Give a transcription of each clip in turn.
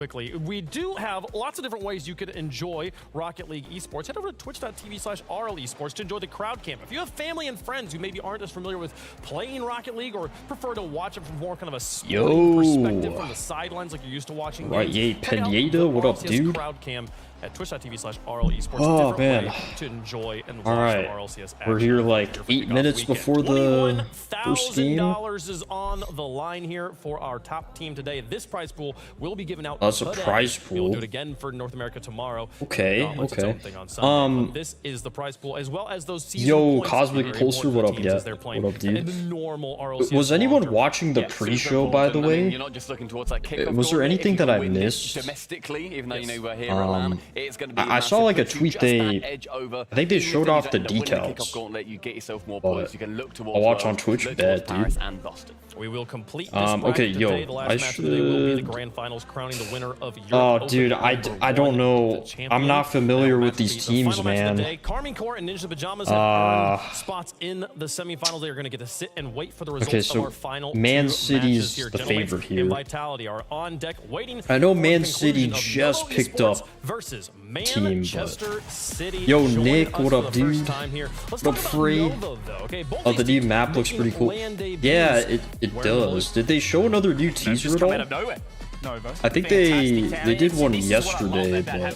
Quickly, we do have lots of different ways you could enjoy Rocket League esports. Head over to twitch.tv/RLesports to enjoy the crowd cam. If you have family and friends who maybe aren't as familiar with playing Rocket League or prefer to watch it from more kind of a sporting perspective from the sidelines like you're used to watching games, Pineda, what up, dude? Crowd cam at twitch.tv/RLesports. Oh man! To enjoy and watch all right, the RLCS we're here like 8 minutes before the first game. $21,000 is on the line here for our top team today. This prize pool will be given out. That's a prize pool. We'll do it again for North America tomorrow. Okay, okay. This is the prize pool as well as those season yo, Cosmic Pulsar, what up, yeah? What up, dude? Was anyone watching the pre-show, by the way? You're not just looking towards like kickoff. Was there anything that I missed? Domestically, even though you know we're here at LAN, it's going to be. I saw like a tweet. I think they showed off the details. You get yourself more points. You can look towards. I'll watch on Twitch, bet, dude. And Boston. We will complete this okay, yo, the last match of the day will be the grand finals, crowning the winner of Europe. Oh, dude, I don't know. I'm not familiar with these teams, man. Carmine Corps and Ninja Pajamas have earned spots in the semifinals. They are going to get to sit and wait for the results of our final Man City's the favorite here. Vitality are on deck waiting. I know Man City just picked up versus team, Manchester City. Yo, Nick, what up, dude? What up, Free? Oh, the new map looks pretty cool. Yeah, it does. Did they show another new teaser at all? I think they did one yesterday, but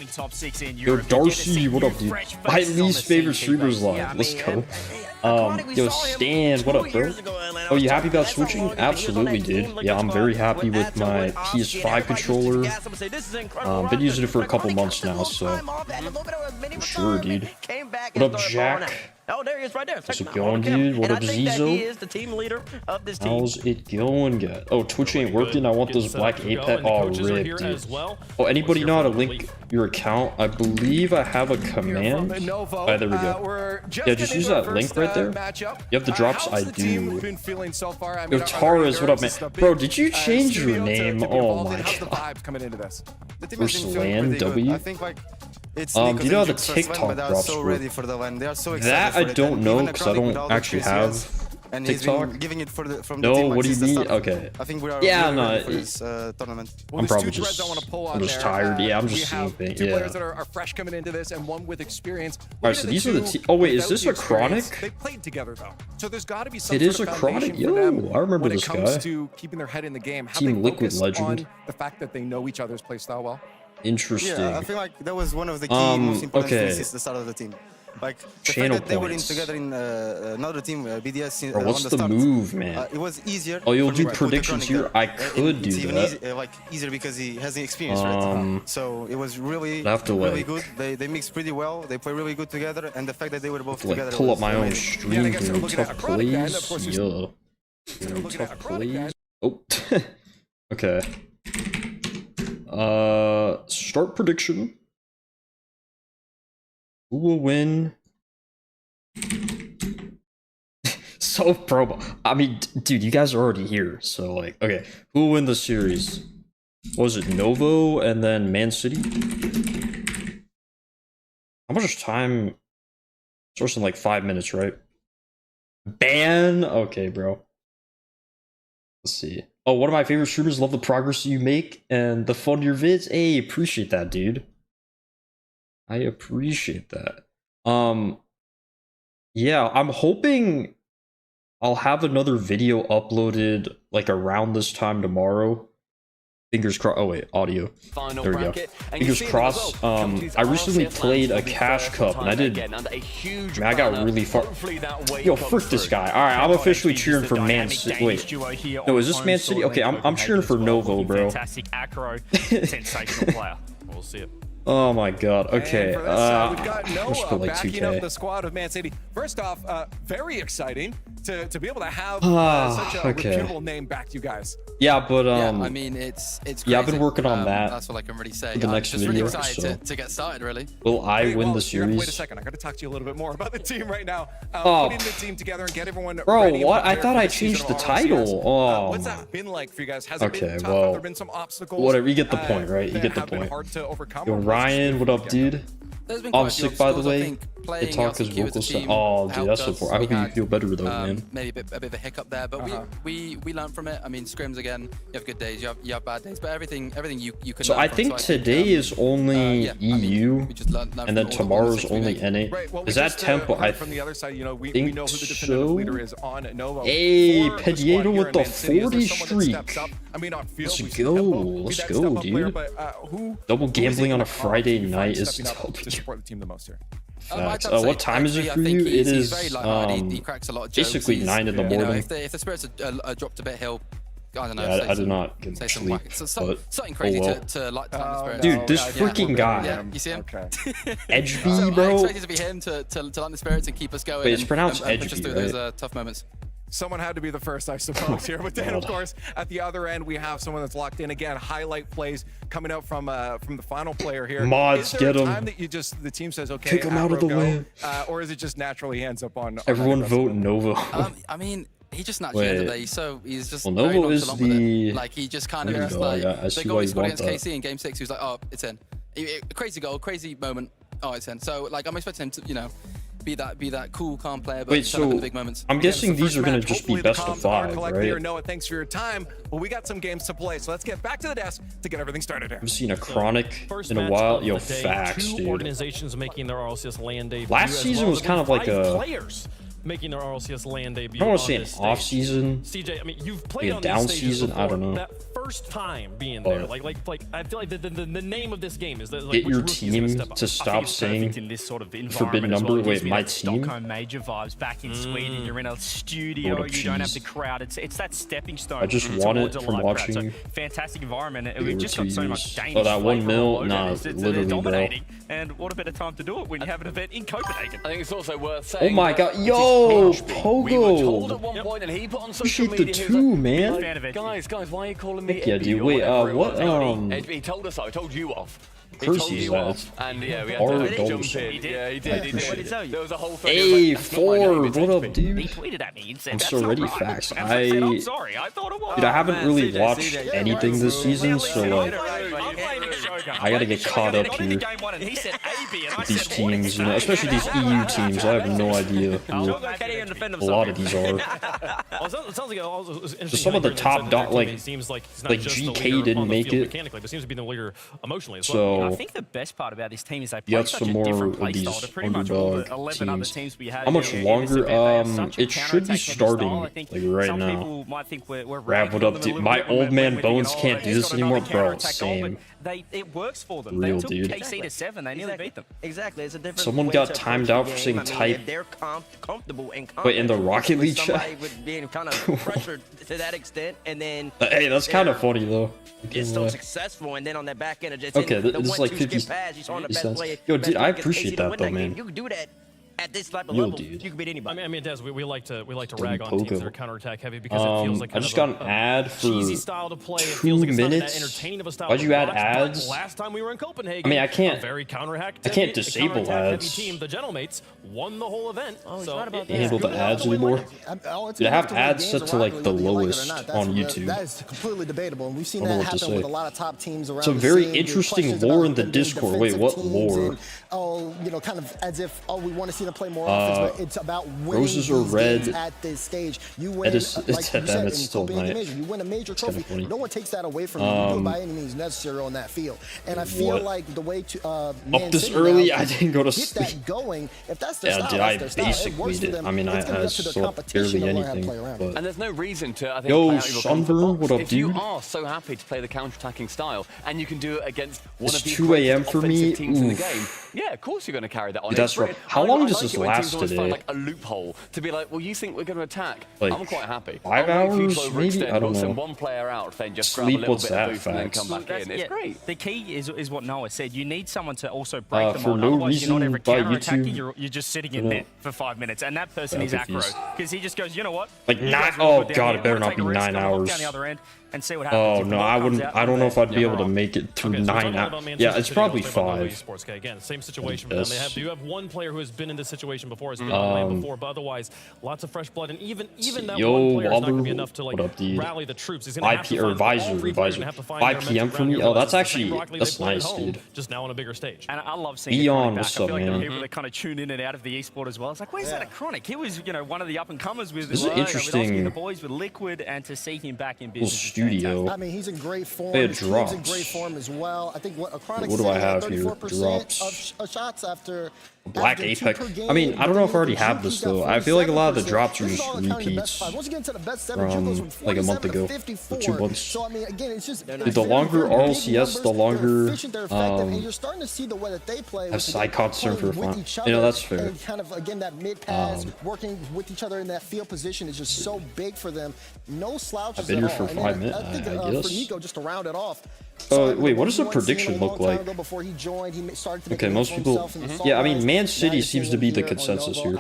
yo, Darcy, what up, dude? My least favorite streamers live. Let's go. Yo, Stan, what up, bro? Oh, you happy about switching? Absolutely, dude. Yeah, I'm very happy with my PS5 controller. Been using it for a couple months now, so for sure, dude. What up, Jack? Oh, there he is right there. How's it going, dude? What up, Zizo? He is the team leader of this team. How's it going, guys? Oh, Twitch ain't working. I want those black Apex. Oh, rip, dude. Oh, anybody know how to link your account? I believe I have a command. Alright, there we go. Yeah, just use that link right there. You have the drops? I do. Yo, Taras, what up, man? Bro, did you change your name? Oh my god. Versus LAN W? Do you know how the TikTok drops work? That I don't know because I don't actually have TikTok. No, what do you mean? Okay. Yeah, no. I'm probably just, tired. Yeah, I'm just sleeping. Yeah. Alright, so these are the oh wait, is this a Chronic? It is a Chronic? Yo, I remember this guy. Team Liquid Legend. The fact that they know each other's playstyle well. Interesting. Yeah, I feel like that was one of the key most important things since the start of the team. Like the fact that they were in together in another team, BDS. Bro, what's the move, man? It was easier. Oh, you'll do predictions here. I could do that. It's easier because he has the experience, right? So it was really good. They mixed pretty well. They play really good together, and the fact that they were both together. Pull up my own stream, dude. TuffPlayz. Yeah. TuffPlayz. Oh. Okay. Start prediction. Who will win? So promo. I mean, dude, you guys are already here. So like, okay, who will win the series? What was it, Novo and then Man City? How much time? It's in like 5 minutes, right? Ban? Okay, bro. Let's see. Oh, one of my favorite streamers. Love the progress you make and the fun of your vids. Hey, appreciate that, dude. I appreciate that. Yeah, I'm hoping I'll have another video uploaded like around this time tomorrow. Fingers crossed. Oh wait, audio. There we go. Fingers crossed. I recently played a cash cup and I did. Man, I got really far. Yo, frick this guy. All right, I'm officially cheering for Man City. Wait, no, is this Man City? Okay, I'm cheering for Novo, bro. Fantastic acro, sensational player. We'll see it. Oh my god. Okay. We've got Noah backing up the squad of Man City. First off, very exciting to be able to have such a reputable name back to you guys. Yeah, but yeah, I mean it's crazy. Yeah, I've been working on that. That's all I can really say. The next just video, really excited to get started, really. Will I win the series? Wait a second, I got to talk to you a little bit more about the team right now. Putting the team together and get everyone ready. Bro, what? I thought I changed the title. Oh. What's that been like for you guys? Has it been tough? Well, Have there been some obstacles? Whatever. You get the point, right? You get the point. Hard to overcome. Yo, Ryan, what up, dude? There's been I'm quite a few sick, by the obstacles. I way. think playing Itaka's LCQ as a vocal set. team Oh, dude, that's helped support. us. I hope We you had, feel better though, man. maybe a bit of a hiccup there, but we learned from it. I mean, scrims again. You have good days, you have bad days, but everything you can. So learn I from. think today is only EU, we just learned and then from all the tomorrow's 6 we only made. NA. Right, well, Is that tempo? I from the other side, you know, we think know who the definitive so. leader is on Nova. Hey, For the Pedieto squad here with in the Man City, is there 40 someone that steps streak. up? I mean, on field, Let's we see go. Tempo be Let's that go, step-up player, dude. but, Double who is gambling it on a that Friday you find night is stepping up double. to support the team the most here? Facts. I'd say What time is it XP, for I think you? It he's very is light-hearted. He cracks a lot of jokes. basically 9 in the You know, morning. if the spirits are dropped a bit, he'll, I don't know. Yeah, say I did some- not get say some sleep, whack. So, but something crazy well. to light the spirits. Dude, this Yeah, freaking yeah, guy, Yeah, you see him? Okay. Edge So B, bro. I expected to be him to light the spirits and keep us going. Wait, it's and- pronounced and push us Edge B, through those right? tough moments. Someone had to be the first, I suppose, here. But then, of God. course, at the other end, we have someone that's locked in again. Highlight plays coming out from the final player here. Mods, is there get a him. time that the team says, okay, Kick him out of the Afro way. go, or is it just naturally ends up on Everyone that vote Nova. I mean, he just naturally ends Wait. up there. He's just Well, very Nova is nonchalant with the- it. Like, he just kind of There you just go, like, yeah, I see the why goal he you scored want against that. KC in game 6, he was like, oh, it's in. Crazy goal, crazy moment. Oh, it's in. So, like, I'm expecting him to, you know, be that cool, calm player, but Wait, turn up in so the big moments. I'm guessing It's the these first are gonna match. just be Hopefully the best of comms are 5, collect right? here. Noah, thanks for your time. Well, we got some games to play, so let's get back to the desk to get everything started here. I've seen a Chronic First in a match while. of Yo, the day, facts, two dude. organizations making their RLCS LAN debut. Last as season well was as kind of like 5 a- players making their RLCS LAN debut. I don't want to on say an this off stage. season. CJ, I mean, you've played Like a on down these stages season? I before. don't know. That first time being But- there, like I feel like the name of this game is that, like, Get which your rookie's gonna team step up? to stop in saying this sort of forbidden environment as number. well. It gives Wait, me my that team? Stockholm Major vibes back in Sweden. You're in a studio. What a You don't have cheese. the crowd. It's that stepping stone. I just want it towards a from live crowd. watching So, fantastic environment. over We've just got 2 so years. much Danish Oh, that 1 flavor mil? all over Nah, this. They're literally, bro. dominating. And what a better time to do it when you have an event in Copenhagen. I think it's also worth Oh saying. my that god, it is yo, HB. We were told at Pogo. one point, and he put on social Appreciate the media. he was 2, like, man. like, Fan of it. guys, why are you calling me? Heck yeah, Ibby dude. or Wait, whatever it what, was? He told us so. I told you off. He Curse told is you that? off. And yeah, we had Or to Dollar jump Sign. in. He did. Yeah, he I did. He appreciate What did he did. tell you? There was a whole thing. Hey, Like, that's not my name, 4, it's what up, HB. He dude? tweeted at me and said, I'm "That's so not ready, right." facts. And I said, I- I'm sorry. I thought it was. Dude, I haven't man, really CJ, watched anything this season, so like, I gotta get caught up here. These teams, you know, especially these EU teams. I have no idea who a lot of these are. Well, it sounds like So some of the top it seems like he's not like just the GK leader didn't on the make field it. mechanically, but seems to be the leader emotionally as well. So I think the best part about this team is they you play got such some a more different of play these style to pretty much all underdog the 11 other teams. teams we had. How much in longer? this event. They have such a It should be counter-attack-heavy starting, style. I think like, right some now. people might think we're Rap, what ragging on up, them a dude? little My bit when old we're man thinking, Bones oh, can't do he's this got anymore, another bro. counter-attack goal, Same. but it works for them. Real, They took dude. KC to 7. They nearly beat them. Exactly, it's a different. Someone way got to timed approach out the for game. saying I mean, type. if they're comfortable and Wait, in the Rocket League chat? somebody with being kind of pressured to that extent, and then Hey, that's kind of funny though. it's so successful, and then on that back end, just Okay, the this is like 1-2 skip 50 pass, you saw on the best cents. play. Yo, dude, best I play against appreciate KC to that win though, game. man. You can do that at this type of Yo, level. dude. You can beat anybody. I mean, Des, we like to rag on Pogo. teams that are counterattack heavy because it feels like I kind just of got an ad for cheesy style to play. It 2 feels like it's not minutes. that entertaining of a style Why'd to you add watch, but ads? Last time we were in Copenhagen, I mean, I can't- a very counterattack. I can't disable counterattack ads. Heavy team, the Gentlemates, won the whole event. Oh, it's so not about it- that. it's Handle good the enough ads to win anymore. leagues. Dude, I have ads set to like the lowest on YouTube. That is completely debatable, and we've seen I don't that know what to happen say. with a lot of top teams around. Some the very scene. There's interesting questions lore about in the them being Discord. Wait, defensive what teams lore? and, oh, you know, kind of as if, oh, we want to see them play more offense, but it's about winning roses are these red. games at this stage. You win, It is- like it's you at said, them, in it's still Copenhagen night. Major, you win a major It's kinda trophy. funny. No one takes that away from you. You do it by any means necessary on that field. And I feel What? like the way to Up Man this City early, now I didn't go to get sleep. that going. If that's their Yeah, style, dude, that's I their style. It basically works for did. them. I mean, It's gonna be I up to the slept competition barely to learn how to anything, play around it. but- And there's no reason to, I think, Yo, play out your Sunburn, comfort what box. up, If you dude? are so happy to play the counter-attacking style, and you can do it against one It's of the 2 a.m. greatest for me. offensive teams in the Oof. game, yeah, of course you're going to carry that on. Dude, that's It's brilliant. rough. How long does like this it when last teams always today? find like a loophole to be like, well, you think we're going to attack? Like, I'm quite happy. 5 I'll wait for you hours, to maybe? overextend, I don't we'll send know. one player out, then just grab Sleep, a little what's bit that, of boost and then facts? come back in. It's great. The key is what Noah said. You need someone to also break them for on. no Otherwise, you're not reason ever by counter-attacking. YouTube. You're just sitting in No. there for 5 minutes. And that person Yeah, is I'm Acro. confused. Because he just goes, you know what? Like, You nine- guys really oh, good down God, here. it better I'm gonna not take be a risk. 9 I'm gonna walk hours. down the other end. and see what happens. Oh no, I wouldn't. I don't know if I'd be able to make it through 9 hours. Yeah, it's probably 5. Okay, again, same situation for them. They have one player who has been in this situation before, has been on LAN before, but otherwise, lots of fresh blood, and even that one player is not going to be enough to like rally the troops. He's going to have to find 5 p.m. for me. Oh, that's nice, dude. Just now on a bigger stage. And I love seeing Eon, what's up, man? People that kind of tune in and out of the esport as well. It's like, where's that Chronic? He was, one of the up and comers with interesting. The boys with Liquid, and to see him back in business. Studio. I mean, he's in great form. They had He's drops. in great form as well. I think what Chronic do I have here? 34% Drops. of shots after Black Apex. I mean, I don't know if I already have this though. I feel like a lot of the drops are just repeats from like a month ago, or 2 months. So I mean, again, it's just the longer RLCS, the longer and you're starting to see the way that they play. have side concern for fun. That's fair. And kind of again that mid pass, working with each other in that field position is just so big for them. No slouches I've been here at all. for 5 minutes, I think I guess. for Nico, just to round it off. Wait, what does the prediction look like? Okay, most people. Yeah, I mean, Man City seems to be the consensus here,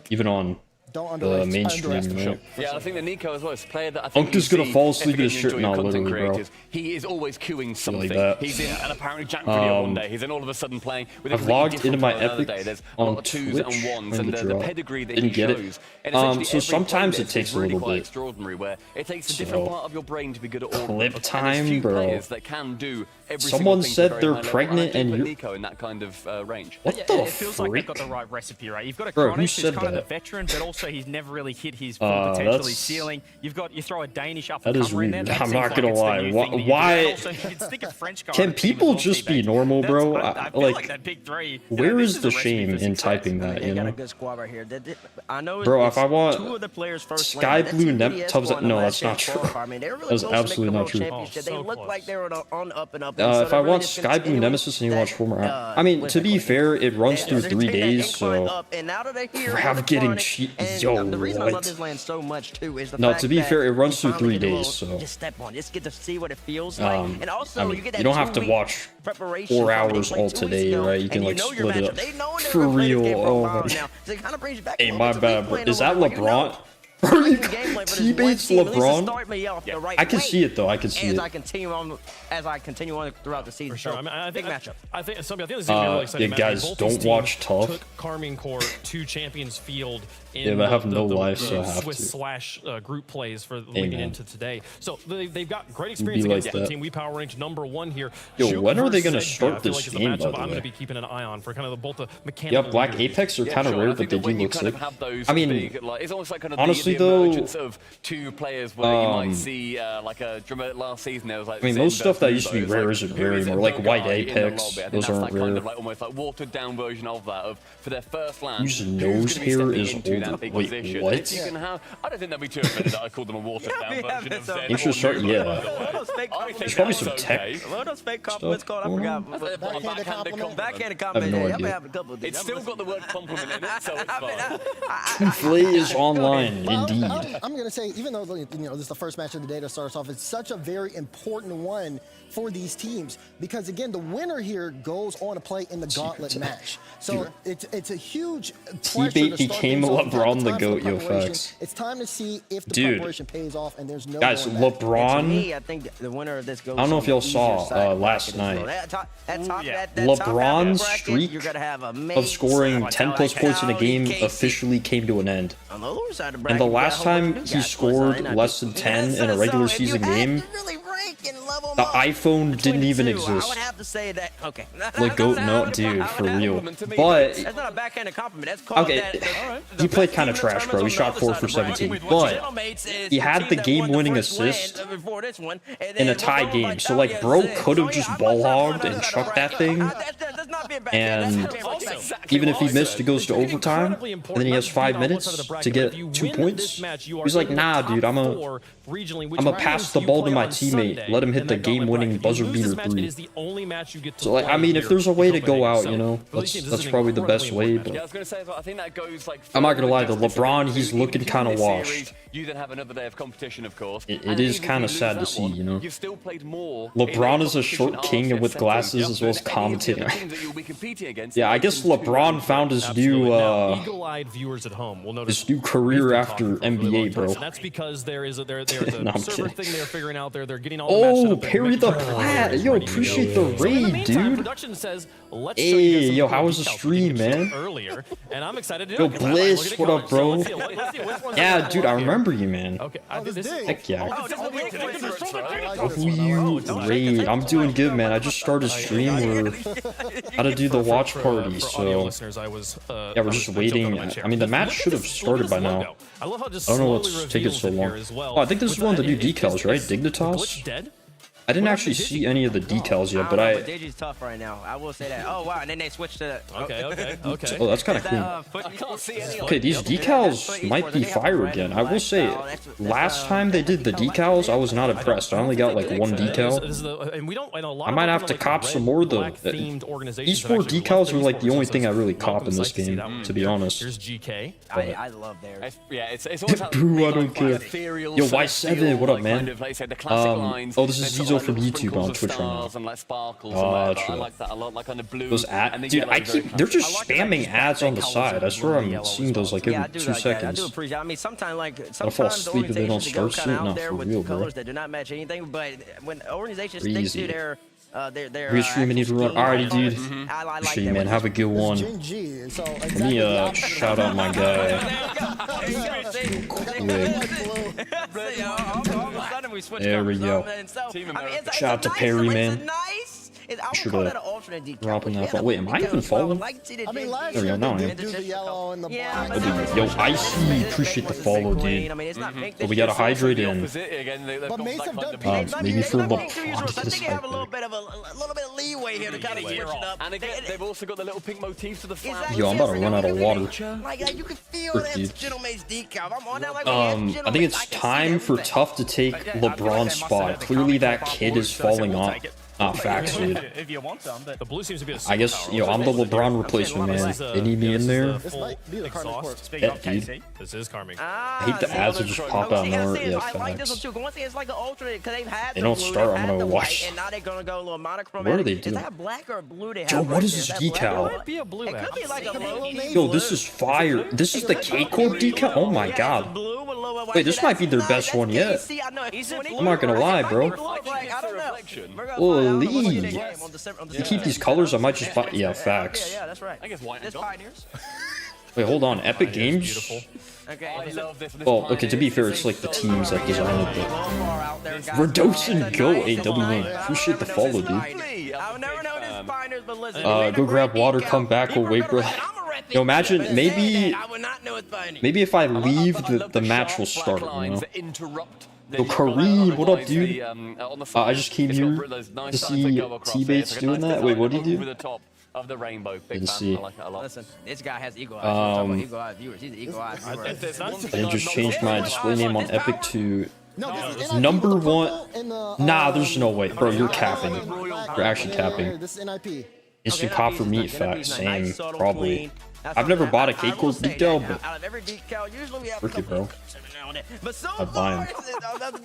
even on the mainstream, right? Yeah, I think that Nico as well is a player that I think Uncle's gonna fall asleep in his shirt now, literally, bro. He is always queuing something. Like he's in an apparently Jack video one day. He's in all of a sudden playing with a I've logged into my Epic Epic There's a lot of 2s and 1s, and the pedigree that he shows. So sometimes it takes a little bit. Extraordinary, where it takes a different part of your brain to be good at all. Clip time, bro. That can do someone said they're pregnant and you're Nico in that kind of range. What the It feels like they've got the right recipe, right? You've got a Chronic who's kind of the veteran, but also he's never really hit his full potential, his ceiling. You throw a Danish up and comer in there. I'm not gonna lie. Why? Can people just be normal, bro? Like, where is the shame in typing that? You know, bro. If I want Sky Blue Tubs, no, that's not true. That's absolutely not true. They look like they were on up and up. If I want Sky Blue Nemesis and you watch former, I mean, to be fair, it runs through 3 days, so crap getting cheap. Yo, the reason I love this land so much too is the no, fact to be that fair, it runs through 3 days, so just step on, just get to see what it feels like, and also I mean, you get that you don't have to watch 4 hours all today, right? You can like split it up. For real. Oh, hey, my bad, bro. Is that LeBron? Teammates LeBron. I can see it though. I can see it. As I continue on throughout the season. For sure. So, I mean, big matchup. I think this is going to be really exciting. Yeah, guys, don't watch Tuff. Took Carmine Corps to Champions Field in yeah, but I have no life, so I have Swiss to. / group plays for leading into today. So they've got great experience against the team. We power ranked #1 here. Yo, when are they going to start this game, by the way? I'm going to be keeping an eye on for kind of both the mechanical. Yeah, Black Apex are kind of rare, but they do look sick. I mean, it's almost like kind of honestly the though, of 2 players where you might see like a drummer last season. There was like I mean, most stuff that used to be rare isn't rare anymore. Like White Apex, those aren't rare. Kind of like almost like watered down version of that. For their first LAN, whose nose hair is older? Wait, what? You can have, I don't think that'd be too offended that I called them a watered down version of Zen. You should start, yeah. There's probably some tech What those fake compliments called? I forgot. Backhanded compliment. I have no idea. It's still got the word compliment in it, so it's fine. TuffPlayz online, indeed. I'm going to say, even though this is the first match of the day that starts off, it's such a very important one for these teams because again, the winner here goes on to play in the gauntlet match. So it's a huge T-Bait became LeBron the GOAT, yo, facts. It's time to see if the preparation pays off, and there's no guys, LeBron. I think the winner of this goes. I don't know if y'all saw last night. LeBron's streak of scoring 10+ points in a game officially came to an end. And the last time he scored less than 10 in a regular season game, the iPhone didn't even exist. I would have to say that. Okay. Like GOAT, no, dude, for real. But that's not a backhanded compliment. That's called okay, he played kind of trash, bro. He shot 4 for 17, but he had the game-winning assist in a tie game. So like, bro could have just ball hogged and chucked that thing. And even if he missed, it goes to overtime, and then he has 5 minutes to get 2 points. He's like, nah, dude, I'm gonna pass the ball to my teammate, let him hit the game-winning buzzer beater 3. So like, I mean, if there's a way to go out, you know, that's probably the best way. But I'm not gonna lie, the LeBron, he's looking kind of washed. You then have another day of competition, of course. It is kind of sad to see, you know. LeBron is a short king and with glasses as well as commentating. you'll be competing against. Yeah, I guess LeBron found his new eagle-eyed viewers at home will notice his new career after NBA, bro. And that's because there's a server thing they're figuring out there. They're getting all oh, parry the plat. Yo, appreciate the raid, dude. Production says, let's hey, yo, how was the stream, man? Earlier, and I'm excited to yo, Bliss, what up, bro? Yeah, dude, I remember you, man. Okay, I did this. Heck yeah. You raid. I'm doing good, man. I just started stream. We're how to do the watch party, so yeah, we're just waiting. I mean, the match should have started by now. I don't know what's taking so long. Oh, I think this is one of the new decals, right? Dignitas? I didn't actually see any of the decals yet, but I... Digi's tough right now. I will say that. Oh, wow. And then they switched to... Okay. Oh, that's kind of cool. Okay, these decals might be fire again. I will say, last time they did the decals, I was not impressed. I only got like one decal. I might have to cop some more, though. Esport decals were like the only thing I really cop in this game, to be honest. Here's GK. I love theirs. Yeah, it's always Boo, I don't care. Yo, Y7, what up, man? Oh, this is Diesel from YouTube on Twitch right now. Oh, true. I like that a lot, like on the blue. Those ads, dude, they're just spamming ads on the side. I swear I'm seeing those like every 2 seconds. I do appreciate. I mean, sometimes I'll fall asleep if they don't start soon. No, for real, bro. That do not match anything, but when organizations stick to their We're streaming need to run. Alrighty, dude. Appreciate you, man. Have a good one. Let me shout out my guy. There we go. Shout out to Perry, man. Sure to drop in that. Wait, am I even following? There we go. Now I am. Yo, Icy, appreciate the follow, dude. But we gotta hydrate in. Maybe for a little bit of leeway here to kind of switch it up. And again, they've also got the little pink motifs to the flag. Yo, I'm about to run out of water. Like you can feel that Gentleman's decal. I'm on that like I think it's time for Tuff to take LeBron's spot. Clearly that kid is falling off. Facts, dude. If you want some, but the blue seems to be I guess, yo, I'm the LeBron replacement, man. They need me in there. Yeah, dude. This is Carming. I hate the ads that just pop out nowhere. Yeah, facts. They don't start, I'm gonna watch. What are they doing? Yo, what is this decal? Yo, this is fire. This is the K-Corp decal? Oh my god. Wait, this might be their best one yet. I'm not gonna lie, bro. Holy. You keep these colors, I might just buy. Yeah, facts. Yeah, that's right. I guess white and pioneers. Wait, hold on. Epic Games? Well, okay, to be fair, it's like the teams that designed it. Redosin Go AW1. Appreciate the follow, dude. Go grab water, come back, we'll wait, bro. Yo, imagine, maybe if I leave, the match will start, you know? Yo, Kareem, what up, dude? I just came here to see T-Bates doing that. Wait, what did he do? Of the rainbow. Didn't see. Listen, this guy has eagle eyes. Eagle eye viewers. He's eagle eyes. I just changed my display name on Epic to number one. Nah, there's no way, bro. You're capping. You're actually capping. Instant cop for meat fat. Same, probably. I've never bought a K-Corp decal, but frick it, bro. I'd buy him.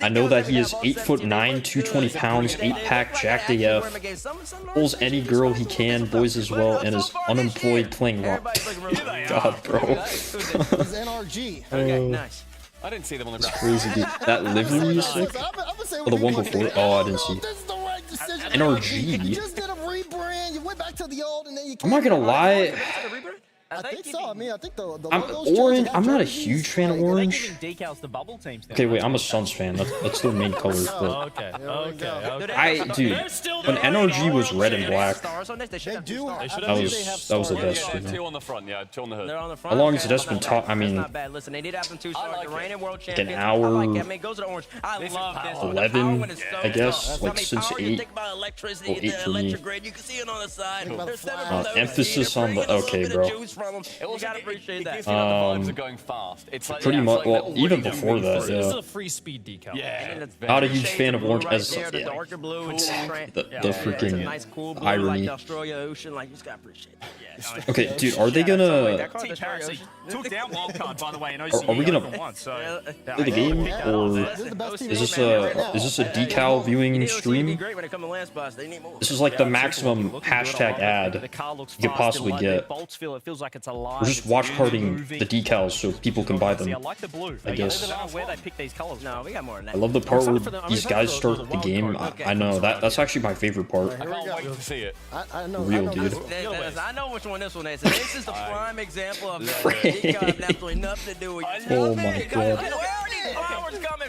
I know that he is 8'9", 220 pounds, 8-pack, jacked AF, pulls any girl he can, boys as well, and is unemployed playing rock. God, bro. Okay, nice. I didn't see them on the ground. That's crazy, dude. That livery is sick. Oh, the one before. Oh, I didn't see. NRG. I'm not gonna lie. I think so. I mean, I think the I'm orange. I'm not a huge fan of orange. Okay, wait. I'm a Suns fan. That's their main colors. But dude, when NRG was red and black, that was the best. Two on the front, yeah, two on the hood. How long has it been taught? I mean, like an hour, 11, I guess, like since 8. Well, 8 for me. Emphasis on the. Okay, bro. Vibes are going fast. It's like, pretty much. Well, even before that, This is a free speed decal. Yeah. Not a huge fan of orange as the freaking irony. Okay, dude, are they gonna? Are we gonna play the game, or is this a decal viewing stream? spots. They need more. This is like the maximum hashtag ad you could possibly get. It feels like it's alive. We're just watch partying the decals so people can buy them. I like the blue. I guess. I don't know where they pick these colors. No, we got more than that. I love the part where these guys start the game. I know that's actually my favorite part. I can't wait to see it. I know. Real dude. I know which one this one is. This is the prime example of decal absolutely nothing to do with you. Oh my god.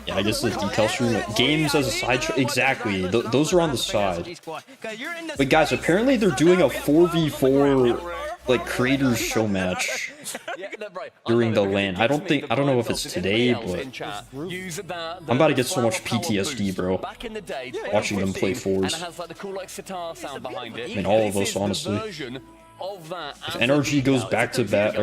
Yeah, I guess the decal stream games as a side exactly. Those are on the side. But guys, apparently they're doing a 4v4 like creators show match during the LAN. I don't know if it's today, but I'm about to get so much PTSD, bro. Watching them play fours. I mean, all of us, honestly. If NRG goes back to black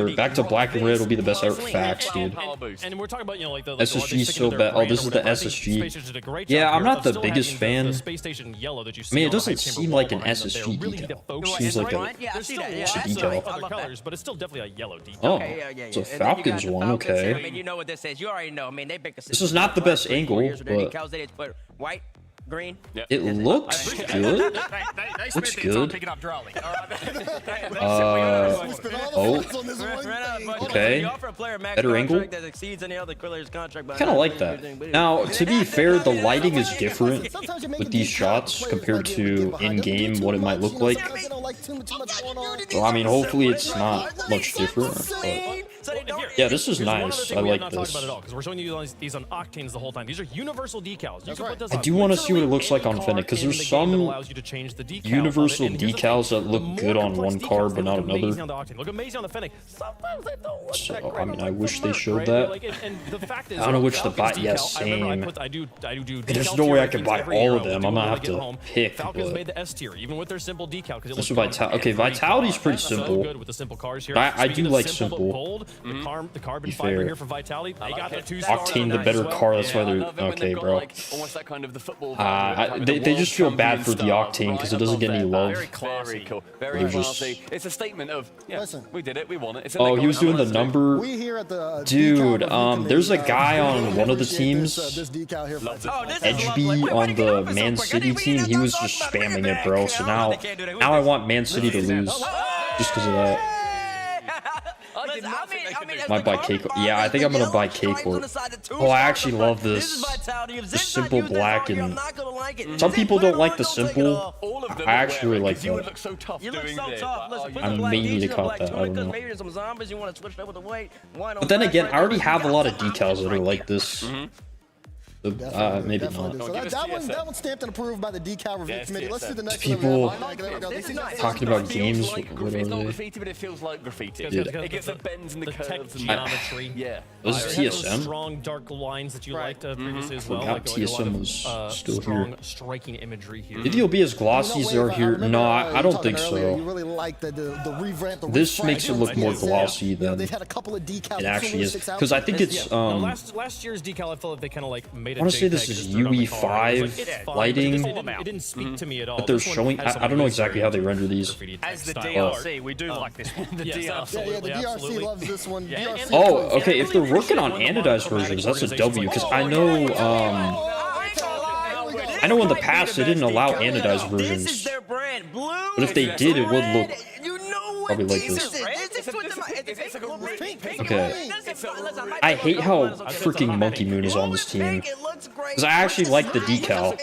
and red, it'll be the best ever. Facts, dude. And we're talking about, like the SSG so bad. Oh, this is the SSG. Yeah, I'm not the biggest fan. I mean, it doesn't seem like an SSG decal. It seems like a decal. But it's still definitely a yellow decal. Oh, it's a Falcons one. Okay. I mean, you know what this is. You already know. I mean, they pick a. This is not the best angle, but white. Green. It looks good. Looks good. Okay. Better angle. Kind of like that. Now, to be fair, the lighting is different with these shots compared to in-game what it might look like. So, I mean, hopefully it's not much different. But yeah, this is nice. I like this. Because we're showing you these on Octanes the whole time. These are universal decals. I do want to see what it looks like on Fennec, because there's some universal decals that look good on one card but not another. Look amazing on the Fennec. Sometimes they don't look so, I mean, I wish they showed that. I don't know which to buy. Yes, same. There's no way I can buy all of them. I'm gonna have to pick. Falcons made the S tier, even with their simple decal. This is Vitality. Okay, Vitality's pretty simple. I do like simple. The carbon fiber here for Vitality. They got the 2-star. Octane, the better car. That's why they're okay, bro. They just feel bad for the Octane because it doesn't get any love. Very cool. Very classy. It's a statement of, yeah, we did it, we won it. Oh, he was doing the number. Dude, there's a guy on one of the teams, Edgeby on the Man City team. He was just spamming it, bro. So now I want Man City to lose just because of that. Might buy K-Corp. Yeah, I think I'm gonna buy K-Corp. Oh, I actually love this. The simple black, and some people don't like the simple. I actually really like that. I may need to cop that. I don't know. But then again, I already have a lot of decals that are like this. Maybe not. So that one's stamped and approved by the decal review committee. Let's do the next people talking about games. It's not graffiti, but it feels like graffiti. It gets the bends and the curves and geometry. Yeah. This is TSM. Strong dark lines that you liked previously as well. Forgot TSM was still here. Striking imagery here. Did the be as glossy as are here? No, I don't think so. You really like the revamp. This makes it look more glossy than it actually is. Because I think it's last year's decal, I felt like they kind of like made. I want to say this is UE5 lighting. It didn't speak to me at all. But they're showing. I don't know exactly how they render these. As the DRC, we do like this one. The DRC, the DRC loves this one. Oh, okay. If they're working on anodized versions, that's a W. Because I know in the past they didn't allow anodized versions. But if they did, it would look probably like this. Okay. I hate how freaking Monkey Moon is on this team. Because I actually like the decal.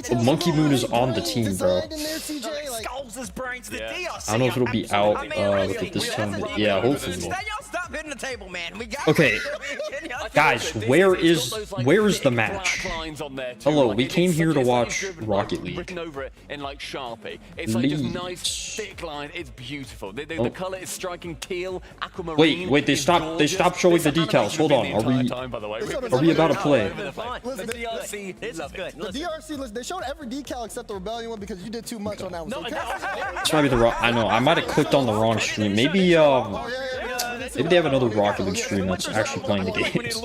But Monkey Moon is on the team, bro. I don't know if it'll be out with it this time, but yeah, hopefully. Okay, guys, where is the match? Hello, we came here to watch Rocket League. It's beautiful. The color is striking teal, aquamarine. Wait, they stopped showing the decals. Hold on, are we about to play? The DRC, they showed every decal except the Rebellion one because you did too much on that one. This might be the wrong. I know. I might have clicked on the wrong stream. Maybe maybe they have another Rocket League stream that's actually playing the games.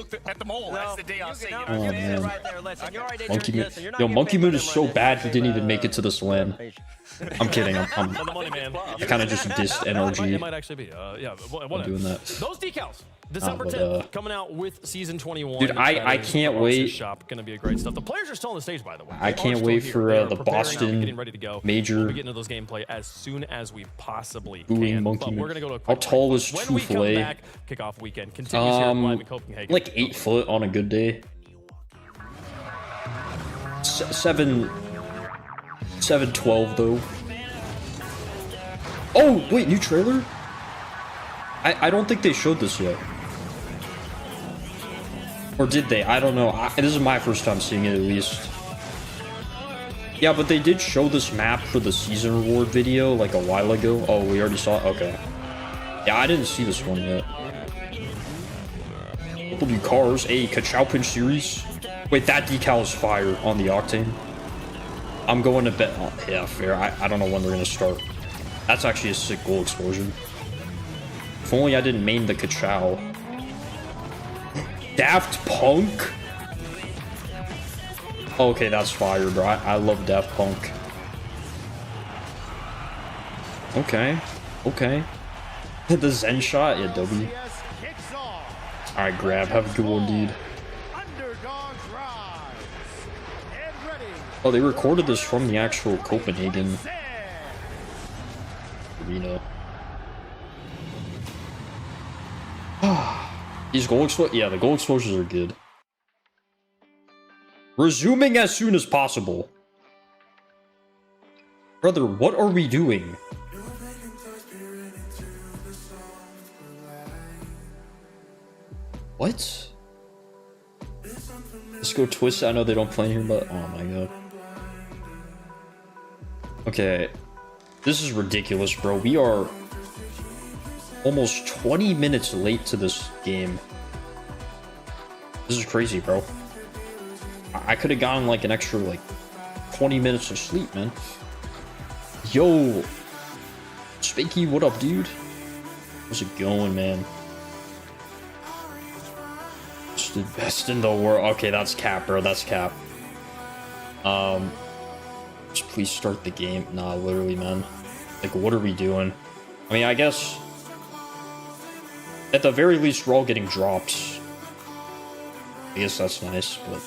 Oh man, Monkey Moon. Yo, Monkey Moon is so bad he didn't even make it to this LAN. I'm kidding. I kind of just dissed NRG. Might actually be. Yeah, I'm doing that. Those decals. December 10th, coming out with season 21. Dude, I can't wait. Shop. Gonna be a great stuff. The players are still on the stage, by the way. I can't wait for the Boston major. We'll be getting into those gameplay as soon as we possibly can. But we're gonna go to a quick How tall is when we come back, kickoff weekend continues here live in Copenhagen. Like 8 foot on a good day. 7'12" though. Oh wait, new trailer? I don't think they showed this yet. Or did they? I don't know. This is my first time seeing it, at least. Yeah, but they did show this map for the season reward video like a while ago. Oh, we already saw it? Okay. Yeah, I didn't see this one yet. W Cars, a Kachowpin series. Wait, that decal is fire on the Octane. I'm going to bet. Oh, yeah, fair. I don't know when they're going to start. That's actually a sick goal explosion. If only I didn't main the Kachow. Daft Punk? Okay, that's fire, bro. I love Daft Punk. Okay. Okay. The Zen shot? Yeah, W. Alright, grab. Have a good one, dude. Oh, they recorded this from the actual Copenhagen arena. These goal explosions, yeah, the goal explosions are good. Resuming as soon as possible. Brother, what are we doing? What? Let's go twist. I know they don't play here, but oh my god. Okay. This is ridiculous, bro. We are almost 20 minutes late to this game. This is crazy, bro. I could have gotten like an extra like 20 minutes of sleep, man. Yo, Spanky, what up, dude? How's it going, man? Just the best in the world. Okay, that's cap, bro. That's cap. Just please start the game. Nah, literally, man. Like, what are we doing? I mean, I guess at the very least, we're all getting drops. I guess that's nice, but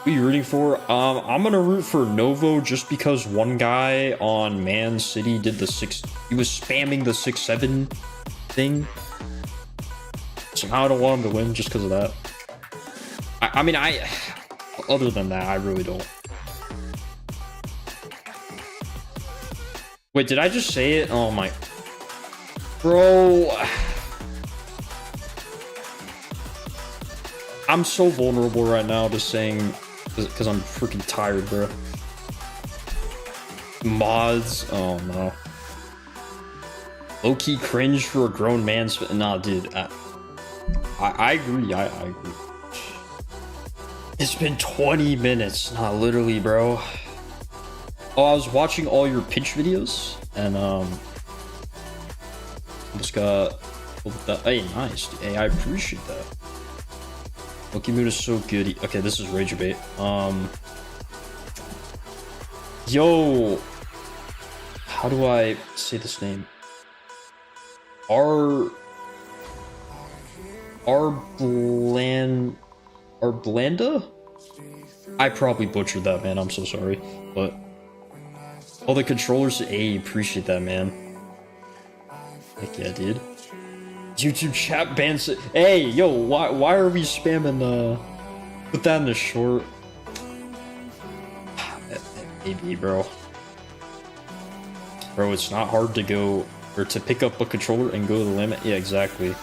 who are you rooting for? I'm gonna root for Novo just because one guy on Man City did the he was spamming the 6-7 thing. So now I don't want him to win just because of that. I mean, other than that, I really don't. Wait, did I just say it? Oh my, bro. I'm so vulnerable right now to saying, because I'm freaking tired, bro. Mods, oh no. Low-key cringe for a grown man's, nah, dude. I agree, I agree. It's been 20 minutes, nah, literally, bro. Oh, I was watching all your pitch videos, and just got that. Hey, nice. Hey, I appreciate that. Pokemon is so good. Okay, this is Rage Bait. Yo, how do I say this name? Arblanda? I probably butchered that, man. I'm so sorry, but all the controllers, hey, appreciate that, man. Heck yeah, dude. YouTube chat bans it. Hey, yo, why are we spamming put that in the short? Maybe, bro. Bro, it's not hard to go or to pick up a controller and go to the limit. Yeah, exactly.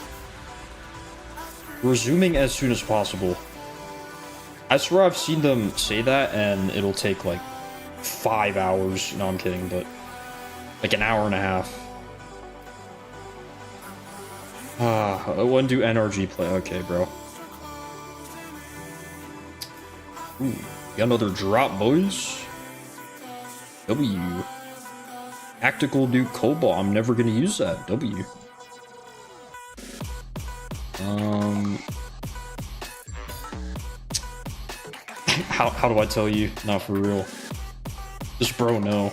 Resuming as soon as possible. I swear I've seen them say that and it'll take like 5 hours. No, I'm kidding, but like an hour and a half. When do NRG play? Okay, bro. Ooh, got another drop, boys. W. Tactical Duke Cobalt. I'm never gonna use that. W. How do I tell you? Not for real. Just bro, no.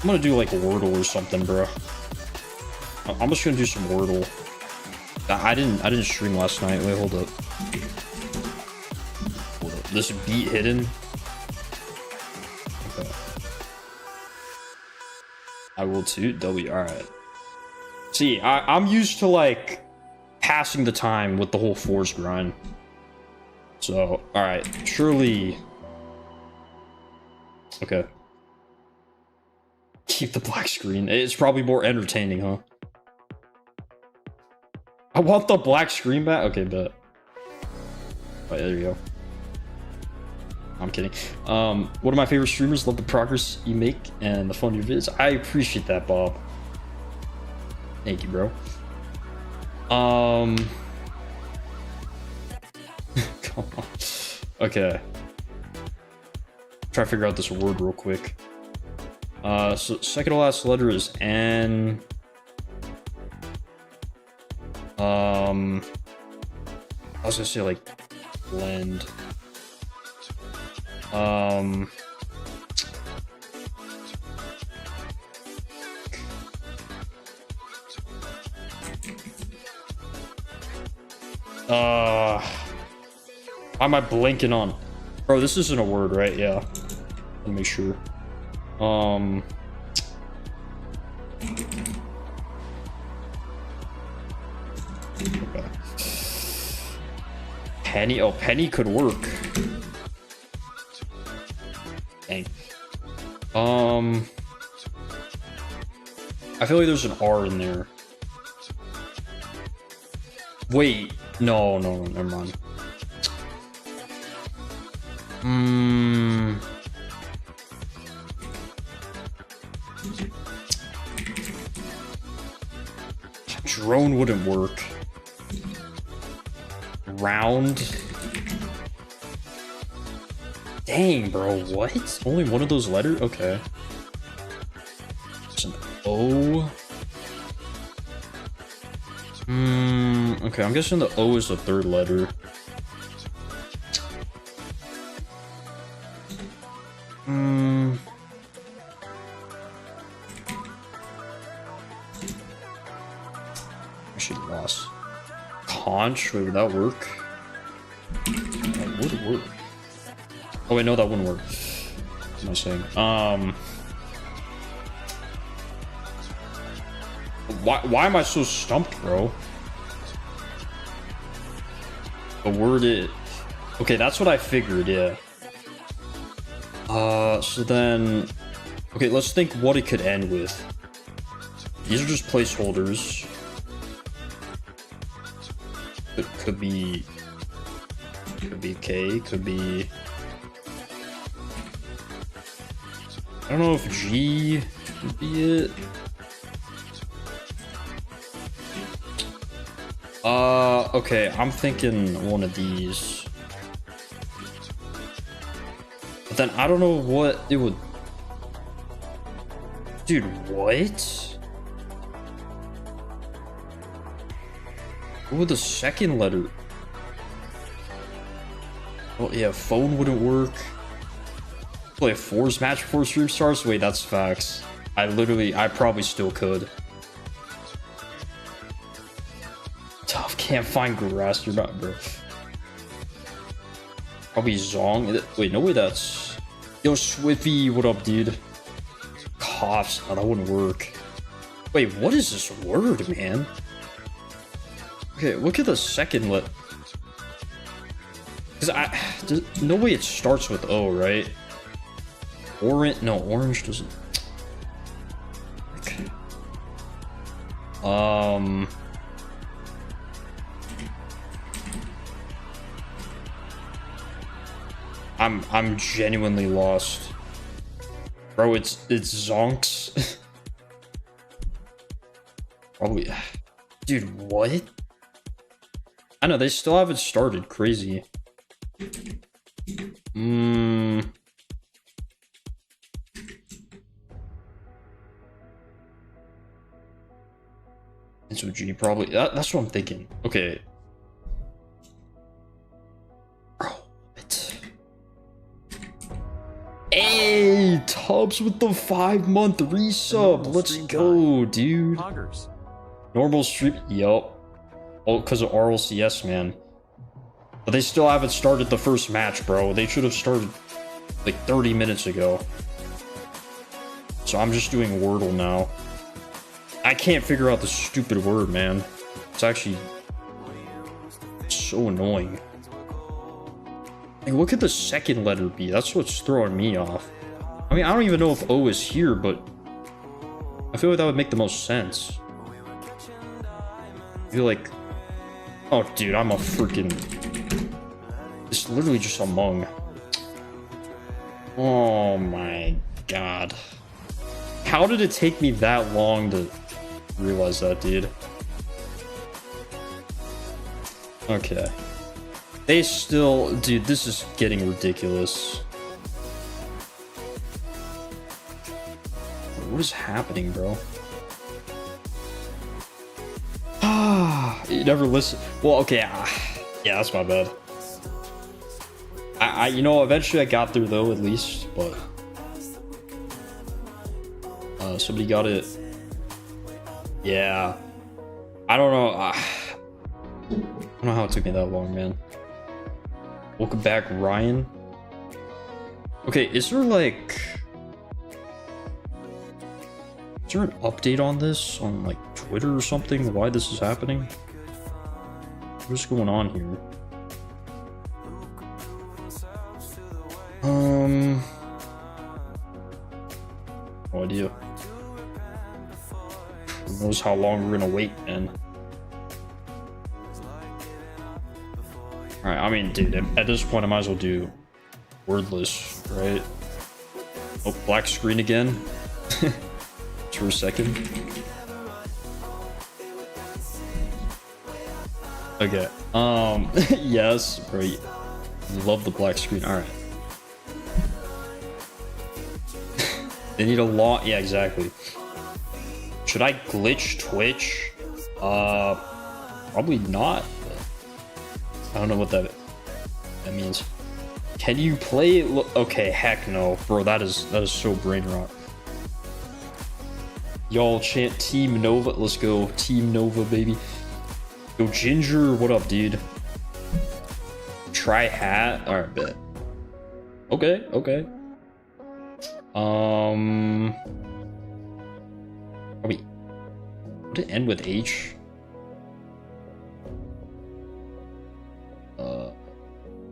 I'm gonna do like Wordle or something, bro. I'm just gonna do some Wordle. I didn't stream last night. Wait, hold up. This beat hidden. Okay. I will too. W. All right. See, I'm used to like passing the time with the whole force grind. So, all right. Surely. Okay. Keep the black screen. It's probably more entertaining, huh? I want the black screen back. Okay, bet. Right, there you go. I'm kidding. One of my favorite streamers. Love the progress you make and the fun of your vids. I appreciate that, Bob. Thank you, bro. Come on. Okay. Try to figure out this word real quick. So second to last letter is N. I was gonna say like blend. Why am I blanking on? Bro, this isn't a word, right? Yeah. Let me make sure. Okay. Penny. Oh, penny could work. Dang. I feel like there's an R in there. Wait. No, never mind. Drone wouldn't work. Round. Dang, bro, what? Only one of those letters? Okay. It's an O. Okay, I'm guessing the O is the third letter. I should lost. Conch? Wait, would that work? That would work. Oh wait, no, that wouldn't work. What am I saying? Why am I so stumped, bro? The word is... Okay, that's what I figured, yeah. So then... Okay, let's think what it could end with. These are just placeholders. It could be... Could be K, could be... I don't know if G would be it. Okay, I'm thinking one of these. But then I don't know what it would... Dude, what? What would the second letter... Oh yeah, phone wouldn't work. Play a fours match before stream starts? Wait, that's facts. I probably still could. Tuff can't find grass. You're not, bro. Probably Zong. Wait, no way that's... Yo, Swiffy, what up, dude? Coughs. Oh, that wouldn't work. Wait, what is this word, man? Okay, look at the second let. Because no way it starts with O, right? Orange? No, orange doesn't. Okay. I'm genuinely lost. Bro, it's Zonks. Probably. Dude, what? I know, they still haven't started. Crazy. It's with G, probably. That's what I'm thinking. Okay. Bro, what? 8! Tubbs with the 5-month resub. Let's go, dude. Normal stream. Yup. Oh, because of RLCS, man. But they still haven't started the first match, bro. They should have started like 30 minutes ago. So I'm just doing Wordle now. I can't figure out the stupid word, man. It's actually so annoying. Like, what could the second letter be? That's what's throwing me off. I mean, I don't even know if O is here, but I feel like that would make the most sense. I feel like... Oh, dude, I'm a freaking... It's literally just Among. Oh my god. How did it take me that long to realize that, dude? Okay. They still... Dude, this is getting ridiculous. What is happening, bro? Ah, you never listen. Well, okay. Yeah, that's my bad. You know, eventually I got there, though, at least, but... somebody got it. Yeah. I don't know. I don't know how it took me that long, man. Welcome back, Ryan. Okay, is there like... Is there an update on this? On like Twitter or something? Why this is happening? What's going on here? No idea. Who knows how long we're gonna wait, man. Alright, I mean, dude, at this point I might as well do wordless, right? Oh, black screen again. Just for a second. Okay. Yes, right. Love the black screen. Alright. They need a lot. Yeah, exactly. Should I glitch Twitch? Probably not. I don't know what that means. Can you play it? Okay, heck no, bro. That is so brain rot. Y'all chant Team Nova. Let's go, Team Nova, baby. Yo, Ginger, what up, dude? Try hat. All right, bet. Okay, okay. Wait. Would it end with H?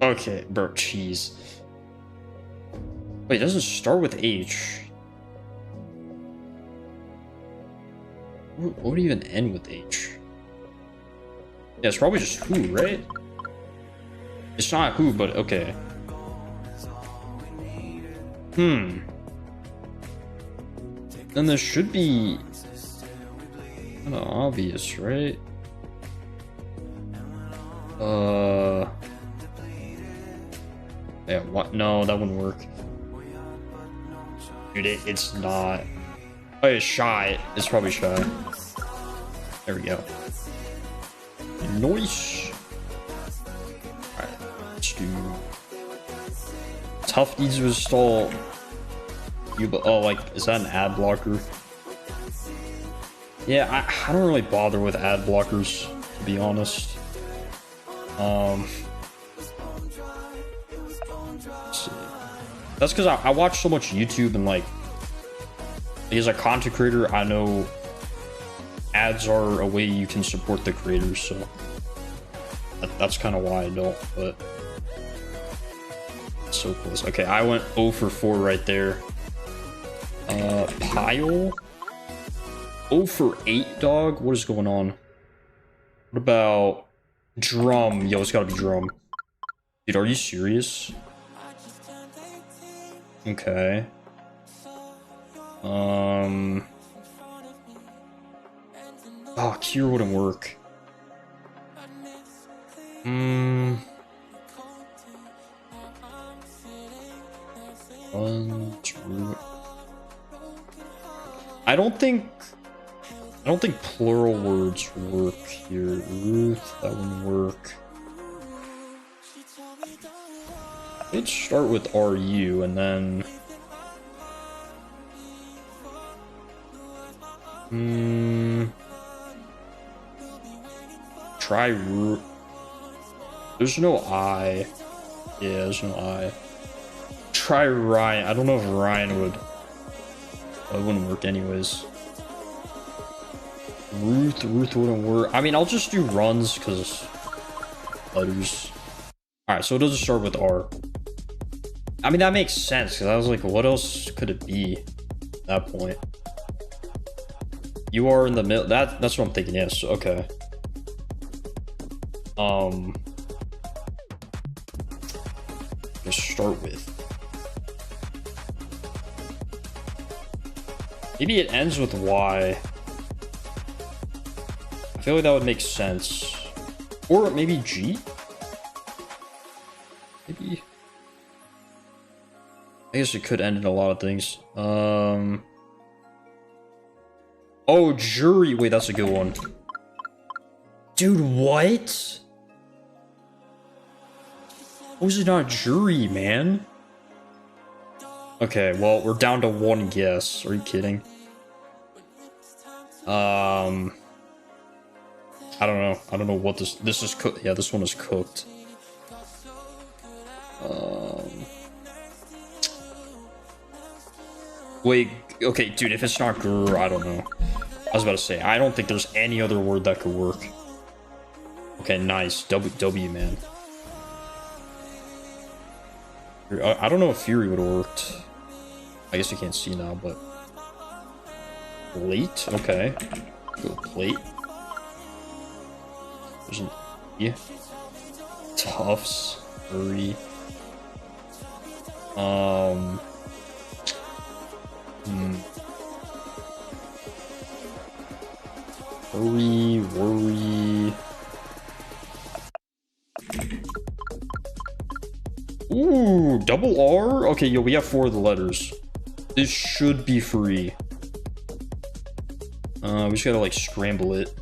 Okay, bro, jeez. Wait, it doesn't start with H. What would even end with H? Yeah, it's probably just who, right? It's not who, but okay. Then there should be... kind of obvious, right? Yeah, what? No, that wouldn't work. Dude, it's not. Oh, it's shy. It's probably shy. There we go. Nice. Alright, let's do... Tuff needs to install... Oh, like, is that an ad blocker? Yeah, I don't really bother with ad blockers, to be honest. Let's see. That's because I watch so much YouTube, and like, as a content creator, I know ads are a way you can support the creators, so that's kind of why I don't, but it's so close. Okay, I went 0 for 4 right there. Pile 0 for 8, dog. What is going on? What about drum? Yo, it's gotta be drum. Dude, are you serious? Okay. Oh, cure wouldn't work. One, two. I don't think plural words work here. Ruth, that wouldn't work. Let's start with RU and then Try root. There's no I. Yeah, there's no I. Try Ryan. I don't know if Ryan would. Well, it wouldn't work anyways. Ruth wouldn't work. I mean, I'll just do runs because letters. Alright, so it doesn't start with R. I mean, that makes sense because I was like, what else could it be at that point? You are in the middle. That's what I'm thinking. Yes. Okay. Just start with. Maybe it ends with Y. I feel like that would make sense. Or maybe G? Maybe. I guess it could end in a lot of things. Oh, jury. Wait, that's a good one. Dude, what? How is it not jury, man? Okay, well, we're down to one guess. Are you kidding? I don't know. I don't know what this is cooked. Yeah, this one is cooked. Wait, okay, dude, if it's not grr, I don't know. I was about to say, I don't think there's any other word that could work. Okay, nice. W, man. I don't know if Fury would have worked. I guess you can't see now, but... Plate? Okay. Go plate. There's an E. Tuffs. Hurry. Hurry, worry. Ooh, double R? Okay, yo, we have 4 of the letters. This should be free. We just gotta, like, scramble it.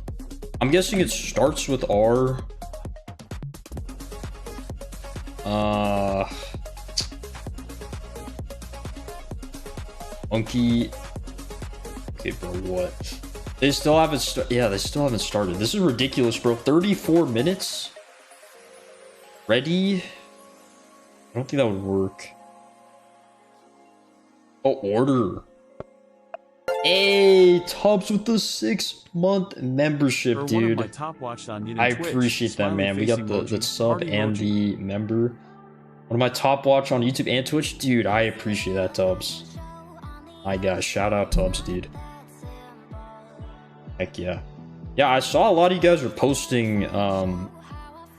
I'm guessing it starts with R. Monkey. Okay, bro, what? They still haven't yeah, they still haven't started. This is ridiculous, bro. 34 minutes? Ready? I don't think that would work. Oh, order. Hey, Tubbs with the 6-month membership, dude. I appreciate that, man. We got the sub and the member. One of my top watch on YouTube and Twitch. Dude, I appreciate that, Tubbs. My gosh, shout out Tubbs, dude. Heck yeah. Yeah, I saw a lot of you guys were posting, at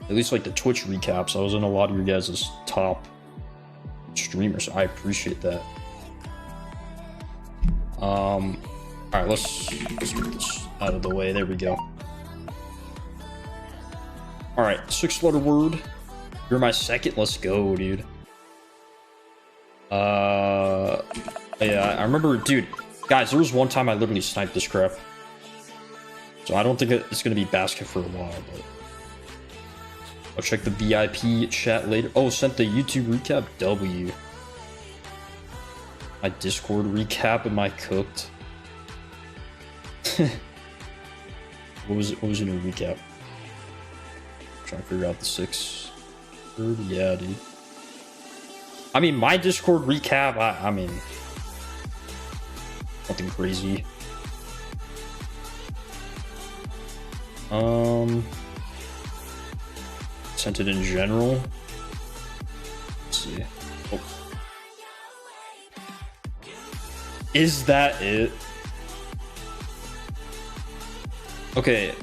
least like the Twitch recaps. I was in a lot of your guys' top streamers. I appreciate that. Alright, let's get this out of the way. There we go. Alright, 6-letter word. You're my second. Let's go, dude. Yeah, I remember, dude, guys, there was one time I literally sniped this crap. So I don't think it's gonna be basket for a while, but I'll check the VIP chat later. Oh, sent the YouTube recap W. My Discord recap, am I cooked? What was in your recap? I'm trying to figure out the 6. Yeah, dude. I mean, my Discord recap, I mean, nothing crazy. Sent it in general. Let's see. Oh. Is that it? Okay.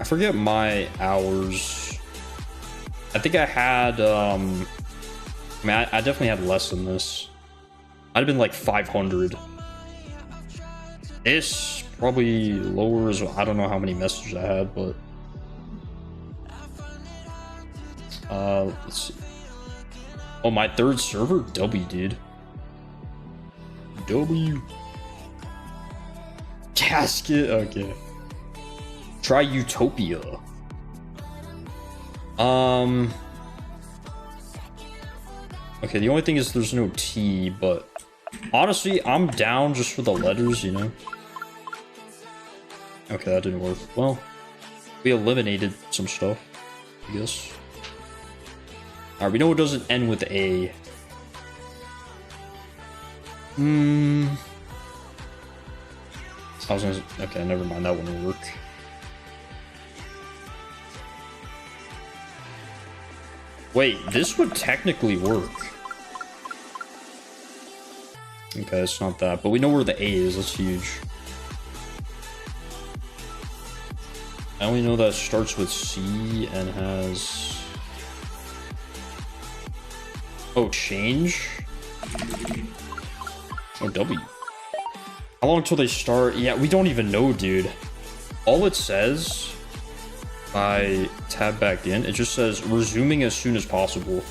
I forget my hours. I think I had, I mean, I definitely had less than this. I'd have been like 500. This probably lower as well. I don't know how many messages I had, but let's see. Oh, my 3rd server? W, dude. W. Casket. Okay. Try Utopia. Okay, the only thing is there's no T, but honestly, I'm down just for the letters, you know? Okay, that didn't work. Well, we eliminated some stuff, I guess. Alright, we know it doesn't end with A. I was gonna... Okay, never mind. That wouldn't work. Wait, this would technically work. Okay, it's not that. But we know where the A is. That's huge. I only know that starts with C and has... Oh, change? Oh, W. How long until they start? Yeah, we don't even know, dude. All it says, I tab back in, it just says resuming as soon as possible.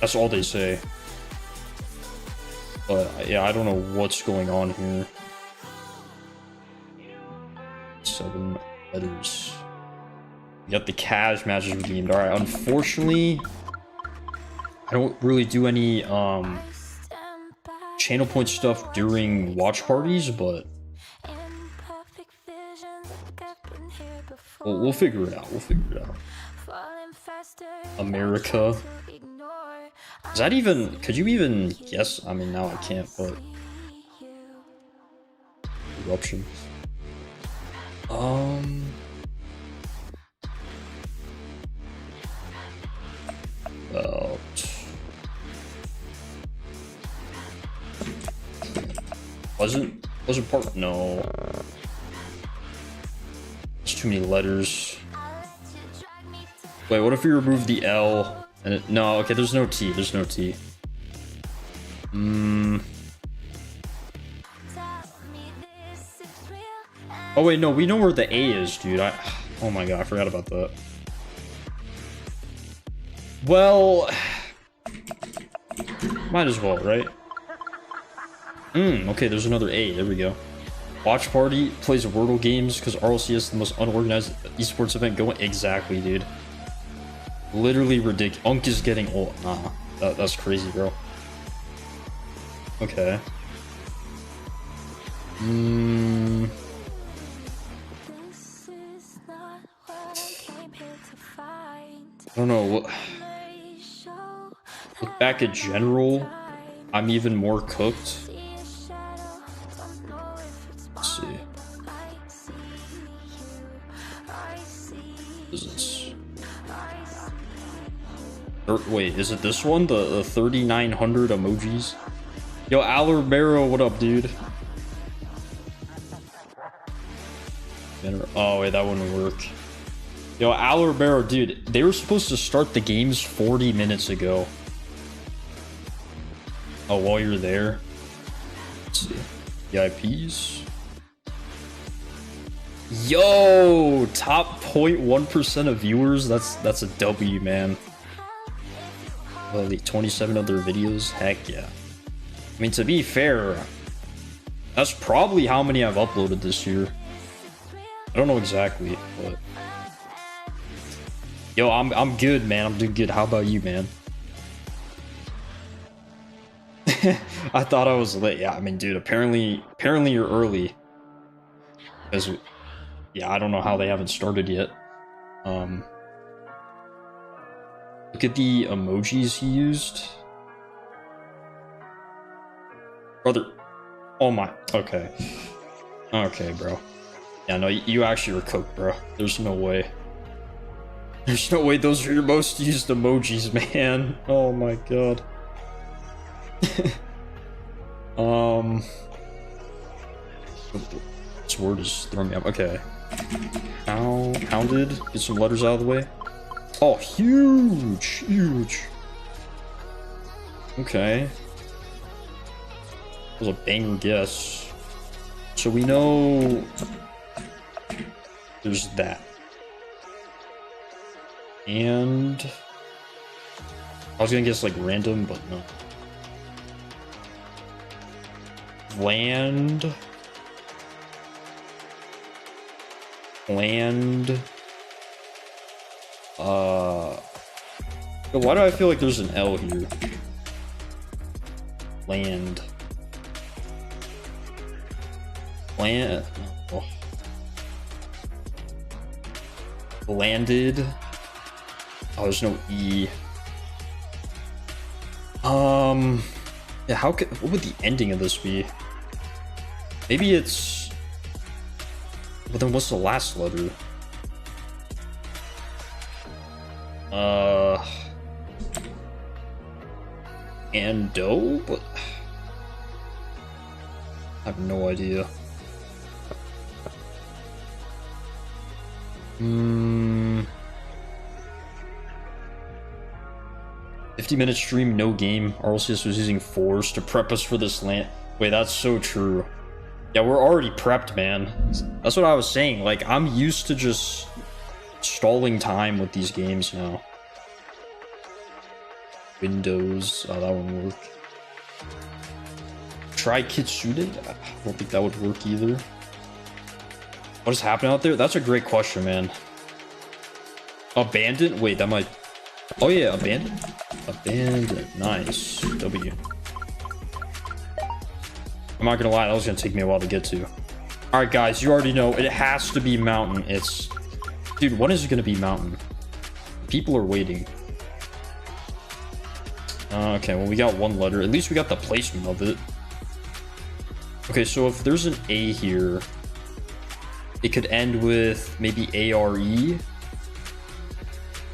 That's all they say. But yeah, I don't know what's going on here. 7 letters. You got the cash matches redeemed. Alright, unfortunately, I don't really do any channel point stuff during watch parties, but we'll figure it out. We'll figure it out. America. Is that even... Could you even guess? I mean, now I can't, but... Eruptions. About... Wasn't part... No. There's too many letters. Wait, what if we remove the L? And it... No, okay, there's no T. There's no T. Oh wait, no, we know where the A is, dude. Oh my god, I forgot about that. Well... Might as well, right? Okay, there's another A. There we go. Watch party plays Wordle games because RLCS is the most unorganized esports event going. Exactly, dude. Literally ridiculous. Unk is getting old. Nah, that's crazy, bro. Okay. I don't know. Look back at general. I'm even more cooked. Let's see. What is this? Wait, is it this one? The 3,900 emojis? Yo, Alarbero, what up, dude? Oh, wait, that wouldn't work. Yo, Alarbero, dude, they were supposed to start the games 40 minutes ago. Oh, while you're there. Let's see. VIPs. Yo, top 0.1% of viewers. That's a W, man. Well, the 27 other videos. Heck yeah. I mean, to be fair, that's probably how many I've uploaded this year. I don't know exactly, but yo, I'm good, man. I'm doing good. How about you, man? I thought I was late. Yeah, I mean, dude, apparently you're early. Because, yeah, I don't know how they haven't started yet. Look at the emojis he used. Brother. Oh my. Okay. Okay, bro. Yeah, no, you actually were cooked, bro. There's no way. There's no way those are your most used emojis, man. Oh my god. This word is throwing me up. Okay. Hounded. Get some letters out of the way. Oh, huge! Huge! Okay. That was a banger guess. So we know... There's that. And... I was gonna guess like random, but no. Land. Why do I feel like there's an L here? Land. Oh. landed. Oh, there's no E. Yeah, what would the ending of this be? Maybe it's... But then what's the last letter? Ando? But I have no idea. 50-minute stream, no game. RLCS was using Force to prep us for this LAN. Wait, that's so true. Yeah, we're already prepped, man. That's what I was saying. Like, I'm used to just stalling time with these games now. Windows. Oh, that won't work. Try Kitsune? I don't think that would work either. What is happening out there? That's a great question, man. Abandoned? Wait, that might... Oh yeah, abandoned. Abandoned. Nice. W. I'm not gonna lie, that was gonna take me a while to get to. Alright guys, you already know it has to be mountain. It's... Dude, when is it gonna be mountain? People are waiting. Okay, well we got one letter. At least we got the placement of it. Okay, so if there's an A here, it could end with maybe ARE.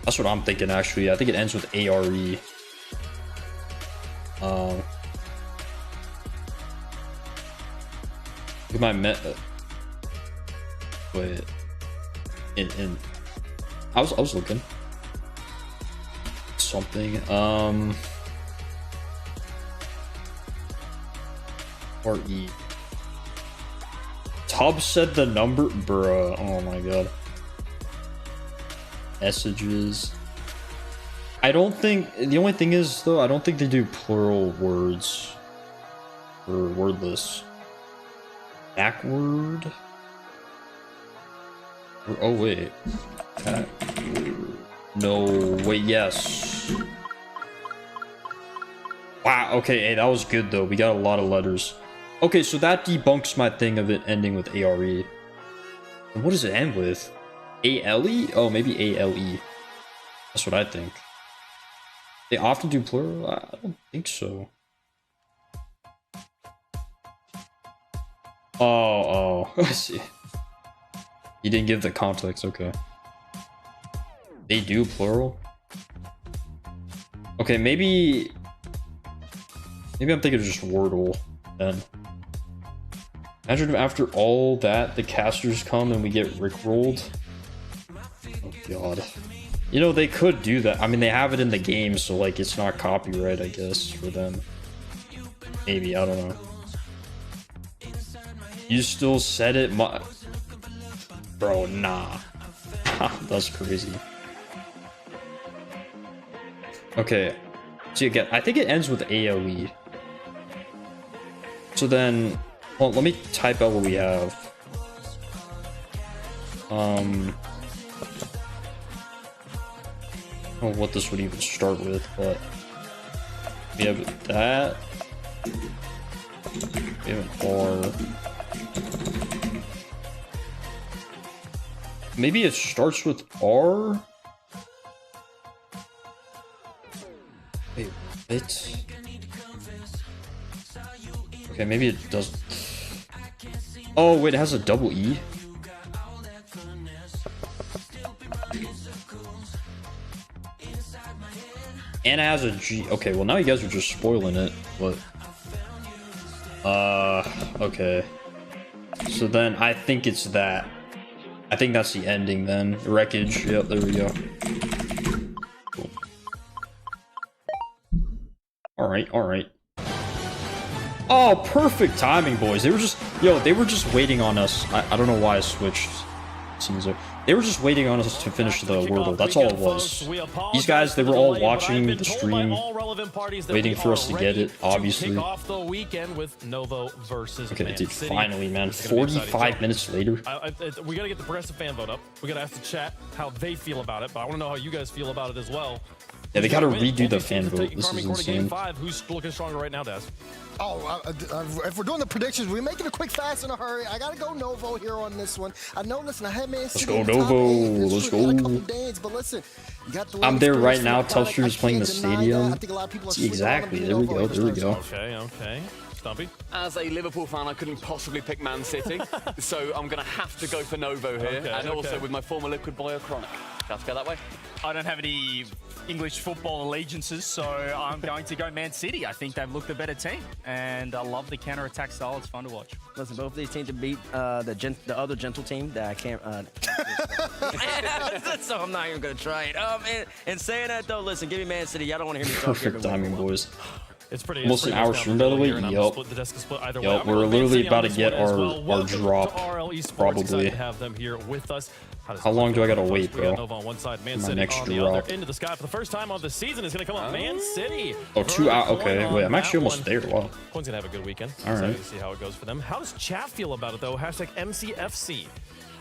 That's what I'm thinking, actually. I think it ends with ARE. Look at my wait. I was looking. Something. RE. Tubb said the number, bruh. Oh my god. Messages. I don't think, the only thing is though, I don't think they do plural words or wordless. Backward. Oh wait. No, wait, yes. Wow, okay, hey, that was good though. We got a lot of letters. Okay, so that debunks my thing of it ending with ARE. And what does it end with? ALE? Oh, maybe ALE. That's what I think. They often do plural? I don't think so. Oh, I see. You didn't give the context, okay. They do plural? Okay, maybe I'm thinking of just Wordle then. Imagine if after all that, the casters come and we get rickrolled. Oh god. You know, they could do that. I mean, they have it in the game, so like it's not copyright, I guess, for them. Maybe, I don't know. You still said it, bro, nah. That's crazy. Okay. So again, I think it ends with AOE. So then, well, let me type out what we have. I don't know what this would even start with, but we have that. We have an R. Maybe it starts with R? Wait, what? Okay, maybe it doesn't. Oh, wait, it has a double E? And it has a G. Okay, well now you guys are just spoiling it. What? Okay. So then I think it's that. I think that's the ending then. Wreckage. Yep, there we go. Cool. Alright. Oh, perfect timing, boys. They were just, they were just waiting on us. I don't know why I switched scenes there. They were just waiting on us to finish the Wordle. That's all it was. These guys, they were all watching the stream, waiting for us to get it, obviously. Okay, dude, finally, man. 45 minutes later. We gotta get the progressive fan vote up. We gotta ask the chat how they feel about it, but I wanna know how you guys feel about it as well. Yeah, they gotta redo the fan vote. This is insane. Who's looking stronger right now, Daz? Oh, if we're doing the predictions, we're making it quick, fast, in a hurry. I gotta go Novo here on this one. I know, listen, I had Man City Novo. Let's go. I'm there right now. Telstra is playing the stadium. Exactly. There we go. There we go. Okay. Stumpy? As a Liverpool fan, I couldn't possibly pick Man City, so I'm going to have to go for Novo here, and also with my former liquid boy, Chronic. Have to go that way. I don't have any English football allegiances, so I'm going to go Man City. I think they've looked a better team, and I love the counter-attack style. It's fun to watch. Listen, both of these teams to beat the other gentle team that I can't. So I'm not even going to try it. And saying that, though, listen, give me Man City. Y'all don't want to hear me talk here. Perfect timing, boys. It's pretty almost an hour stream, by the way. Yep. We're literally about to get our drop. Probably. Have them here with us. How long do I gotta wait, bro? My next drop. Into the sky for the first time of the season is gonna come up. Man City. Oh, 2 hours. Okay, wait. I'm actually almost there. Wow. Coin's gonna have a good weekend. All right. To see how it goes for them. How does chat feel about it though? Hashtag MCFC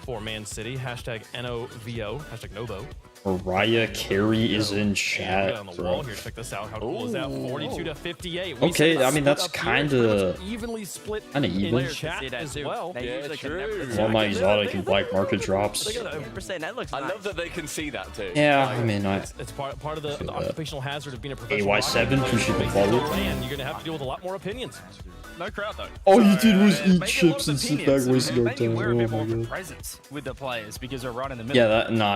for Man City. Hashtag NOVO. Hashtag Novo. Mariah Carey is in chat, on the wall here. Check this out. How cool is that? 42 to 58. Okay, I mean that's kind of evenly split even. Chat as well. Yeah, true. All my exotic and black market drops. I love that they can see that too. Yeah, I mean, it's part of the occupational hazard of being a professional. AY7, appreciate the follow. And you're gonna have to deal with a lot more opinions. No crowd though. All you did was eat chips and sit back wasting our time. We're a bit more of a presence with the players because they're right in the middle. Yeah, I know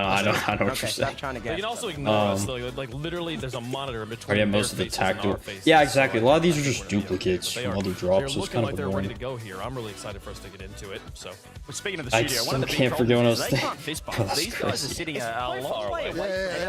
what you're saying. You can also ignore us though. Like literally, there's a monitor between. Yeah, most of the tactical. Yeah, exactly. A lot of these are just duplicates from other drops. So it's kind of they're ready to go here. I'm really excited for us to get into it. So, speaking of the studio, one of the can't forget when I was there. These guys are sitting a long way away.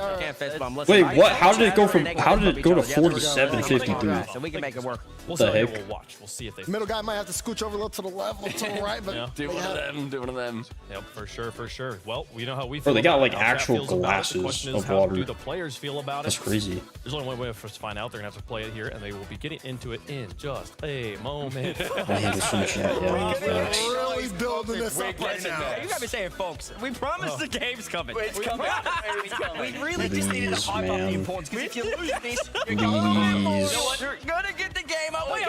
Wait, what? How did it go from? How did it go to 47-53? So we can make it work. What the heck? We'll watch. We'll see if they. Middle guy might have to scooch over a little to the left, a little to the right, but do one of them. Yep, for sure. Well, you know how we feel. Bro, they got like actual glasses of water. How do the players feel about it? That's crazy. There's only one way for us to find out. They're gonna have to play it here, and they will be getting into it in just a moment. Really building this up right now. You gotta be saying, folks, we promised the game's coming. It's coming. We really just needed to hype up the importance, because if you lose this, you're gonna get the game up. Wait,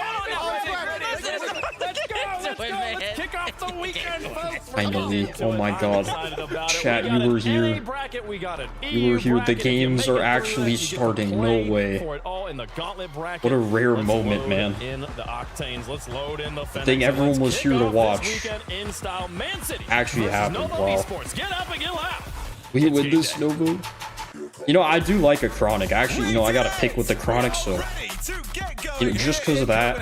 Let's kick off the weekend, folks. Finally. Oh my god. Chat, you were here. You were here. The games are actually starting. No way. What a rare moment, man. The thing everyone was here to watch actually happened. Wow. We win this, Novo. You know, I do like a Chronic. Actually, you know, I got to pick with the Chronic, so you know, just because of that.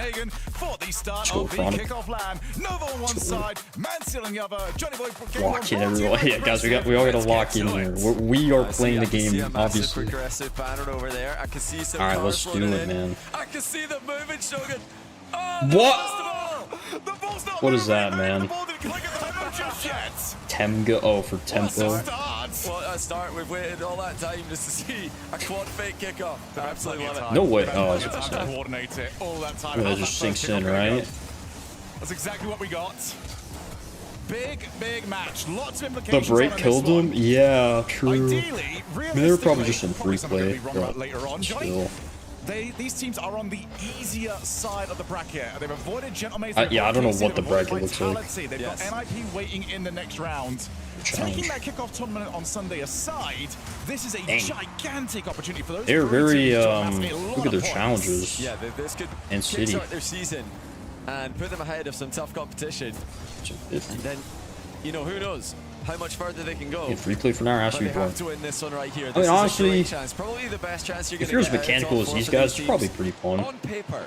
Let's go Chronic. Lock in, everyone. Yeah, guys, we all got to lock in here. We are playing the game, obviously. All right, let's do it, man. What? What is that, man? Temga. Oh, for tempo. What a start. We've waited all that time just to see a quad fake kickoff. I absolutely love it. No way. Oh, I was about to say. Coordinate it all that time. That just sinks in, right? That's exactly what we got. Big match. Lots of implications. The break killed him? Yeah, true. I mean, they were probably just in free play. Still. These teams are on the easier side of the bracket. They've avoided Gentleman's. Yeah, I don't know what the bracket looks like. They've got NIP waiting in the next round. Taking that kickoff tournament on Sunday aside, this is a gigantic opportunity for those. They're very look at their challenges. Yeah, this could kickstart their season and put them ahead of some tough competition. And then, you know, who knows how much further they can go. Free play for now, has to be have to win this one right here. I mean, honestly, probably the best chance you're if you're as mechanical as these guys, it's probably pretty fun. On paper,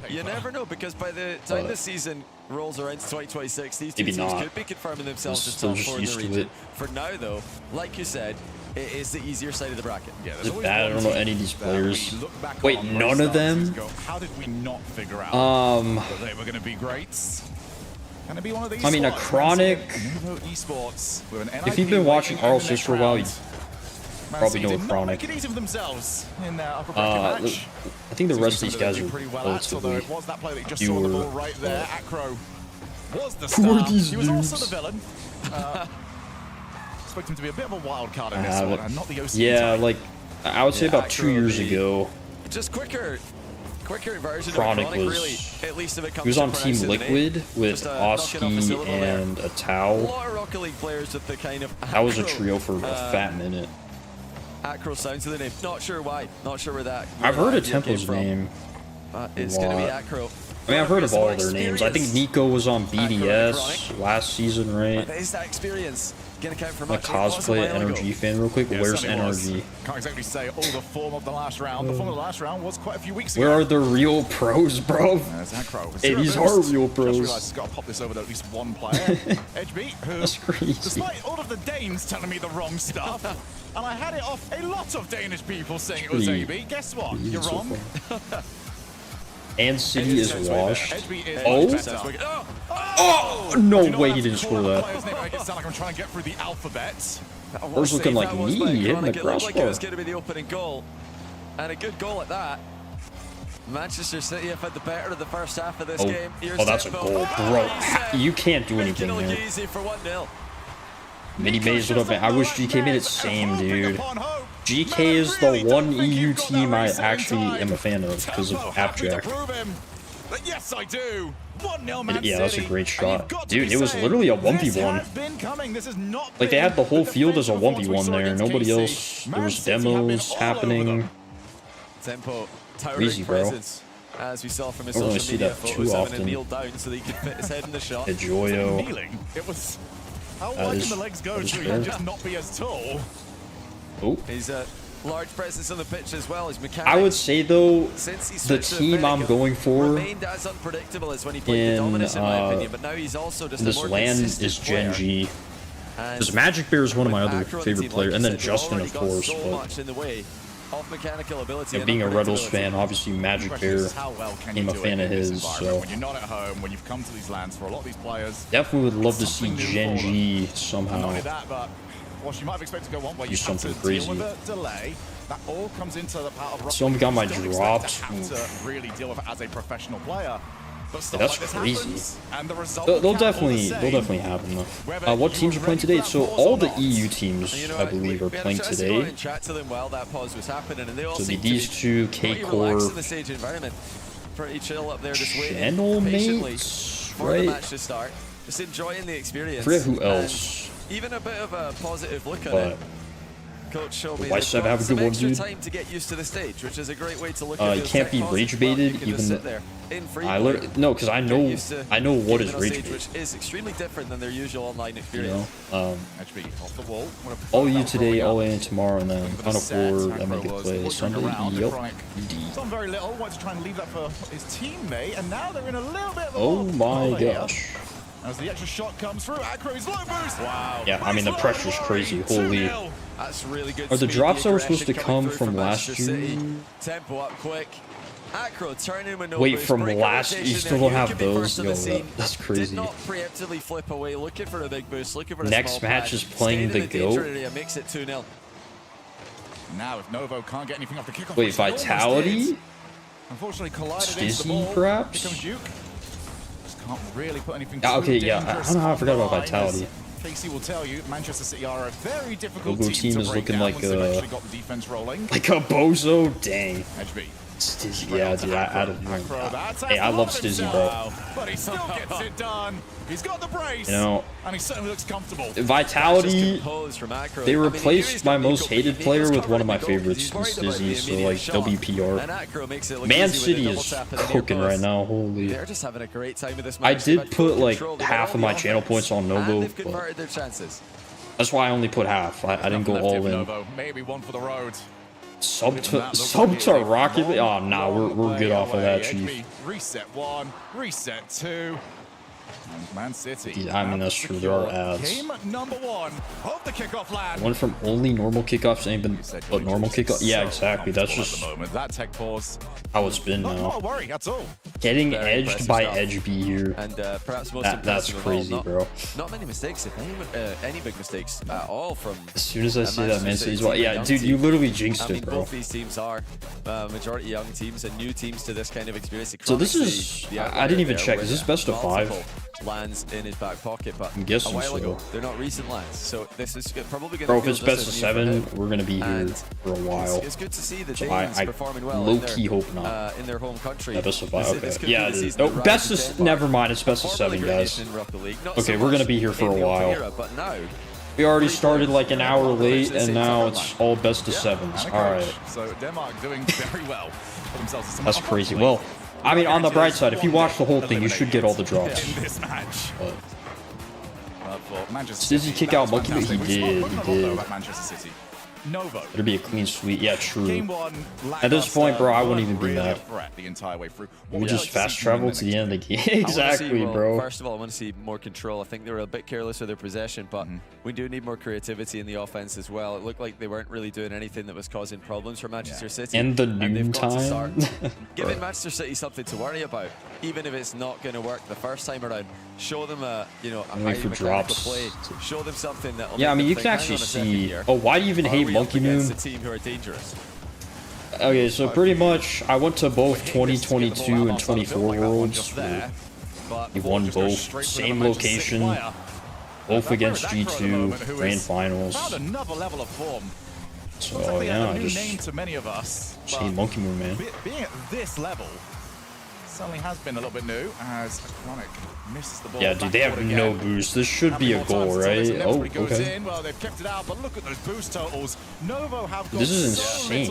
you never know, because by the time the season rolls around to 2026, these two teams could be confirming themselves as top 4 in the region. For now, though, like you said, it is the easier side of the bracket. Yeah, is it bad? I don't know any of these players. Wait, none of them? How did we not figure out that they were going to be greats? I mean, a Chronic. If you've been watching RLCS for a while, you probably know a Chronic. I think the rest of these guys are relatively fewer. Who are these dudes? Expect him to be a bit of a wild card in this one, and not the OC yeah, like I would say about 2 years ago. Just quicker. quicker version Chronic of was, really, at least if it comes he was to on Team Liquid with Oski and a A Tau. lot of Rocket League players with the kind of That was a trio for a fat minute. Acro sound to the name. Not sure why. Not sure where that. I've heard of Tempo's name. It's going to be Acro. I mean, I've heard of all their names. I think Nico was on BDS last season, right? Is that experience going to count for A much? cosplay NRG fan real quick. Where's NRG? Can't exactly say all the form of the last round. The form of the last round was quite a few weeks ago. Where are the real pros, bro? Hey, these are real pros. Just got to pop this over to at least one player. Edgebeat, who, despite all of the Danes telling me the wrong stuff, and I had it off a lot of Danish people saying it was AB. Guess what? You're wrong. And City is washed. Oh, no way he didn't score that. I'm trying to get through the alphabet. First looking like me hitting the crossbar. It looked like it was going to be the opening goal, and a good goal at that. Manchester City have had the better of the first half of this game. Oh, that's a goal, bro. You can't do anything there. Easy for 1-0. Mini Maze would have been. I wish GK made it same, dude. GK is the one EU team I actually am a fan of because of Appjack. Yes, I do. 1-0 Yeah, that's a great shot. Dude, it was literally a 1v1. Like, they had the whole field as a 1v1 there. Nobody else. There was demos happening. Tempo, crazy, bro. As we saw from his I don't really social see media that photos, too having to often. kneel down so that he could fit his head in the shot. Joyo. It was how wide can the legs go so he can just not be as tall? Oh. He's a large presence on the pitch as well as mechanics. I would say though, the team I'm going for remained as unpredictable as when he played the Dominus, in my opinion, but now he's also just this a more LAN consistent is Gen player. G. Because Magic Bear is one of my other favorite players, and then Justin, of course. Of mechanical ability Being a Red Bulls fan, obviously Magic Bear, I'm a fan of his, so when you're not at home, when you've come to these lands for a lot of these players, definitely would love to see Gen G somehow. Not only that, but whilst you might have expected to go one way, you have something to crazy. deal with a delay. That all comes into the part of Someone got my drops. drops. Have to really deal with it as a professional player. But stuff That's like this crazy. happens, and the result They'll will count all definitely happen though. What teams are playing today? So all the EU teams, I believe, are playing today. So it'll be these two, K-Core, pretty chill up there, just waiting Channel patiently Mates, for the right? match to start. Just enjoying the experience. I forget who else. Even a bit of a positive look at But it. Coach showed me Why they've should I got have a some good one, extra dude? time to get used to the stage, which is a great way to look at it. You can't be rage baited, even. No, because I know what is rage bait. Which is extremely different than their usual online experience. All you today, all in tomorrow, and then Final Four, I make it play Sunday. Yep. Done very little, wanted to try and leave that for his teammate, and now they're in a little bit of a Oh my gosh. As the extra shot comes through, Acro's low boost. Wow. Yeah, I mean the pressure's crazy. Holy. That's really good. Are the drops that were supposed to come from last year? Tempo up quick. Acro turning with no Wait, boost. from Break last? rotation You still there. don't You have could be those? first on Yo, the scene. that's crazy. Did not preemptively flip away, looking for a big boost, looking for a Next small match pad. is playing Stayed the in danger GOAT. area, makes it 2-0. Now if Novo can't get anything off the kickoff. Wait, Vitality? Unfortunately collided into the Stizzy, ball. perhaps? Here comes Duke. Just can't really put anything Okay, too yeah, I dangerous don't know how I forgot about on the line, Vitality. as Casey will tell you, Manchester City are a very difficult Gogo team team to is break looking down like once they've actually got the defense rolling. Like a bozo? Dang. HB. Stizzy, yeah, dude, I don't know. Hey, I love Stizzy, bro. But he still gets it done. He's got the brace. You know, and he certainly looks comfortable. Vitality, they replaced my most hated player with one of my favorites, Stizzy, so like, WPR. Man City is cooking right now, holy. They're just having a great time with this I match. did put like half of my channel points on Novo, They've but converted their chances. that's why I only put half. I didn't go all in. Maybe one for the road. Sub to Rocket League? Oh, nah, we're good off of that, Chief. Reset 1, reset 2. And Man City. Yeah, I mean, that's true. There are ads. Game number 1 of the kickoff land. One from only normal kickoffs, ain't been but normal kickoff. Yeah, exactly. That's just that tech pause. how it's been Not now. a worry at all. Getting edged by Edge B here. And perhaps most That's impressive of crazy, all, bro. Not many mistakes, if any big mistakes at all from. As soon as I see that, Man City's team, well, yeah, young dude, team. you literally jinxed I mean, it, bro. both these teams are majority young teams and new teams to this kind of experience. So this is, I didn't even check. Is this best of 5? lands in his back pocket, but I'm guessing a while so. ago, they're not recent lands, so this is probably going to. Bro, if it's best of 7, we're gonna be here for a while. It's good to see the So Danes performing well. Low-key hope not. In their home country. Yeah, best of 5. Okay. Yeah, it is. Oh, best of. Never mind. It's best of 7, guys. Okay, we're gonna be here for a while. But now, we already started like an hour late, and now it's all best of 7s. All right. So Denmark doing very well for themselves. That's crazy. Well, I mean, on the bright side, if you watch the whole thing, you should get all the drops. In this match. Did he kick out Monkey? He did. He did. Manchester City. Novo. It'll be a clean sweep. Yeah, true. Game 1, At this point, bro, I wouldn't even be mad. The entire way through. We just fast travel to the end of the game. Exactly, bro. First of all, I want to see more control. I think they were a bit careless with their possession, but we do need more creativity in the offense as well. It looked like they weren't really doing anything that was causing problems for Manchester City. And the noon time. Giving Manchester City something to worry about, even if it's not going to work the first time around. Show them a highly mechanical play. Show them something that. Yeah, I mean, you can actually see. Oh, why do you even hate Monkey Moon? Who are dangerous. Okay, so pretty much, I went to both 2022 and 24 Worlds. We won both, same location, both against G2, grand finals. So yeah, I just hate Monkey Moon, man. Being at this level certainly has been a little bit new as Chronic misses the ball. Yeah, dude, they have no boost. This should be a goal, right? Oh, okay. Well, they've kept it out, but look at those boost totals. Novo have this is insane.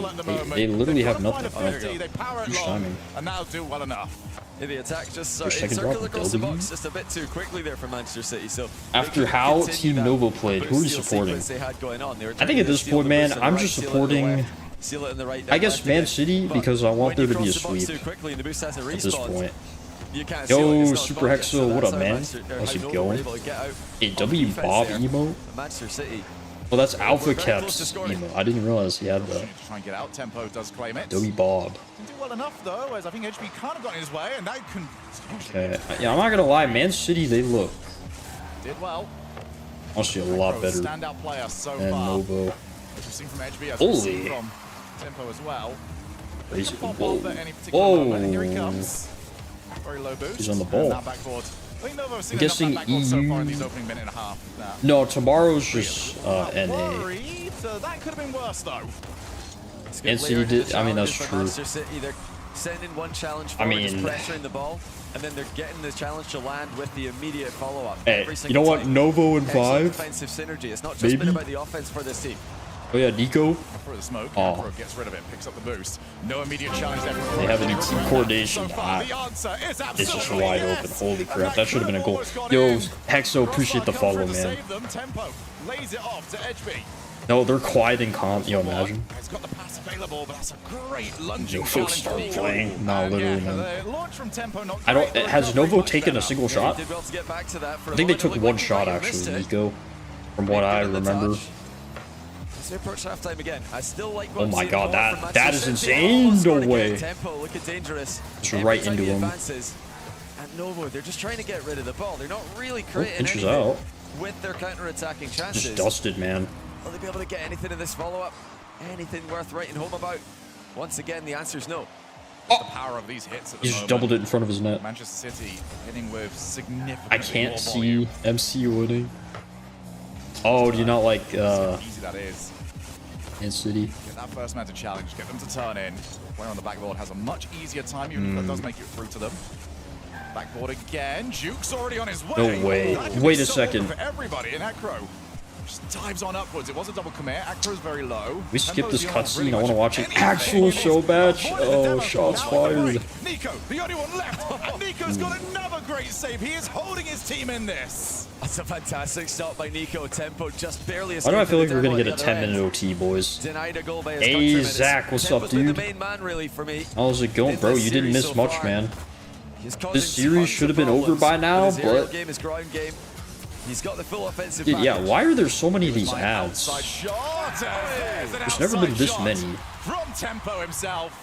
They literally have nothing. They power it long and now do well enough. The attack just circled across the box just a bit too quickly there for Manchester City. So after how Team Novo played, who are you supporting? I think at this point, man, I'm just supporting. I guess Man City because I want there to be a sweep at this point. Yo, Super Hexo, what up, man? How's it going? A W Bob emote? Well, that's Alpha Caps emote. I didn't realize he had that. Try and get out. Tempo does claim it. W Bob. Didn't do well enough though, as I think HB kind of got in his way, and that can. Okay, yeah, I'm not gonna lie, Man City they look. Did well. Honestly, a lot better than Novo. Holy. Tempo as well. Whoa. Here he comes. Very low boost. He's on the ball. I'm guessing EU. So far in these opening minute and a half. No, tomorrow's just NA. That could have been worse though. And City did. I mean, that's true. They're sending one challenge I mean, just pressuring the ball, and then they're getting the challenge to land with the immediate follow-up. Hey, you know what? Novo and 5. Defensive synergy. It's not just been about the offense for this team. Oh yeah, Nico. For the smoke, gets rid of it, picks up the boost. No immediate challenge there. They have any team coordination. It's just wide open. Holy crap, that should have been a goal. Yo, Hexo, appreciate the follow, man. No, they're quiet and calm. Yo, imagine. Yo, folks start playing. No, literally, man. I don't. Has Novo taken a single shot? I think they took one shot actually, Nico, from what I remember. Again. I still like oh my god, that is insane! No way. Look at dangerous. Just right into him. And Novo, they're just trying to get rid of the ball. They're not really creating anything out with their counter-attacking chances. Just dusted, man. Will they be able to get anything in this follow-up? Anything worth writing home about? Once again, the answer's no. The power of these hits at the he just doubled it in front of his net. Manchester City hitting with significant. I can't see MC winning. Oh, do you not like easy that is. Man City? Get that first man to challenge, get them to turn in. Player on the backboard has a much easier time, even if that does make it through to them. Backboard again. Juke's already on his way. No way. Wait a second. For everybody in Acro. Just dives on upwards. It was a double commit. Acro's very low. We skipped this cutscene. I want to watch an actual show match. Oh, shots fired. Nico, the only one left. And Nico's got another great save. He is holding his team in this. That's a fantastic stop by Nico. Tempo just barely. Why do I feel like we're going to get a 10-minute OT, boys? Hey, Zach, what's up, dude? How's it going, bro? You didn't miss much, man. This series should have been over by now, but... He's got the full offensive. Dude, yeah, why are there so many of these ads? There's never been this many. From Tempo himself.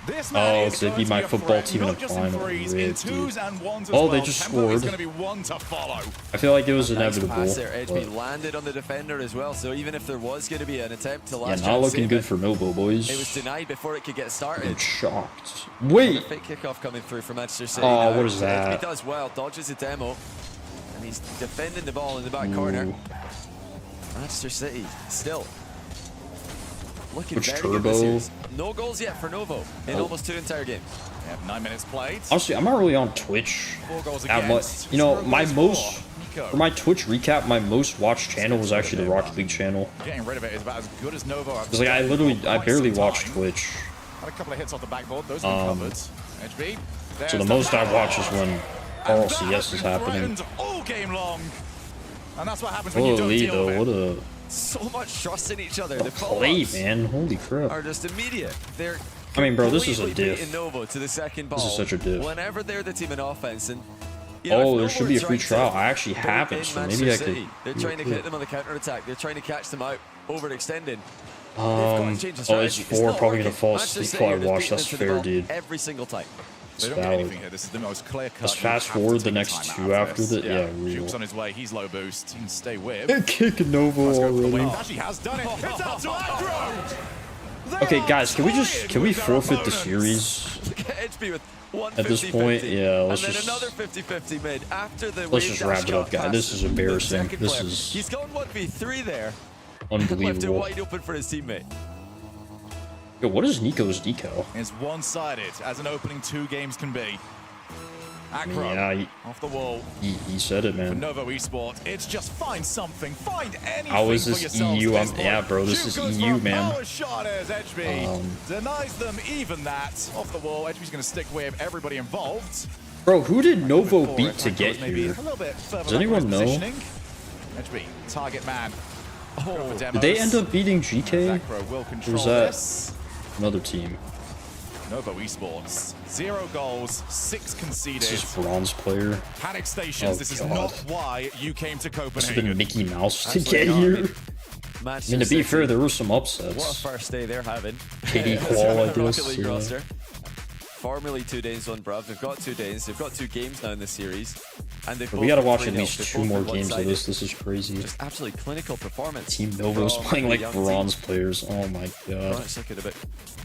Oh, because they beat my football team in a final. Oh, they just scored. I feel like it was inevitable. HB landed on the defender as well, so even if there was going to be an attempt to last, not looking good for Novo, boys. It was denied before it could get started. I'm shocked. Wait. Fake kickoff coming through from Manchester City. Oh, what is that? HB does well, dodges the demo, and he's defending the ball in the back corner. Manchester City still looking very good this series. No goals yet for Novo in almost 2 entire games. We have 9 minutes played. Honestly, I'm not really on Twitch. 4 goals against. You know, for my Twitch recap, my most watched channel was actually the Rocket League channel. Getting rid of it is about as good as Novo. Because like I barely watch Twitch. Had a couple of hits off the backboard. Those have been covered. HB. So the most I watch is when RLCS is happening. All game long. And that's what happens when you don't deal with it. What a so much trust in each other. The play, man. Holy crap. Are just immediate. They're I mean, bro, this is a diff. Novo to the second ball. This is such a diff. Whenever they're the team in offense, and there should be a free trial. I actually have it, so maybe I could. They're trying to hit them on the counter attack. They're trying to catch them out, overextending. Oh, it's 4, probably gonna fall asleep while I watch. That's fair, dude. Every single time. They don't get anything here. This is the most clear cut. Let's fast forward the next 2 after that. Yeah, real. Juke's on his way. He's low boost. He can stay with. Kick Novo already. Actually has done it. It's out to Aggro. Okay, guys, can we forfeit the series? At this point, yeah, let's just another 50-50 mid after the let's just wrap it up, guys. This is embarrassing. This is he's going 1v3 there. Unbelievable. Left it wide open for his teammate. Yo, what is Nico's deco? It's one-sided as an opening 2 games can be. Aggro, yeah, off the wall. He said it, man. For Novo Esports, it's just find something, find anything. How is this EU? Yeah, bro, this is EU, man. Power shot as HB denies them even that. Off the wall, HB's going to stick with everybody involved. Bro, who did Novo beat to get here? Does anyone know? HB, target man. Did they end up beating GK? Or was that another team? Novo Esports, 0 goals, 6 conceded. This is bronze player. Panic stations. This is not why you came to Copenhagen. This has been Mickey Mouse to get here. I mean, to be fair, there were some upsets. What a first day they're having. KD Qual, I guess. Yeah. Formerly 2 Danes on Bruv. They've got 2 Danes. They've got 2 games now in this series. And we gotta watch at least 2 more games of this. This is crazy. Just absolutely clinical performance. Team Novo's playing like bronze players. Oh my god. It's looking a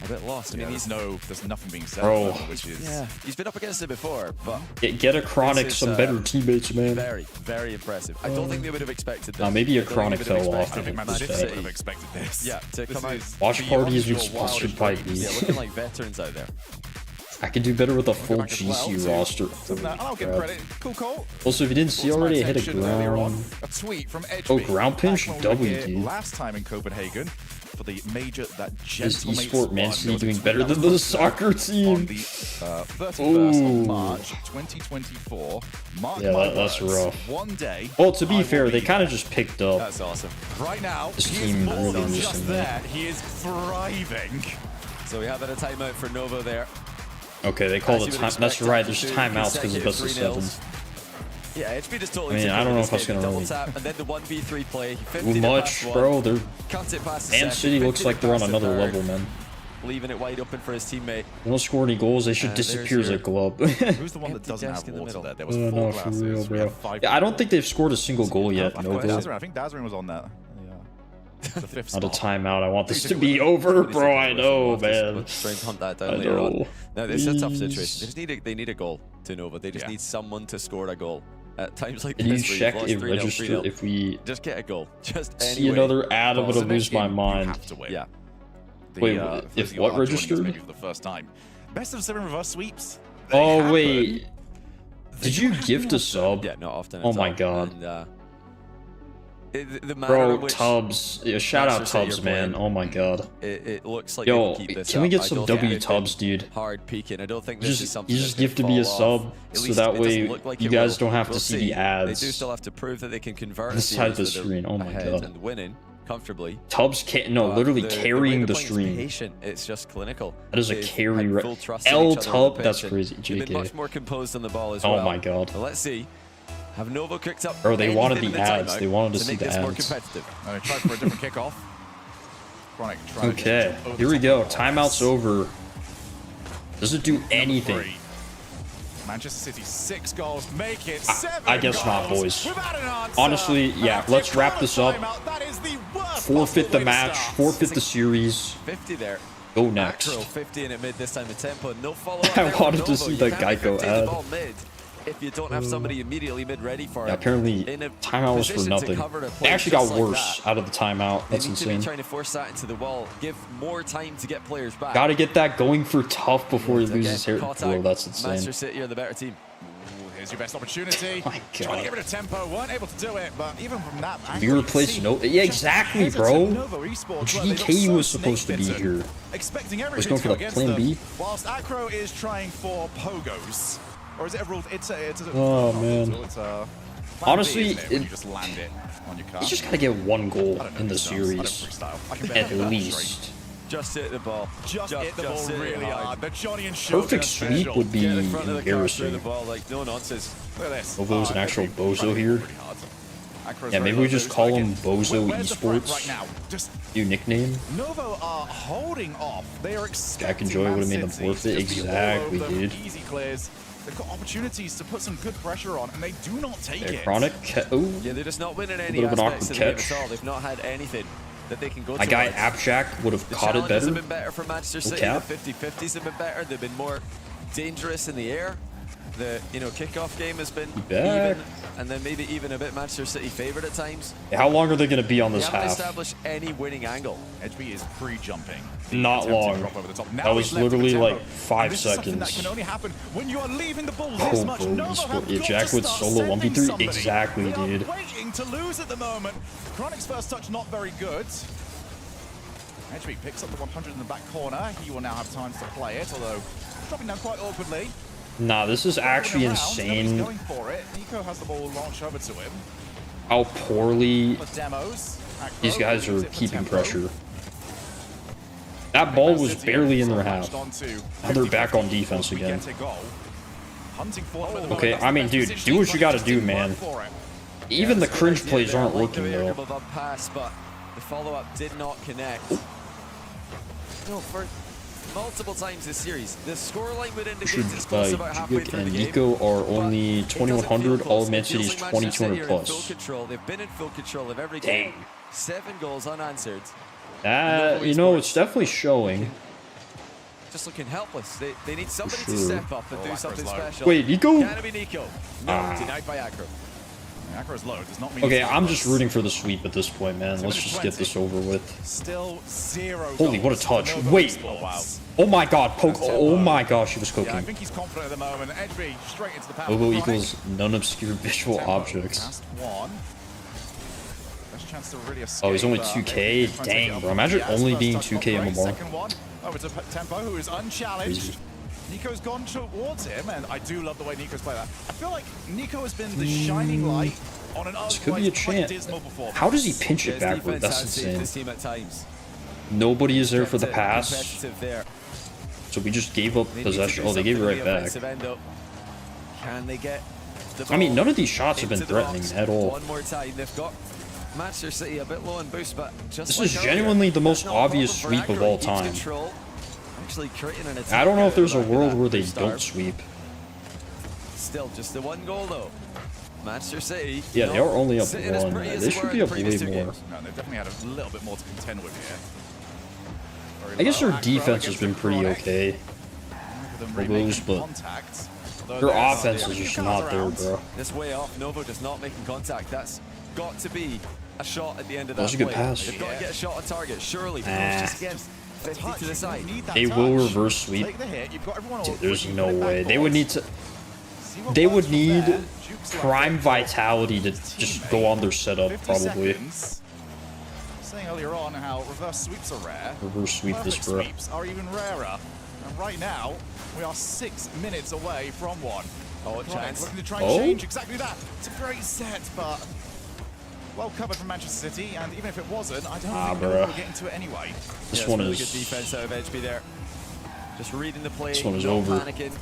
bit lost. I mean, there's nothing being said. Bro. Which is he's been up against it before, but get a Chronic some better teammates, man. Very, very impressive. I don't think they would have expected this. Maybe a Chronic fell off. I think Man City would have expected this. Yeah, to come out. Watch parties been sponsored by me. Yeah, looking like veterans out there. I could do better with a full GC roster. I'll give credit. Cool call. Also, if you didn't see already, I hit a ground. A tweet from HB. Oh, ground pinch W, dude. Last time in Copenhagen for the major that Is eSport Man City doing better than the soccer team? On the 31st of March 2024. Yeah, that's rough. One day. Well, to be fair, they kind of just picked up. That's awesome. Right now, this team really just there. He is thriving. So we have a timeout for Novo there. Okay, they call the time. That's right. There's timeouts because of best of 7. Yeah, HB just totally. I mean, I don't know if I was gonna really. Tap, and then the 1v3 play. Too much, bro. Man City looks like they're on another level, man. Leaving it wide open for his teammate. They don't score any goals. They should disappear as a club. Who's the one that doesn't have water there? There was 4 glasses. Real, bro. Yeah, I don't think they've scored a single goal yet. No goal. I think Dazzering was on that. Not a timeout. I want this to be over, bro. I know, man. Trying to hunt that down later on. Now, it's a tough situation. They need a goal to Nova. They just need someone to score a goal. At times like this, you check if register if we just get a goal. Just see another ad, I'm gonna lose my mind. Yeah. Wait, if what registered? Maybe for the first time. Best of 7 reverse sweeps. Oh wait, did you gift a sub? Yeah, not often. Oh my god. And, bro, Tubbs. Yeah, shout out Tubbs, man. Oh my god. It looks like yo, can we get some W Tubbs, dude? Hard peeking. I don't think this is something. You just give to be a sub, so that way you guys don't have to see the ads. They do still have to prove that they can convert this side of the screen. Oh my god. And winning comfortably. Tubbs can't. No, literally carrying the stream. It's just clinical. That is a carry. L Tubb. That's crazy. JK. Much more composed on the ball as well. Oh my god. Let's see. Have Novo cooked up? Bro, they wanted the ads. They wanted to see the ads. More competitive. I tried for a different kickoff. Okay, here we go. Timeout's over. Doesn't do anything. Manchester City 6 goals, make it 7 I guess not, boys. Honestly, yeah, let's wrap this up. Forfeit the match, forfeit the series. 50 there. Go next. 50 in it mid this time with tempo. No follow I wanted to see that Geico ad. If you don't have somebody immediately mid ready for it. Apparently, timeout was for nothing. It actually got worse out of the timeout. That's insane. Trying to force that into the wall. Give more time to get players back. Gotta get that going for Tuff before he loses here. Bro, that's insane. Manchester City are the better team. Here's your best opportunity. Oh my God. Trying to get rid of tempo, weren't able to do it, but even from that angle, you replaced yeah, exactly, bro. GK was supposed to be here. Expecting was going for like plan B. Whilst Acro is trying for pogos. Or is it a rule? Oh man. Honestly, you just land it on your car. You just gotta get one goal in the series. At least. Just hit the ball. Just hit the ball really hard. The Johnny and perfect sweep would be embarrassing. Like, no nonsense. Look at this. Bozo's an actual bozo here. Yeah, maybe we just call him Bozo Esports. New nickname. Novo are holding off. They are Jack and Joy would have made them forfeit. Exactly, dude. Easy clears. They've got opportunities to put some good pressure on, and they do not take it. Chronic. Oh. Yeah, they're just not winning any bit of an aspects awkward of the game at all. They've not had anything that they can go to. My guy Abjack would have caught it better. The challenges have been better for Manchester City. The 50-50s have been better. They've been more dangerous in the air. The kickoff game has been even, and then maybe even a bit Manchester City favored at times. How long are they going to be on this half? They haven't established any winning angle. HB is pre-jumping. Not long. That was literally like 5 seconds. That can only happen when you are leaving the ball this much. Yeah, Jack would solo 1v3. Exactly, dude. Waiting to lose at the moment. Chronic's first touch not very good. HB picks up the 100 in the back corner. He will now have time to play it, although dropping down quite awkwardly. Nah, this is actually insane. Going for it. Nico has the ball launched over to him. How poorly these guys are keeping pressure. That ball was barely in their half. Now they're back on defense again. Okay, I mean, dude, do what you gotta do, man. Even the cringe plays aren't working, though. The follow-up did not connect. No, for multiple times this series, the scoreline would indicate it's close about halfway through the game. Nico are only 2100, all of Man City is 2200 plus. They've been in full control of every game. 7 goals unanswered. You know, it's definitely showing. Just looking helpless. They need somebody to step up and do something special. Wait, Nico? Can it be Nico? No, denied by Acro. Acro's low does not mean okay, I'm just rooting for the sweep at this point, man. Let's just get this over with. Still 0. Holy, what a touch. Wait. Oh my god, poke. Oh my gosh, he was coking. Yeah, I think he's confident at the moment. Edby straight into the power. Novo equals none obscure visual objects. Really oh, he's only 2k? Dang, bro. Imagine only being 2k MMR. Over to Tempo, who is unchallenged. Crazy. Nico's gone towards him, and I do love the way Nico's played that. I feel like Nico has been the shining light on an this could be a chance. How does he pinch it backward? That's insane. Nobody is there for the pass. So we just gave up possession. Oh, they gave it right back. Can they get I mean, none of these shots have been threatening at all. One more time. They've got Manchester City a bit low in boost, but just this is genuinely the most obvious sweep of all time. I don't know if there's a world where they don't sweep. Still, just the one goal though. Manchester City. Yeah, they are only up 1. They should be up way more. No, they've definitely had a little bit more to contend with here. I guess their defense has been pretty okay. But their offense is just not there, bro. This way off, Novo just not making contact. That's got to be a shot at the end of that. That was a good pass. They've got to get a shot on target, surely. Just again, 50 to the side. They will reverse sweep. Dude, there's no way. They would need to. They would need prime vitality to just go on their setup, probably. Saying earlier on how reverse sweeps are rare. Reverse sweep this, bro. Sweeps are even rarer. And right now, we are 6 minutes away from one. Oh, a chance. Looking to try and change exactly that. It's a great set, but well covered from Manchester City. And even if it wasn't, I don't think we'll get into it anyway. This one really is good defense out of HB there. Just reading the play. This one is over. Panicking,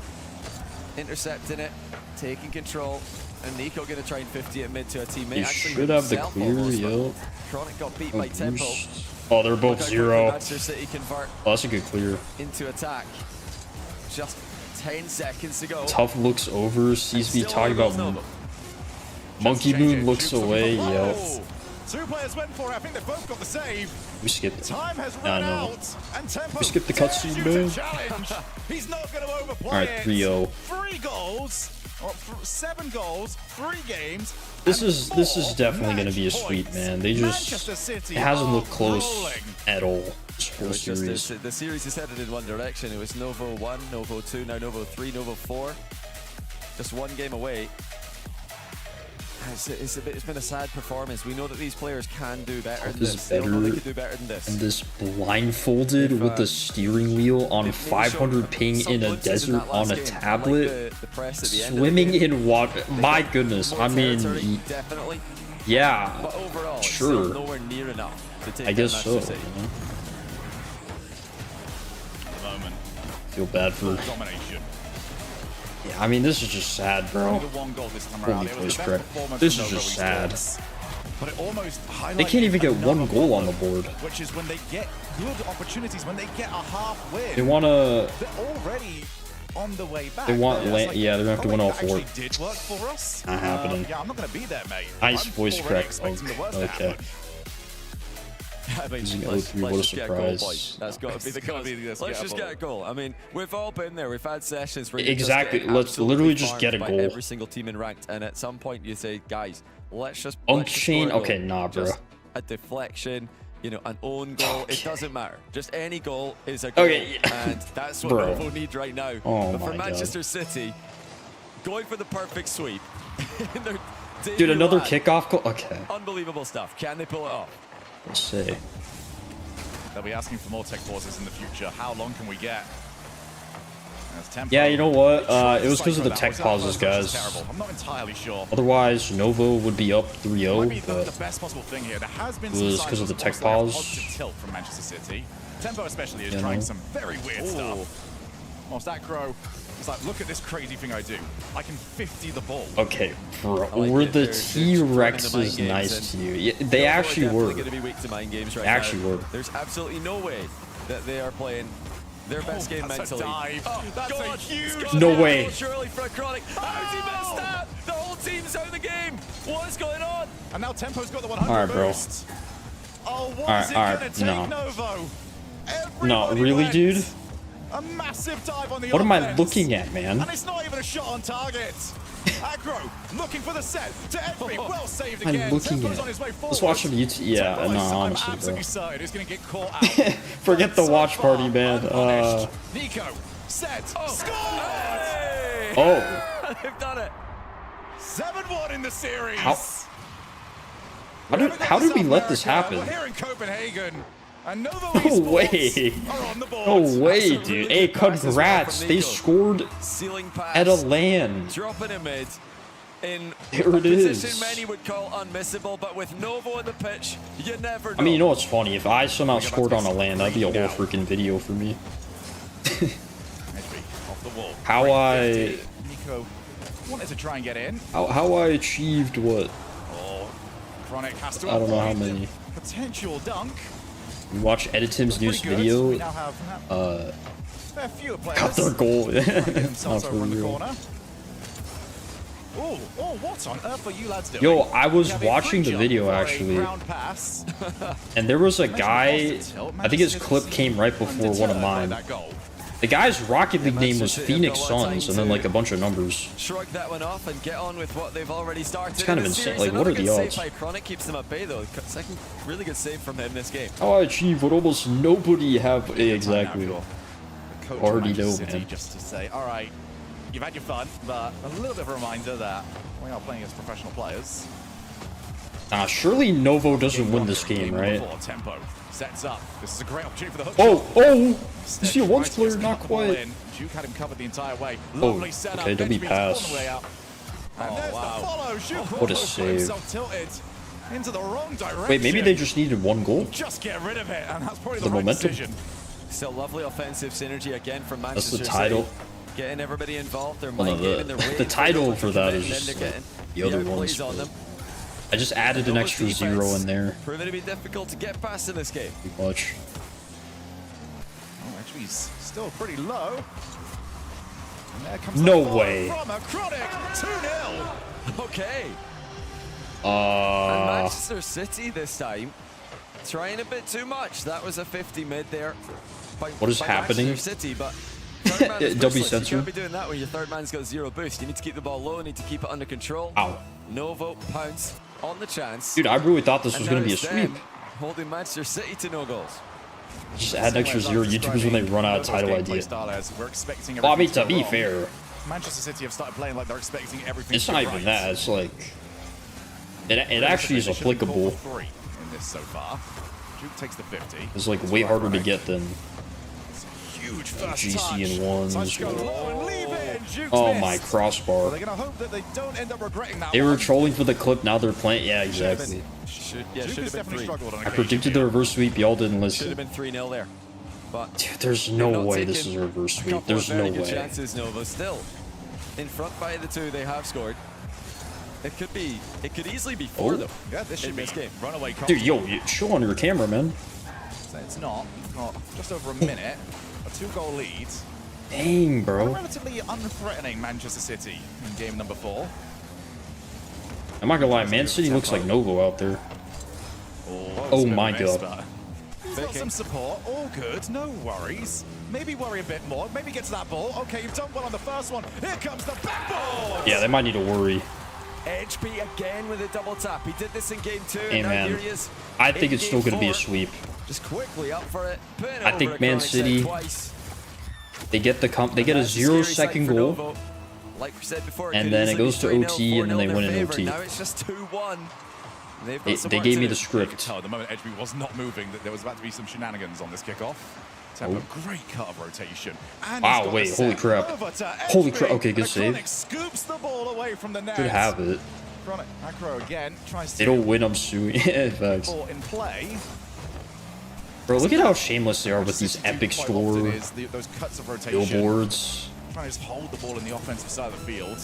intercepting it, taking control. And Nico going to try and 50 it mid to a teammate. He should have the clear, yo. Chronic got beat by Tempo. Oh, they're both 0. Manchester City convert oh, that's a good clear. into attack. just 10 seconds to go. Tuff looks over, sees me talking about Monkey Moon, looks away. Yep. Two players went for it. I think they both got the save. We skipped it. Time has run out, and Tempo we skipped the cutscene, man. He's not going to overplay. All right, 3-0. 3 goals, or 7 goals, 3 games. This is definitely going to be a sweep, man. They just it hasn't looked close at all. This whole series. The series is headed in one direction. It was Novo 1, Novo 2, now Novo 3, Novo 4. Just 1 game away. It's been a sad performance. We know that these players can do better than this. They know they can do better than this. And this blindfolded with the steering wheel on 500 ping in a desert on a tablet, swimming in water. My goodness, I mean, definitely. Yeah, but overall, sure. Nowhere near enough to take I guess so. City. Feel bad for. Domination. Yeah, I mean, this is just sad, bro. Holy voice crack. This is just sad. But it almost they can't even get 1 goal on the board. Which is when they get good opportunities, when they get a half win. They want to. They're already on the way back. They want land. Yeah, they're gonna have to win all 4. Did work for us. Not happening. Yeah, I'm not gonna be there, mate. Nice voice crack. Okay. I mean, let's just get a goal, boys. That's got to be the goal. Let's just get a goal. I mean, we've all been there. We've had sessions where exactly. Let's literally just get a goal. Every single team in ranked, and at some point you say, guys, let's just. Chain. Okay, nah, bro. Just a deflection, you know, an own goal. It doesn't matter. Just any goal is a goal, and that's what Novo need right now. Oh but for Manchester City, going for the perfect sweep. Dude, another kickoff goal. Okay. Unbelievable stuff. Can they pull it off? Let's see. They'll be asking for more tech pauses in the future. How long can we get? Yeah, you know what? It was because of the tech pauses, guys. I'm not entirely sure. Otherwise, Novo would be up 3-0, but the best possible thing here. There has been it was because of the tech pause. Tilt from Manchester City. Tempo especially is trying some very weird stuff. Most aggro. It's like, look at this crazy thing I do. I can 50 the ball. Okay, bro. Were the T-Rexes nice to you? Yeah, they actually were. They actually were. There's absolutely no way that they are playing their best game mentally. That's a huge no way. Surely for a Chronic. How's he missed that? The whole team's out of the game. What is going on? And now Tempo's got the 100 Alright, bro. boost. Oh, what is it gonna take, Novo? No, really, dude? A massive dive on the What am I offense. looking at, man? And it's not even a shot on target. Aggro looking for the set to Edby. Well saved again. I'm looking Tempo's at. on his way Let's watch some YouTube. Yeah, no, I'm honestly, absolutely bro. certain he's going to get caught out. Forget the watch party, man. Nico, set, score! Hey! Oh. They've done it. 7-1 in the series. How did we let this happen? We're here in Copenhagen. And Novo No way. No way, dude. Hey, congrats. They scored at a LAN. Dropping a mid in there it position is. many would call unmissable, but with Novo on the pitch, you never know. I mean, you know what's funny? If I somehow scored on a LAN, that'd be a whole freaking video for me. How I Nico wanted to try and get in. How I achieved what? Chronic has to I don't know how many. Potential dunk. You watch Editim's newest video. Got their goal. Not for real. Oh, what on earth are you lads doing? Yo, I was watching the video actually, and there was a guy. I think his clip came right before one of mine. The guy's Rocket League name was Phoenix Suns, and then like a bunch of numbers. Shrug that one off and get on with what they've already started. It's kind of insane. Like, what are the odds? Chronic keeps them at bay though. Second, really good save from him this game. How I achieved what almost nobody have exactly. Already know, man. Just to say, all right, you've had your fun, but a little bit of a reminder that we are playing as professional players. Surely Novo doesn't win this game, right? Tempo sets up. This is a great opportunity for the hook. Oh! You see a once player, not quite. Duke had him covered the entire way. Oh, okay, W pass. What a save. Into the wrong direction. Wait, maybe they just needed 1 goal? Just get rid of it, and that's probably the right momentum. decision. Still lovely offensive synergy again from Manchester City. That's the title. Getting everybody involved. They're the title for that is just like the other ones. I just added an extra 0 in there. Proving to be difficult to get past in this game. Pretty much. Oh, actually, he's still pretty low. No way. From a chronic 2-0. Okay. And Manchester City this time trying a bit too much. That was a 50 mid there. What is happening? City, but W sensor. You can't be doing that when your third man's got 0 boost. You need to keep the ball low, need to keep it under control. Ow. Novo pounce on the chance. Dude, I really thought this was going to be a sweep. Holding Manchester City to no goals. Just add an extra 0 YouTubers when they run out of title idea. Well, I mean, to be fair, Manchester City have started playing like they're expecting everything. It's not even that. It's like it actually is applicable. In this so far, Duke takes the 50. It's like way harder to get than Huge GC and ones. Oh my crossbar. They're gonna hope that they don't end up regretting that. They were trolling for the clip. Now they're playing. Yeah, exactly. Should have been 3. I predicted the reverse sweep. Y'all didn't listen. Should have been 3-0 there. But dude, there's no way this is a reverse sweep. There's no way. Chances, Nova still in front by the 2. They have scored. It could easily be 4 though. Yeah, this should be this game. Runaway. Dude, yo, show on your camera, man. It's not. Got just over a minute. A 2-goal lead. Dang, bro. A relatively unthreatening Manchester City in game number 4. I'm not gonna lie, Man City looks like Novo out there. Oh my god. He's got some support, all good, no worries. Maybe worry a bit more, maybe get to that ball. Okay, you've done well on the first one. Here comes the back ball! Yeah, they might need to worry. HB again with a double tap. He did this in game 2. Hey, now man. here he is. I think it's still gonna be a sweep. Just quickly up for it. I think Man City, they get a 0-second goal. Like we said before, and then it goes to OT, and then they win in OT. Now it's just 2-1. They gave me the script. The moment HB was not moving, that there was about to be some shenanigans on this kickoff. Tempo, great cut of rotation. And wow, wait, holy crap. Holy crap, okay, good save. Scoops the ball away from the net. Should have it. Chronic Acro again tries to. They don't win, I'm suing. Facts. In play. Bro, look at how shameless they are with these epic store those cuts of rotation. billboards. Trying to just hold the ball in the offensive side of the field.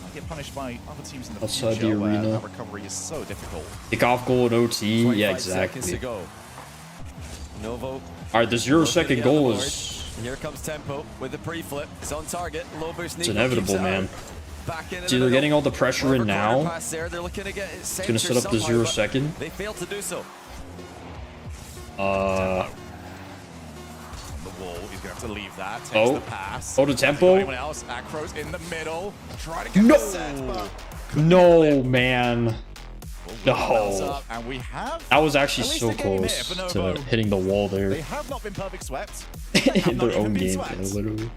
Might get punished by other teams in the outside future the arena. That recovery is so difficult. Kickoff goal at OT. Yeah, exactly. To go. Novo. All right, the 0-second goal is. And here comes Tempo with the pre-flip. It's on target. Low boost. It's inevitable, man. It's either getting all the pressure in now. It's gonna set up the 0-second. They failed to do so. On the wall, he's gonna have to leave that. Takes the pass. Oh, the Tempo. Anyone else? Acro's in the middle. Try to get the set, but no, man. No. And we have that was actually so close to hitting the wall there. They have not been perfect swept. In their own game, literally.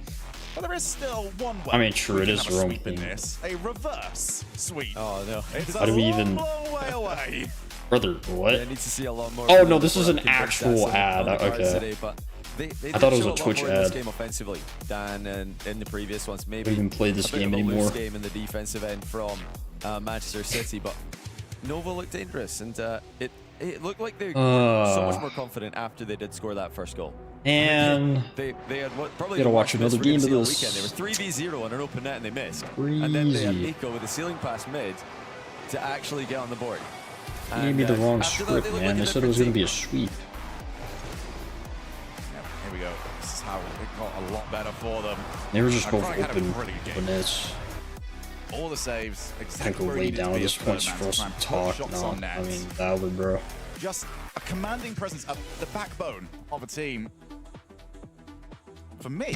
But there is still one way. I mean, true, it is their own game. A reverse sweep. Oh no! It's how do we even? Long way away. Brother, what? I need to see a lot more. Oh no, this is an actual ad. Okay. They I thought it was a lot Twitch more in ad. this game offensively than in the previous ones. Maybe I haven't even played this game a anymore. Game in the defensive end from Manchester City, but Nova looked dangerous, and it looked like they were so much more confident after they did score that first goal. And they had probably gotta watch another game of this. They were 3v0 on an open net and they missed. Crazy. And then they had Nico with a ceiling pass mid to actually get on the board. They gave me the wrong script, man. They said it was gonna be a sweep. Here we go. This is how it got a lot better for them. They were just both open nets. All the saves. I go lay down at this point for us to talk. No, I mean, Valor, bro. Just a commanding presence at the backbone of a team. For me,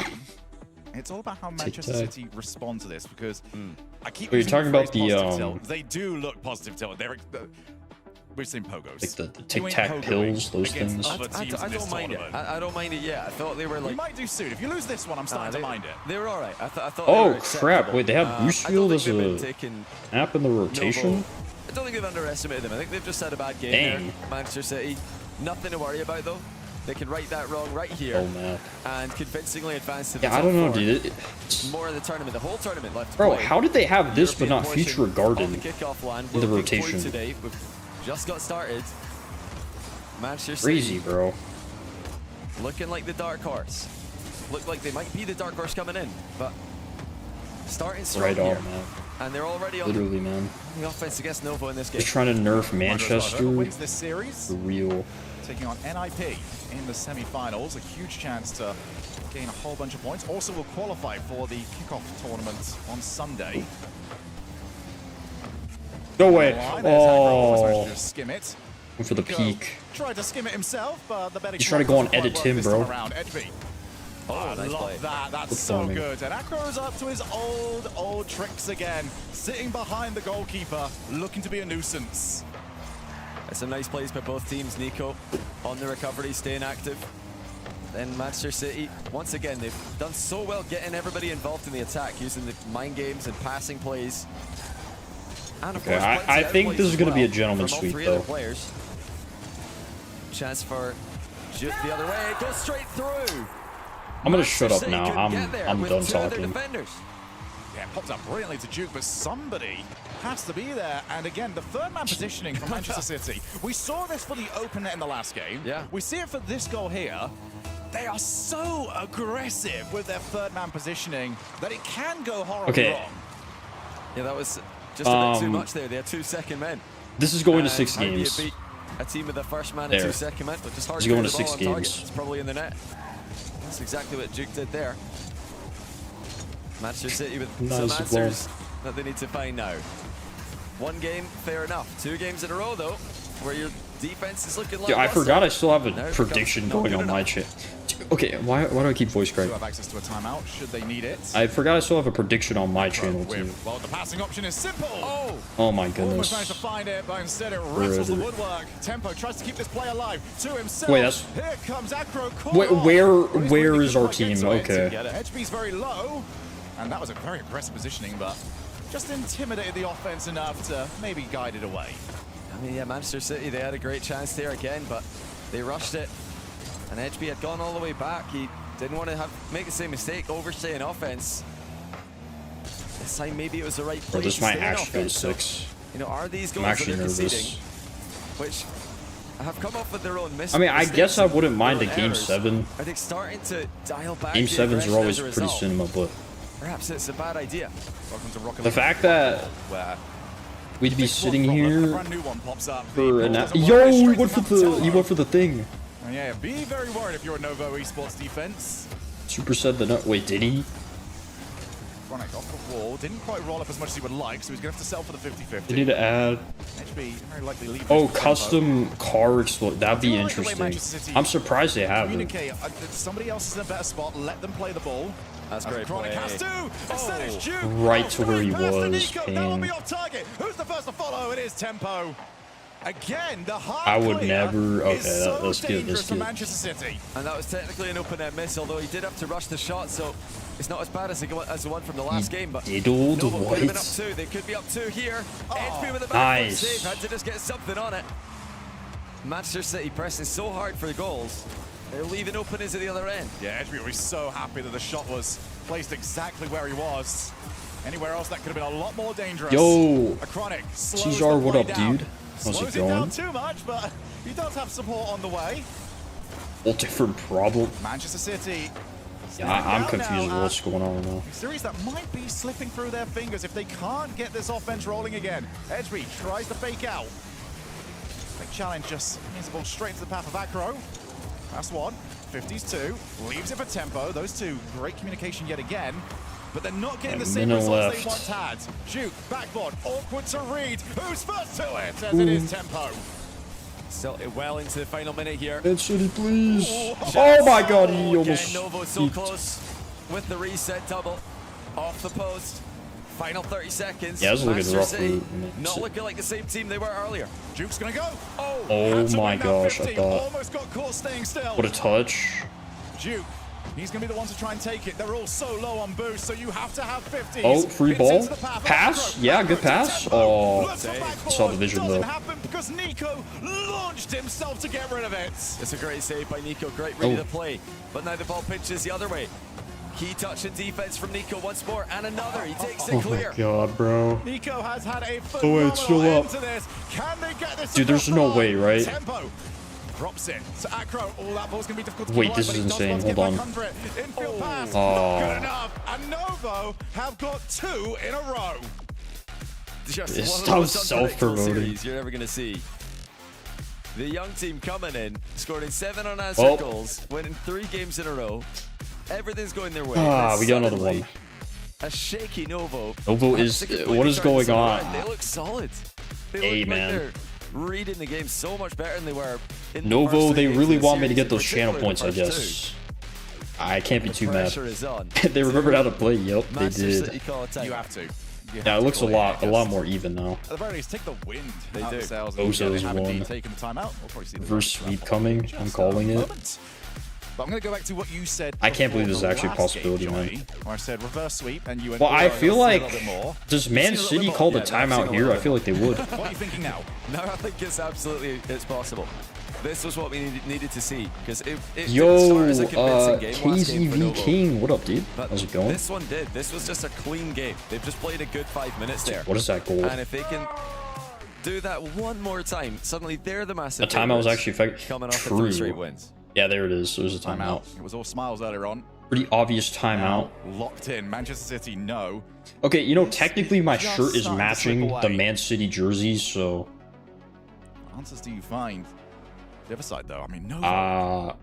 it's all about how Manchester City respond to this, because I keep. You're talking about the they do look positive tilt. We've seen pogos. Like the tic-tac pills, those things. I don't mind it. I don't mind it yet. I thought they were like. We might do soon. If you lose this one, I'm starting to mind it. They were all right. I thought. Oh crap! Wait, they have boost field as a app in the rotation. I don't think they've underestimated them. I think they've just had a bad game there. Manchester City. Nothing to worry about though. They can right that wrong right here. Oh man. And convincingly advance to the top. I don't know, dude. More in the tournament. The whole tournament left. Bro, how did they have this but not Future Garden in the rotation? Today. We've just got started. Manchester City. Crazy, bro. Looking like the dark horse. Look like they might be the dark horse coming in, but starting strong right here. on, man. And they're already on literally, man. the offense against Novo in this game. They're trying to nerf Manchester. Wins this series. For real. taking on NIP in the semi-finals. A huge chance to gain a whole bunch of points. Also will qualify for the kickoff tournament on Sunday. No way. Oh. Just skim it. For the peak. Tried to skim it himself, but the better. He's trying to go on edit Tim, bro. Oh, nice love that. That's so good. And Acro's up to his old tricks again. Sitting behind the goalkeeper, looking to be a nuisance. It's some nice plays by both teams. Nico on the recovery, staying active. Then Manchester City, once again, they've done so well getting everybody involved in the attack, using the mind games and passing plays. And of course, I think this is going to be a gentleman's sweep, though. Players. Chance for the other way. It goes straight through. I'm going to shut up now. I'm done talking. Yeah, popped up brilliantly to Duke, but somebody has to be there. And again, the third man positioning for Manchester City. We saw this for the open net in the last game. Yeah. We see it for this goal here. They are so aggressive with their third man positioning that it can go horribly wrong. Yeah, that was just a bit too much there. They had 2 second men. This is going to 6 games. Beat a team with the first man and 2 second men, but just hard to to going to the ball 6 on games. Target. It's probably in the net. That's exactly what Duke did there. Manchester City with some answers that they need to find now. 1 game, fair enough. 2 games in a row, though, where your defense is looking like. Yeah, I forgot I still have a prediction going on my chat. Okay, why do I keep voice cracking? Have access to a timeout should they need it. I forgot I still have a prediction on my channel too. Well, the passing option is simple. Oh my goodness. Almost managed to find it, but instead it rattles the woodwork. Tempo tries to keep this play alive to himself. Wait, that's. Here comes Acro. Where is our team? Okay. HB's very low, and that was a very aggressive positioning, but just intimidated the offense enough to maybe guide it away. I mean, yeah, Manchester City, they had a great chance there again, but they rushed it. And HB had gone all the way back. He didn't want to make the same mistake, overstay in offense. This time, maybe it was the right play. This might actually go to 6. So, you know, are these goals I'm actually that they're nervous. conceding, which have come off with their own mistakes? I mean, I guess I wouldn't mind a Game 7. Are they starting to dial back? Game 7s are always pretty cinema, but perhaps it's a bad idea. The fact that we'd be sitting here for an yo, he went for the thing. Yeah, be very worried if you're a Novo Esports defense. Super said the nut. Wait, did he? Chronic off the wall. Didn't quite roll up as much as he would like, so he's going to have to sell for the 50-50. They need to add. HB very likely leave. Oh, custom car explode. That'd be interesting. I'm surprised they have it. Somebody else is in a better spot. Let them play the ball. That's great Chronic play. has to. Instead it's Duke. Right to where he was. That will be off target. Who's the first to follow? It is Tempo. Again, the hard I would never. Okay, that's good. That's good. Manchester City. And that was technically an open net miss, although he did have to rush the shot, so it's not as bad as the one from the last game. But diddled Nova could have been up what? 2. They could be up 2 here. HB with a back save, had to just get something on it. Manchester City pressing so hard for the goals. They're leaving open into the other end. Yeah, HB was so happy that the shot was placed exactly where he was. Anywhere else that could have been a lot more dangerous. Yo, a Chronic Cesar, what up, dude? How's Slows it going? down too much, but he does have support on the way. Whole different problem. Manchester City. Yeah, I'm confused with what's going on now. A series that might be slipping through their fingers if they can't get this offense rolling again. Edgeby tries to fake out. Big challenge just means the ball straight into the path of Acro. That's 1. 50's 2. Leaves it for Tempo. Those 2, great communication yet again. But they're not getting the same results they once had. Duke, backboard, awkward to read. Who's first to it? As it is Tempo. Still well into the final minute here. Ed City, please. Oh my god, he almost. Novo so close with the reset double off the post. Final 30 seconds. Yeah, this looking rough. Not looking like the same team they were earlier. Duke's gonna go. Oh my gosh, I thought. Almost got caught staying still. What a touch. Duke. He's going to be the one to try and take it. They're all so low on boost, so you have to have 50s. Oh, free ball. Pass? Yeah, good pass. Oh, saw the vision though. Happen because Nico launched himself to get rid of it. It's a great save by Nico. Great read of the play. But now the ball pitches the other way. Key touch and defense from Nico once more, and another. He takes it clear. Oh my god, bro. Nico has had a phenomenal end to this. Can they get this? Dude, there's no way, right? Tempo. Drops it to Acro. All that ball's going to be difficult to wait, this is insane. Hold on. Infield pass. Not good enough. And Novo have got 2 in a row. Just Stop self-promoting. You're never going to see. The young team coming in, scoring 7 unanswered goals, winning 3 games in a row. Everything's going their way. We got another one. A shaky Novo. Novo is... What is going on? They look solid. They look like they're reading the game so much better than they were in Novo, they really want me to get those channel points, I guess. I can't be too mad. They remembered how to play. Yep, they did. You have to. Yeah, it looks a lot more even now. At the very least, take the wind. They do. Bozo's one. Reverse sweep coming. I'm calling it. But I'm going to go back to what you said. I can't believe this is actually a possibility, man. Where I said reverse sweep, and you went. Well, I feel like does Man City call the timeout here? I feel like they would. What are you thinking now? No, I think it's possible. This was what we needed to see because it Yo, didn't start as a convincing game. KZV King, what up, dude? How's it going? This one did. This was just a clean game. They've just played a good 5 minutes there. What is that goal? And if they can do that one more time, suddenly they're the massive. The timeout was actually effective. Coming off 3 straight wins. Yeah, there it is. There's a timeout. It was all smiles earlier on. Pretty obvious timeout. Locked in. Manchester City, no. Okay, you know, technically my shirt is matching the Man City jerseys, so... What answers do you find? The other side, though, I mean, no.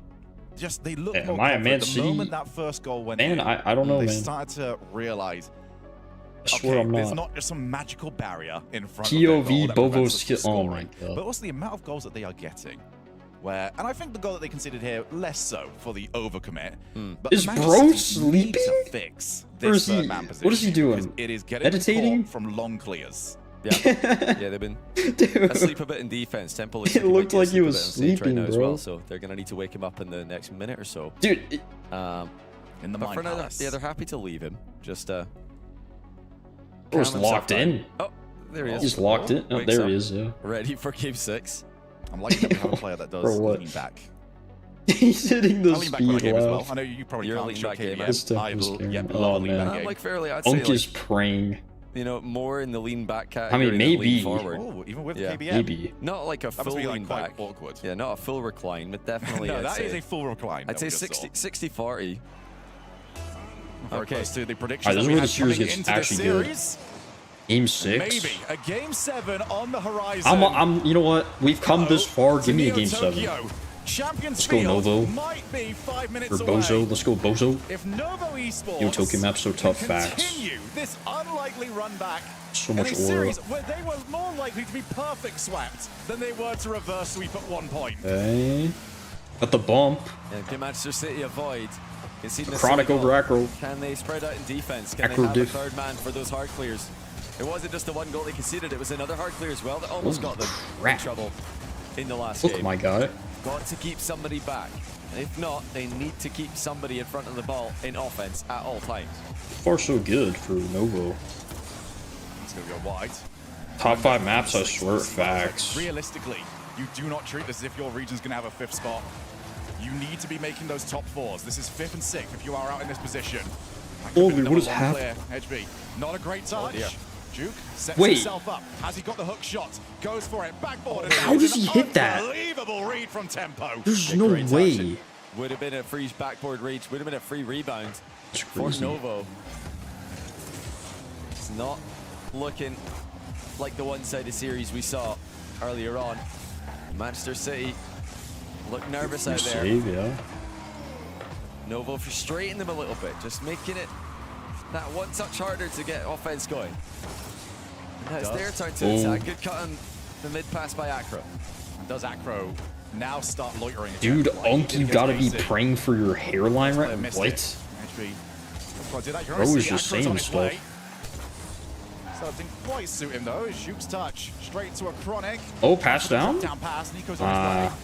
Just, they look more confident. The moment that first goal went in, I don't know, man. They started to realize, I swear I'm not. There's not just some magical barrier in front POV, of Bovo skill. Oh my god. But also the amount of goals that they are getting. And I think the goal that they conceded here, less so for the overcommit. But is Bro sleeping? To fix this man position. What is he doing? It is getting meditating from long clears. Yeah, they've been asleep a bit in defense. Temple it looked like he was sleeping, right now bro. as well, so they're gonna need to wake him up in the next minute or so. Dude, in the but for now, they're happy to leave him. Just was locked in. Oh, there he is. He's locked in. Oh, there he is. Yeah. Ready for game 6. I'm liking that we have a player that does lean back. He's hitting the speed well. I know you probably You're can't lean show back KBM. Oh man, I'm like fairly. I'd say Unk is praying. You know, more in the lean back category. I mean, maybe. Oh, even with KBM. Maybe. Not like a full lean back. Awkward. Yeah, not a full recline, but definitely. No, that is a full recline. I'd say 60-40. Very close to the predictions. This is where the series gets actually good. Game 6. Maybe a game 7 on the horizon. I'm. You know what? We've come this far. Give me a game 7. Let's go Novo. Might be 5 minutes or Bozo. Let's go Bozo. If Novo Esports Yo, Tokyo map so tough. Facts. Continue this unlikely run back. So much in a series where they were more likely to be perfect swept than they were to reverse sweep at one point. Okay. Got the bump. And can Manchester City avoid? Chronic over Acro. Can they spread out in defense? Can they have a third man for those hard clears? It wasn't just the one goal they conceded, it was another hard clear as well that almost got them in trouble in the last game. Oh my god. Got to keep somebody back. If not, they need to keep somebody in front of the ball in offense at all times. Far so good for Novo. It's going to go wide. Top 5 maps, I swear, facts. Realistically, you do not treat this as if your region's going to have a 5th spot. You need to be making those top 4s. This is 5th and 6th if you are out in this position. Holy, what is happening? HB, not a great touch. Duke sets Wait. himself up. Has he got the hook shot? Goes for it. Backboard. How does he hit that? Unbelievable read from Tempo. There's no way. Would have been a free backboard reach. Would have been a free rebound for Novo. It's not looking like the one-sided series we saw earlier on. Manchester City look nervous out there. Yeah. Novo frustrating them a little bit, just making it that one touch harder to get offense going. Now it's their turn to attack. Good cut on the mid pass by Acro. Does Acro now start loitering? Dude, Unk, you gotta be praying for your hairline right now. What? Bro is just saying stuff. So it didn't quite suit him though. Juke's touch straight to a Chronic. Oh, pass down? Down pass. Nico's on his way.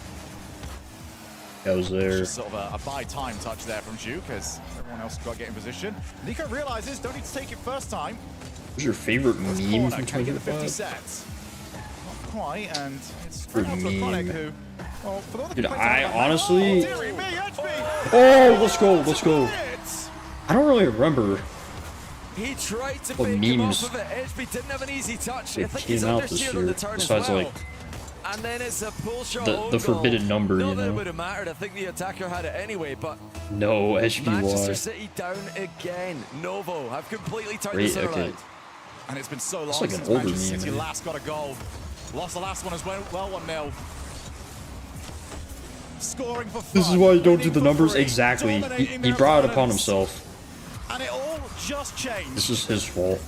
That was there. Just sort of a buy time touch there from Juke as everyone else got to get in position. Nico realizes don't need to take it first time. What's your favorite meme from 2025? Not quite, and it's straight out to a Chronic who, well, for all the dude, I honestly. Oh, let's go, let's go. I don't really remember. He tried to pick him off of it. HB didn't have an easy touch. I think he's understeered on the turn as well. Like, and then it's a pull shot. The forbidden number, you know. That would have mattered. I think the attacker had it anyway, but no, HBY. Manchester City down again. Novo have completely turned this around. And it's been so long like since Manchester City last got a goal. Lost the last one as well, 1-0. scoring for fun. This is why you don't do the numbers exactly. He brought it upon himself. And it all just changed. This is his fault.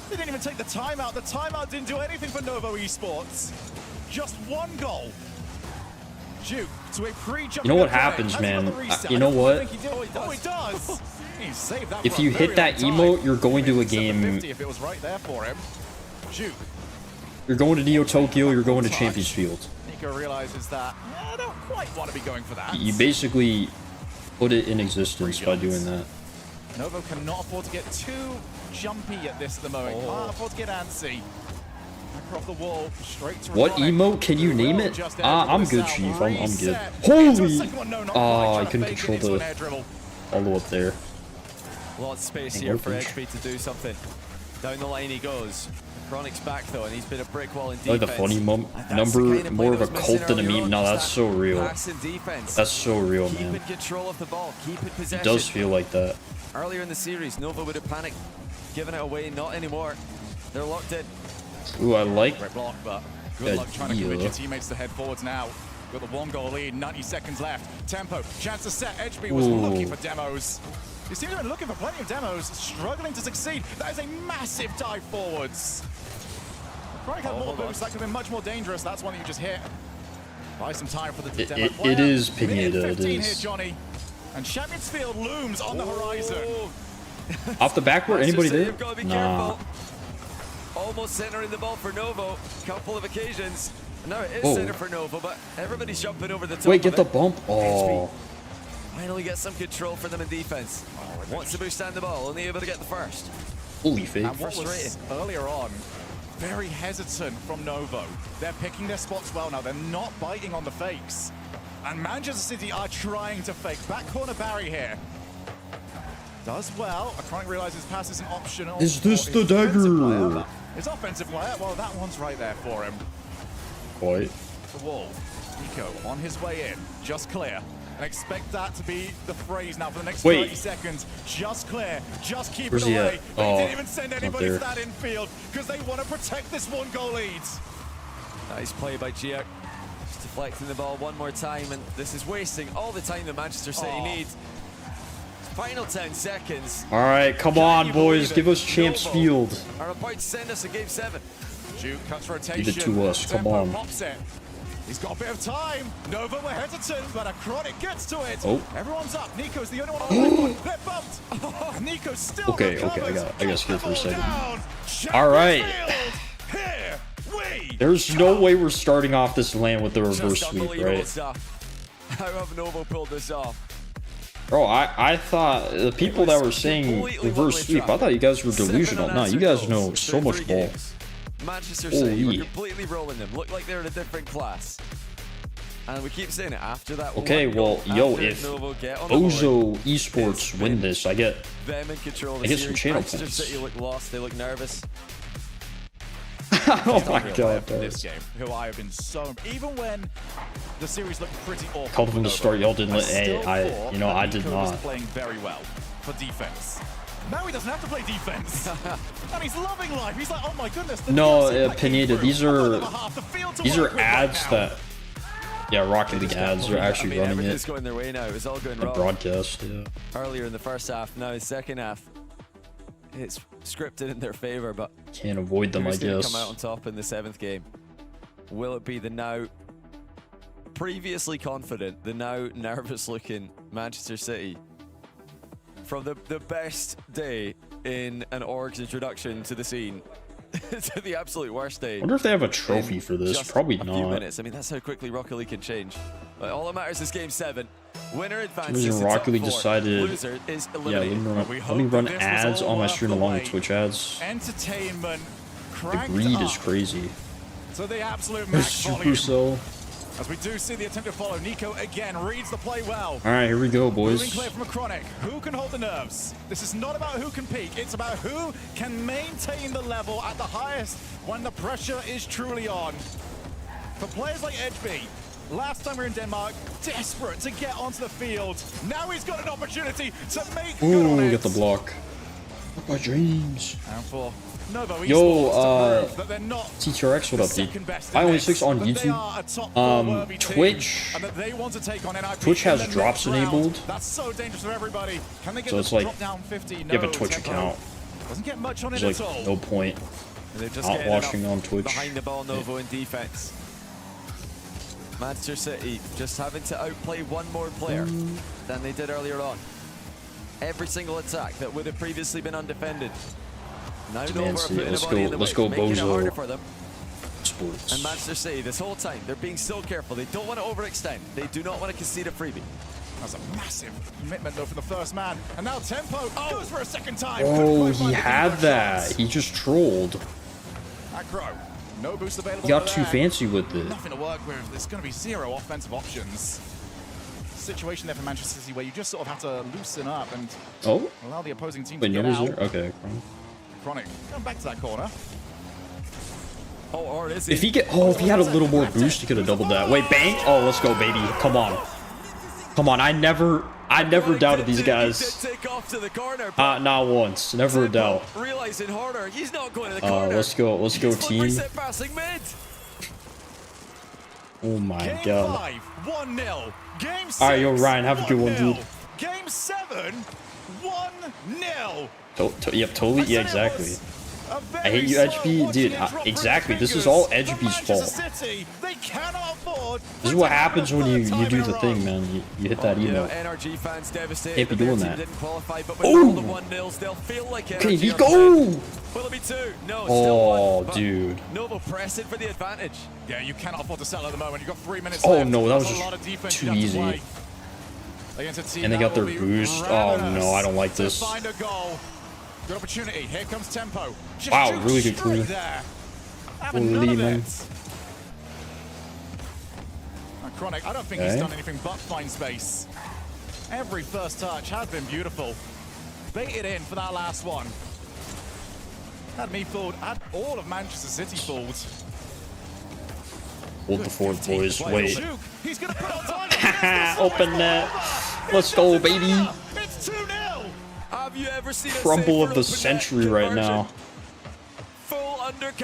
They didn't even take the timeout. The timeout didn't do anything for Novo Esports. Just one goal. Duke to a pre-jump. You know what happens, man? You know what? Oh, he does. He saved that. If you hit that emote, you're going to a game. If it was right there for him. Duke. You're going to Neo Tokyo. You're going to Champions Field. Nico realizes that I don't quite want to be going for that. You basically put it in existence by doing that. Novo cannot afford to get too jumpy at this at the moment. Can't afford to get antsy. Off the wall, straight to what emote? Can you name it? I'm good, Chief. I'm good. Holy! Oh, I couldn't control the follow up there. A lot of space here for HB to do something. Down the line he goes. Chronic's back though, and he's been a brick wall in defense. Like the funny number, more of a cult than a meme. No, that's so real. That's so real, man. Keep in control of the ball. Keep it possession. It does feel like that. Earlier in the series, Nova would have panicked, given it away. Not anymore. They're locked in. Ooh, I like. Great block, but good luck trying to convince your teammates to head forwards now. Got the 1-goal lead, 90 seconds left. Tempo, chance to set. HB was looking for demos. He seems to have been looking for plenty of demos, struggling to succeed. That is a massive dive forwards. Chronic had more boosts, that could have been much more dangerous. That's one that you just hit. Buy some time for the demo. It is Pineda, it is. Here, Johnny. And Champions Field looms on the horizon. Off the backboard, anybody there? Nah. Almost centering the ball for Novo. Couple of occasions. No, it is center for Novo, but everybody's jumping over the top. Wait, get the bump. Oh. Finally get some control for them in defense. Wants to boost down the ball, only able to get the first. Holy fake. And what was earlier on, very hesitant from Novo. They're picking their spots well now. They're not biting on the fakes. And Manchester City are trying to fake. Back corner Barry here. Does well. Chronic realizes pass is an option. Is this the dagger? His offensive player, well, that one's right there for him. Quite. The wall. Nico on his way in. Just clear. And expect that to be the phrase now for the next 30 seconds. Just clear. Just keep it away. They didn't even send anybody to that infield because they want to protect this 1-goal lead. Nice play by Giac. Just deflecting the ball one more time, and this is wasting all the time that Manchester City needs. Final 10 seconds. All right, come on, boys. Give us Champs Field. Are about to send us a game 7. Duke cuts rotation. Give it to us. Come on. He's got a bit of time. Nova were hesitant, but a Chronic gets to it. Oh. Everyone's up. Nico's the only one on the record. They're bumped. Oh, Nico's still okay, I got scared for a second. All right. There's no way we're starting off this LAN with the reverse sweep, right? How have Nova pulled this off? Bro, I thought the people that were saying reverse sweep, I thought you guys were delusional. No, you guys know so much ball. Manchester City were completely rolling them. Looked like they were in a different class. And we keep saying it after that. Okay, well, yo, if Ozo Esports win this, I get some channel points. Manchester City look lost. They look nervous. Oh my god, this game, who I have been so, even when the series looked pretty awful. Called from the start, y'all didn't let I did not. Playing very well for defense. Now he doesn't have to play defense. And he's loving life. He's like, oh my goodness. No, Pineda, these are ads that Rocket League ads are actually running it. It's going their way now. It's all going wrong. Broadcast, yeah. Earlier in the first half, now in second half. It's scripted in their favor, but can't avoid them, I guess. Come out on top in the 7th game. Will it be the now previously confident, the now nervous-looking Manchester City from the best day in an org's introduction to the scene to the absolute worst day? I wonder if they have a trophy for this. Probably not. Few minutes. I mean, that's how quickly Rocket League can change. But all that matters is game 7. Winner advances. Rocket League decided, loser is eliminated. Let me run ads on my stream along with Twitch ads. Entertainment. The greed is crazy. So the absolute max volume. Supercell. As we do see the attempt to follow, Nico again reads the play well. All right, here we go, boys. Moving clear from a Chronic. Who can hold the nerves? This is not about who can peak. It's about who can maintain the level at the highest when the pressure is truly on. For players like HB, last time we were in Denmark, desperate to get onto the field. Now he's got an opportunity to make good on it. Get the block. My dreams. And for Novo Yo, that they're not TTRX, what up, dude? I only 6 on YouTube. Twitch. Twitch has drops enabled. That's so dangerous for everybody. Can they get So it's like, down 50? you have a Twitch account. Doesn't get much on it There's at like all. no point not watching on Twitch. Behind the ball, Novo in defense. Manchester City just having to outplay one more player than they did earlier on. Every single attack that would have previously been undefended. Now Let's go Bozo Sports. And Manchester City, this whole time, they're being so careful. They don't want to overextend. They do not want to concede a freebie. That's a massive commitment, though, from the first man. And now Tempo goes for a second time. Oh, he had that. He just trolled. Acro, no boost available. He got too fancy with it. Nothing to work with. There's going to be 0 offensive options. Situation there for Manchester City where you just sort of have to loosen up and allow the opposing team to get out. Okay. Chronic, come back to that corner. Or is if he had a little more boost, he could have doubled that. Wait, bang! Oh, let's go, baby. Come on. Come on. I never doubted these guys. Not once. Never a doubt. Realizing harder, he's not going to the corner. Let's go team. Oh my god. 1-0. Game 6. Alright, yo, Ryan, have a good one, dude. Game 7. 1-0. Yep, totally. Yeah, exactly. I hate you, HB. Dude, exactly. This is all HB's fault. This is what happens when you do the thing, man. You hit that emo. Can't be doing that. Oh! Okay, Nico! Oh, dude. Novo pressing for the advantage. Yeah, you cannot afford to sell at the moment. You've got 3 minutes Oh, left. no, that was just too easy. And they got their boost. Oh, no, I don't like this. Good opportunity. Here comes Tempo. Wow, really good clean. Holy man. Chronic, I don't think he's done anything but find space. Every first touch has been beautiful. Baited in for that last one. Had me fooled. Had all of Manchester City fooled. Hold the fort, boys. Wait. He's gonna put on time. Open net. Let's go, baby. It's 2-0. Have you ever seen crumble of the century right now?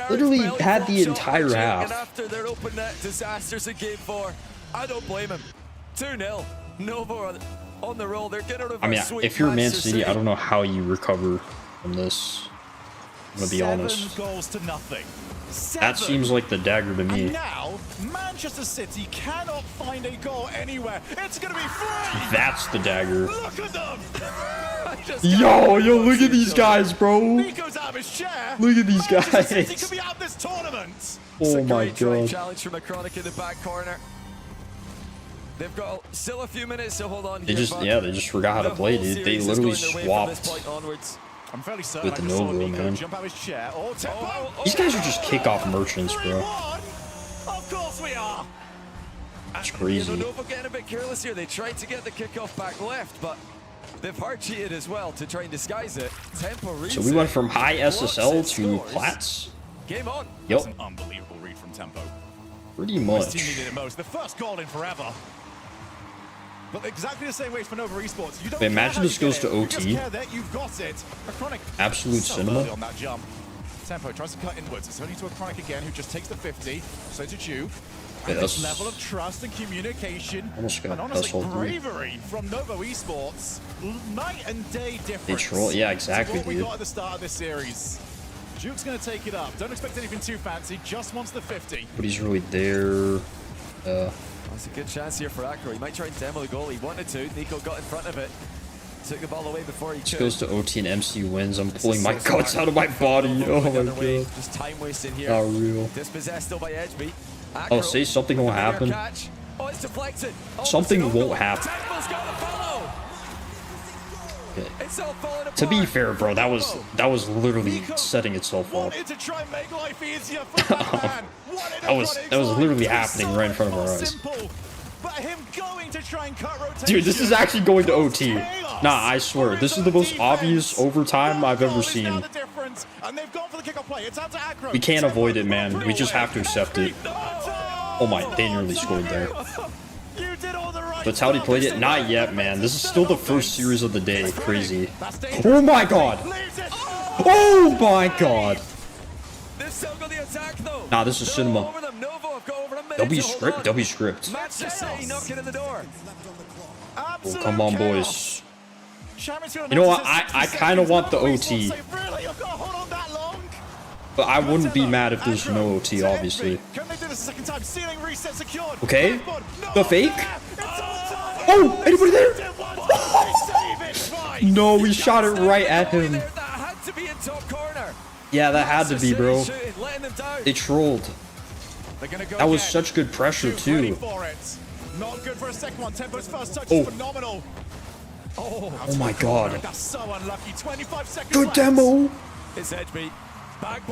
Literally had the entire half. And after their open net disasters in game 4, I don't blame him. 2-0. Novo on the roll. They're getting I mean, if you're Man City, I don't know how you recover from this. I'm gonna be honest. 7 goals to nothing. That seems like the dagger to me. And now, Manchester City cannot find a goal anywhere. It's going to be free. That's the dagger. Look at them. Yo, look at these guys, bro. Nico's out of his chair. Look at these guys. City could be out of this tournament. Oh my god. Challenge from a Chronic in the back corner. They've got still a few minutes to hold on. They just forgot how to play, dude. They literally swapped. I'm fairly certain with the Novo, man. Jump out his chair. These guys are just kickoff merchants, bro. Of course we are. That's crazy. Novo getting a bit careless here. They tried to get the kickoff back left, but they've hard cheated as well to try and disguise it. Tempo so we went from high SSL to Plats. Game on. Yep. That's an unbelievable read from Tempo. Pretty much. This team needed it most. The first goal in forever. But exactly the same way for Nova Esports. You don't imagine this goes to OT. You that you've got it. A Chronic absolute cinema. On that jump. Tempo tries to cut inwards. It's only to a Chronic again, who just takes the 50. So to Chew. This level of trust and communication, and honestly bravery from Nova Esports. Night and day difference. They troll, yeah, exactly. What we got at the start of this series. Juke's going to take it up. Don't expect anything too fancy. Just wants the 50. But he's really there. That's a good chance here for Acro. He might try and demo the goal. He wanted to. Nico got in front of it. Took the ball away before he could. This goes to OT and MC wins. I'm pulling my guts out of my body. Oh my god. Just time wasting here. Not real. Dispossessed still by Edgeby. Oh, say something will happen. Oh, it's deflected. Something won't happen. Okay. To be fair, bro, that was literally setting itself up. that was literally happening right in front of our eyes. Dude, this is actually going to OT. Nah, I swear, this is the most obvious overtime I've ever seen. We can't avoid it, man. We just have to accept it. Oh my, they nearly scored there. But how he played it? Not yet, man. This is still the first series of the day. Crazy. Oh my god. Oh my god. They've still got the attack though. Nah, this is cinema. W script, W script. Manchester City knocking at the door. Oh, come on, boys. You know what? I kind of want the OT. But I wouldn't be mad if there's no OT, obviously. Okay. The fake. Oh, anybody there? No, we shot it right at him. Yeah, that had to be, bro. They trolled. That was such good pressure, too. Not good for a second one. Tempo's first touch is phenomenal. Oh my god. That's so unlucky. 25 seconds good left. Demo. It's Edgebeat.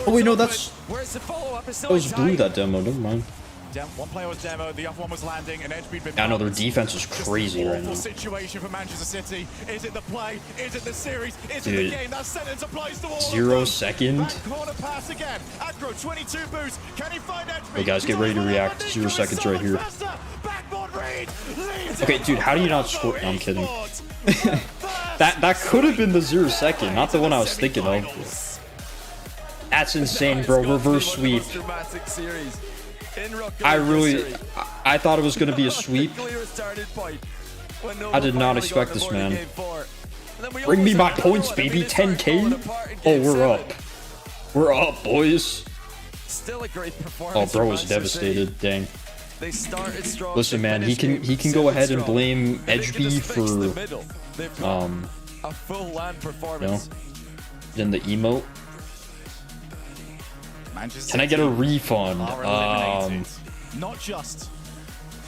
Oh wait, no, that's... Where's the follow-up? That was blue, that demo. Never mind. One player was Demo, the other one was landing, and Edgebeat. I know their defense is crazy right now. Situation for Manchester City. Is it the play? Is it the series? Is it the game? That sentence applies to all 0 second. Corner pass again. Aggro 22 boost. Can he find Edgebeat? Hey guys, get ready to react. 0 seconds right here. Okay, dude, how do you not score? No, I'm kidding. that could have been the 0 second, not the one I was thinking of. That's insane, bro. Reverse sweep. I thought it was going to be a sweep. I did not expect this, man. Bring me my points, baby. 10K. Oh, we're up. We're up, boys. Oh, bro was devastated. Dang. Listen, man, he can go ahead and blame Edgeby for a full LAN performance. You know, then the emote. Can I get a refund? Not just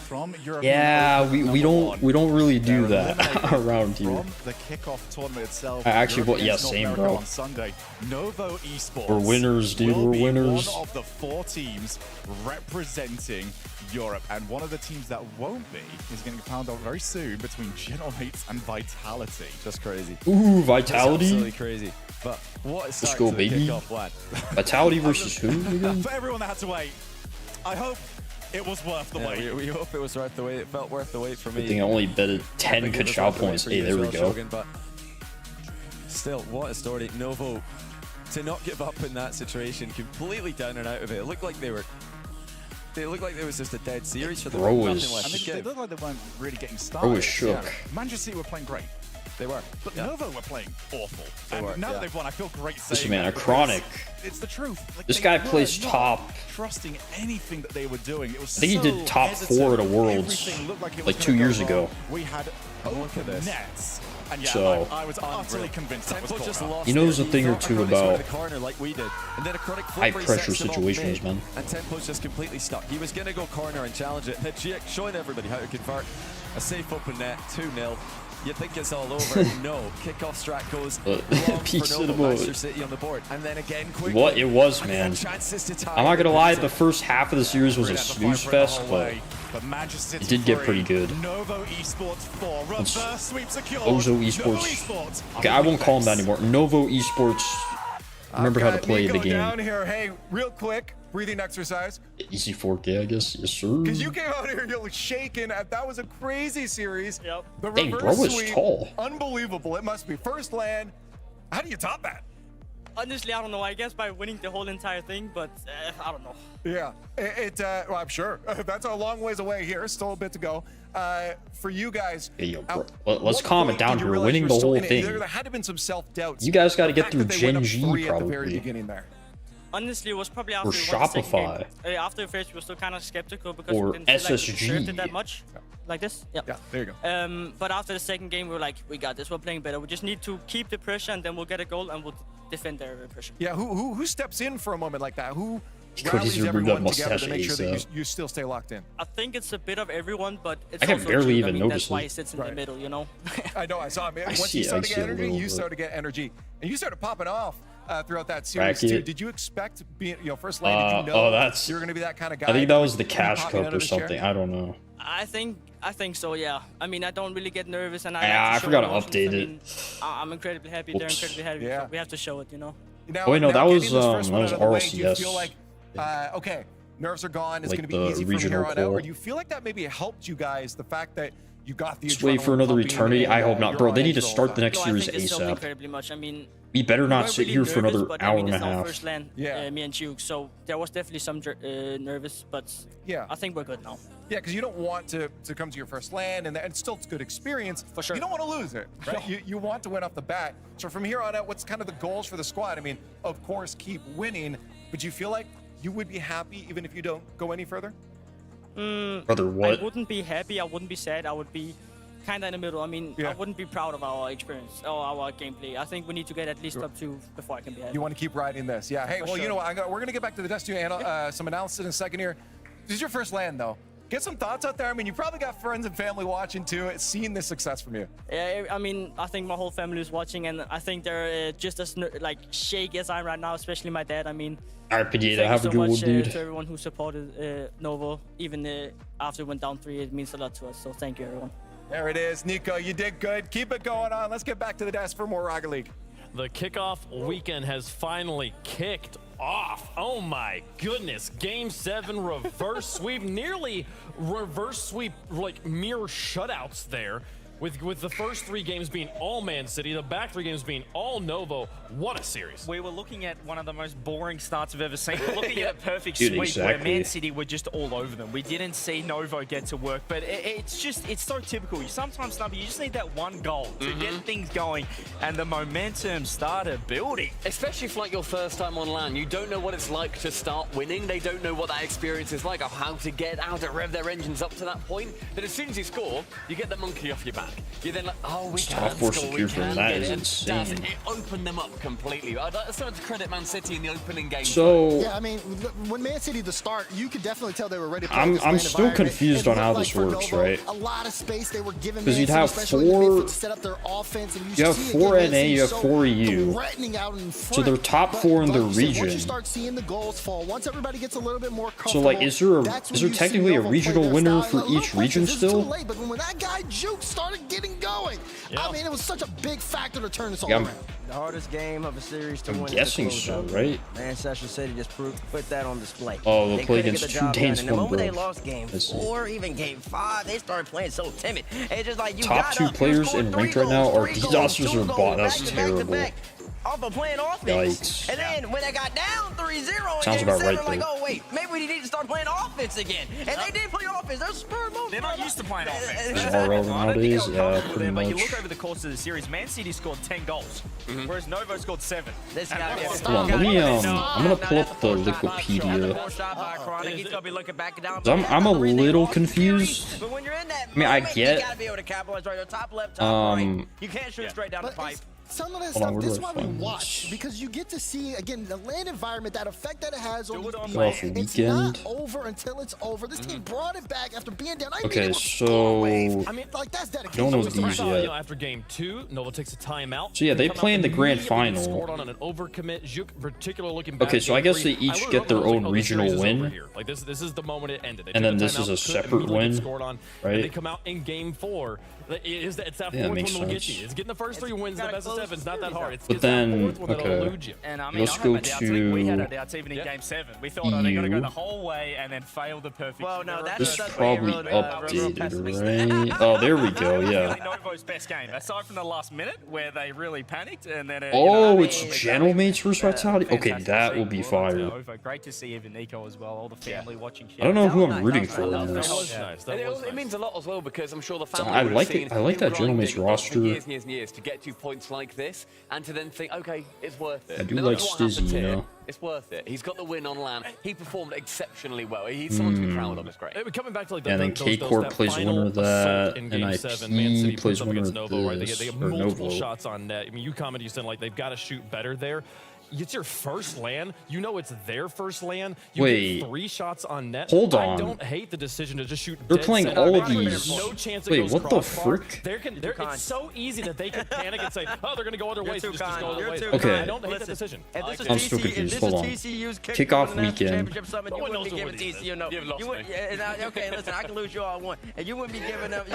from Europe. Yeah, we don't really do that around here. From the kickoff tournament itself. Actually, well, yeah, same, bro. On Sunday, Novo Esports. We're winners, dude. We're winners. One of the 4 teams representing Europe, and one of the teams that won't be is going to be found out very soon between Gentlemates and Vitality. Just crazy. Ooh, Vitality. Absolutely crazy. But what is let's go, baby. Vitality versus who again? For everyone that had to wait, I hope it was worth the wait. We hope it was worth the wait. It felt worth the wait for me. I think I only betted 10 Kachao points. Hey, there we go. Shogun, but still, what a story. Novo, to not give up in that situation, completely down and out of it. It looked like they were... It looked like there was just a dead series for them. Bro was... They looked like they weren't really getting started. Bro was shook. Yeah. Manchester City were playing great. They were. But Novo were playing awful. And now that they've won, I feel great saying Listen, man, a Chronic. It's the truth. Like, this guy plays top. Trusting anything that they were doing. It was I think he did top 4 at a Worlds like 2 years ago. We had open nets. And yeah, so I was utterly convinced that was he knows a thing or two about high pressure situations, man. And Tempo's just completely stuck. He was going to go corner and challenge it. And GX showing everybody how to convert a safe open net, 2-0. You think it's all over? No. Kickoff strat goes wrong for Novo. Manchester City on the board, and then again quickly. What it was, man. I'm not gonna lie. The first half of the series was a snooze fest, but it did get pretty good. Novo Esports 4 reverse sweep secured. Ozo Esports. Okay, I won't call him that anymore. Novo Esports. Remember how to play the game. Down here, hey, real quick. Breathing exercise. Easy 4K, I guess. Yes, sir. Because you came out here, you're shaking. That was a crazy series. Yep. The dang, bro was tall. Unbelievable. It must be. First LAN. How do you top that? Honestly, I don't know. I guess by winning the whole entire thing, but I don't know. Yeah, well, I'm sure. That's a long ways away here. Still a bit to go. For you guys, hey, yo, bro, let's calm it down here. Winning the whole thing. There had to have been some self-doubts. You guys got to get through Gen G, probably. At the very beginning there. Honestly, it was probably after or Shopify. After the first, we were still kind of skeptical because or we didn't feel like we SSG. deserved it that much. Like this? Yeah, there you go. But after the second game, we were like, we got this. We're playing better. We just need to keep the pressure, and then we'll get a goal, and we'll defend their pressure. Yeah, who steps in for a moment like that? Who rallies everyone together to make sure that you still stay locked in? I think it's a bit of everyone, but it's I can also barely true. even That's notice why he sits in the middle, you know? I know, I saw him. Once you started to get energy, you started to get energy. And you started popping off throughout that series, too. Did you expect being, first LAN, did you know you were going to be that kind of guy? I think that was the Cash Cup or something. I don't know. I think so, yeah. I mean, I don't really get nervous, and I forgot to update it. I'm incredibly happy. They're incredibly happy. Yeah. We have to show it, you know. Now, oh wait, no, that was RLCS. Do you feel like, okay, nerves are gone. It's going to be easy from here on out. Or do you feel like that maybe helped you guys? The fact that you got the. Just wait for another eternity. I hope not, bro. They need to start the next series ASAP. ASAP. Incredibly much. I mean, We better not sit here for another hour and a half. First LAN, me and Juke, so there was definitely some nervous, but I think we're good now. Yeah, because you don't want to come to your first LAN, and it's still a good experience. For sure. You don't want to lose it, right? You want to win off the bat. So from here on out, what's kind of the goals for the squad? I mean, of course, keep winning, but do you feel like you would be happy even if you don't go any further? Brother, what? I wouldn't be happy, I wouldn't be sad, I would be kind of in the middle. I mean, I wouldn't be proud of our experience or our gameplay. I think we need to get at least up 2 before I can be happy. You want to keep riding this. Yeah, hey, well, you know what? We're going to get back to the Destiny some analysis in a second here. This is your first LAN, though. Get some thoughts out there. I mean, you probably got friends and family watching, too, seeing this success from you. Yeah, I mean, I think my whole family is watching, and I think they're just as shaky as I am right now, especially my dad. I mean, thank you so much to everyone who supported Novo, even after we went down 3. It means a lot to us, so thank you, everyone. There it is, Nico. You did good. Keep it going on. Let's get back to the desk for more Rocket League. The kickoff weekend has finally kicked off. Oh my goodness. Game 7 reverse sweep, nearly reverse sweep, like mirror shutouts there. With the first 3 games being all Man City, the back 3 games being all Novo. What a series. We were looking at one of the most boring starts I've ever seen. We're looking at a perfect sweep where Man City were just all over them. We didn't see Novo get to work, but it's so typical. Sometimes, Snubby, you just need that one goal to get things going, and the momentum started building. Especially for like your first time on LAN, you don't know what it's like to start winning. They don't know what that experience is like, of how to get out to rev their engines up to that point. But as soon as you score, you get the monkey off your back. You're then like, oh, we can score, we can get it. It opened them up completely. I'd like to credit Man City in the opening game. So yeah, I mean, when Man City to start, you could definitely tell they were ready to play. I'm still confused on how this works, right? A lot of space they were given. Because you'd have 4 set up their offense, and you have 4 NA, you have 4 EU. So they're top 4 in the region. Once you start seeing the goals fall, once everybody gets a little bit more comfortable. So like, is there technically a regional winner for each region still? But when that guy Juke started getting going, I mean, it was such a big factor to turn this all around. The hardest game of a series to win. I'm guessing so, right? Manchester City just put that on display. Oh, they'll play against 2 Danes, and the moment they lost game 4, even game 5, they started playing so timid. It's just like you top 2 players in ranked right now are disasters or bot. That's terrible. Off of playing offense. And then when they got down 3-0, sounds about right, though. Like, oh wait, maybe we need to start playing offense again. And they did play offense. They're spur move. They're not used to playing offense. It's RL nowadays, yeah, pretty much. But you look over the course of the series, Man City scored 10 goals, whereas Novo scored 7. This guy, hold on, let me I'm gonna pull up the Wikipedia. I'm a little confused. But when you're in that, I mean, I get. You gotta be able to capitalize right. Top left, top right. You can't shoot straight down the pipe. Some of that stuff, this is why we watch, because you get to see, again, the LAN environment, that effect that it has on these people. It's not over until it's over. This team brought it back after being down. Okay, so... I mean, like, that's dedication. Don't know these yet. After game 2, Nova takes a timeout. So yeah, they play in the grand final. Okay, so I guess they each get their own regional win. Like this is the moment it ended. And then this is a separate win, right? They come out in game 4. It's that 4th one that'll get you. It's getting the first 3 wins, the best of 7. It's not that hard. It's but then, okay, and I mean, let's go to... We had our doubts even in game 7. We thought, oh, they're going to go the whole way and then fail the perfect. Well, no, this is probably updated, right? Oh, there we go, yeah. Novo's best game, aside from the last minute where they really panicked and then... Oh, it's Gentlemates versus Vitality? Okay, that will be fire. Great to see even Nico as well, all the family watching. I don't know who I'm rooting for in this. It means a lot as well, because I'm sure the family I like that Gentlemates roster. Years and years and years to get to points like this, and to then think, okay, it's worth it. I do like Stizzy, you know. It's worth it. He's got the win on LAN. He performed exceptionally well. He's someone to be proud of. It's great. Coming back to like and then K-Corp plays winner of that, NIP plays winner of this, they get multiple shots on net. I mean, you commented, you said like they've got to shoot better there. It's your first LAN. You know it's their first LAN. You get 3 shots on net. Hold on. I don't hate the decision to just shoot. They're playing all of these. No chance wait, what the frick? It's so easy that they can panic and say, oh, they're going to go other ways. Just go other ways. Okay. I don't hate that decision. I'm still confused. Hold on. Kickoff weekend. You wouldn't be giving TCU no. Okay, listen, I can lose you all one. And you wouldn't be giving them.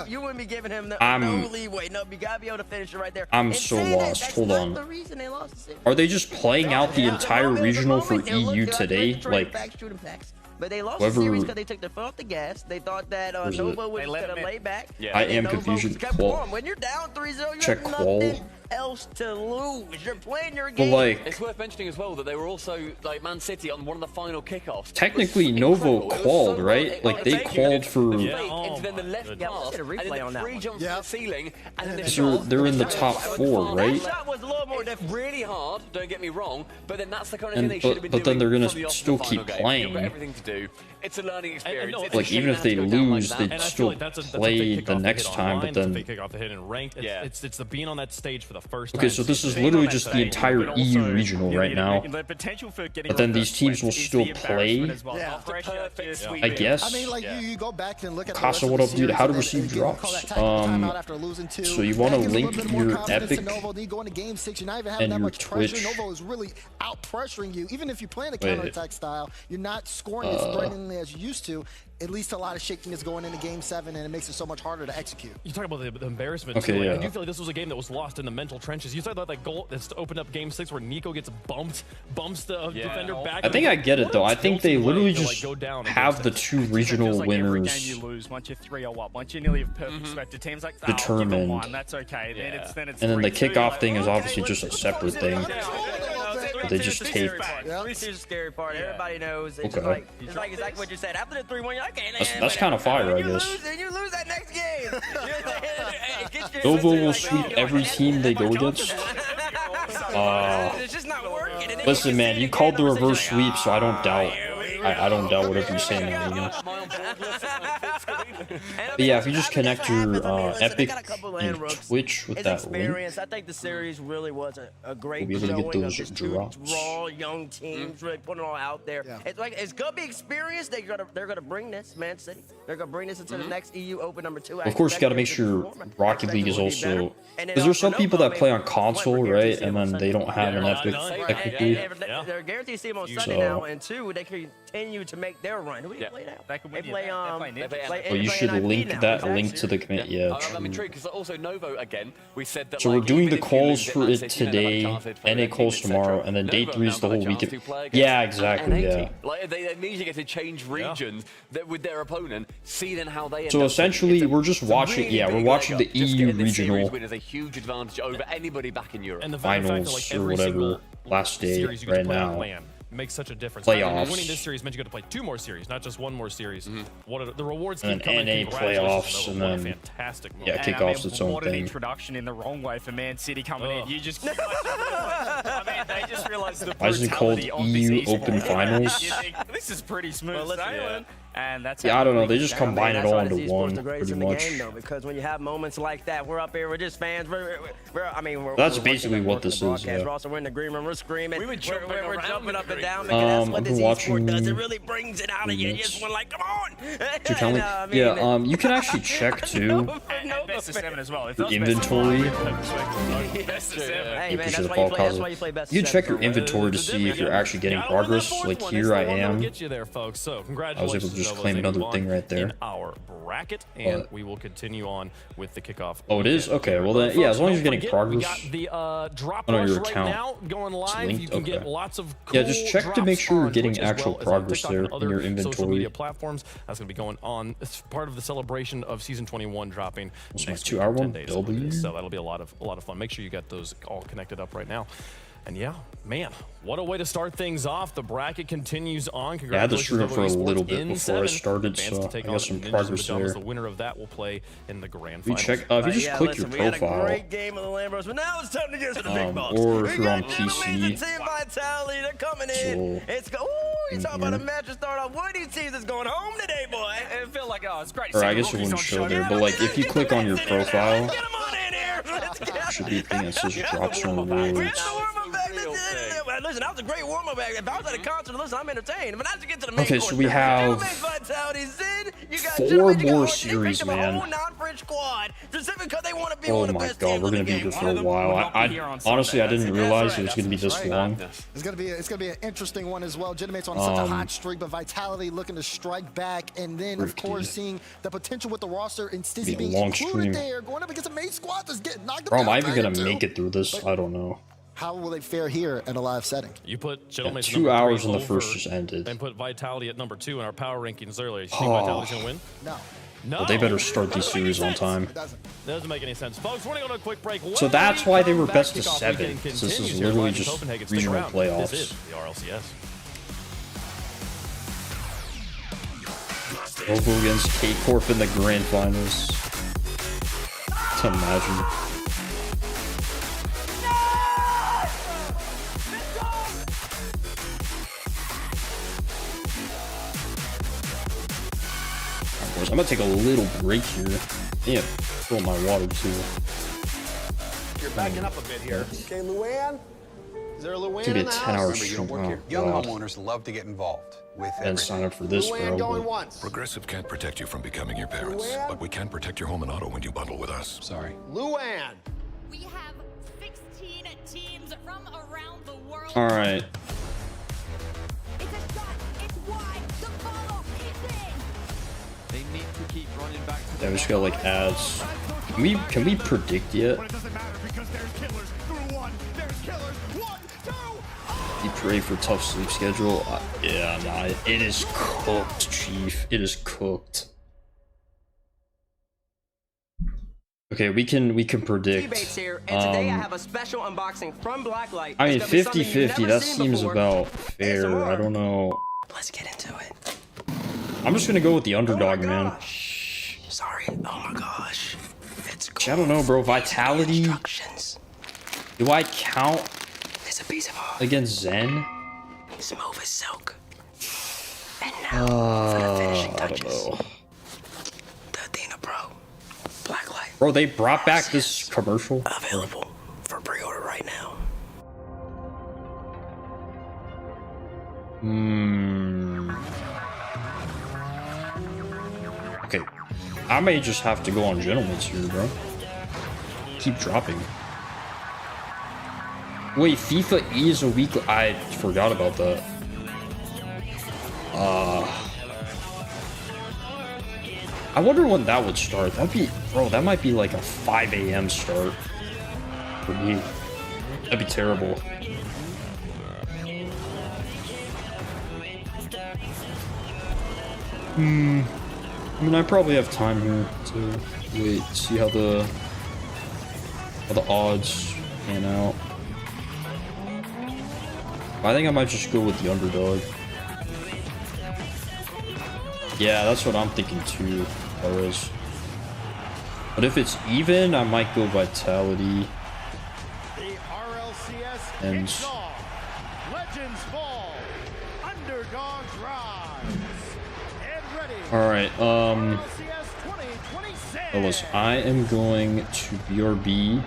You wouldn't be giving him no leeway. No, you got to be able to finish it right there. I'm so lost. Hold on. Are they just playing out the entire regional for EU today? Like, but they lost the series because they took their foot off the gas. They thought that Nova was going to lay back. I am confused. When you're down 3-0, check qual. else to lose. You're playing your But game. like, it's worth mentioning as well that they were also like Man City on one of the final kickoffs. technically Novo qualled, right? Like they qualled for. Into then the left pass, and then the free jump to the ceiling, and then So they're in the top 4, right? That was a little more difficult. Really hard, don't get me wrong, but then that's the kind of thing they should have been But doing. then they're gonna from the still final keep game. playing. You've got everything to do. It's a learning experience. no, It's a Like shame even it if has they to go down lose, like they'd that. And I feel still like that's a play big the kickoff to next hit time. online, But it's a then, big kickoff to hit in ranked. It's the being on that stage for the first time. okay, so this is literally just the entire EU regional right now. The potential for getting But then these teams will still play. I guess. I mean, like you go back and look at Casa, the what rest up, of the dude? How to series, and receive you call drops. that timeout after losing 2. So you want to That gives a link little bit more your confidence Epic in Novo. Then you go into game 6, you're not even having and that your much pressure. Twitch. Novo is really out pressuring you. Even if you're playing a Wait. counterattack style, you're not scoring as threateningly as you used to. At least a lot of shakiness going into game 7, and it makes it so much harder to execute. You talk about the embarrassment Okay, too. yeah. I do feel like this was a game that was lost in the mental trenches. You saw that goal that's opened up game 6 where Nico gets bumps the defender back. I think I get it though. I think they literally to, like, just go down have the 2 regional like every game winners you lose, once you're 3-0 up, once you nearly have perfect spread to teams like that, determined. that's okay. Then it's And then the 3-2, kickoff like, thing is okay, obviously just a separate thing. They just tape. This is the scary part. Everybody knows. It's Okay. just like exactly what you said. After the 3-1, you're like, okay, That's kind of fire, I you guess. lose, and you lose that next game. Novo will sweep every team they go against. It's just not working. Listen, man, you called the reverse sweep, so I don't doubt. I don't doubt whatever you're saying. You know? But yeah, if you just connect your Epic and Twitch with that link, I think the series really was a great we'll be able to get showing those of just drops. 2 raw young teams really putting it all out there. It's gonna be experience. They're gonna bring this, Man City. They're gonna bring this into the next EU Open #2. of course, you got to make sure Rocket League is also. Because there's some people that play on console, right, and then they don't have an Epic technically. They're guaranteed to see them on Sunday now, and 2, they continue to make their run. Who do you play now? They play Well, you should link that link to the commit. Yeah, I'm true. intrigued because also Novo again. We said that. So we're like, doing even the if you calls lose for Man it City, you know, today, like, chances for NA their calls team, tomorrow, etc. and then day Novo 3 is now the got a whole chance weekend. to play against Yeah, exactly. NA Yeah. team. Like they immediately get to change regions with their opponent, see then how they. End So up essentially, doing. we're just It's a watching. really Yeah, we're big watching leg the up. Just EU getting this series regional win is a huge advantage over anybody back in Europe. And the very fact that, finals like, or every whatever single last day series you get to right play on now. LAN makes such a difference. Playoffs. Winning this series meant you got to play 2 more series, not just 1 more series. The rewards And keep coming. NA Congratulations, playoffs, Novo. and What a then fantastic move. yeah, And, kickoffs its own what an thing. introduction in the wrong way for Man City coming in. You just, I mean, they just realized the Why is it called brutality of this EU esport. Open Finals? You think, this is pretty smooth sailing. And that's Yeah, I don't know. They just combine it That's all why into this esports one, the greatest pretty in the much. game, though, because when you have moments like that, we're up here, we're just fans. That's we're basically working what the this is, broadcast. yeah. We're also in the green room, we're screaming, we're jumping up and down. I've That's what been this watching esport does. It really brings it out of you. You just want like, come on. So tell me, I mean, yeah, you can actually check too And best of 7 as well. If your that's best of inventory. Best of 7. Hey, You man, push that's the why ball you play. That's causes. why you play best. You can of check 7. your inventory to see if you're actually getting Gotta win that progress. fourth Like one. here It's I the one that'll am. get you there, folks. So I was congratulations. able to just Novo, claim as they another move thing on right there. in our bracket, and we will continue on with the kickoff. Oh, it is? weekend. Okay, well then, yeah, as long as you're getting Don't progress. forget, we got the drop Oh, no, rush your right account. now going live. linked? You can get Okay. lots of Yeah, cool just check to make drops sure you're on getting Twitch as actual well as on progress TikTok there and in other your social inventory. media platforms. That's going to be going on. It's part of the celebration of season 21 dropping What's my next 2 week, hour 10 one? days. W? So that'll be a lot of fun. Make sure you get those all connected up right now. And yeah, man, what a way to start things off. The bracket continues on. Yeah, I had to screw up for a Congratulations, little Novo bit in before I 7. started, Advanced so to take I on got some Ninjas in progress Pajamas. there. The winner of that will play in the grand If you finals. check, if you just Yeah, click listen, your we had a profile, great game of the Land Bros, but now it's time to get to the big box. or We if you're on got Gentlemen's and PC, Team Vitality, they're coming in. It's go. Ooh, you talk about a match to start off. One of these teams is going home today, boy. It felt like, oh, it's great. or I guess it wouldn't show there, but like if you click on your profile, Get them on in here. Let's get 'em. should be a thing that says drops and We rewards. have to warm up back. Listen, that was a great warm up back. If I was at a concert, listen, I'm entertained. But as you get to the main Okay, course, so we have Gentlemen's Vitality, Zid, you got 4 Gentlemen's, you got more Archie. They series, picked up a man. whole non-French squad, specifically because they want to be Oh one of the my best god, teams we're in gonna the be game. here for a while. I honestly, I didn't realize it was gonna be this long. It's gonna be an interesting one as well. Gentlemen's on such a hot streak, but Vitality looking to strike back, and then of course seeing the potential with the roster and Stizzy Be a being long included stream. there, going up against a main squad that's getting knocked Bro, down. am I even gonna make it through this? I don't know. How will they fare here in a live setting? You put Yeah, Gentlemen's 2 hours and the first just ended. And put Vitality at number 2 in our power rankings earlier. You think Oh. Vitality's going to win? No. No. Well, they better start these series on time. Doesn't make any sense. Folks, we're going to go on a quick break. So that's why they were best of 7. This is literally just regional playoffs. This is the RLCS. Ovo against K-Corp in the grand finals. To imagine. I'm gonna take a little break here. Yeah, fill my water too. You're backing up a bit here. Okay, Luann? Is there a Luann? It's gonna be a 10-hour shoot. Young homeowners love to get involved with and sign up for this, bro. Progressive can't protect you from becoming your parents, but we can protect your home and auto when you bundle with us. Sorry. Luann! We have 16 teams from around the world. All right. It's a shot. It's wide. The follow. It's in. They need to keep running back to Yeah, we just got like ads. Can we predict yet? But it doesn't matter because there's killers through one. There's killers. 1, 2. You pray for Tuff sleep schedule. Yeah, nah, it is cooked, Chief. It is cooked. Okay, we can predict. Here, and today I have a special unboxing from Blacklight. I mean, 50-50. That seems about fair. I don't know. Let's get into it. I'm just gonna go with the underdog, man. Sorry. Oh my gosh. It's cool. I don't know, bro. Vitality. Do I count It's a piece of art. against Zen? Smooth as silk. And now for the finishing touches. I don't know. The Athena Pro. Blacklight. Bro, they brought back this commercial. Available for pre-order right now. Okay. I may just have to go on gentlemen's here, bro. Keep dropping. Wait, FIFA E is a weekly. I forgot about that. I wonder when that would start. That'd be, bro, that might be like a 5 a.m. start for me. That'd be terrible. I mean, I probably have time here to wait, see how the odds pan out. I think I might just go with the underdog. Yeah, that's what I'm thinking too, Perez. But if it's even, I might go Vitality. The RLCS And kicks off. Legends fall. Underdogs rise. And ready. Alright, RLCS 2026. fellas, I am going to BRB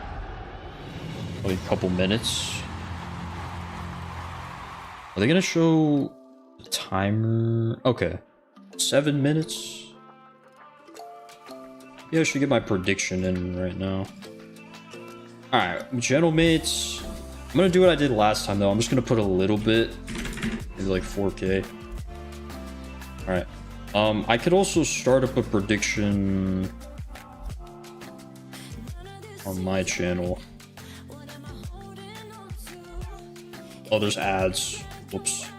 like a couple minutes. Are they gonna show the timer? Okay. 7 minutes. Yeah, I should get my prediction in right now. Alright, gentlemates. I'm gonna do what I did last time though. I'm just gonna put a little bit, maybe like 4K. Alright. I could also start up a prediction on my channel. Oh, there's ads. Whoops.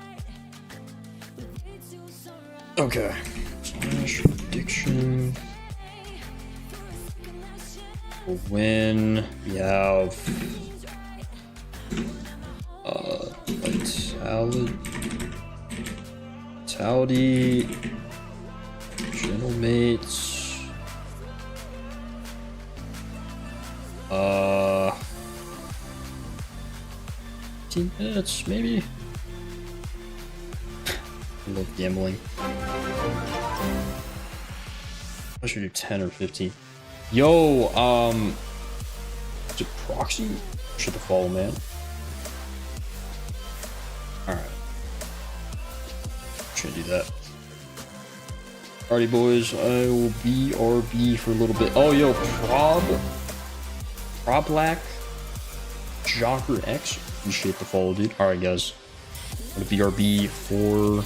Okay. Slash prediction. We'll win. We have Vitality. Gentlemates. 15 minutes, maybe? I love gambling. I should do 10 or 15. Yo, is it proxy? Should the follow, man. Alright. Should do that. Alrighty, boys. I will BRB for a little bit. Oh, yo, Problack Jocker X. Appreciate the follow, dude. Alright, guys. I'm gonna BRB for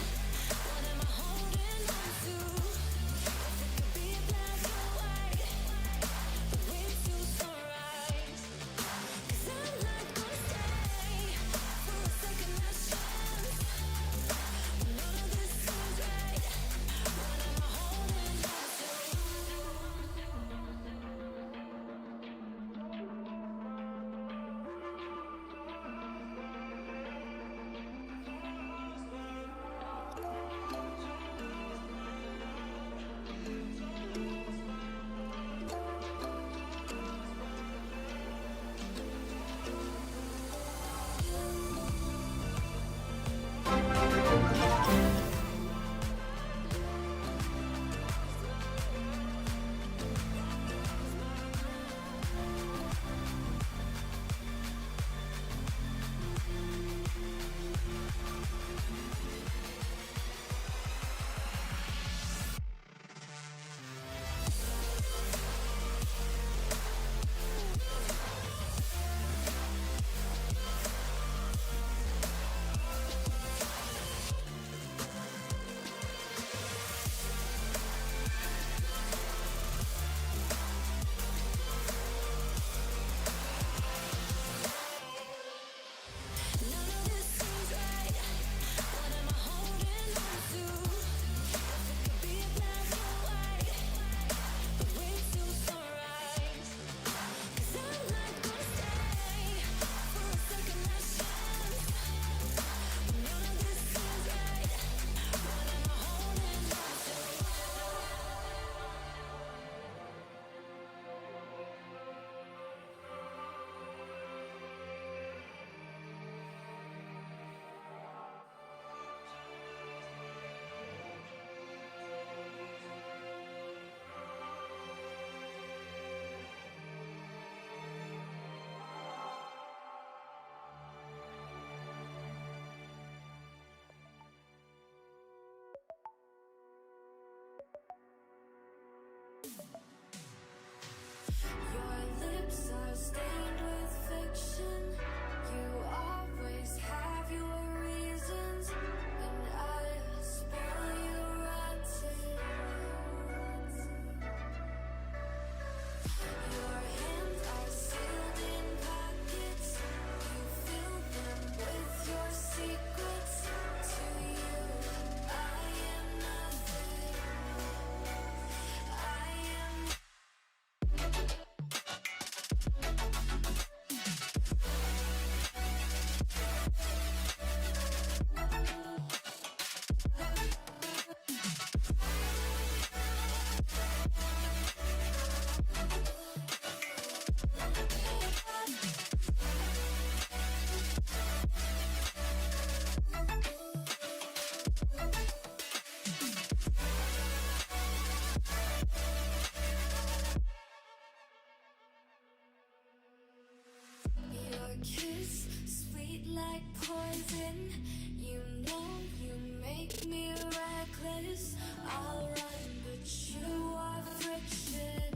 poison. You know you make me reckless. I'll run, but you are friction.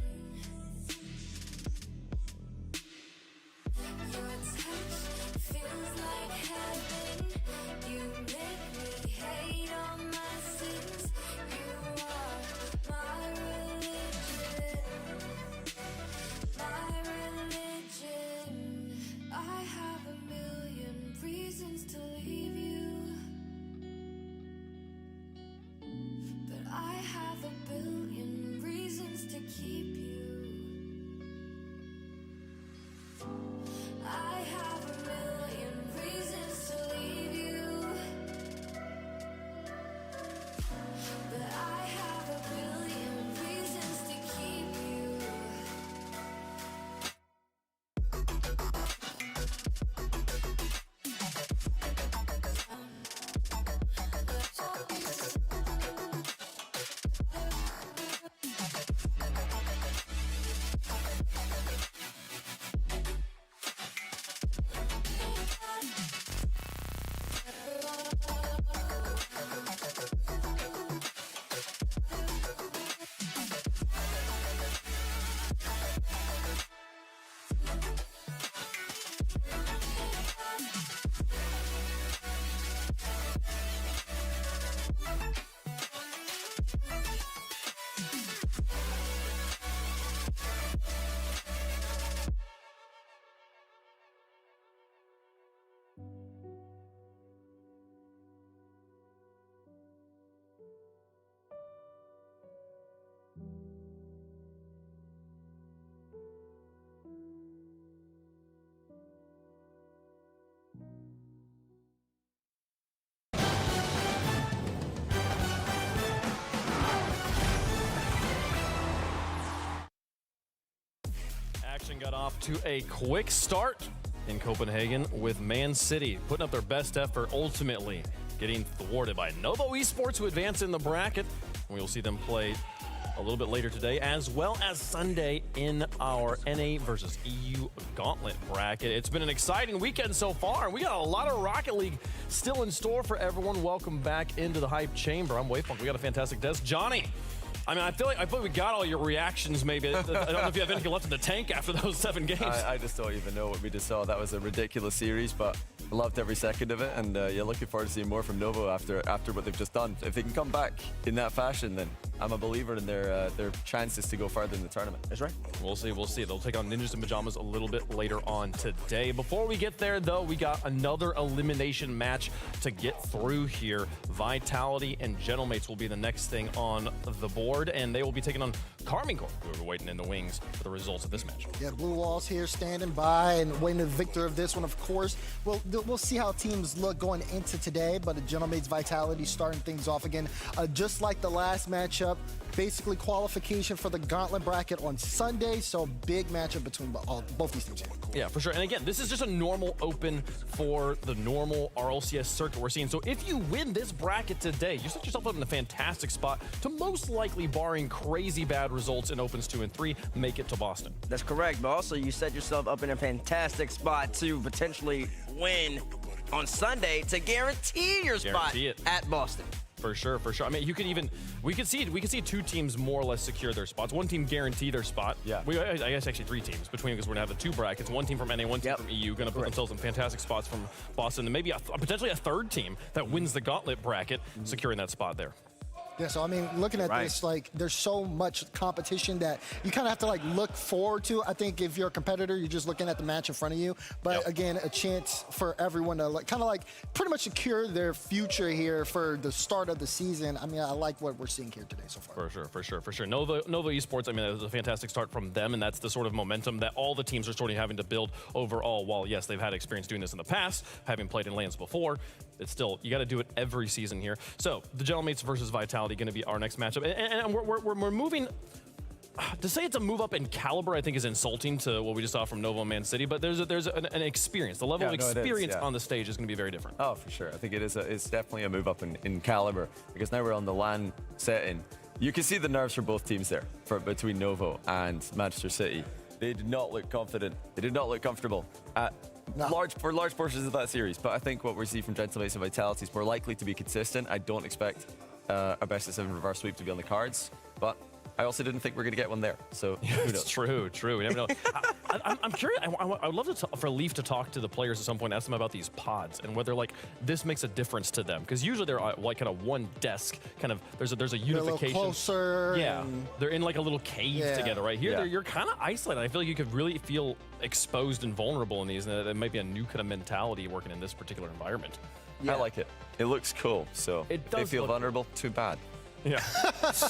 Your touch feels like heaven. You make me hate all my sins. You are my religion. My religion. I have a million reasons to leave you, but I have a billion reasons to keep you. I have a million reasons to leave you, but I have a billion reasons to keep you. Action got off to a quick start in Copenhagen with Man City putting up their best effort, ultimately getting thwarted by Novo Esports, who advance in the bracket. We will see them play a little bit later today, as well as Sunday in our NA versus EU Gauntlet bracket. It's been an exciting weekend so far, and we got a lot of Rocket League still in store for everyone. Welcome back into the hype chamber. I'm Wayfunk. We got a fantastic desk. Johnny, I mean, I feel like we got all your reactions. Maybe I don't know if you have anything left in the tank after those 7 games. I just don't even know what we just saw. That was a ridiculous series, but I loved every second of it, and yeah, looking forward to seeing more from Novo after what they've just done. If they can come back in that fashion, then I'm a believer in their chances to go further in the tournament. That's right. We'll see. We'll see. They'll take on Ninjas in Pajamas a little bit later on today. Before we get there, though, we got another elimination match to get through here. Vitality and Gentlemates will be the next thing on the board, and they will be taking on Carmine Corp, who are waiting in the wings for the results of this match. Yeah, Blue Walls here standing by and waiting the victor of this one, of course. We'll see how teams look going into today, but the Gentlemates Vitality starting things off again. Just like the last matchup, basically qualification for the Gauntlet bracket on Sunday, so big matchup between both these teams. Yeah, for sure. And again, this is just a normal open for the normal RLCS circuit we're seeing. So if you win this bracket today, you set yourself up in a fantastic spot to most likely, barring crazy bad results in opens 2 and 3, make it to Boston. That's correct, but also you set yourself up in a fantastic spot to potentially win on Sunday to guarantee your spot at Boston. For sure, for sure. I mean, we could see 2 teams more or less secure their spots. 1 team guarantee their spot. Yeah. I guess actually 3 teams between, because we're gonna have the 2 brackets. 1 team from NA, 1 team from EU, gonna put themselves in fantastic spots from Boston, and maybe potentially a 3rd team that wins the Gauntlet bracket, securing that spot there. Yeah, so I mean, looking at this, like, there's so much competition that you kind of have to like look forward to. I think if you're a competitor, you're just looking at the match in front of you. But again, a chance for everyone to kind of like pretty much secure their future here for the start of the season. I mean, I like what we're seeing here today so far. For sure. Novo Esports, I mean, it was a fantastic start from them, and that's the sort of momentum that all the teams are sort of having to build overall. While yes, they've had experience doing this in the past, having played in LANs before, it's still, you got to do it every season here. So the Gentlemates versus Vitality going to be our next matchup, and we're moving. To say it's a move up in caliber, I think, is insulting to what we just saw from Novo and Man City. But there's an experience. The level of experience on the stage is going to be very different. Oh, for sure. I think it is. It's definitely a move up in caliber, because now we're on the LAN setting. You can see the nerves from both teams there, between Novo and Manchester City. They did not look confident. They did not look comfortable at for large portions of that series. But I think what we see from Gentlemates and Vitality is more likely to be consistent. I don't expect a best of 7 reverse sweep to be on the cards, but I also didn't think we're going to get one there. So it's true. We never know. I'm curious. I would love for Leaf to talk to the players at some point, ask them about these pods and whether like this makes a difference to them, because usually they're like kind of one desk. Kind of there's a unification. They're a little closer. Yeah, they're in like a little cave together. Right here, you're kind of isolated. I feel like you could really feel exposed and vulnerable in these, and it might be a new kind of mentality working in this particular environment. I like it. It looks cool. So it does they feel vulnerable. Too bad. Yeah.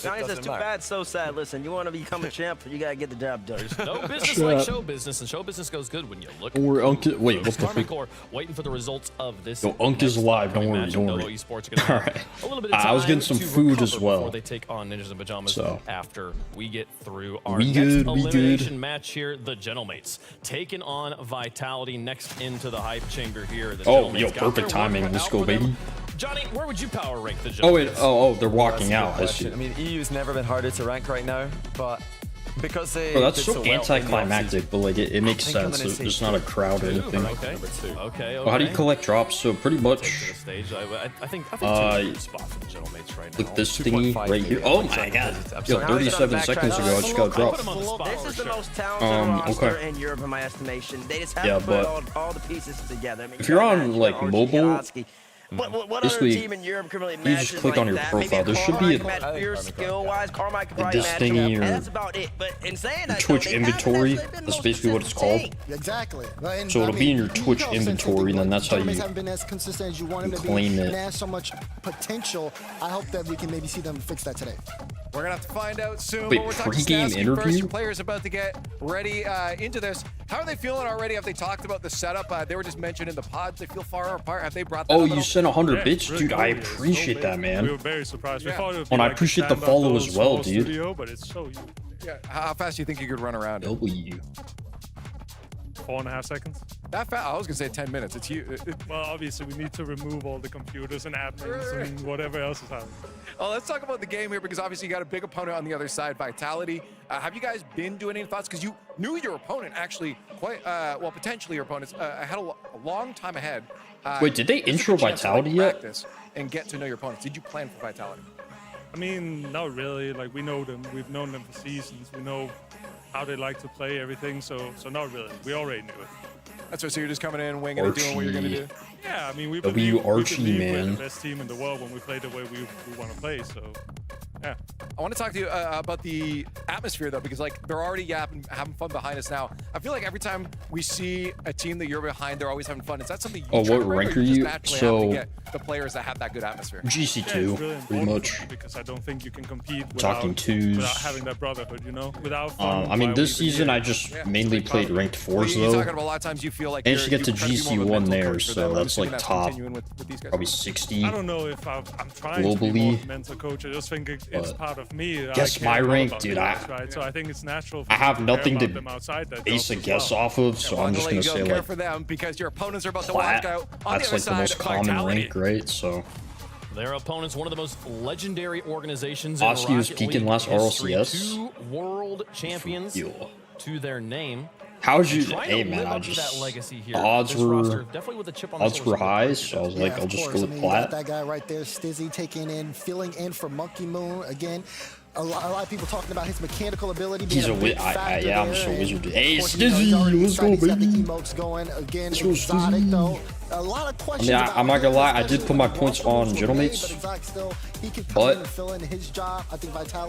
Johnny says, too bad, so sad. Listen, you want to become a champ, you got to get the job done. There's no business like show business, and show business goes good when you look. Or wait, what the fuck? Waiting for the results of this. Yo, Unk is live. Don't worry. All right. A little bit of time I was getting some food as well before they take on Ninjas in Pajamas. After we get through our elimination match here, the Gentlemates taking on Vitality next into the hype chamber here. The perfect timing. Let's go, baby. Johnny, where would you power rank the Gentlemates? Oh wait, they're walking out. I see. I mean, EU's never been harder to rank right now, but because they. Bro, that's so anticlimactic, but like it makes sense. There's not a crowd or anything. Okay. Well, how do you collect drops? So pretty much. I think spot for the Gentlemates right now. Look, this thingy right here. Oh my god. Yo, 37 seconds ago, I just got dropped. This is the most talented roster in Europe, in my estimation. They just have to put all the pieces together. I mean, if you're on like mobile. What other team in Europe can really match? You just click on your profile. There should be a skill-wise. Carmine could probably match thingy, and that's about it. But in saying that, Twitch inventory. That's basically what it's called. Exactly. So it'll be in your Twitch inventory, and then that's how you haven't been as consistent as you want them to claim be, it. And has so much potential. I hope that we can maybe see them fix that today. We're gonna have to find out soon. Wait, but we're talking pre-game interview? First, players about to get ready into this. How are they feeling already? Have they talked about the setup? They were just mentioned in the pods. They feel far apart. Have they brought that up you sent 100 bits? Dude, I appreciate that, man. We were very surprised. We thought it would be and I like appreciate the follow as well, dude. Studio, but it's so yeah. How fast do you think you could run around? 4.5 seconds. That fast? I was gonna say 10 minutes. It's you. Well, obviously we need to remove all the computers and admins and whatever else is happening. Oh, let's talk about the game here, because obviously you got a big opponent on the other side, Vitality. Have you guys been doing any thoughts? Because you knew your opponent actually quite well, potentially your opponents had a long time ahead. Wait, did they intro Vitality yet? And get to know your opponents. Did you plan for Vitality? I mean, not really. Like, we know them. We've known them for seasons. We know how they like to play everything. So not really. We already knew it. That's right. So you're just coming in, winging and doing what you're gonna do. Yeah, I mean, we believe we're man. the best team in the world when we play the way we want to play. So, yeah. I want to talk to you about the atmosphere, though, because like they're already having fun behind us now. I feel like every time we see a team that you're behind, they're always having fun. Is that something you what rank are you? So to get the players that have that good atmosphere. GC2, really pretty much. Because I don't think you can compete without having that brotherhood, you know, without fun. I mean, this season I just mainly played ranked 4s though. Talking about a lot of times you feel like and you get to GC1 there, so that's like top probably 60. I don't know if I'm trying globally. to be more of a mental coach. I just think it's part of me. Guess my rank, dude. Right? So I think it's natural. I have nothing to base a guess off of, so I'm just gonna say like for them because your opponents are about to walk out on that's like the most common rank, right? So their opponents, one of the most legendary organizations Oski was peaking last RLCS. 2 world champions to their name. How'd you? Hey man, I just odds were high, so I was like, I'll just go with plat. That guy right there, Stizzy, filling in for Monkey Moon again. A lot of people talking about his mechanical ability. He's a wizard. Yeah, I'm just a wizard. Hey, Stizzy, let's go, baby. Got the emotes going again. Exotic though. A lot of questions. I mean, I'm not gonna lie. I did put my points on Gentlemates, but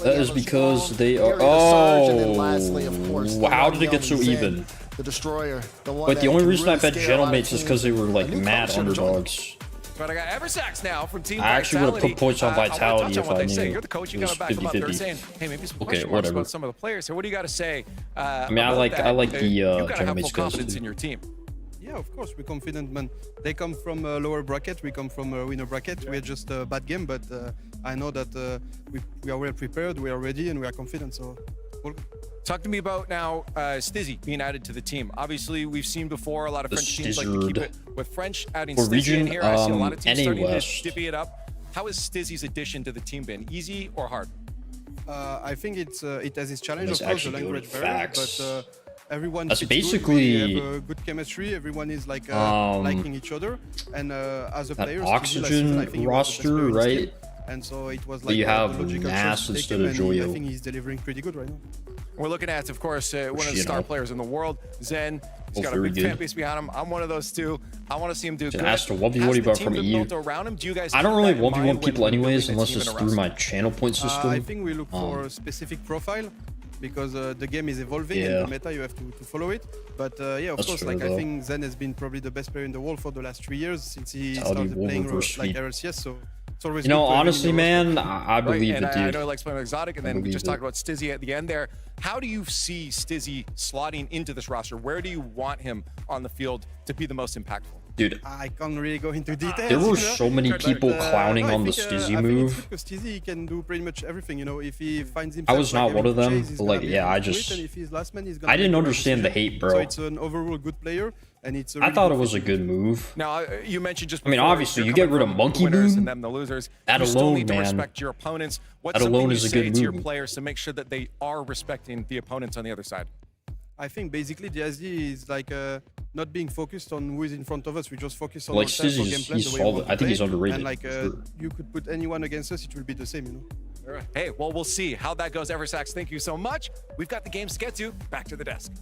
that is because they are. Oh, how did it get so even? The Destroyer. But the only reason I bet Gentlemates is because they were like mad underdogs. But I got Eversax now from Team I actually would have put points on Vitality if I knew. You're the coach. You got to back them up. They're saying, hey, maybe some question marks about some of the players here. What do you got to say? I mean, I like the Gentlemates confidence in your team. Yeah, of course, we're confident, man. They come from a lower bracket. We come from a winner bracket. We're just a bad game, but I know that we are well prepared. We are ready, and we are confident. So. Talk to me about now Stizzy being added to the team. Obviously, we've seen before a lot of French teams like to keep it with French adding Stizzy in here. I see a lot of teams starting to divvy it up. How has Stizzy's addition to the team been? Easy or hard? I think it has its challenge. Of course, the language barrier, but everyone. That's fits basically good. We have a good chemistry. Everyone is like liking each other. And as a player, Oxygen roster, right? And so it was like but you have the logical Mass choice to instead of Joyo. I think he's delivering pretty good right now. We're looking at, of course, one of the star players in the world, Zen. He's got a big fan base behind him. I'm one of those too. I want to see him do good. Asked to 1v1 from EU. I don't really 1v1 people anyways, unless it's through my channel point system. I think we look for a specific profile because the game is evolving and the meta, you have to follow it. But yeah, of course, like I think Zen has been probably the best player in the world for the last 3 years since he started playing like RLCS. So you know, honestly, man, I believe it, dude. I know he likes playing exotic, and then we just talked about Stizzy at the end there. How do you see Stizzy slotting into this roster? Where do you want him on the field to be the most impactful? Dude, I can't really go into details. There were so many people clowning on the Stizzy move. Because Stizzy can do pretty much everything, you know. If he finds himself, I was not one of them, but like, yeah, I didn't understand the hate, bro. So it's an overall good player, and it's. I thought it was a good move. Now you mentioned just. I mean, obviously, you get rid of Monkey Boom. And them the losers. That alone, man. Respect your opponents. What's that alone is a good move. To your players to make sure that they are respecting the opponents on the other side? I think basically the idea is like not being focused on who is in front of us. We just focus on like our type of game plan, the way we want to I think he's play. underrated. And like you could put anyone against us, it will be the same, you know. All right. Hey, well, we'll see how that goes. Eversax, thank you so much. We've got the games to get to. Back to the desk.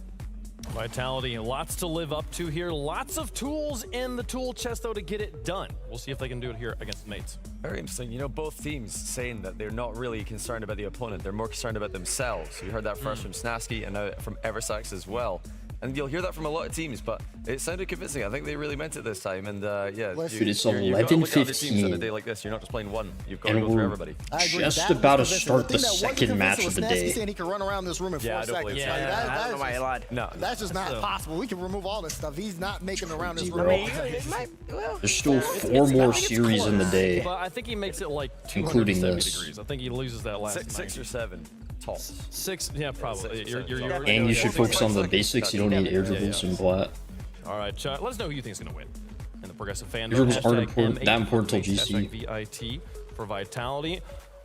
Vitality, lots to live up to here. Lots of tools in the tool chest, though, to get it done. We'll see if they can do it here against the mates. Very interesting. You know, both teams saying that they're not really concerned about the opponent. They're more concerned about themselves. We heard that first from Snasky and now from Eversax as well. And you'll hear that from a lot of teams, but it sounded convincing. I think they really meant it this time. And yeah, dude, it's 11:15 on a day like this. You're not just playing one. You've got to go through everybody. Just about to start the second match of the day. Saying he can run around this room in 4 seconds. I don't know why he lied. No, that's just not possible. We can remove all this stuff. He's not making it around this room. There's still 4 more series in the day, but I think he makes it like including 270 this. degrees. I think he loses that last 6 or 7 tops. 6, yeah, probably. And you should focus on the basics. You don't need air dribbles and blat. All right, let us know who you think is going to win in the progressive fan. Air dribbles aren't that important till GC. VIT for Vitality.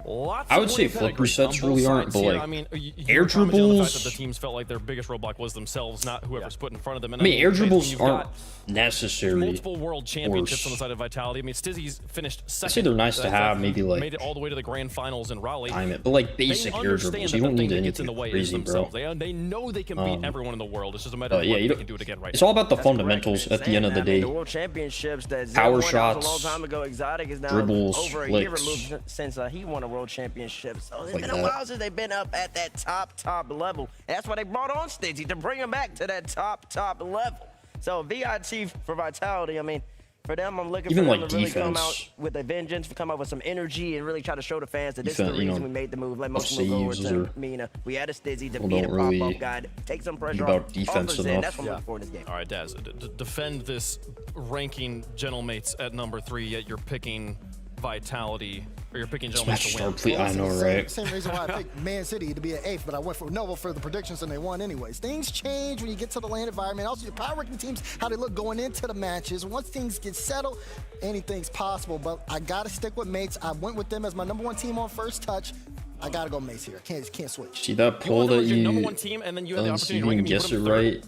I would say flip resets really aren't, but like I mean, air dribbles. The fact that the teams felt like their biggest roadblock was themselves, not whoever's put in front of them. And I mean, air dribbles aren't necessary. Multiple world championships on the side of Vitality. I mean, Stizzy's finished second. I say they're nice to have, maybe like made it all the way to the grand finals in Raleigh. Time it, but like basic air dribbles, you don't need anything crazy, bro. They know they can beat everyone in the world. It's just a matter of whether they can do it again right now. It's all about the fundamentals at the end of the day. The world championships that power shots, a long time ago, Exotic is now dribbles, over a year removed since he won a world championship. So it's been a while since they've been up at that top level. And that's why they brought on Stizzy, to bring him back to that top level. So VIT for Vitality, I mean, for them, I'm looking for them to really come out with a vengeance, come out with some energy, and really try to show the fans that this is the reason we made the move. Let most move over to Mina. We had a Stizzy to be a pop-up guy, take some pressure off defense enough. That's what I'm looking for in this game. All right, Daz, defend this ranking Gentlemates at number 3, yet you're picking Vitality, or you're picking Gentlemates to win. I know, right? Same reason why I picked Man City to be an 8th, but I went for Nova for the predictions and they won anyways. Things change when you get to the LAN environment. Also, your power ranking teams, how they look going into the matches. Once things get settled, anything's possible. But I gotta stick with Mates. I went with them as my #1 team on first touch. I gotta go Mates here. Can't switch. See that poll that you number 1 team, and then you have the opportunity to guess it right.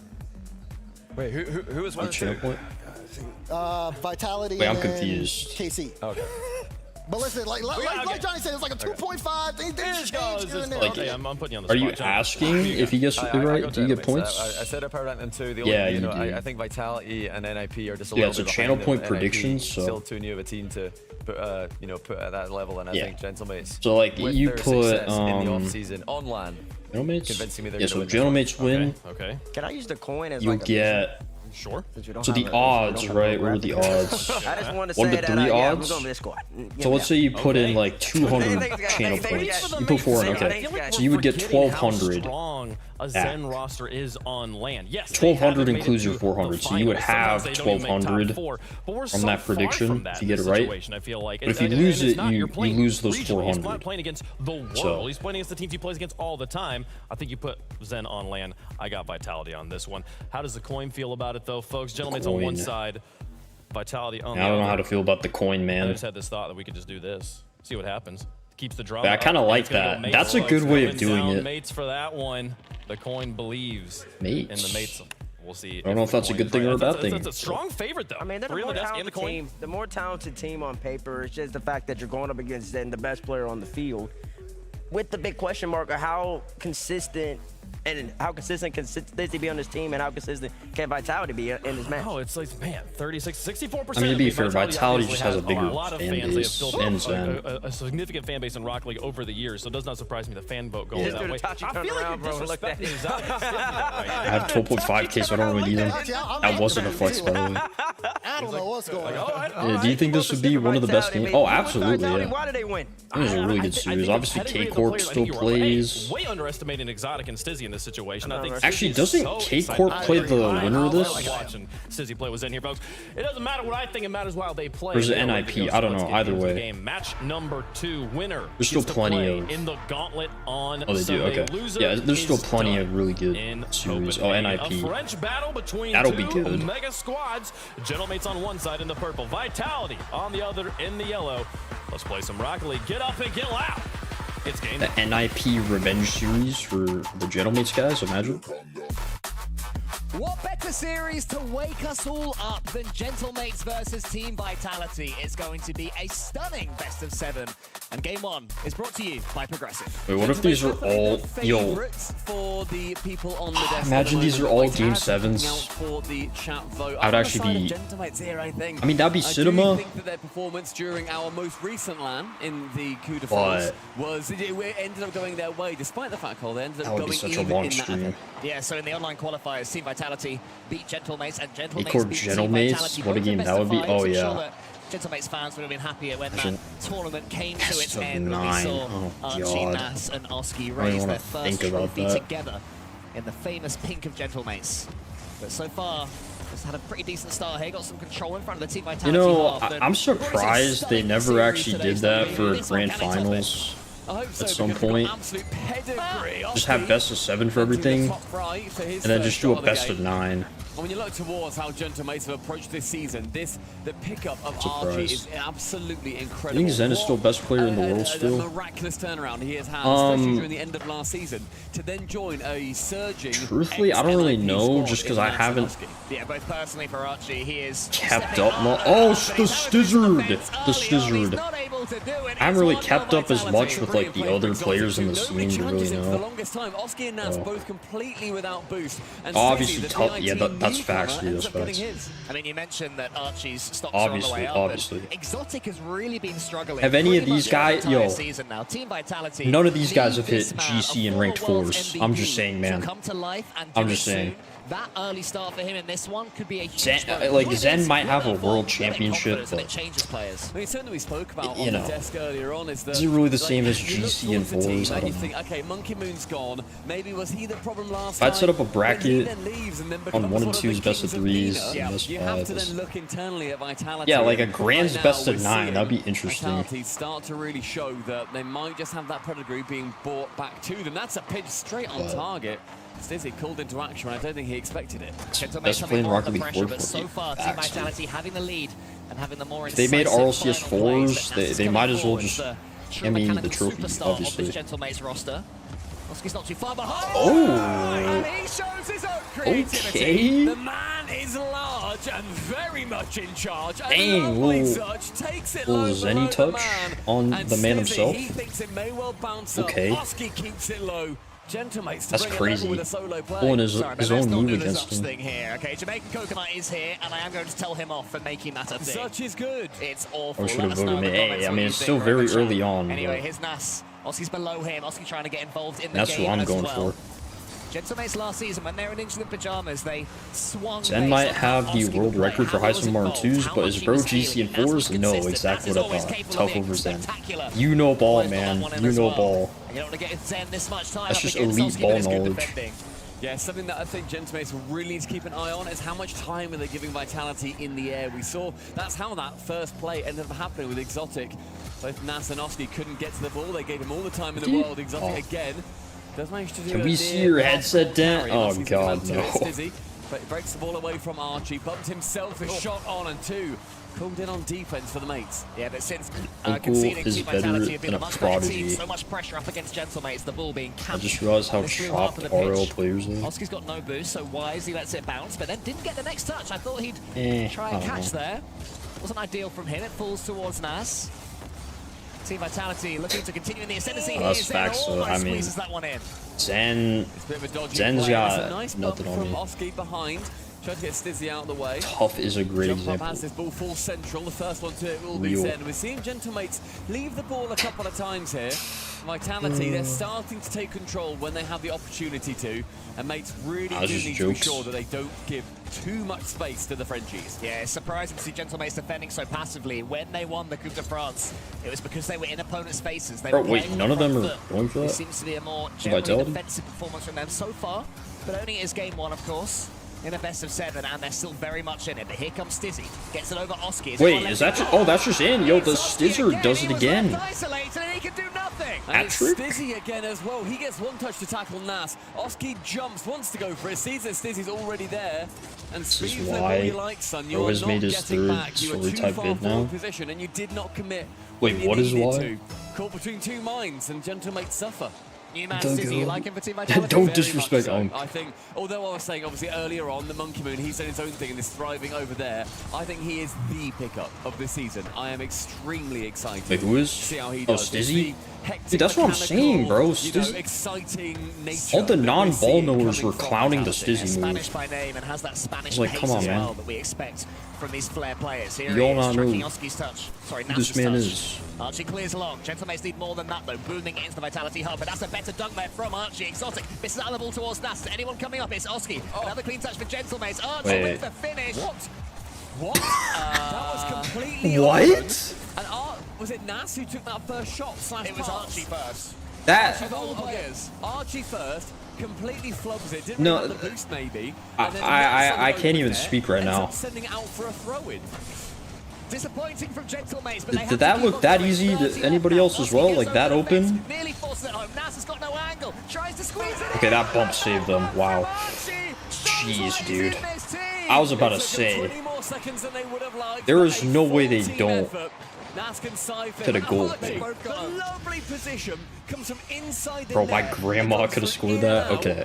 Wait, who is 1 and 2? Vitality. Wait, I'm confused. KC. Okay. But listen, like Johnny said, it's like a 2.5. Things change here and there. I'm putting you on the spot. Are you asking if he gets it right? Do you get points? I said a power ranking 2. The yeah, only, you do. I think Vitality and NIP are just a little bit it's a channel point prediction, so still too new of a team to put at that level, and I think Gentlemates. So like you put in the off season on LAN. Gentlemates. Convincing me they're so Gentlemates win. Okay. Can I use the coin as you get? Sure. So the odds, right? What are the odds? I just want to 1 say to 3 odds. So let's say you put in like 200 channel points. You put 4 in, okay. So you would get 1,200. A Zen roster is on LAN. Yes, 1,200 includes your 400, so you would have 1,200 from that prediction if you get it right. I feel like. But if you lose it, you lose those 400. He's not playing against the world. He's playing against the teams he plays against all the time. I think you put Zen on LAN. I got Vitality on this one. How does the coin feel about it, though, folks? Gentlemates on one side, Vitality on the other. I don't know how to feel about the coin, man. I just had this thought that we could just do this, see what happens. keeps the drama. I kind of like that. That's a good way of doing it. Mates for that one. The coin believes in the mates. We'll see. I don't know if that's a good thing or a bad thing. It's a strong favorite, though. I mean, they're the more talented team on paper. It's just the fact that you're going up against the best player on the field. With the big question mark of how consistent can Stizzy be on this team, and how consistent can Vitality be in this match? Oh, it's like, man, 64%. I mean, to be fair, Vitality just has a bigger fan base and Zen. A significant fan base in Rocket League over the years, so it does not surprise me the fan vote going that way. I feel like you're disrespecting Exotic. I have 12.5K, so I don't really need him. That wasn't a flex, by the way. I don't know what's going on. Yeah, do you think this would be one of the best games? Oh, absolutely, yeah. Why did they win? It was a really good series. Obviously, K-Corp still plays. Way underestimating Exotic and Stizzy in this situation. I think actually, doesn't K-Corp play the winner of this? Watching Stizzy play was in here, folks. It doesn't matter what I think, it matters while they play. Or is it NIP? I don't know. Either way. Match number 2 winner. There's still plenty of. In the gauntlet on Oh, they do. Okay. Yeah, there's still plenty of really good series. Oh, NIP. A French battle between That'll be good. mega squads. Gentlemates on one side in the purple, Vitality on the other in the yellow. Let's play some Rocket League. Get up and get loud. It's game. The NIP Revenge series for the Gentlemates guys, imagine. What better series to wake us all up than Gentlemates versus Team Vitality? It's going to be a stunning best of 7. And game 1 is brought to you by Progressive. Wait, what if these are all... Yo. For the people on the desk Imagine these are all Game 7s. I'd actually be... I mean, that'd be cinema. I think that their performance during our most recent LAN in the coup de force was... It ended up going their way, despite the fact that they ended up going even in that event. Yeah, so in the online qualifiers, Team Vitality beat Gentlemates, and Gentlemates K-Corp beat Team Gentlemates? Vitality. What a game that would be. Oh, yeah. Gentlemates fans would have been happier when that tournament came to its of end. 9. We saw Oh, Archie, God. Nas, and Oski I don't raise even their wanna first think about trophy that. together in the famous pink of Gentlemates. But so far, it's had a pretty decent start here. Got some control in front of the Team Vitality. You know, half, I'm surprised they never actually did that for Grand Finals at some point. Just have best of 7 for everything, and then just do a best of 9. And when you look towards how Gentlemates have approached this season, the pickup of Archie is absolutely incredible. I think Zen is still best player in the world still. A miraculous turnaround he has had, especially during the end of last season, to then join a surging... Truthfully, I don't really know, just because I haven't yeah, both personally for Archie, he is kept up. Oh, the Stizzard! The Stizzard. I haven't really kept up as much with like the other players in the scene to really know. For the longest time, Oski and Nas both completely without boost. And obviously, Tuff, yeah, that's facts, dude, that's facts. I mean, you mentioned that Archie's stocks Obviously, are on the way up. obviously. Exotic has really been struggling. Have any of these guys, yo, now. Team Vitality, none of these guys have hit GC and ranked 4s. I'm just saying, man. I'm just saying. That early start for him in this one could be a huge Zen, like Zen might have a world championship, but something we spoke about you on know, the desk earlier on is it really the same as GC and 4s? I you don't think, know. okay, Monkey Moon's gone. Maybe was he the problem last If time? I'd set up a bracket on on 1 and 2's best of 3s, and best you of have to 5s. then look internally at Vitality. Yeah, like a Grand's best of 9. That'd be interesting. Vitality start to really show that they might just have that pedigree being brought back to them. That's a pitch straight on target. Stizzy called into action, and I don't think he expected it. Best play in Rocket League pressure, 4 but so far, Team Vitality having the lead and having the more if they made RLCS final 4s, they might as well just hand me the trophy, obviously. Gentlemates roster. Oski's not too far behind. Oh! And he shows his own creativity. Okay. The man is large and very much in charge. And Dang, little Zenny touch on the man himself. He thinks it may well bounce up. Okay. Oski keeps it low. Gentlemates to That's bring crazy. With a solo play. Pulling his own move against him. Thing here. Okay, Jamaican Coconut is here, and I am going to tell him off for making that a thing. Such is good. It's awful. Or should have voted me. Hey, I mean, it's still very early on. Anyway, here's Nas. Oski's below him. Oski trying to get involved in the That's game what I'm as going well. for. Gentlemates last season, when they were in Ninja in Pajamas, they swung. Zen might have the world record for highest number in 2s, but is bro GC and 4s? No, exactly what I thought. Tough over Zen. You know ball, man. You know ball. You don't want to get Zen this much time. That's just elite ball knowledge. Yeah, something that I think Gentlemates will really need to keep an eye on is how much time are they giving Vitality in the air. We saw that's how that first play ended up happening with Exotic. Both Nas and Oski couldn't get to the ball. They gave him all the time in the world. Exotic again. Does manage to do Can we see your headset down? Oh god, no. But it breaks the ball away from Archie, bumped himself a shot on, and 2 called in on defense for the mates. Yeah, but since Uncle conceding is Team better Vitality have been than a a much better team, prodigy. so much pressure up against Gentlemates, the ball being I camped. just realized how chopped RL players are. Oski's got no boost, so wise, he lets it bounce, but then didn't get the next touch. I thought he'd try and catch there. Wasn't ideal from him. It falls towards Nas. Team Vitality looking to continue in the ascendancy here. That's facts, though. I mean, squeezes that one in. Zen's got nice nothing on me. Oski behind. Trying to get Stizzy out of the way. Tuff is a great Jump example. Up has this ball full central. The first one to it will be Zen. We're seeing Gentlemates leave the ball a couple of times here. Vitality, they're starting to take control when they have the opportunity to. And mates really do need to ensure that they don't give too much space to the Frenchies. Yeah, it's surprising to see Gentlemates defending so passively. When they won the Coupe de France, it was because they were in opponents' faces. They were wait, none of them are going for that? It seems to be a more generally defensive performance from them so far, but only is game 1, of course. In a best of 7, and they're still very much in it. But here comes Stizzy, gets it over Oski. Wait, is that just, oh, that's just in. Yo, the Stizzer does it again. Isolated and he can do nothing. And it's Stizzy again as well. He gets one touch to tackle Nas. Oski jumps, wants to go for it, sees that Stizzy's already there. And this is Steve, why you like, son. You has are made not his getting third back. You are story too type far vid forward now. position, and you did not commit. Wait, when you what is needed why? to. Caught between 2 minds, and Gentlemates suffer. New man Stizzy, like him for Team Vitality. Don't disrespect him. I think, although I was saying obviously earlier on, the Monkey Moon, he's done his own thing and is thriving over there. I think he is the pickup of this season. I am extremely excited. Wait, who is? See how he Oh, does. Stizzy? Dude, that's what I'm saying, bro. Stizzy. Exciting nature. All the non-ball knowers were clowning the Stizzy move. Spanish by name and has that Spanish like, pace come on, as well man. that we expect from these flair players. Here You all he is, not know tracking Oski's touch. Sorry, who Nas's this man touch. is. Archie clears along. Gentlemates need more than that, though. Booming it into the Vitality hub, but that's a better dunk there from Archie. Exotic misses out of the ball towards Nas. Anyone coming up? It's Oski. Another clean touch for Gentlemates. Archie with the finish. What? That was completely What? open. And was it Nas who took that first shot? It was Archie first. That. Archie first. Completely flubs it. Didn't No, have the boost maybe. I can't even speak right now. Sending it out for a throw-in. Disappointing from Gentlemates, but they Did that look that easy to anybody else as well? Like that open? Nearly forces it home. Nas has got no angle. Tries to squeeze it. Okay, that bump saved them. Wow. Jeez, dude. I was about to say, there is no way they don't to the goal, mate. Lovely position comes from inside the Bro, my grandma could have scored that. Okay,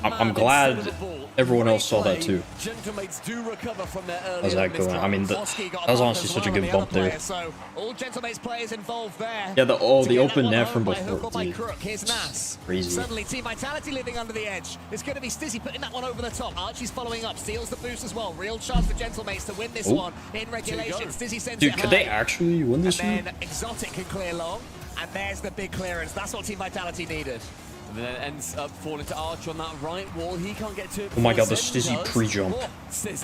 I'm glad everyone else saw that too. How's that going? I mean, that was honestly such a good bump there. So all Gentlemates players involved there. Yeah, the open net from before, dude. Here's Nas. Crazy. Suddenly, Team Vitality living under the edge. It's going to be Stizzy putting that one over the top. Archie's following up, steals the boost as well. Real chance for Gentlemates to win this one in regulation. Stizzy sends Dude, it could high. they actually win this And one? then Exotic can clear long, and there's the big clearance. That's what Team Vitality needed. And then it ends up falling to Arch on that right wall. He can't get to it. Oh my god, the Stizzy pre-jump.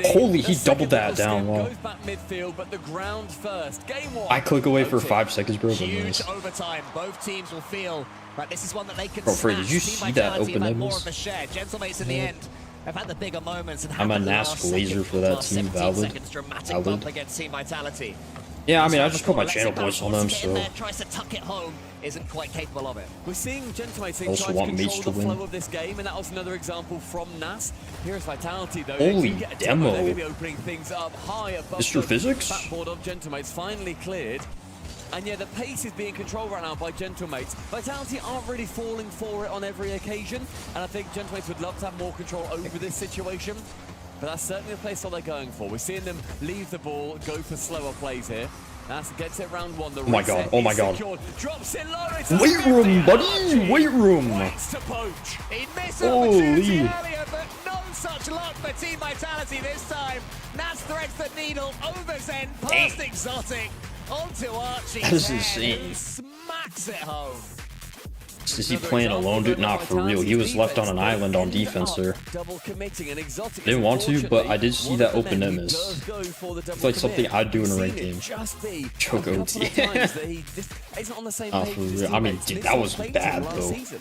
Holy, he doubled that down. Wow. Goes back midfield, but the ground first. Game 1. I click away for 5 seconds, bro. Huge overtime. Both teams will feel like this is one that they can Bro, Fred, smash. did you Team see that Vitality open have had net more miss? of a share. Gentlemates in the end have had the bigger moments. And I'm a have the NAS last laser second, for that last team, 17 valid. seconds, dramatic bump against Team Vitality. Yeah, I mean, I just put my channel points on them, so. Tries to tuck it home, isn't quite capable of it. We're seeing Gentlemates Also try to want mates control to the win. flow of this game, and that was another example from Nas. Here's Vitality, though. Holy They get a demo. They're going to be opening things up high above Mr. the Physics? backboard of Gentlemates, finally cleared. And yeah, the pace is being controlled right now by Gentlemates. Vitality aren't really falling for it on every occasion, and I think Gentlemates would love to have more control over this situation. But that's certainly the place that they're going for. We're seeing them leave the ball, go for slower plays here. Nas gets it round 1. The Oh my god, oh my god. Drops it low. Weight room, buddy! Weight room! To poach. He missed Holy. opportunity earlier, but no such luck for Team Vitality this time. Nas threads the needle over Zen, past Exotic, onto Archie's That is head, insane. who smacks it home. Is he playing alone, dude? Not for real. He was left on an island on defense there. Double committing and Exotic. Didn't want to, but I did see that open net miss. It's like something I'd do in a ranked game. Choke OT. He's not on the same Not page for as his real. I mean, teammates. dude, that was Missing bad, last though. season.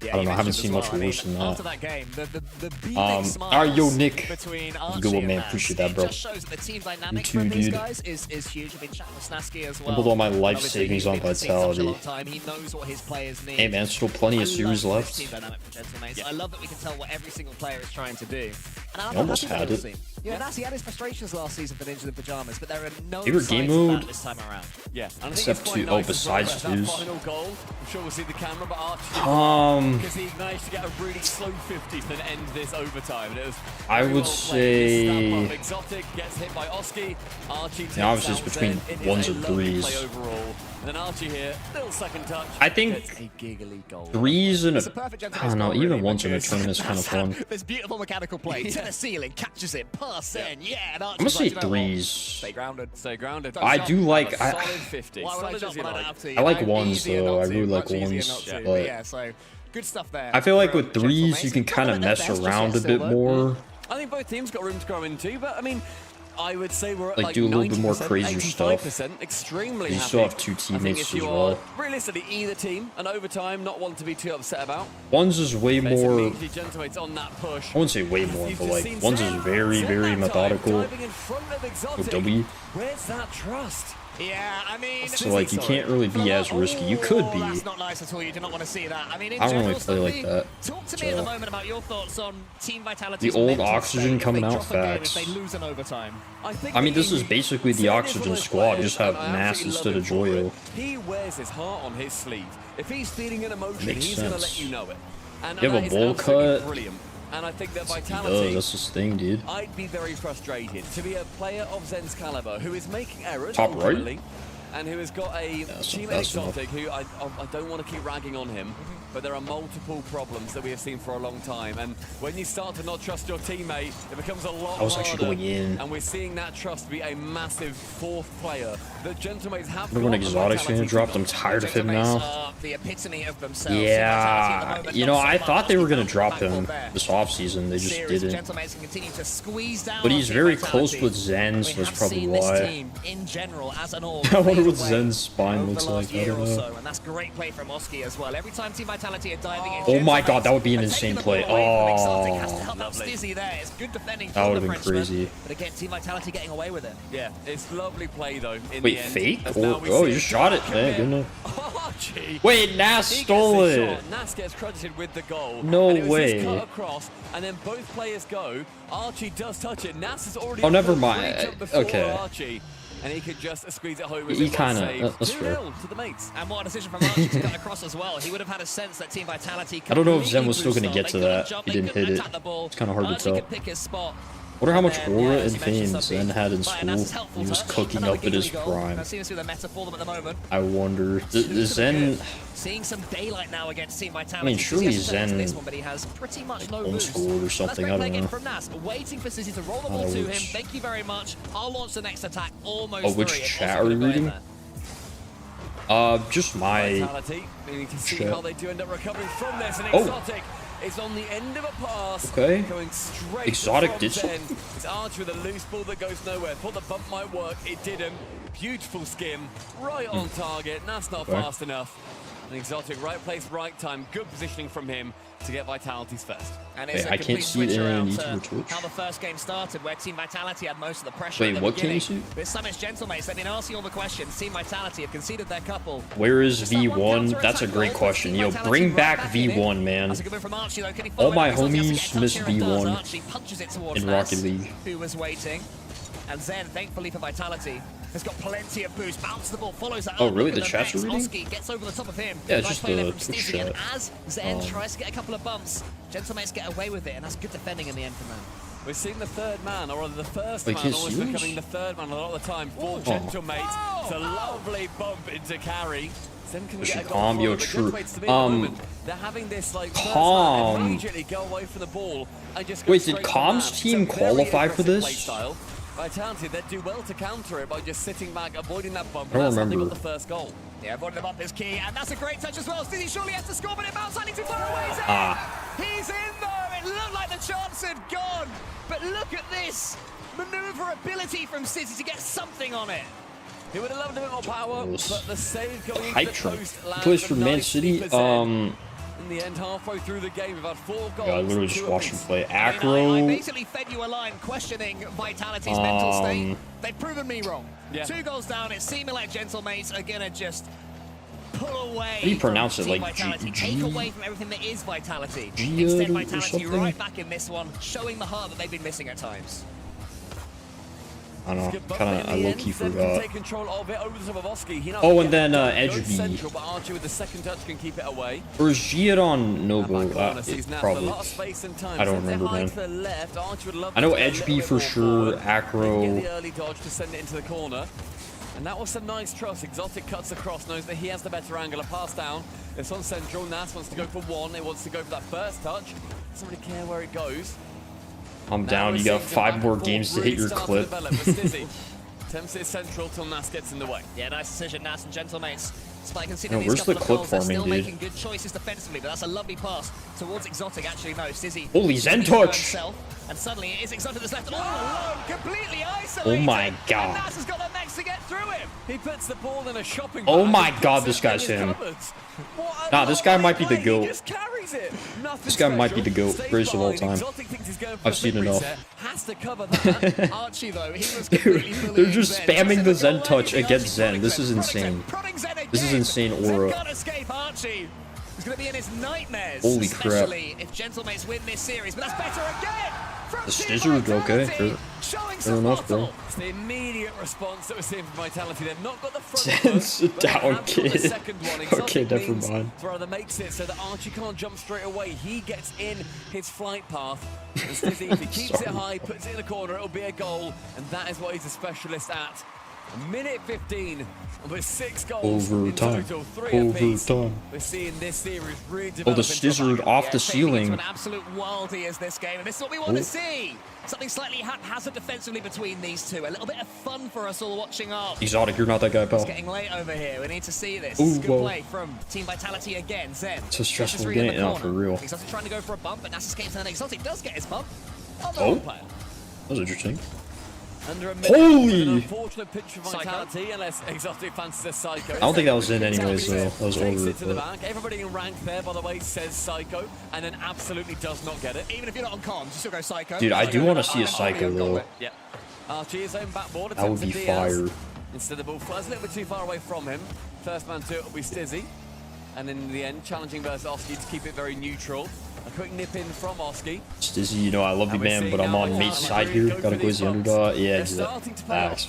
I don't know, I haven't seen much worse than After that. that game, the beaming smiles Alright, yo, Nick. between Good Archie one, and man. Nas. Appreciate that, bro. It just shows that the team dynamic too, from these dude. guys is huge. I've been chatting with Snasky as well. Doubled all my life Obviously, savings he's on been in the scene for such a Vitality. long time. He knows what his players need. Hey, man, Still plenty of series left. Team dynamic from GentleMates. I love that we can tell what every single player is trying to do. And I'm almost had it. Yeah, Nasty had his frustrations last season for Ninjas in Pajamas, but there are no Favorite game mode this time around. Yeah, and except two. Oh, besides twos. Final goal. I'm sure we'll see the camera, but Archie, because he managed to get a really slow 50th and end this overtime. And it was I would say. Exotic gets hit by Oski. Archie takes Now it's just between ones or threes. Overall. And then Archie here, little second touch. I think threes and I don't know, even ones in a tournament is kind of fun. This beautiful mechanical play to the ceiling, catches it, pass in, yeah. And I'm gonna say threes. Stay grounded. Stay grounded. I do like. Solid 50. I like ones though. I really like ones, but yeah, so good stuff there. I feel like with threes you can kind of mess around a bit more. I think both teams got room to grow into, but I mean, I would say we're at like do a little bit more crazier stuff. Extremely you still have two teammates as well. Realistically, either team, and overtime, not one to be too upset about. Ones is way more. On that push. I wouldn't say way more, but like ones is very, very methodical. With W. Where's that trust? Yeah, I mean, so like you can't really be as risky. You could be. That's not nice at all. You do not want to see that. I mean, I don't really play like that. Talk to me at the moment about your thoughts on Team Vitality. The old Oxygen coming out, facts. They lose an overtime. I mean, this is basically the Oxygen squad. You just have Nass instead of Joyo. He wears his heart on his sleeve. If he's feeling an emotion, he's going to let you know it. And you have a bowl cut. Brilliant. And I think that Vitality, that's his thing, dude. I'd be very frustrated to be a player of Zen's caliber who is making errors. Top right. And who has got a teammate Exotic who I don't want to keep ragging on him, but there are multiple problems that we have seen for a long time. And when you start to not trust your teammate, it becomes a lot harder. Actually going in. And we're seeing that trust be a massive fourth player. The Gentlemates have when Exotic's gonna drop, I'm tired of him now. The epitome of themselves. Yeah, you know, I thought they were gonna drop him this offseason. They just didn't. But he's very close with Zen, so that's probably why. I wonder what Zen's spine looks like. I don't know. And that's great play from Oski as well. Every time Team Vitality are diving in. Oh my god, that would be an insane play. Oh, that would have been crazy. But again, Team Vitality getting away with it. Yeah, it's lovely play though. Wait, fake? Oh, you shot it, man. Good enough. Wait, Nass stole it. Nass gets credited with the goal. No and it was way. Cut across, and then both players go. Archie does touch it. Nass is already. Oh, never mind. Okay. Archie. And he could just squeeze it home. He kind of. That's fair. To the mates. And what a decision from Archie to cut across as well. He would have had a sense that Team Vitality. I don't know if Zen was still going to get to that. He didn't hit it. It's kind of hard to tell. I wonder how much aura and fame Zen had in school. He was cooking up at his prime. I wonder. Zen. Seeing some daylight now against Team Vitality. I mean, surely Zen but he has pretty much no homeschooled or something. I don't know. From Nass, waiting for City to roll the ball to him. Thank you very much. I'll launch the next attack. Almost. Oh, which chat are you reading? Just my. Vitality. We need to see how they do end up recovering from this. And Exotic. It's on the end of a pass. Okay. Going straight. Exotic did something. It's Archie with a loose ball that goes nowhere. Thought the bump might work. It didn't. Beautiful skim. Right on target. That's not fast enough. An Exotic, right place, right time. Good positioning from him to get Vitality's first. And it's I can't see it in YouTube. How the first game started, where Team Vitality had most of the pressure. Wait, what can you see? With Summit's Gentlemates, they've been asking all the questions. Team Vitality have conceded their couple. Where is V1? That's a great question. Yo, bring back V1, man. All my homies miss V1 in Rocket League. Who was waiting? And Zen, thankfully for Vitality, has got plenty of boost. Bounces the ball, follows that. Oh, really? The chat's reading? Oski gets over the top of him. Yeah, it's just the Twitch chat. And as Zen tries to get a couple of bumps, Gentlemates get away with it, and that's good defending in the end from them. We're seeing the third man, or the first man, always becoming the third man a lot of the time for Gentlemates. It's a lovely bump into carry. Zen can get a goal. Yo, true. They're having this like Calm. immediately go away from the ball and just go. Wait, did Calm's team qualify for this? Vitality, they'd do well to counter it by just sitting back, avoiding that bump. I don't remember. remember. Got the first goal. Yeah, avoiding the bump is key, and that's a great touch as well. Stizzy surely has to score, but it bounced slightly too far away. He's in though. It looked like the chance had gone, but look at this maneuverability from Stizzy to get something on it. He would have loved a bit more power, but the save going into the post lands. Plays for Man City. In the end, halfway through the game, we've had 4 goals. God, I literally just watched him play. Acro. I basically fed you a line questioning Vitality's mental state. They've proven me wrong. Yeah. 2 goals down. It's seeming like Gentlemates are gonna just pull away. How do you pronounce it? Team Like Vitality. G? Take away from everything that is Vitality. G Extend or Vitality something? right back in this one, showing the heart that they've been missing at times. I don't know. Kind of, I low-key forgot. Take control of it over the top of Oski. Oh, and then Edge B. Central, but Archie with the second touch can keep it away. Or is G it on Noble? Probably. I don't remember, man. I know Edge B for sure. Acro. The early dodge to send it into the corner. And that was some nice trust. Exotic cuts across, knows that he has the better angle. A pass down. It's on Central. Nas wants to go for one. It wants to go for that first touch. Doesn't really care where it goes. I'm down. You got 5 more games to hit your clip. Temps it Central till Nas gets in the way. Yeah, nice decision, Nas and Gentlemates. Spike and No, where's the clip forming, still dude? making good choices defensively, but that's a lovely pass towards Exotic. Actually, no, Stizzy. Holy Zen touch! And suddenly it is Exotic that's left all alone, completely Oh isolated. my god. And Nas has got the mechs to get through him. He puts the ball in a shopping Oh bag my and god, puts this it guy's in his him. cupboards. Nah, this guy might be the GOAT. Just carries it. Nothing This guy might be the special. GOAT, Stays greatest of all behind. time. Exotic thinks he's going for I've a seen quick enough. reset. Has to cover that. Archie, though, he was completely They're just spamming the Zen touch against Zen. This is insane. This is insane aura. Can't escape Archie. He's going to be in his nightmares. Holy crap. Especially if Gentlemates win this series, but that's better again. The Stizzard, okay. Fair enough, bro. It's the immediate response that we're seeing from Vitality. They've not got the front Zen's foot, a but they down have got the kid. second one. Exotic Okay, never means mind. Rather makes it so that Archie can't jump straight away. He gets in his flight path. And Stizzy, if he keeps it high, puts it in the corner, it'll be a goal. And that is what he's a specialist at. Minute 15, and with 6 goals in total, 3 apiece. Overtime. We're seeing this series really develop. Oh, the Stizzard off the ceiling. An absolute wildie is this game, and this is what we want to see. Something slightly haphazard defensively between these two. A little bit of fun for us all watching up. Exotic, you're not that guy, pal. It's getting late over here. We need to see this. Ooh, Good play from Team Vitality again. Zen. It's a stressful game, not for real. Exotic trying to go for a bump, but Nas escapes, and Exotic does get his bump. Oh, that was interesting. Under a minute, Holy! an unfortunate pitch for Vitality, unless Exotic fancies a Psycho. I don't think that was in anyways, though. That was Takes over. it to the back. Everybody in rank there, by the way, says Psycho, and then absolutely does not get it. Even if you're not on comms, you still go Psycho. Dude, I do want to see a Psycho, though. Yep. Archie is own backboard. That would be fire. Instead, the ball flies a little bit too far away from him. First man to it will be Stizzy. And in the end, challenging versus Oski to keep it very neutral. A quick nip in from Oski. Stizzy, you know I love you, man, but I'm on mate's side here. Gotta go as the underdog. Yeah, facts.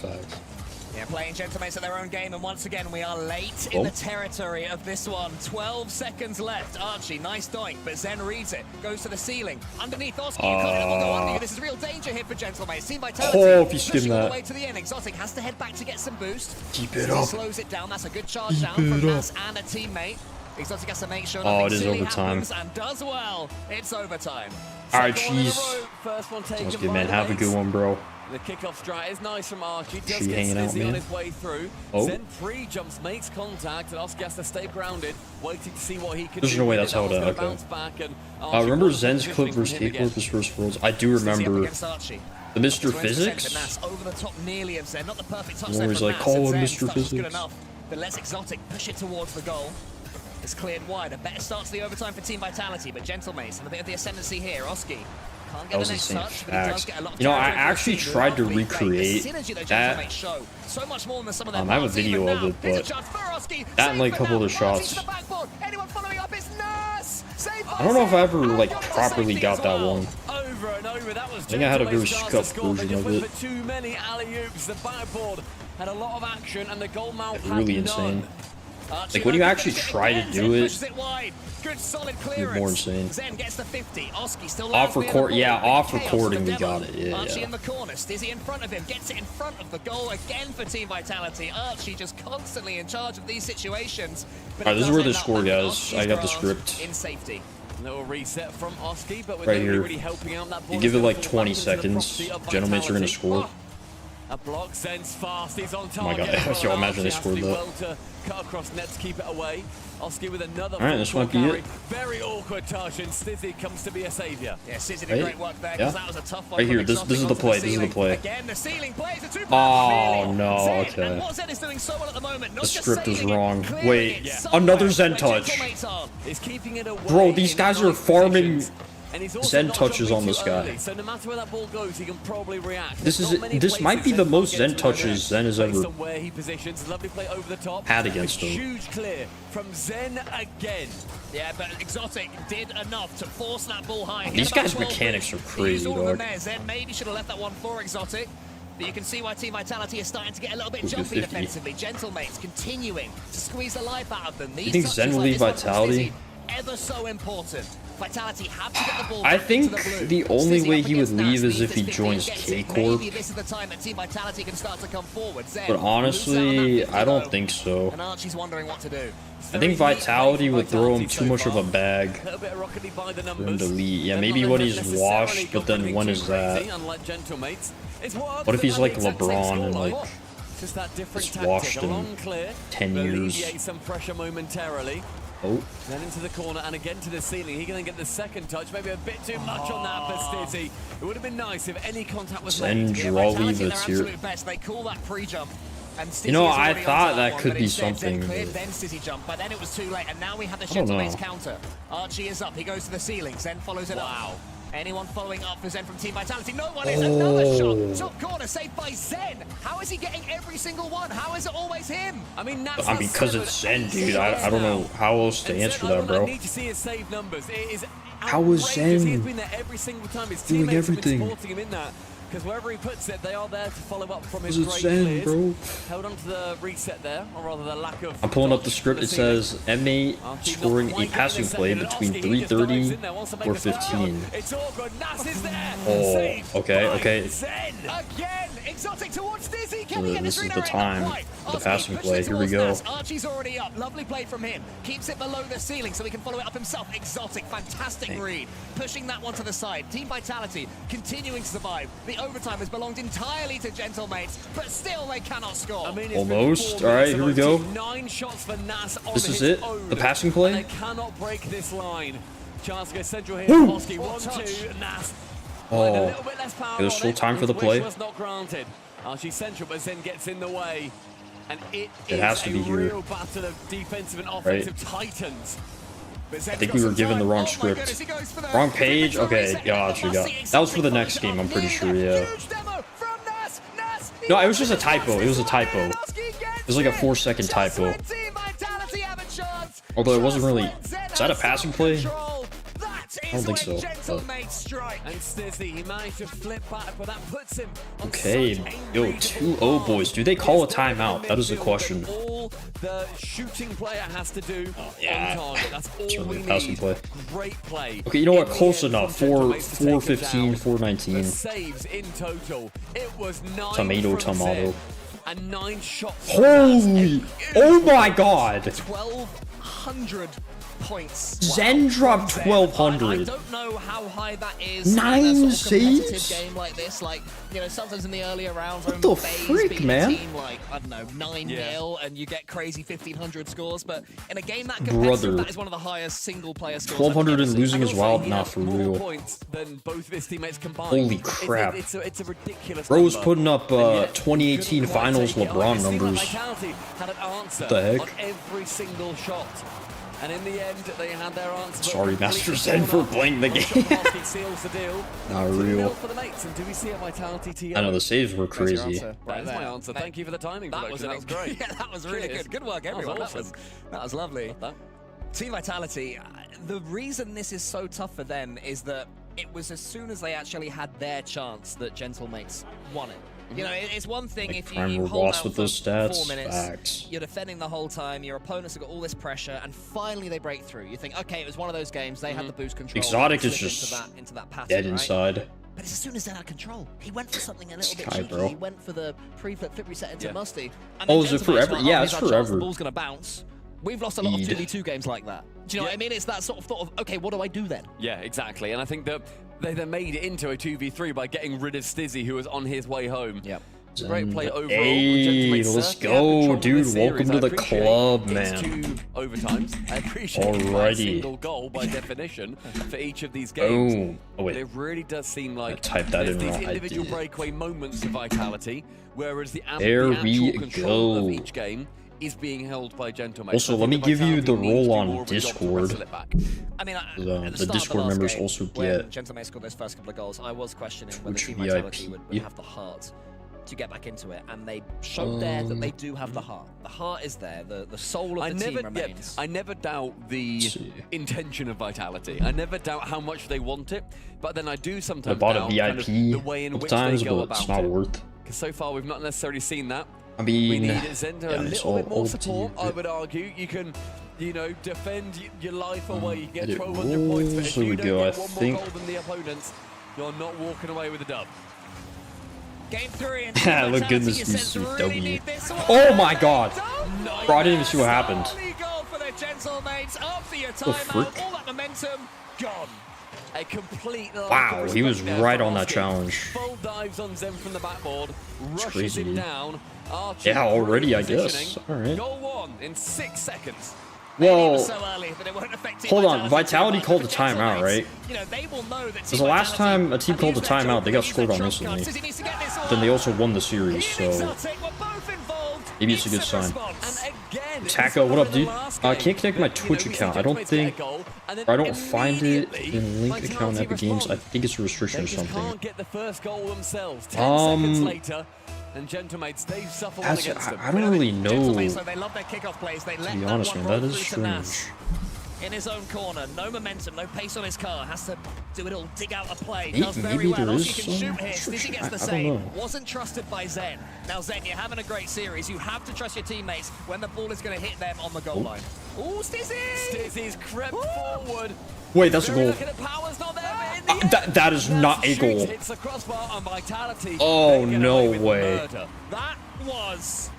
Yeah, playing Gentlemates at their own game, and once again, we are late in the territory of this one. 12 seconds left. Archie, nice doink, but Zen reads it. Goes to the ceiling. Underneath Oski, you can't let the ball go under you. This is real danger here for Gentlemates. Team Vitality if you skim pushing all that. the way to the end. Exotic has to head back to get some boost. Keep it He up. slows it down. That's a good charge down from Nas and a teammate. Exotic has to make sure nothing it is silly overtime. happens, and does well. It's overtime. Alright, Second one in a jeez. row. First one taken Sounds good, by man. the Have a mates. good one, bro. The kickoff strike is nice from Archie. Does She get hanging out, Stizzy on man. his way through. Oh. Zen pre-jumps, makes contact, and Oski has to stay grounded, waiting to see what he can There's do. no way with that's it. how That to. one's gonna Okay. bounce back, and Remember wants Zen's positioning clip from versus him K again. his first worlds? I do remember the Mr. Physics. Nas over the top nearly of Zen. Not the perfect touch Where there he's from like, Nas, call and him Zen Mr. stuff was good Physics. enough. But lets Exotic push it towards the goal. It's cleared wide. A better start to the overtime for Team Vitality, but Gentlemates have a bit of the ascendancy here. Oski can't That get was the next insane. touch, but he does Facts. get a lot of You know, I territory actually for the tried to lovely play. recreate The synergy that that. Gentlemates show. So much more than some of their I have a parts, even video of now. it, Here's a but chance for Oski. that and like a couple other Save for now. shots. Marty to the backboard. Anyone following up is Nurse. Save I don't know if I ever like properly got that one. Over and over, that was I think I had a very Gentleman's chance to scuffed score. They version just of went it. for too many alley-oops. The backboard had a lot of action, and the goal mouth had Really none. insane. Like when you actually try to do it, Good solid it's clearance. more insane. Zen gets the 50. Oski still Off lands record, near the yeah, ball. off Chaos recording for we the got demo. it. Yeah, Archie yeah. in the corner. Stizzy in front of him. Gets it in front of the goal again for Team Vitality. Archie just constantly in charge of these situations. But Alright, it this is does where the end up score, back in guys. Oski's I got the grasp script. in safety. Little reset from Oski, but with Right nobody here. really helping out. That ball You give it is like gonna 20 fall back into the seconds. property of Gentlemen are gonna Vitality. score. A block sends fast. He's on Oh my target. god, as yo, well. imagine they Archie has scored to do that. well to cut across net to keep it away. Oski with another. Alright, this full might be carry. it. Very awkward touch, and Stizzy comes to be a saviour. Yeah, Stizzy did Right? great work there Yeah. because that was a tough one. Right from here, this Exotic is the onto play, this is the ceiling. play. Again, the ceiling plays a two-point Oh clearly. no, Zen, okay. and what Zen is doing so well at the moment, not The just script is saving it, wrong. clearing Wait, it somewhere another Zen where touch. Gentlemates are. Is keeping it away. Bro, these in guys nice are farming positions. And he's also Zen not touches jumping on this too guy. early, so no matter where that ball goes, he can probably react. This might be the most Zen touches Zen has ever Where he positions, lovely play over the top. had against him. Huge clear from Zen again. Yeah, but Exotic did enough to force that ball high. These guys' mechanics are crazy, dog. Zen maybe should have left that one for Exotic. But you can see why Team Vitality is starting to get a little bit jumpy 50. defensively. Gentlemates continuing to squeeze the life out of them. You think Zen will leave Vitality? Ever so important. Vitality have to get the ball I back think into the blue. the only Stizzy way up he would against leave Nas, is if he needs joins this 50 K-Corp. Maybe this is the time that Team Vitality can start to come forward. Zen But loses out on honestly, that 50 I don't though, think so. And Archie's wondering what to do. I think Vitality would throw him too much of a bag for him to lead. Yeah, maybe when he's washed, but then when is that? What if he's like LeBron and like just washed in 10 years? Some pressure momentarily. Oh. Then into the corner and again to the ceiling. He can then get the second touch. Maybe a bit too much on that for Stizzy. It would have been nice if any contact was Zen made. Jolly that's here. They call that pre-jump. You know, I thought that could be something. Then Stizzy jump, but then it was too late, and now we have the I don't know. Gentlemates counter. Archie is up. He goes to the ceiling. Zen follows it up. Anyone following up for Zen from Team Vitality? No one is. Another shot. Top corner saved by Zen. How is he getting every single one? How is it always him? I mean, because it's Zen, dude. I don't know how else to answer that, bro. Need to see his save numbers. It is How is Zen He's been there every single time. His doing teammates have been everything? supporting him in that. Because wherever he puts it, they are there to follow up from his It's great Zen, clears. bro. Held on to the reset there, or rather the lack of... I'm pulling up the script. It says M8 scoring a passing play between 3:30 or 15. Oh, okay. Again, Exotic towards Stizzy. This is the time. The passing play. Here we go. Archie's already up. Lovely play from him. Keeps it below the ceiling so he can follow it up himself. Exotic, fantastic read. Pushing that one to the side. Team Vitality continuing to survive. The overtime has belonged entirely to Gentlemates, but still they cannot score. Almost. All right, here we go. 9 shots for Nas on This is his it. own, The passing and play. they cannot break this line. Chance to go central here. Woo! Hosky, 1-2. Nas. Oh, there's still time for the play. Was not granted. Archie central, but Zen gets in the way, and it has is to be a here. real battle of defensive and offensive titans. I think we were given the wrong script. Wrong page? Okay, gotcha. That was for the next game, I'm pretty sure, yeah. No, it was just a typo. It was a typo. It was like a 4-second typo. Although it wasn't really... Is that a passing play? I don't think so. And Stizzy, he managed to flip back, but that puts him on Okay, yo, 2-0 boys. Do they call a timeout? That is the question. All the shooting player has to do on target. That's all we Passing need. play. Great play. Okay, you know what? Close enough. 4-15, 4-19. Saves in total. It was 9 Tomato, from tomato. Zen and 9 shots. Holy! Oh my god! 1,200 points. Zen dropped 1,200. I don't know how high that is 9 in a sort of competitive saves? game like this. Like, you know, sometimes in the earlier rounds, What the freak, man? Team, like, I don't know, 9-0, and you get crazy 1,500 scores. But in a game that competitive, that is one of the highest single-player scores. 1,200 and losing And is also, wild, he not had for more real. points than both of his teammates combined. Holy crap. It's a ridiculous Bro's number. putting up 2018 finals LeBron Obviously, numbers. Vitality had an answer What the heck? on every single shot. And in the end, they had their answer. Sorry, Master Zen, for playing the game. Seals the deal. Not real. For the mates. And do we see a Vitality TO? I know, the saves were crazy. That is my answer. Thank you for the timing. That was great. Yeah, that was really good. Good work, everyone. That was lovely. Team Vitality, the reason this is so tough for them is that it was as soon as they actually had their chance that Gentlemates won it. You know, it's one thing Like if Prime you were hold lost out with for those stats. 4 minutes, Facts. you're defending the whole time, your opponents have got all this pressure, and finally they break through. You think, okay, it was one of those games, they had the boost control. Exotic is slip just into that pattern, dead right? inside. But it's as soon as they're out of control. He went for something a little bit Sky, cheeky. bro. He went for the pre-flip flip reset into Yeah. Musty. And Oh, then is it Gentlemate's forever? like, Yeah, oh, it's here's our chance, forever. The ball's going to bounce. We've lost a lot of Eed. 2v2 games like that. Do you know what I mean? It's that sort of thought of, okay, what do I do then? Yeah, exactly. And I think that they then made it into a 2v3 by getting rid of Stizzy, who was on his way home. Yep. It's a great play overall. Hey, Gentlemates let's certainly have go, control of dude. this Welcome series. to I the appreciate club, it's man. 2 overtimes. I appreciate it's a Alrighty. single goal by definition for each of these games. Boom. Oh, wait. But it really does seem like type that there's in these wrong. I individual did. breakaway moments of Vitality, whereas the There actual we control go. of each game is being held by Gentlemates. Also, let me give you the role on Discord. I mean, the Discord members also get Gentlemates scored those first couple of goals. I was questioning whether Team Vitality would have the heart to get back into it, and they showed there that they do have the heart. The heart is there. The soul of the team remains. I never doubt the intention of Vitality. I never doubt how much they want it, but then I do sometimes doubt a VIP the way in which they go about it. It's not worth. Because so far we've not necessarily seen that. I mean, we need Zen a little bit more support, I would argue. You can, you know, defend your life away. You get 1,200 points, but if you don't get one more goal than the opponents, you're not walking away with a dub. Game 3 and look good, this W. Oh my god! Bro, I didn't even see what happened. The frick? All that momentum gone. A complete wow, he was right on that challenge. Full dives on Zen from the backboard, rushes him down. Yeah, already, I guess. Alright. Goal 1 in 6 seconds. Whoa. Hold on, Vitality called a timeout, right? Because the last time a team called a timeout, they got scored on instantly. Then they also won the series, so maybe it's a good sign. Taco, what up, dude? I can't connect my Twitch account. I don't think, or I don't find it in link account Epic Games. I think it's a restriction or something. And Gentlemates, they suffer that's, against them. I don't really know. They love their kickoff plays. They to be honest, man, that is strange. In his own corner, no momentum, no pace on his car. Has to do it all, dig out a play. Does very well. Also, you can shoot here. Stizzy gets the save. Wasn't trusted by Zen. Now, Zen, you're having a great series. You have to trust your teammates when the ball is going to hit them on the goal line. Ooh, Stizzy! Stizzy's crept forward. Wait, that's a goal. That is not a goal. Oh, no way. That was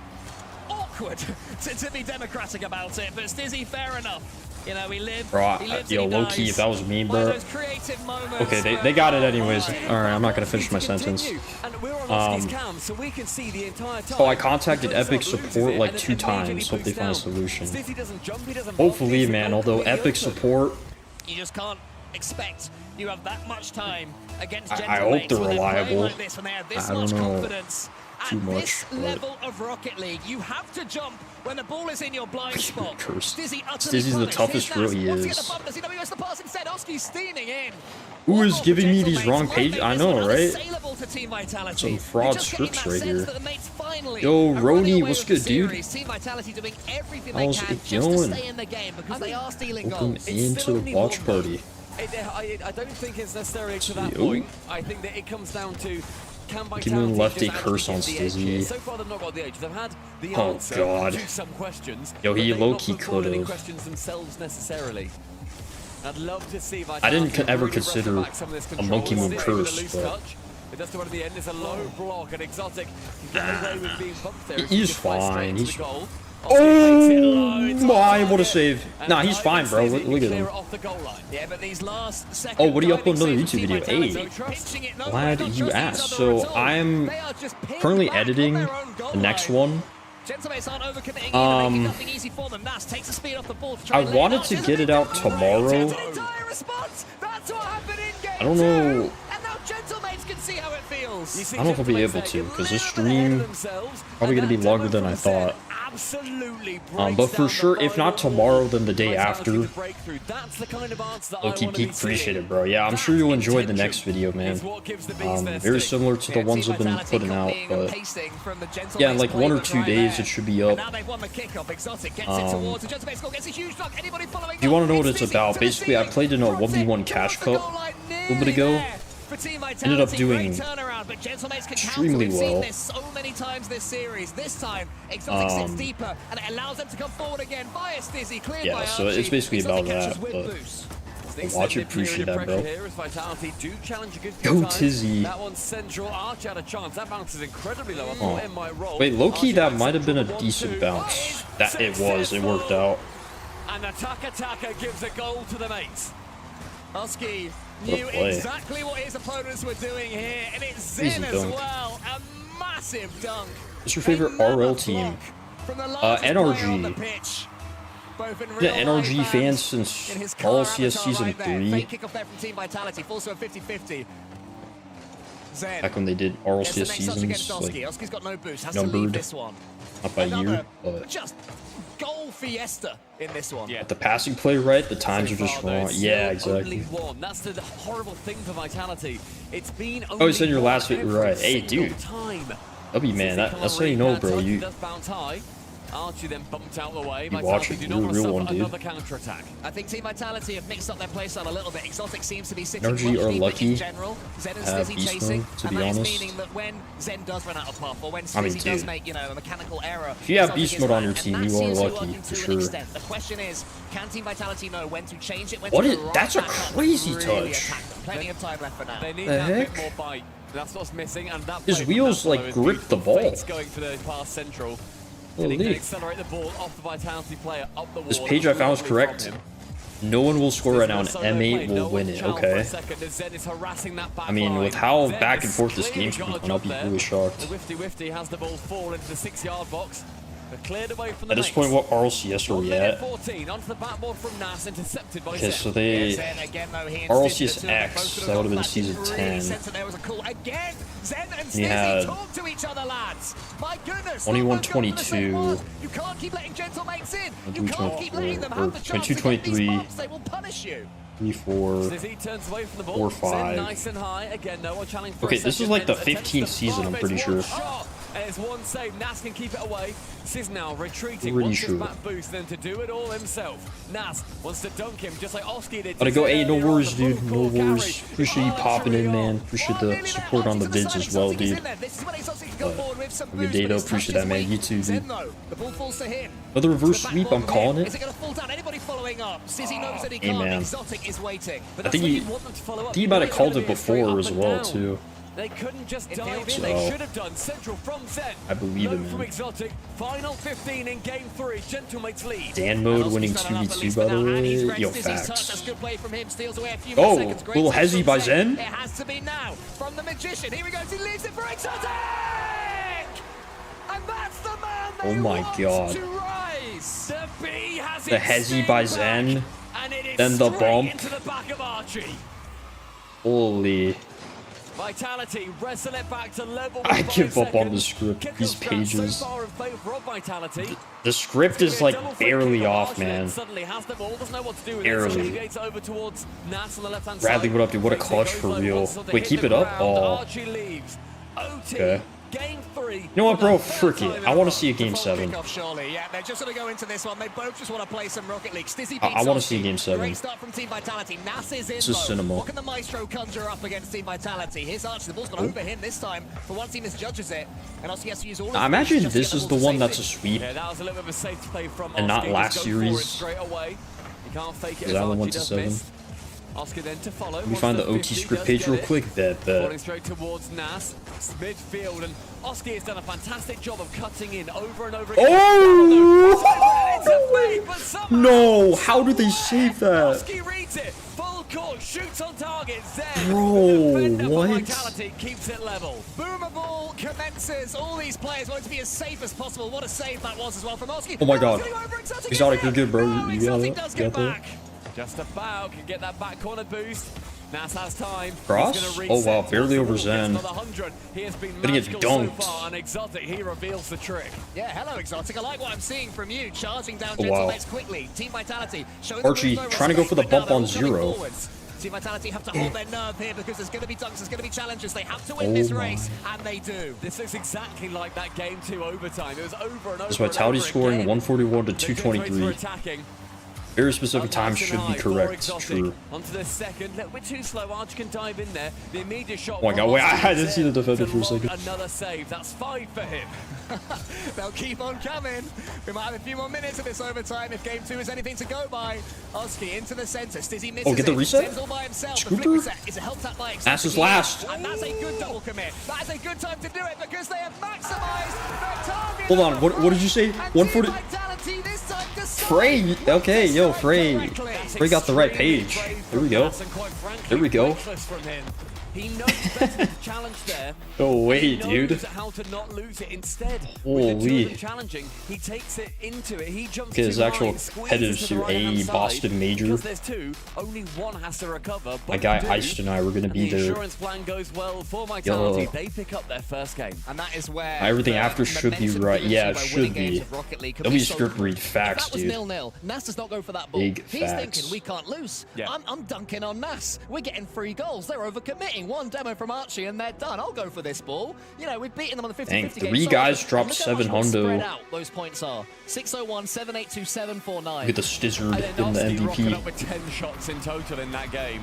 awkward, to be democratic about it, but Stizzy, fair enough. You know, we live. Bro, yo, low key, if that was me, bro. Okay, they got it anyways. All right, I'm not gonna finish my sentence. Oh, I contacted Epic support like 2 times. Hope they find a solution. Hopefully, man. Although Epic support, you just can't expect you have that much time against I hope they're reliable. I don't know too much. This level of Rocket League, you have to jump when the ball is in your blind spot. Stizzy's the toughest hero he is. Who is giving me these wrong pages? I know, right? Some fraud scripts right here. Yo, Roni, what's good, dude? How's it going? Welcome into the watch party. I don't think it's necessarily to that point. I think that it comes down to Giving left a curse on Stizzy. So far they've not got the edge. They've had the oh answer god. to some questions. Yo, he low-key could have. Questions themselves necessarily. I'd love to see I didn't ever consider a monkey moon curse, but it does come at the end. It's a low block and Exotic. He's fine. He's oh my, what a save. Nah, he's fine, bro. Look at him. Oh, what do you upload another YouTube video? Hey, glad you asked. So I'm currently editing the next one. I wanted to get it out tomorrow. I don't know. I don't know if I'll be able to, because this stream probably going to be longer than I thought. But for sure, if not tomorrow, then the day after. Low-key peak, appreciate it, bro. Yeah, I'm sure you'll enjoy the next video, man. Very similar to the ones I've been putting out, but yeah, in like 1 or 2 days it should be up. If you want to know what it's about, basically I played in a 1v1 Cash Cup a little bit ago. Ended up doing extremely well. So many times this series. This time, Exotic sits deeper, and it allows them to come forward again via Stizzy. Yeah, so it's basically about that. But watch it, appreciate that, bro. Go Tizzy. That one's central. Arch had a chance. That bounce is incredibly low. I thought it might roll. Wait, low-key, that might have been a decent bounce. That it was. It worked out. And Taka gives a goal to the mates. Husky knew exactly what his opponents were doing here, and it's Zen as well. A massive dunk. What's your favorite RL team? NRG. Been an NRG fan since RLCS Season 3. Back when they did RLCS seasons, like, numbered. Not by a year, but just goal fiesta in this one. But the passing play right, the times are just wrong. Yeah, exactly. That's the horrible thing for Vitality. It's been oh, you said your last bit right. Hey, dude. W man, that's how you know, bro. You Archie then bumped out the way. You watch it, you're a real one, dude. I think Team Vitality have mixed up their playstyle a little bit. Exotic seems to be sitting Energy or Lucky in general. Zen and Stizzy chasing, to be and that honest. is meaning that when Zen does run out of puff, or when Stizzy does make, a mechanical error, if you have beast mode on your team, you are lucky for sure. The question is, can Team Vitality know when to change it? When what to is? That's a crazy touch. Plenty of time left for now. They need the that heck? bit more bite. That's what's missing, and that his wheels like grip the ball. Going for the pass central. Holy. Can accelerate the ball off the Vitality player up the wall. This page I found was correct. No one will score right now, and M8 will win it. Okay. I mean, with how back and forth this game's become, I'll be really shocked. The Wifty has the ball fall into the 6-yard box. Cleared away from the at this point, what RLCS are we at? 14 onto the backboard from Nas, intercepted by Okay, so they RLCS X, that would have been season 10. You had 21-22, You can't keep letting gentlemates in. You can't keep letting them have the chance to get these bumps. They will punish you. 3-4, 4-5. Okay, this is like the 15th season, I'm pretty sure. And it's one save. Nas can keep it away. Sis now retreating. Pretty wants sure. his back boost then to do it all himself. Nas wants to dunk him just like Oski did. Gotta go, hey, no worries, dude. No worries. Appreciate you popping in, man. Appreciate the support on the vids as well, dude. Good day, though. Appreciate that, man. You too, dude. Another reverse sweep, I'm calling it. Hey, man. I think he might have called it before as well, too. They couldn't just dive in. They should have done. Central from Zen. I believe it, man. From Exotic. Final 15 in game 3. Gentlemates lead. Dan mode winning 2v2, by the way. Yo, facts. Oh, little hezzy by Zen. It has to be now from the Magician. Here he goes. He leaves it for Exotic. And that's the man oh my god. The hezzy by Zen. Then the bump. Into the back of Archie. Holy. Vitality wrestle it back to level. I give up on the script. These pages. The script is like barely off, man. Barely. Bradley, what up, dude? What a clutch for real. Wait, keep it up? Oh. Okay. Game 3. You know what, bro? Frick it. I want to see a game 7. Yeah, they're just going to go into this one. They both just want to play some Rocket League. I want to see a game 7. Great start from Team Vitality. Nas is in. This is cinema. What can the Maestro conjure up against Team Vitality? Here's Archie. The ball's gone over him this time. For once, he misjudges it. And also, he has to use all I imagine this is the one that's a sweep. Yeah, that was a little bit of a safe play from and not last series. Straight away. You can't fake it. Is that one 1-7? Oscar then to follow. Let me find the OT script page real quick. Bet. Falling straight towards Nas, midfield, and Oski has done a fantastic job of cutting in over and over again. Oh! No! How did they save that? Oski reads it. Full court, shoots on target. Zen. Bro, what? Vitality keeps it level. Boomer ball commences. All these players want to be as safe as possible. What a save that was as well from Oski. Oh my god. Exotic, you're good, bro. You got it. Just about can get that back corner boost. Nas has time. Cross? Oh wow, barely over Zen. He has been But he gets dunked. So far, and Exotic, he reveals the trick. Yeah, hello Exotic. I like what I'm seeing from you. Charging down wow. Gentlemates quickly. Team Vitality showing Archie trying to go for the bump on 0. Team Vitality have to hold their nerve here because there's going to be dunks, there's going to be challenges. They have to win this race, and they do. This looks exactly like that game 2 overtime. It was over and over. This Vitality scoring 141 to 223. Very specific times should be correct. True. Onto the second, a little bit too slow. Archie can dive in there. The immediate shot. Oh my god, wait, I didn't see the defender for a second. Another save. That's 5 for him. They'll keep on coming. We might have a few more minutes of this overtime if game 2 is anything to go by. Oski into the center. Stizzy misses. Oh, get the reset? All by himself. Scooper? Is a help tap by That's his last. And that's a good double commit. That is a good time to do it because they have maximized their target. Hold on, what did you say? 140. Frey, okay, yo, Frey got the right page. There we go. There we go. He knows better to challenge there. No way, he knows dude. how to not lose it. Instead, Holy. with the two of them challenging, he takes it into it. He jumps his to actual right, competitive squeezes to the to right-hand a side. Boston major. Because there's two, only one has to recover. My guy Iced and I were gonna be the there. insurance plan goes well for Vitality. Yo. They pick up their first game. And that is where Everything after should be right. Yeah, it should be. They'll be so script read facts, that was dude. 0-0. Nas does not go for that ball. Big He's facts. thinking we can't lose. Yeah. I'm dunking on Nas. We're getting 3 goals. They're overcommitting. One demo from Archie and they're done. I'll go for this ball. You know, we've beaten them on the 50-50 Dang, game. 3 so guys far. dropped Look how much 7 more spread hundo. out those points are. 601, 782, 749. Look at the Stizzard And then in the Nasty rocking MVP. up with 10 shots in total in that game.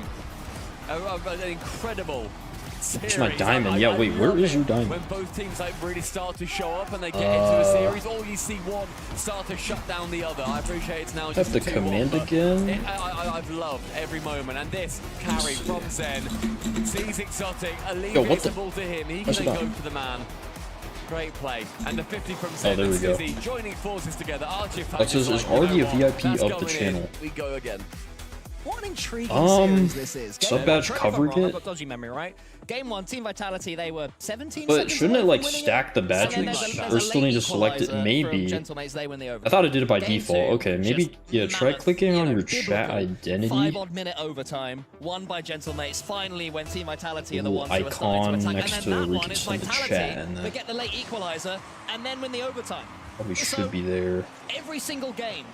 An incredible Where's my diamond? Yeah, wait, where is your diamond? When both teams like really start to show up and they get into a series, or you see one start to shut down the other. I appreciate it's now I just have the 2-1, command but again. I've loved every moment, and this carry from Zen sees Exotic, Yo, what the? ball to him. He can What's then that? go for the man. Great play, and the 50 from Zen there we and go. Stizzy joining forces together. Archie That says is already a VIP of the channel. We go again. What an intriguing series this is. Sub badge Correct me if I'm covered wrong, I've it? got dodgy memory, right? Game 1, Team Vitality, they were 17 But seconds shouldn't it away like from winning stack the And then badges? there's Or a still late need to select it? equalizer Maybe. from Gentlemates, they win the I thought it did it by Game default. 2, Okay, maybe, just yeah, try mammoth, clicking on your biblical. chat identity. 5-odd-minute overtime, won by Gentlemates. Finally, when Team Vitality are the Ooh, ones who are icon starting to attack. next And to then that where you one can is send the Vitality. chat and They get the late equalizer and then win the overtime. Probably So, should be there. Every single game,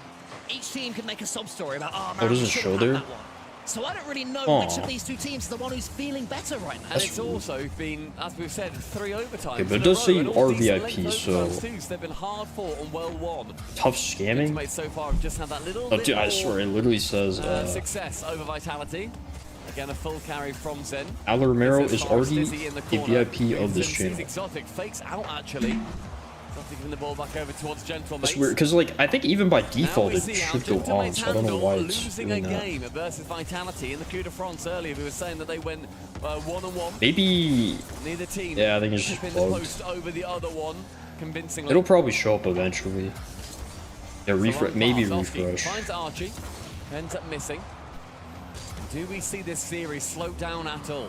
each team can make a sub-story about, oh, man, Oh, does we it should show have had there? that one. So I don't really know Aw. which of these two teams is the one who's feeling better right now. And it's also been, as we've said, 3 overtimes. Okay, but it in a does row, say and all these RVIP, length so- overtimes too, they've been hard fought and well won. Tough scamming? Gentlemates so far have just had that little Oh, dude, I more, swear, it literally says, success over Vitality. Again, a full carry from Zen. Ala Romero It's is as far as already Stizzy in the a corner. VIP of this Zen sees channel. Exotic fakes out actually. Exotic giving the ball back over towards Gentlemates. That's weird, because like I think even by Now default we it see how should go on, Gentlemates so I don't know handle why it's losing doing a that. game versus Vitality. In the Coup de France earlier, we were saying that they went 1-1. Maybe. Neither team Yeah, I think it's just tipping the bugged. post over the other one convincingly. It'll probably show up eventually. Yeah, refresh. Maybe Archie refresh. finds Archie, ends up missing. Do we see this series slow down at all?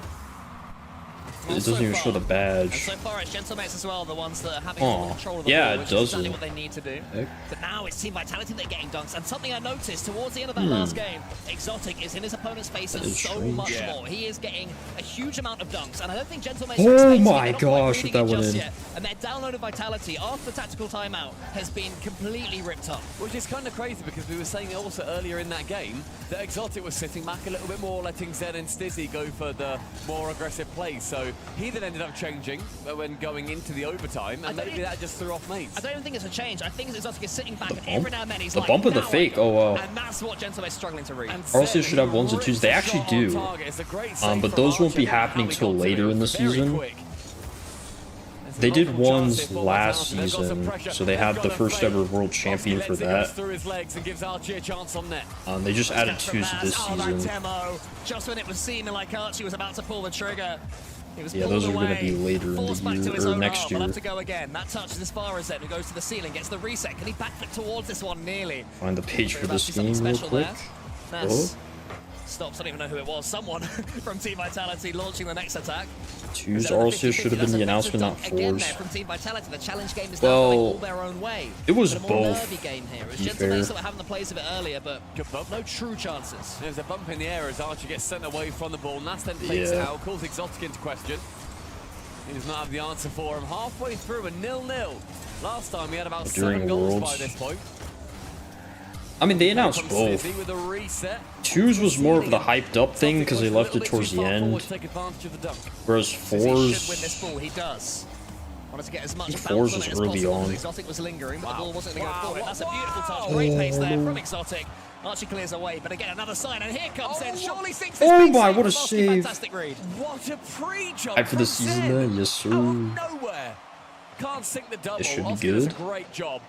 It doesn't even show the And badge. so far, it's Gentlemates as well, the ones that are having Aw. full control of the Yeah, ball, it which is doesn't. exactly what they need to do. Heck. But now it's Team Vitality that are getting dunks, and something I noticed towards the end of that last game, Exotic is in his opponent's That faces is so strange. much Yeah. more. He is getting a huge amount of dunks, and I don't think Gentlemates Oh are expecting my it. They're not quite gosh, reading that it went just in. yet. And their download of Vitality after the tactical timeout has been completely ripped up. Which is kind of crazy because we were saying also earlier in that game that Exotic was sitting back a little bit more, letting Zen and Stizzy go for the more aggressive play. So he then ended up changing when going into the overtime, and maybe that just threw off mates. I don't even think it's a change. I think Exotic is sitting back, and every now and then he's The like, bump of the "Now I fake. go." Oh wow. And that's what Gentlemate's struggling to read. RLCS should have 1s and 2s. They actually do. But those won't be happening till later in the season. They did 1s last season, so they had the first ever world champion for that. They just added 2s this season. Demo. Just when it was seeming like Archie was about to pull the trigger. He was Yeah, pulled those are going to be away, later in forced back to the his year, or own next half. year. We'll have to go again. That touches as far as Zen, who goes to the ceiling, gets the reset. Can he backflip towards this one nearly? Find the page for this Something game real special quick. there. Nas stops, I don't even know who it was. Someone from Team Vitality launching the next attack. 2s RLCS should have been the announcement, not Again there 4s. from Team Vitality. The challenge game is now going all their own way. it was But a more both, nervy game here. It was to be Gentlemates fair. that were having the plays of it earlier, but no true chances. There's a bump in the air as Archer gets sent away from the ball. Nas then fakes it Yeah. out, calls Exotic into question. He does not have the answer for him. Halfway through a 0-0. Last time he had about During 7 goals Worlds. by this point. I mean, they announced Comes both. Stizzy with a reset. 2s was more of the hyped up thing because they left it towards the end. Take advantage of the dunk. Whereas He should win this 4s, ball. He does. Wanted to get as much Fours bounce on was it as early possible. on. Exotic was lingering, but the ball wasn't going to go for it. That's a beautiful touch. Great pace there from Exotic. Archie clears away, but again, another sign, and here comes Zen. Surely thinks this Oh big my, save what a from Bosky. save. Fantastic read. What a pre-jump hype for the from season Zen. there, yes sir. Nowhere. Can't sink the double. It should be Oscar does a good. great job.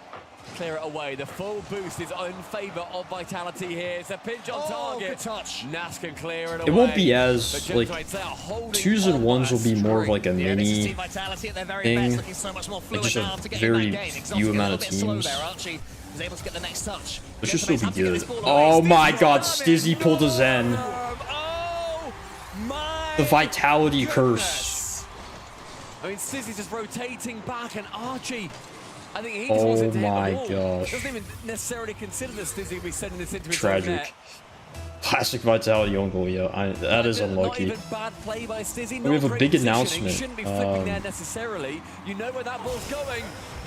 Clear it away. The full boost is in favour of Vitality here. It's a pinch on target. Good touch. Nas can clear it away. It won't be as, But like, Gentlemates, they are holding 2s and on 1s by will be more of like a Yeah, this is mini Team Vitality at their very thing. best, looking so much more fluid just a now to get very in that game. Exotic few a amount little of bit slow teams. there. Archie was able to get the next touch. It should still Gentlemates be have to get this good. ball away. Oh my Stizzy's god, done it. Stizzy pulled a Zen. Oh my The Vitality curse. I mean, Stizzy just rotating back, and Archie, I think he just Oh wants it to hit my the wall. gosh. Doesn't even necessarily consider that Stizzy will be sending this into his own Tragic. net. Classic Vitality own goal, yeah. That is unlucky. Not even bad play by Stizzy. We have a Not big great announcement. positioning. Shouldn't be flipping there necessarily. You know where that ball's going.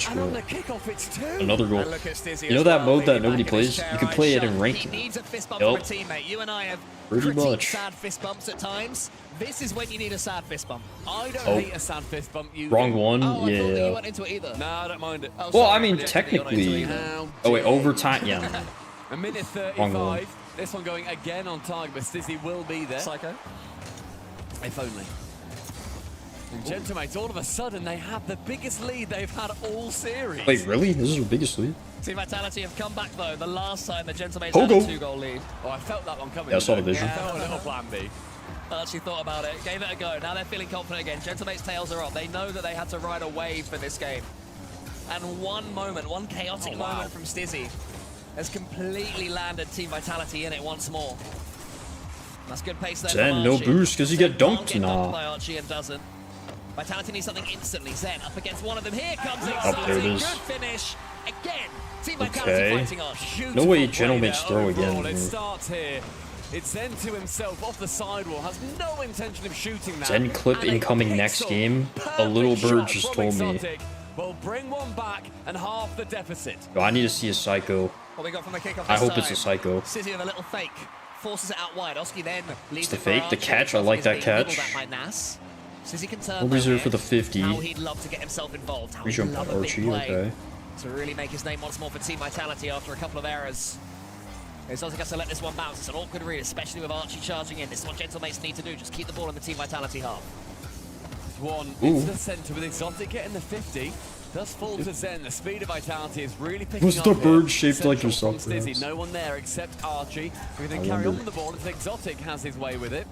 And on the kickoff, it's 2. Another goal. And look at Stizzy You know as that well, mode that leaning nobody back in his plays? chair, You can eyes play it shut. in ranked. He needs a fist bump Yup. from a teammate. You and I have Pretty much. sad fist bumps at times. This is when you need a sad fist bump. I don't Oh. hate a sad fist bump. You Wrong do. one? Oh, I thought that you Yeah. weren't into it either. No, I don't mind it. Oh, Well, sorry, I mean, rejected it on technically. Instagram. Oh, wait, overtime? Yeah. A minute Wrong one. 35. This one going again on target, but Stizzy will be there. Psycho. If only. And Gentlemates, all of a sudden, they have the biggest lead they've had all series. Wait, really? This is your biggest lead? Team Vitality have come back though. The last time the Gentlemates Pogo. had a 2-goal lead. Oh, I felt that one coming. Yeah, I saw the vision. I felt a little plan B. I actually thought about it, gave it a go. Now they're feeling confident again. Gentlemates' tails are up. They know that they had to ride a wave for this game. And one moment, one chaotic moment from Stizzy has completely landed Team Vitality in it once more. That's good pace there. Zen, from no Archie. boost 'cause you Zen get dunked? can't get dunked Nah. by Archie and doesn't. Vitality needs something instantly. Zen up against one of them. Here comes it. Oh, there it is. Good finish. Again, Team Vitality Okay. fighting on. No way Beautiful play Gentlemates there throw overall. again. It starts here. It's Zen to himself off the sidewall. Has no intention of shooting that. Zen clip And a incoming next pixel game. A little perfect bird shot just from told me. Exotic will bring one back and half the deficit. Yo, I need to see a psycho. What we got from the kickoff I this hope it's a time. psycho. Stizzy with a little fake. Forces it out wide. Oski then leaves the it for fake, the Archie. catch, I like Is that being catch. nibbled at by Nas. Stizzy can turn Nobody's though there here. for the 50. How he'd love to get himself involved. How he'd Rejump love by a big Archie, play okay. to really make his name once more for Team Vitality after a couple of errors. Exotic has to let this one bounce. It's an awkward read, especially with Archie charging in. This is what Gentlemates need to do. Just keep the ball in the Team Vitality half. One Ooh. into the centre with Exotic getting the 50. Does fall to Zen. The speed of Vitality is really picking Was up the here. bird shaped like Central yourself, from Stizzy. perhaps? No one there except Archie. Who then I carry on wonder. with the ball until Exotic has his way with it.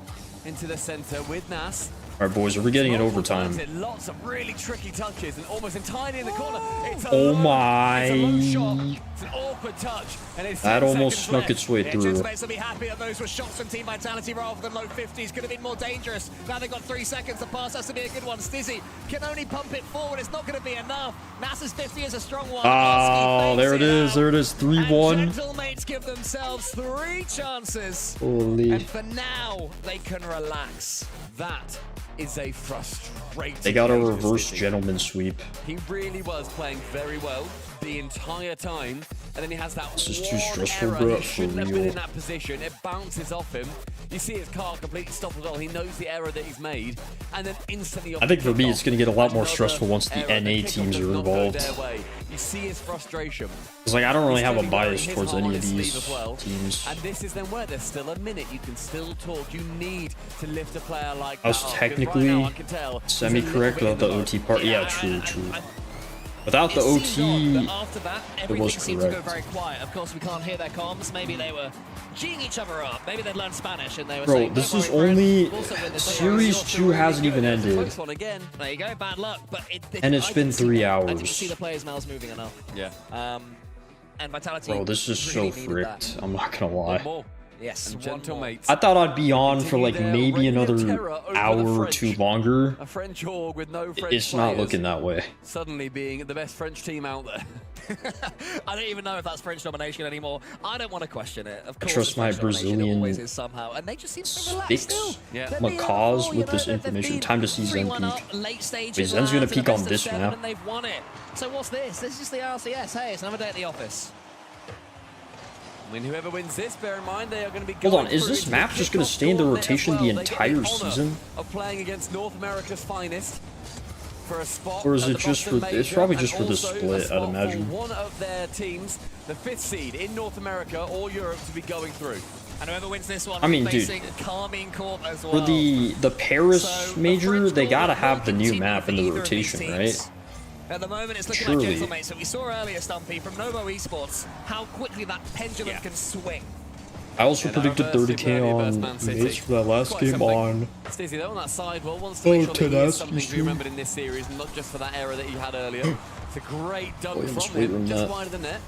Into the centre with Nas. Alright, boys, are we getting it Multiple times overtime? it, lots of really tricky touches and almost entirely in the corner. It's a Oh low, my. It's a low shot. It's an awkward touch. And it's That 10 almost seconds snuck left. its way Yeah, through. Gentlemates will be happy that those were shots from Team Vitality rather than low 50s. Could have been more dangerous. Now they've got 3 seconds. The pass has to be a good one. Stizzy can only pump it forward. It's not going to be enough. Nas's 50 is a strong one. Oh, Oski there it fakes is. out. There it is. 3-1. And Gentlemates give themselves 3 chances. Holy. And for now, they can relax. That is a frustrating. They got a game for reverse Stizzy. gentleman sweep. He really was playing very well the entire time, and then he has that This is one too stressful, error. bro, He shouldn't for have been real. in that position. It bounces off him. You see his car completely stop as well. He knows the error that he's made, and then instantly. I think for me, it's going to get a lot more Another stressful once the error. NA kickoff teams does are not go involved. their way. You see his frustration. It's like I don't really He's have a clearly wearing bias his towards heart any on of his sleeve these as well. teams. And this is then where there's still a minute. You can still talk. You need to lift a player like I was that up, 'cause technically right now I can tell he's a semi-correct little bit without in the OT part. Yeah, true. Without the It seemed OT, odd that after that, it everything was seemed to go correct. very quiet. Of course, we can't hear their comms. Maybe they were G'ing each other up. Maybe they'd learned Spanish and they were Bro, saying, this "Don't is worry, only friend, we'll also win this game." Series 2 hasn't even ended. Close one again. There you go, bad luck. But And it's I been didn't see 3 that. I hours. didn't see the players' mouths moving enough. Yeah. And Vitality. Bro, this is so really needed that. fricked. I'm not gonna lie. More. Yes, And one more. Gentlemates. I thought I'd be on for like Continue maybe their reign of another terror over the hour or French. 2 longer. A French org with no French It's not players looking that way. suddenly being the best French team out there. I don't even know if that's French domination anymore. I don't want to question it. Of course, trust it's my French domination. It Brazilian always is somehow, and they just seem to relax Sticks still. Yeah. They've been macaws up, you with know, this they've information. been Time to see Zen 3-1 peek. up, late stage Wait, of Zen's gonna round to the peek on best of this 7, map. and they've won it. So what's this? This is just the RLCS. Hey, it's another day at the office. I mean, whoever wins this, bear in mind, they are going to be Hold going on, is through this into the map just gonna kickoff stay in the gauntlet as rotation the well. They get entire honor season? Of playing against North America's finest for a spot. Or is at it the just Boston for- it's Major, probably and just for the also a split, I'd spot for imagine. one of their teams, the 5th seed in North America or Europe, to be going through. And whoever wins this one, I mean, dude, facing Carmine Corp as well. For the Paris So, major, French they goal gotta will have the new continue map for in the either of these rotation, teams. right? At the moment, it's looking Surely. like Gentlemates. So we saw earlier, Stumpy, from Novo Esports, how quickly that pendulum can swing. I also Yeah, predicted reverse 30k Super versus on Man City. Mace for that last Quite game something. on. Stizzy, though, on that side, well, wants to make sure that he is Tedeschi something to be stream. remembered in this series, and not just for that error that he had earlier. It's a great dunk Williams from weight him, room just that. wide of the net.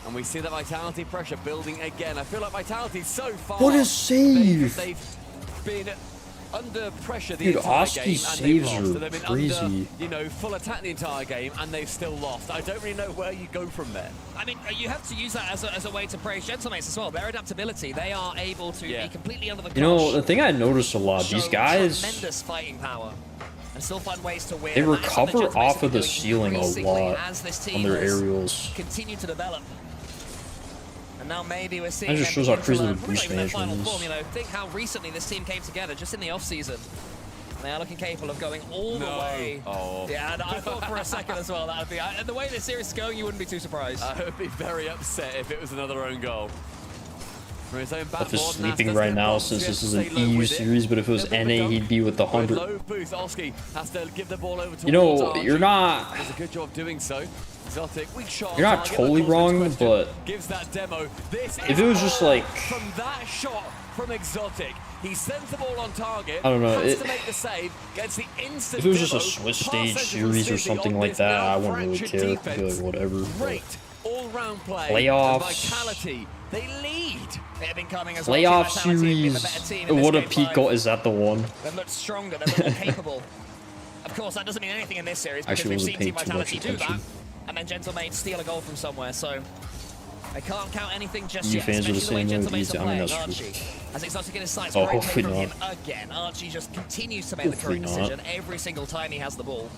And we see the Vitality pressure building again. I feel like Vitality's so far. What a save! They've been under pressure the Dude, entire Oski's game and they've saves lost. are They've been crazy. under, you know, full attack the entire game and they've still lost. I don't really know where you go from there. I mean, you have to use that as a way to praise Gentlemates as well. Their adaptability, they are able to be completely under the cosh. You know, the thing I noticed a lot, these guys, tremendous fighting power and still find ways to win. they recover off of the ceiling a lot on their aerials. Continue to develop. And now maybe we're seeing That just shows how crazy the boost their management final is. form. You know, think how recently this team came together just in the off-season. They are looking capable of going all the way. Oh. Yeah, and I thought for a second as well that would be. The way this series is going, you wouldn't be too surprised. I would be very upset if it was another own goal. Tuff is sleeping right now since this is an EU series, but if it was NA, he'd be with the 100. You know, you're not. Does a good job doing so. Exotic, weak shot. You're not totally wrong, but gives that demo. This if it was just like from that shot from Exotic, he sends the ball on target. I don't know. Has to make the save. Gets the instant. If it was just a Swiss stage series or something like that, I wouldn't really care. I'd be like, whatever. Great all-round play. Playoffs. Vitality. They lead. They've been coming as Playoff well. series. What a peak goal is that the one? They've looked stronger. They're more capable. Of course, that doesn't mean anything in this series because Actually, we've wasn't seen Team paying too much Vitality do that, attention. and then Gentlemates steal a goal from somewhere. So I can't count anything just You yet. fans are the Especially same the way way with Gentlemates these. are I mean, playing. that's true. Archie, as Exotic in his sights, Oh, great play hopefully from not. him again. Archie just continues to make the Hopefully correct not. decision every single time he has the ball.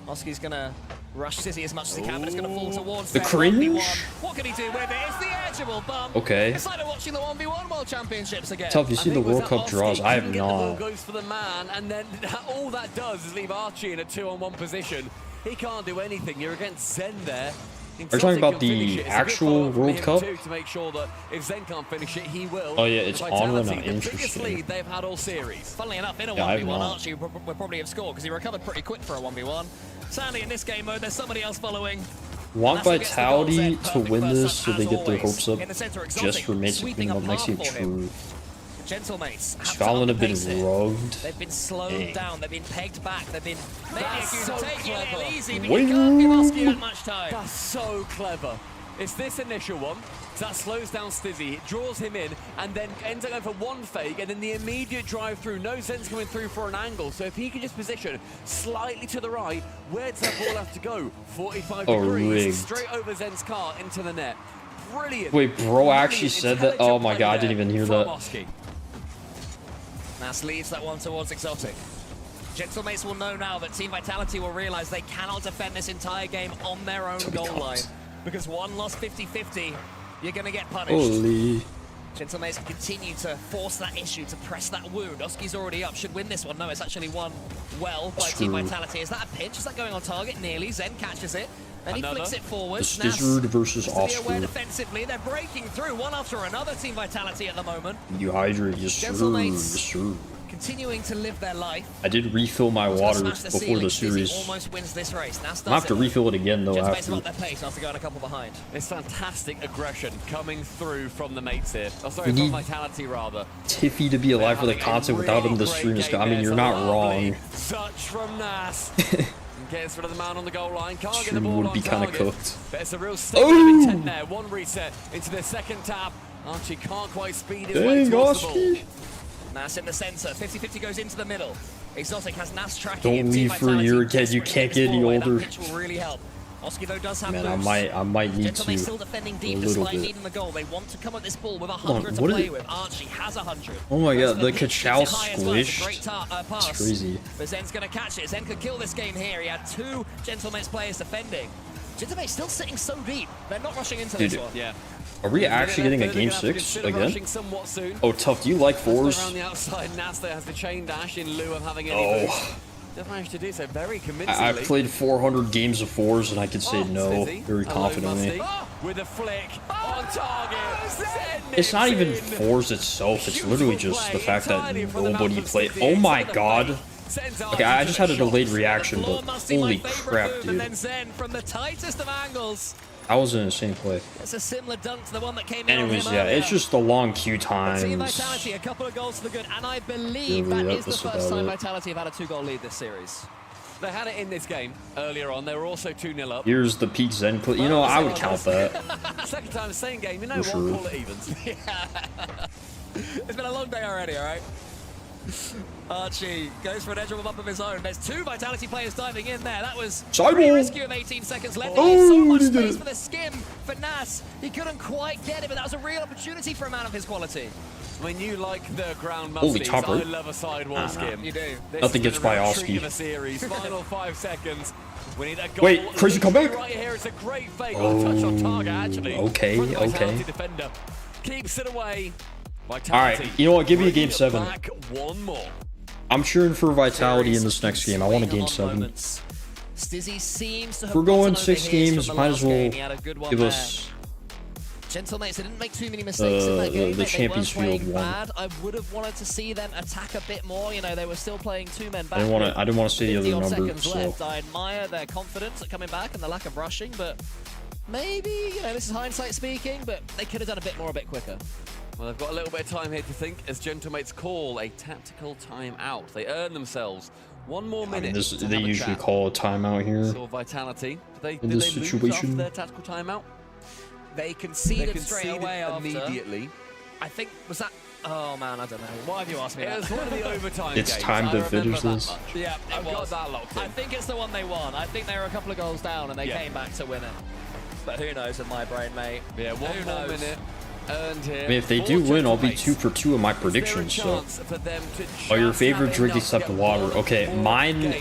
Oski's gonna rush Sizzy as much as he can, but it's gonna fall towards The them. cringe? 1v1. What can he do with it? It's the edgeable bump. Okay. It's like watching the 1v1 World Championships again. Tuff, you see the World Cup draws? I have The ball not. goes for the man, and then all that does is leave Archie in a 2-on-1 position. He can't do anything. You're against Zen there. Are you talking about the actual World Cup? To make sure that if Zen can't finish it, he will. Oh yeah, it's on right now. The biggest Interesting. lead they've had all series. Funnily enough, in a Yeah, I have 1v1, not. Archie would probably have scored because he recovered pretty quick for a 1v1. Sadly, in this game mode, there's somebody else following. Want Nassau gets the goal, Vitality Zen, to perfect win first this touch so they as get their always. hopes up In the center, just Exotic, for Mason sweeping picking a up next path game. for him. True. Gentlemates have to Scotland have been underpace it. rugged. They've been slowed Dang. down. They've been pegged back. They've been maybe That's accused so of taking it a clever. little easy, but Wait. you can't give Oski that much time. That's so clever. It's this initial one, so that slows down Stizzy, it draws him in, and then ends up going for one fake, and then the immediate drive through. No Zen's coming through for an angle, so if he can just position slightly to the right, where does that ball have to go? 45 Oh, degrees, rigged. straight over Zen's car into the net. Brilliant. Wait, bro actually said that? Oh my god, I didn't even hear that. Nass leaves that one towards Exotic. Gentlemates will know now that Team Vitality will realize they cannot defend this entire game on their own goal line. Because one lost 50-50, you're going to get punished. Holy. Gentlemates can continue to force that issue, to press that wound. Oski's already up, should win this one. No, it's actually won well by Team true. Vitality. Is that a pinch? Is that going on target? Nearly. Zen catches it. Then he Another. flicks it forward. This Nass is Rude versus has to be aware Oscar. defensively. They're breaking through one after another, Team Vitality at the moment. You hydrate, yes sir, Gentlemates. yes sir. Continuing to live their life. I did refill my water Smash the before ceiling. the Sizzy series. almost wins this race. Nass I'll have to does it. refill it again though Gentlemates after. have up their pace after going a couple behind. It's fantastic aggression coming through from the mates here. Oh, sorry, We from need Vitality rather. Tiffy to be alive for the content without him the stream is. I mean, you're not wrong. Touch from Nass. Gets rid of the man on the goal line. Can't get the Stream ball would on be kind of target. cooked. But it's a real statement of intent there. One reset into the second tap. Archie can't quite speed his way Dang, towards the ball. Oski. Nass in the center. 50-50 goes into the middle. Exotic has Nass tracking. Don't him. Team leave for a Vitality year again. You desperately can't getting get any his ball away. older. That pitch will really help. Oski though does have Man, boost. I might need Gentlemates to still defending a deep little despite bit. needing the goal. They want to come at this ball with Hold on, 100 to what play is- with. Archie has 100. Oh my Goes god, for the pitch, Kachao gets it high as well. It's a squished. great pass. It's crazy. But Zen's going to catch it. Zen could kill this game here. He had two Gentlemates players defending. Gentlemates still sitting so deep. They're not rushing into Dude, this one. Yeah. Are we actually getting a game 6 again? Oh, Tough, do you like fours? Around the outside, Nass there has the chain dash in lieu of having any Oh. boost. Just managed to do so very convincingly. I've played 400 games of fours and I can say no Stizzy. very Hello, confidently. Musty. With a flick on target. It's not even fours itself, it's literally just the fact that nobody played. Oh my god. Okay, I just had a delayed reaction, but holy crap, And dude. then Zen from the tightest of angles. That was an insane play. It's a similar dunk to the one that came in Anyways, on him yeah, earlier. it's just the long queue Team times. Vitality, a couple of goals for the good, and I believe Really, that is the that's first about time it. Vitality have had a 2-goal lead this series. They had it in this game earlier on. They were also 2-0 up. Here's the peak Zen clip. You know, I would count that. Second time, same game. You know For what? sure. Call it evens. It's been a long day already, all right? Archie goes for an edge of a bump of his own. There's 2 Vitality players diving in there. That was Sideball. rescue of 18 seconds left. There's so much space for the skim for Nas. He couldn't quite get it, but that was a real opportunity for a man of his quality. When you like the ground Holy musties, topper. I love a sidewall skim. You do. Nothing gets by Oski. Final 5 seconds. We need a goal. Wait, crazy comeback? Right here, it's a great fake. Oh, touch on target, actually. Okay, From the okay. Vitality defender. Keeps it away. Vitality. All right, you know what? Give me a game 7. Back one more. I'm cheering for Vitality in this next game. I want a game 7. Stizzy seems to have If we're going gotten over 6 his games, from the might as last well game. He had a good one give there. us Gentlemates, they didn't make too many mistakes in that game. the They Champions weren't playing Field one. bad. I would have wanted to see them attack a bit more. You know, they were still playing 2 men back. I didn't want to see the other 50 numbers. seconds So left. I admire their confidence at coming back and the lack of rushing, but maybe, you know, this is hindsight speaking, but they could have done a bit more, a bit quicker. Well, they've got a little bit of time here to think as Gentlemates call a tactical timeout. They earn themselves 1 more minute. they usually call a timeout here. So Vitality, did in they this lose situation. after their tactical timeout? They conceded straight away immediately. After. I think, was that... Oh, man, I don't know. Why have you asked me It that? was one of the overtime It's games. time to I remember finish that this. much. Yeah, I've got that locked in. I think it's the one they won. I think they were a couple of goals down and they Yeah. came back to win it. But who knows in my brain, mate. Yeah, one Who more knows? minute earned here. I mean, if they do win, I'll be 2 for 2 in my predictions. So, oh, your favorite drink except water? Okay, mine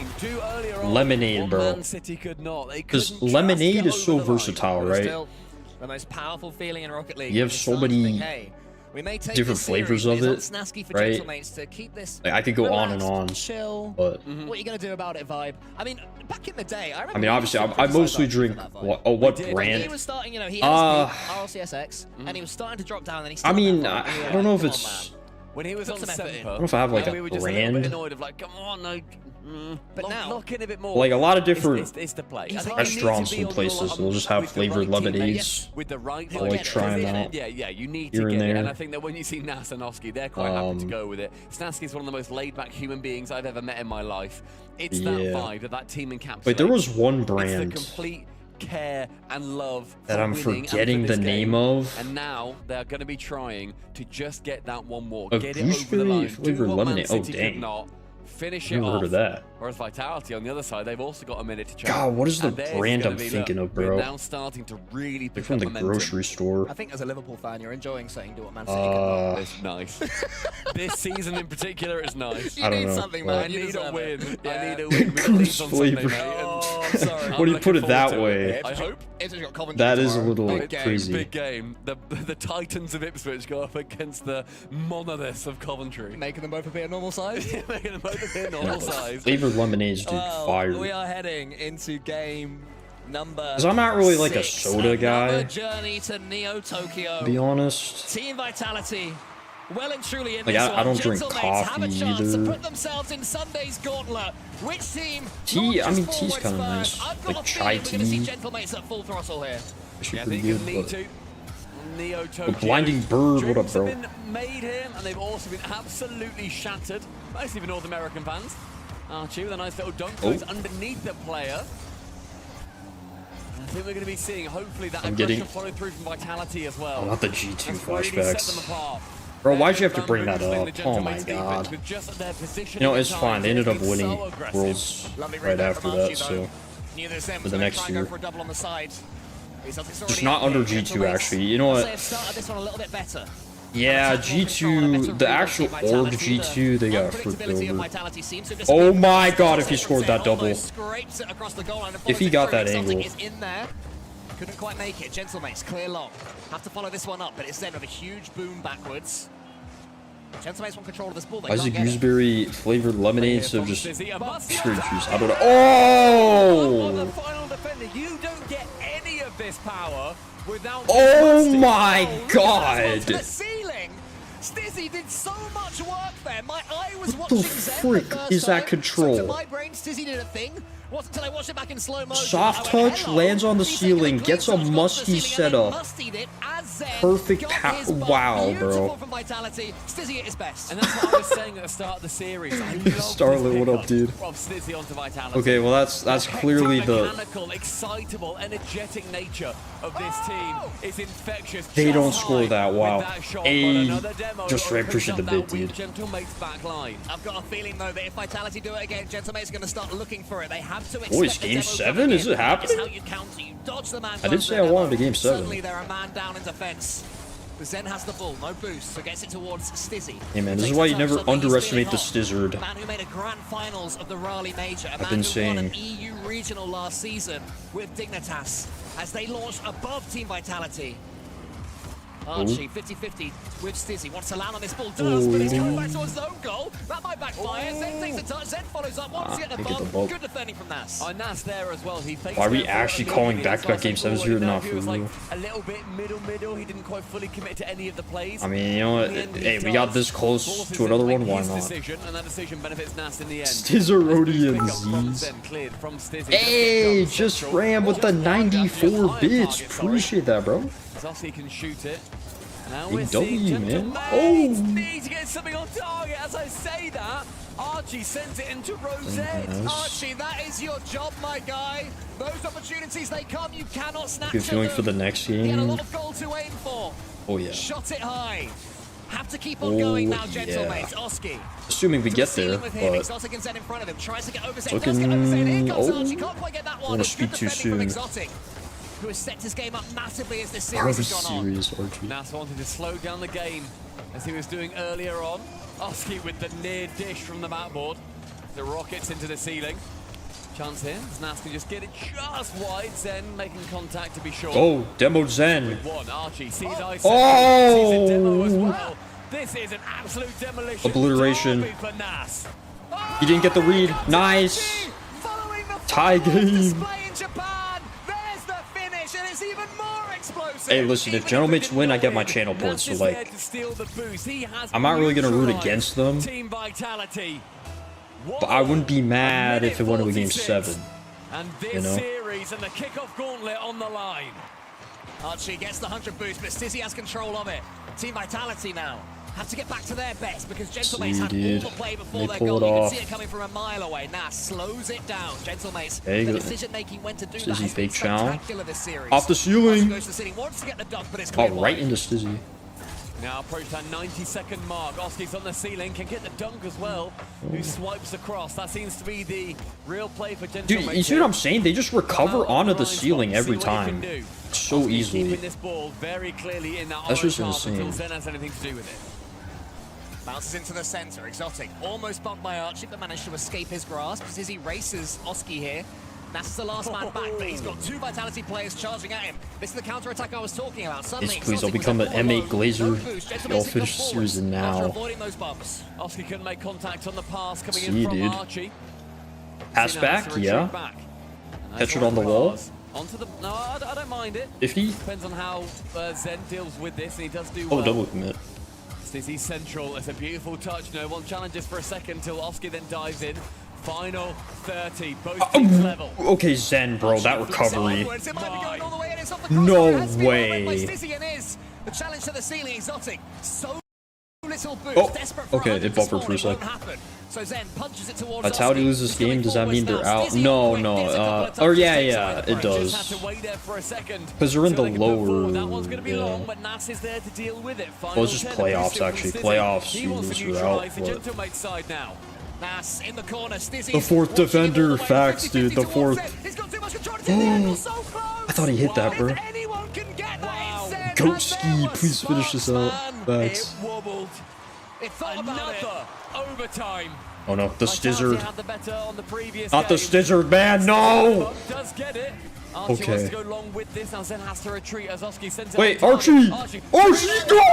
lemonade, bro. Because lemonade is so versatile, right? Still the most powerful feeling in Rocket League. You have so many we may take different this flavors series, of but it, it's on Snasky for right? Gentlemates to keep this Like, I could go on and relaxed, on, chill. but What are you gonna do about it, vibe? I mean, back in the day, I remember. I mean, obviously, I mostly drink. What When brand? he was starting, you know, he has the RLCS, and he was starting to drop down, and then he. I mean, still had that I vibe. don't know if Come on, it's. man. When he was Put on some effort in. Semper, I don't know if I have like and a we were just a little brand. bit annoyed of like, come on, no, But now, lock in a bit more. Like a lot of different it's the play. restaurants and places, they'll just have flavored lemonades. With the right I'll like try them out. Yeah, you need here to and get it. there. And I think that when you see Nas and Oski, they're quite happy to go with it. Snasky's one of the most laid-back human beings I've ever met in my life. It's that Yeah. vibe of that team encapsulates. Wait, there was one It's the brand complete care and love that for I'm winning and forgetting for this the name game. of. And now they're going to be trying to just get that one more, A get it over the gooseberry line, flavored do what Man lemonade. Oh, City could dang. not, finish I've it never off. heard of that. Whereas Vitality on the other side, they've also got a minute to check. God, what is the And theirs brand gonna I'm be, thinking look, of, bro? We're now starting to really They're pick from up the momentum. grocery store. I think as a Liverpool fan, you're enjoying saying do what Man City cannot. It's nice. This season in particular is nice. You need something, man. I You need a deserve win. it. I need a win. Goose flavor. Oh, I'm sorry. When you put it that way, I hope. that is a little Big game, crazy. big game. The Titans of Ipswich go up against the monoliths of Coventry. Making them both appear normal size. Making them both appear normal size. Flavored lemonades, dude, fire. We are heading into game number. 'Cause I'm not really like a 6. soda guy. Another journey to Neo Tokyo. To be honest. Team Vitality, well and truly in Like, this I one. don't drink Gentlemates coffee have a chance either. to put themselves in Sunday's gauntlet. Which team? Tea, I mean, launches tea's forwards kind of first? nice. I've got Like a chai feeling we're going to see tea. Gentlemates at full throttle here. Actually Yeah, I pretty think good, you need but. to. Neo Tokyo. But Blinding Bird, what up, Dreams bro? have been made here, and they've also been absolutely shattered. Mostly the North American fans. Archie with a nice little dunk goes underneath the player. And I think we're going to be seeing, hopefully, that aggression follow through from Vitality as well. Oh, not the G2 That's really set them flashbacks. apart. Bro, why'd you have to bring that up? Oh my god. You know, it's fine. They ended up winning Worlds right after that, so. For the next year. Just not under G2, actually. You know what? This one a little bit better. Yeah, G2, the actual org G2, they got flipped over. Oh my god, if he scored that double. If he got that angle. Couldn't quite make it. Gentlemates clear long. Have to follow this one up, but it's then with a huge boom backwards. Gentlemates want control of this ball. Why is it gooseberry flavored lemonade instead of just straight juice? I don't know. Oh! The Oh! final defender, you don't get any of this power without. Oh my god! To the ceiling. Stizzy did so much work there. My eye was What the watching Zen frick the first is that time. control? So to my brain, Stizzy did a thing. Wasn't until I watched it back in slow motion. Soft touch, lands on the ceiling, gets a musty setup. Perfect wow, bro. From Vitality, Stizzy at his best. And that's what I was saying at the start of the series. Starlet, what up, dude? Okay, well that's clearly the mechanical, excitable, energetic nature of this team is infectious. They don't score that. Wow. Just ran pushing the bit, dude. I've got a feeling though that if Vitality do it again, Gentlemate's going to start looking for it. They have to. Boys, game 7? Is it happening? I did say I wanted a game 7. Suddenly they're a man down in defense. Zen has the ball, no boost, so gets it towards Stizzy. Hey man, this is why you never underestimate the Stizzard. Man who made a grand finals of the Raleigh Major. I've been saying. Won an EU regional last season with Dignitas as they launched above Team Vitality. Archie, 50-50 with Stizzy. Wants to land on this ball, does, but he's coming back towards his own goal. That might backfire. Zen takes a touch, Zen follows up, wants to get the bump. Good defending from Nas. Nas there as well. Why are we actually calling back-to-back game 7s here? Not for real. A little bit middle. He didn't quite fully commit to any of the plays. I mean, you know what? Hey, we got this close to another one. Why not? And that decision benefits Nas in the end. Stizzerodians. Hey, just ran with the 94 bits. Appreciate that, bro. Zossi can shoot it. Now Big W, man. Need to get something on target. As I say that, Archie sends it into Rosette. Archie, that is your job, my guy. Those opportunities, they come. You cannot snatch Good feeling for the next game. He had a lot of goal to aim for. Oh yeah. Shot it high. Have to keep on going now, Gentlemates. Oski. Assuming we get there, but Exotic in front of him. Tries to get over Zen. Does get over Zen. Here comes Archie. Can't quite get that one. I want to speak too soon. Who has set his game up massively as this series has gone on. Nas wanted to slow down the game as he was doing earlier on. Oski with the near dish from the backboard. The rockets into the ceiling. Chance here. Nas can just get it just wide. Zen making contact to be sure. Oh, demo Zen. Archie sees ice. Oh! Sees a demo as well. This is an absolute demolition. Obliteration. He didn't get the read. Nice. Tie game. Hey, listen, if Gentlemates win, I get my channel points, so like, I'm not really gonna root against them, but I wouldn't be mad if it went to a game 7, you know? And the kickoff gauntlet on the line. Archie gets the 100 boost, but Stizzy has control of it. Team Vitality now have to get back to their best because Gentlemates had all the play before their goal. You can see it coming from a mile away. Nas slows it down. Gentlemates, the decision making when to do that has been spectacular this series. Off the ceiling. Goes to the ceiling, wants to get the dunk, but it's oh, right into Stizzy. Now approach that 90-second mark. Oski's on the ceiling, can get the dunk as well. Who swipes across? That seems to be the real play for Gentlemates. Dude, you see what I'm saying? They just recover onto the ceiling every time, so easily. This ball very clearly in that that's just insane. insane. Zen has anything to do with it. Bounces into the center. Exotic almost bumped by Archie, but managed to escape his grasp. Zizzy races Oski here. That's the last man back, but he's got 2 Vitality players charging at him. This is the counter-attack I was talking about. Suddenly, yes, please, I'll become an M8 Glazer. I'll finish the series now. Avoiding those bumps. Oski couldn't make contact on the pass coming in from Archie. Pass back, yeah. Catch it on the wall. Onto the, no, I don't mind it. 50? Depends on how Zen deals with this, and he does do well. Oh, double commit. Stizzy central. It's a beautiful touch. No one challenges for a second until Oski then dives in. Final 30, both teams level. Okay, Zen, bro, that recovery. No way. The challenge to the ceiling, Exotic. So little boost, oh, okay, it buffered for a sec. So Zen punches it towards Vitality loses this game, does that mean they're out? No, no, or yeah, it does. Because they're in the lower, yeah. Well, it's just playoffs, actually. Playoffs, you're out, but... Nas in the corner. Stizzy the 4th defender, facts, dude. The 4th. I thought he hit that, bro. Goat ski, please finish this out. Facts. Another overtime. Oh no, the Stizzard. Not the Stizzard, man, no! Okay. Wait, Archie! Archie, no!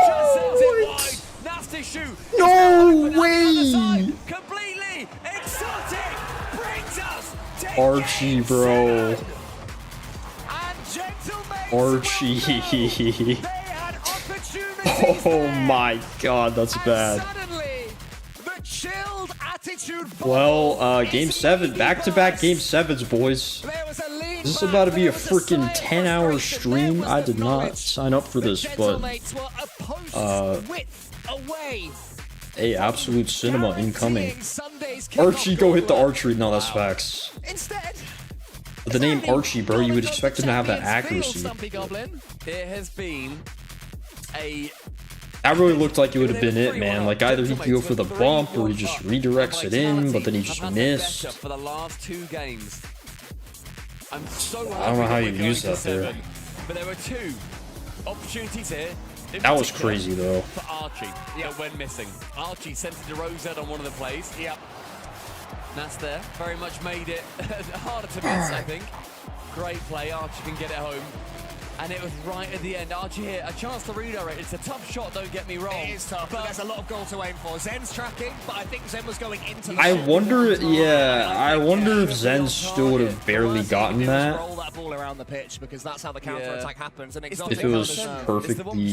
No way! Completely exotic brings us Archie, bro. Archie. Oh my god, that's bad. Suddenly, the chilled attitude Well, game 7, back-to-back game 7s, boys. This is about to be a freaking 10-hour stream. I did not sign up for this, but hey, absolute cinema incoming. Archie, go hit the archery. No, that's facts. But the name Archie, bro, you would expect him to have that accuracy. There has been a... That really looked like it would have been it, man. Like, either he'd go for the bump or he just redirects it in, but then he just missed. For the last 2 games. I'm so I don't know how you use that there. But there were 2 opportunities here. That was crazy, though. For Archie, that went missing. Archie sent it to Rosette on one of the plays. Yep. That's there. Very much made it harder to miss, I think. Great play. Archie can get it home. And it was right at the end. Archie here, a chance to redirect. It's a tough shot, don't get me wrong. It is tough, but there's a lot of goal to aim for. Zen's tracking, but I think Zen was going into the I wonder, yeah, I wonder if Zen still would have barely gotten that. Roll that ball around the pitch because that's how the counter attack happens. And If it was perfectly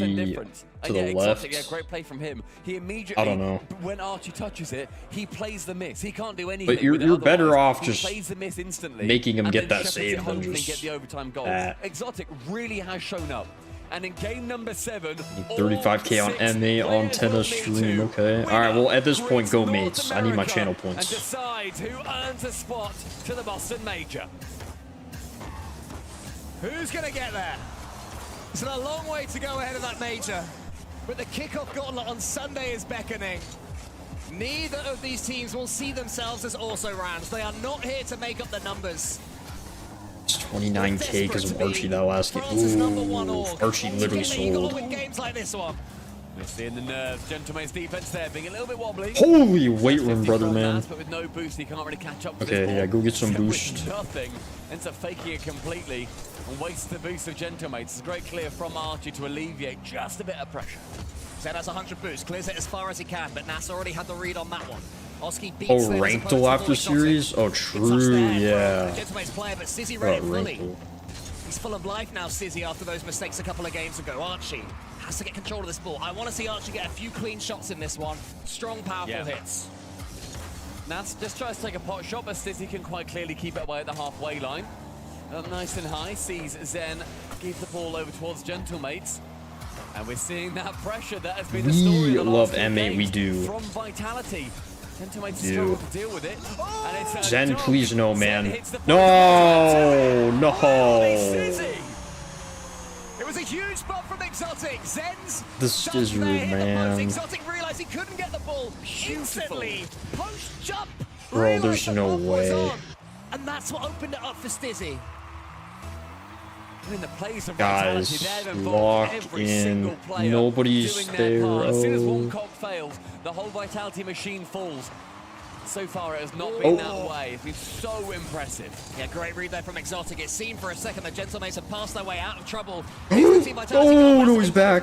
to the left. Yeah, great play from him. He immediately, I don't know. When Archie touches it, he plays the miss. He can't do anything. But you're better off just plays the miss instantly, making him get that shepherds save it than home and just get the overtime goal. Exotic really has shown up. And in game number 7, 35k on MA on Tennis stream. Okay. All right. Well, at this point, go mates. I need my channel points. And decides who earns a spot to the Boston Major. Who's going to get there? It's a long way to go ahead of that major. But the kickoff gauntlet on Sunday is beckoning. Neither of these teams will see themselves as also-rans. They are not here to make up the numbers. It's 29k because of Archie that last game. Ooh, Archie literally sold. Games like this one. We're seeing the nerves. Gentleman's defense there being a little bit wobbly. Holy weight room, brother, man. But with no boost, he can't really catch up. Okay, yeah, go get some boost. Nothing. Ends up faking it completely and wastes the boost of Gentlemates. It's a great clear from Archie to alleviate just a bit of pressure. Zen has 100 boost, clears it as far as he can, but Nas already had the read on that one. Oh, Rankle after series? Oh, true, yeah. Player, but Sizzy read it fully. He's full of life now, Sizzy, after those mistakes a couple of games ago. Archie has to get control of this ball. I want to see Archie get a few clean shots in this one. Strong, powerful hits. Nas just tries to take a pot shot, but Sizzy can quite clearly keep it away at the halfway line. Up nice and high, sees Zen give the ball over towards Gentlemates. And we're seeing that pressure that has been the story of the last 2 games. We do. From Vitality. Gentlemates struggle to deal with it. And it's Zen, please no, man. No, no. It was a huge bump from Exotic. Zen's this is rude, man. Exotic realized he couldn't get the ball instantly. Post jump. Bro, there's no way. And that's what opened it up for Stizzy. I mean, the plays of Guys, lock in. Nobody's there. As soon as one cog fails, the whole Vitality machine falls. So far, it has not been that way. It's been so impressive. Yeah, great read there from Exotic. It seemed for a second that Gentlemates have passed their way out of trouble. Oh, no, he's back.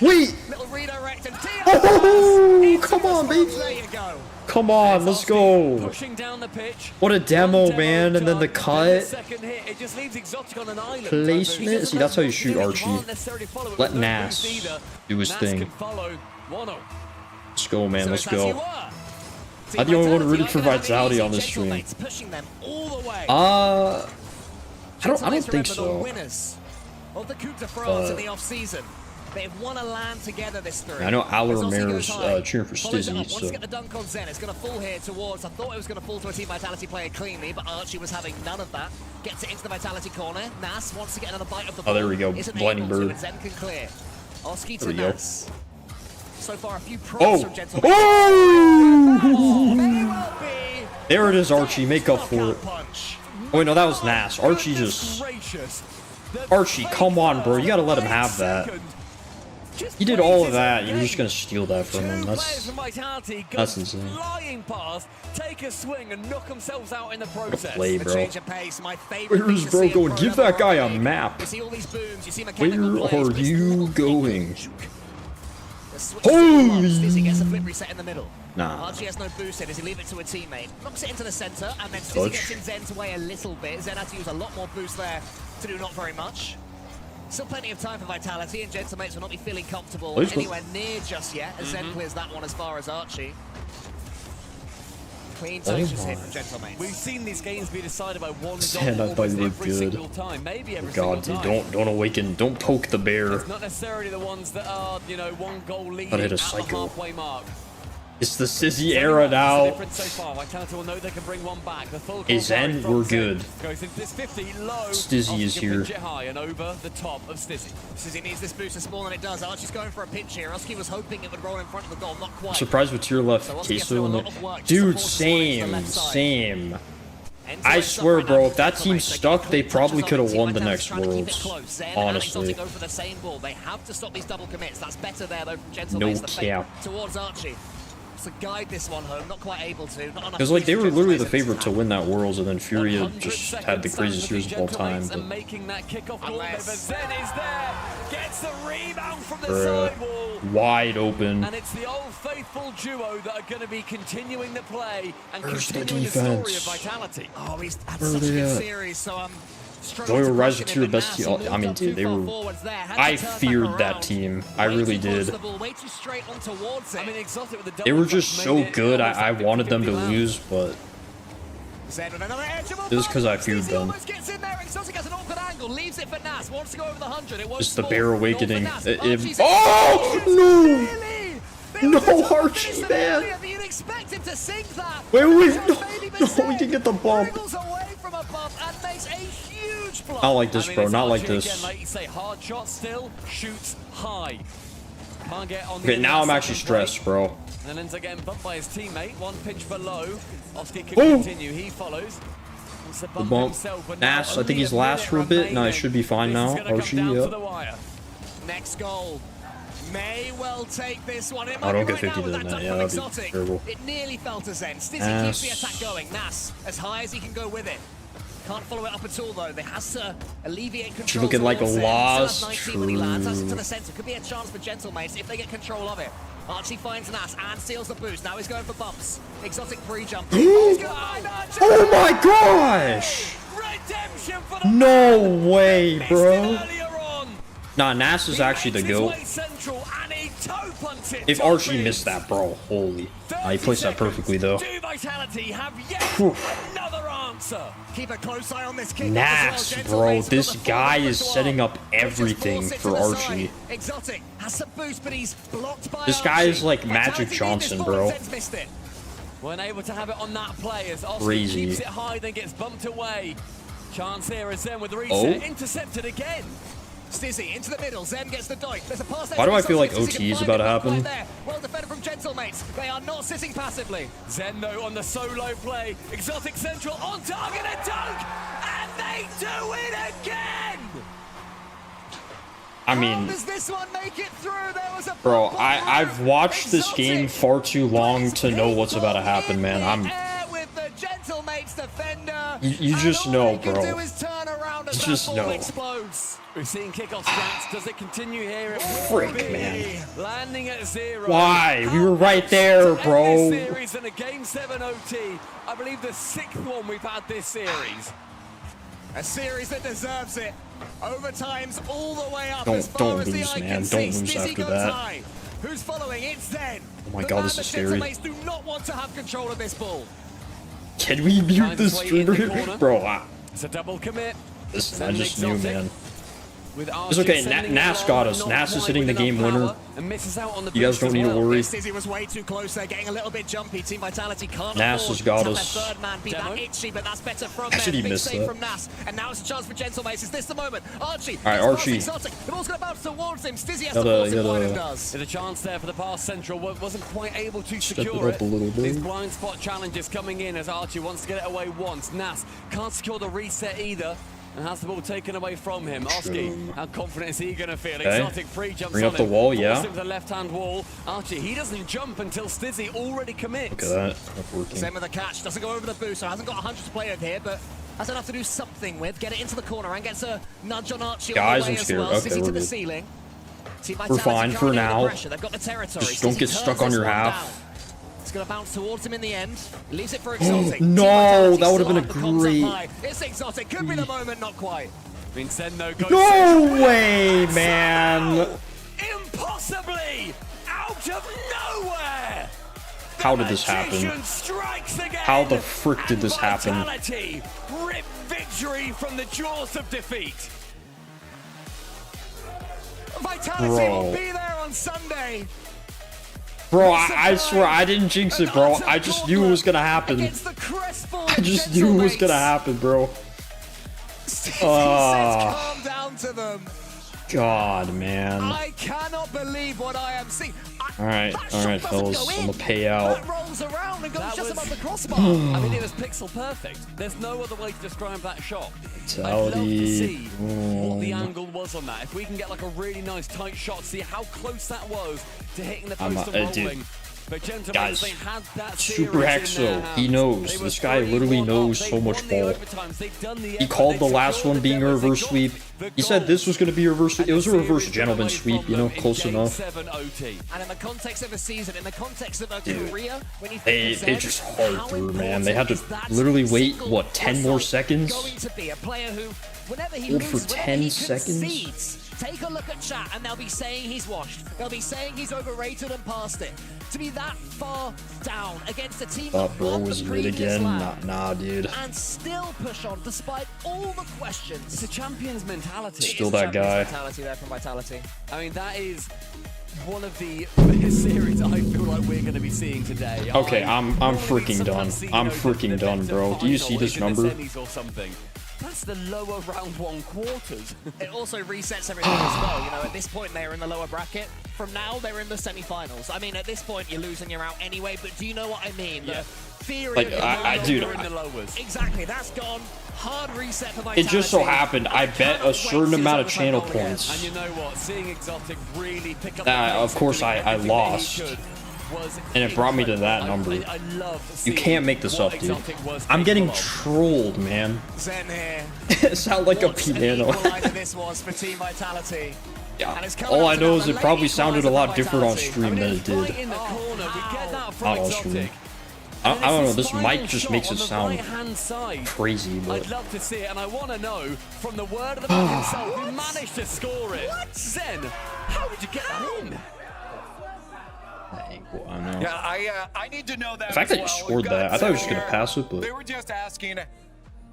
Wait. Little redirect and oh, come on, baby. There you go. Come on, let's go. Pushing down the pitch. What a demo, man. And then the cut. Second hit, it just leaves Exotic on an island. Placement. See, that's how you shoot Archie. Let Nas do his thing. Let's go, man. Let's go. I'm the only one rooting for Vitality on this stream. I don't think so. Of the Coupe de France in the off-season. They've won a LAN together this through. I know Allermare's cheering for Stizzy. Wants to get the dunk on Zen. It's going to fall here towards. I thought it was going to fall to a Team Vitality player cleanly, but Archie was having none of that. Gets it into the Vitality corner. Nas wants to get another bite of the ball. Oh, there we go. Blinding bird. Zen can clear. Oski to there we go. Nas. So far, a few props from Gentleman. Oh! There it is, Archie. Make up for it. Oh, wait, no, that was Nas. Archie just... Archie, come on, bro. You gotta let him have that. He did all of that. You're just gonna steal that from him. That's insane. Take a swing and knock themselves out in the What a process. play, bro. Where's bro going? Give that guy a map. Where are you going? Holy! Stizzy gets a flip reset in the middle. Nah. Archie has no boost in as he leave it to a teammate. Knocks it into the center, and then Stizzy gets in Zen's way a little bit. Zen had to use a lot more boost there to do not very much. Still plenty of time for Vitality, and Gentlemates will not be feeling comfortable anywhere near just yet, as Zen clears that one as far as Archie. Clean touches here from Gentlemates. We've seen these games be decided by one Stand goal up by every good. single time, maybe every God, single dude, time. don't awaken, don't poke the bear. It's not necessarily the ones that are, you know, one goal leading But hit a at the cycle. halfway mark. It's the Sizzy era now. So far, Vitality will know they can bring one back. The full Hey Zen, we're good. Goes into this 50 low. Stizzy is here. High and over the top of Stizzy. Stizzy needs this boost as more than it does. Archie's going for a pinch here. Oski was hoping it would roll in front of the goal, not quite. I'm surprised with your left queso in there. Dude, same. I swear, bro, if that team stuck, they probably could have won the next Worlds. Honestly. Go for the same ball. They have to stop these double commits. That's better there though from Gentle No Mates, cap. towards Archie. To guide this one home, not quite able to. Because like they were literally the favorite to win that Worlds, and then Furia just had the craziest years of all time. And making that kickoff corner, but Zen is there, gets the rebound from the sidewall. Wide open. And it's the old faithful duo that are going to be continuing the play and Where's the continuing the story of defense? Vitality. Oh, he's had Where such a they good at? series, so Royal Rise of tier best team. I mean, dude, they were. I feared that team. I really did. They were just so good. I wanted them to lose, but it was because I feared them. Just the bear awakening. Oh no! No, Archie, man! Wait, no, we didn't get the bump. Not like this, bro. Not like this. Okay, now I'm actually stressed, bro. And ends up getting bumped by his teammate. One pitch below. Oski can continue. He follows. The bump. Nass, I think he's last for a bit. No, he should be fine now. Archie, yep. Next goal. May well take this one. I don't get 50 to the net. Yeah, that'd be terrible. It nearly fell to Zen. Stizzy keeps the attack going. Nass, as high as he can go with it. Can't follow it up at all though. They has to alleviate control. She's looking like a loss. When he lands, that's into the center. Could be a chance for Gentlemates if they get control of it. Archie finds Nass and steals the boost. Now he's going for bumps. Exotic pre-jump. Oh my gosh! No way, bro. Nah, Nass is actually the GOAT. If Archie missed that, bro, holy. He placed that perfectly, though. Keep a close eye on this kick. Nass, bro. This guy is setting up everything for Archie. Exotic has some boost, but he's blocked by this guy is like Magic Johnson, bro. Weren't able to have it on that play as Oski Crazy. keeps it high, then gets bumped away. Chance here is Zen with the reset. Intercepted again. Stizzy into the middle. Zen gets the doink. There's a pass there. Why do I feel like OT is about to happen? Well defended from Gentlemates. They are not sitting passively. Zen though on the solo play. Exotic Central on target and dunk, and they do it again. I mean, does this one make it through? There was a bro, I've watched this game far too long to know what's about to happen, man. You just know, bro. You just know. We've seen kickoff stats. Does it continue here? Frick, man. Landing at 0. Why? We were right there, bro. Series and a game 7 OT. I believe the 6th one we've had this series. A series that deserves it. Overtime's all the way up. Don't lose, man. Don't lose after that. High. Who's following? It's Zen. Oh my god, this is scary. Do not want to have control of this ball. Can we mute the streamer? Bro, it's a double commit. Listen, I just knew, man. It's okay, Nass got us. Nass is hitting the game winner. You guys don't need to worry. Stizzy was way too close there, getting a little bit jumpy. Team Vitality can't Nass has got us. third man be that itchy, but that's better from them. Actually, he missed that. From Nass, and now it's a chance for Gentlemates. Is this the moment? Archie. All right, Archie. The ball's going to bounce towards him. Stizzy has to force it wide and does. There's a chance there for the pass central. Wasn't quite able to secure it. These blind spot challenges coming in as Archie wants to get it away once. Nass can't secure the reset either. And has the ball taken away from him. Oski, how confident is he going to feel? Okay. Exotic free jumps Bring on up the wall, yeah. Him to the left-hand wall. Archie, he doesn't jump until Stizzy already commits. Look at that. Not working. Same with the catch. Doesn't go over the boost, so hasn't got 100 to play with here, but has enough to do something with. Get it into the corner and gets a nudge on Archie. Guys, on the way I'm scared. as well. Okay, Stizzy we're to the good. ceiling. We're fine for now. They've got the territory. Just don't get stuck on your half. It's going to bounce towards him in the end. Leaves it for Exotic. No, that would have been a great. It's Exotic. Could be the moment, not quite. Goes no way, man. Impossibly out of nowhere. How did this happen? How the frick did this happen? Rip victory from the jaws of defeat. Vitality will be there on Sunday. Bro, I swear I didn't jinx it, bro. I just knew it was gonna happen. I just knew it was gonna happen, bro. Calm down to them. God, man. I cannot believe what I am seeing. All right, fellas. I'm gonna pay out. That rolls around and goes just above the crossbar. I mean, it was pixel perfect. There's no other way to describe that shot. I'd love to see what the angle was on that. If we can get like a really nice tight shot, see how close that was to hitting the post and rolling. But guys, Super Hexo, he knows. This guy literally knows so much ball. He called the last one being a reverse sweep. He said this was going to be a reverse sweep. It was a reverse gentleman sweep, you know, close enough. And in the context of a season, in the context of a career, when you They just hauled through, man. They had to literally wait, what, 10 more seconds? going to be a player who, whenever he Hold loses, for whenever 10 he seconds? concedes, take a look at chat and they'll be saying he's washed. They'll be saying he's overrated and past it. To be that far down against a team that bro won was the mid previous again. LAN Nah, dude. and still push on despite all the questions. It's a champion's mentality. Still that guy. Mentality there from Vitality. I mean, that is one of the biggest series I feel like we're going to be seeing today. Okay, I'm freaking done. I'm freaking done, bro. Do you see this number? That's the lower round 1 quarters. It also resets everything as well. You know, at this point, they're in the lower bracket. From now, they're in the semi-finals. I mean, at this point, you're losing, you're out anyway, but do you know what I mean? Yeah. The theory Like, of dude, in the lowers. Exactly, that's gone. Hard reset for Vitality. It just so happened I bet a certain amount of channel points. And you know what? Seeing Exotic really pick up Of course, I lost. And it brought me to that number. You can't make this up, dude. I'm getting trolled, man. Zen here. It sounds like a piano. This was for Team Vitality. Yeah. All I know is it probably sounded a lot different on stream than it did. Not on stream. I don't know, this mic just makes it sound crazy, but... I'd love to see it, and I want to know from the word of the man himself who managed to score it. Zen, how did you get that in? I don't know. Yeah, I need to know that. The fact that you scored that, I thought I was just gonna pass it, but... They were just asking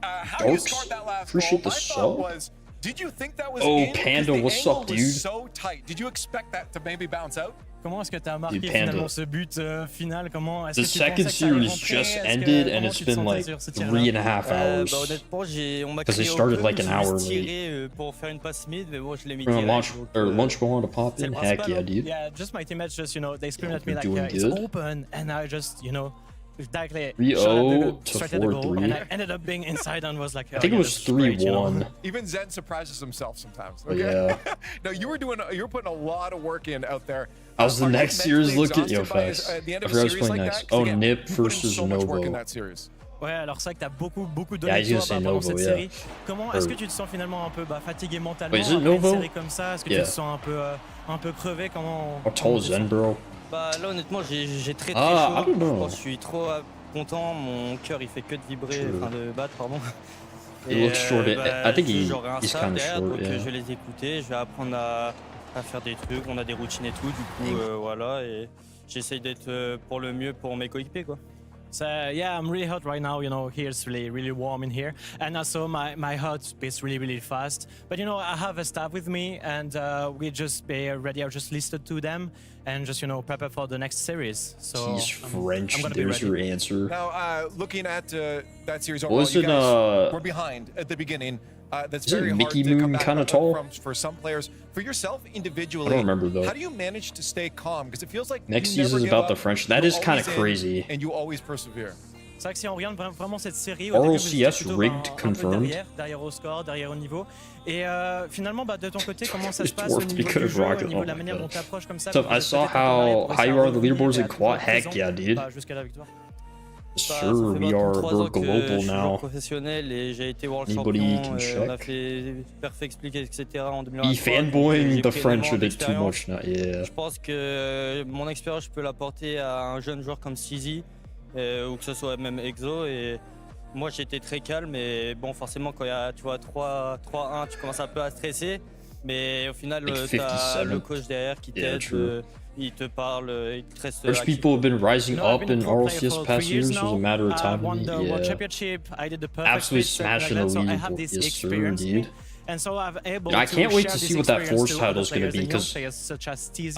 how you scored that last appreciate goal. the My sub. thought was, did you think that was Oh, in? Panda, The what's angle up, dude? was so tight. Did you expect that to maybe bounce out? Comment est-ce que tu as marqué Dude, Panda. finalement ce but final? Comment est-ce The que tu second pensais que ça allait series rentrer? just Est-ce que- ended, and comment it's tu te been sentais like sur ce tir-là? 3.5 hours. Honnêtement, on m'a Because they crié au started feu, like je an me suis hour juste late. tiré pour faire une passe mid, mais bon, je l'ai mis We're gonna direct. launch, Donc, or lunch going to pop c'est in? le Heck principal. yeah, dude. Yeah, just my teammates just, you know, they screamed at me you're like, doing it's good. open, and I just, you know, directly 3-0 to straight at the goal, 4-3. and I ended up being inside and was like, I think it was 3-1. Even Zen surprises himself sometimes. Oh, Okay? yeah. No, you were putting a lot of work in out there. How's the Are you next series mentally looking? Yo, exhausted by facts. the end I of a forgot I was series playing like next. that? 'Cause Oh, again, Nip you put in versus so much work in Novo. that series. Ouais, alors c'est vrai que t'as beaucoup Yeah, donné he's gonna toi say pendant Novo, cette yeah. série. Comment est-ce Or- que tu te sens finalement un peu fatigué mentalement Wait, is it après une Novo? série comme ça? Est-ce que Yeah. tu te sens un peu crevé? Comment How tall is Zen, bro? Bah là honnêtement j'ai très Ah, I chaud. don't know. Je suis trop content, mon cœur il fait que de vibrer, True. enfin de battre pardon. He looks short. I think j'aurai un he's staff kind of derrière, short, donc yeah. je vais les écouter, je vais apprendre à faire des trucs, on a des routines et tout, du coup voilà, et j'essaye d'être pour le mieux pour mes coéquipiers quoi. So yeah, I'm really hot right now. You know, here it's really warm in here, and also my heart beats really fast. But you know, I have a staff with me, and we just be ready. I've just listed to them, and just prepare for the next series. So He's French. I'm gonna be There's ready. your answer. Now, looking at that series overall, Wasn't, you guys were behind at the beginning. That's Isn't very hard Mickey to come Moon back kinda up tall? from for some players. For yourself individually, I don't remember, though. how do you manage to stay calm? Because it feels like Next you never season's give about up, the French. That you're is kind of always in, crazy. and you always persevere. C'est vrai que si on regarde vraiment cette série, au début, vous étiez RLCS plutôt rigged un peu confirmed. derrière au score, derrière au niveau. Et finalement, de ton côté, comment ça se It's passe au dwarfed niveau because du of jeu, au Rocket. niveau Oh de la my manière dont gosh. tu approches comme ça? So I saw how you are on the leaderboards in quad. Heck yeah, dude. Jusqu'à la victoire. Sure, we're global Je suis joueur now. professionnel et j'ai été world Anybody champion. can On a check. fait Perfect Explique, etc. en He 2023. fanboying J'ai the pris French a énormément bit too d'expérience. much now. Yeah. Je pense que mon expérience, je peux l'apporter à un jeune joueur comme Sizi, ou que ce soit même Exo. Et moi, j'étais très calme. Et bon, forcément, quand il y a 3-1, tu commences un peu à stresser. Mais au final, tu as le coach derrière qui t'aide. il te parle, il te reste. There's people who have been rising up in RLCS past years. It was a matter of time. Won the World Championship. I did the perfect absolutely smashing the so I league. have this Yes, sir, experience. dude. And so I've able I can't wait to see what that force title is going to be, because I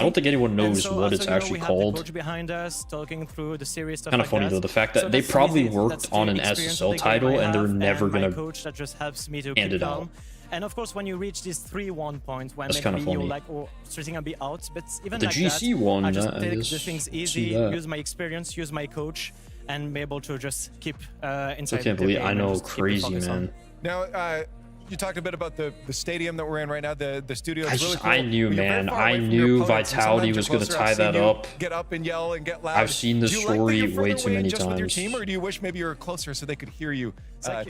don't think anyone knows what it's actually called. Behind us, talking through the series stuff Kind of funny though, the fact that they probably worked on an SSL title and they're never going to coach that just helps me to hand it out. And of course, when you reach this 3-1 point, when that's maybe you're funny. like, oh, starting to be out, but even the like GC that, one, I just take the things easy, use use my experience, use my coach, and be able to just keep inside. I can't believe I know, crazy man. Now, you talked a bit about the stadium that we're in right now, the studio. It's really cool. I knew, man. I knew Vitality was going to tie that up. Get up and yell and get loud. I've seen the story way too many times. With your team, or do you wish maybe you were closer so they could hear you talk?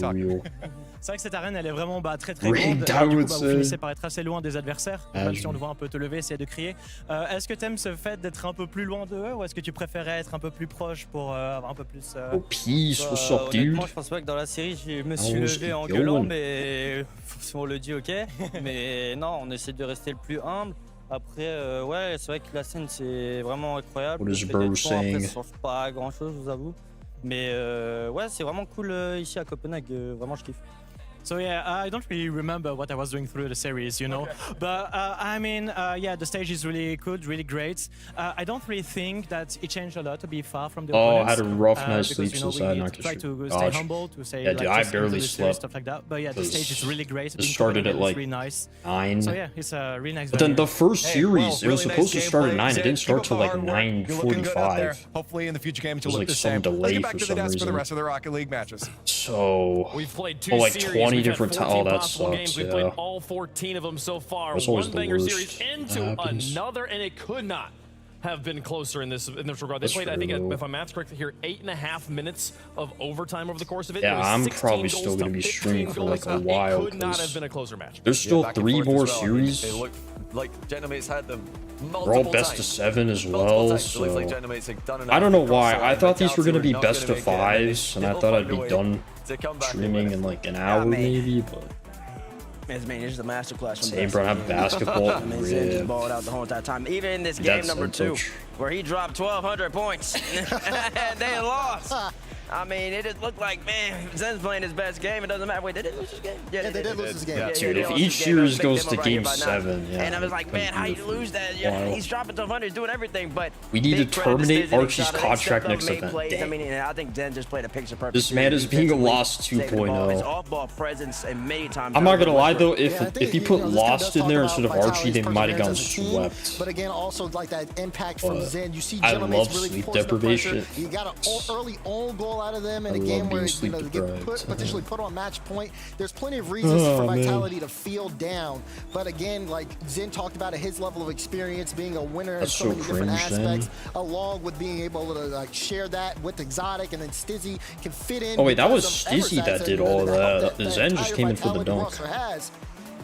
C'est vrai que cette arène, elle est vraiment très très grande. Du coup, vous finissez par être assez loin des adversaires. Même si on te voit un peu te lever, essayer de crier. Est-ce que tu aimes ce fait d'être un peu plus loin d'eux, ou est-ce que tu préférais être un peu plus proche pour avoir un peu plus... Oh, peace, what's up, dude? Honnêtement, je pense pas que dans la série, je me suis levé en gueulant, mais si on le dit, ok. Mais non, on essaie de rester le plus humble. Après, ouais, c'est vrai que la scène, c'est vraiment incroyable. What is bro saying? Après, ça change pas grand-chose, je vous avoue. Mais ouais, c'est vraiment cool ici à Copenhague. Vraiment, je kiffe. So yeah, I don't really remember what I was doing through the series, you know. But I mean, yeah, the stage is really good, really great. I don't really think that it changed a lot to be far from the opponents. I had a rough night sleep, because, so I we try to stay humble, to say yeah, dude, I barely slept. Stuff like that. But yeah, the stage is really great. It started at like really nice. 9. So yeah, it's a really nice. But then the first series, it was supposed to start at 9. It didn't start till like 9:45. Hopefully in the future games, it was like some delay for some reason. For the rest of the Rocket League matches. So, we've played 2 like series. 20 different times. Oh, that sucks. Games. We've played all 14 of them so far. That's always One the banger worst. series into another, and it could not have been closer in this regard. They played, I think, if my math's correct here, 8.5 minutes of overtime over the course of it. Yeah, I'm probably still going to be streaming for like a while. It could not have been a closer match. There's still 3 more series. They look like Genomate's had them multiple They're all best of 7 as well, so I don't know why. I thought these were going to be best of 5s, and I thought I'd be done streaming in like an hour maybe, but... It's just a masterclass from Same, bro. Have basketball. I mean, Zen just balled out the whole entire time. Even in this game number 2, where he dropped 1,200 points, and they lost. I mean, it just looked like, man, Zen's playing his best game. It doesn't matter. Wait, did they lose this game? Yeah, they did lose this game. Yeah, dude, if each series goes to game 7, yeah. And I was like, man, how you lose that? Yeah, he's dropping 1,200, he's doing everything, but we need to terminate Archie's contract next event. I mean, I think Zen just played a picture perfect. This man is being a Lost 2.0. His off-ball presence and many times. I'm not gonna lie though, if you put Lost in there instead of Archie, they might have gotten swept. But again, also like that impact from Zen. You see, I love sleep deprivation. You got an early own goal out of them in a game where you know, get potentially put on match point. There's plenty of reasons for Vitality to feel down. But again, like Zen talked about, at his level of experience, being a winner in so many different aspects, along with being able to like share that with Exotic, and then Stizzy can fit in. Oh wait, that was Stizzy that did all that. Zen just came in for the dunk.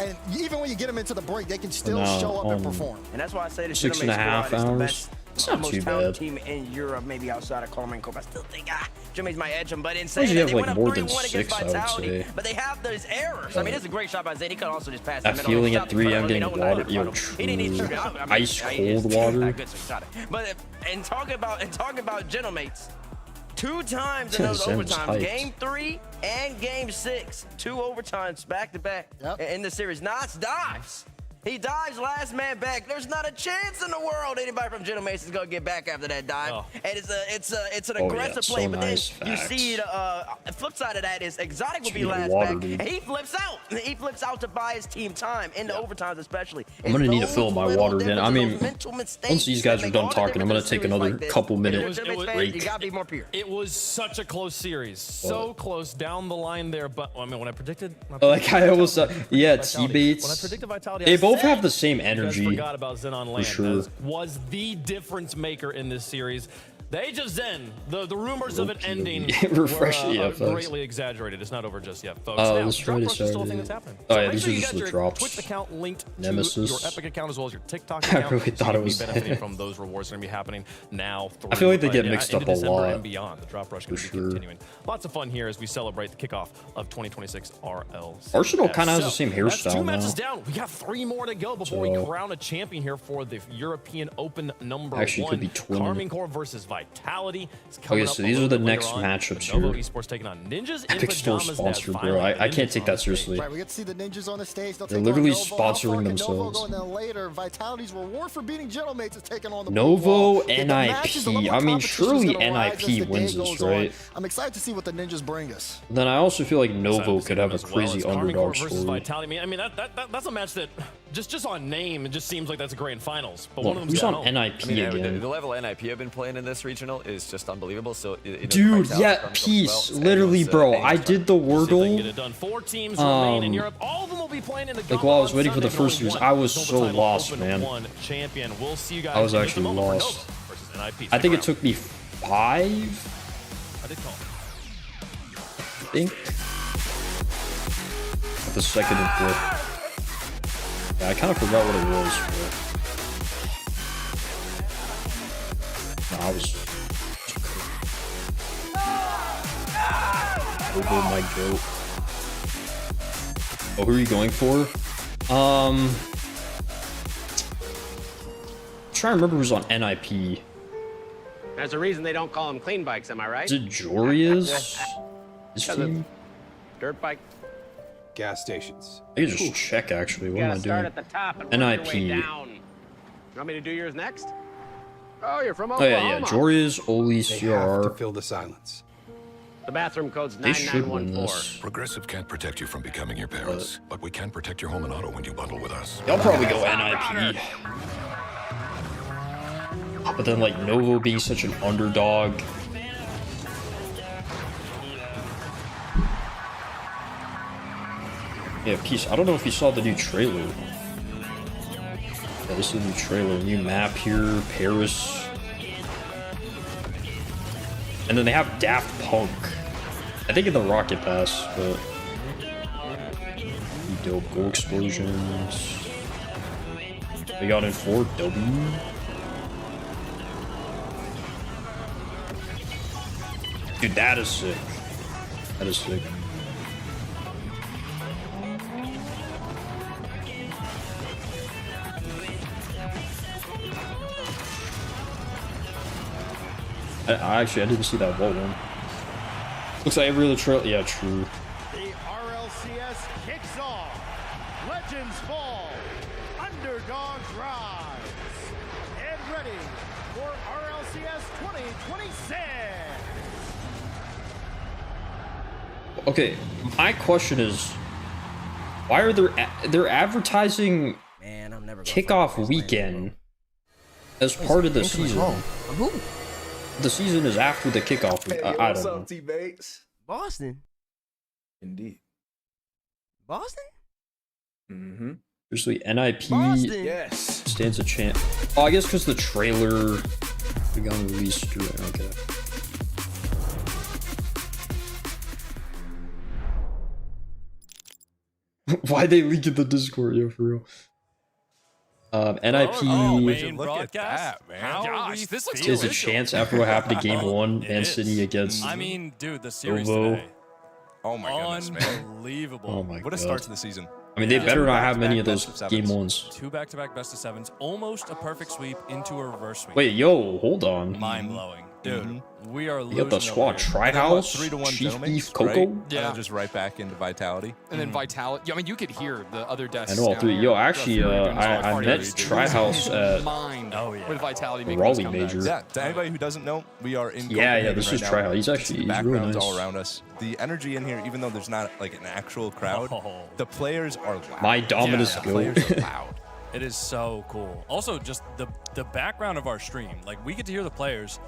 And even when you get them into the break, they can still show up and perform. And that's why I say the 6.5 hours. It's not too bad. Team in Europe, maybe outside of Carmen Corp. I still think Jimmy's might edge them, but in saying that, they like went up more 3-1 than against 6, Vitality, but they have those errors. I mean, it's a great shot by Zay. He could also just pass. That feeling at 3, I'm getting water, ice cold water. But and talking about Genomates, 2 times in those overtimes, game 3 and game 6, 2 overtimes back to back in the series. Knots dives. He dives last man back. There's not a chance in the world anybody from Genomates is gonna get back after that dive. And it's an aggressive play, but then you see the flip side of that is Exotic will be last back, and he flips out. He flips out to buy his team time in the overtimes, especially. I'm gonna need to fill my water again. I mean, once these guys are done talking, I'm gonna take another couple minute break. You gotta be more pure. It was such a close series, so close down the line there. But I mean, when I predicted, like I almost yeah, T-Bates. When I predicted Vitality, they both have the same energy. Forgot about Zen on LAN. For sure. Was the difference maker in this series. The Age of Zen, the rumors of it ending Refresh were folks. greatly exaggerated. It's not over just yet, folks. Oh, now, this Drop Friday, Rush is still a thing Saturday. that's happening. Oh So yeah, make these sure are you just got the your drops. Twitch account linked Nemesis. to your Epic account as well as your TikTok I account. really so thought you it was can be benefiting that. from those rewards going to be happening now. I feel like they get yeah, mixed into up a December lot. and beyond. The Drop Rush is sure. continuing. Lots of fun here as we celebrate the kickoff of 2026 RLCS. Arsenal kind of has the same That's hairstyle 2 now. matches down. We got 3 more to go before we So- crown a champion here for the European Open number Actually, it 1. could be twinning. Carmine Corps versus Vitality. Okay, so these are the next matchups Novo here. Esports taking on Ninjas in Epic Store Pajamas. sponsored, as bro. finally I can't Ninjas take on that stage. seriously. Right, we get to see the Ninjas on the stage. They'll They're take literally on Novo. How far sponsoring can Novo themselves. go? And then later, Vitality's reward for beating Gentleman's is taking on the Novo If the match is a little NIP. more I mean, competition's surely gonna rise as the NIP day wins goes this, on. right? I'm excited to see what the Ninjas bring us. Then I also feel like Novo could have a crazy Carmine underdog Corps versus story. Vitality. I mean, that's a match that just on name, it just seems like that's a grand finals. But Look, one of them's who's on at home. NIP I mean, again? the level NIP have been playing in this regional is just unbelievable. So, Dude, yeah, peace. Literally, bro. I did the Wordle. 4 teams remain in Europe. All of them will be playing in the Like while I was waiting for the first news, I was so lost, man. Champion. We'll see you guys. I was in just a actually moment for lost. Nova versus NIP. I think it Stick took me 5. around. I did call. I think. At the second and 4th. Yeah, I kind of forgot what it was. But... No, I was. Over my goat. Oh, who are you going for? I'm trying to remember who's on NIP. There's a reason they don't call them clean bikes, am I right? Is it Joria's? His team? Dirt bike. Gas stations. I can just check actually. What You am I gotta start doing? at the top and work your way NIP. down. You want me to do yours next? Oh, you're from Oh Oklahoma. yeah, Joria's, Oli, They have to CR. fill the silence. The bathroom code's They should win 9914. this. Progressive can't protect you from becoming your parents, but we can protect your home and auto when you bundle with us. Y'all probably go NIP. But then like Novo being such an underdog. Yeah, peace. I don't know if you saw the new trailer. Yeah, this is a new trailer. New map here, Paris. And then they have Daft Punk. I think in the Rocket Pass, but dope goal explosions. We got in 4W. Dude, that is sick. That is sick. I didn't see that wall one. Looks like every other trail. Yeah, true. The RLCS kicks off. Legends fall. Underdogs rise. Get ready for RLCS 2026. Okay, my question is, why are they're advertising kickoff weekend as part of the season? Who? The season is after the kickoff week. I don't know. teammates? Boston. Indeed. Boston? Mm-hmm. Seriously, NIP Boston. Yes. stands a chance. Oh, I guess because the trailer got released. Okay. Why they leak in the Discord, yeah, for real. NIP Look at that, man. Gosh, this looks is a chance after what happened to Game 1, Man City against I mean, dude, the series Novo. today. Oh my goodness, man. Unbelievable. Oh my What a god. start to the season. I mean, they better not have many of Back-to-back those best of Game sevens. 1s. 2 back-to-back best of 7s, almost a perfect sweep into a reverse sweep. Wait, yo, hold on. Mind-blowing. Dude, we are You losing got the squad over here. Tri-House, 3-1 Chief gentlemen, Beef, Coco. right? Yeah. Just right back into Vitality. And then Vitality. I mean, you could hear the other desks. I know all down three. here. Yo, The actually, three doing solid I party. met Tri-House at Mind with Vitality the making Raleigh this comeback. major. Yeah, to anybody who doesn't know, we are in Yeah, Copenhagen this right is now. Tri-House. He's You actually- see the he's really backgrounds nice. all around us. The energy in here, even though there's not like an actual crowd, the players are loud. My Dominus the goat. players are loud. It is so cool. Also, just the background of our stream. Like, we get to hear the players.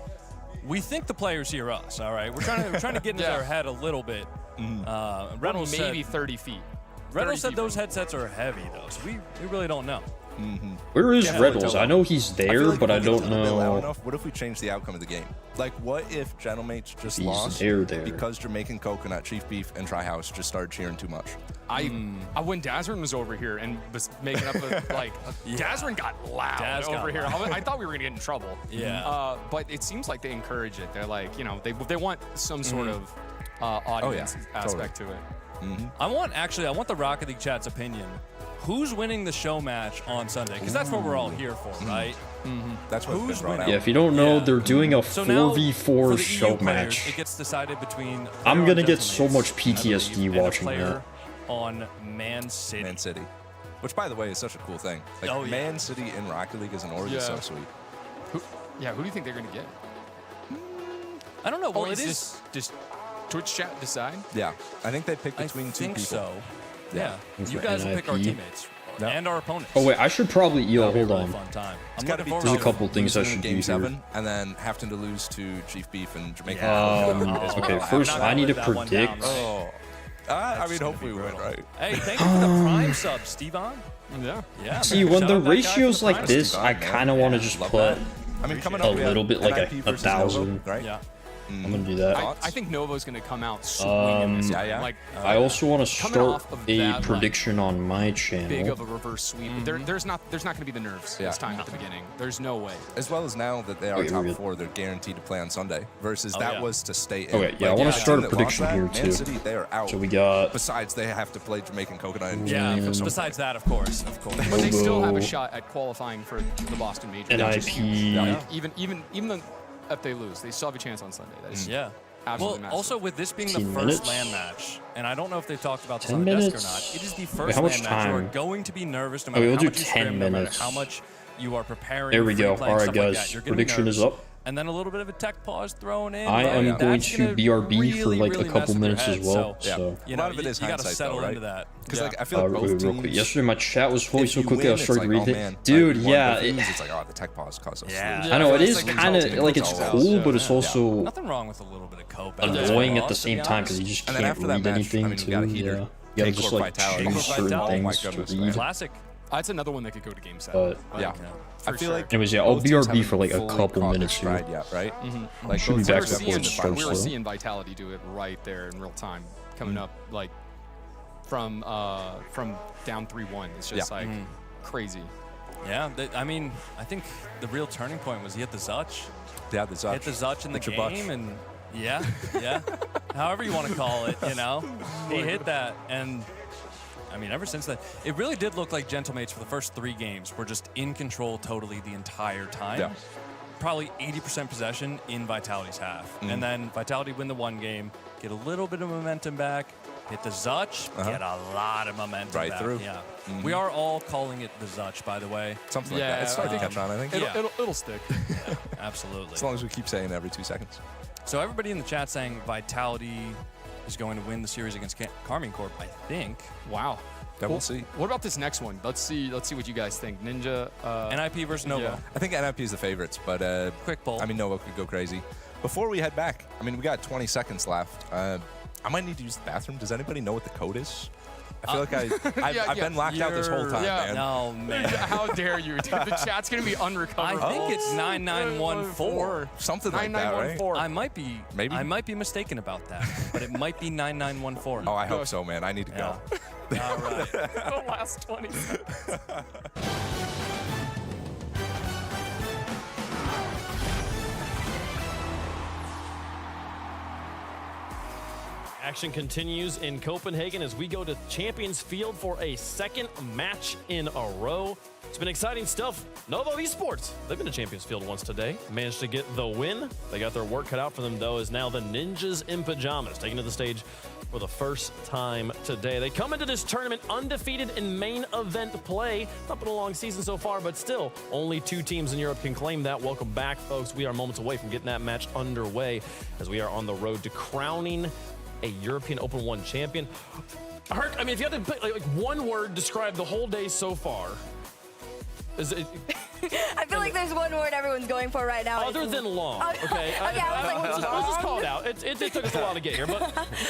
We think the players hear us, all right? We're trying to get into Yeah. their head a little bit. We're Reynolds maybe said, 30 feet. Reynolds 30 said feet those from- headsets are heavy, though, so we really don't know. Where is Riddles? I know he's there, but I don't know. What if we change the outcome of the game? Like, what if Gentlemaids just He's lost there. because Jamaican Coconut, Chief Beef, and Tryhouse just started cheering too much? When Dazrin was over here and was making up Dazrin got loud over here. I thought we were gonna get in trouble. Yeah. But it seems like they encourage it. They're like, you know, they want some sort of audience aspect to it. I want the Rocket League chat's opinion. Who's winning the show match on Sunday? Because that's what we're all here for, right? That's what Who's winning? Yeah, if you don't know, they're doing a So now, 4v4 for the show EU players, match. It gets decided between. I'm gonna get so Gentlemaids, much I believe, PTSD and a watching player that. on Man City. Man City. Which, by the way, is such a cool thing. Like, Man City in Rocket League as an org is so sweet. Who do you think they're gonna get? I don't know. Well, Or it is just Twitch chat decide? Yeah, I think they pick between two think people. so. Yeah. Thanks You for guys will pick our NIP. teammates and our opponents. Oh wait, I should probably hold on. Fun time. It's got to be There's a couple things I should do Game here. 7, and then having to lose to Chief Beef and Jamaican. Okay, first I need to predict. I mean, hopefully we win, right? Hey, thank you for the Prime sub, Stevan. Yeah. See, when the ratio's like this, I kind of want to just put I mean, coming a up, we have little bit, like NIP a versus 1,000. Novo, right? Yeah. I'm gonna do that. I think Novo's gonna come out swinging this one. Like, I also want to coming start off of a that, prediction on my channel. big of a reverse sweep. There's not gonna be the nerves this time at the beginning. There's no way. As well as now that they are top 4, they're guaranteed to play on Sunday. Versus that was to stay in. Okay, yeah, I want to start a prediction here too. Man City, they are out. So we got. Besides, they have to play Jamaican Coconut. And Besides that, of course. But they still have a shot at qualifying for the Boston Major. NIP. Even though if they lose, they still have a chance on Sunday. That is Well, massive. also with this being the 15 first minutes? LAN match, and I don't know if they've talked about this 10 on the desk or minutes? not, it is the Wait, first how LAN much match. You are time? going to be nervous no Okay, matter we'll how do much you 10 scrim, no matter minutes. how much you are preparing. There we free go. playing, All right, stuff like guys. that. You're gonna be Prediction is nervous. up. And then a little bit of a tech pause thrown in. I am going That's to gonna BRB for like really a couple mess with your minutes head, as well. So, So, you A know, lot of it is you got to hindsight, settle though, right? into that. Because like I feel like both real teams. quick. Yesterday my chat was fully if so you quickly win, I started it's like, reading. oh, man, Dude, like, one yeah. of the things, it's like, oh, the tech pause caused us. I know it is kind of like it's cool, but it's also Nothing wrong with a little bit of cope. annoying at the same time because you just And then can't after that read match, anything I mean, too. we got a heater. Yeah, you gotta Take just or like Vitality. choose certain Oh my things to goodness, read. man. Classic. That's another one that could go to Game 7. But Yeah. I feel like anyways, yeah, I'll both teams BRB for like a haven't couple fully minutes caught their here. stride yet, right? Like should be we back were before it seeing, starts. we were though. seeing Vitality do it right there in real time, coming up like from down 3-1. It's just like crazy. Yeah, I mean, I think the real turning point was he hit the Zutch. Yeah, the Zutch. Hit the Zutch in the Hit your butt. game, and yeah, however you want to call it, you know, he hit that, and I mean, ever since then, it really did look like Gentlemates for the first 3 games were just in control totally the entire time. Yeah. Probably 80% possession in Vitality's half, and then Vitality win the 1 game, get a little bit of momentum back, hit the Zutch, get a lot of momentum Right back. through. Yeah, we are all calling it the Zutch, by the way. Something like that. It's starting to catch on, I think. It'll stick. Yeah, absolutely. As long as we keep saying it every 2 seconds. So everybody in the chat saying Vitality is going to win the series against Carmine Corp, I think. Wow. We'll see. What about this next one? Let's see what you guys think. Ninja. NIP versus Novo. Yeah. I think NIP is the favorites, but quick poll. I mean, Novo could go crazy. Before we head back, I mean, we got 20 seconds left. I might need to use the bathroom. Does anybody know what the code is? I feel like I've been locked out this whole time, man. No, man. How dare you? Dude, the chat's going to be unrecoverable. I think it's 9914. Something like that, right? I might be mistaken about that, but it might be 9914. Oh, I hope so, man. I need to go. All right. The last 20 seconds. Action continues in Copenhagen as we go to Champions Field for a second match in a row. It's been exciting stuff. Novo Esports, they've been to Champions Field once today. Managed to get the win. They got their work cut out for them, though, as now the Ninjas in Pajamas taking to the stage for the first time today. They come into this tournament undefeated in main event play. Not been a long season so far, but still, only 2 teams in Europe can claim that. Welcome back, folks. We are moments away from getting that match underway as we are on the road to crowning a European Open 1 champion. Herc, I mean, if you had to put like one word describe the whole day so far, is it I feel like there's one word everyone's going for right now. Other than long, okay? Okay, I was like, Let's just call it out. It took us a while to get here, but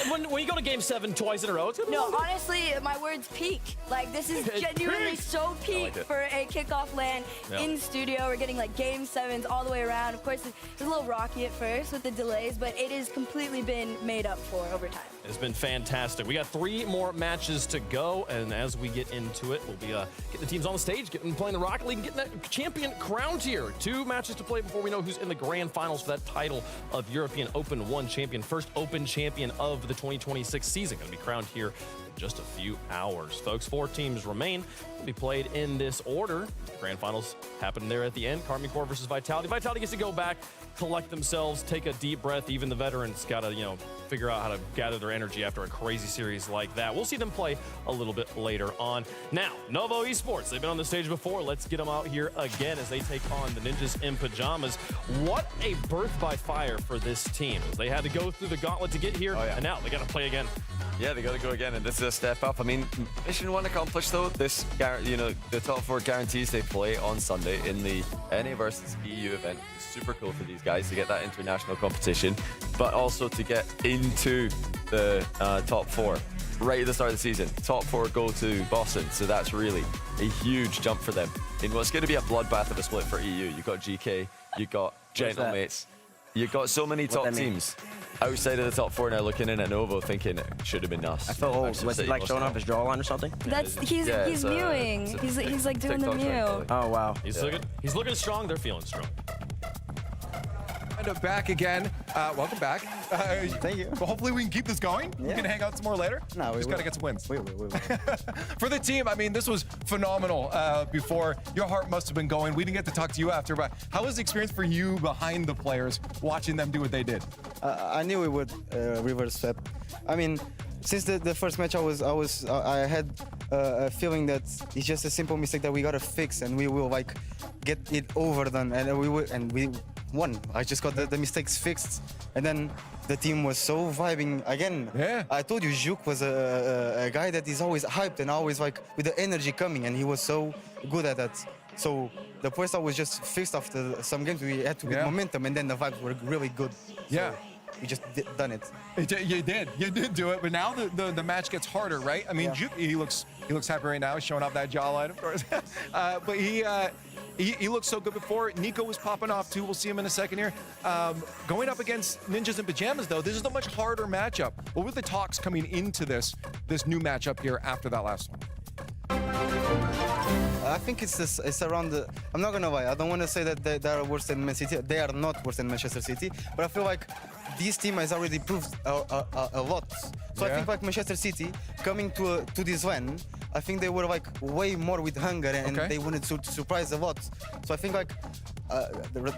when you go to Game 7 twice in a row, it's gonna be long. Honestly, my word's peak. Like, this is genuinely so peak for a kickoff LAN in studio. We're getting like Game 7s all the way around. Of course, it's a little rocky at first with the delays, but it has completely been made up for over time. It's been fantastic. We got 3 more matches to go, and as we get into it, we'll be getting the teams on the stage, getting playing the Rocket League, and getting that champion crowned here. 2 matches to play before we know who's in the grand finals for that title of European Open 1 champion. First Open champion of the 2026 season. Going to be crowned here in just a few hours. Folks, 4 teams remain. Will be played in this order. Grand finals happen there at the end. Karmine Corps versus Vitality. Vitality gets to go back, collect themselves, take a deep breath. Even the veterans got to, figure out how to gather their energy after a crazy series like that. We'll see them play a little bit later on. Now, Novo Esports, they've been on the stage before. Let's get them out here again as they take on the Ninjas in Pajamas. What a birth by fire for this team. They had to go through the gauntlet to get here, and now they got to play again. Yeah, they got to go again, and this is a step up. I mean, mission 1 accomplished, though. This, the top 4 guarantees they play on Sunday in the NA versus EU event. It's super cool for these guys to get that international competition, but also to get into the top 4 right at the start of the season. Top 4 go to Boston, so that's really a huge jump for them in what's going to be a bloodbath of a split for EU. You've got GK, you've got Gentlemates, you've got so many top teams outside of the top 4 now looking in at Novo thinking it should have been us. I felt old. Was he like showing off his jawline or something? He's mewing. He's like doing the mew. Oh wow. He's looking strong. They're feeling strong. And back again. Welcome back. Thank you. Well, hopefully we can keep this going. We can hang out some more later. No, we just will. gotta get some wins. We will. For the team, I mean, this was phenomenal. Before, your heart must have been going. We didn't get to talk to you after, but how was the experience for you behind the players, watching them do what they did? I knew we would reverse sweep. I mean, since the first match, I had a feeling that it's just a simple mistake that we gotta fix, and we will like get it overdone, and we won. I just got the mistakes fixed, and then the team was so vibing again. Yeah. I told you, Juk was a guy that is always hyped and always like with the energy coming, and he was so good at that. So the first was just fixed after some games. We had to get momentum, and then the vibes were really good. Yeah. So we just done it. You did do it, but now the match gets harder, right? I mean, Juk, he looks happy right now, showing off that jawline, of course. But he looked so good before. Nico was popping off too. We'll see him in a second here. Going up against Ninjas in Pajamas, though, this is a much harder matchup. What were the talks coming into this new matchup here after that last one? I think it's around the. I'm not gonna lie. I don't want to say that they are worse than Man City. They are not worse than Manchester City. But I feel like this team has already proved a lot. So I think like Manchester City coming to this LAN, I think they were like way more with hunger, and they wanted to surprise a lot. So I think like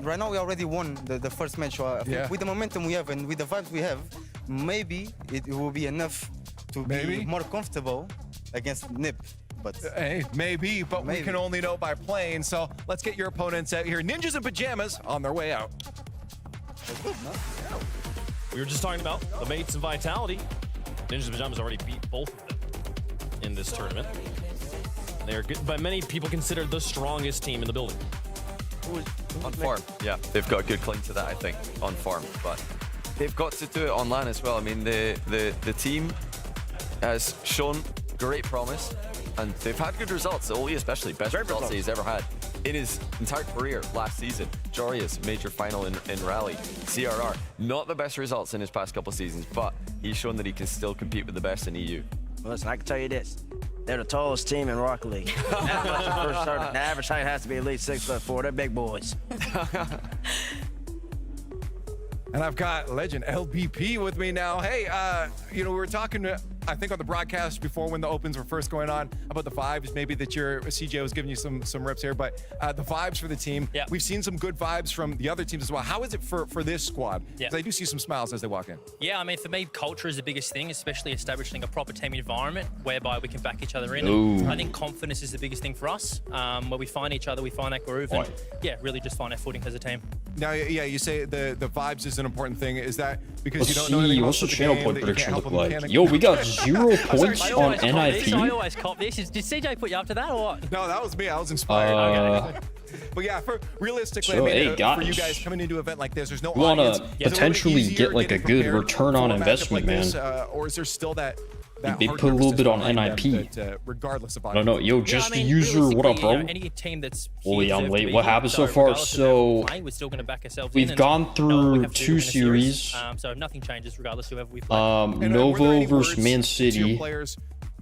right now we already won the first match. So I think with the momentum we have and with the vibes we have, maybe it will be enough to be more comfortable against NIP. But hey, maybe, but we can only know by playing. So let's get your opponents out here. Ninjas in Pajamas on their way out. We were just talking about the mates and Vitality. Ninjas in Pajamas already beat both of them in this tournament. They are by many people considered the strongest team in the building. On form, yeah. They've got a good cling to that, I think, on form. But they've got to do it on LAN as well. I mean, the team has shown great promise, and they've had good results. Oli especially, best results he's ever had in his entire career last season. Joria's major final in Rally. CRR, not the best results in his past couple seasons, but he's shown that he can still compete with the best in EU. Well, listen, I can tell you this. They're the tallest team in Rocket League. The average height has to be at least 6'4". They're big boys. And I've got legend LBP with me now. Hey, we were talking, I think on the broadcast before when the opens were first going on about the vibes, maybe that your CJ was giving you some rips here, but the vibes for the team. Yeah. We've seen some good vibes from the other teams as well. How is it for this squad? Because I do see some smiles as they walk in. Yeah, I mean, for me, culture is the biggest thing, especially establishing a proper team environment whereby we can back each other in. Ooh. I think confidence is the biggest thing for us, where we find each other, we find that groove, and really just find our footing as a team. Now, yeah, you say the vibes is an important thing. Is that because you don't know anything what's else the about channel point game, prediction look like? mechanic? Yo, we got 0 points on I NIP. always cop this. Did CJ put you up to that or what? No, that was me. I was inspired. But yeah, realistically, So, I mean, hey, for you guys coming into an event like this, there's no you audience. want Is to it a little bit potentially easier get like a getting good prepared return for on a matchup investment, like man. this, or is there still that They hard put a little bit on nervousness behind NIP. that, regardless of I don't know. Yo, Yeah, just I mean, the user. What up, realistically, bro? you know, any team that's Holy, here I'm deserves late. to be What here. happened so far? Regardless of their So play, we're still going to back ourselves we've in gone and know what we through have to do 2 in a series. So if nothing changes, regardless of whoever we play. Novo versus Man City.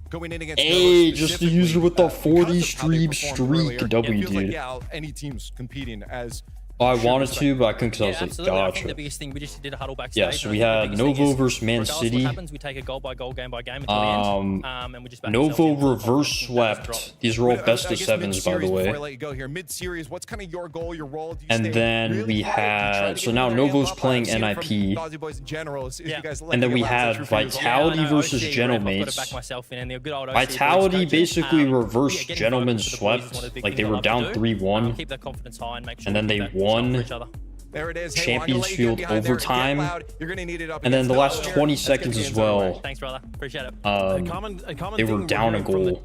Going in against Hey, just the user with the 40 stream streak. W, feels like, dude. yeah, any team's competing as. I wanted to, but I couldn't because I was like, absolutely. I think gotcha. the biggest thing, we just did a huddle backstage. Yeah, so and we I think the had biggest thing Novo is, versus Man regardless City. What happens, we take it goal by goal, game by game until the end. And we just back Novo ourselves in. reverse swept. These are all best of sevens, by the Before I way. let you go here, mid-series, what's kind of your goal, your role? Do you And stay then really we high? Do you try had, to so get now your Novo's name up? playing I've seen it from NIP. Aussie Boys in general, is you guys let And then me we allow had central fields. Vitality versus Gentlemates. Vitality basically reversed Gentleman's swept. Like they were down 3-1. Keep their confidence high and make sure And then we they keep that for won each other. There it is. Hey, Champions Field overtime. You're gonna need it up And then the against last Novo. 20 Let's get seconds the as ends on the way. well. Thanks, brother. Appreciate it. They were down a goal,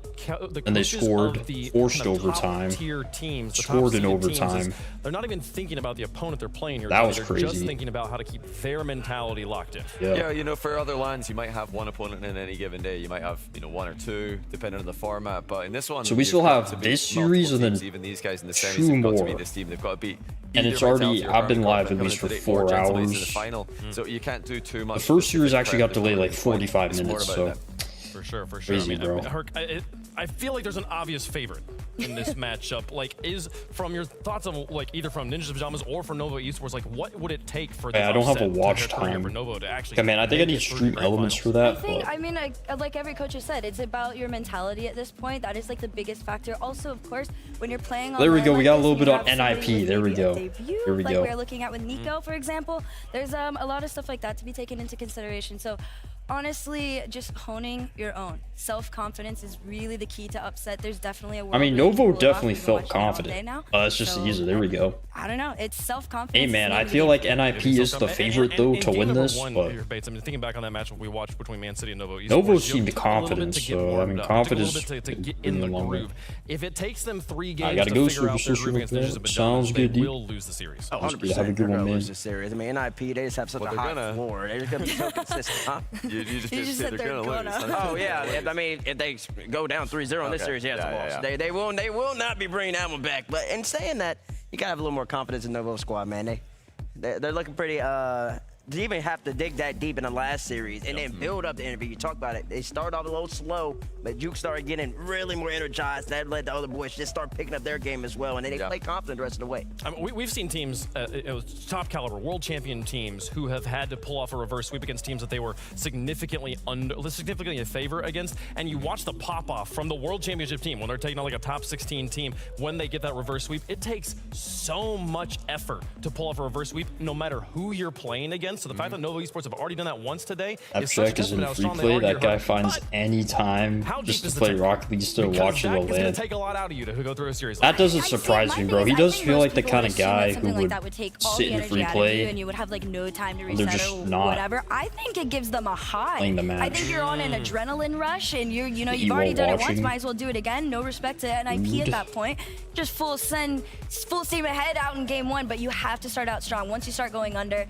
and they scored, forced overtime, tier teams, the scored in top-seeded teams, overtime. they're not even thinking about the opponent they're playing here. That was They're crazy. just thinking about how to keep their mentality locked in. Yeah, you know, for other LANs, you might have one opponent in any given day. You might have, you know, 1 or 2, depending on the format. But in this one, So we you've still got have to beat this multiple series and then teams. Even these guys in the semis 2 have got to more. beat this team. They've got to beat. And either it's already, Vitality or I've been Garden live Club at least for coming 4 into the Gentleman's in the hours. final. So you can't do too much. The first series actually got prep delayed like before the 45 It's more minutes, about so them. For sure. crazy, bro. Herc, I feel like there's an obvious favorite in this matchup. Like, is from your thoughts on like either from Ninjas Pajamas or from Novo Esports, like what would it take for the I don't have a upset to watch occur here time. for Novo to actually? Okay, man, I think I make need it through stream the elements finals? for that. I think, but I mean, like every coach has said, it's about your mentality at this point. That is like the biggest factor. Also, of course, when you're playing on There we LAN go. We like got a this, little you bit on have somebody NIP. with There we maybe go. a debut, There we like go. we're looking at with Nico, for example. There's a lot of stuff like that to be taken into consideration. So honestly, just honing your own self-confidence is really the key to upset. There's definitely a world I mean, where you can Novo pull it off. definitely We've been felt watching it all day confident. now. That's just the user. There we go. I don't know. It's self-confidence. Hey, man, I feel like NIP is the favorite though to win this, but Here, Bates, I mean, thinking back on that matchup we watched between Man City and Novo Esports, Novo you seemed took a little bit confident, to get so I warmed mean, up. It took a confidence little bit to get in in the the longer. groove. If it takes them 3 I games gotta to go, figure out their Super groove against Super Ninjas Fan. Pajamas, Sounds they good, dude. will lose the series. Oh, 100%. Have a good one, man. Lose this series. I mean, NIP, they just have such a high floor. They're just going to be so consistent, huh? You just He just said they're gonna. Oh, yeah. I mean, if they go down 3-0 in this series, yeah, it's a loss. They will not be bringing that one back. But in saying that, you got to have a little more confidence in Novo squad, man. They're looking pretty to even have to dig that deep in the last series and then build up the interview. You talk about it. They started off a little slow, but Juke started getting really more energized. That led the other boys to just start picking up their game as well, and then they play confident the rest of the way. I mean, we've seen teams, top caliber, world champion teams, who have had to pull off a reverse sweep against teams that they were significantly in favor against. And you watch the pop off from the world championship team when they're taking on like a top 16 team. When they get that reverse sweep, it takes so much effort to pull off a reverse sweep, no matter who you're playing against. So the fact that Novo Esports have already done that once today is such a Abstract is in testament to how free strong they play. are That here. guy finds any time just to play Rocket League still Because watching the that is going LAN. to take a lot out of you to go through a series. That doesn't surprise me, bro. He does feel like the kind of guy who something like would that would take all sit the in energy free out of you play. and you would have like no time to And they're reset just or not whatever. I think it gives them a high. playing the I match. think you're on an adrenaline rush and you've You already are done it once, watching. might as well do it again. No respect to NIP at that point. Just full steam ahead out in game 1, but you have to start out strong. Once you start going under,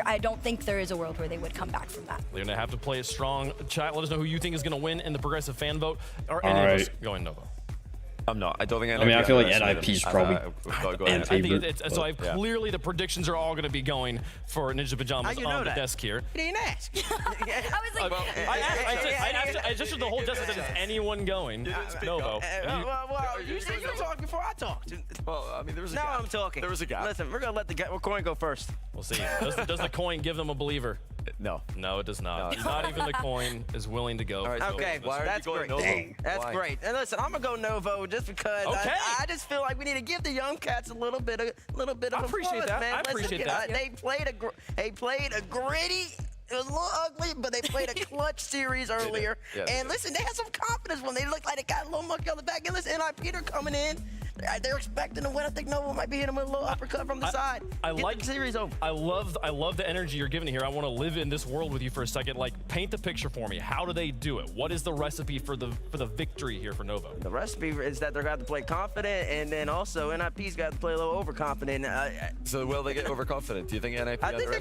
I don't think there is a world where they would come back from that. They're going to have to play it strong. Chat, let us know who you think is going to win in the progressive fan vote. Or All any of us right. going Novo. I'm not. I don't think I mean, I feel like NIP is probably I think so. Clearly, the predictions are all going to be going for Ninja Pajamas on the desk here. You didn't ask. I was like, I just the whole desk said, is anyone going? Novo. Well, you said you were talking before I talked. Well, I mean, there was a now gap. I'm talking. There was a gap. Listen, we're going to let the coin go first. We'll see. Does the coin give them a believer? No. No, it does not. No. Not even the coin is willing to go. All right, so Okay, why are that's you going great. Novo? Dang. That's Why? great. And listen, I'm gonna go Novo just because I just feel like we need to give the young cats a little bit of I appreciate applause, that. man. I appreciate that. They played a gritty. It was a little ugly, but they played a clutch series earlier. Yeah, they and did. listen, they had some confidence when they looked like they got a little monkey on the back. And listen, NIP, they're coming in. they're expecting to win. I think Nova might be hitting him with a little uppercut from the side. I Get like the series over. I love the energy you're giving here. I want to live in this world with you for a second. Like, paint the picture for me. How do they do it? What is the recipe for the victory here for Nova? The recipe is that they're going to have to play confident, and then also NIP's got to play a little overconfident. So will they get overconfident? Do you think NIP? I think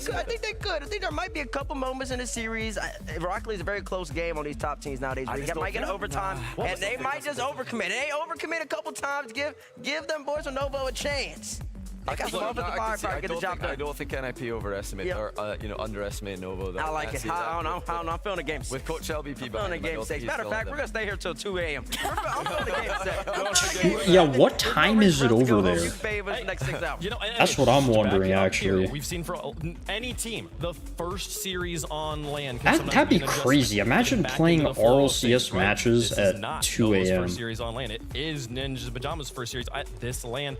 they could. I think there might be a couple moments in the series. Rocket League's a very close game on these top teams nowadays. Where you might get overtime, and they might just overcommit. They overcommit a couple times. Give them boys from Nova a chance. They got some offensive firepower to get the job done. I don't think NIP overestimate or underestimate Nova. I like it. I don't know. I'm feeling the game. With Coach LBP, I'm feeling the game six. Matter of fact, we're gonna stay here till 2 a.m. I'm feeling the game six. Yeah, what time is it over there? That's what I'm wondering, actually. We've seen for any team the first series on LAN. That'd be crazy. Imagine playing RLCS matches at 2 a.m. First series on LAN. It is Ninja's Pajamas' first series at this LAN.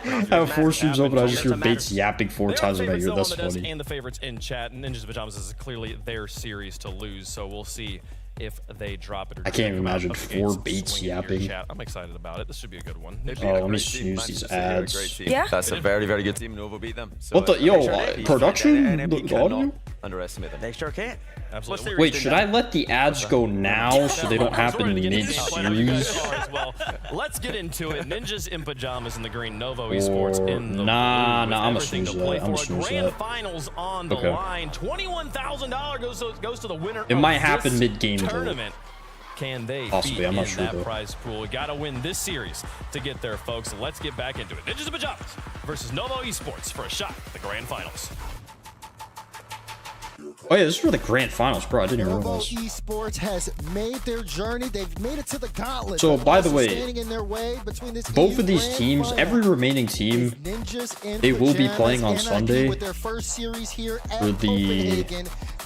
Who knows? Streams open, I just hear Bates yapping 4 times in my ear. That's funny. And the favorites in chat. Ninja's Pajamas is clearly their series to lose, so we'll see if they drop it. Or I can't even imagine 4 Bates yapping. I'm excited about it. This should be a good one. Oh, let me snooze these ads. Yeah, that's a very, very good team. Nova beat them. So what the production? The audio? Underestimate them. They sure can. Absolutely. Wait, should I let the ads go now so they don't happen mid-series? Well, let's get into it. Ninjas in Pajamas in the green, Nova Esports in the blue. Nah, I'm gonna snooze that. I'm gonna snooze Grand that. finals on the line. $21,000 goes to the winner. It might happen mid-game tournament. Can they possibly? be I'm not in sure that though. Prize pool? We gotta win this series to get there, folks. Let's get back into it. Ninjas in Pajamas versus Nova Esports for a shot at the grand finals. Oh yeah, this is for the grand finals, bro. I didn't even Novo realize. Esports has made their journey. They've made it to the gauntlet. So, by the way, standing in their way between this both of these teams, every remaining team, they will be playing on Sunday with their first series here at for the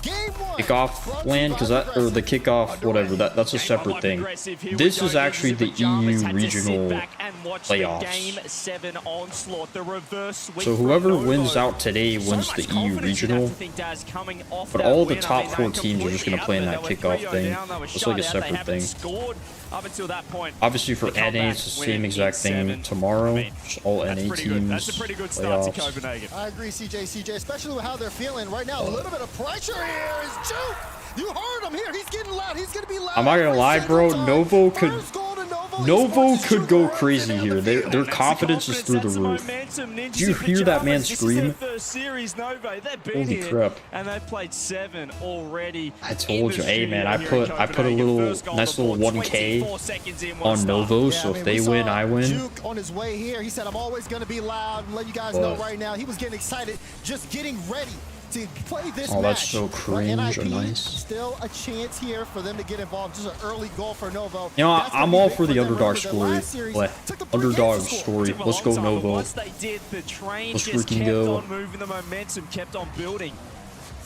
kickoff LAN, because that, or the kickoff, whatever. That's a separate thing. This is actually the EU regional playoffs. So whoever wins out today wins the EU regional. But all the top 4 teams are just going to play in that kickoff thing. It's like a separate thing. Obviously for NA, it's the same exact thing tomorrow. Just all NA teams, playoffs. I agree, CJ, especially with how they're feeling right now. A little bit of pressure here is Juke. You heard him here. He's getting loud. He's going to be loud. I'm not going to lie, bro. Novo could go crazy here. Their confidence is through the roof. Did you hear that man scream? Holy crap. And they played 7 already. I told you, hey man, I put a little nice little 1K on Novo, so if they win, I win. Juke on his way here, he said, I'm always going to be loud and let you guys know right now. He was getting excited, just getting ready to play this match. Oh, that's so cringe or nice. Still a chance here for them to get involved. Just an early goal for Novo. You know, I'm all for the underdog story. Underdog story. Let's go Novo. Let's freaking go. On moving the momentum, kept on building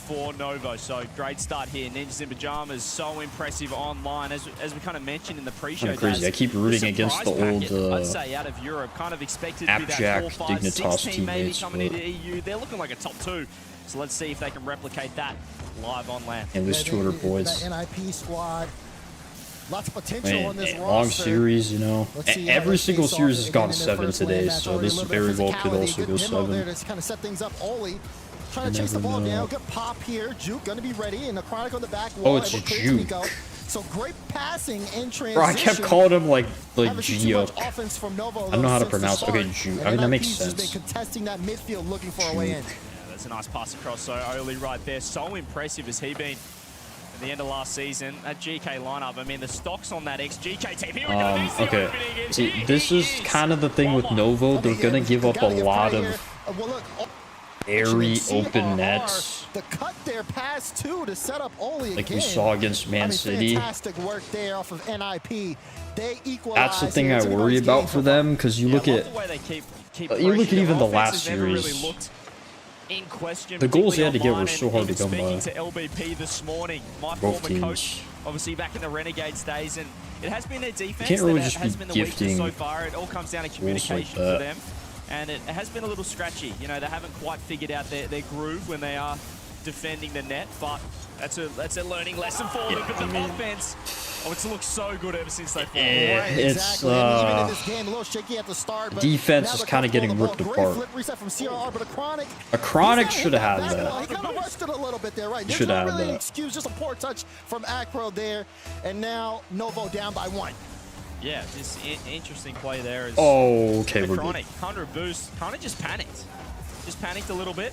for Novo. So great start here. Ninjas in Pajamas, so impressive online. As we kind of mentioned in the pre-show. Crazy. I keep rooting against the old I'd say out of Europe, kind of expected to be that 4, 5, 6 team maybe coming into EU. They're looking like a top 2. So let's see if they can replicate that live on LAN. And there's 200 boys. That NIP squad. Lots of potential on this roster. Long series, you know. Every single series has gone 7 today, so this very well could also go 7. There to kind of set things up. Oli trying to chase the ball down. Good pop here. Juke going to be ready, and the Chronic on the back wall. Oh, it's Juke. So great passing and transition. Bro, I kept calling him like Gio. I don't know how to pronounce. Okay, Juke. I mean, that makes sense. Been contesting that midfield, looking for a way in. That's a nice pass across. So Oli right there. So impressive has he been at the end of last season. That GK lineup. I mean, the stocks on that ex-GK team. Here we go. Okay. See, this is kind of the thing with Novo. They're gonna give up a lot of airy open nets. The cut there, pass 2 to set up Oli like we saw against Man City. Fantastic work there off of NIP. They equalize. That's the thing I worry about for them, because you look at even the last series. In question, the goals they had to get were so hard to come by. To LBP this morning, my both former teams. Coach, obviously back in the Renegades days, and it has been their defense. Can't really that just has be been the gifting weakness so far. It all comes down to communication for them, and it has been a little scratchy. You know, they haven't quite figured out their groove when they are defending the net, but that's a learning lesson for them. But the offense Oh, it's looked so good ever since they fought. Yeah, Right, it's exactly. I mean, even in this game, a little shaky at the start, but defense now is they're kind of getting comfortable ripped with the ball. apart. Great flip reset from CRR, but A Chronic should have had he that. kind of rushed it a little bit there, right? There's Should no have really that. excuse, just a poor touch from Acro there, and now Novo down by 1. Yeah, just interesting play there. Oh, okay, we're good. Chronic, 100 boost, kind of just panicked. Just panicked a little bit,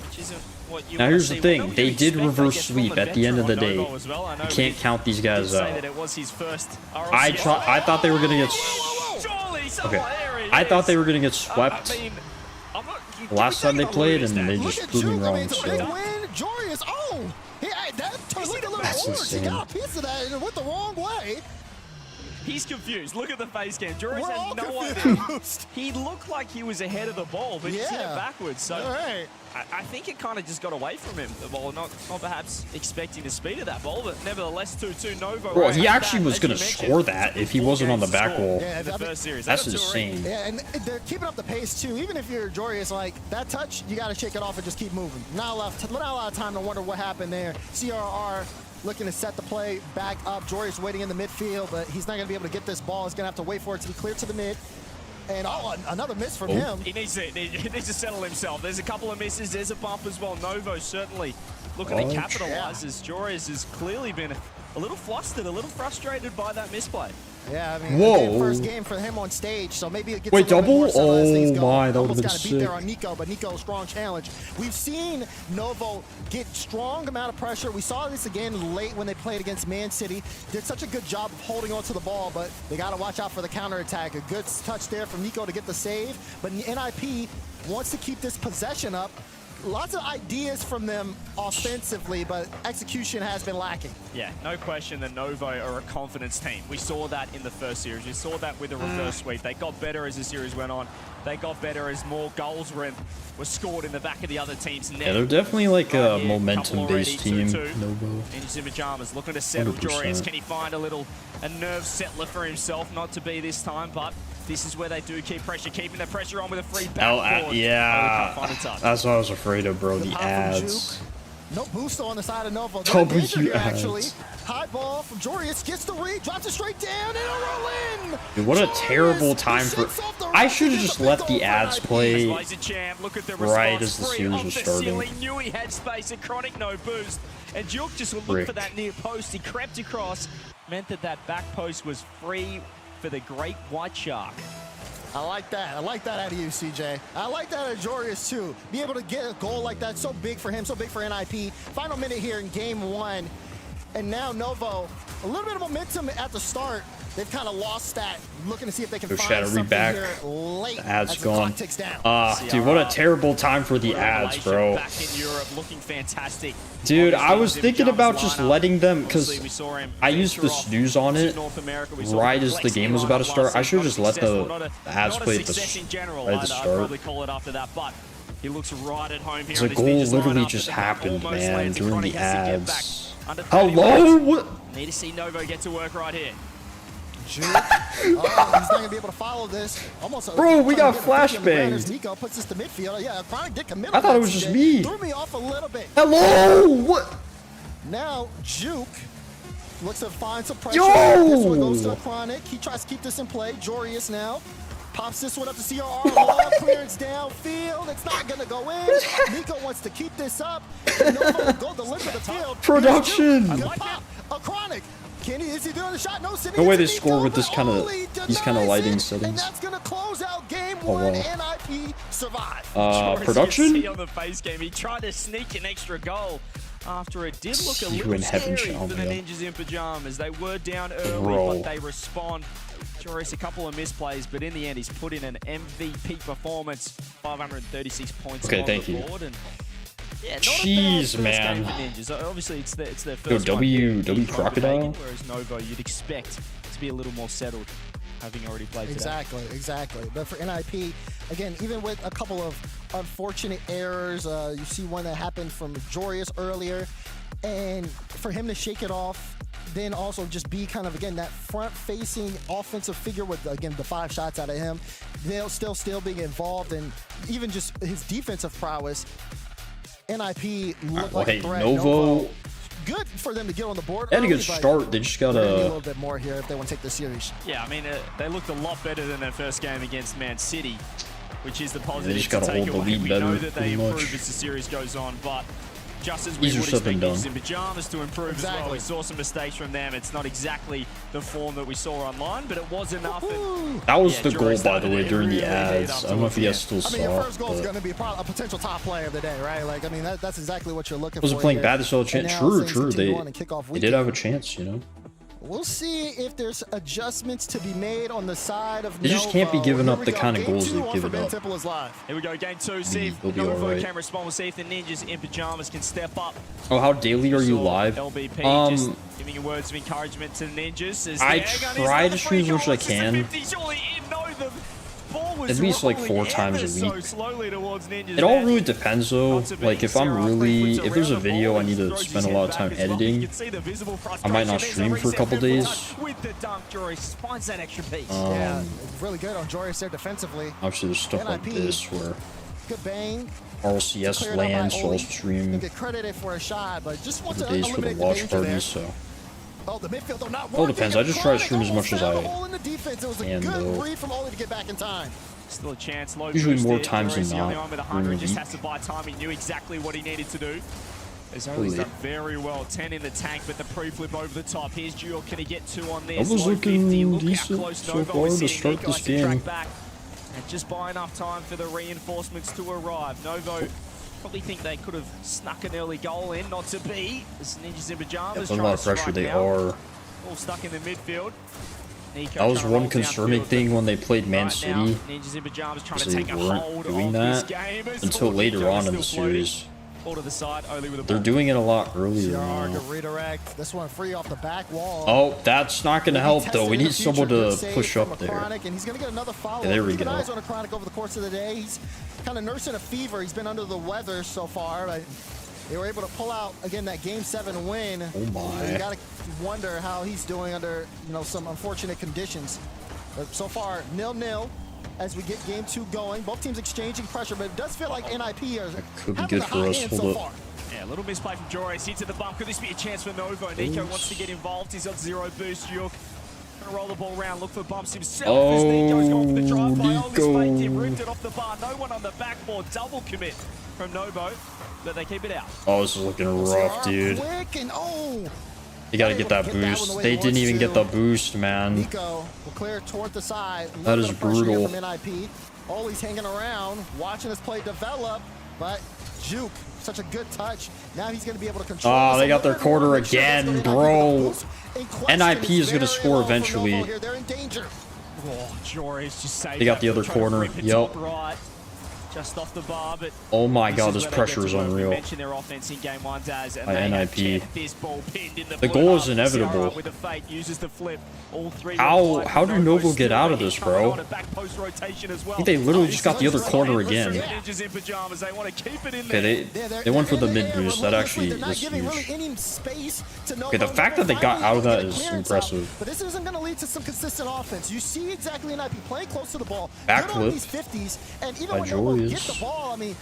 which isn't what you Now want here's to the see. thing, What do they you did expect, I reverse guess, from sweep a at the end of the veteran day. Novo as well? I know You we can't count these guys did say out. that it was his first I thought they were gonna get. Okay, I thought they were gonna get swept last time they played, and they just proved me wrong. Big So win, Jorius. Oh, that turned looked a little That's orange. insane. He got a piece of that and it went the wrong way. He's confused. Look at the face cam. Joris We're all has no idea. confused. He looked like he was ahead of the ball, but he's hit it Yeah. backwards. So All right. I think it kind of just got away from him. The ball, not perhaps expecting the speed of that ball, but nevertheless 2-2 Novo. Bro, right he at actually that, was as gonna you mentioned. score that if he wasn't on the back wall. Yeah, The first series. That's That's insane. Yeah, and they're keeping up the pace too. Even if you're Jorius, like that touch, you got to shake it off and just keep moving. Not a lot of time to wonder what happened there. CRR looking to set the play back up. Jorius waiting in the midfield, but he's not going to be able to get this ball. He's going to have to wait for it to be cleared to the mid. And another miss from him. He needs to settle himself. There's a couple of misses. There's a bump as well. Novo certainly looking to capitalize as Jorius has clearly been a little flustered, a little frustrated by that misplay. Yeah, I mean, again, first game for him on stage, so maybe it gets Wait, a little bit more double? settled as things Oh go. my, that would've Almost been got a beat sick. there on Nico, but Nico, strong challenge. We've seen Novo get strong amount of pressure. We saw this again late when they played against Man City. Did such a good job of holding on to the ball, but they got to watch out for the counterattack. A good touch there from Nico to get the save, but NIP wants to keep this possession up. Lots of ideas from them offensively, but execution has been lacking. Yeah, no question that Novo are a confidence team. We saw that in the first series. We saw that with the reverse sweep. They got better as the series went on. They got better as more goals were scored in the back of the other team's net. Yeah, they're definitely like a Right here, momentum-based couple already, team. 2-2. Novo. Ninjas in pajamas, looking to settle 100%. Jorius. Can he find a nerve settler for himself? Not to be this time, but this is where they do keep pressure, keeping the pressure on with a free backboard. Yeah, Oh, he can't find a touch. that's what I was afraid of, bro. The pop from ads. No boost on the side of Novo. W Danger here, actually. ads. High ball from Jorius, gets the read, drops it straight down, and a roll in. Dude, what a terrible time for. I should have just let the ads play Plays a champ. Look at the right response. as the Free series off was the starting. ceiling. Knew he had space. A Chronic no boost. And Juke just looked Frick. for that near post. He crept across. Meant that back post was free for the Great White Shark. I like that. I like that out of you, CJ. I like that out of Jorius, too. Be able to get a goal like that, so big for him, so big for NIP. Final minute here in game 1. And now Novo, a little bit of momentum at the start. They've kind of lost that, looking to see if they can Go find Shadow, read something back. here late The ads as the gone. clock ticks down. Dude, what a terrible time for the ads, bro. Back in Europe, looking fantastic. Dude, I was Obviously, thinking Jim's about just lineup. letting them, Obviously, because we saw him I used the venture off snooze on to it North America. We saw right him as the flex game was lineup about to last start. I season. should have just let Successful, the not a- ads not a play at success in general right at the either. I'd start. probably call it after that, but he looks right at home here. The on his goal Ninjas literally lineup, just but happened, almost man, lands. during Chronic the has to get back ads. under 30 Hello? minutes. Need to see Novo get to work right here. Juke. He's not going to be able to follow this. Almost Bro, we got flashbanged. flashbanged. Nico puts this to midfield. Yeah, Chronic did commit. I thought it was just me. Threw me off a little bit. Hello? What? Now, Juke looks to find some pressure. Yo! This one goes to Chronic. He tries to keep this in play. Jorius now pops this one up to CRR. Long clearance downfield. It's not going to go in. Nico wants to keep this up. Novo will go deliver the field. Production. Good pop. A Chronic. Is he doing the shot? No, No way they score with this kind of these kind of lighting and settings. that's going to close out game Oh, 1. wow. NIP survive. Production? You see on the face game, he tried to sneak an extra goal after it did look a You little in heaven, scary for the Shelby. Ninjas in pajamas. They were down early, Bro. but they respond. Joris, a couple of misplays, but in the end, he's put in an MVP performance. 536 points Okay, on thank the you. board. And yeah, not Jeez, a bad first man. game for Ninjas. Obviously, it's their Yo, first W one in Crocodile? Copenhagen, whereas Novo, you'd expect to be a little more settled, having already played today. Exactly. But for NIP, again, even with a couple of unfortunate errors, you see one that happened from Jorius earlier, and for him to shake it off, then also just be kind of, again, that front-facing offensive figure with, again, the 5 shots out of him, they'll still being involved, and even just his defensive prowess. NIP looked like a threat. Novo good for them to get on the board. They had a early, good but start. They just got they're gonna need a to. little bit more here if they want to take the series. Yeah, I mean, they looked a lot better than their first game against Man City, which is the positive just to gotta take hold the away. lead We better, know that they pretty much. improve as the series goes on, but just as we Easier would said than expect done. Ninjas in Pajamas to improve as well. We saw some mistakes from them. It's not exactly the form that we saw online, but it was enough. That was Yeah, the Jory goal, by the way, started during the really late ads. up I don't know if you guys towards still I mean, saw your it. first goal is but- going to be a potential top player of the day, right? Like, I mean, that's exactly what you're looking Wasn't for. playing here. bad this whole chance. And now True, things true. continue They on in kickoff did weekend. have a chance, you know. We'll see if there's adjustments to be made on the side of They just can't be Novo. giving Here up we the go. kind of Game goals 2 they've on given for Ben up. Temple is live. Here we go, game 2. See if they'll be all Novo right. can respond. We'll see if the Ninjas in Pajamas can step up. Oh, how daily are you Saw live? LBP just giving you words of encouragement to the Ninjas. As I the air gun is try another to free stream as much goal. as I This is a can. 50. Surely in, no, the ball was At least like rolling 4 times ever a so week. slowly towards Ninjas. It all net. really depends though. Like if I'm really, if there's a video I need to spend a lot of time editing, I might not stream for a couple days. With the dunk, Joris finds that extra piece. Yeah, really good on Joris there defensively. Obviously there's stuff like NIP. this where Good bang. RLCS LAN, so I'll He'll stream get credited for a shot, but just wants other to days for the eliminate the watch danger there. parties, so. Oh, the midfield though not All working. depends. I just try to stream as much as Found a I hole in the defense. It was a can, good though. read from Oli to get back in time. Still a chance. Low Usually boost more there. times than Joris, the only not one with during 100, the just week. has to buy time. He knew exactly what he needed to do. As Oli's Holy. done very well. 10 in the tank, but the pre-flip over the top. Here's Jewel. Can he get 2 on this? I was Low looking 50. Look how decent close so Novo far is to sitting. start Nico this has to track game. back and just buy enough time for the reinforcements to arrive. Novo probably think they could have snuck an early goal in, not to be. As Ninjas in Pajamas There's a lot of pressure. They are. all stuck in the midfield. Nico That was trying to one roll concerning downfield, thing when they played Man right now, City. Ninjas in Pajamas trying Because to they take a weren't hold doing of that this game as until Nico later on in still the floating. series. Ball to the side, Oli with a They're ball. doing it a lot earlier CR now. to redirect. This one free off the back wall. Oh, that's not going to help though. We need someone to push up there. Chronic, and he's going to get another follow. Yeah, there we Keep go. eyes on a Chronic over the course of the day. He's kind of nursing a fever. He's been under the weather so far. But they were able to pull out again that Game 7 win. Oh my! You got to wonder how he's doing under some unfortunate conditions. But so far 0-0 as we get Game 2 going. Both teams exchanging pressure, but it does feel like NIP are Could be having good the for hot us. hand Hold so up. far. Yeah, a little misplay from Joris into the bump. Could this be a chance for Novo? Nico wants to get involved. He's got 0 boost. Yuk gonna roll the ball around, look for bumps himself as Nico's gone for the drive by. Oli's faked him, ripped it off the bar. No one on the backboard. Double commit from Novo, but they keep it out. Oh, this is looking rough, dude. Quick and You gotta get that boost. They didn't even get the boost, man. Nico will clear toward the side. That is brutal. From NIP. Oli's hanging around, watching this play develop, but Juke, such a good touch. Now he's going to be able to control. Oh, they got their quarter again, bro. NIP is gonna score eventually. They're in danger. Oh, Joris just saved They got that the other from trying to corner. rip it Yep. top right. Just off the bar, but Oh my god, this this is where they pressure get is to work. We unreal. mentioned their offense in game 1, Daz, and By they have NIP. kept this ball pinned in the The blue goal is half. inevitable. Ciara with the fake uses the flip. All 3 How do Novo get out of this, bro? Back post rotation as well. I think they literally just got the other corner again. Ninjas in Pajamas. They want to keep it in Okay, there. they went for the mid boost. That actually is huge. Okay, the fact that they got out of that is impressive. But this isn't going to lead to some consistent offense. You see exactly NIP playing close to the ball. Backflip Good on these 50s, and even by when Novo Joris. get the ball, I mean,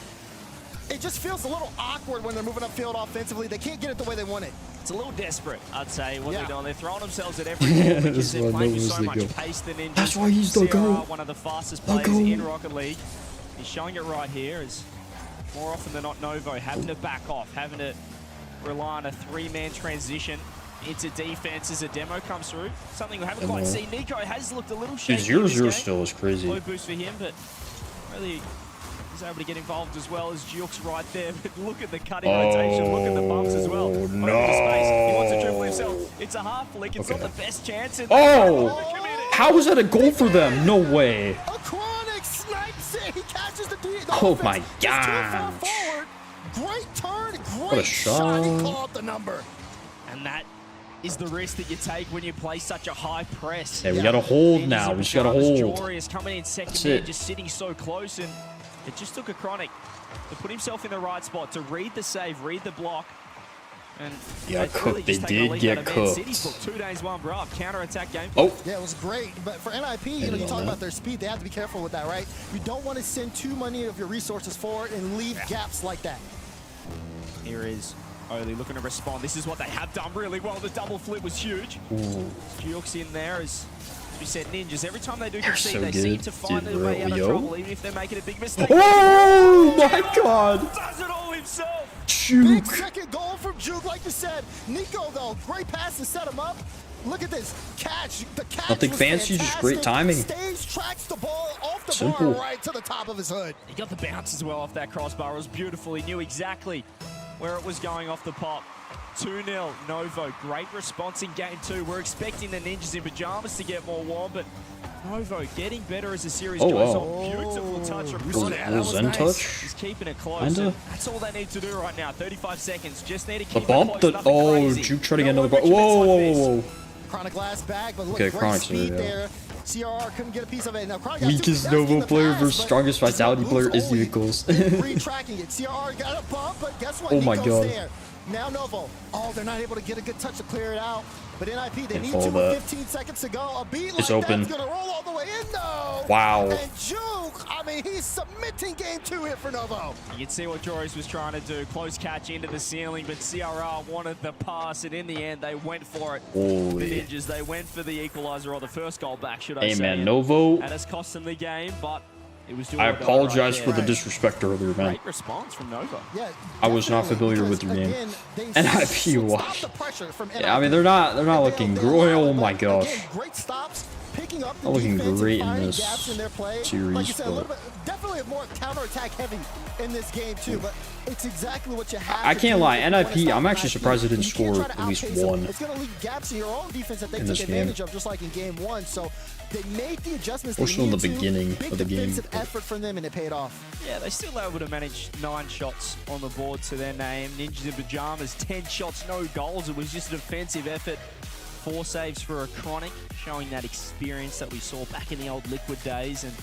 it just feels a little awkward when they're moving upfield offensively. They can't get it the way they want it. It's a little desperate, I'd say, what they're doing. They're throwing themselves at every Yeah, ball because that's they're why playing with Novo's so the much goat. pace. The Ninjas. That's why he's the Ciara, goat. one of the fastest The players goat. in Rocket League. He's showing it right here as more often than not Novo having to back off, having to rely on a 3-man transition into defense as a demo comes through. Something we haven't quite seen. Nico has looked a little shaky. Dude, in this 0-0 game. still is crazy. Low boost for him, but really he's able to get involved as well as Jukes right there. But look at the cutting rotation, look at the bumps as well. Over no. the space. He wants to dribble himself. It's a half flick. It's not the best chance. Oh! How was that a goal for them? No way. Chronic snipes it. He catches the Oh my Just too far gosh. forward. Great turn, What a great shot. He shot. called the number. And that is the risk that you take when you play such a high press. Okay, we got to hold Ninjas now. in We just got to Pajamas, hold. Jory is coming in second That's there, it. just sitting so close, and it just took a Chronic to put himself in the right spot, to read the save, read the block. And Yeah, they've cooked. really They just taken a did lead get out of Man cooked. City's book. 2 days, 1 bruh. Counter-attack game. Oh. Yeah, it was great. But for NIP, you talk about their speed. They have to be careful with that, right? You don't want to send too many of your resources forward and leave gaps like that. Here is Only looking to respond. This is what they have done really well. The double flip was huge. Jukes in there as we said, Ninjas. Every time they do concede, so they good. seem to find their way out of trouble, even if they're making a big mistake. Oh my god! Does it all himself. Big second goal from Juke, like you said. Nico, though, great pass to set him up. Look at this catch. The catch Nothing fancy, just great timing. Stage tracks the ball off the Simple. bar right to the top of his hood. He got the bounce as well off that crossbar. It was beautiful. He knew exactly where it was going off the pop. 2-0 Novo. Great response in game 2. We're expecting the Ninjas in pajamas to get more warm, but Novo getting better as the series goes on. Beautiful touch from Ron. That was Zen nice. touch? He's keeping it close. Kinda. That's all they need to do right now. 35 seconds. Just need to keep The bump? it close. Oh, Crazy. Juke trying to get another ball. Whoa, whoa, whoa. Chronic last bag, but look, Okay, great Chronic's speed there, there. CRR couldn't get a piece of it. Now, Chronic got Weakest two Novo in the player pass, versus but strongest Vitality moves player is only Nichols. Retracking it. CRR got a bump, but guess what? Oh my Nico's god. there. Now Novo. Oh, they're not able to get a good touch to clear it out. But NIP, they need follow to that. with 15 seconds to go. A beat It's like open. that's gonna roll all the way in though. Wow. And Juke, I mean, he's submitting game 2 here for Novo. You can see what Joris was trying to do. Close catch into the ceiling, but CRR wanted the pass, and in the end, they went for it. Holy. The Ninjas, they went for the equalizer, or the first goal back, should I Hey say. man, Novo. And it's cost them the game, but it was I apologize for the disrespect earlier, man. Great response from Nova. Yeah, I was not familiar with your game. NIP, wow. the pressure from Yeah, I mean they're not looking great. Oh my gosh. Again, great stops, picking up the Not looking defense great and in finding this gaps in their play. series, Like you said, a little but bit, definitely more counterattack heavy in this game too, but it's exactly what you have I to can't do lie, if you wanna NIP, stop I'm actually NIP. surprised they didn't You can't score try to at least outpace them. one It's going to leave gaps in your own defense that they in took this game. advantage of, just like in game 1. So they made the adjustments Or they still in the needed to. beginning Big of the game, defensive but- effort from them, and it paid off. Yeah, they still able to manage 9 shots on the board to their name. Ninjas in pajamas, 10 shots, no goals. It was just a defensive effort. 4 saves for a Chronic, showing that experience that we saw back in the old Liquid days. And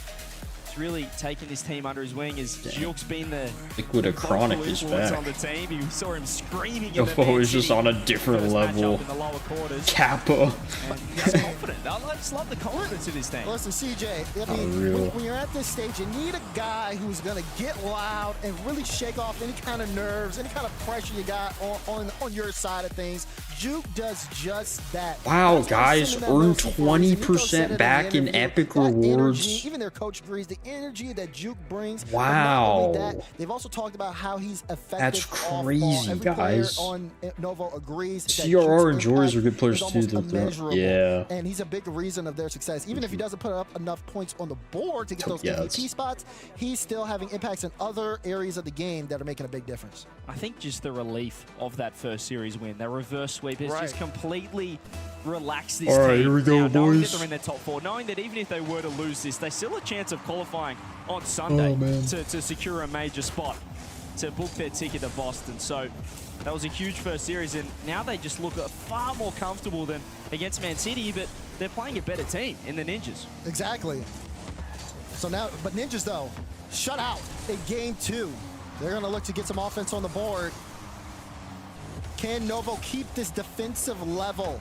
it's really taken this team under his wing as Juke's been the Liquid a Chronic is influence back. on the team. You saw him screaming in the Novo is Man just City on a different first level. matchup in the lower quarters. Kappa. And he's confident. I just love the confidence in his team. Listen, CJ, I Not mean, real. when you're at this stage, you need a guy who's going to get loud and really shake off any kind of nerves, any kind of pressure you got on your side of things. Juke does just that. Wow, That's why guys, sending that earn little performance, and Nico 20% said it in the back in interview, epic that rewards. energy, even their coach agrees, the energy that Juke brings. but Wow. not only that, they've also talked about how he's effective. That's off ball. crazy, Every player guys. on Novo agrees that CRR and Juke's Joris are impact good players is too. almost They're- immeasurable. Yeah. And he's a big reason of their success. Even if he doesn't put up enough points on the board to get those Yeah, MVP spots, he's still having impacts in other areas of the game that are making a big difference. I think just the relief of that first series win, that reverse sweep has just completely relaxed this All right, team. here we go, now, knowing that boys. they're in the top 4, knowing that even if they were to lose this, they still have a chance of qualifying on Sunday to secure a major spot, to book their ticket to Boston. So that was a huge first series, and now they just look far more comfortable than against Man City, but they're playing a better team in the Ninjas. Exactly. So now, but Ninjas though, shut out in game 2. They're going to look to get some offense on the board. Can Novo keep this defensive level?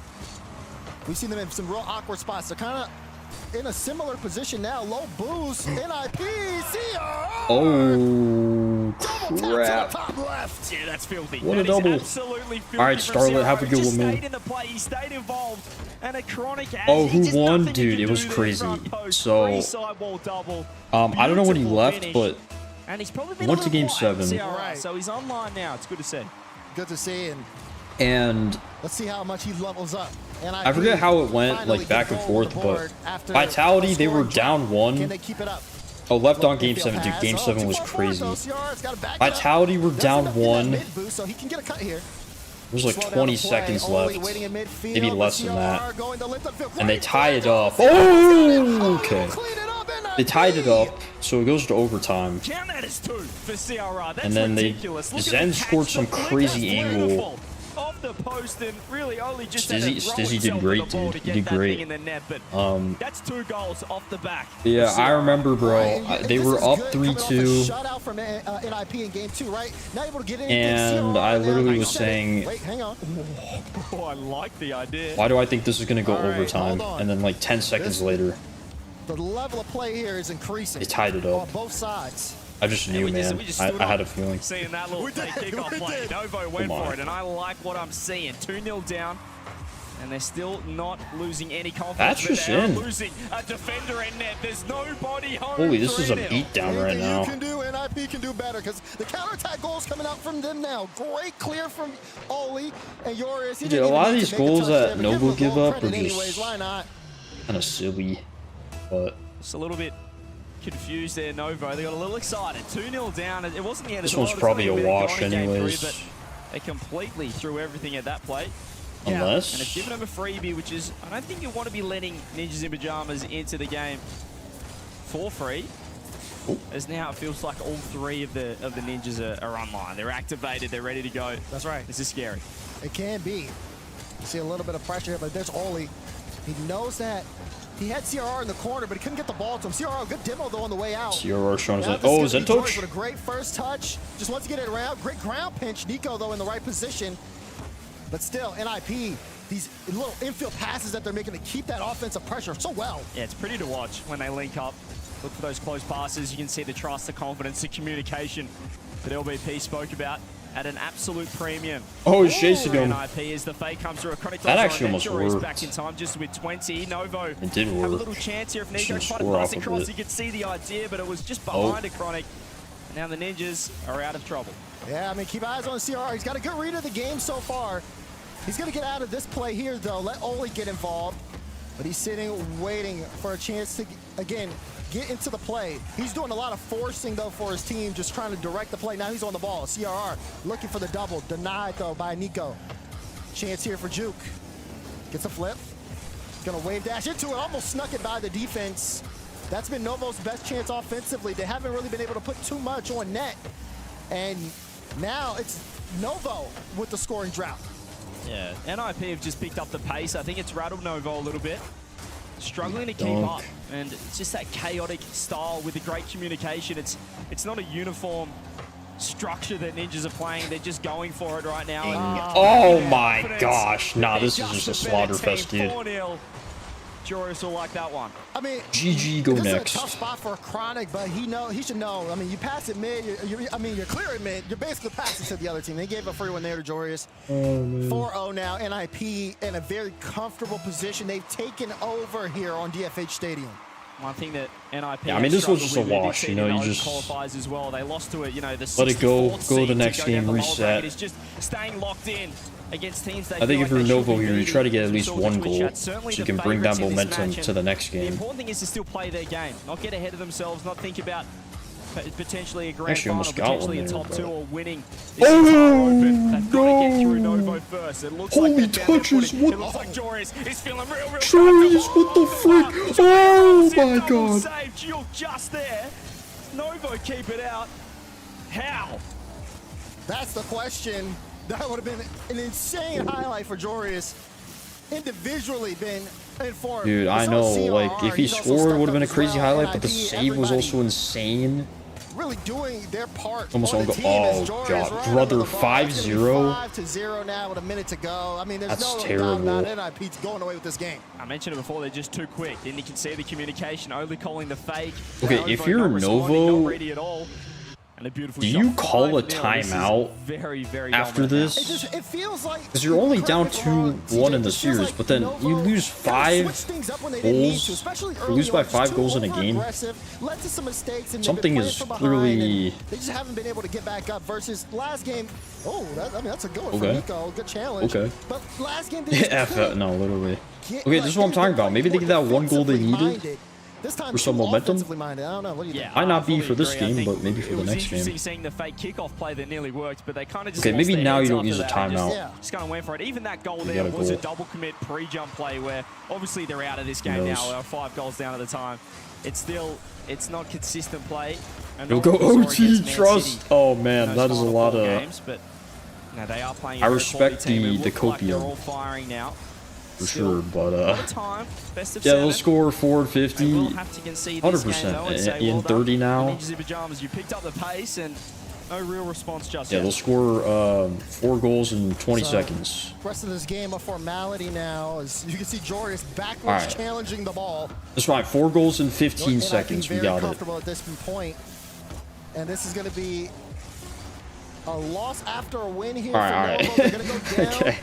We've seen them in some real awkward spots. They're kind of in a similar position now. Low boost, NIP, CRR. Oh, crap. Top left. Yeah, that's filthy. What a That is double. absolutely filthy. All right, from Starlet, CRR. have a good He just one, man. stayed in the play. He stayed involved. And a Chronic. Oh, just who won? nothing he Dude, can it was do there crazy. front post. So, Free sidewall double. I don't know when he Beautiful left, finish. but And he's probably been went a to little game quiet, 7. CRR, so he's online now. It's good to see. Good to see. And Let's see how much he levels up. I forget how it went, like back and forth, but Vitality, they were down 1. Can they keep it up? Oh, left on game 7, dude. Game 7 was crazy. Vitality were down 1. There So he can get a cut here. was like 20 seconds left. Maybe less than that. And they tie it up. Oh, okay. They tied it up, so it goes to overtime. Count that as 2 for CRR. That's And then ridiculous. Look at Zen the scored catch. some The flick crazy is angle. beautiful. Off the post and really only just had to throw Stizzy did himself great, at the ball dude. to He get did that great. thing in the net, but that's 2 goals off the back. Yeah, for I CRR. remember, bro. They were up 3-2. Shutout from NIP in game 2, right? Now able to get in. And I literally was saying, Wait, hang on. Oh, I like the idea. why do I think this is going to go All right, overtime? hold on. And then like 10 seconds later, The level of play here is increasing. they tied it up. On both sides. I just knew, man. I had a feeling. Seeing that little kickoff play. Novo went for it, and I like what I'm seeing. 2-0 down, and they're still not losing any confidence. That's just they're in. losing a defender in net. There's nobody home. Holy, this is a beatdown right now. You can do, NIP can do better because the counterattack goals coming out from them now. Great clear from Oli and Joris. Dude, a lot of these goals that Novo give up are just kind of silly, but it's a little bit confused there. Novo, they got a little excited. 2-0 down. It wasn't the end of the this one's probably a wash anyways. But they completely threw everything at that plate. Unless. And it's given them a freebie, which is, I don't think you want to be letting Ninjas in Pajamas into the game for free. Ooh. As now it feels like all three of the Ninjas are online. They're activated. They're ready to go. That's right. This is scary. It can be. You see a little bit of pressure here, but there's Oli. He knows that he had CRR in the corner, but he couldn't get the ball to him. CRR, good demo though on the way out. CRR showing his oh, is that touch? With a great first touch. Just wants to get it around. Great ground pinch. Nico though in the right position. But still, NIP, these little infield passes that they're making to keep that offensive pressure so well. Yeah, it's pretty to watch when they link up. Look for those close passes. You can see the trust, the confidence, the communication that LBP spoke about at an absolute premium. Oh, he's chasing him. NIP as the fake comes through a chronic. That actually almost worked. Back in time just with 20. Novo it did work. have a little chance here if Nico tried to pass across. You could see the idea, but it was just behind a chronic. And now the Ninjas are out of trouble. Yeah, I mean, keep eyes on CRR. He's got a good read of the game so far. He's going to get out of this play here, though. Let Oli get involved. But he's sitting, waiting for a chance to, again, get into the play. He's doing a lot of forcing, though, for his team, just trying to direct the play. Now he's on the ball. CRR looking for the double. Denied, though, by Nico. Chance here for Juke. Gets a flip. Going to wave dash into it. Almost snuck it by the defense. That's been Novo's best chance offensively. They haven't really been able to put too much on net. And now it's Novo with the scoring drought. Yeah, NIP have just picked up the pace. I think it's rattled Novo a little bit. Struggling to keep up. And it's just that chaotic style with the great communication. It's not a uniform structure that Ninjas are playing. They're just going for it right now. And oh my gosh. Nah, this is just a slaughter fest, dude. 4-0. Joris will like that one. I mean, GG, go this next. Is a tough spot for a chronic, but he should know. I mean, you pass it mid. You're clear at mid. You're basically passing to the other team. They gave a free one there to Joris. 4-0 now. NIP in a very comfortable position. They've taken over here on DFH Stadium. One thing that NIP. Yeah, I mean, this was just a wash. You know, you just qualifies as well. They lost to it. You know, the let it go to the next game, reset. It's just staying locked in against teams. I think if you're Novo here, you try to get at least one goal so you can bring that momentum to the next game. The important thing is to still play their game, not get ahead of themselves, not think about potentially a grand final, potentially a top 2 or winning. Oh, They've got to get through Novo first. It looks holy like touches! What? It looks like Joris is feeling real Joris, what the frick? Oh my god! Save Jill just there. Novo keep it out. How? That's the question. That would have been an insane highlight for Joris. Individually been informed. Dude, I know, like, if he scored, it would have been a crazy highlight, but the save was also insane. Really doing their part. Almost on goal. Oh, God. Brother, 5-0. 5-0 now with a minute to go. I mean, there's that's no terrible. doubt about NIP going away with this game. I mentioned it before, they're just too quick. Then you can see the communication, only calling the fake. Okay, if you're Novo, not ready at all. And a beautiful do you call a timeout after this? It feels like because you're only down 2-1 in the series, but then you lose 5 goals. You lose by 5 goals in a game. Something is clearly. They just haven't been able to get back up. Versus last game. Oh, I mean that's a good one for Nico. Good challenge. Okay. But last game. No, literally. Okay, this is what I'm talking about. Maybe they get that one goal they needed. For some momentum. I don't know. What do you think? Might not be for this game, but maybe for the next game. It was seeing the fake kickoff play that nearly worked, but they kind of just okay, maybe now you don't use a timeout. Just kind of went for it. Even that goal there was a double commit pre-jump play where obviously they're out of this game now. They're 5 goals down at the time. It's not consistent play. You'll go OT trust. Oh man, that is a lot of games, but now they are playing. I respect the copium. They're all firing now. For sure, but yeah, they'll score 450, 100% in 30 now. You picked up the pace and no real response just yet. They'll score 4 goals in 20 seconds. Rest of this game a formality now. As you can see, Joris backwards challenging the ball. That's right, 4 goals in 15 seconds. We got it. At this point. And this is going to be a loss after a win here. All right. They're going to go down. Okay.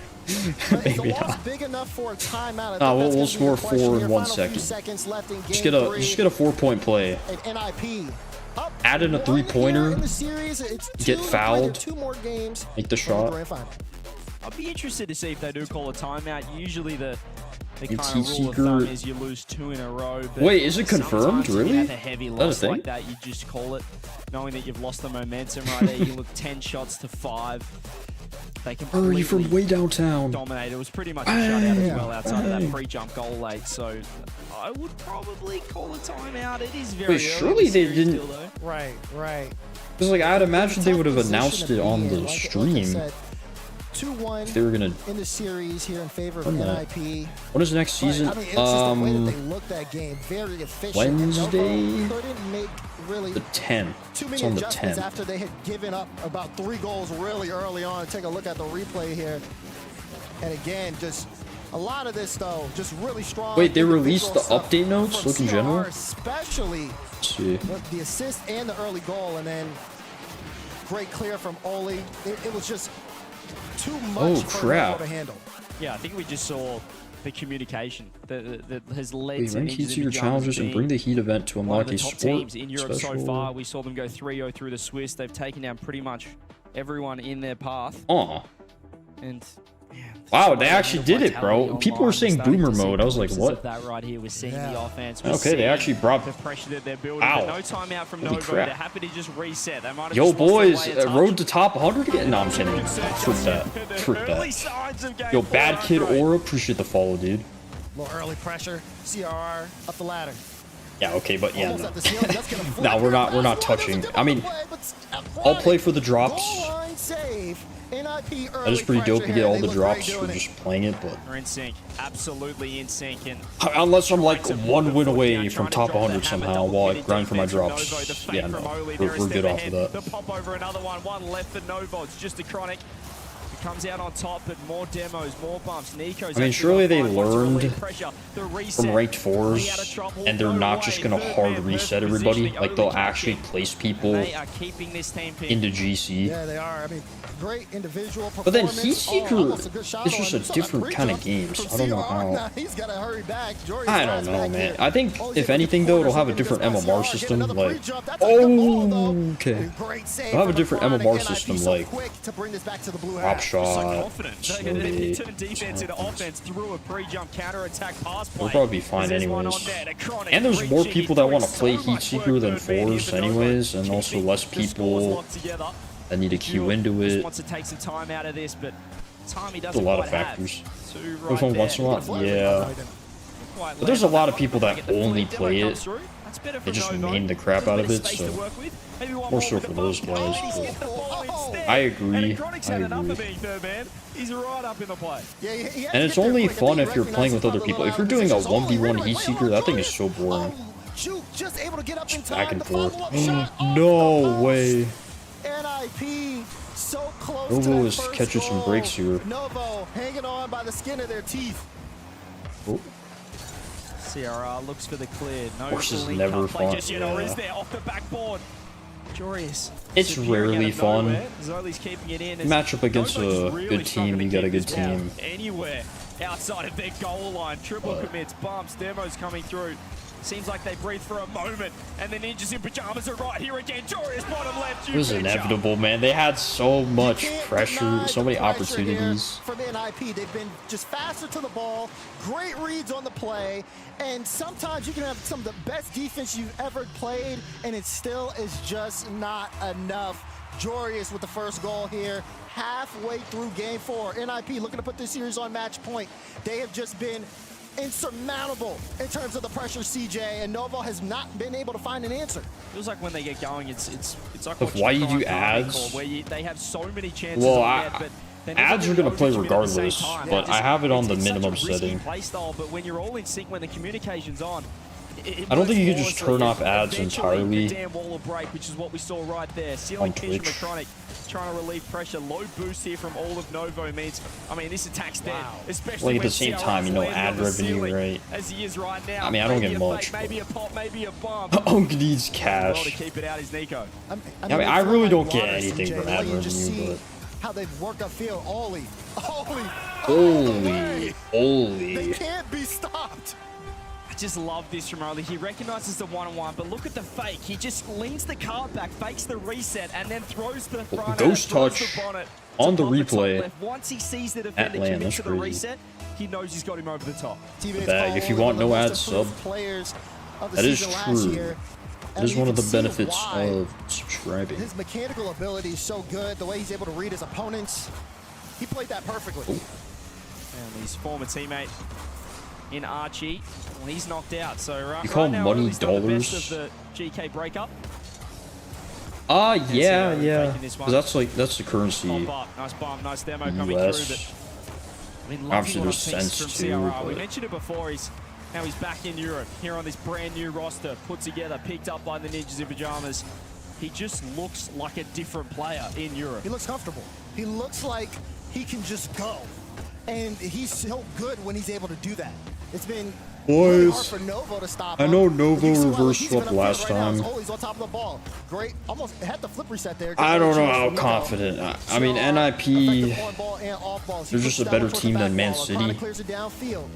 But is the Maybe loss not. big enough for a timeout? We'll score 4 in 1 second. Left in Just get a 4-point play. And NIP. Add in a 3-pointer. Get fouled. 2 more games. Make the shot. I'll be interested to see if they do call a timeout. Usually the kind Heat of rule Seeker. of thumb is you lose 2 in a row. But Wait, is it confirmed? sometimes if Really? you have a heavy Is that a loss thing? like that, you just call it, knowing that you've lost the momentum right there. You look 10 shots to 5. They completely you from way downtown. dominated. It was pretty much a shutout as well outside of that pre-jump goal late. So I would probably call a timeout. It is very Wait, surely they didn't. still, though. Right. Because like I'd imagine they would have announced it on the stream. 2-1 If they were gonna. in the series here in favor of When NIP. When is next season? But, I mean, it's just the way that they looked that game, very efficient. Wednesday? And Novo couldn't make really The 10th. too It's many on the adjustments 10th. after they had given up about 3 goals really early on. Take a look at the replay here. And again, just a lot of this though, just really strong. Wait, they released the individual stuff update notes? from Look in CR, general? especially Let's see. with the assist and the early goal, and then great clear from Oli. It was just too much for Novo to handle. Yeah, I think we just saw the communication that has led We to rank Heat Seeker challenges and bring the Heat event to one of unlock the a top sport teams in Europe special. so far. We saw them go 3-0 through the Swiss. They've taken down pretty much everyone in their path. Aw. And Wow, they actually did it, bro. People were saying boomer mode. I was like, what? That right here, we're seeing the offense. Okay, they actually brought. The pressure that they're building. Wow. But no timeout from Holy Novo. crap. They're happy to just reset. They might have Yo, just lost their boys, way a touch. road to top 100 again? No, I'm kidding. Frick that. Frick that. Yo, Bad Kid Aura, appreciate the follow, dude. A little early pressure. CRR up the ladder. Yeah, okay, but yeah, Almost no. at the ceiling. That's gonna flip. No, we're not touching. I mean, I'll play for the drops. Line save. NIP That is pretty dope to get all the drops for just playing it, but We're in sync. Absolutely in sync. And unless I'm like 1 win away from top 100 somehow while I grind for my drops, yeah, no, we're good off of that. the pop over another one left for Novo. It's just a chronic. It comes out on top, but more demos, more bumps. Nico's I mean, actually surely they got 5 points to learned relieve pressure. The reset. from ranked 4s, and they're not just gonna hard reset everybody. Like they'll actually place people They are keeping this team pinned. into GC. Yeah, they are. I mean, great individual performance. But then Heat Seeker almost a good shot is on just him. a You saw that different kind of pre-jump game, so from I don't know CR. how. Now he's got to hurry back. Jory's I don't fast know, back man. in. I think Oh, if yeah, anything though, it'll have a corners different looking MMR good. system. Get another Like, pre-jump. That's a good ball, though. okay, Great save they'll have a from different Chronic. MMR NIP system, so like quick to bring this back to the blue drop hat. shot. Confident. slow They hit, turn defense into offense through a pre-jump counter-attack pass play. We'll probably be fine There's one anyways. on net, a Chronic And there's more reaching. people that want to play Heat Seeker than 4s anyways, and also less people that need to queue into Just it. wants to take some time out of this, but time he There's doesn't a lot of quite have. factors. Two There's right one there. once in a while, yeah. Quite But there's a late. lot of people that Get the only fleet play demo it. comes through. That's better They for just Novo. main the crap out of Bit it, space to so work with. Maybe one more so with for the those bump. guys. He's But hit the ball instead. I agree. And Chronic's I had enough agree. of being third man. He's right up in the play. Yeah, And it's only fun if you're playing with other people. If you're doing a 1v1 Heat Seeker, that thing is so boring. Just able to get up in Just time. back and The forth. follow-up shot. No way. NIP so close to Novo that is first catching some goal. breaks here. Novo hanging on by the skin of their teeth. Oh. CRR looks for the clear. No Course is link never up play fun. just yet, or is Yeah. there off the backboard? Joyous. It's Superior rarely out of fun. nowhere. Zoli's keeping it in. Match up against Novo's a really good struggling team, to you got a keep good this ball team. anywhere outside of their goal line. Triple commits, bumps, demos coming through. Seems like they breathe for a moment, and the Ninjas in pajamas are right here again. Joyous bottom left. It was inevitable, man. They had so much pressure, so many opportunities. For the NIP, they've been just faster to the ball, great reads on the play, and sometimes you can have some of the best defense you've ever played, and it still is just not enough. Joyous with the first goal here, halfway through game 4. NIP looking to put this series on match point. They have just been insurmountable in terms of the pressure, CJ, and Novo has not been able to find an answer. Feels like when they get going, it's like But why you do ads? where they have so many chances. Well, on net, but they never ads are really going to load play each other at the same regardless, time. but Just- I have it on the it's such a minimum risky setting. play style, but when you're all in sync, when the communication's on, I don't think you can just turn off ads entirely Damn wall of break, which is what we saw right there. on Ceiling Twitch. Electronic trying to relieve pressure. Low boost here from all of Novo means, I mean, this attack's dead. Especially Like at the when same CRR's time, you know, landing ad on the revenue, ceiling, right? As he is right now. I mean, I don't Maybe get a much. fake, maybe a pop, maybe a bomb. Unc needs Well, to cash. keep it out is Nico. I mean, I really don't get anything from ad revenue, but how they've worked upfield. Ollie. holy. They can't be stopped. I just love this from Ollie. He recognizes the one-on-one, but look at the fake. He just leans the card back, fakes the reset, and then throws the front Ghost throws touch the bonnet on to the bomb top replay left. Once he sees the defender LAN, commit that's to the crazy. reset, he knows he's got him over the top. The bag. If you want no ads, sub. That is true. That is one of the benefits of subscribing. His mechanical ability is so good. The way he's able to read his opponents, he played that perfectly. And his former teammate in Archie, well, he's knocked out. So You call right now, money Ollie's done the best dollars? of the GK breakup. Yeah. 'Cause that's the currency. Pop up. Nice bomb, nice demo coming US. through. But I mean, Obviously, lovely there's little piece sense from too, CRR. We but- mentioned it before. Now he's back in Europe, here on this brand new roster, put together, picked up by the Ninjas in Pajamas. He just looks like a different player in Europe. He looks comfortable. He looks like he can just go. And he's so good when he's able to do that. It's been really hard for Novo to stop I him. know But Novo you see why reverse he's been swept upfield last right now. time. Oh, he's on top of the ball. Great. Almost had the flip reset there. I don't know Great how chance for Novo. confident. I mean, NIP, Effective on ball and off balls. He they're just puts a that better one towards team the than back Man wall. City. O'Connor clears it downfield.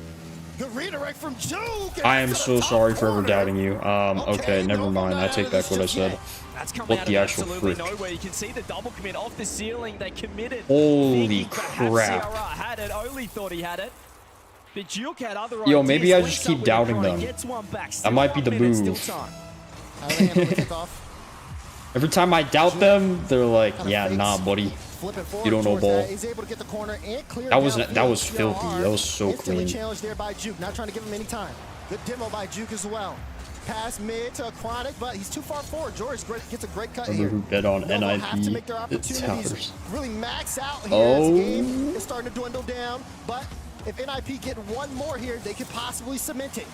Good redirect from Juke. I am so sorry for ever doubting you. Okay, never mind. I take back what I said. That's come What out the of actual absolutely frick? nowhere. You can see the double commit off the ceiling. They committed. Holy thinking perhaps crap. CRR had it. Oli thought he had it. But Juke had other Yo, ideas. maybe I Links just up keep with doubting O'Connor, them. gets one back. That Still might be 1 the minute, move. Still time. Every time I doubt them, they're like, yeah, nah, buddy. You don't know ball. He's able to get the corner and clear That was downfield. filthy. That was so Instantly clean. challenged there by Juke. Not trying to give him any time. Good demo by Juke as well. Pass mid to Chronic, but he's too far forward. George gets a great cut Remember here. who bet on Novo have to make their NIP? It's opportunities ours. really max out here Oh. as the game is starting to dwindle down. But if NIP get one more here, they could possibly cement it.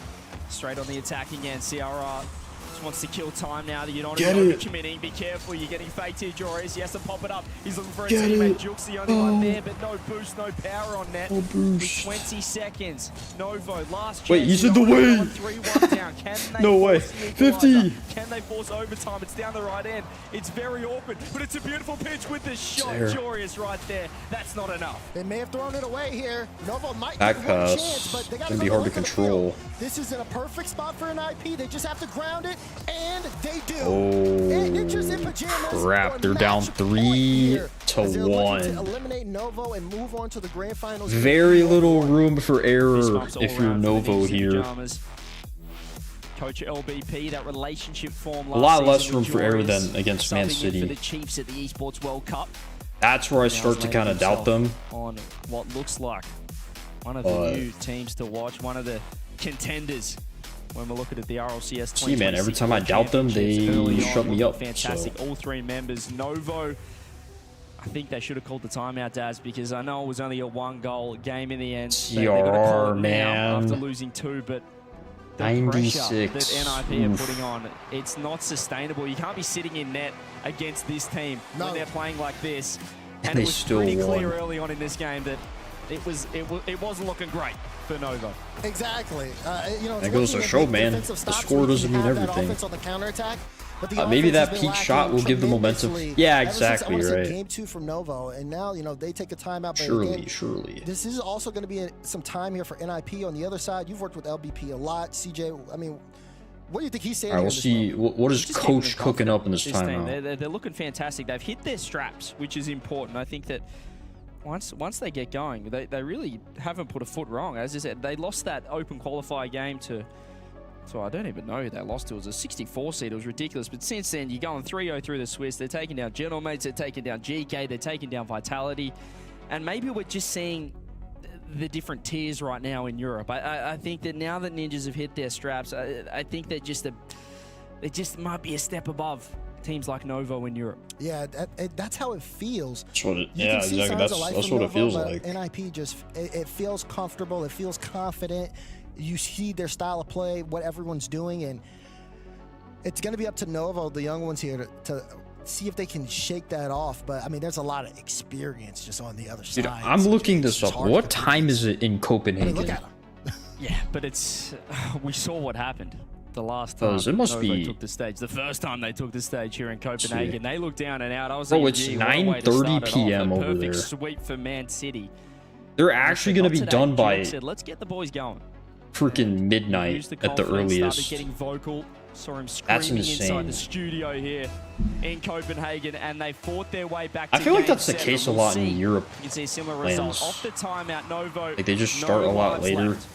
Straight on the attack again. CRR just wants to kill time now that you don't Get know it. committing. Be careful, you're getting faked here, Joris. He has to pop it up. He's looking for a Get teammate. it. Juke's the only one there, but no boost, no power on net. No boost. With 20 seconds. Novo, last chance. Wait, he's in You the know, way. on 3-1 down. Can they No way. force the 50. equalizer? Can they force overtime? It's down the right end. It's very awkward, but it's a beautiful pitch with the shot. There. Joris right there. That's not enough. They may have thrown it away here. Novo might Back get one pass. chance, but they got Gonna be hard to control. This is in a perfect spot for an IP. They just have to ground it, and they do. Oh, And Ninjas in Pajamas crap. on They're down match point 3 here, to as they're looking 1. to eliminate Novo and move on to the grand finals. Very little room for Fist error bumps all if you're around for the Novo Ninjas in here. Pajamas. Coach LBP, that relationship form A lot last less season room with for error Joris, than against Man subbing in City. for the Chiefs at the Esports World Cup. That's where I Now start he's to kind of landed doubt them. himself on what looks like one of the But- new teams to watch, one of the contenders when we're looking at the RLCS. See, man, every time I doubt them, they shut me up. Fantastic, So. all three members. Novo, I think they should have called the timeout, Daz, because I know it was only a 1-goal game in the end. They're gonna call it now man. after losing 2, but the 96. pressure that NIP are Oof. putting on, it's not sustainable. You can't be sitting in net against this team when they're playing like this. And They it was still pretty clear won. early on in this game that it wasn't looking great for Novo. Exactly. You know, it's That goes to looking at show, the man. defensive The stops score where you doesn't can mean have that everything. offense on the counterattack, but the Maybe offense has that been peak lacking shot will give the momentum. tremendously Yeah, ever since, exactly, I wanna say, right. Game 2 from Novo, and now, you know, they take a timeout. But Surely, again, surely. this is also going to be some time here for NIP on the other side. You've worked with LBP a lot, CJ. I mean, what do you think he's saying? All right, we'll see. What is Just keeping Coach them cooking up in this confident, timeout? team. They're looking fantastic. They've hit their straps, which is important. I think that once they get going, they really haven't put a foot wrong. As I said, they lost that open qualifier game to, so I don't even know who they lost to. It was a 64 seed. It was ridiculous. But since then, you're going 3-0 through the Swiss. They're taking down Gentlemates. They're taking down GK. They're taking down Vitality. And maybe we're just seeing the different tiers right now in Europe. I think that now that Ninjas have hit their straps, I think they're just they just might be a step above teams like Novo in Europe. Yeah, that's how it feels. That's what it, You yeah, can see exactly. signs of life That's from what it feels Novo, like. but NIP just, it feels comfortable. It feels confident. You see their style of play, what everyone's doing, and it's going to be up to Novo, the young ones here, to see if they can shake that off. But I mean, there's a lot of experience just on the other side. Dude, I'm looking this up. What time is it in Copenhagen? I mean, look at them. Yeah, but it's we saw what happened the last time it must Novo be took the stage. The first time they took the stage here in Copenhagen, they looked down and out. I was bro, like, it's gee, what a way to 9:30 start it off. p.m. A over perfect there. sweep for Man City. They're actually going to be Not today. done by Jake said, let's get the boys going. freaking midnight Used the at the confidence, earliest. Started getting vocal. Saw him That's screaming insane. inside the studio here in Copenhagen, and they fought their way back I to feel like game that's the 7. case a We'll lot in see. Europe. You can see a similar lands. result off the timeout. Novo. Like they just no start a lot lives later. left.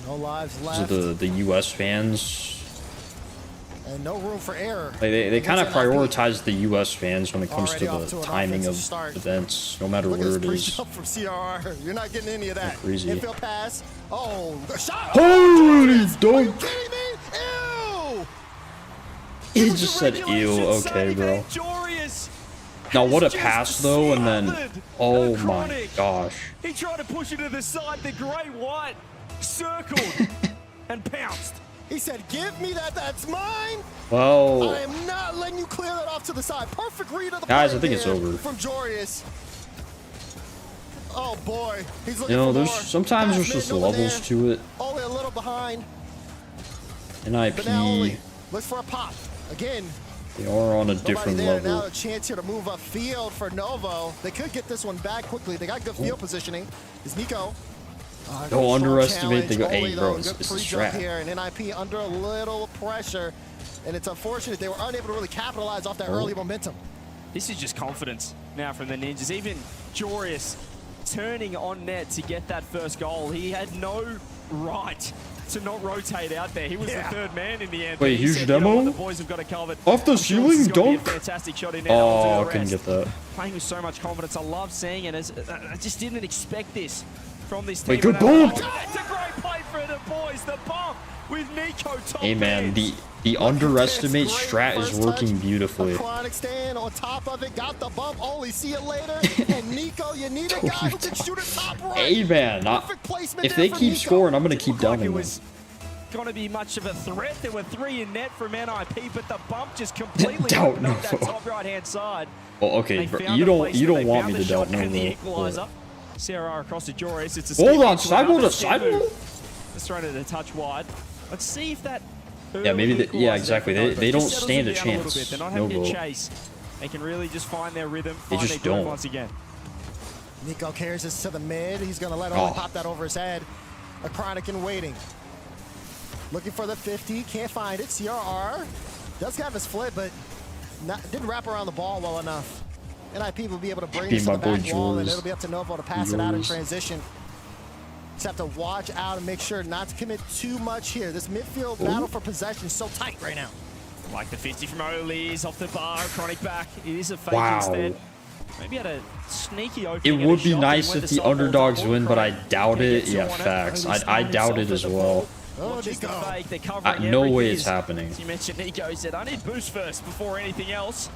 No lives So left. the U.S. fans, And no room for error. like they kind of Against NIP. prioritize the U.S. fans when it comes Already to off the to an timing of offensive start. events, no matter Look at where this it is. pre-jump from CRR. You're not getting any of that. Crazy. Infield pass. Oh, the shot. Holy dunk! Are you kidding me? Ew! He just said, "Ew." Okay, bro. Now what a pass though, and then oh my gosh. He tried to push it to the side. The Great White circled and pounced. He said, "Give me that. That's mine." Well, I am not letting you clear that off to the side. Perfect read of the guys, play I think it's there over. from Jorius. Oh boy, he's looking You know, for there's more. sometimes there's Pass just mid, no one levels there. to it. Only a little behind, NIP, but now only looks for a pop again. they are on a Nobody different there. Now level. a chance here to move upfield for Novo. They could get this one back quickly. They got good field positioning. Is Nico? Don't underestimate the challenge. hey, Only, bro, though, it's good the pre-jump strat. here, and NIP under a little pressure, and it's unfortunate they were unable to really capitalize off that early momentum. This is just confidence now from the Ninjas. Even Jorius turning on net to get that first goal. He had no right to not rotate out there. He was the third man in the end. Wait, He huge said, demo? You know what, the boys have got it covered. Off the I'm sure ceiling this is gonna be dunk? a fantastic shot in there. Oh, I'll I do the couldn't rest. get that. Playing with so much confidence. I love seeing it. I just didn't expect this from this team. Wait, good But, bump! it's a great play for the boys. The bump with Nico top Hey man, ends. the underestimate Great strat is first working touch. beautifully. A chronic stand on top of it, got the bump, only see it later. And Nico, you need a guy who can shoot it top right. Hey man, Perfect placement if there they for keep Nico. scoring, I'm gonna keep Looked like downing it them. was going to be much of a threat. There were 3 in net from NIP, but the bump just completely Doubt opened up that Novo. top right-hand side. Well, okay, They bro, found you a don't placement, they want found me the to doubt shot and the Novo. equalizer. CRR across to Jorius. It's a Hold skip on, into sidewall another to skip sidewall? move. Let's throw it a touch wide. Let's see if that. Yeah, maybe early yeah, equalizer exactly. for They Novo don't just settles stand a them down little chance. bit. They're not having Novo. to chase. They can really just find their rhythm, They find just their groove don't. once again. Nico carries this to the mid. He's going to let Oh. pop that over his head. A chronic in waiting. Looking for the 50. Can't find it. CRR does have his flip, but didn't wrap around the ball well enough. NIP will be able to bring this to my the boy back wall, and Jules. it'll be up to Novo to pass it out in Jules. transition. Just have to watch out and make sure not to commit too much here. This midfield battle for possession is so tight right now. Like the 50 from Oli is off the bar, chronic back. It is a fake Wow. instead. Maybe had a sneaky It opening. would be nice if the underdogs win, but I doubt it. Yeah, facts. I doubt it as well. Oh, just the fake. They're covering No way everything. it's happening. As you mentioned, Nico said, I need boost first before anything else.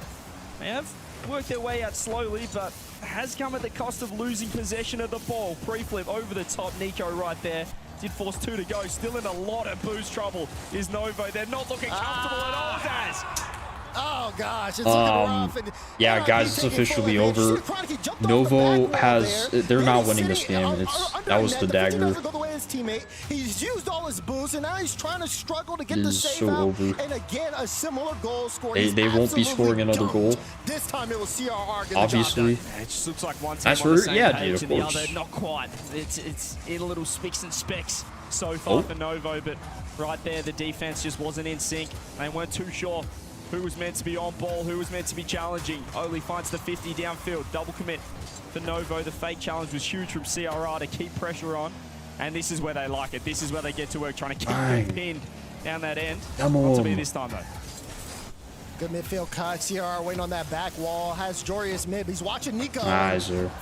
They have worked their way out slowly, but has come at the cost of losing possession of the ball. Pre-flip over the top, Nico right there. Did force 2 to go. Still in a lot of boost trouble is Novo. They're not looking comfortable at all, Daz. Oh gosh, it's looking rough. And Yeah, guys, it's officially over. Novo has, they're not winning this game. That was the dagger. Doesn't go the way of his teammate. He's used all his boosts, and now he's trying to struggle to get the It is save so out. over. And again, a similar goal score. They won't be scoring another goal. This time it was CRR getting Obviously. the job done. It just looks like one team That's on the where- same yeah, page dude, of and the course. other not quite. It's in a little spicks and specks so far for Novo, but right there the defense just wasn't in sync. They weren't too sure who was meant to be on ball, who was meant to be challenging. Oli finds the 50 downfield, double commit for Novo. The fake challenge was huge from CRR to keep pressure on, and this is where they like it. This is where they get to work, trying to keep them pinned down that end. Come Not to on. be this time though. Good midfield cut. CRR waiting on that back wall. Has Jorius mid. He's watching Nico.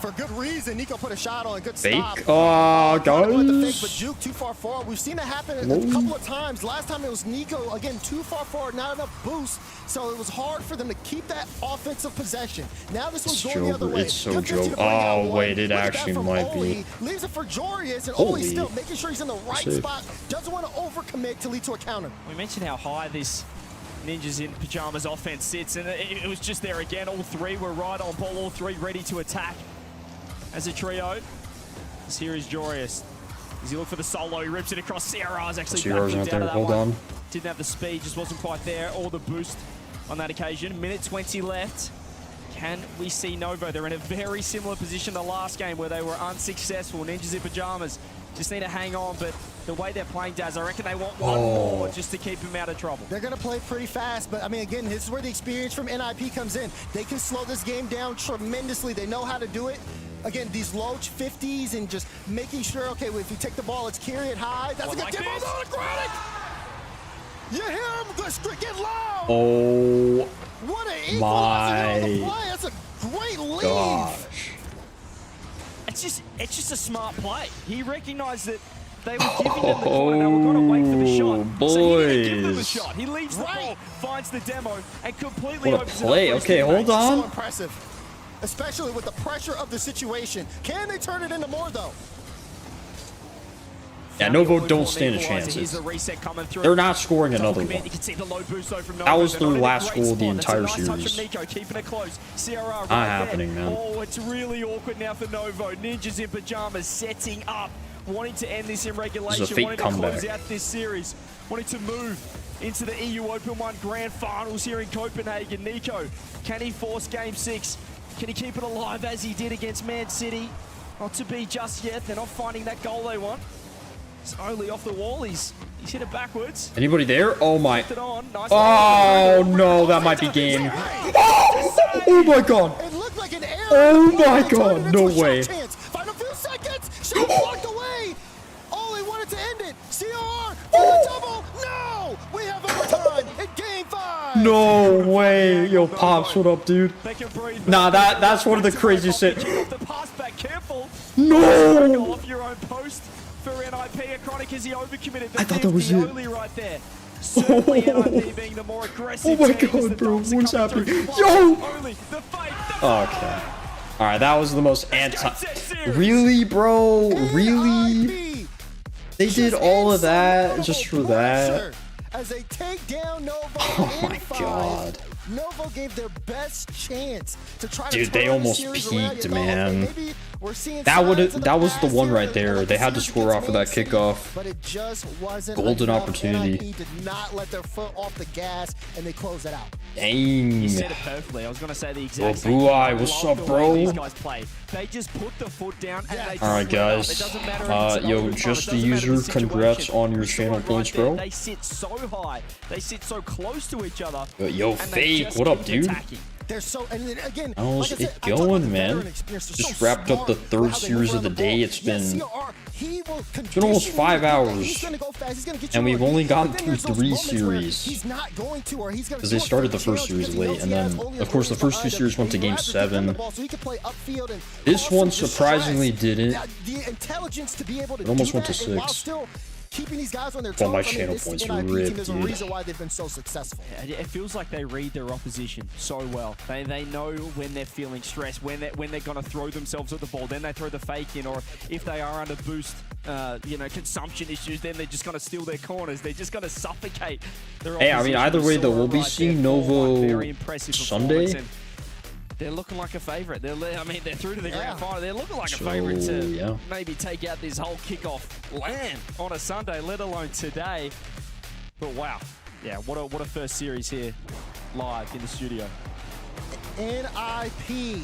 For good reason. Nico put a shot on. Good stop. Fake. Oh, guys. But Juke too far forward. We've seen it happen a couple of times. Last time it was Nico. Again, too far forward. Not enough boost. So it was hard for them to keep that offensive possession. Now this one's going the other way. It's so joke. Oh, wait. It actually might be. Leaves it for Jorius. And Oli still making sure he's in the right spot. Doesn't want to overcommit to lead to a counter. We mentioned how high this Ninjas in Pajamas offense sits, and it was just there again. All three were right on ball, all three ready to attack as a trio. This here is Jorius. Does he look for the solo? He rips it across. CRR's actually backed out of that one. Didn't have the speed, just wasn't quite there, or the boost on that occasion. Minute 20 left. Can we see Novo? They're in a very similar position to the last game where they were unsuccessful. Ninjas in Pajamas just need to hang on, but the way they're playing, Daz, I reckon they want one more just to keep him out of trouble. They're going to play pretty fast, but I mean, again, this is where the experience from NIP comes in. They can slow this game down tremendously. They know how to do it. Again, these low 50s and just making sure, okay, if you take the ball, let's carry it high. That's a good demo on Granic. You hear him? Let's get low. Oh, what an equalizer on the play. That's a great lead. Gosh. It's just a smart play. He recognized that they were giving them the corner. They were going to wait for the shot. Boys. So he didn't give them a shot. He leaves the ball, finds the demo, and completely what a play. Okay, hold on. So impressive, especially with the pressure of the situation. Can they turn it into more, though? Yeah, Novo don't stand a chance. They're not scoring another one. That was their last goal of the entire series. Not happening, man. Oh, it's really awkward now for Novo. Ninjas in Pajamas setting up, wanting to end this in regulation, wanting to close out this series, wanting to move into the EU Open 1 Grand Finals here in Copenhagen. Nico, can he force Game 6? Can he keep it alive as he did against Man City? Not to be just yet. They're not finding that goal they want. It's only off the wall. He's hit it backwards. Anybody there? Oh my. Oh no, that might be game. Oh my god. It looked like an error. Oh my god, no way. Final few seconds. Shot blocked away. Oli wanted to end it. CR for the double. No, we have overtime in Game 5. No way. Yo, Pops, what up, dude? Nah, that's one of the craziest shit. No. Off your own post. For NIP, Chronic, is he overcommitted? I thought that was it. Right there. Certainly NIP being the more aggressive. Oh my god, bro, what's happening? Yo! Okay. Alright, that was the most Really, bro? Really? They did all of that just for that? As they take down Novo. Oh my god. Novo gave their best chance to try to Dude, they almost peaked, man. That was the one right there. They had to score off of that kickoff. But it just wasn't golden opportunity. Did not let their foot off the gas, and they closed it out. Dang. You said it perfectly. I was going to say the exact same thing. Blue-Eye, what's up, bro? These guys play. They just put the foot down and they Alright, guys. Yo, just the user, congrats on your channel points, bro. They sit so high. They sit so close to each other. Yo, Fake, what up, dude? They're so, and then again, how's it going, man? Just wrapped up the third series of the day. It's been almost 5 hours, and we've only gotten through 3 series because they started the first series late, and then of course the first 2 series went to Game 7. This one surprisingly didn't. It almost went to 6. Keeping these guys on their toes. My channel points are ripped, dude. The reason why they've been so successful. It feels like they read their opposition so well. They know when they're feeling stressed, when they're going to throw themselves at the ball, then they throw the fake in, or if they are under boost, consumption issues, then they're just going to steal their corners. They're just going to suffocate their opposition. Hey, I mean, either way, though, we'll be seeing Novo Sunday. They're looking like a favorite. They're through to the grand final. They're looking like a favorite to maybe take out this whole kickoff LAN on a Sunday, let alone today. But wow, yeah, what a first series here live in the studio. NIP,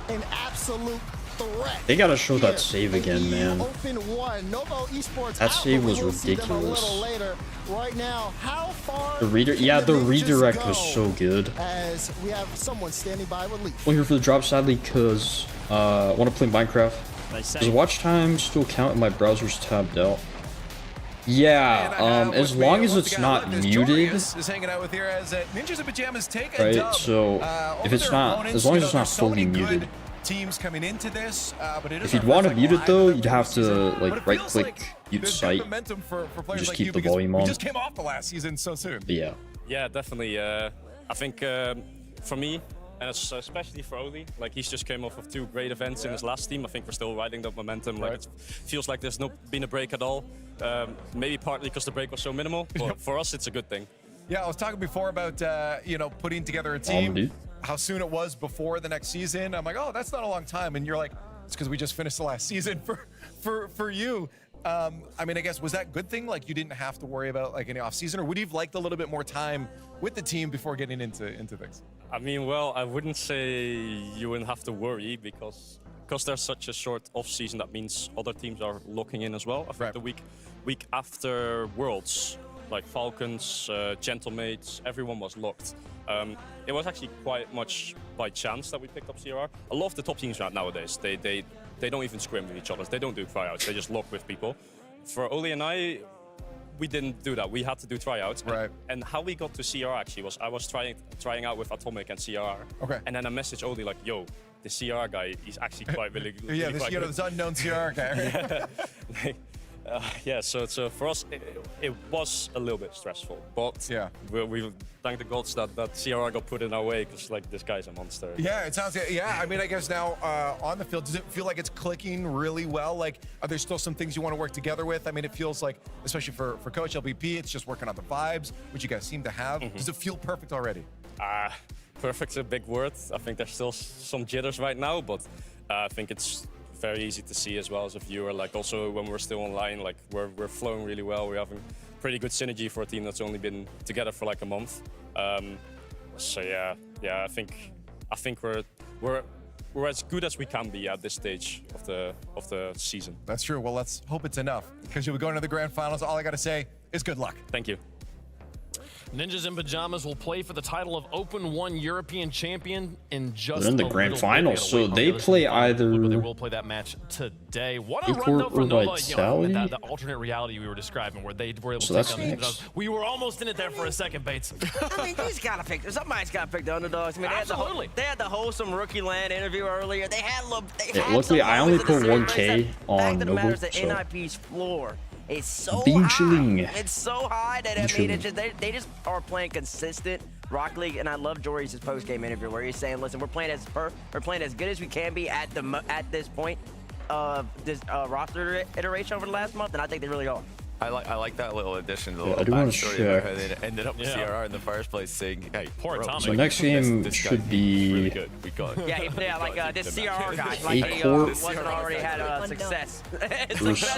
an absolute threat. They gotta show that save again, man. That save was ridiculous. Right now, how far the redirect was so good. As we have someone standing by with Leaf. Well, here for the drop, sadly, because I want to play Minecraft. Does watch time still count if my browser's tabbed out? Yeah, as long as it's not muted. Is hanging out with here as Ninjas in Pajamas take a Right, dub, so if it's not, as long as it's not fully muted. Teams coming into this, but it If you'd want to mute it though, you'd have to like right-click mute site. for players Just like keep you the because volume on. we just came off the last season so soon. But yeah. Yeah, definitely. I think for me, and especially for Oli, like he's just came off of 2 great events in his last team. I think we're still riding that momentum. Like it feels like there's been a break at all. Maybe partly because the break was so minimal, but for us it's a good thing. Yeah, I was talking before about putting together a team. How soon it was before the next season. I'm like, oh, that's not a long time, and you're like, it's because we just finished the last season for you. I mean, I guess was that a good thing? Like you didn't have to worry about like any off season, or would you have liked a little bit more time with the team before getting into things? I mean, well, I wouldn't say you wouldn't have to worry because there's such a short off season. That means other teams are locking in as well. I think the week after Worlds, like Falcons, Gentlemates, everyone was locked. It was actually quite much by chance that we picked up CRR. A lot of the top teams right nowadays, they don't even scrim with each other. They don't do tryouts. They just lock with people. For Oli and I, we didn't do that. We had to do tryouts. Right. And how we got to CRR actually was I was trying out with Atomic and CRR. Okay. And then I messaged Oli like, yo, the CRR guy, he's actually quite really good. Yeah, this unknown CRR guy. Yeah, so for us, it was a little bit stressful, but yeah, we thank the gods that CRR got put in our way because like this guy's a monster. Yeah, it sounds. Yeah, I mean, I guess now on the field, does it feel like it's clicking really well? Like, are there still some things you want to work together with? I mean, it feels like, especially for Coach LBP, it's just working on the vibes, which you guys seem to have. Does it feel perfect already? Perfect's a big word. I think there's still some jitters right now, but I think it's very easy to see as well as a viewer. Like also when we're still online, like we're flowing really well. We're having pretty good synergy for a team that's only been together for like a month. So yeah, I think we're as good as we can be at this stage of the season. That's true. Well, let's hope it's enough because you'll be going to the grand finals. All I gotta say is good luck. Thank you. Ninjas in Pajamas will play for the title of Open 1 European Champion in just They're in the grand finals, so they play either. They will play that match today. What a run though for Nova, the alternate reality we were describing, where they were able to take down the Underdogs. We were almost in it there for a second, Bates. I mean, he's got to pick. Somebody's got to pick the Underdogs. I mean, they had the wholesome rookie LAN interview earlier. They had luckily, I only put 1K on Nova, so. NIP's floor. It's so high. It's so high that I mean, it's just, they just are playing consistent Rocket League, and I love Jory's post-game interview where he's saying, "Listen, we're playing as good as we can be at this point of this roster iteration over the last month, and I think they really are." I like that little addition to the little I do want to backstory check. how they ended up with CRR in the first place, saying, "Hey, poor bro, Atomic." So next game should be really good. We got it. Yeah, like this CRR guy, like he Court wasn't already had success. versus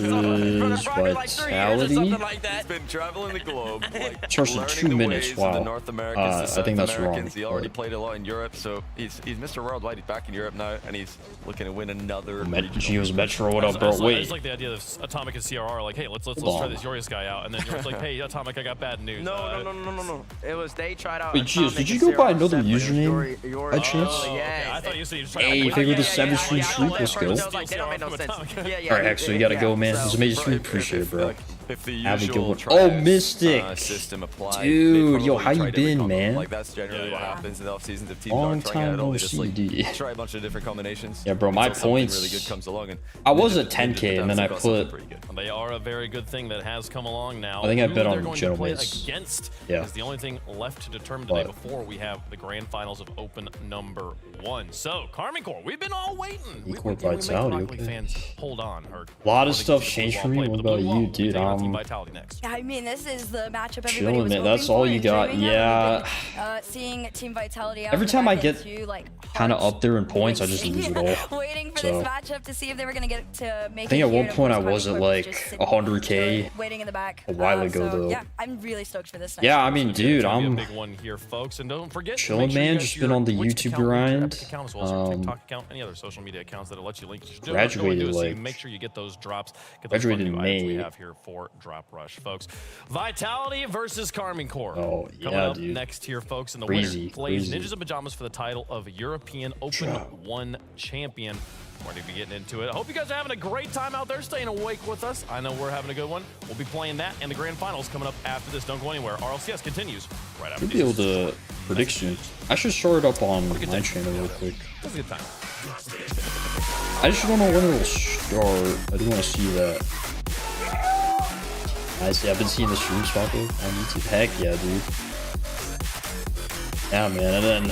Vitality. He's been traveling the globe, like Charged in learning 2 the minutes. ways Wow. of the North Americans, the South I think that's Americans. wrong. He already played a lot in Europe, so he's Mr. Worldwide. He's back in Europe now, and he's looking to win another. Geo's Metro, what up, bro? I Wait. just like the idea of Atomic and CRR, like, hey, let's try this Yorius guy out, and then you're like, hey, Atomic, I got bad news. No. It was they tried out. Wait, Geos, did you go by another username by chance? Yeah. I thought you said you just Hey, they were the 7 stream streak. Let's go. They don't make no sense. Alright, Axel, you gotta go, man. It's amazing stream. Appreciate it, bro. If the Have a good usual one. triad, Oh, Mystic. System applied, Dude, they yo, probably how you tried every been, combo. man? Like that's generally what happens in the off seasons if teams Long aren't trying time it at all. no They just like CD. try a bunch of different combinations. Yeah, bro, my until something points. really good comes along. And I was at Ninjas 10K, and then I got something put. pretty good. They are a very good thing that has come along now. I think I Who bet they're on going to play Gentlemates. against Yeah. is the only thing left to determine today before we have the grand finals of Open number 1. So, Karmine Corps, we've been all waiting. Equal We make Vitality, Rocket League okay. fans hold on. A lot of stuff changed for me. What about you, dude? Team Vitality next. Yeah, I mean, this is the matchup everybody Chilling, was man. hoping That's all for you and got. dreaming of. Yeah. We've been, seeing Team Vitality out Every in the time I back get end too, like, kind of up there in points, I just lose it all. waiting for So, this matchup to see if they were going to get to make I think it at here, one and point I of course, was at Karmine like Corps just sitting 100K waiting in the back a while ago, so, though. yeah, I'm really stoked for this. Yeah, I mean, dude, It's gonna be I'm a big one here, folks, and don't forget. chilling, make sure you man. guys Just your been on the Twitch YouTube account, your grind. Epic account, as well as your TikTok account, any other social media accounts that let you link. Graduated, so you like, make sure you get those drops. Get those graduated fun new in items we May. have here for for Drop Rush, folks. Vitality versus Karmine Corp. Oh, Coming yeah, up dude. next here, folks. And the Crazy, winner plays crazy. Ninjas in Pajamas for the title of European Open 1 champion. We're going to be getting into it. I hope you guys are having a great time out there, staying awake with us. I know we're having a good one. We'll be playing that and the grand finals coming up after this. Don't go anywhere. RLCS continues right after Should be able to predict soon. I should start it up on my channel real quick. That's a good time. I just don't know when it'll start. I do want to see that. I see. I've been seeing the streams pop up on YouTube. Heck yeah, dude. Yeah, man. And then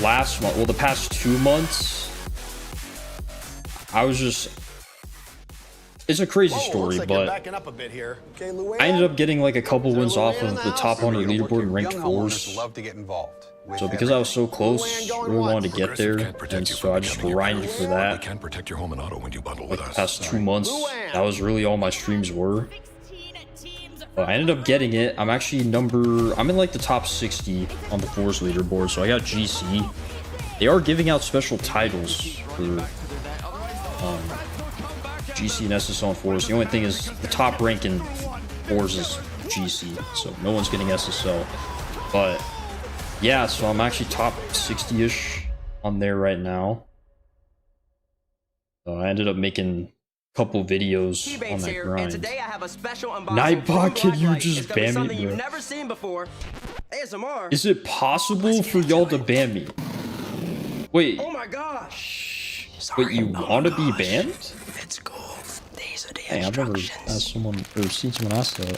last month, well, the past 2 months, I was just. It's a crazy story, like but backing up a bit here. Okay, I ended up getting like a couple wins off of the top 100 leaderboard and ranked 4s. Love to get involved. So because I was so close, really wanted to get there, and so I just grinded for that. We can protect your home and auto when you bundle with Like the us. past 2 months, that was really all my streams were. But I ended up getting it. I'm actually I'm in like the top 60 on the Force leaderboard, so I got GC. They are giving out special titles for GC and SSL and Force. The only thing is the top rank in Force is GC, so no one's getting SSL. But yeah, so I'm actually top 60-ish on there right now. So I ended up making a couple videos on that here, grind. and today I have a special unboxing. Nightbot, can you just It's gonna be ban something me, you've bro? never seen before. ASMR. Is it possible for y'all to ban me? Wait. Oh my gosh. Wait, you want to be banned? It's cool. These are the Hey, I've never asked someone or seen someone ask that.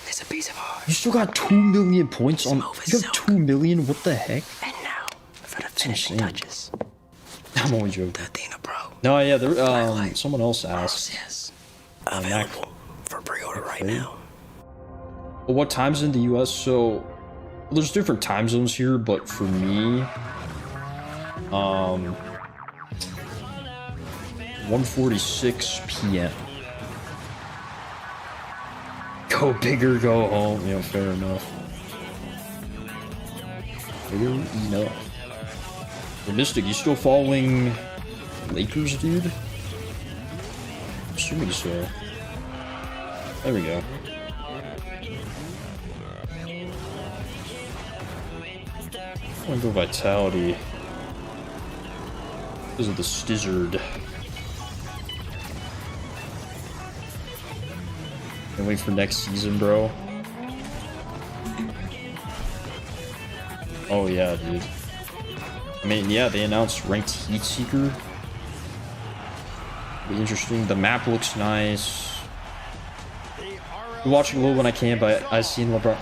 It's a piece of art. You still got 2 million points on. You have 2 million? What the heck? And now for the That's finishing insane. touches. I'm only joking. Athena Pro. No, yeah, there. Someone else asked. Available for pre-order right now. Well, what time's in the U.S.? So there's different time zones here, but for me, 1:46 p.m. Go bigger, go home. Yeah, fair enough. Fair enough. Well, Mystic, you still following Lakers, dude? I'm assuming so. There we go. I want to go Vitality because of the Stizzard. Can't wait for next season, bro. Oh yeah, dude. I mean, yeah, they announced Ranked Heat Seeker. Be interesting. The map looks nice. I'm watching a little when I can, but I seen LeBron.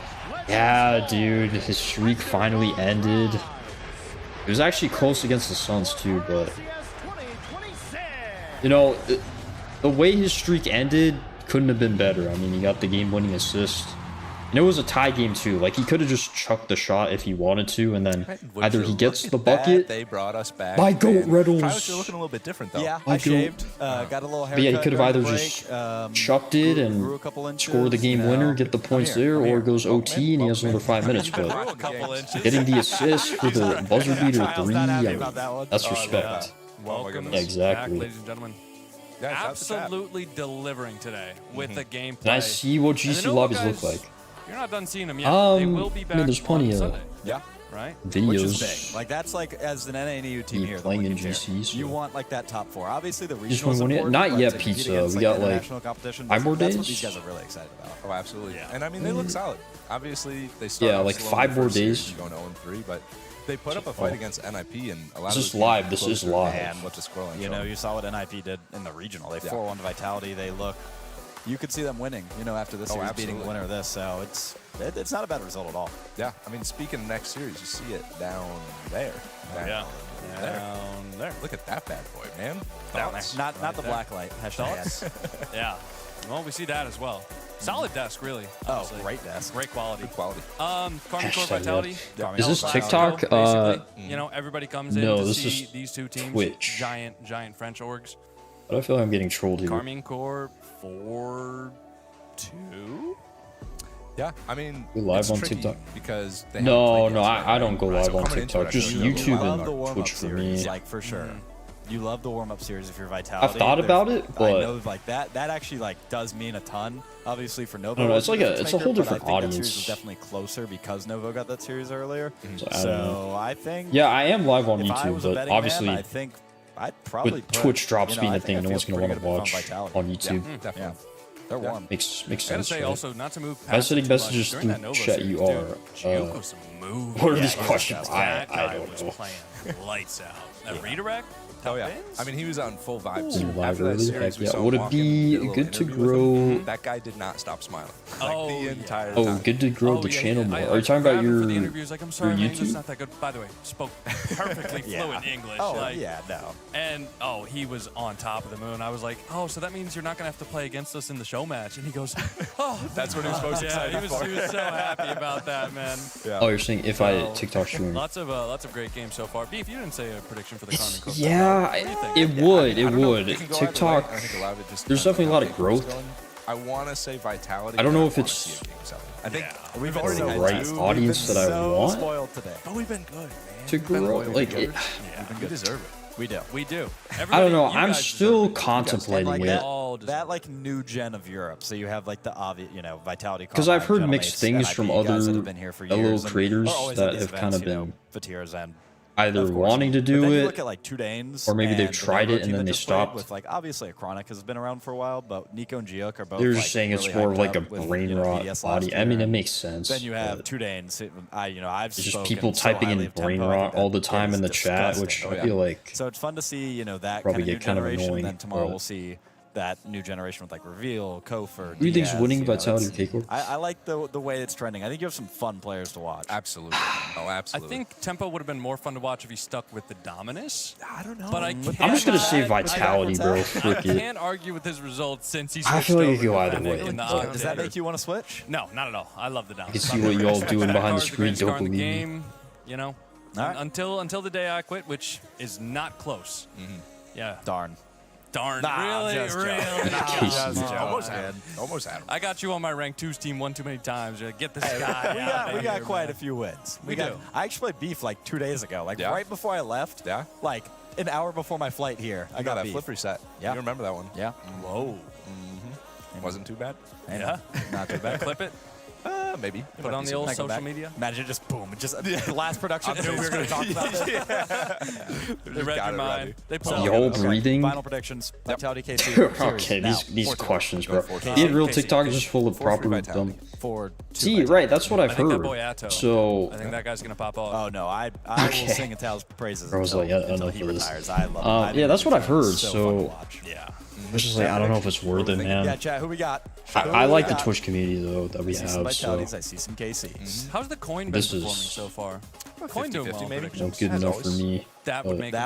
Yeah, dude, his streak finally ended. It was actually close against the Suns too, but you know, the way his streak ended couldn't have been better. I mean, he got the game-winning assist. And it was a tie game too. Like, he could have just chucked the shot if he wanted to, and then either he gets the bucket. They brought us back. My goat Reynolds. Probably looking a little bit different though. Yeah, My I goat. shaved, got a little haircut. But yeah, he could have either during the just break, chucked it grew a and couple inches, score the game you know. winner, get the points there, or it goes OT and he has another 5 minutes. But getting the assist for the buzzer beater 3, I mean, that's respect. Welcome Yeah, exactly. back, ladies and gentlemen. Yeah, Absolutely delivering today with the gameplay. And I see what And I GC know lobbies guys, look like. You're not done seeing them yet. They will be I back mean, there's plenty on of Sunday. Yeah. Right? Which is videos. big. Like, that's like, as an NANU team Me here, playing in looking here, GC, so- you want like that top 4. Obviously, the Just regionals won it. important, Not but yet, to compete Pizza. against, We like, got, like, international competition, 5 more that's what days? these guys are really excited about. Oh, absolutely. Yeah. And I mean, they look solid. Obviously, they started Yeah, off like slow in 5 the more first series days. and going 0-3, but they put up a fight against NIP, and a lot This of is those live. games This is closer live. than what the scoreline You showed. know, you saw what NIP did in the regional. They Yeah. 4-1 to Vitality. They look. You could see them winning, you know, after this series beating the absolutely. winner of this. So it's not a bad result at all. Yeah, I mean, speaking of next series, you see it down there. Down there. Look at that bad boy, man. Down Thoughts? there. Not the there. black light. Hashtag. Yeah. Well, we see that as well. Solid desk, really. Oh, honestly. great desk. Great quality. Good quality. Karmine Corp Hashtag Vitality. that. Is this Bio, TikTok? basically. You know, everybody comes in no, to this see is these two teams. Twitch. Giant French orgs. But I feel like I'm getting trolled here. Karmine Corp 4-2. Yeah, I mean, We live it's on tricky TikTok? because they No, haven't played no, yet, I don't go right? live on coming into TikTok. it, Just I think YouTube Love and the warm-up Twitch for series, me. like for sure. you love the warm-up series if you're Vitality. I've thought about it, but I know like that actually like does mean a ton. Obviously for Novo, no, it's like it's a whole different audience. That series was definitely closer because Novo got that series earlier. So I think I am live on if I YouTube, was a but betting obviously man, I think I'd probably with put, Twitch drops being I a thing, think no one's gonna want to watch on YouTube. Yeah, they're warm. Makes I gotta sense. say Right? also not to move I past said it too messages much during that through Nova chat. series, You dude, are. Gioco's moving. What are these Yeah, questions? that I guy don't was know. playing lights out. That redirect. Oh yeah, I mean he was on full vibes. Ooh. After that series, we saw Would him it walk in, be did a little good to interview with grow? him. That guy did not stop smiling. Like the entire time. Good to grow the channel more. Are you talking about your Like, I'm sorry, your man, it's YouTube? not that good. By the way, spoke perfectly fluent English. Oh like, no. And he was on top of the moon. I was like, oh, so that means you're not gonna have to play against us in the show match. And he goes, oh, that's what he was most excited he was so happy about that, man. Oh, you're saying if I TikTok stream? Lots of great games so far. Beef, you didn't say a prediction for the Carmen Corp. Yeah, it would. TikTok. There's definitely a lot of growth. I want to say Vitality. I don't know if it's I think we've the already right audience that I want spoiled today. But we've been good, man. to grow. Like it. We deserve it. We do. I don't know. I'm still contemplating like it. that like new gen of Europe. So you have like the obvious, Vitality. Because I've heard Gentlemates, mixed things NIP from guys other that have been here for little years creators and are always that at these have kind of events, been Fatiers and either of course. wanting to But do then you it, look at like 2 Danes, or maybe they've and the tried Novo it and team then that they just played stopped. With like obviously Acronica has been around for a while, but Nico and Gioc are both. They're just like, saying it's really more of hyped like a up with, brain rot VDS body. last I mean, year. it makes sense. Then you have but 2 Danes. I've There's just spoken people so typing highly in of brain Tempo, I rot think all the that time is in the chat, disgusting. which I feel like So it's fun to see, that probably kind of new get kind of generation. annoying, And then tomorrow but- we'll see that new generation with like Reveal, Kofor. Who do you think's Diaz, winning Vitality or K-Corp? I like the way it's trending. I think you have some fun players to watch. Absolutely. Oh, absolutely. I think Tempo would have been more fun to watch if he stuck with the Dominus. I don't know. But I'm just gonna say Vitality, bro. Frick I it. can't argue with his results since he's. I feel like you go either way. Does that make you want to switch? No, not at all. I love the Dominus. I can see what y'all doing behind the screen. Don't in the believe me. game, until the day I quit, which is not close. Yeah. Darn. Really? Almost had him. I got you on my rank 2's team one too many times. Get this guy. We got quite a few wins. I actually played Beef like 2 days ago, right before I left. Yeah. Like an hour before my flight here. I got that Beef. flip reset. Yeah. You remember that one? Yeah. Whoa. Wasn't too bad. Yeah. Not too bad. Clip it. Maybe. Put it on the old Can I go social back? media. Imagine just boom. Just the last production. I knew we were going to talk about this. They read your mind. They pulled Y'all breathing. Final predictions. Vitality KC. Okay, these questions, bro. Being real TikTok is just full of proper dumb. For See, right? That's what I've I think that heard. boy Atto. So I think that guy's gonna pop off. Oh no, I will sing Atal's praises. I was like, until enough he of this. retires. I love him. Yeah, that's what I've heard. So fun to So watch. Yeah. I'm just like, I don't know if it's worth it, Yeah, man. chat. Who we got? I like the Twitch community though that we I see some have. So Vitalities. I see some KCs. How's the coin been This performing is- so far? Coin doing well. maybe. no good enough for me. That would make a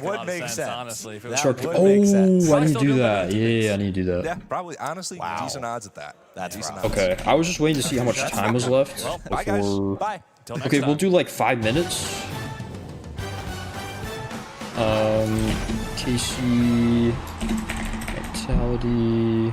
lot of sense, honestly. If it was Shark. would make sense. Oh, I need to Still do doing that. better Yeah, I need to do that. Yeah, probably. Honestly, decent odds at that. That's decent rough. odds. Okay, I was just waiting to see how much time was left Bye, guys. before. Bye. Till next Okay, time. we'll do like 5 minutes. KC, Vitality.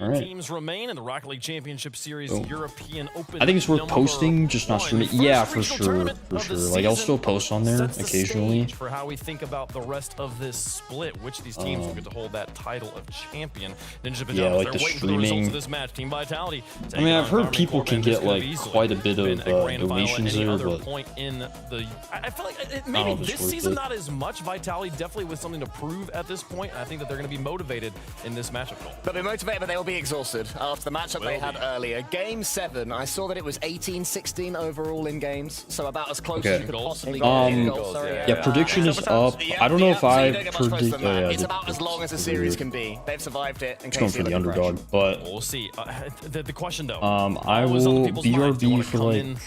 All right. Teams remain in the Rocket League Championship Series Oh. European Open. I think it's worth posting, just not streaming. Yeah, for Regional sure, tournament for of sure. the Like I'll season still post on there sets the occasionally. stage for how we think about the rest of this split. Which of these teams will get to hold that title of champion? Ninja Pajamas, Yeah, like they're the waiting for the results streaming. of this match. Team Vitality. I mean, I've heard Carmen people Corp, can and this get could have like easily quite a bit been of a grand final at donations any there, other but point in the. I feel like I maybe don't know if this it's worth season it. not as much. Vitality definitely with something to prove at this point. And I think that they're going to be motivated in this matchup. They'll be motivated, but they will be exhausted after the matchup they had earlier. Game 7, I saw that it was 18-16 overall in games, so about as close as you could possibly get. Yeah, prediction is up. I don't know if I predict. It's about as long as a series can be. They've survived it. It's going for the underdog, but we'll see. The question though. I will BRB for like.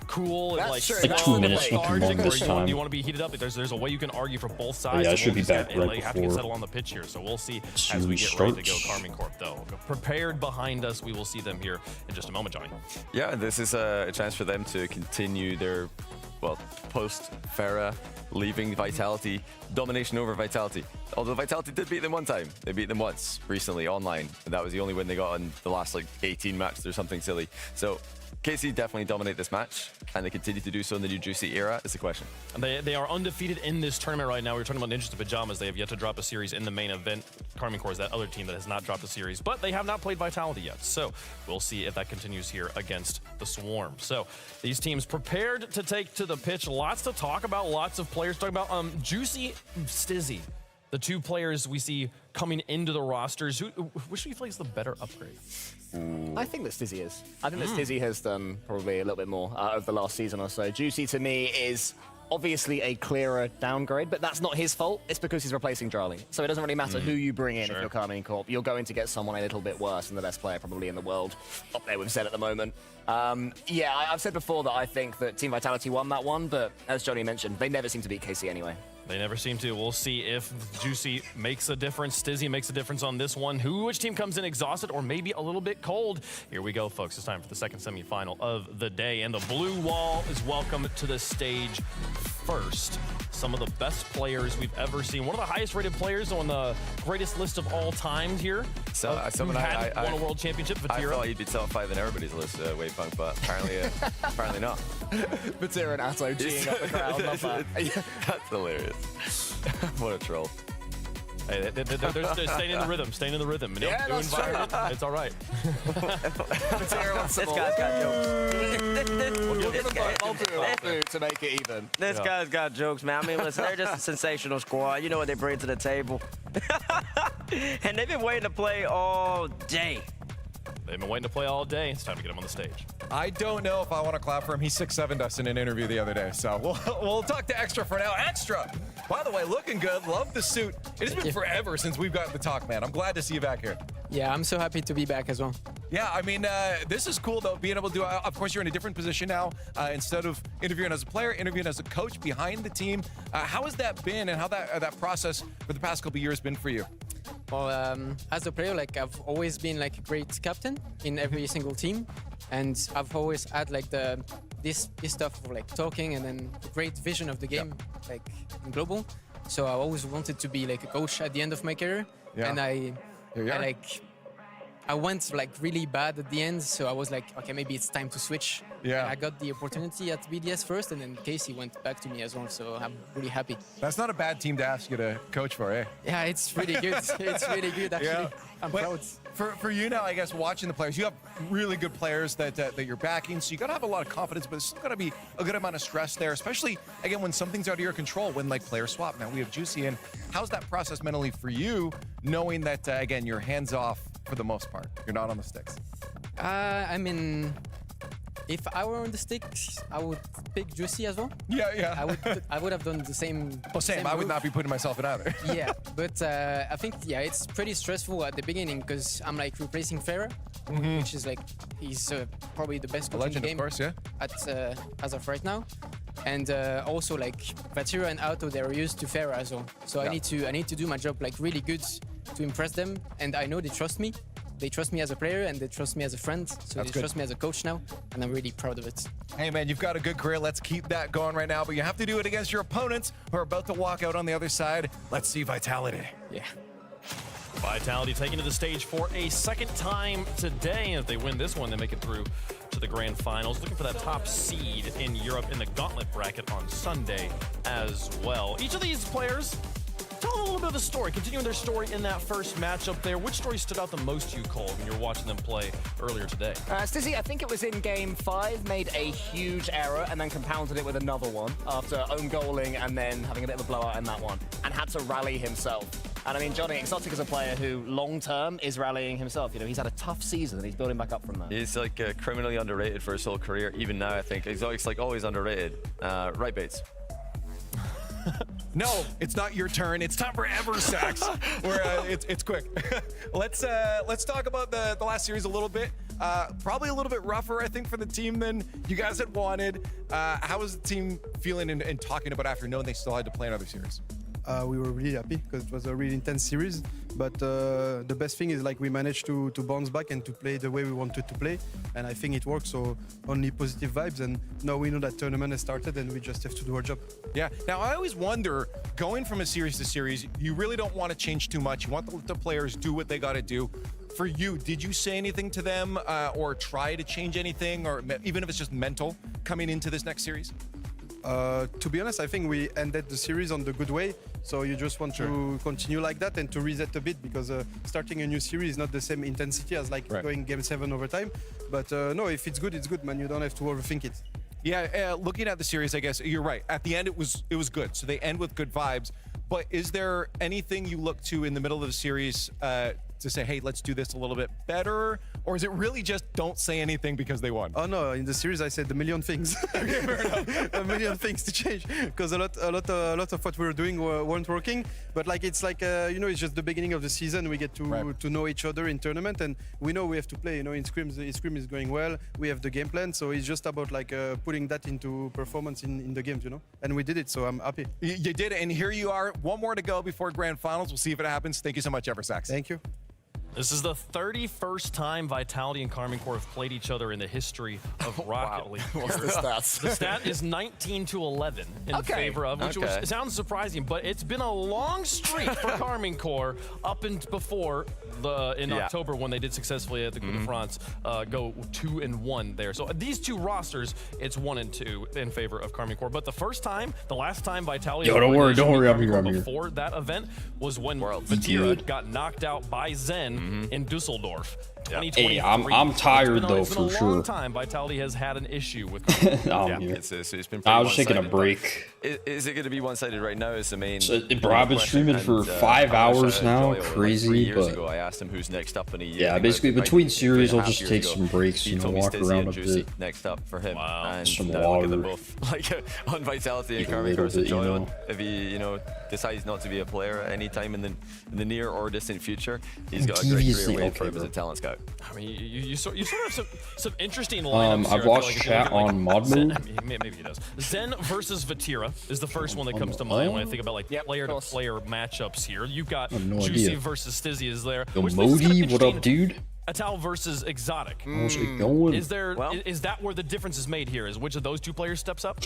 Cool, and like 2 minutes, nothing long this time. You want to be heated up? There's a way you can argue for both sides. Yeah, I should be back right have to get before settled on the pitch here, so we'll see as we get ready to go. Carmen Corp, though, prepared behind us. We will see them here in just a moment, Johnny. Yeah, this is a chance for them to continue their well, post Farah leaving Vitality, domination over Vitality. Although Vitality did beat them one time. They beat them once recently online, and that was the only win they got in the last like 18 matches or something silly. So KC definitely dominate this match. Can they continue to do so in the new Juicy era is the question. And they are undefeated in this tournament right now. We were talking about Ninjas to Pajamas. They have yet to drop a series in the main event. Karmine Corps is that other team that has not dropped a series, but they have not played Vitality yet. So we'll see if that continues here against the Swarm. So these teams prepared to take to the pitch. Lots to talk about, lots of players talking about. Juicy, Stizzy, the two players we see coming into the rosters. Which do you feel is the better upgrade? I think that Stizzy is. I think that Stizzy has done probably a little bit more over the last season or so. Juicy, to me, is obviously a clearer downgrade, but that's not his fault. It's because he's replacing Drali. So it doesn't really matter who you bring in if you're Karmine Corp. You're going to get someone a little bit worse than the best player probably in the world, up there with Zed at the moment. Yeah, I've said before that I think that Team Vitality won that one, but as Johnny mentioned, they never seem to beat KC anyway. They never seem to. We'll see if Juicy makes a difference. Stizzy makes a difference on this one. Which team comes in exhausted or maybe a little bit cold? Here we go, folks. It's time for the second semifinal of the day. And the blue wall is welcome to the stage first. Some of the best players we've ever seen. One of the highest rated players on the greatest list of all time here. So who had won a world championship, Vatira. I thought he'd be top 5 in everybody's list, Wavepunk, but apparently not. Vatira and Atto geeing up the crowd. Love that. That's hilarious. What a troll. Hey, they're staying in the rhythm, staying in the rhythm. Yeah, that's true. It's all right. Vatira wants some This guy's got jokes. to make it even. This guy's got jokes, man. I mean, listen, they're just a sensational squad. You know what they bring to the table. And they've been waiting to play all day. They've been waiting to play all day. It's time to get him on the stage. I don't know if I want to clap for him. He 6'7"'d us in an interview the other day, so we'll talk to Extra for now. Extra, by the way, looking good. Love the suit. It has been forever since we've gotten to talk, man. I'm glad to see you back here. Yeah, I'm so happy to be back as well. Yeah, I mean, this is cool, though, being able to do, of course, you're in a different position now. Instead of interviewing as a player, interviewing as a coach behind the team. How has that been, and how that process for the past couple of years been for you? Well, as a player, like I've always been like a great captain in every single team, and I've always had like this stuff of like talking and then the great vision of the game, like in global. So I always wanted to be like a coach at the end of my career, and I went like really bad at the end, so I was like, okay, maybe it's time to switch. Yeah. I got the opportunity at BDS first, and then Casey went back to me as well, so I'm really happy. That's not a bad team to ask you to coach for, eh? Yeah, it's really good. It's really good, actually. Yeah. I'm proud. For you now, I guess, watching the players, you have really good players that you're backing, so you got to have a lot of confidence, but there's still got to be a good amount of stress there, especially, again, when something's out of your control, when, like, players swap. Now, we have Juicy in. How's that process mentally for you, knowing that, again, you're hands-off for the most part? You're not on the sticks. I mean, if I were on the sticks, I would pick Juicy as well. Yeah. I would have done the same. Well, same. I would not be putting myself in either. Yeah, but I think it's pretty stressful at the beginning because I'm like replacing Farah, which is like he's probably the best coach in the game, of course, yeah. As of right now, and also like Vatira and Auto, they're used to Farah as well. So I need to do my job like really good to impress them, and I know they trust me. They trust me as a player, and they trust me as a friend, so they trust me as a coach now, and I'm really proud of it. Hey, man, you've got a good career. Let's keep that going right now, but you have to do it against your opponents who are about to walk out on the other side. Let's see Vitality. Yeah. Vitality taking to the stage for a second time today. If they win this one, they make it through to the grand finals. Looking for that top seed in Europe in the gauntlet bracket on Sunday as well. Each of these players, tell them a little bit of the story, continuing their story in that first matchup there. Which story stood out the most to you, Cole, when you were watching them play earlier today? Stizzy, I think it was in Game 5, made a huge error and then compounded it with another one after own goaling and then having a bit of a blowout in that one, and had to rally himself. And I mean, Johnny, Exotic is a player who, long-term, is rallying himself. You know, he's had a tough season and he's building back up from that. He's like criminally underrated for his whole career. Even now, I think Exotic's like always underrated. Right, Bates? No, it's not your turn. It's time for Eversax, where it's quick. Let's talk about the last series a little bit. Probably a little bit rougher, I think, for the team than you guys had wanted. How was the team feeling and talking about after knowing they still had to play another series? we were really happy because it was a really intense series. But the best thing is like we managed to bounce back and to play the way we wanted to play, and I think it worked. So only positive vibes. And now we know that tournament has started, and we just have to do our job. Yeah. Now I always wonder, going from a series to series, you really don't want to change too much. You want the players do what they got to do. For you, did you say anything to them or try to change anything, or even if it's just mental, coming into this next series? To be honest, I think we ended the series on the good way. So you just want to continue like that and to reset a bit, because starting a new series is not the same intensity as like going Game 7 overtime. But no, if it's good, man. You don't have to overthink it. Yeah, looking at the series, I guess you're right. At the end, it was good. So they end with good vibes. But is there anything you look to in the middle of the series to say, hey, let's do this a little bit better? Or is it really just don't say anything because they won? Oh no, in the series I said a million things. A million things to change, because a lot of what we were doing weren't working. But like it's like it's just the beginning of the season. We get to know each other in tournament, and we know we have to play. In scrims, scrim is going well. We have the game plan, so it's just about like putting that into performance in the games, And we did it, so I'm happy. You did it, and here you are. One more to go before grand finals. We'll see if it happens. Thank you so much, Eversax. Thank you. This is the 31st time Vitality and Karmine Corp have played each other in the history of Rocket League. What's the stats? The stat is 19-11 in favor of, which it sounds surprising, but it's been a long streak for Karmine Corp up and before in October, when they did successfully at the Coupe de France go 2-1 there. So these two rosters, it's 1-2 in favor of Karmine Corp. But the last time Vitality don't worry, I'm here. Before that event was when Vatira got knocked out by Zen in Dusseldorf. Hey, I'm tired though, for sure. It's been a long time Vitality has had an issue with. It's been I was taking a break. Is it going to be one-sided right now? Is the main. Bro, I've been streaming for 5 hours now. Crazy, 3 years but ago, I asked him who's next up, and basically between series, I'll just take some breaks, walk around a bit. Next up for him, and some look water. at them both. Like on Vitality and Karmine Corp, enjoy if he decides not to be a player at any time in the near or distant future, he's got a great career waiting for him as a talent scout. I mean, you sort of have some interesting lineups. I've watched chat on mod mode. Maybe he does. Zen versus Vatira is the first one that comes to mind when I think about like player-to-player matchups here. You've got Juicy versus Stizzy is there. Yo, Modi, what up, dude? Atal versus Exotic. How's it going? Is that where the difference is made here? Is which of those two players steps up?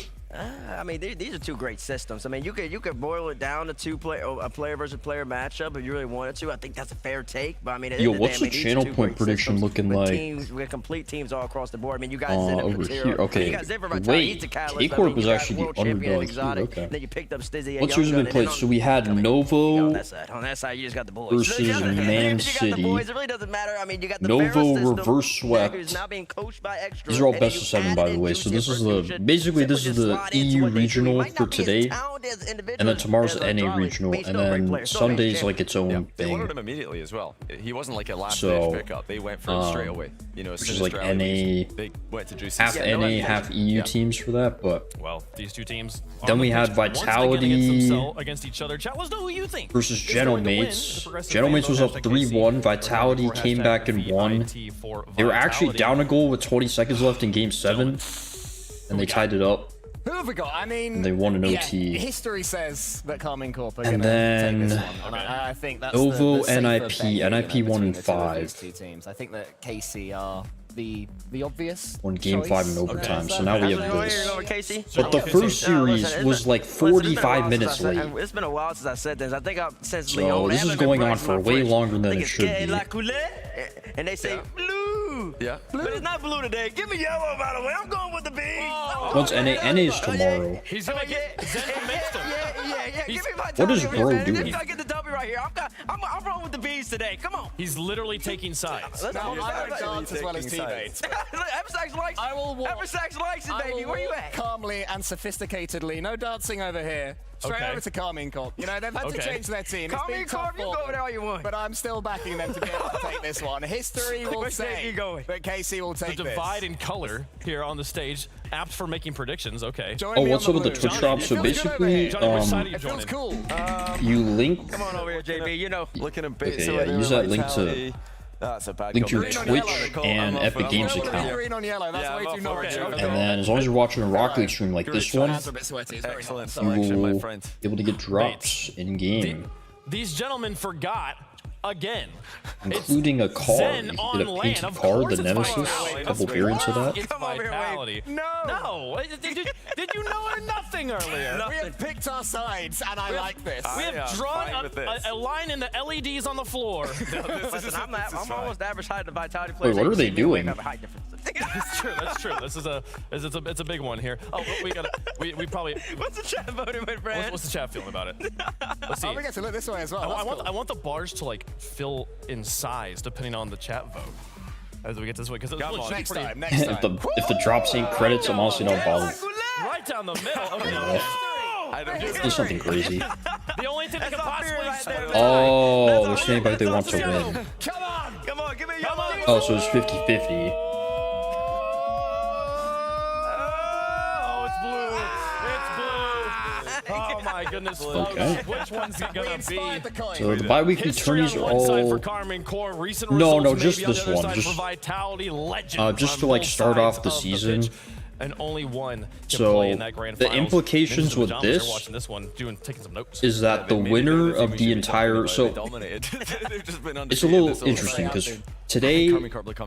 I mean, these are two great systems. I mean, you could boil it down to a player versus player matchup if you really wanted to. I think that's a fair take. But I mean, what's the channel point prediction looking like? We have complete teams all across the board. I mean, you guys over here. Okay. Wait, K-Corp was actually the underdog here. Okay. Then you picked up Stizzy. What's yours been played? So we had Novo on that side, you just got the boys versus Man City. It really doesn't matter. I mean, you got the Novo reverse swept. Who's now being coached by Extra. These are all best of 7, by the way. So this is the EU regional for today, and then tomorrow's NA regional, and then Sunday's like its own They thing. wanted him immediately as well. He wasn't like a last minute pickup. They went for it straight away. Which is like NA, they went to Juicy. half NA, half EU teams for that. But these two teams. Then we had Vitality against each other. Chat, let us know who you think versus Genomates. Genomates was up 3-1. Vitality came back and won. They were actually down a goal with 20 seconds left in Game 7, and they tied it up. Who have we got? I mean, they won an OT. History says that Karmine Corp are and then take this one. I think that's Novo, the NIP. NIP won in 5. These two teams. I think that KC are the obvious. Won Game 5 in overtime, so now we have this. But the first series was like 45 minutes late. It's been a while since I said this. I think since so Leon. This is going on for way longer than it should be. And they say blue. Yeah. But it's not blue today. Give me yellow, by the way. I'm going with the bees. What's NA is tomorrow. He's gonna get Zen mixed him. Yeah. Give me my What is bro doing? I get the W right here. I'm rolling with the bees today. Come on. He's literally taking sides. I don't dance as well as teammates. Eversax likes. I will walk. Eversax likes it, baby. Where you at? Calmly and sophisticatedly. No dancing over here. Straight over to Karmine Corp. They've had to change their team. Karmine Corp, you go over there all you want. But I'm still backing them to be able to take this one. History will say that KC will take this. The divide in color here on the stage, apt for making predictions. Okay. What's up with the Twitch drop? So basically, it feels cool. You link. Come on over here, JB. Looking a bit. Okay, use that link to That's a bad link your combination. Twitch and Epic Games account. Green on yellow. That's way too normal. And then as long as you're watching a Rocket League stream like this one, Excellent you selection, my will friend. be able to get drops in game, These gentlemen forgot again. including a car. You Zen get on a LAN. painted Of car, course the it's Nemesis, Vitality. a couple variants of that. It's Vitality. No. Did you know nothing earlier? We have picked our sides, and I like this. We have drawn a line in the LEDs on the floor. Listen, I'm almost average height of Vitality players. Wait, what are they doing? That's true. That's true. It's a big one here. Oh, we probably. What's the chat voting, my friend? What's the chat feeling about it? Let's see. Oh, we get to look this way as well. I want the bars to like fill in size depending on the chat vote as we get this way because next time. If the drops ain't credits, I'm honestly not bothered. right down the middle. Okay. Do something crazy. The only thing that could possibly. Oh, they're saying about they want to win. Come on, give me your money. Oh, so it's 50-50. Oh my goodness, Okay. which one's it gonna be? So the bi-weekly tourneys are all. No, just this one. Just to like start off the season. And only one can So play in that grand the finals. implications with They're this watching this one, taking some notes. is that the winner of the entire it's a little interesting because today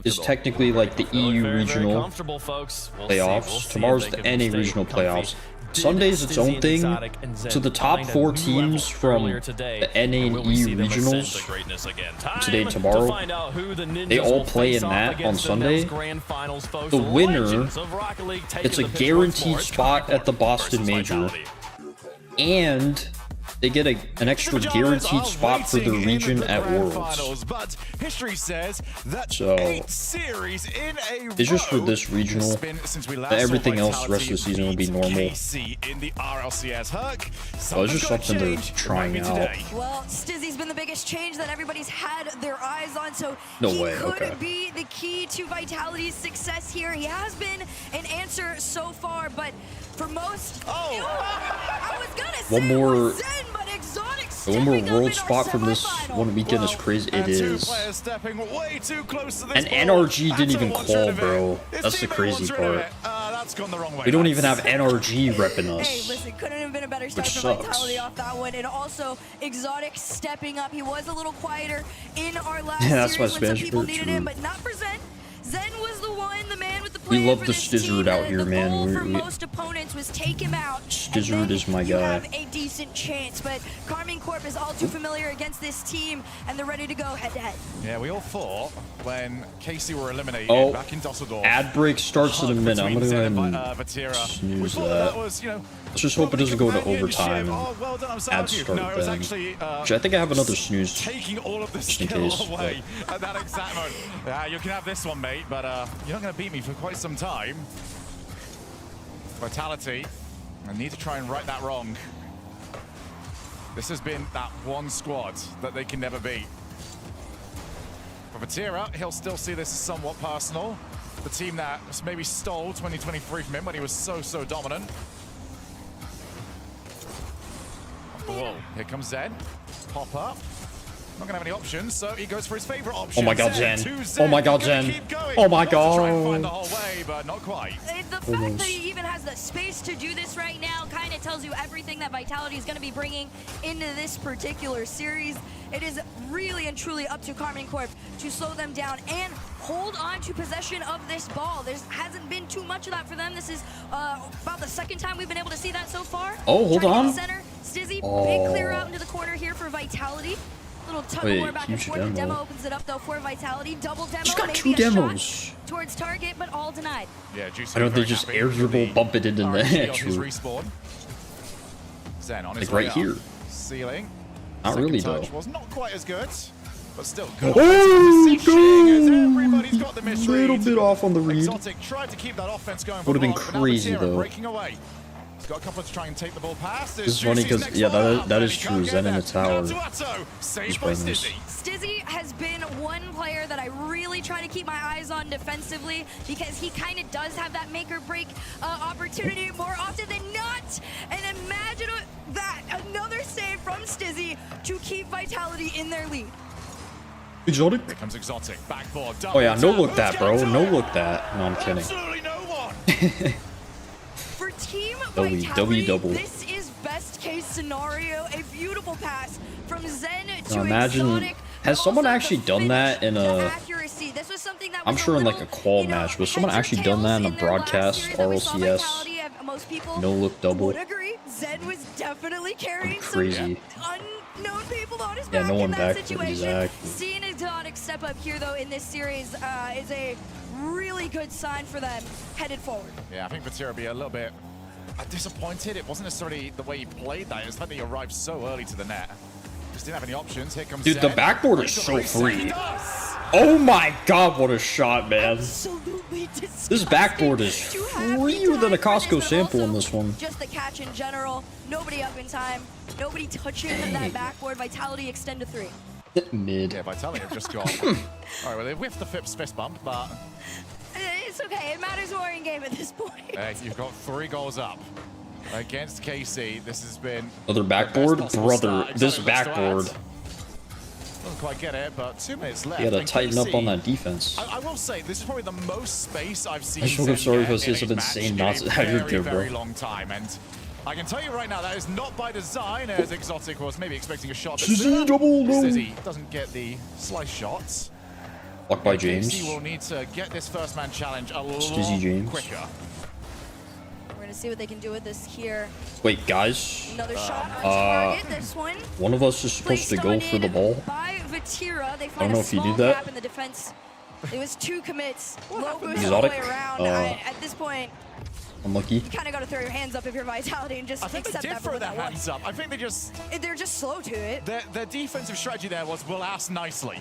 is technically like the EU regional playoffs. Tomorrow's the NA regional playoffs. Sunday's its own thing, so the top 4 teams from the NA and EU regionals today and tomorrow, they all play in that on Sunday. The winner gets a guaranteed spot at the Boston Major, and they get an extra guaranteed spot for their region at Worlds. But history says that So 8 series in a it's just for this regional. Everything else the rest of the season will be normal. In the RLCS. Oh, it's just something they're trying out. Well, Stizzy's been the biggest change that everybody's had their eyes on, so No he way, could okay. be the key to Vitality's success here. He has been an answer so far, but for most, I was gonna say One more, Zen, but Exotic one more stepping up world in our spot from this one weekend is crazy. It is. And NRG didn't even qual, bro. That's the crazy part. We don't even have NRG repping us. Hey, listen, couldn't have been a better start Which for sucks. Vitality off that one. And also, Exotic stepping up. He was a little quieter in our last Yeah, that's series my when some Spanish people word, needed true. him, but not for Zen. Zen was the one, the man with the We plan love for the this Stizzard team. out here, the man. goal for We- most opponents was take him out. Stizzard is my You guy. have a decent chance, but Carmine Corp is all too familiar against this team, and they're ready to go head-to-head. Yeah, we all thought when Casey were eliminated Oh, back in Dusseldorf. ad break starts in a minute. I'm gonna go ahead and Vatira. snooze We thought that. was, you know, Let's just hope it doesn't go to overtime Oh, and well done, I'm so ads happy. start No, it was then. actually, Which I think I have another snooze taking all of the just in skill case. away at that exact moment. You can have this one, mate, but you're not going to beat me for quite some time. Vitality, I need to try and right that wrong. This has been that one squad that they can never beat. For Vatira, he'll still see this as somewhat personal. The team that maybe stole 2023 from him when he was so dominant. Whoa, here comes Zen. Pop up. Not gonna have any options, so he goes for his favorite option. Oh my god, Zen Zen. to Zen. Oh my god, Gonna Zen. keep going. Oh my Wants to try and god. find the whole way, but not quite. The fact that he even has the space to do this right now kind of tells you everything that Vitality is going to be bringing into this particular series. It is really and truly up to Carmine Corp to slow them down and hold on to possession of this ball. There hasn't been too much of that for them. This is about the second time we've been able to see that so far. Oh, hold Trying to on. get the center. Stizzy, Oh. big clear out into the corner here for Vitality. Little tug of Wait, war back and huge forth. The demo. demo opens it up though for Vitality. Double demo. Just got maybe 2 a shot demos. towards target, but all denied. Yeah, Juicy Why don't they very just happy air with dribble, the bump it into the RNG net? on his True. respawn. Zen on his Like way right up. here. Ceiling. Not Second really, touch though. was not quite as good, but still good. Oh, Positioning as everybody's got the A misread. little bit off on the read. Exotic tried to keep that offense going. Would've been for Block, but now crazy, Vatira though. breaking away. He's got a couple to try and take the ball past. This is funny because, yeah, that is true. Zen in the tower. He's playing this. Stizzy has been one player that I really try to keep my eyes on defensively because he kind of does have that make or break opportunity more often than not. And imagine that, another save from Stizzy to keep Vitality in their lead. Exotic? Comes Exotic. Backboard. Oh yeah, no look that, bro. No look that. No, I'm kidding. Absolutely no one. For Team W Vitality, double. this is best case scenario. A beautiful pass from Zen to Now imagine, Exotic. has someone actually done that in a... Accuracy. This was something that I'm was sure in like a qual match. Was someone actually done that in a broadcast, RLCS? most people No look double. would agree. Zen was definitely carrying Crazy. some unknown people on his Yeah, back no one in that back, situation. exactly. Seeing Exotic step up here though in this series is a really good sign for them headed forward. Yeah, I think Vatira will be a little bit disappointed. It wasn't necessarily the way he played that. It was the fact that he arrived so early to the net. Just didn't have any options. Here comes Dude, the Zen. backboard is so free. Oh my god, what a shot, man. This backboard is freer than a Costco sample in this one. Just the catch in general. Nobody up in time. Nobody touching that backboard. Vitality extend to 3. Mid. Yeah, Vitality have just got... All right, well, they whiffed the fist bump, but... It's okay. It matters more in game at this point. You've got 3 goals up against KC. This has been... Other backboard? Brother, this backboard. Doesn't quite get it, but 2 minutes left. You gotta And tighten up KC, on that defense. I will say, this is probably the most space I've seen I just feel sorry for his have been saying not to have your good, very bro. long time, and I can tell you right now that is not by design, as Exotic was maybe expecting a shot. Sizzy double, no. Sizzy doesn't get the slice shots. Blocked by James. KC will need to get this first man challenge a lot Sizzy James. quicker. We're gonna see what they can do with this here. Wait, guys. Another shot on target. This one of us is supposed to go for the ball. By Vatira, they I don't find know a if you small do that. gap in the defense. It was 2 commits. Low boost all the Exotic? way around. At this point, Unlucky. you kind of got to throw your hands up if you're Vitality and just I think accept they did that for throw what their that hands was. up. I think They're just slow to it. their defensive strategy there was, we'll ask nicely.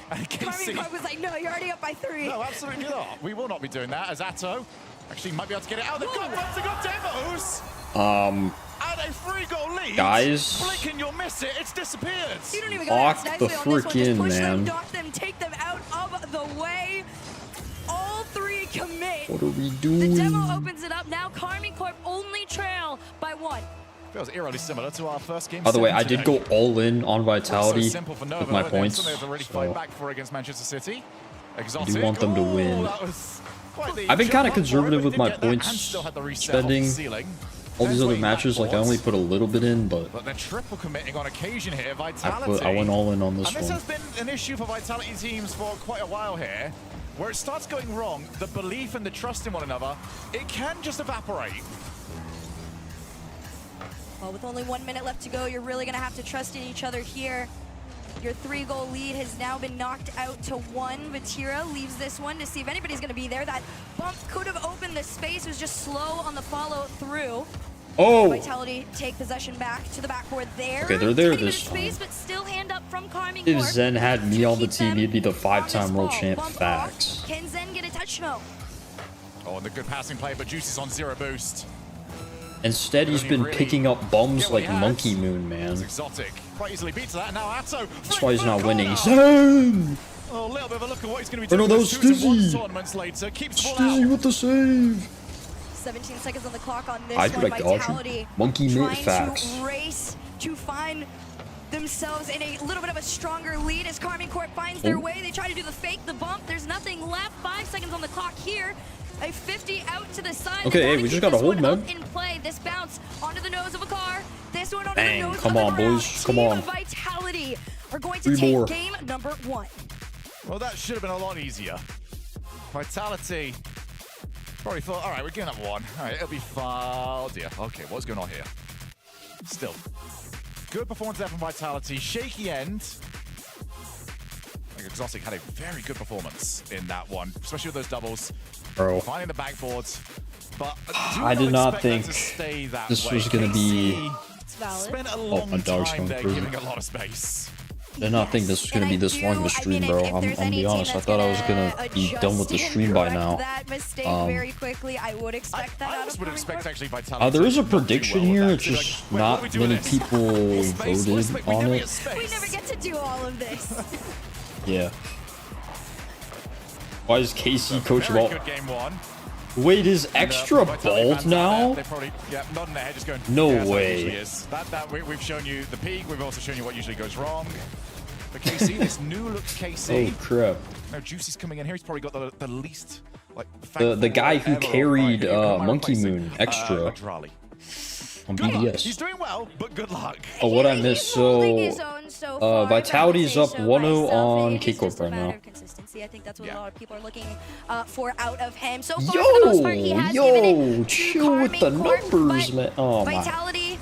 And Carmine Clark was like, no, you're already up by 3. No, absolutely not. We will not be doing that, as Atto actually might be able to get it out. They've got demos! And a 3-goal lead. Guys. Blink and you'll miss it. It's disappeared. You don't even Lock go the nicely on this frick one. Just in, push them, man. dock them, take them out of the way. All 3 commit. What are we The doing? demo opens it up. Now Carmine Corp only trail by 1. Feels eerily similar to our first game. By the way, 7 I did today. go all in on Vitality So simple for Nova, with my and points. something they have to really fight back for against Manchester City. Exotic. do want them to win. That was quite the I've been kind of jump for it, conservative but with did my get that and points still had the reset off the spending. ceiling. All these That's other where you matches, like I only put a little bit in, but But they're triple committing on occasion here. Vitality. I went all in on this And this one. has been an issue for Vitality teams for quite a while here, where it starts going wrong, the belief and the trust in one another, it can just evaporate. Well, with only 1 minute left to go, you're really going to have to trust in each other here. Your 3-goal lead has now been knocked out to 1. Vatira leaves this one to see if anybody's going to be there. That bump could have opened the space. It was just slow on the follow through. Oh! Vitality take possession back to the backboard there. Okay, they're there Tiny bit this of space, time. but still hand up from Carmine If Corp. Zen had me on the team, he'd be the 5-time world champ. Bump Facts. off. Can Zen get a touch? No. Oh, and the good passing play, but Juicy's on 0 boost. Instead, he's been picking up bums like Monkey Moon, man. It's Exotic. Quite easily beats that. Now Atto. That's why he's not winning. Zen! Oh, a little bit of a look at what he's going to be Oh, doing. no, that was with 2 Stizzy. tournaments later. Keeps the ball Stizzy out. with the save. 17 seconds on the clock on this I one. like dodging. Vitality Monkey Moon trying facts. to race to find themselves in a little bit of a stronger lead as Carmine Corp finds their way. They try to do the fake, the bump. There's nothing left. 5 seconds on the clock here. A 50 out to the side. Okay, They hey, wanna we just keep gotta this hold, one man. up in play. This bounce onto the nose of a car. This one onto Bang, the nose come of on, the ground. boys, come Team on. Vitality are going to 3 take more. game number 1. Well, that should have been a lot easier. Vitality probably thought, all right, we're getting up 1. All right, it'll be fine. Oh, dear. Okay, what's going on here? Still. Good performance there from Vitality. Shaky end. I think Exotic had a very good performance in that one, especially with those doubles. Bro. Finding the backboards. But I did not think this was going to be spent a long my dog's time going there crazy. giving a lot of space. I did not think this was going to be this long of a stream, bro. I'm gonna be honest. I thought I was going to be done with the stream by now. That mistake very quickly. I would expect that. I almost would expect actually Vitality. There is a to not do prediction well with here. that. It's To be just like, wait, what are we not doing many this? people voted on it. We never get to do all of this. Yeah. Why is KC coach Very ball? good game 1. Wait, is And, extra Vitality bald fans out there, now? They probably, yeah, nodding their head, just going. No yeah, that's how it way. usually is. We've shown you the peak. We've also shown you what usually goes wrong. for KC. This new look KC. Oh crap! No, Juicy's coming in here. He's probably got the least like. The guy who carried Monkey Moon extra on BDS. He's doing well, but good luck. Oh, what I missed. So, Vitality's up 1-0 on K-Corp right now. I think that's what a lot of people are looking for out of him. So far, for the most part, he has given it chill with the numbers, man. Oh my. Vitality,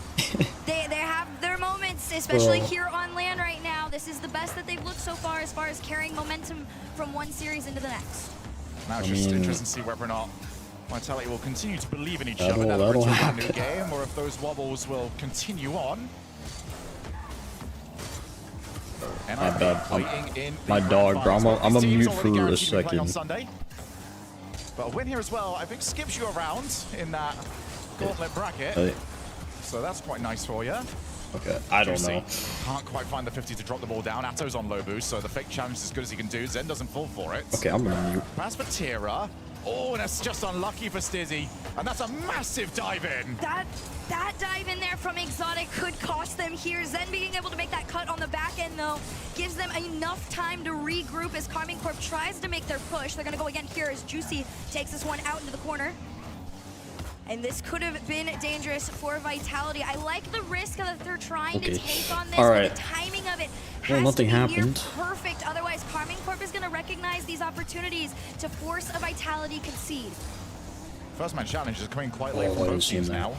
they have their moments, especially here on LAN right now. This is the best that they've looked so far as carrying momentum from one series into the next. Now it's just interesting to see whether or not Vitality will continue to believe in each other in that new game, or if those wobbles will continue on. And my bad. My dog, bro. I'm a mute for a second. But a win here as well, I think, skips you around in that gauntlet bracket. So that's quite nice for you. Okay, I don't know. Can't quite find the 50 to drop the ball down. Atto's on low boost, so the fake challenge is as good as he can do. Zen doesn't fall for it. Okay, I'm gonna mute. Pass for Tira. Oh, and that's just unlucky for Stizzy. And that's a massive dive in. That dive in there from Exotic could cost them here. Zen being able to make that cut on the back end, though, gives them enough time to regroup as Karming Corp tries to make their push. They're going to go again here as Juicy takes this one out into the corner. And this could have been dangerous for Vitality. I like the risk that they're trying to take on this, but the timing of it has to be near perfect. Otherwise, Karming Corp is going to recognize these opportunities to force a Vitality concede. First man challenge is coming quite late for both teams now.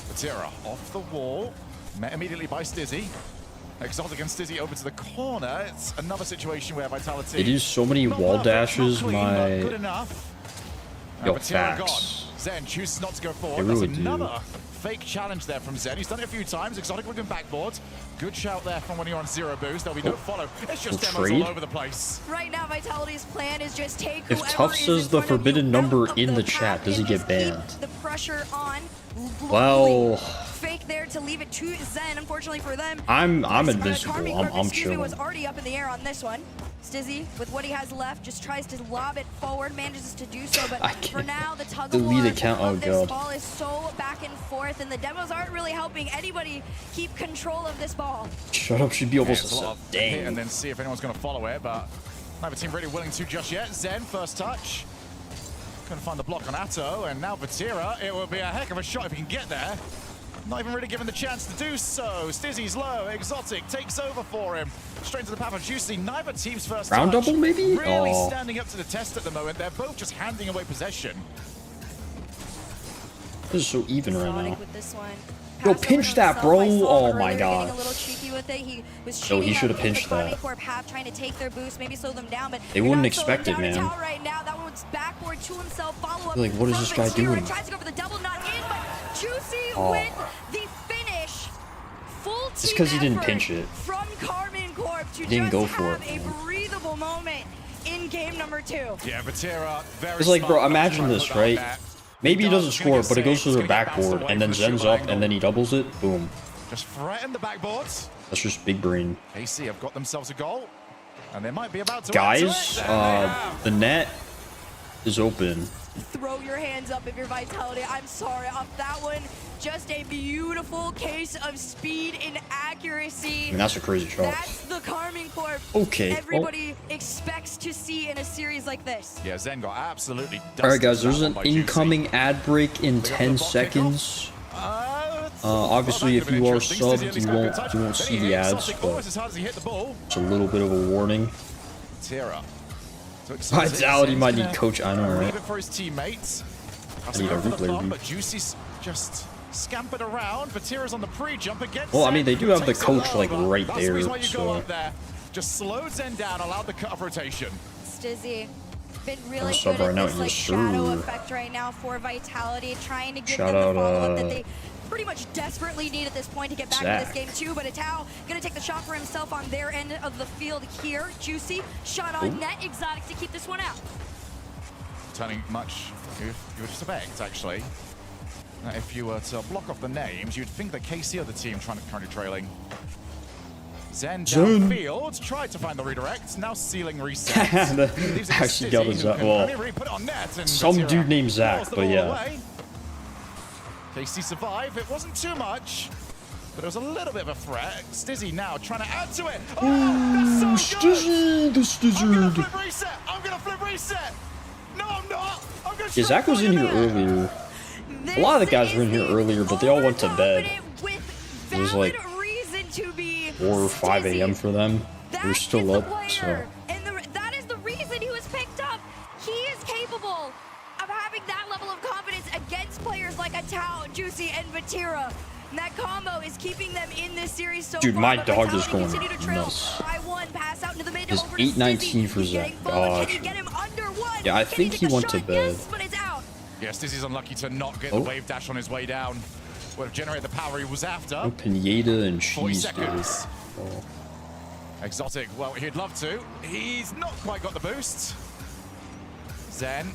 Batira off the wall, met immediately by Stizzy. Exotic and Stizzy over to the corner. It's another situation where Vitality... They do so many wall dashes, my... Good enough. Yo, facts. Zen chooses not to go forward. That's another fake challenge there from Zen. He's done it a few times. Exotic looking backboard. Good shout there from when you're on zero boost. There'll be no follow. It's just demos all over the place. Right now, Vitality's plan is just take if Tuff says the forbidden number in the chat, does he get banned? The pressure on. Well, fake there to leave it to Zen. Unfortunately for them, I'm invincible. I'm chilling. Was already up in the air on this one. Stizzy, with what he has left, just tries to lob it forward, manages to do so, but for now, the tug of war of this ball is so back and forth, and the demos aren't really helping anybody keep control of this ball. Shut up, should be almost a set. Dang. And then see if anyone's going to follow it, but neither team really willing to just yet. Zen, first touch. Couldn't find the block on Atto, and now Batira, it will be a heck of a shot if he can get there. Not even really given the chance to do so. Stizzy's low, Exotic takes over for him. Straight to the path of Juicy, neither team's first round touch. Double, maybe? Really standing up to the test at the moment. They're both just handing away possession. This is so even right now. With this one. Yo, pinch that, bro. Oh my god. A little cheeky with it. He was he should have pinched that. Trying to take their boost, maybe slow them down, but they wouldn't expect it, man. Right now, that one's backward to himself. Follow up. Like, what is this guy doing? Tries to go for the double, not in, but Juicy with the finish. Full team it's because he didn't pinch it. From Karming Corp to didn't go just for have a breathable moment in game number 2. Yeah, Batira, very it's like, bro, imagine this, right? Maybe he doesn't score, but it goes to the backboard, and then Zen's up, and then he doubles it. Boom. Just threaten the backboards. That's just big brain. KC have got themselves a goal, and they might be about to. Guys, the net is open. Throw your hands up if you're Vitality. I'm sorry, off that one, just a beautiful case of speed and accuracy. I mean, that's a crazy shot. That's the Karming Corp everybody expects to see in a series like this. Yeah, Zen got absolutely dusted. All right, guys, there's an incoming ad break in 10 seconds. Obviously, if you are subbed, you won't see the ads, but it's a little bit of a warning. Vitality might need coach. I know, right? For his teammates. I need a replay review. But Juicy's just scampered around. Batira's on the pre-jump against. Well, I mean, they do have the coach like right there, so. Just slowed Zen down, allowed the cut-off rotation. Stizzy been really good at this like shadow effect right now for Vitality, trying to give them the follow-up that they pretty much desperately need at this point to get back in this game too, but Atao gonna take the shot for himself on their end of the field here. Juicy, shot on net, Exotic to keep this one out. Turning much, you would expect, actually. If you were to block off the names, you'd think that KC are the team currently trailing. Zen downfield, tried to find the redirect, now sealing reset. Actually got his well, some dude named Zach, but yeah. KC survive, it wasn't too much. but it was a little bit of a threat. Stizzy now trying to add to it. Oh, that's so good. The Stizzy. I'm gonna flip reset. I'm gonna flip reset. No, I'm not. I'm gonna Yeah, Zach was in here earlier. A lot of the guys were in here earlier, but they all went to bed. It was like 4 or 5 a.m. for them. They're still up, so. And that is the reason he was picked up. He is capable of having that level of confidence against players like Atao, Juicy, and Vatira. And that combo is keeping them in this series so Dude, far. my But dog is Vitality going continue to trail nuts. by 1, pass out into the mid, It's over to 8-19 for Stizzy. Zach. Can he get him under 1? Yeah, I Can think get he the went to shot? bed. Yes, but it's out. Yes, Stizzy's unlucky to not get Oh. the wave dash on his way down. Would have generated the power he was after. Oh, Pinata and 40 cheese, dude. seconds. Oh. Exotic, well, he'd love to. He's not quite got the boost. Zen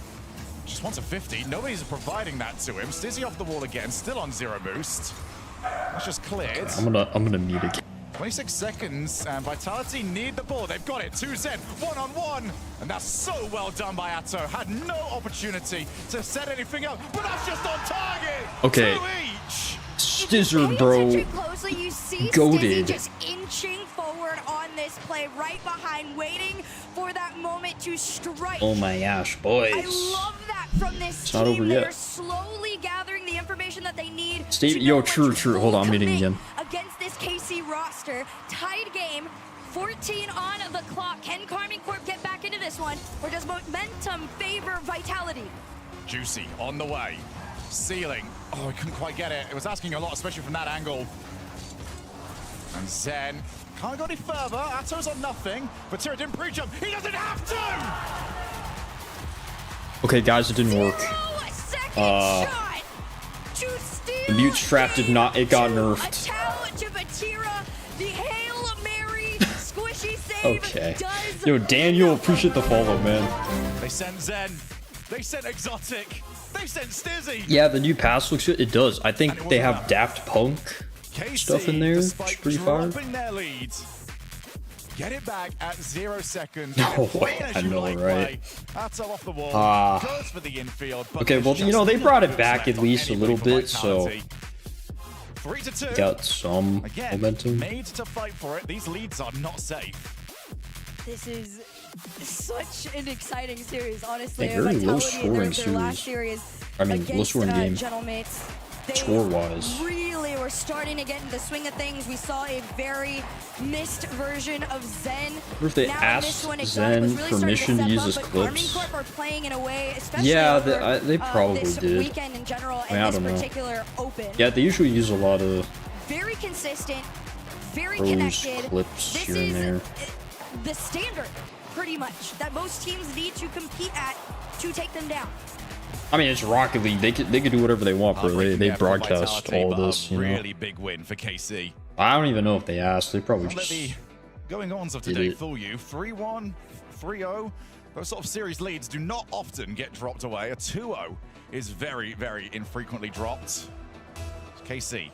just wants a 50. Nobody's providing that to him. Stizzy off the wall again, still on 0 boost. That's just cleared. I'm gonna mute again. 26 seconds, and Vitality need the ball. They've got it. 2 Zen, 1-on-1. And that's so well done by Atto. Had no opportunity to set anything up, but that's just on target. Okay. 2 each. Stizzer, bro. Closely, you see Goated. Stizzy just inching forward on this play, right behind, waiting for that moment to strike. Oh my gosh, boys. I love that from this It's team. not over They're yet. slowly gathering the information that they need. Steve, to yo, know true. Hold on, I'm muting commit again. against this KC roster. Tied game. 14 on the clock. Can Carmine Corp get back into this one, or does momentum favor Vitality? Juicy on the way. Ceiling. Oh, he couldn't quite get it. It was asking a lot, especially from that angle. And Zen can't go any further. Atto's on nothing. But Tira didn't pre-jump. He doesn't have to! Okay, guys, it didn't work. The mute trap did not. It got nerfed. Atao to Vatira. The Hail Mary squishy save. Okay. Yo, Daniel, appreciate the follow, man. They sent Zen. They sent Exotic. They sent Stizzy. Yeah, the new pass looks good. It does. I think they have Daft Punk stuff in there. It's pretty fire. Their lead. Get it back at 0 seconds. No way, I know, right? Atto off the wall. Goes for the infield. Okay, well, you know, they brought it back at least a little bit, so 3-2. got some momentum. Made to fight for it. These leads are not safe. This is such an exciting series, honestly. A very low-scoring their last series. I mean, low-scoring game. Gentlemates. Score-wise. Really were starting to get into the swing of things. We saw a very missed version of Zen. I wonder if they now asked really Zen permission to use his clips. Yeah, they probably this did. Weekend in general, and I this don't know. particular open. Yeah, they usually use a lot of Very consistent, very those connected. clips This here and is there. the standard, pretty much, that most teams need to compete at to take them down. I mean, it's Rocket League. They could do whatever they want, bro. They broadcast all this, you know. Really big win for KC. I don't even know if they asked. They probably Don't let just the going-ons of did today it. fool you. 3-1, 3-0. Those sort of series leads do not often get dropped away. A 2-0 is very, very infrequently dropped. KC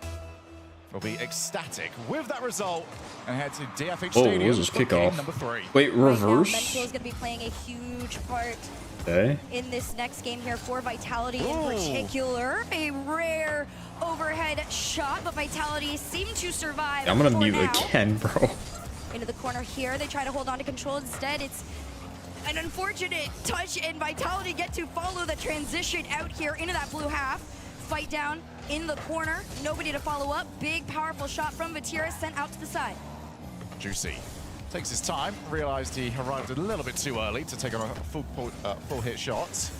will be ecstatic with that result and head to DFH Oh, Stadium. what was this for game kickoff? number 3. Wait, reverse? Mental is going to be playing a huge part Okay. in this next game here for Vitality in particular. A rare overhead shot, but Vitality seem to survive. I'm gonna for mute now. again, bro. Into the corner here, they try to hold on to control. Instead, it's an unfortunate touch, and Vitality get to follow the transition out here into that blue half. Fight down in the corner, nobody to follow up. Big, powerful shot from Vatira sent out to the side. Juicy takes his time, realized he arrived a little bit too early to take on a full hit shot.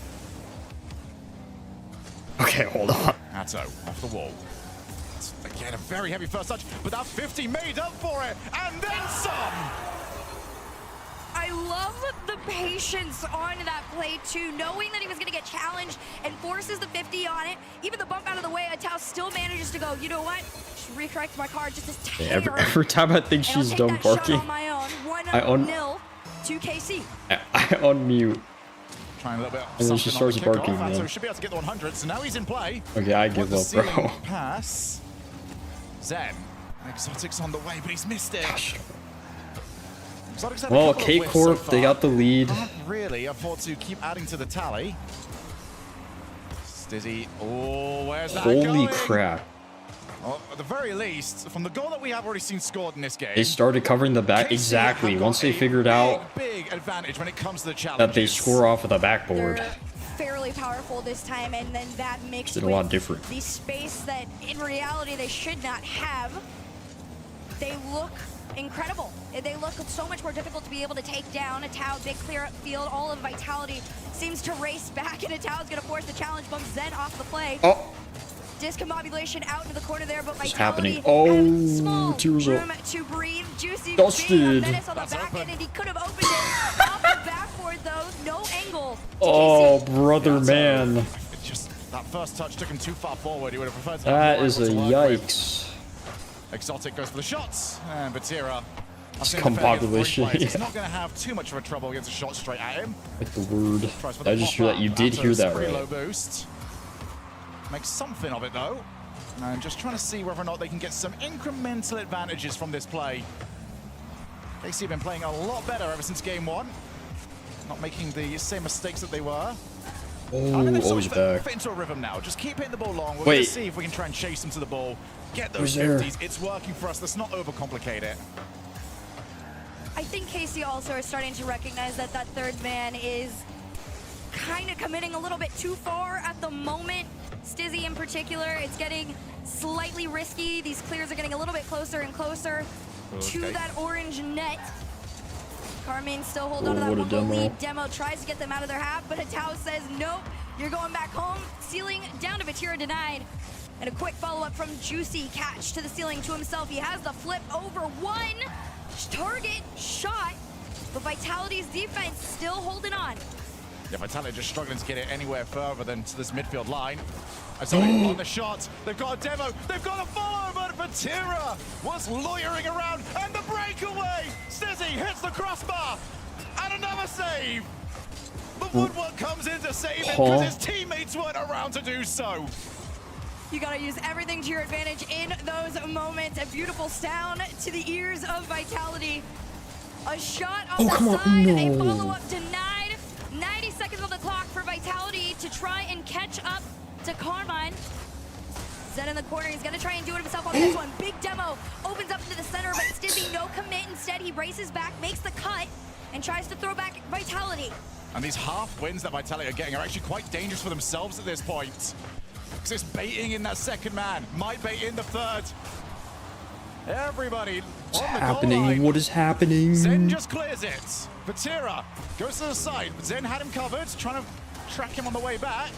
Okay, hold on. Atto off the wall. Again, a very heavy first touch, but that 50 made up for it, and then some! I love the patience on that play too, knowing that he was going to get challenged and forces the 50 on it. Even the bump out of the way, Atao still manages to go, you know what? Just recorrect my card just as Yeah, every time I think she's done barking, I 1-0 to KC. I unmute. Trying a little bit And then she starts barking, Atto man. should be able to get the 100, so now he's in play. Okay, I give up, bro. Ceiling pass. Zen. Exotic's on the way, but he's missed it. Exotic's had a Well, couple of K whiffs Corp, so they far. got the lead. Can't really afford to keep adding to the tally. Stizzy, oh, where's that Holy going? crap. Well, at the very least, from the goal that we have already seen scored in this game, They started covering the back. Exactly. Once they figured out big advantage when it comes to the challenge. that they score off of the backboard. They're fairly powerful this time, and then that mixed Did a with lot different. the space that in reality they should not have. They look incredible. They look so much more difficult to be able to take down. A Tao, big clear up field. All of Vitality seems to race back, and a Tao is going to force the challenge, bump Zen off the play. Oh. Discombobulation out into the corner there, but What's Vitality happening? Oh, small tears room up. to breathe. Juicy Dusted. being a menace on the back end, and he could have opened it off the backboard though. No angle. Oh, brother, man. It's just that first touch took him too far forward. He would have preferred to That have is more a able to work with. yikes. Exotic goes for the shots, and Batira. Discombobulation, He's yeah. not going to have too much of a trouble against a shot straight at him. Like the word. Tries for the I just hear that. You did hear that pretty right. low boost. Makes something of it though. And just trying to see whether or not they can get some incremental advantages from this play. KC have been playing a lot better ever since game one. Not making the same mistakes that they were. Oh, he's back. Fit into a rhythm now. Just keep hitting the ball long. We're Wait. going to see if we can try and chase them to the ball. Get those Who's there? 50s. It's working for us. Let's not overcomplicate it. I think KC also are starting to recognize that that third man is kind of committing a little bit too far at the moment. Stizzy in particular, it's getting slightly risky. These clears are getting a little bit closer and closer to that orange net. Carmine still holds on to that what a one goal demo. lead. Demo tries to get them out of their half, but Atao says, nope, you're going back home. Ceiling down to Batira denied. And a quick follow-up from Juicy. Catch to the ceiling to himself. He has the flip over one. Target shot, but Vitality's defense still holding on. Yeah, Vitality just struggling to get it anywhere further than to this midfield line. I saw it on the shot. They've got a demo. They've got a follow, but Batira was loitering around, and the breakaway. Stizzy hits the crossbar, and another save. The woodwork comes in to save it because his teammates weren't around to do so. You gotta use everything to your advantage in those moments. A beautiful sound to the ears of Vitality. A shot on the side, a follow-up denied. 90 seconds on the clock for Vitality to try and catch up to Carmine. Zen in the corner, he's gonna try and do it himself on this one. Big demo, opens up into the center, but Stizzy no commit. Instead, he races back, makes the cut, and tries to throw back Vitality. And these half wins that Vitality are getting are actually quite dangerous for themselves at this point. Because it's baiting in that second man, might bait in the third. Everybody What's on the goal happening? line. What is happening? Zen just clears it. Batira goes to the side. Zen had him covered, trying to track him on the way back.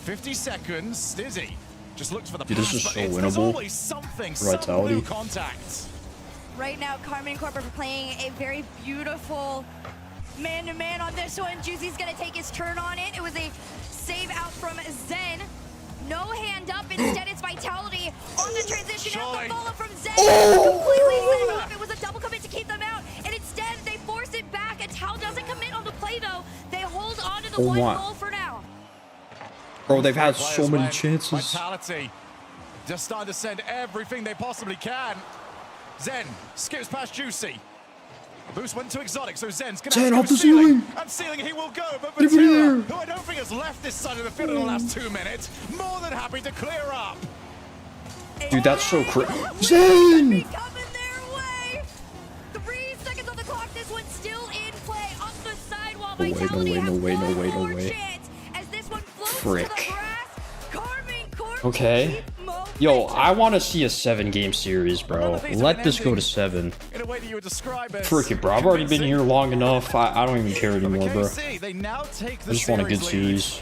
50 seconds. Stizzy just looks for the Dude, pass, this is but so there's winnable. always something, for some Vitality. blue contact. Right now, Carmine Corp are playing a very beautiful man-to-man on this one. Juicy's gonna take his turn on it. It was a save out from Zen. No hand up, instead it's Vitality on the transition out, the follow from Zen. Completely set him up. It was a double commit to keep them out, and instead they force it back. Atao doesn't commit on the play though. They hold on to the one goal for now. Bro, they've had so Players many went. chances. Vitality just starting to send everything they possibly can. Zen skips past Juicy. Boost went to Exotic, so Zen's gonna Zen have to go off the ceiling. ceiling. And ceiling he will go, but Give it here. Batira, who I don't think has left this side of the field in the last 2 minutes, more than happy to clear up. Dude, that's so crazy. Zen! Coming their way. 3 seconds on the clock. This one's still in play up the side while Vitality has one more chance as this one floats to the grass. Carmine Corp. Okay. Yo, I want to see a 7-game series, bro. Let this go to 7. In a way that you would describe as Frick it, bro. I've already been here long enough. I don't even care anymore, bro. KC, they now take the I just want a good lead. series.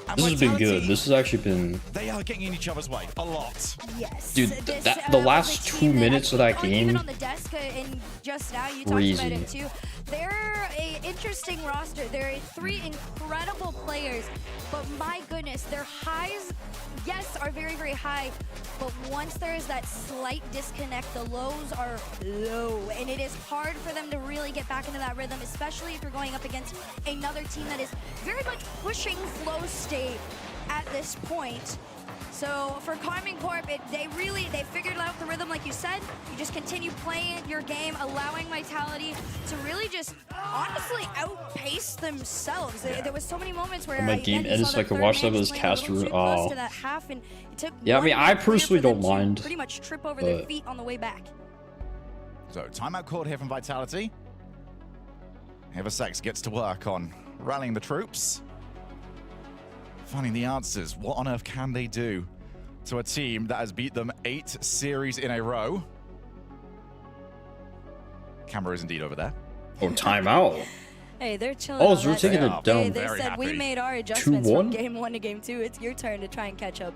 And This has been good. Vitality, this has actually been... They are getting in each other's way a lot. Yes. Dude, the last 2 minutes of that game... On the desk and just now you Crazy. talked about it too. They're an interesting roster. There are 3 incredible players, but my goodness, their highs, yes, are very, very high, but once there is that slight disconnect, the lows are low, and it is hard for them to really get back into that rhythm, especially if you're going up against another team that is very much pushing flow state at this point. So for Carmine Corp, they figured out the rhythm, like you said. You just continue playing your game, allowing Vitality to really just honestly outpace themselves. There was so many moments where my game ended so I could watch that as caster. Oh. Yeah, I mean, I personally don't mind. Pretty much trip over their feet on the way back. So timeout called here from Vitality. Eversex gets to work on rallying the troops. Finding the answers. What on earth can they do to a team that has beat them 8 series in a row? Camera is indeed over there. Oh, timeout. Hey, they're chilling. Oh, so we're taking it down. They said we made our adjustments from game 1 to game 2. It's your turn to try and catch up.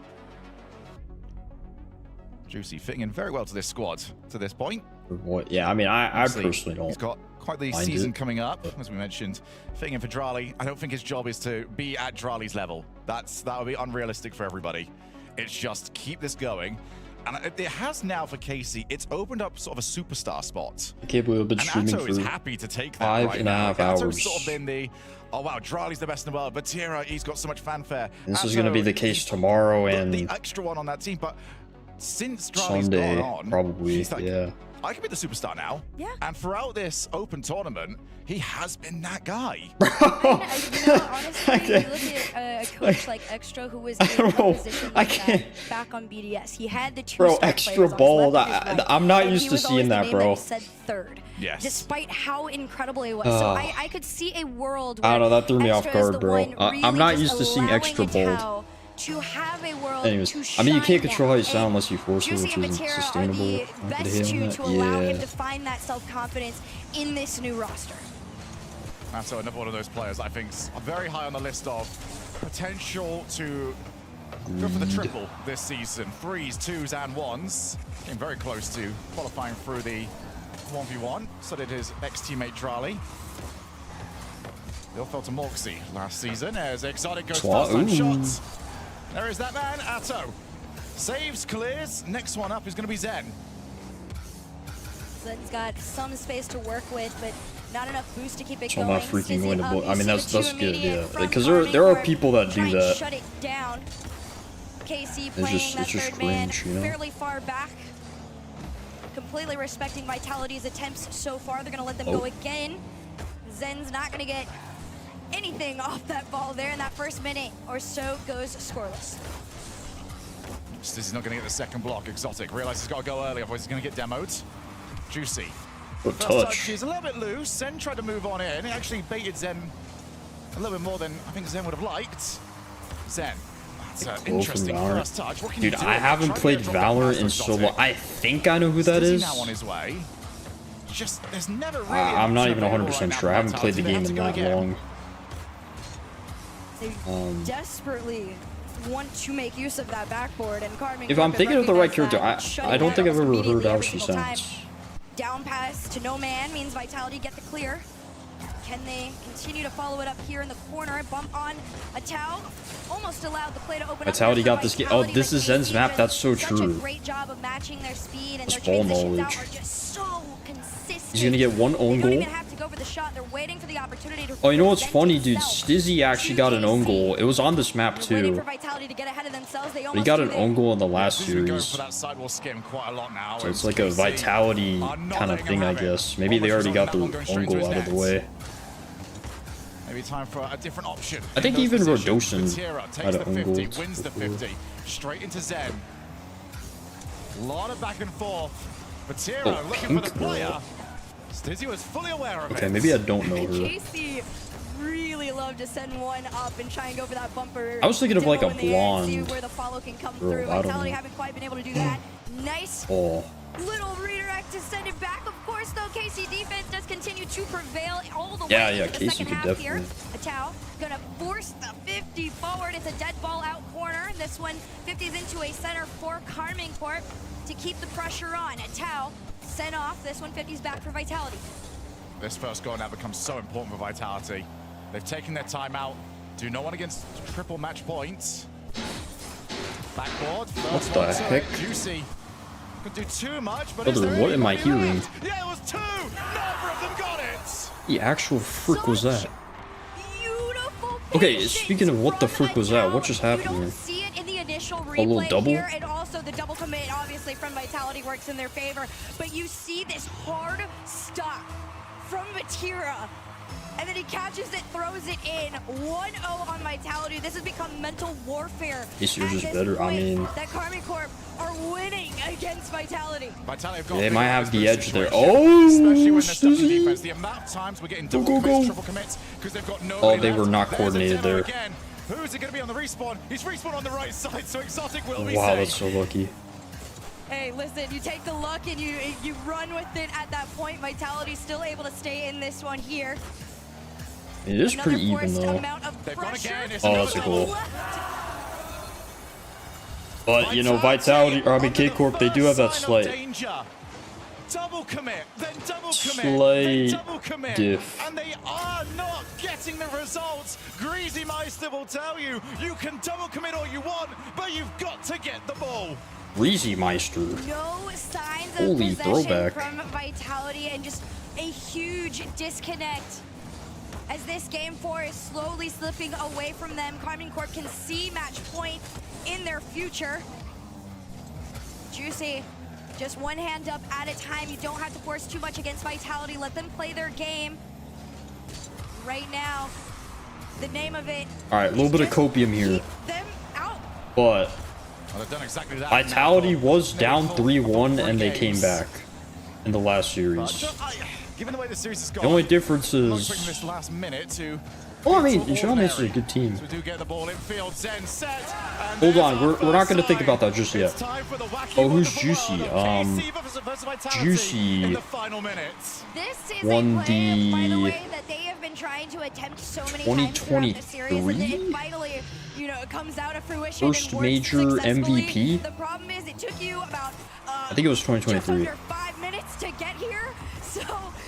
Juicy fitting in very well to this squad to this point. What? Yeah, I mean, I personally don't. He's got quite the season coming up, as we mentioned. Fitting in for Drali. I don't think his job is to be at Drali's level. That would be unrealistic for everybody. It's just keep this going. And it has now for Casey, it's opened up sort of a superstar spot. Okay, we've been streaming Atto for is happy to take that 5.5 hours. Atto's sort of been the, oh wow, Drali's the best in the world, but Tira, he's got so much fanfare. And this is going to be the case tomorrow and the extra one on that team, but since Drali's Sunday, gone on, probably, she's like, yeah. I can be the superstar now. Yeah. And throughout this open tournament, he has been that guy. Honestly, you look at a coach like Extra, who was in a position like that back on BDS. He had the 2 bro, star Extra ball. I'm not used to seeing that, bro. Said third. Yes. Despite how incredible he was. So I could see a world where I don't know, that threw me off Extra is guard, the bro. one really I'm not just used to seeing Extra allowing bold. To have a world Anyways, to I mean, you can't shine control how you down. sound unless you force it, Juicy which and isn't Matera sustainable. are the I'm best gonna hit two on to that. allow him Yeah. to find that self-confidence in this new roster. So another one of those players I think's very high on the list of potential to go for the triple this season. 3s, 2s, and 1s. Getting very close to qualifying through the 1v1. So did his ex-teammate Drali. They all fell to Morksy last season as Exotic goes fast on shots. There is that man, Atto. Saves, clears. Next one up is going to be Zen. Zen's got some space to work with, but not enough boost to keep it So I'm going. not freaking going to Stizzy I mean, up. that's good, yeah. Because From there are Carmine people that try do and that. Shut it down. KC It's playing just that third man cringe, you know? fairly far back. Completely respecting Vitality's attempts so far. They're going to let them go again. Zen's not going to get anything off that ball there, and that first minute or so goes scoreless. Stizzy's not going to get the second block. Exotic realizes he's got to go early, otherwise he's going to get demoed. Juicy. Good First touch. Is a little bit loose. Zen tried to move on in. He actually baited Zen a little bit more than I think Zen would have liked. Zen. That's an interesting first touch. What can Dude, you do? I haven't played Valorant in so long. I think I know who that is. Now on his way. Just, there's never really I'm not even 100% right sure. I haven't now. played the game in that long. They desperately want to make use of that backboard, and Carmine. If I'm thinking of the right character, I don't think I've ever heard how she sounds. Down pass to no man means Vitality get the clear. Can they continue to follow it up here in the corner? Bump on a Tau. Almost allowed the play to open Vitality up. got this game. Oh, this is Zen's map. That's so true. Such a great job of matching their speed, and That's their ball transitions knowledge. out are just so consistent. He's gonna get one own They don't goal. even have to go for the shot. They're waiting for the opportunity to Oh, you know what's present funny, dude? itself. Stizzy actually got an own goal. It was on this map Waiting too. for Vitality to get ahead of themselves. They But he almost got do an there. own goal in the last Stizzy going series. for that sidewall skim quite a lot now. So it's like a Vitality kind of thing, I guess. Maybe they already got the own goal out of the way. Maybe time for a different option. I think even Rodosin Matera had takes an the own 50, goal wins the before. 50, straight into Zen. A lot of back and forth. Matera Oh, looking for pink the player. girl. Stizzy was fully aware of it. Okay, maybe I don't know her. Casey really loved to send one up and try and go for that bumper. I was thinking of like a demo in the air and see blonde where the follow can come girl, through. I don't Vitality know. haven't quite been able to do that. Nice Oh, little redirect to send it back. Of course, though, KC defense does continue to prevail all the Yeah, way yeah, into the Casey second could half here. definitely. Atau gonna force the 50 forward. It's a dead ball out corner. This one 50's into a center for Carmine Corp to keep the pressure on. Atau sent off. This one 50's back for Vitality. This first goal now becomes so important for Vitality. They've taken their time out. Do no one against triple match points. Backboard. What First the one to heck? it. Juicy. Could do too much, but Brother, is there what am I anybody hearing? left? Yeah, it was two. Neither of them got it. the actual frick was that? Beautiful Okay, patience speaking of what the frick was that, what just You happened don't here? see it in the initial replay double? here, and also the double commit, obviously, from Vitality works in their favor. But you see this hard stop from Vatira, and then he catches it, throws it in. 1-0 on Vitality. This has become mental warfare. This is just better. I mean, that Karmine Corp are winning against Vitality. They might have the edge there. Oh, defense. The amount of times we're getting double commits, triple commits, because they've got no. Oh, they were not coordinated there. Who's it going to be on the respawn? He's respawned on the right side, so Exotic will be wow, safe. that's so lucky. Hey, listen, you take the luck and you run with it at that point. Vitality's still able to stay in this one here. It is pretty even though. Oh, that's a goal. But you know, Vitality, or I mean, K-Corp, they do have that slight Double commit, then double commit, slight then double commit, diff. and they are not getting the results. Greasy Meister will tell you, you can double commit all you want, but you've got to get the ball. Greasy Meister. No signs of Holy possession throwback. from Vitality, and just a huge disconnect as this game 4 is slowly slipping away from them. Karmine Corp can see match point in their future. Juicy, just one hand up at a time. You don't have to force too much against Vitality. Let them play their game. Right now, the name of it. All right, a little bit of copium here. But Vitality was down 3-1 and they came back in the last series. Given the way the series has The gone, only difference is, this last minute to well, I mean, Xiaomi's a good team. we do get the ball in field. Zen set. And Hold on, we're not going to think about that just yet. Oh, who's Juicy? Juicy won the that they have been trying to attempt so many times throughout the series, and it finally, you know, it comes out of fruition. first major MVP. The problem is it took you about I think it was 2023. just under 5 minutes to get here, so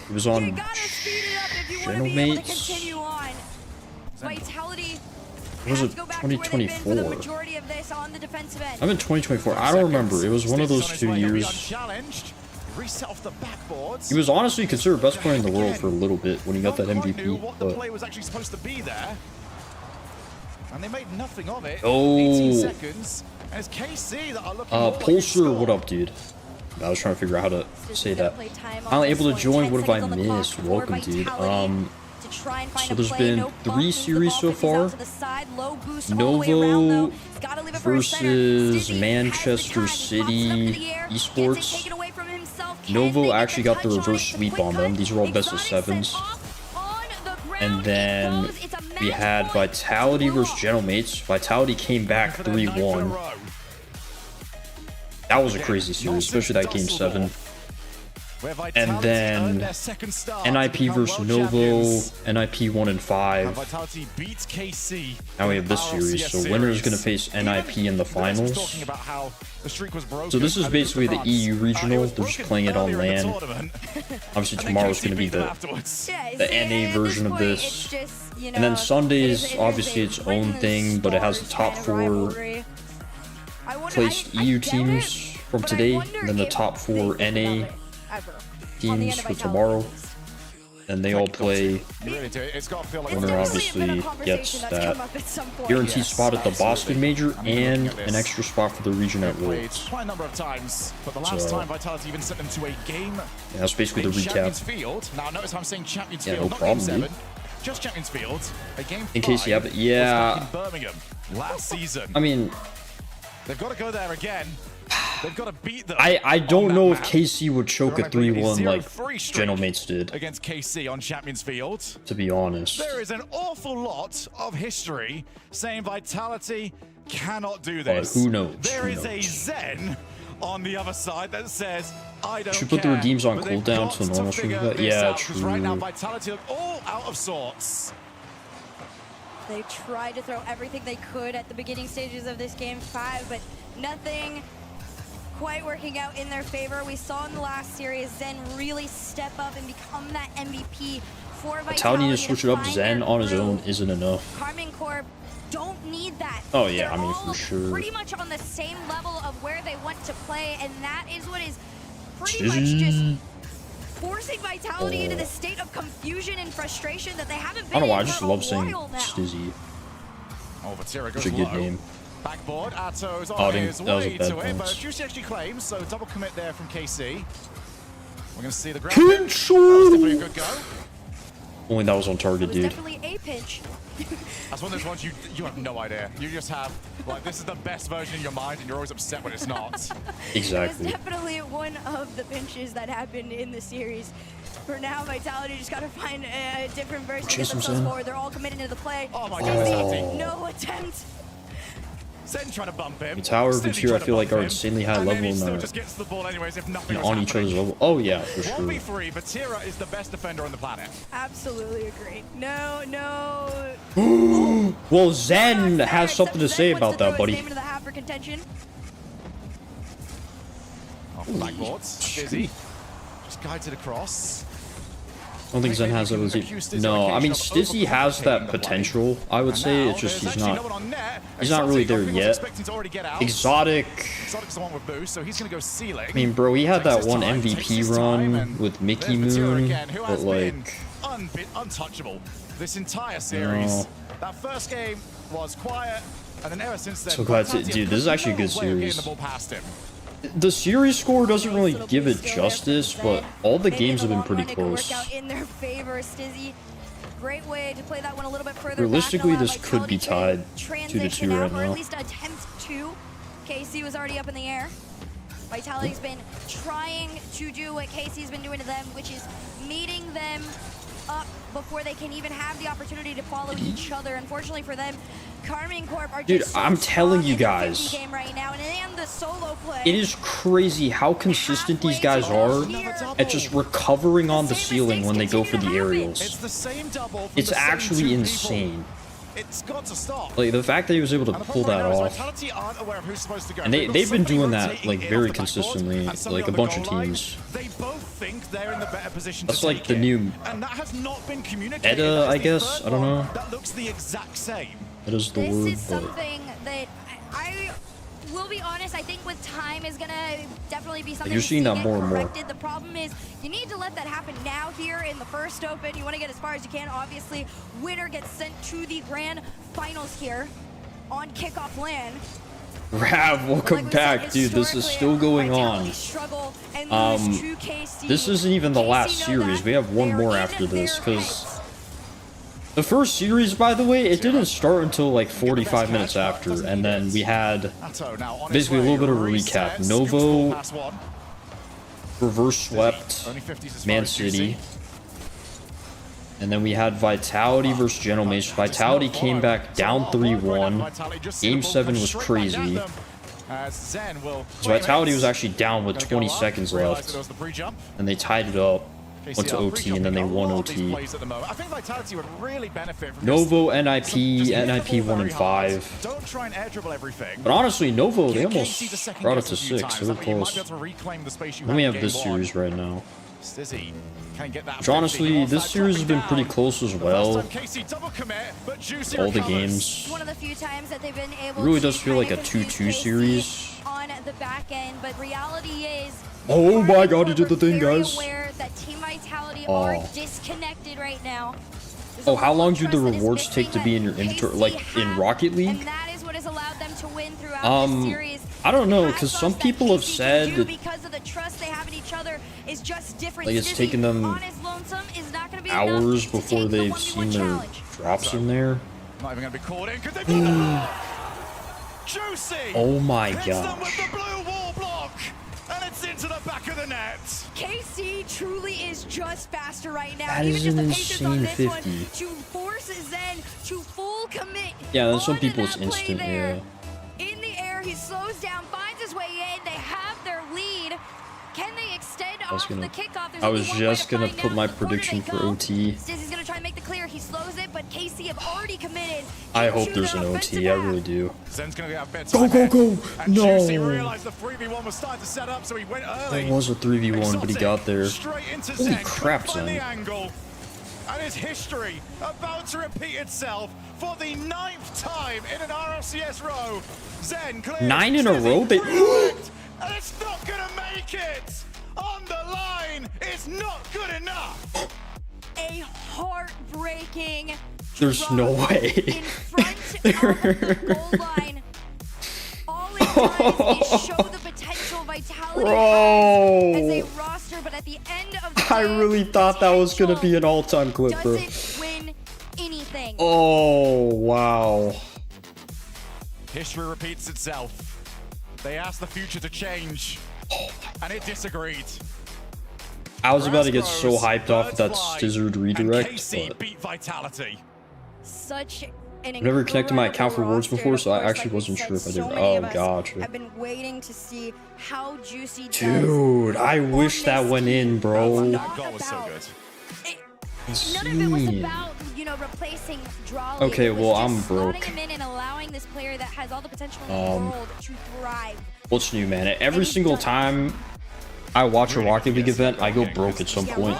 It was on you gotta speed it up if you want to be able to Genomates. continue on. Vitality Or was has it to go back to where they've been for the 2024? majority of this on the defensive end. I'm in 2024. I don't remember. It was one of those 2 years. Reset off the backboards. He was honestly considered best player in the world for a little bit when he got that Knew MVP. what the But play was actually supposed to be there, and they made nothing of it. Oh. 18 seconds, and it's KC that are looking more like Pulsar, what up, dude? I was trying to figure out how to say that. I'm able to join. What have I missed? Welcome, dude. So there's been 3 series so far. Novo versus Manchester City Esports. Novo actually got the reverse sweep on them. These are all best of 7s. And then we had Vitality versus Genomates. Vitality came back 3-1. That was a crazy series, especially that game 7. And then NIP versus Novo, NIP 1-5. Now we have this series, so winner is going to face NIP in the finals. So this is basically the EU regional. They're just playing it on LAN. Obviously tomorrow's going to be the NA version of this. And then Sunday's obviously its own thing, but it has the top 4 placed EU teams from today, and then the top 4 NA teams for tomorrow, and they all play. Winner obviously gets that guaranteed spot at the Boston Major and an extra spot for the region at Worlds. quite a number of times, but the last time Vitality even sent them to a game. Yeah, that's basically the recap. Champions Field. Now notice how I'm saying Champions Yeah, Field, no not problem, game 7. dude. Just Champions Field. A game In case you have it, yeah. in Birmingham last season. I mean, they've got to go there again. They've got to beat them. I don't know if KC would choke a 3-1 like Genomates did, against KC on Champions Field. to be honest. There is an awful lot of history saying Vitality cannot do this. But who knows? There Who is a knows? Zen on the other side that says, I don't Should put the care, redeems on but they've cooldown got so the normal figure should be- this yeah, out, 'cause Right now, true. Vitality look all out of sorts. They tried to throw everything they could at the beginning stages of this game 5, but nothing quite working out in their favor. We saw in the last series Zen really step up and become that MVP for Vitality. Vitality to switch it up Zen on his own isn't enough. Karmine Corp don't need that. Oh yeah, They're I mean all for sure. pretty much on the same level of where they want to play, and that is what is pretty much just forcing Vitality into the state of confusion and frustration that they haven't I been don't know why, I in just for a love saying while now. Stizzy. Oh, Vatira Such a good name. Backboard, Atto's Oh, on his that was a way bad to it, but bounce. Juicy actually claims, so double commit there from KC. We're going to see the ground. Control! Definitely a good go. Only that was on target, dude. Definitely a pinch. That's one of those ones you have no idea. You just have, like, this is the best version in your mind, and you're always upset when it's not. Exactly. It was definitely one of the pinches that happened in the series. For now, Vitality just got to find a different version to get themselves forward. They're all committed into the play. Oh my god. No attempt. Zen trying to bump him. Tower and Ventura, I feel like, are insanely high level and still just gets the ball anyways if nothing on each other's level. Oh yeah, for sure. 1v3, Vatira is the best defender on the planet. Absolutely agree. No. Well, Zen has something to say about that, buddy. Into the half for contention. Backboards, Dizzy. Just guides it across. I don't think Zen has that. No, I mean Stizzy has that potential. I would say it's just he's not really there yet. Exotic. Exotic's the one with boost, so he's gonna go ceiling. I mean, bro, he had that one MVP run with Mickey Moon, but like untouchable this entire series. That first game was quiet, and then ever since then. So glad to, dude. This is actually a good series. The series score doesn't really give it justice, but all the games have been pretty close. In their favor, Stizzy. Great way to play that one a little bit further. Realistically, this could be tied 2-2 right or at now. least attempt to. KC was already up in the air. Vitality's been trying to do what KC's been doing to them, which is meeting them up before they can even have the opportunity to follow each other. Unfortunately for them, Carmine Corp are Dude, just so I'm telling you strong in the guys, 50 game right now, and the solo play. it is crazy how consistent these guys are at just recovering on the ceiling when they go for the aerials. It's actually insane. It's got to stop. Like the fact that he was able to pull that off, and they've been doing that like very consistently, like a bunch of teams. They both think they're in the better position. That's like the new and that has not been communicated. Edda, I guess. I don't know. That looks the exact same. Edda's the This word, is but something that I will be honest, I think with time is gonna definitely be something you're seeing that more and more. corrected. The problem is you need to let that happen now here in the first open. You want to get as far as you can. Obviously, winner gets sent to the grand finals here on kickoff LAN. Rav, welcome back, dude. This is still going on. This isn't even the last series. We have one more after this, because the first series, by the way, it didn't start until like 45 minutes after, and then we had basically a little bit of a recap. Novo reverse swept Man City, and then we had Vitality versus Gentleman. Vitality came back down 3-1. Game 7 was crazy. So Vitality was actually down with 20 seconds left, and they tied it up. Went to OT, and then they won OT. Novo, NIP 1 and 5. But honestly, Novo, they almost brought it to 6. They were close. Then we have this series right now. Which honestly, this series has been pretty close as well. All the games. One of the few times that they've been able It really does feel like a 2-2 series. on the back end, but reality is Oh my god, he did the thing, guys. that Team Vitality Oh. are disconnected right now. Oh, how long do the rewards take to be in your inventory, like in Rocket League? And that is what has allowed them to win throughout this series. I don't know, because some people have said because of the trust they have in each other is just different. like it's taken them hours before they've seen their drops in there. Not even going to be caught in. Could they Juicy! Oh my hits them gosh. with the blue wall block, and it's into the back of the net. KC truly is just faster right now. That Even is just an the patience on insane this one 50. to force Zen to full commit. Yeah, then some onto people it's that play instant, there. yeah. In the air, he slows down, finds his way in. They have their lead. Can they extend off the kickoff? There's I only was one just way to gonna find put out. my The corner prediction they for go. OT. Stizzy's gonna try and make the clear. He slows it, but KC have already committed. I hope there's an OT, I really do. Zen's going to get a bit Go, go, go! And Juicy No! realized the 3v1 was starting to set up, so he went early. That was a 3v1, but he got there. Straight into Holy Zen. crap, Couldn't find the Zen. angle. And his history about to repeat itself for the 9th time in an RLCS row. Zen clears 9 in a row? They and it's not gonna make it! On the line, it's not good enough! A heartbreaking There's no way. in front of the goal line. show the potential Vitality Bro. has as a roster, but at the end of the I really thought that was gonna be an all-time clip, bro. doesn't win anything. Oh, wow. History repeats itself. They asked the future to change, and it disagreed. I was about to get so hyped off that scissored redirect, KC but beat Vitality. Such an I've never connected my account for words roster, before, so I of course, actually like we wasn't said, sure if I did. so many Oh, of us gotcha. I've been waiting to see how Juicy Dude, I wish that went in, bro. That goal was so good. None of it was about, you know, replacing Drawley. Okay, It was well, just I'm broke. slotting him in and allowing this player that has all the potential in the world to thrive. What's new, man? Every single time I watch a Rocket League event, I go broke at some point.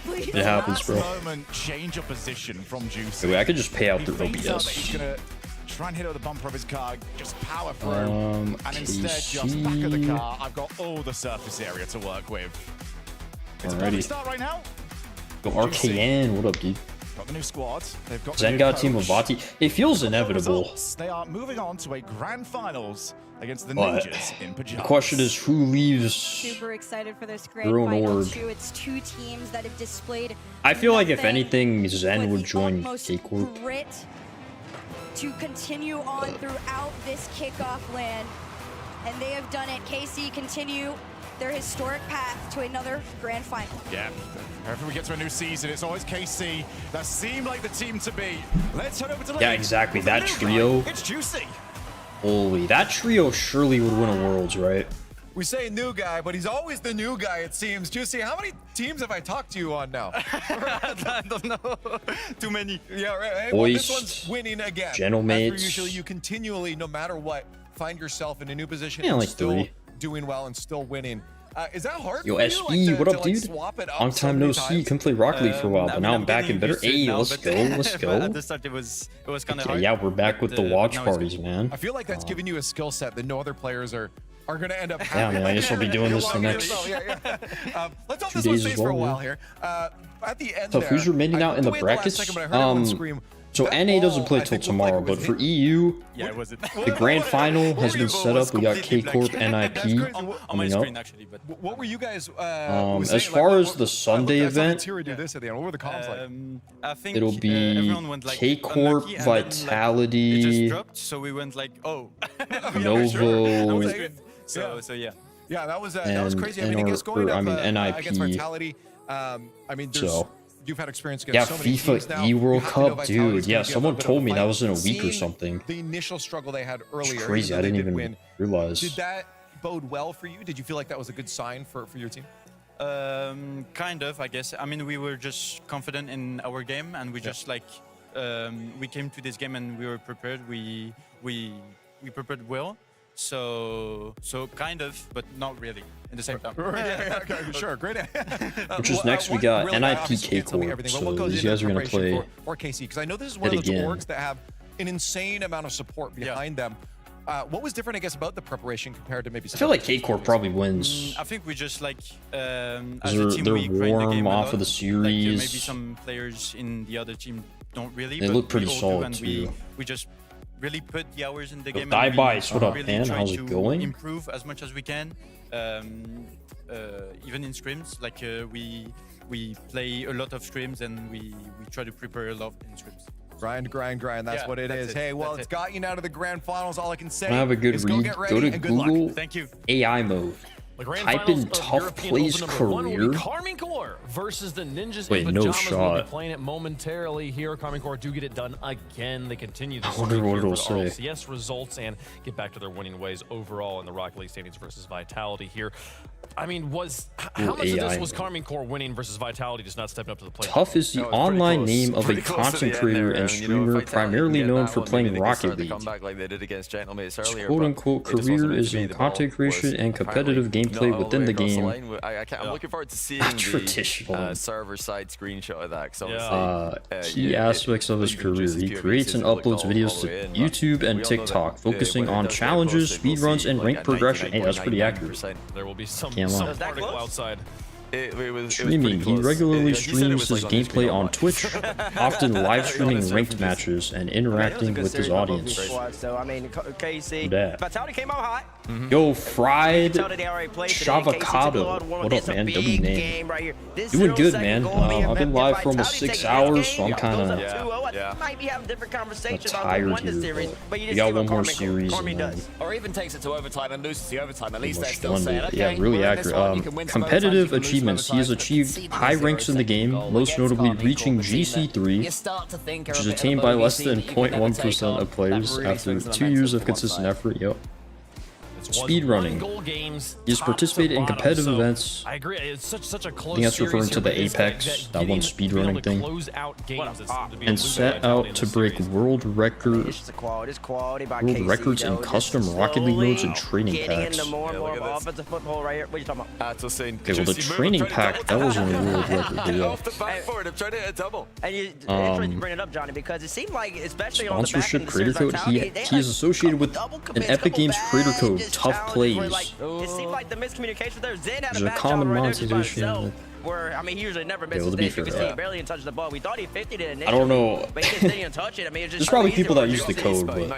It happens, bro. Moment, change of position from Juicy. Wait, I could just pay out through He's OBS. gonna try and hit over the bumper of his car, just power through, and instead just KC. back of the car. I've got all the surface area to work with. It's a perfect Alrighty. start right now. Go RKN, what up, dude? Got the new squad. They've got Zenga team of Vati. It feels inevitable. Results. They are moving on to a grand finals against the But Ninjas in the pajamas. question is, who leaves? Super excited for this grand Their own final org. too. It's two teams that have displayed I feel like if nothing anything, Zen but would the join utmost K-Corp. grit to continue on throughout this kickoff LAN, and they have done it. KC continue their historic path to another grand final. Yeah, whenever we get to a new season, it's always KC that seem like the team to beat. Let's head over to Yeah, League exactly. with the That new trio. guy. It's Juicy. Holy, that trio surely would win a Worlds, right? We say new guy, but he's always the new guy, it seems. Juicy, how many teams have I talked to you on now? I don't know. Too many. Yeah, right. Hey, well, this Hoist, one's winning again. Gentlemates. After usually you continually, no matter what, find yourself in a new position Yeah, and like still 3. doing well and still winning. Is that hard Yo, for you? SB, what up, dude? swap it up Long so time many no see. times? Couldn't play Rocket League for a while, but now I'm back in better. Hey, let's go, let's At go. the start, it was kind of Okay, hard. yeah, we're back with the but watch now it's parties, man. I feel like that's giving you a skill set that no other players are going to end up Yeah, having. man, I guess I'll be doing this the next Let's hope 2 this one days stays as for a well, while yeah. here. At the end Tough, there, who's remaining out in the wait the last brackets? second, but I heard everyone scream, So that NA doesn't ball, play I till think, looked like tomorrow, it was but for hit. EU, Yeah, it wasn't. the grand final has been set up. We got K-Corp, NIP On my coming screen, up. actually, but What were you guys? As far as the Sunday event, do this at the end. What were the comms like? I think it'll be everyone went like K-Corp, unlucky, and then, like, it Vitality, just dropped, so we went like, oh, Novo, So yeah. Yeah, that was and crazy. I mean, I guess going up NIP. against Vitality. I mean, there's, So, you've had experience yeah, against so many teams now. FIFA E World You have to know Cup, Vitality's dude. gonna Yeah, be a someone little bit told of me a that fight. was in a week or Seeing something. The initial struggle they had earlier. It's crazy. I even though didn't they even did win. realize. Did that bode well for you? Did you feel like that was a good sign for your team? Kind of, I guess. I mean, we were just confident in our game, and we just like we came to this game and we were prepared. We prepared well. So kind of, but not really in the same time. Okay, sure, great. Which is next, we got really NIP obviously can't tell me K-Corp, everything, but so what goes these into guys are going to preparation play for KC, because I know this is one it of those again. orgs that have an insane amount of support behind them. What was different, I guess, about the preparation compared to maybe? I feel like K-Corp probably wins. I think we just like as They're- a team they're we grind the warm game a off lot. of the Like, series. maybe some players in the other team don't really. They but look pretty we all do, solid, and too. we just really put the hours in the Yo, game. Die and Bites, what up, really man? try How's it to going? Improve as much as we can. Even in scrims, like we play a lot of scrims and we try to prepare a lot in scrims. Grind. That's Yeah, what it that's is. it. Hey, well, That's it's it. got you now to the grand finals. All I can say I have a good is read. go get ready Go to and good luck. Google Thank you. AI mode. The grand Type finals in of Tough European Plays Open number 1 will be career. Carmine Core versus the Ninjas Wait, in no Pajamas. We'll shot. be playing it momentarily here. Carmine Core do get it done again. They continue the I wonder streak what here it'll for the say. RLCS results and get back to their winning ways overall in the Rocket League standings versus Vitality here. I mean, how much of AI this was mode. Carmine Core winning versus Vitality just not stepping up to the plate? Tough is the online name of a content creator and streamer primarily known for playing Rocket League. Comeback like they did against Gentlemates earlier. Quote unquote but it just career wasn't is meant to in be. The ball content creation was and competitive apparently gameplay not all within the way across game. line. I'm looking forward to seeing That's the traditional. server side screenshot of that. Key aspects of his career. He creates and uploads videos to YouTube and TikTok, focusing on challenges, speedruns, and rank progression. Hey, that's pretty accurate. There will be some Can't lie. particle outside Streaming. He regularly streams his gameplay on Twitch, often live streaming ranked matches and interacting with his audience. So, I mean, KC. Vitality came out hot. Yo, Fried Shavocado. What up, man? W name. Doing good, man. I've been live for almost 6 hours, so I'm kind of might be having different conversations tired here. We got one more series. Or even takes it to overtime and loses the overtime. At least they're still Done saying, it. okay, Yeah, really accurate. Competitive achievements. He has achieved high ranks in the game, most notably reaching GC3, which is attained by less than 0.1% of players after 2 years of consistent effort. Yep. Speedrunning. He has participated in competitive events. I agree. It's such a close. I think that's referring to the Apex, that one speedrunning thing. And set out to break world records in custom Rocket League modes and training packs. Okay, well, the training pack, that wasn't a world record. And you bring it up, Johnny, because it seemed like, especially on the back sponsorship creator code. He is associated with an Epic Games creator code, TuffPlayz. It seemed like the miscommunication there. Zen had There's a a bad common job running by motivation. himself, where, I mean, he usually never misses this because he barely even touched the ball. We thought he 50'd it initially. I don't know. But he just didn't even touch it. I mean, it's just There's probably people that use the code, but it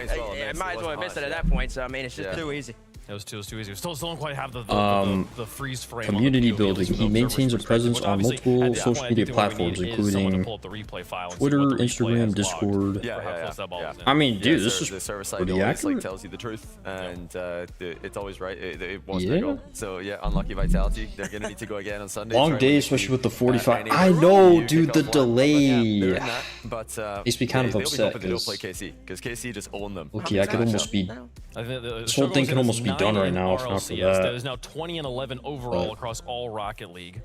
might as well have missed it at that point. So, I mean, it's just too easy. It was too easy. We still don't quite have the freeze frame. Community building. He maintains a presence on multiple social media platforms, including Twitter, Instagram, Discord. I mean, dude, this is pretty accurate. Tells you the truth, and it's always right. It was their goal. So yeah, unlucky Vitality. They're gonna need to go again on Sunday. Long day, especially with the 45. I know, dude, the delay. But makes me kind of upset because KC just owned them. Okay, I could almost be. This whole thing can almost be done right now if not for that. There's now 20-11 overall across all Rocket League.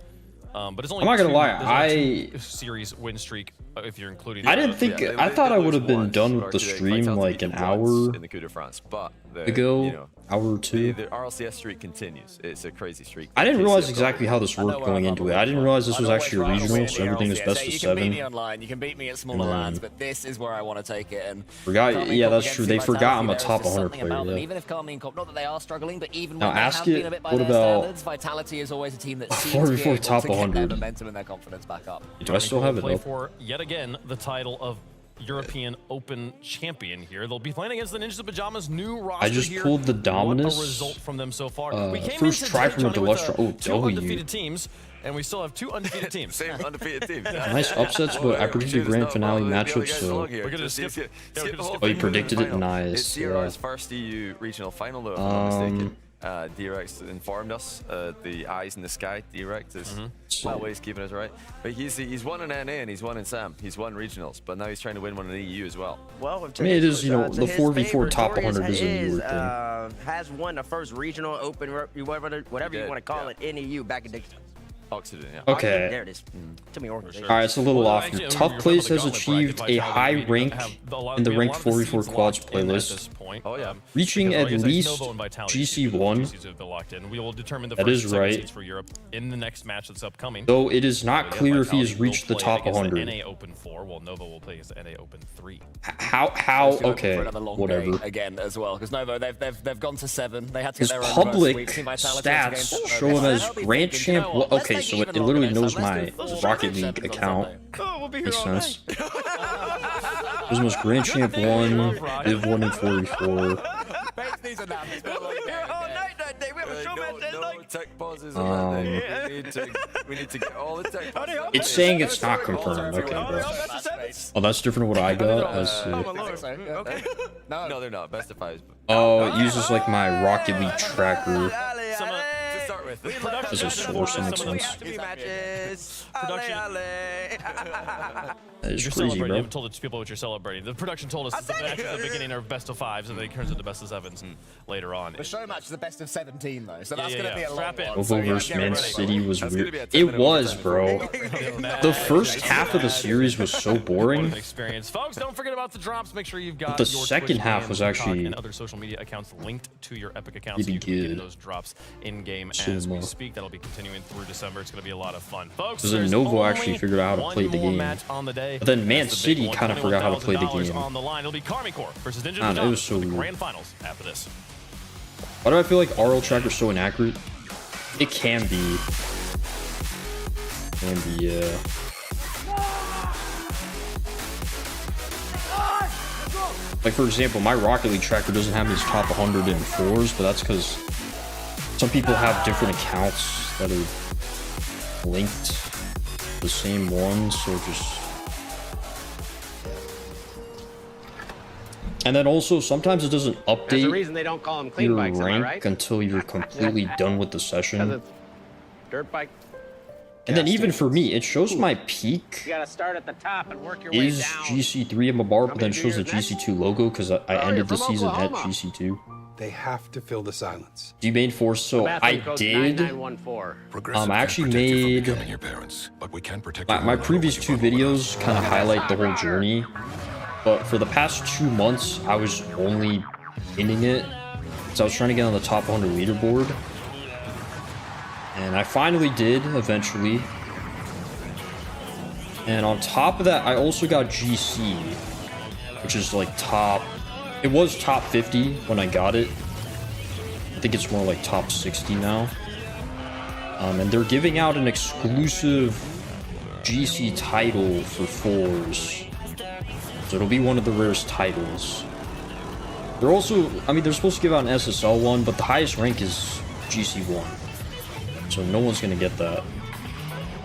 But it's only I'm not gonna lie, series win streak if you're including. I didn't think. I thought I would have been done with the stream like an hour in the Coup de France, but ago, hour or two. The RLCS streak continues. It's a crazy streak. I didn't realize exactly how this worked going into it. I didn't realize this was actually a regional, so everything was best of 7. You can beat me online, you can beat me at smaller lands, but this is where I want to take it. And forgot. Yeah, that's true. They forgot I'm a top 100 player. Yeah. Even if Carmine Cop, not that they are struggling, but even now when they ask have it. been a bit by What their about standards, Vitality is always a team that seems to be able top to get 100? their momentum and their confidence back up. Do I still have it play up? For yet again the title of European Open champion here. They'll be playing against the Ninjas of Pajamas' new roster. I just pulled the Dominus. What a result from them so far. We came first into try today, from a Johnny, with, deluxe. Oh, two undefeated teams, and we still have 2 undefeated teams. Same undefeated team. Nice upsets, but I predicted grand finale matchups, so. We're gonna skip. Oh, you predicted it? Nice. It's Zero's first EU regional final, though, if I'm not mistaken. D-Rex informed us, the eyes in the sky. D-Rex is always keeping us right. But he's won in NA and he's won in SAM. He's won regionals, but now he's trying to win one in EU as well. Well, I mean, it is, you know, the 4v4 top 100 is a newer thing. Has won the first regional open, whatever you want to call it, in EU back in Oxygen, yeah. Okay. There it is. Too many organizations. Alright, it's a little off. TuffPlayz has achieved a high rank in the ranked 4v4 quads playlist, reaching at least GC1. That is right. For Europe in the next match that's upcoming. Though it is not clear if he has reached the top 100. NA Open 4, well, Novo will play against NA Open 3. How? Okay, whatever. Again as well, because Novo they've gone to 7. They had to His get their own public stats show him as Grand Champ. Well, okay, so it literally knows my Rocket League account. Makes sense. This was Grand Champ 1, Div 1 and 44. We need to get all the tech pauses. It's saying it's not confirmed. Okay, bro. Oh, that's different than what I got. No, they're not. Best of 5s. Oh, it uses like my Rocket League tracker To start with. as a source. That makes sense. That is You're crazy, celebrating. bro. You haven't told the people what you're celebrating. The production told us the match at the beginning are best of 5s, and then it turns into best of 7s later on. The show match is the best of 17 though, so that's going to be a long one. Novo vs Man City was weird. It was, bro. The first half of the series was so boring. Experience, folks. Don't forget about the drops. Make sure you've got The your second Twitch, half was actually and other social media accounts linked to your Epic account, so pretty you can get good. those drops in game as we speak. That'll be continuing through December. It's going to be a lot of fun, folks. Because then Novo actually figured out how to play the game. But then Man City kind of forgot how to play the game. On the line, it'll be Carmi Corps versus Ninja Man, it was so in the weird. grand finals after this. Why do I feel like RL Tracker's so inaccurate? It can be. And yeah. Like for example, my Rocket League tracker doesn't have these top 100 in 4s, but that's because some people have different accounts that are linked to the same one, so just... And then also, sometimes it doesn't update the reason they don't call them clean your bikes, am I rank right? until you're completely done with the session. Dirt bike. And then even for me, it shows my peak You gotta start at the top and work your way is down. GC3 MMR, but then shows the GC2 logo because I ended the season at GC2. They have to fill the silence. Do you main force? So I did. I actually made my previous 2 videos kind of highlight the whole journey, but for the past 2 months I was only pinning it because I was trying to get on the top 100 leaderboard, and I finally did eventually. And on top of that, I also got GC, which is like top. It was top 50 when I got it. I think it's more like top 60 now. And they're giving out an exclusive GC title for 4s. So it'll be one of the rarest titles. They're also, I mean, they're supposed to give out an SSL one, but the highest rank is GC1. So no one's gonna get that.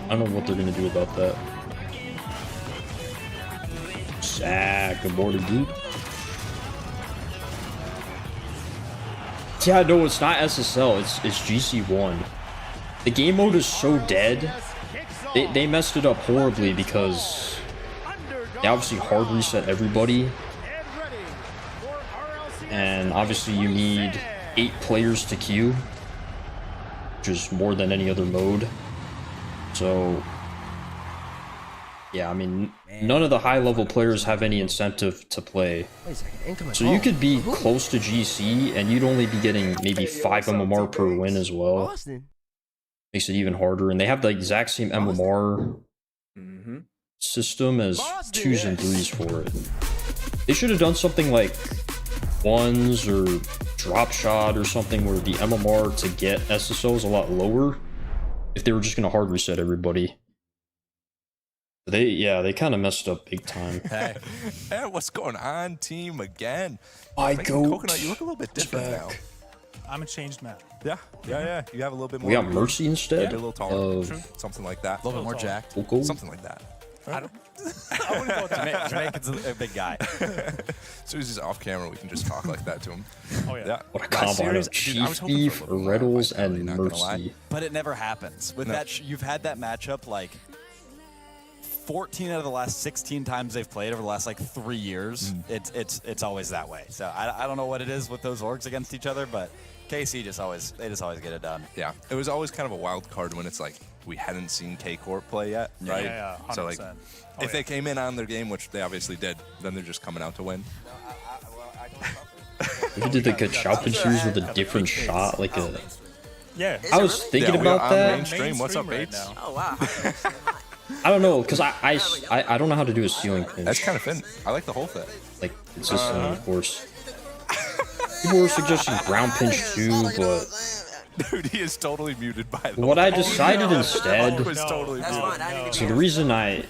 I don't know what they're gonna do about that. Sack, aborted dude. Yeah, no, it's not SSL, it's GC1. The game mode is so dead. They messed it up horribly because they obviously hard reset everybody. And obviously you need 8 players to queue, which is more than any other mode. So yeah, I mean, none of the high-level players have any incentive to play. So you could be close to GC, and you'd only be getting maybe 5 MMR per win as well. Makes it even harder, and they have the exact same MMR system as 2s and 3s for it. They should have done something like 1s or drop shot or something where the MMR to get SSO is a lot lower if they were just going to hard reset everybody. They kind of messed up big time. Hey, what's going on, team? Again, Coconut, you look a little bit different now. I'm a changed man. Yeah. You have a little bit more. We got Mercy instead. A little taller, something like that. A little bit more jacked. Something like that. I wouldn't go that. Jamaican's a big guy. As soon as he's off camera, we can just talk like that to him. Oh yeah. What a combo of Chief Beef, Riddles, and Mercy. But it never happens. With that, you've had that matchup like 14 out of the last 16 times they've played over the last like 3 years. It's always that way. So I don't know what it is with those orgs against each other, but KC just always get it done. Yeah, it was always kind of a wild card when it's like we hadn't seen K-Corp play yet, right? Yeah, 100%. So like, if they came in on their game, which they obviously did, then they're just coming out to win. We did like a Chopin series with a different shot, like a. Yeah. I was thinking about that. Mainstream. What's up, Bates? Oh wow. I don't know, because I don't know how to do a ceiling pinch. That's kind of thin. I like the whole thing. Like, consistently, of course. People were suggesting ground pinch too, but... Dude, he is totally muted by the way. What I decided instead... Was totally muted. So the reason I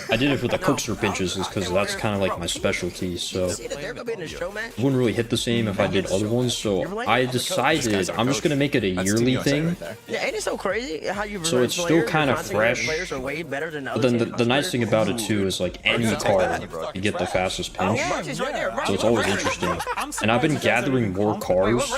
did it with the Cookster pinches is because that's kind of like my specialty, so... It wouldn't really hit the same if I did other ones, so I decided I'm just going to make it a yearly thing. Yeah, ain't it so crazy how you So it's still kind of fresh, but then the nice thing about it too is like any card, you get the fastest pinch, so it's always interesting. And I've been gathering more cards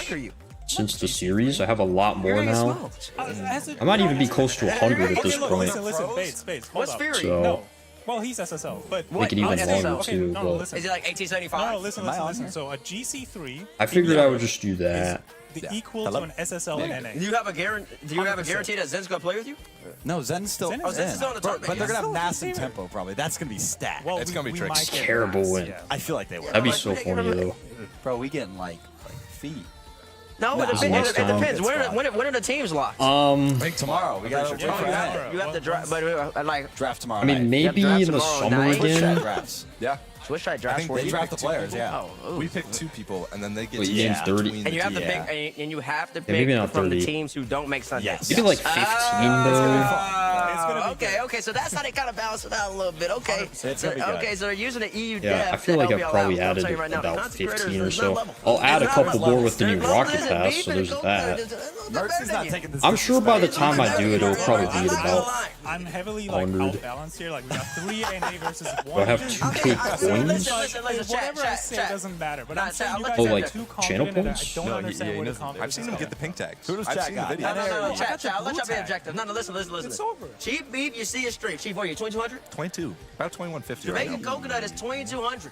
since the series. I have a lot more now. I might even be close to 100 at this point. Listen, Bates, hold up. So, No. Well, he's SSL, but make it even longer too. No, But listen. Is it like 1875? No, listen. So a GC3. I figured I would just do that. The equal to an SSL and NA. Do you have a guarantee that Zen's gonna play with you? No, Zen's still Zen in. is Zen's still on the top, But they're gonna have Still massive favorite. tempo probably. That's gonna be stacked. Well, It's gonna be tricky. might get Terrible mass, win. yeah. I feel like they will. That'd be so funny though. Bro, we getting like feet. No, it next time. depends. When are the teams locked? Tomorrow. We got You have to draft, but like draft tomorrow. I mean, night. maybe draft in the tomorrow summer night. again. Drafts. Yeah. Swish try I draft think for they you. draft the players, yeah. Oh, We pick 2 people, and then they get Wait, to you named choose 30? between and you the have to two. pick, and you have to maybe pick not from the 30. teams who don't make Sundays. Yes. Maybe like 15 though. Okay, so that's how they kind of balance it out a little bit. Okay, okay, so they're using the EU Yeah, dev I feel to like help I've y'all probably out. I'll added tell you right now, about content creators 15 or is so. level. I'll add a It's couple not more with the new level. Rocket Listen, Pass, beef so and there's go that. good. It's a little bit Mertz better is than not you. taking this. I'm sure by the time I do it, it'll probably be at about I'm heavily like 100. outbalanced here. Like we got 3 NA versus 1. Do I have 2K coins? Listen, Whatever I say chat. doesn't matter. But Nah, I'm saying chat, you I'll guys let Oh, are like too channel confident and I points? don't No, understand where the confidence I've seen him get the pink tags. Who does I've Jack seen the got? video. No, I chat, got the I'll let y'all be blue tag. objective. No, listen. It's over. Cheap beef, you see it straight. Cheap, what are you, 2200? 22, about 2150 right Jamaican now. coconut is 2200.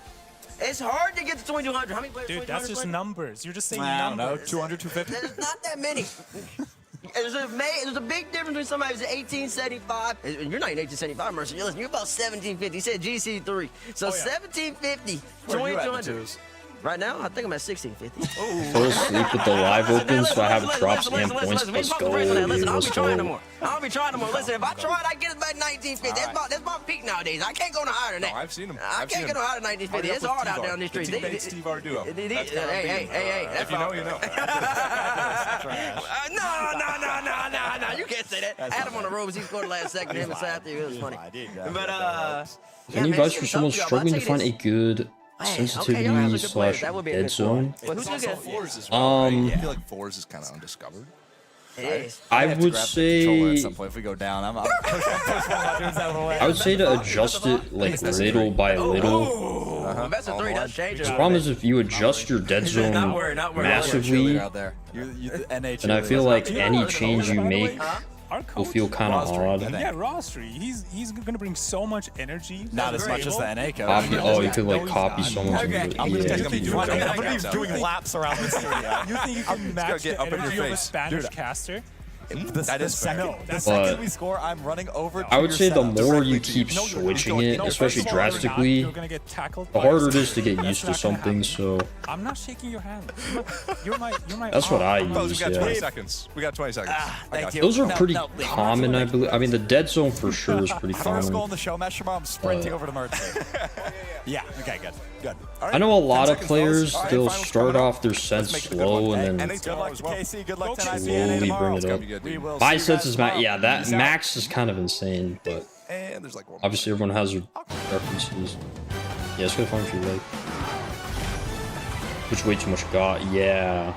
It's hard to get to 2200. How many players? Dude, that's just numbers. You're just saying I don't know, numbers. 200, 250? There's not that many. There's a big difference between somebody who's 1875. And you're not in 1875, Mercer. You're about 1750. He said GC3. So 1750, 2200. Right now, I think I'm at 1650. Fell asleep with the live open, so I have drops and points. Let's go, Listen, I don't let's be trying no go. more. I don't be trying no more. Listen, if I tried, I get it back 1950. That's my peak nowadays. I can't go no higher than that. I've seen him. I can't get no higher than 1950. It's hard out there on these streets. Steve Arduo. Hey, If you know, you know. No. You can't say that. Adam on the ropes. He scored the last second. Him and Sathy. It was funny. But, Any advice for someone struggling to find a good sensitivity slash dead zone? But who's Also, good? fours is I feel like fours is kind of undiscovered. I would say At some point, if we go down, I'm I would say to adjust it like little by little. Best of 3 does change it. The problem is if you adjust your dead zone massively, and I feel like any change you make will feel kind of odd. Yeah, Rostry. He's gonna bring so much energy. Not as much as the NA coach. Copy, oh, you could like copy someone's. I'm gonna be doing laps around the studio. You think you can match the energy of a Spanish caster? That is second. The second we score, I'm running over. I would say the more you keep switching it, especially drastically, the harder it is to get used to something. So I'm not shaking your hand. You're my. that's what I We use. got 20 Yeah. seconds. We got 20 seconds. I got you. Those are pretty common, I believe. I mean, the dead zone for sure is pretty If I was common. going the show match tomorrow, I'm sprinting over to Mertz. Yeah. Okay. Good. I know a lot of players, they'll start off their sets slow and then Good luck to KC. Good luck to slowly bring it up. My sets is yeah, that max is kind of insane, but And there's like one. obviously everyone has their preferences. Yeah, it's gonna fun if you like. Which way too much got, yeah.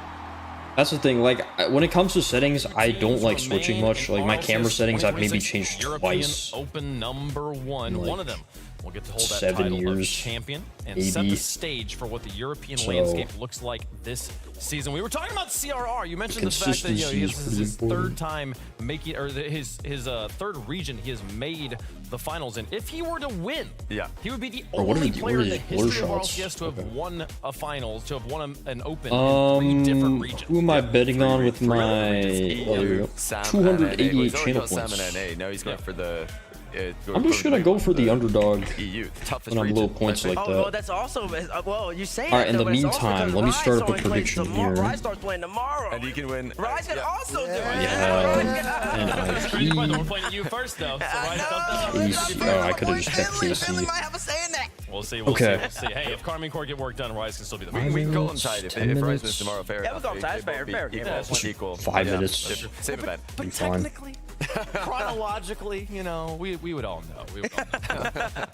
That's the thing, like, when it comes to settings, I don't like switching much. Like, my camera settings, I've maybe changed twice. Open number 1. Like, One of them will get to hold that 7 title of years, champion and maybe. set the stage for what the European So, landscape looks like this season. We were talking about CRR. You mentioned the fact that consistency this is is his pretty third time making, or his third region he has made the finals in. If he were to win, he would be the only player in the history of RLCS to have won a finals, to have won an open in 3 different regions. Who am I betting on with my 288 channel points? Now he's going for the. I'm just gonna go for the underdog EU, when I'm low points like Well, that. that's also well. You say Alright, that, in the though, but it's also meantime, because let me start up a Rise starts playing prediction tomorrow. here. Rise starts playing tomorrow. And he can win. Rise can also do it. Yeah, and IP. We're playing at you first, though. So Oh, I could have just kept KC. We'll see. Okay. We'll see. Hey, if Carmine Core get work done, Rise can still be the We can call him tied if 10 Rise minutes. wins tomorrow. Fair Yeah, enough. we'll call him tied. Fair. Equal. 5 Yeah. minutes. Same event. Be fine. Chronologically, you know, we would all know.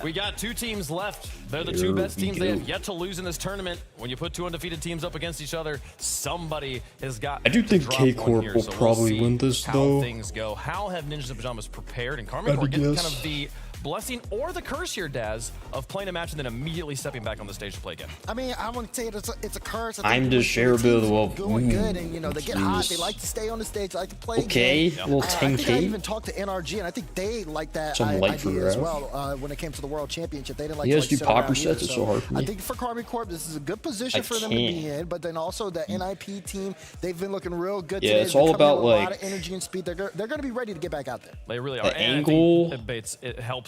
We got 2 teams left. They're the 2 best teams. They have yet to lose in this tournament. When you put 2 undefeated teams up against each other, somebody has got. I do think to drop K-Corp one here. will So probably we'll see win this, how though. things go. How have Ninjas in Pajamas prepared? And Carmine I'd Core get guess. kind of the blessing or the curse here, Daz, of playing a match and then immediately stepping back on the stage to play again. I mean, I wouldn't say it's a curse. I'm the shareable. Going good, and you know they get hot. They like to stay on the stage. They like to play. Okay, games. a little I think I 10K. even talked to NRG, and I think they like that Some light for idea the as route. well. When it came to the World Championship, they didn't like You to guys do sit popper around sets, either. it's so hard for me. I think for Carmine Corp, this is a good position for them to be in. But then also the NIP team, they've been looking real good. Yeah, today. it's They're all coming in about, with a lot like, of energy and speed. They're going to be ready to get back out there. They really are. the And angle. I think it helps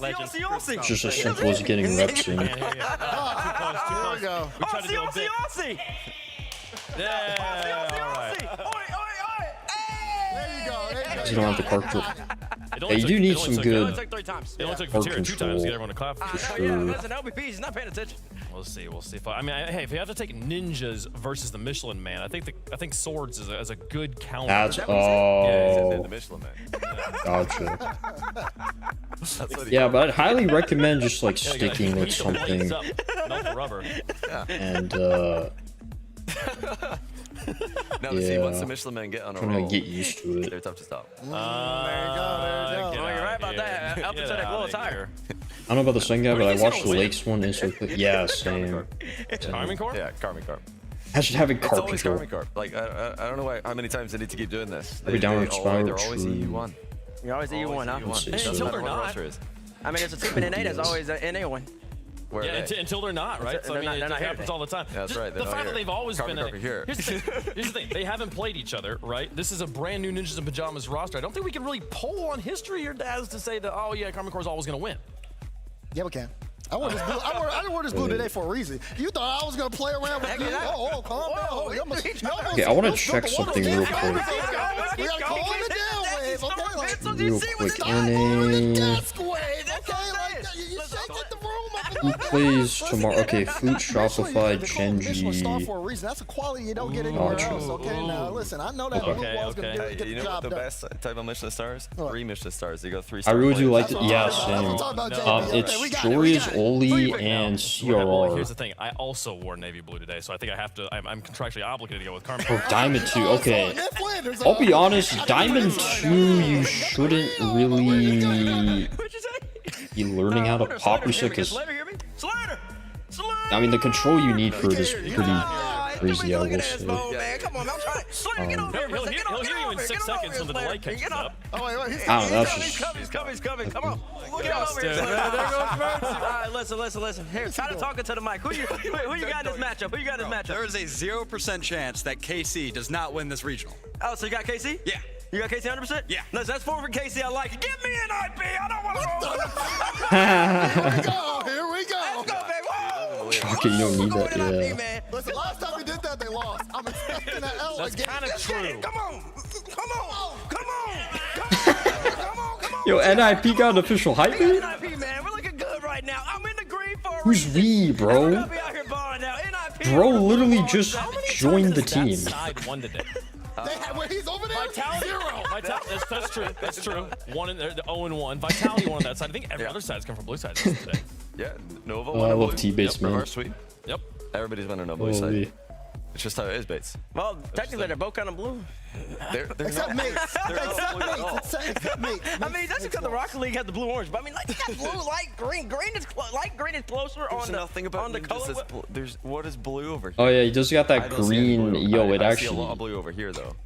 Legend. It's just as simple as getting reps in. Too close. There we go. We tried to do a bit. Yeah, all right. There you go. There you go. You don't have the car control. Yeah, you do need some good car Vatira 2 times to get everyone to clap. for sure. Listen, LBP's not paying attention. We'll see. We'll see. I mean, hey, if you have to take ninjas versus the Michelin Man, I think swords is a good counter. That's Yeah, the Michelin Man. Gotcha. Yeah, but I'd highly recommend just like sticking with something Not the rubber. and No, see, once the Michelin Men get on a trying roll, to get used to it. they're tough to stop. There you go. Oh, you're right about that. Alpha glow tire. I don't know about the second guy, but I watched the Lakes one and so quick. Yeah, same. Carmine Corp? Yeah, Carmine Corp. Imagine having It's car always control. Carmine Corp. Like, I don't know how many times they need to keep doing this. Every downward they're spiral, always true. EU1. You're always EU1, huh? Let's see, Until so- they're not. I mean, it's a team in NA that's always an NA1. Where Yeah, are they? until they're not, right? So I mean, they're it not here happens today. all the time. Yeah, that's Just right, The they're not fact that here. they've always Carmine been Corp are here. Here's the thing. They haven't played each other, right? This is a brand new Ninjas in Pajamas roster. I don't think we can really pull on history here, Daz, to say that, oh yeah, Carmine Corp's always going to win. Yeah, we can. I wore this blue. I wore this blue today for a reason. You thought I was gonna play around with you? Oh, calm down. Okay, I want to check something real quick. We gotta calm it down, Wave. Okay, like Real quick, NA. desk wave. Okay, like you shaking the room up. Who plays tomorrow? Okay, Food, Shopify, Michelin star Genji. for a reason. That's a quality you don't get anywhere Gotcha. else. Okay, now listen. I know that blue wall's gonna get You the know what job the done. best type of Michelin stars? What? 3 Michelin stars. They go 3 I star. really do like players. it. Yeah, That's what I'm same. talking about, JB. It's Okay, we got it, Stories, we got it. Oli, and Well, CRR. here's the thing. I also wore navy blue today, so I think I have to. I'm contractually obligated to go with Carmine. Oh, Diamond 2. Okay. Nick Flanders, I'll be honest, Diamond 2, you shouldn't really be learning how to pop reset because, Slater, hear me? Slater! I mean, the control you need for it is pretty crazy, I will say. Man, come on, I'm trying. Slater, get over here. He'll hear you in 6 seconds when the delay catches up. Oh, wait, I don't know, that's He's coming. Come on. Look Get over us, here. dude. Slater. All right, listen. Here, try to talk into the mic. Who you got in this matchup? There is a 0% chance that KC does not win this regional. Oh, so you got KC? Yeah. You got KC 100%? Yeah. Listen, that's 4 for KC. I like it. Give me an IP. I don't want to roll. Here we go. Let's go, baby. Whoa. Chalky, you don't need that, yeah. Man. Listen, last time we did that, they lost. I'm expecting an L That's again. kind of true. Come on. Yo, NIP got an official hype We beat? got NIP, man. We're looking good right now. I'm in the green for a Who's reason. we, bro? I'll be out here balling now. NIP. Bro literally just joined the That team. side won today. He's over there. Vitality, that's true. That's true. 0-1. Vitality won on that side. I think every other side's come from blue side today. Yeah, Nova. Oh, I love T-Bates, man. Reverse sweep. Yep. Everybody's winning on blue Holy. side. It's just how it is, Bates. Well, technically, they're both kind of blue. They're Except not. mates. They're not Except blue at all. mates. Except mates. I mean, that's because the Rocket League has the blue-orange. But I mean, like, you got blue, light green. Light green is closer There's on nothing about on the ninjas color. that's there's what is blue over here? Oh yeah, he just got I that don't see any green. blue. Yo, it I see a lot actually. of blue over here though.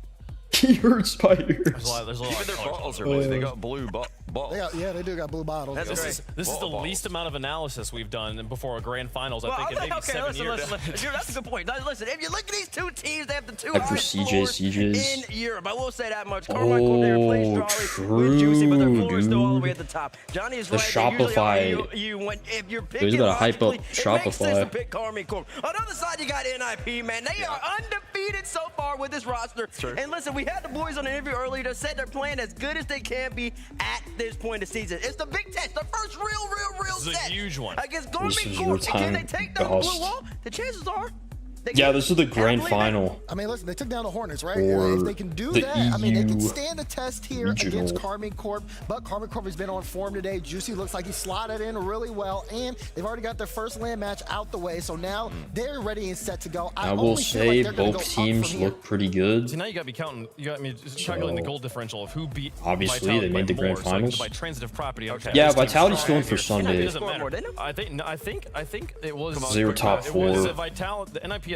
He hurt spiders. There's a lot Even of their colors. bottles are blue. They got blue bottles. They do got blue bottles. That's This is the Bottle least amount of analysis we've done before a grand finals. I think in maybe okay, 7 listen, years. listen. That's a good point. Now, listen, if you look at these two teams, they have the two Like for highest CJs, floors CJs. in Europe. I will say that much. Carmichael, they replaced Drawley with Juicy, but their floor is still all the way at the top. Johnny is The right. They usually Shopify. if you're Dude, picking you gotta hype up logically, it makes sense to Shopify. pick Carmichael. On the other side, you got NIP, man. They are undefeated so far with this roster. And listen, we had the boys on the interview earlier that said they're playing as good as they can be at this point of the season. It's the big test, the first real This is a test. huge one. Against This Garmin is Corp. your And can they time take down the blue best. wall? The chances are. Yeah, this is the grand final. I mean, listen, they took down the Hornets, right? Or If they can do the that, I mean, they can EU stand the test here against regional. Carmine Corp. But Carmine Corp has been on form today. Juicy looks like he slotted in really well, and they've already got their first LAN match out the way. So now they're ready and set to go. I will only feel like say they're gonna both go up teams from here. look pretty good. See, now you got me counting. You got me just calculating the goal differential of who beat. Obviously, Vitality they made by the grand more, so I can finals. by transitive property. Okay. Yeah, This team's Vitality's strong going for here. Sunday. It doesn't matter. I think it was. They were top It was 4. Vitality. The NIP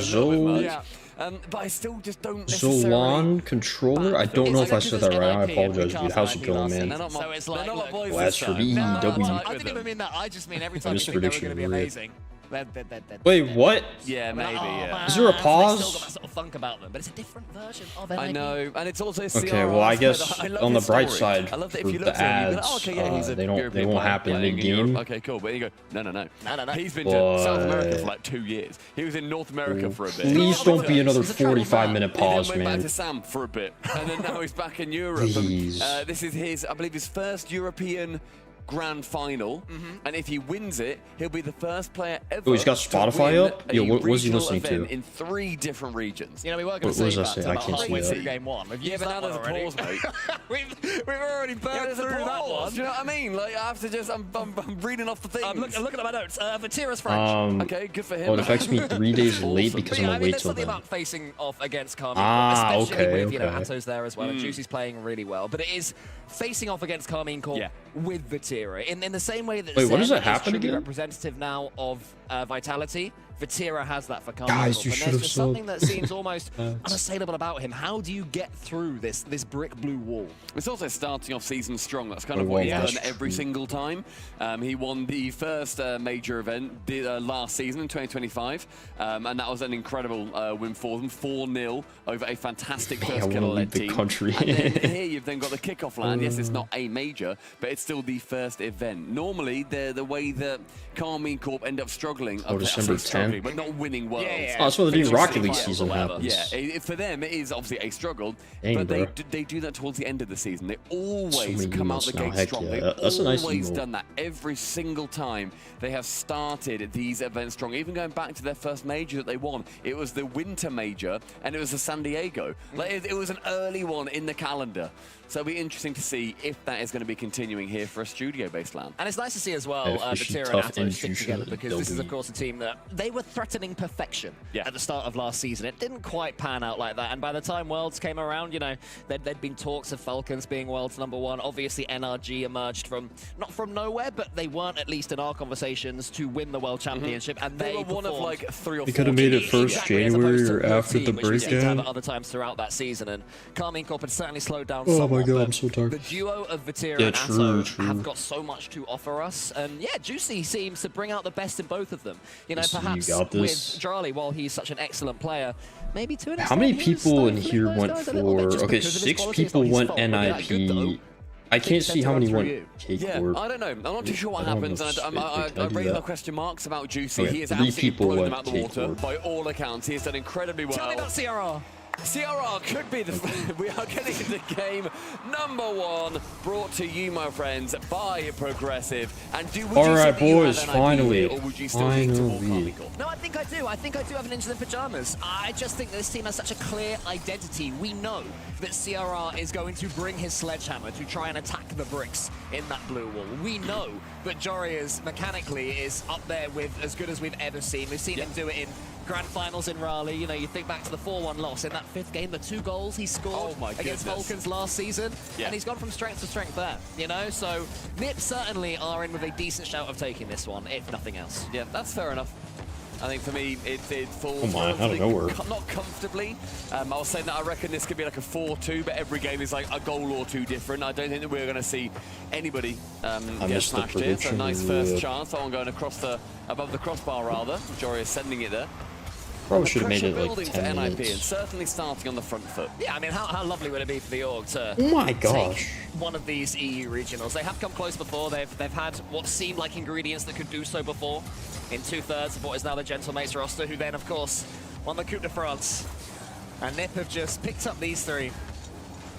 Zo. Yeah. But I still just don't So necessarily... LAN controller? I don't know if I said that right. I apologize, dude. How's it going, man? So it's like, look, Blast for me, W. I didn't even mean that. I just mean every time you think they were going to be amazing. Wait, what? Yeah, maybe, yeah. Is there a They pause? still got that sort of funk about them, but it's a different version of I know, and it's also CRR. Okay, well, I guess love on the his bright story. side I love that for if you the look at him, you go, ads, oh, okay, yeah, he's a they European won't player happen playing in game. Europe. Okay, cool. But you go, no. No. He's been to South America for like 2 years. He was in North America for a bit. Please don't be another 45-minute pause, He then went back man. to Sam for a bit, and then now he's back in Europe. Please. And, this is his, I believe, his first European Grand Final, and if he wins it, he'll be the first player ever. Oh, he's got to Spotify win up? a Yo, what was he regional listening to? event in 3 different regions. You know, we were What going to does say that say? I can't see that. game 1. We've Yeah, used but that now one there's a already. pause, mate. We've already burned through that one. Do you know what I mean? Like, I have to just, I'm reading off the things. I'm looking at my notes. Vatira's French. Okay, good for him. Oh, it affects me 3 days late because I'm Yeah, I gonna mean, wait there's till something then. about facing off against Carmine, Ah, especially okay, with, you know, okay. Atto's there as well, and Juicy's playing really well. But it is facing off against Carmine Corp with Vatira. In the same way that Wait, what does Zen that happen is truly again? representative now of Vitality, Vatira has that for Carmine Guys, Corp. you And should there's have just something sold. that seems almost unassailable about him. How do you get through this brick blue wall? It's also starting off season strong. That's kind of what he's done every single time. He won the first major event last season in 2025, and that was an incredible win for them, 4-0 over a fantastic Man, I first wanna killer-led leave the team. country. And then here you've then got the kickoff LAN. Yes, it's not a major, but it's still the first event. Normally, the way that Carmine Corp end up struggling, Oh, December 10th? but not winning worlds. Oh, that's when the new Rocket League season happens. Yeah, for them it is obviously a struggle, Dang, but bro. they do that towards the end of the season. They So always many come out emotes the now, gate heck strong. yeah. They've That's a nice always emote. done that every single time they have started these events strong. Even going back to their first major that they won, it was the Winter Major and it was the San Diego. Like, it was an early one in the calendar. So it'll be interesting to see if that is going to be continuing here for a studio-based LAN. And it's nice to see as well Especially Vatira and Tuff Atto and stick Juicy together, and because this is, of W. course, a team that they were threatening perfection at the start of last season. It didn't quite pan out like that, and by the time Worlds came around, you know, there'd been talks of Falcons being Worlds #1. Obviously, NRG emerged from, not from nowhere, but they weren't, at least in our conversations, to win the World Championship, and They were one of performed like 3 or 4 We could have made it first exactly, as January opposed to or the after the team, which we seem to have breakdown. at other times throughout that season, and Carmine Corp had certainly slowed down Oh somewhat, my god, but I'm so tired. the duo of Vatira Yeah, and true, Atto true. have got so much to offer us, and yeah, Juicy seems to bring out the best in both of them. You know, Juicy, you perhaps got with this. Drali, while he's such an excellent player, maybe to an How many extent, he was people in stifling here those went guys a little bit for... just Okay, because of his 6 quality. It's not people his went fault. Look at that, good though. NIP. I can't see how many went Yeah, K-Corp. I don't know. I'm not too sure what I don't happens. know if And they I do raise that. my question marks about Juicy. Okay, He has 3 absolutely people blown them went out the water. K-Corp. By all accounts, he has done incredibly well. Tell me about CRR. CRR could be the... We are getting into game #1, brought to you, my friends, by Progressive. And would you All say right, that you boys, have an finally. idea, or would you still lean toward Finally. Carmichael? No, I think I do. I think I do have an Ninja in Pajamas. I just think that this team has such a clear identity. We know that CRR is going to bring his sledgehammer to try and attack the bricks in that blue wall. We know that Joria's mechanically is up there with as good as we've ever seen. We've seen him do it in Grand Finals in Raleigh. You know, you think back to the 4-1 loss in that 5th game, the 2 goals he scored against Falcons last season, and he's gone from strength to strength there, you know? So Nip certainly are in with a decent shout of taking this one, if nothing else. Yeah, that's fair enough. I think for me, it falls Come on, out of relatively nowhere. not comfortably. I was saying that I reckon this could be like a 4-2, but every game is like a goal or 2 different. I don't think that we're going to see anybody get missed the smashed here. So prediction, nice first yeah. chance. That one going across above the crossbar rather. Jory is sending it there. Probably The should have made pressure it like building 10 for NIP minutes. and certainly starting on the front foot. Yeah, I mean, how lovely would it be for the org to Oh my gosh. take one of these EU regionals? They have come close before. They've had what seemed like ingredients that could do so before in 2/3 of what is now the Gentlemates roster, who then, of course, won the Coupe de France. And Nip have just picked up these 3.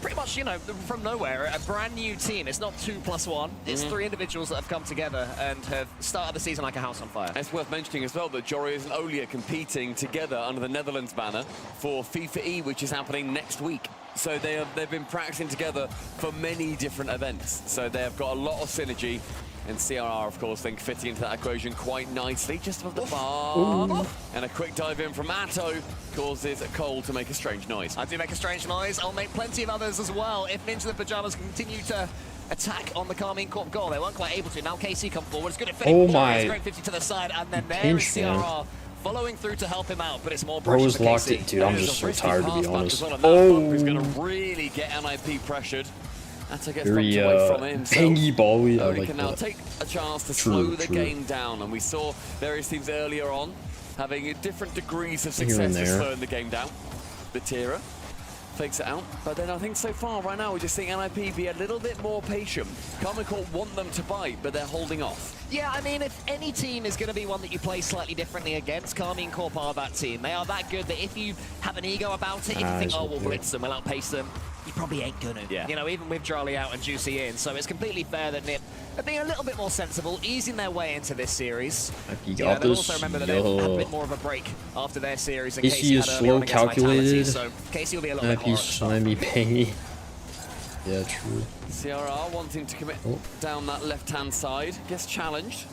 Pretty much, you know, from nowhere, a brand new team. It's not 2+1. It's 3 individuals that have come together and have started the season like a house on fire. It's worth mentioning as well that Jorius and Olia competing together under the Netherlands banner for FIFA E, which is happening next week. So they've been practicing together for many different events. So they have got a lot of synergy. And CRR, of course, think fitting into that equation quite nicely, just above the bar. Ooh. And a quick dive in from Atto causes Cole to make a strange noise. I do make a strange noise. I'll make plenty of others as well if Ninja the Pajamas continue to attack on the Carmine Corp goal. They weren't quite able to. Now KC come forward. It's good at 50. Oh my. Great 50 to the side. And then there is Pinch, man. CRR following through to help him out, but it's more Bro pressure was for locked KC. in. Dude, I'm just so tired to be honest. Who's going to really get NIP pressured. Atta gets Very bumped away from it himself. bangy bally. I Oli like can now that. take a chance to slow the game down, and we saw various teams earlier on having different degrees of Here and success in there. slowing the game down. Batira fakes it out, but then I think so far right now we're just seeing NIP be a little bit more patient. Karmine Corp want them to bite, but they're holding off. Yeah, I mean, if any team is going to be one that you play slightly differently against, Karmine Corp are that team. They are that good that if you have an ego about it, if you think, oh, we'll blitz them, we'll outpace them, you probably ain't gonna. Yeah. You know, even with Drali out and Juicy in. So it's completely fair that NiP are being a little bit more sensible, easing their way into this series. You Yeah, got they'll this. also remember that they had a bit more of a break after their series. And KC is had early slow, on against Vitality, calculated. so KC will be a little bit harder. He's slimy, bangy. Yeah, true. CRR wanting to commit down that left-hand side, gets challenged.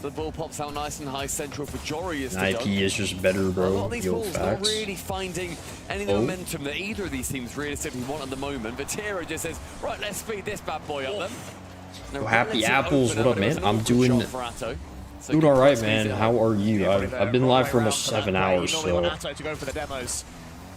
The ball pops out nice and high central for Jory. IP is just better, A lot bro. of these Yo, balls not facts. really finding any of the momentum that either of these teams realistically want at the moment. But Tira just says, right, let's speed this bad boy up then. Yo, happy apples, what up, man? I'm doing all right, man. How are you? I've been live for almost 7 hours, You so normally want Atto to go for the demos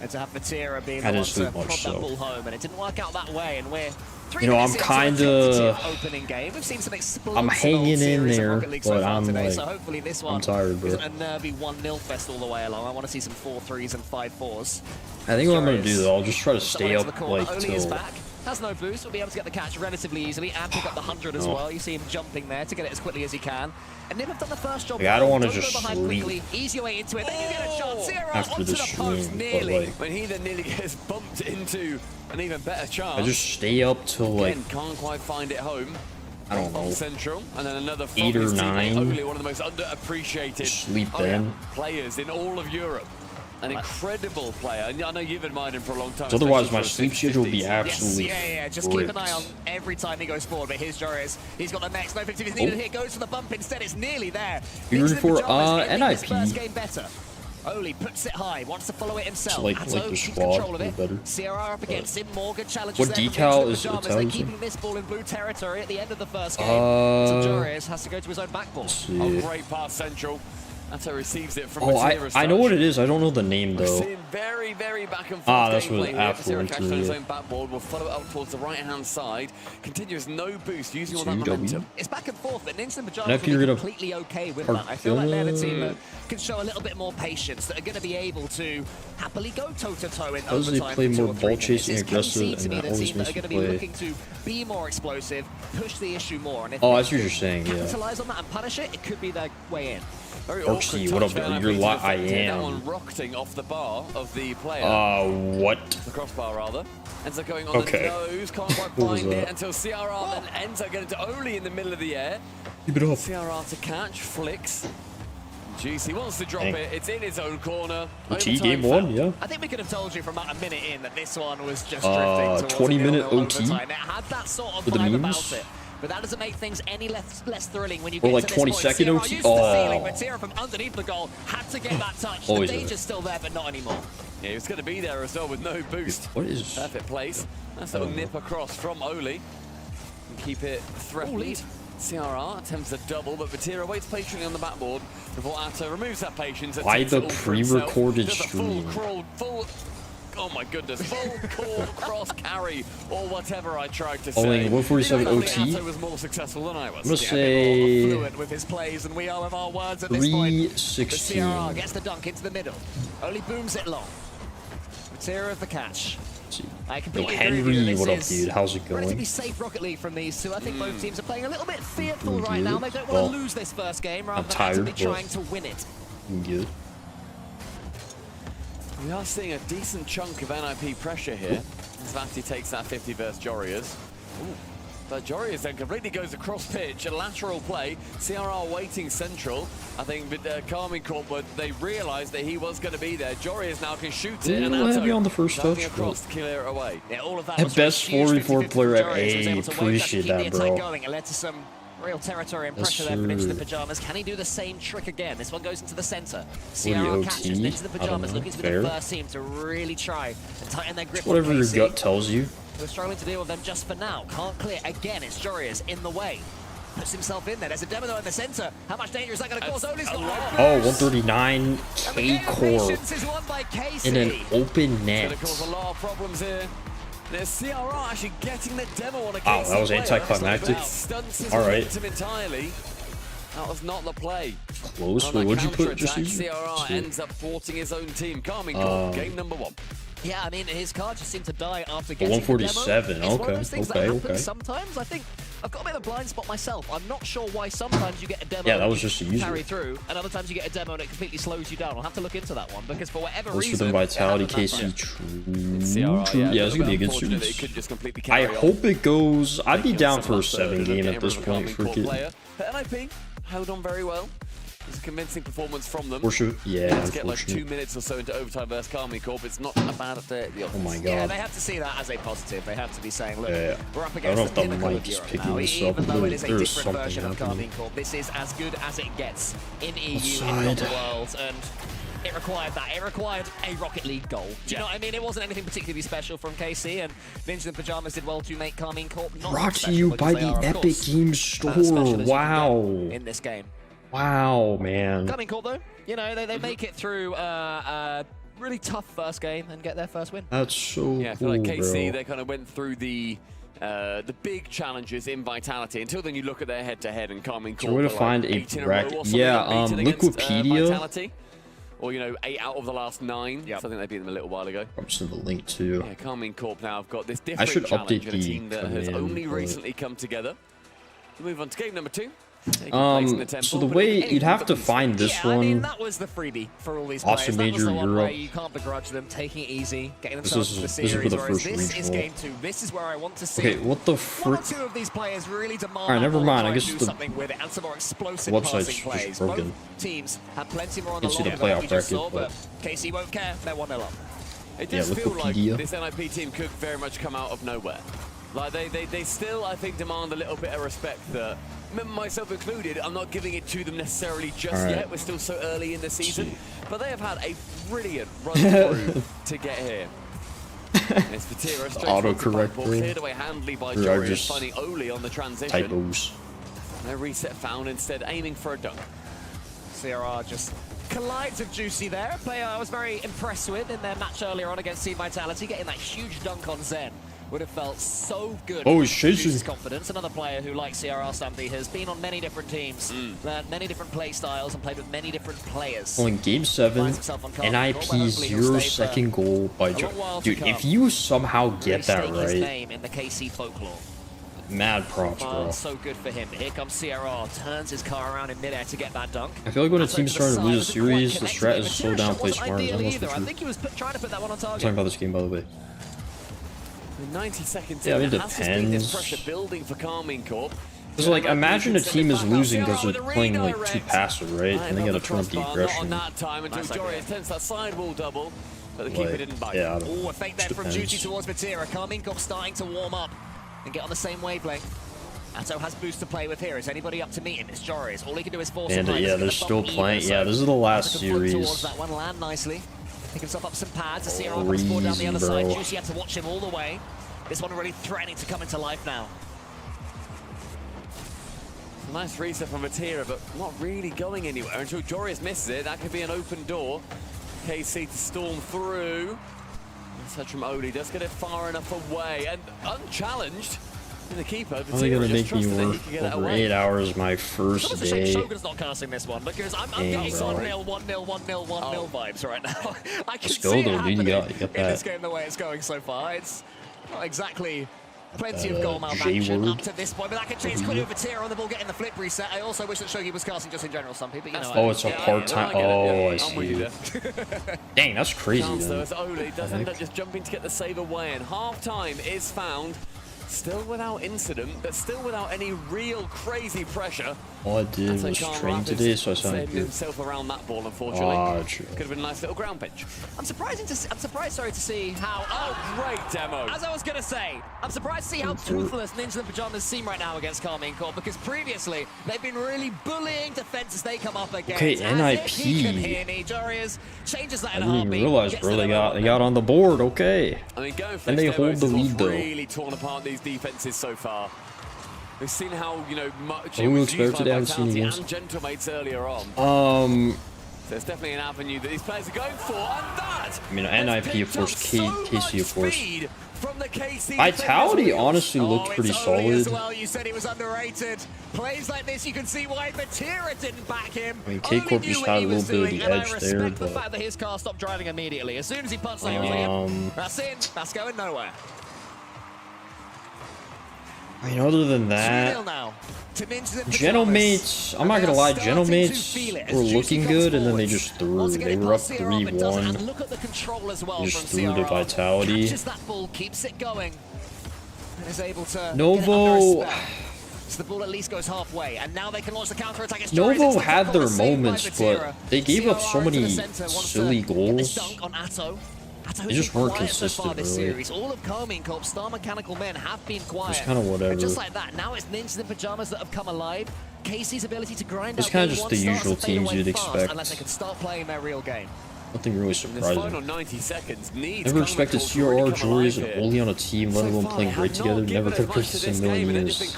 and to have Vatira being I the one didn't to sleep prod much, that so. ball home, and it didn't work out that way. And we're 3 You know, I'm minutes into a kinda- tentative opening game. We've seen some explosive I'm hanging in series of there, Rocket League so but far I'm today, like, so hopefully this one I'm tired, bro. isn't a nervy 1-0 fest all the way along. I want to see some 4-3s and 5-4s. I think what I'm gonna do though, I'll just try to stay Someone into up the corner. like Oli is till back. Has no boost. Will be able to get the catch relatively easily and pick up the 100 as Oh. well. You see him jumping there to get it as quickly as he can. And NiP have done the first job. Like, I don't well. wanna Go just behind sleep quickly, ease your way into it. Then you get a chance. Zero after onto the the post, stream, but nearly. like When he then nearly gets bumped into an even better chance. I just stay up till like Again, can't quite find it home. I don't know. Central, and then another 8 or 9. Only one of the most underappreciated Sleep then. players in all of Europe. An incredible player. And I know you've admired him for a long time. 'Cause otherwise especially my for sleep his schedule would be 50s. absolutely Yeah, just keep an eye on fricked. every time he goes forward. But here's Joris. He's got the next. No 50 is needed here. Goes for the bump instead. It's nearly there. You Into rooting the for pajamas, ending his NIP? first game better. Oli puts it high, wants to follow it himself. So, like Atto the keeps squad control of a it. little better. CRR up against him. Morgan challenges What there from decal the is pajamas. They're Italian? keeping this ball in blue territory at the end of the first game. So Joris has to go to his own back ball. see. Oh, great pass central. Atto receives it from Oh, Matera's I know touch. what it is. I don't know the name We're though. seeing very, very back and forth That's gameplay what here. Apple Matera into catching on his it. own backboard. Will follow it up towards the right-hand side. Continues no boost, using all that 2W. momentum. It's back and forth, but Ninja and And Pajamas if will you're be gonna completely okay with that. I feel like they're the team that Parkilla- can show a little bit more patience, that are going to be able to happily go toe-to-toe in Does they overtime play for 2 more or 3 ball minutes. chasing It's aggressive, KC to and be that the always team that makes are going to you be play? looking to be more explosive, push the issue more, and if Oh, they I see what you're saying, yeah. capitalize on that and punish it, it could be their way in. Very Orksy, awkward what touch up, there, bro? and You're I think I deflected. That am. one rocketing off the bar of the player. What? The crossbar, rather. Ends up going on Okay. the nose. Can't quite What was find it that? until CRR then ends up getting to Oli in the middle of the air. Keep it up. CRR to catch, flicks. GC wants to drop Dang. it. It's in his own corner. OT Overtime game foul. 1, yeah. I think we could have told you from about a minute in that this one was just drifting towards 20-minute a 0-0 OT overtime. It had that sort of for the vibe memes. about it. But that doesn't make things any less thrilling when you Or get like to this point. 20-second Sierra OT? used the ceiling, Oh. but Sierra from underneath the goal had to get that touch. The Always danger's still there, but not anymore. Yeah, he was going to be there as well with no boost. What is? Perfect place. That's a little nip across from Oli. And keep it threatened. CRR attempts a double, but Vatira waits patiently on the backboard before Atto removes that patience. and Why takes the it all for himself. pre-recorded Does a stream? Oh my goodness, full crawl, cross carry, or whatever I tried to Only say. 147 Thankfully, OT. Atto was more successful than I was. I'm gonna More say fluent with his plays than we are with our words at this point. 316. But CRR gets the dunk into the middle. Only booms it long. Vatira of the catch. I Yo, completely agree with you. Henry, This what up, is dude? How's it relatively going? safe Rocket League from these two. I think both teams are playing a little bit fearful Doing right now. good. They don't want Well, to lose this first game rather I'm than tired, actively but- trying to win it. Good. We are seeing a decent chunk of NIP pressure here. As Vati takes that 50 versus Jorias. But Jorias then completely goes across pitch, a lateral play. CRR waiting central. I think with Karmine Corp, but they realized that he was going to be there. Jorias now can shoot it, and It'll have Atto you on the first diving touch, across to clear it away. Yeah, all of that That was best a huge 4v4 50-50 player at from Jorias. He was A, able to appreciate keep that, the attack bro. going. It led to some real territory and Yes, pressure there from Ninja the sir. Pajamas. Can he do the same trick again? This one goes into the center. the CRR OT? catches Ninja the I don't Pajamas, know. looking to be Fair. the first team to really try and tighten their grip It's whatever on your KC. gut tells you. We're struggling to deal with them just for now. Can't clear. Again, it's Jorias in the way. puts himself in there. There's a demo though in the center. How much danger is that going to cause? Oli's got Oh, 139 K-Core in an open net. Going to cause a lot of problems here. There's CRR actually getting the demo on a Wow, that was anticlimactic. Alright. Entirely. That was not the play. Close. Wait, what'd you put? Just CRR ends up thwarting his own team. Carmine Corp, game number 1. Yeah, I mean, his card just seemed to die after getting 147, the demo. It's one of those okay, things that okay, happens okay. sometimes. I think I've got a bit of a blind spot myself. I'm not sure why sometimes you get a demo Yeah, that was just a user. carry through, and other times you get a demo and it completely slows you down. I'll have to look into that one, because for whatever Close reason... for the Vitality, KC, true. Yeah, it's going to be a good series. I hope it goes... I'd be down for a 7 game at this point for it. But NIP held on very well. It's a convincing performance from them. Yeah, to get like 2 minutes or so into overtime versus Carmine Corp, it's not a bad day at the office. Oh my god. Yeah, they have to see that as a positive. They have to be saying, look, we're up I don't know against if the the pinnacle of mic's Europe picking now. this up, Even though it is a there's different something version of happening. Carmine Corp, this is as good as it gets in EU, Outside. in the world, and it required that. It required a Rocket League goal. Do you know what I mean? It wasn't anything particularly special from KC, and Ninjas in Pajamas did well to make Carmine Corp not Brought to special, you because by they the are, of Epic course, Games as Store. special as you can Wow. get in this game. Wow, man. Carmine Corp, though, you know, they make it through a really tough first game and get their first win. That's so Yeah, I feel like cool, KC, bro. they kind of went through the big challenges in Vitality. Until then, you look at their head-to-head and Carmine So Corp. we're gonna find a bracket. Yeah, Wikipedia. Vitality. Or, you know, 8 out of the last 9. So I think they beat them a little while ago. I'm just in the link too. Yeah, Carmine Corp now have got this I different should challenge update and a team the that has command, only but- recently come together. We'll move on to game number 2. So the way you'd have to find this I mean, one. that was the freebie for all these Awesome players. That was Major the one where Europe. you can't begrudge them taking it easy, getting This themselves is- to the this is series. for the Whereas first this is regional. game 2. This is where I want to see. Okay, what the One or frick? two of these players really demand. Alright, never that mind, they I try guess and do the something with it and some more explosive website's passing just plays. broken. Both teams have plenty more on You the can see line the than we playoff just saw, bracket, but KC won't care. They're 1-0 up. It Yeah, does feel like Wikipedia. this NIP team could very much come out of nowhere. Like, they still, I think, demand a little bit of respect that, myself included, I'm not giving it to them necessarily just All right. yet. We're still so early in the season. But they have had a brilliant run through to get here. And it's Vatira straight Autocorrect, ball, bro. cleared away handily by Or I Jory, just finding Oli on the transition. Typos. No reset found, instead aiming for a dunk. CRR just collides with Juicy there. A player I was very impressed with in their match earlier on against Team Vitality, getting that huge dunk on Zen. Would have felt so good. Oh, for he's chasing. Juicy's confidence. Another player who, like CRR Stampy, has been on many different teams, learned many different play styles, and played with many different players. Well, in Game 7, Finds himself on Carmine Corp, NIP but hopefully he'll stay 0-second goal by a long while to Dude, come. if you somehow get Really that stake his right, name in the KC folklore. mad props, Oh, bro. so good for him. Here comes CRR, turns his car around in midair to get that dunk. I feel like when a That's team's over the starting to lose a side, doesn't quite series, the connect strat with is it. slow Material down, shot play wasn't smart. I ideal don't know either. if I it's think he was trying to put that one on I'm target. talking about this game, by the way. With 90 seconds Yeah, in, it there has to be this depends. pressure building for Carmine Corp. Because, like, imagine a team is losing because they're playing, like, too passive, right? And they gotta turn up the Not on aggression. that time until Nice Jory idea. attempts that sidewall double, but the keeper Like, didn't bite. yeah, I don't- Oh, a fake there just from depends. Juicy towards Vatira. Carmine Corp starting to warm up and get on the same wavelength. Atto has boost to play with here. Is anybody up to meet him? It's Joris. All he can do is force And him. yeah, they're still playing. Yeah, this is the last Towards series. that one, land nicely. Pick himself up some pads. A CRR comes forward down the other Crazy, side. bro. Juicy had to watch him all the way. This one really threatening to come into life now. Nice reset from Vatira, but not really going anywhere until Joris misses it. That could be an open door. KC to storm through. Touch from Oli does get it far enough away and unchallenged. And the keeper, How are they gonna Vatira, just make me trusted that he work could get it over away. 8 hours my It's first almost a shame day? Shogun's not casting this one because I'm getting bro. 1-0, 1-0, 1-0, 1-0 vibes right now. I can Let's see go, it though, dude. You happening got in this that. game the way it's going so far. It's not exactly plenty of goal J malfunction word. up to this point, but that can change quickly with Vatira on the ball getting the flip reset. I also wish that Shogi was casting just in general, some people, you know. Oh, it's a part-time. Oh, I see. Dang, that's crazy. Chance though Then. as Oli does end up just jumping to get the save away, and half-time is found. Still without incident, but still without any real crazy pressure. All I did was train today, so I sounded saved good. himself around that ball, unfortunately. Ah, true. Could have been a nice little ground pitch. I'm surprised, sorry, to see how... Oh, great demo. As I was going to say, I'm surprised to see how toothless Ninjas in Pajamas seem right now against Carmine Corp, because previously they've been really bullying defenses they come up against. Okay, As NIP. if he can hear me. Jorius changes that I in a didn't even heartbeat. realize, gets bro. the They demo got on the board. Okay. I mean, going for And this they demo hold the is what's lead, though. really torn apart these defenses so far. We've seen how, you know, much Who it was looks used better by today? I haven't seen Vitality the and Gentlemates earlier on. So it's definitely an avenue that these players are going for, and that I mean, NIP, of course, KC, of course. from the KC Vitality honestly looked pretty solid. Well, you said he was underrated. Plays like this, you can see why Vatira didn't back him. I mean, K-Corp just had a little bit of the edge there, the but fact that his car stopped driving immediately. As soon as he punched it, he was like, that's in, that's going nowhere. I mean, other than that, Gentlemates, I'm not gonna lie, Gentlemates were looking good, and then they just threw. They were up 3-1. They just threw to Vitality. Novo. So the ball at least goes halfway, and now they can launch the counter attack. Novo had their moments, but they gave up so many silly goals. They just weren't consistent, really. All of Carmine Corp's Star Mechanical men have been quiet. It's kind of whatever. Just like that, now it's Ninjas in Pajamas that have come alive. Casey's ability to grind It's kind of just the usual teams you'd expect. Unless they can start playing their real game. Nothing really surprising. Final 90 seconds Never expected CRR, Joris, and Oli on a team, let alone playing great together. Never could have predicted this in a million years.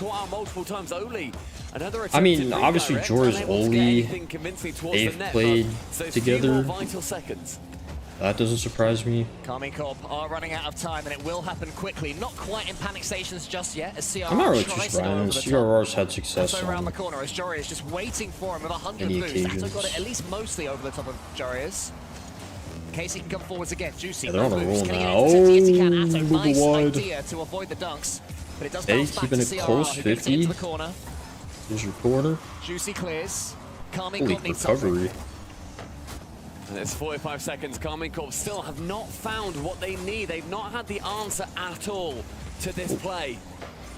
I mean, obviously Joris, Oli, they've played together. That doesn't surprise me. Carmine Corp are running out of time, and it will happen quickly. Not quite in panic stations just yet, as CRR I'm not really too surprised. CRR's had success around the on corner as Joris is just waiting for him with 100 many boosts. occasions. That's got it at least mostly over the top of Joris. Casey can come forwards again. Juicy. Yeah, they're on a roll now. Oh, nice wide. idea to avoid the dunks, but it does Hey, bounce back keeping to it CRR, close, who gets 50. into the corner. Here's your corner. Juicy clears. Carmine Holy Corp needs recovery. And it's 45 seconds. Carmine Corp still have not found what they need. They've not had the answer at all to this play.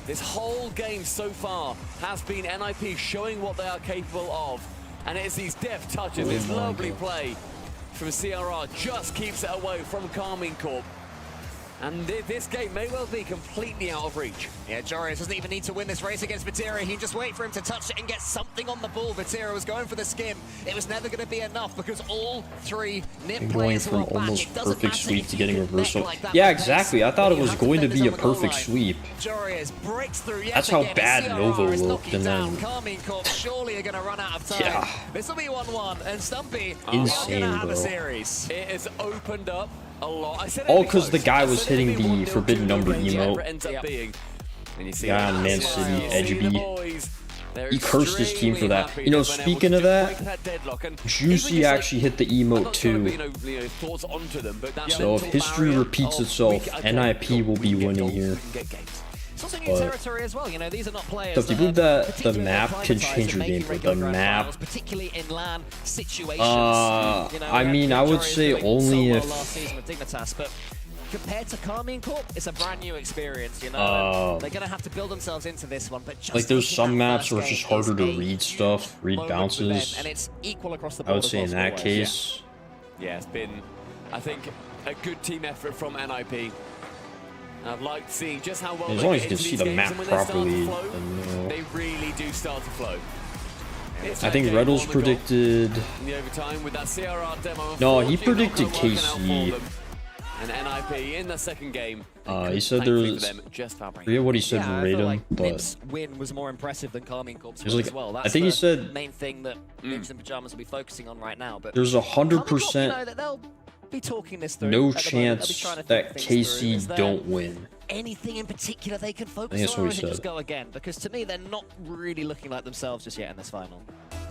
This whole game so far has been NIP showing what they are capable of. And it's these deft touches, this lovely play from CRR just keeps it away from Carmine Corp. And this game may well be completely out of reach. Yeah, Joris doesn't even need to win this race against Vatira. He can just wait for him to touch it and get something on the ball. Vatira was going for the skim. It was never going to be enough because all three NIP players Going were from back. almost perfect sweep to getting reversal. Yeah, exactly. I thought it was going to be a perfect sweep. Joris breaks through yet That's how again. bad CRR Novo is looked, knocking and down. then Carmine Corp surely are going to run out of time. Yeah. This will be 1-1, and Stumpy Insane, are going to have a bro. series. It has opened up a lot. I said all because the guy was hitting the forbidden number emote. ends up being. And you see Guy on Man City, Edgeby. He cursed his team for that. You know, speaking of that, Juicy actually hit the emote too. So if history repeats itself, NIP will be winning here. It's also new territory as well. You know, these are not players. So if you believe that the map can change your gameplay, the map. Particularly in LAN situations. I mean, I would say only if. Last season with Dignitas, but compared to Carmine Corp, it's a brand new experience. You know, they're gonna have to build themselves into this one. But just like, there's some maps where it's just harder to read stuff, read bounces. and it's equal across the board. I would say in that case. Yeah, it's been, I think, a good team effort from NIP. I've liked seeing just how well as long as you can see the map properly, then, they really do start to flow. I think Reddles predicted. In the overtime with that CRR demo. No, he predicted KC. And NIP in the second game. He said there was. I forget what he said verbatim, but Nip's win was more impressive than Carmine Corp's win like, as well. That's I think he said the main thing that Ninjas in Pajamas will be focusing on right now. But there's 100% be talking this through. no chance that KC don't win. Anything in particular they can focus that's on, what or he is it said. just go again? Because to me, they're not really looking like themselves just yet in this final.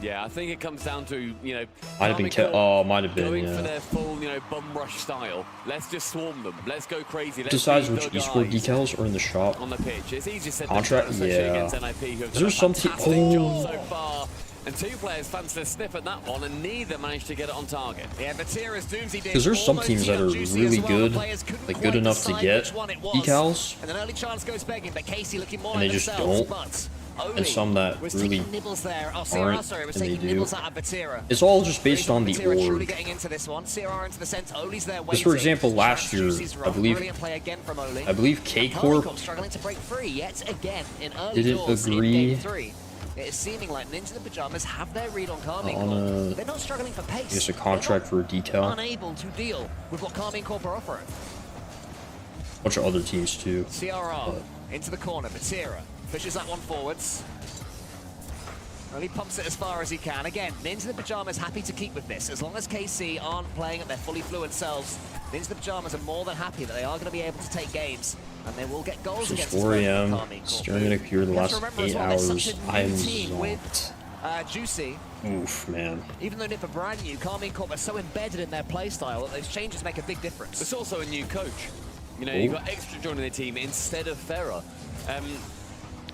Yeah, I think it comes down to, you know, Might have been might have been, going yeah. for their full, you know, bum rush style. Let's just swarm them. Let's go crazy. Let's Decides beat which the esport guys decals are in the shop. on the pitch. It's easy said Contract, than done, especially yeah. against NIP, who have Is done there a some fantastic job so far. And two players fancied a sniff at that one, and neither managed to get it on target. Yeah, Vatira's Doomsy did. Because there's some teams that are really good, like good enough to get decals, and an early chance goes begging, but Casey looking more and they like just themselves, don't. but And some that was really taking nibbles there. Oh, aren't, CRR, sorry, was and they taking do. nibbles out of Vatira. It's all just based on the Vatira truly org. getting into this one. CRR into the center. Oli's there Because for example, last year, I believe K-Corp struggling to break free yet again in early didn't doors in agree game 3. It is seeming like Ninjas in Pajamas have their read on Carmine on Corp. They're not struggling for pace. I guess a contract for a decal. Unable to deal with what Carmine Corp are offering. Bunch of other teams too. CRR into the corner. Batira pushes that one forwards. Really pumps it as far as he can. Again, Ninja the Pajamas happy to keep with this. As long as KC aren't playing at their fully fluent selves, Ninja the Pajamas are more than happy that they are going to be able to take games, and they will get goals It's against 4 a.m. Staring at a computer the last 8 hours. I am with Juicy. Oof, man. Even though Nip are brand new, Carmine Corp are so embedded in their playstyle that those changes make a big difference. It's also a new coach. You know, you've got extra joining the team instead of Ferrer.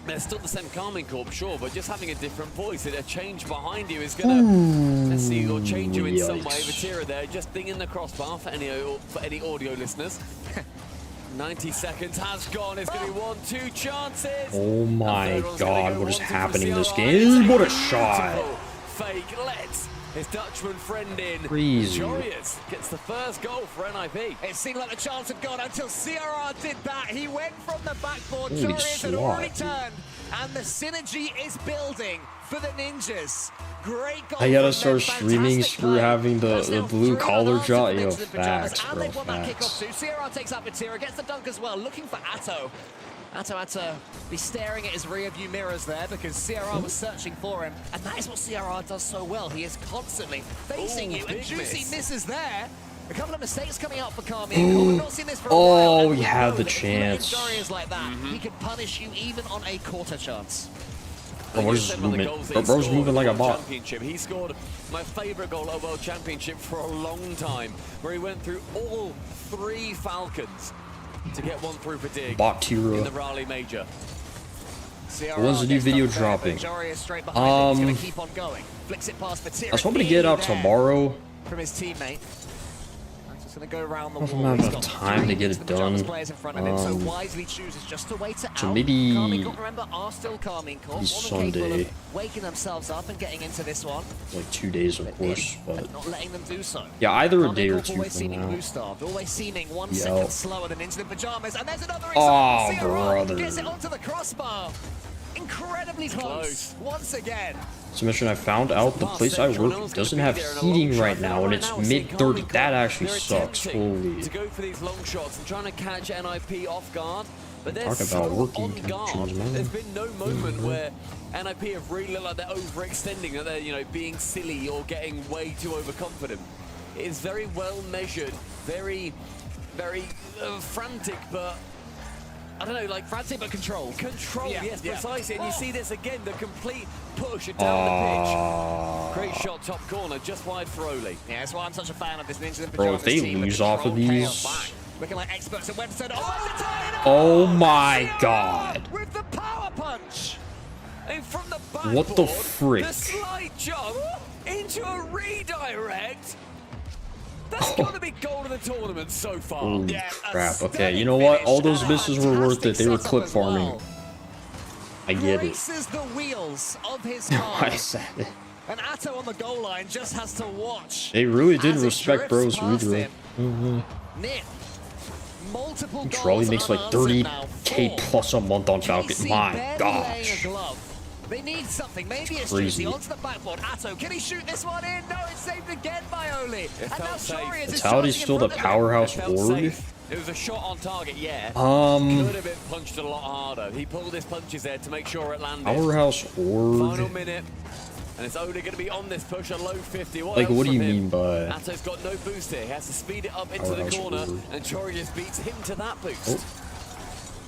They're still the same Carmine Corp, sure, but just having a different voice, a change behind you is gonna, let's see, or change you in some way. Vatira there, just dinging the crossbar for any audio listeners. 90 seconds has gone. It's gonna be 1-2 chances. Oh my god, what is happening in this game? What a shot! Fake, let's his Dutchman friend in. Crazy. Joyous gets the first goal for NIP. It seemed like the chance had gone until CRR did that. He went from the backboard. Holy Joyous had already swat, turned, and the synergy is building for the Ninjas. Great goal. I gotta start streaming through having the blue collar jaw. Yo, facts, And bro, they've won that facts. kickoff too. CRR takes out Batira, gets the dunk as well, looking for Atto. Atto had to be staring at his rear view mirrors there because CRR was searching for him, and that is what CRR does so well. He is constantly facing you, and Juicy misses there. A couple of mistakes coming out for Carmine. We've not seen this for a while. Oh, he had the chance. Areas like that, he can punish you even on a quarter chance. Bro, what is this movement? Bro's moving like a bot. He scored my favorite goal at World Championship for a long time, where he went through all 3 Falcons to get one through for Dig Bot Tira. in the Raleigh Major. When's the new video dropping? I was hoping to get it out tomorrow. From his teammate. Just gonna go around the I don't wall. have enough time to get it done. So wisely chooses just to wait it So out. maybe Carmine Corp, remember, are still Carmine Corp. Sunday. Waking themselves up and getting into this one. Like 2 days, of course, but Not letting them do so. yeah, either a day or Corp 2 always from seeming now. blue-starved, always seeming 1 Yeah. second slower than into the pajamas. And there's another Oh, example. CRR brother. gets it onto the crossbar. Incredibly close. Once again. Submission, I found out the place I work doesn't have heating right now, and it's mid-30. That actually sucks. Holy. To go for these long shots and trying to catch NIP off guard, but they're Talk so about working on guard. conditions, man. There's been no moment where NIP have really looked like they're overextending, that they're being silly or getting way too overconfident. It is very well measured, very, very frantic, but. I don't know, like frantic but controlled. Controlled, yes, precisely. And you see this again, the complete push down the pitch. Great shot, top corner, just wide for Oli. Yeah, that's why I'm such a fan of this Ninja the Bro, if they lose off of these. Looking like experts at Webster. Oh my god. With the power punch. And from the backboard, What the frick? the slide jump into a redirect. That's got to be goal of the tournament so far. Holy crap. Okay, you know what? All those misses were worth it. They were clip farming. I get it. Races the wheels of his car. I said it. And Atto on the goal line just has to watch. They really did as it respect drifts Bro's past redraw. him. Nip. Multiple Trolley goals makes like unanswered now. 30k plus a month on Falcon. KC My barely gosh. laying a glove. They need something. Maybe it's Crazy. Juicy onto the backboard. Atto, can he shoot this one in? No, it's saved again by Oli. And now Shori is Vitality's still the powerhouse org. It was a shot on target, yeah. Um, Could have been punched a lot harder. He pulled his punches there to make sure it landed. Powerhouse org. Final minute. And it's only going to be on this push, a low 50. Like, what do you mean by Atto's got no boost here. He has to speed it up into the Powerhouse corner, org? and Chori just beats him to that boost. Oh.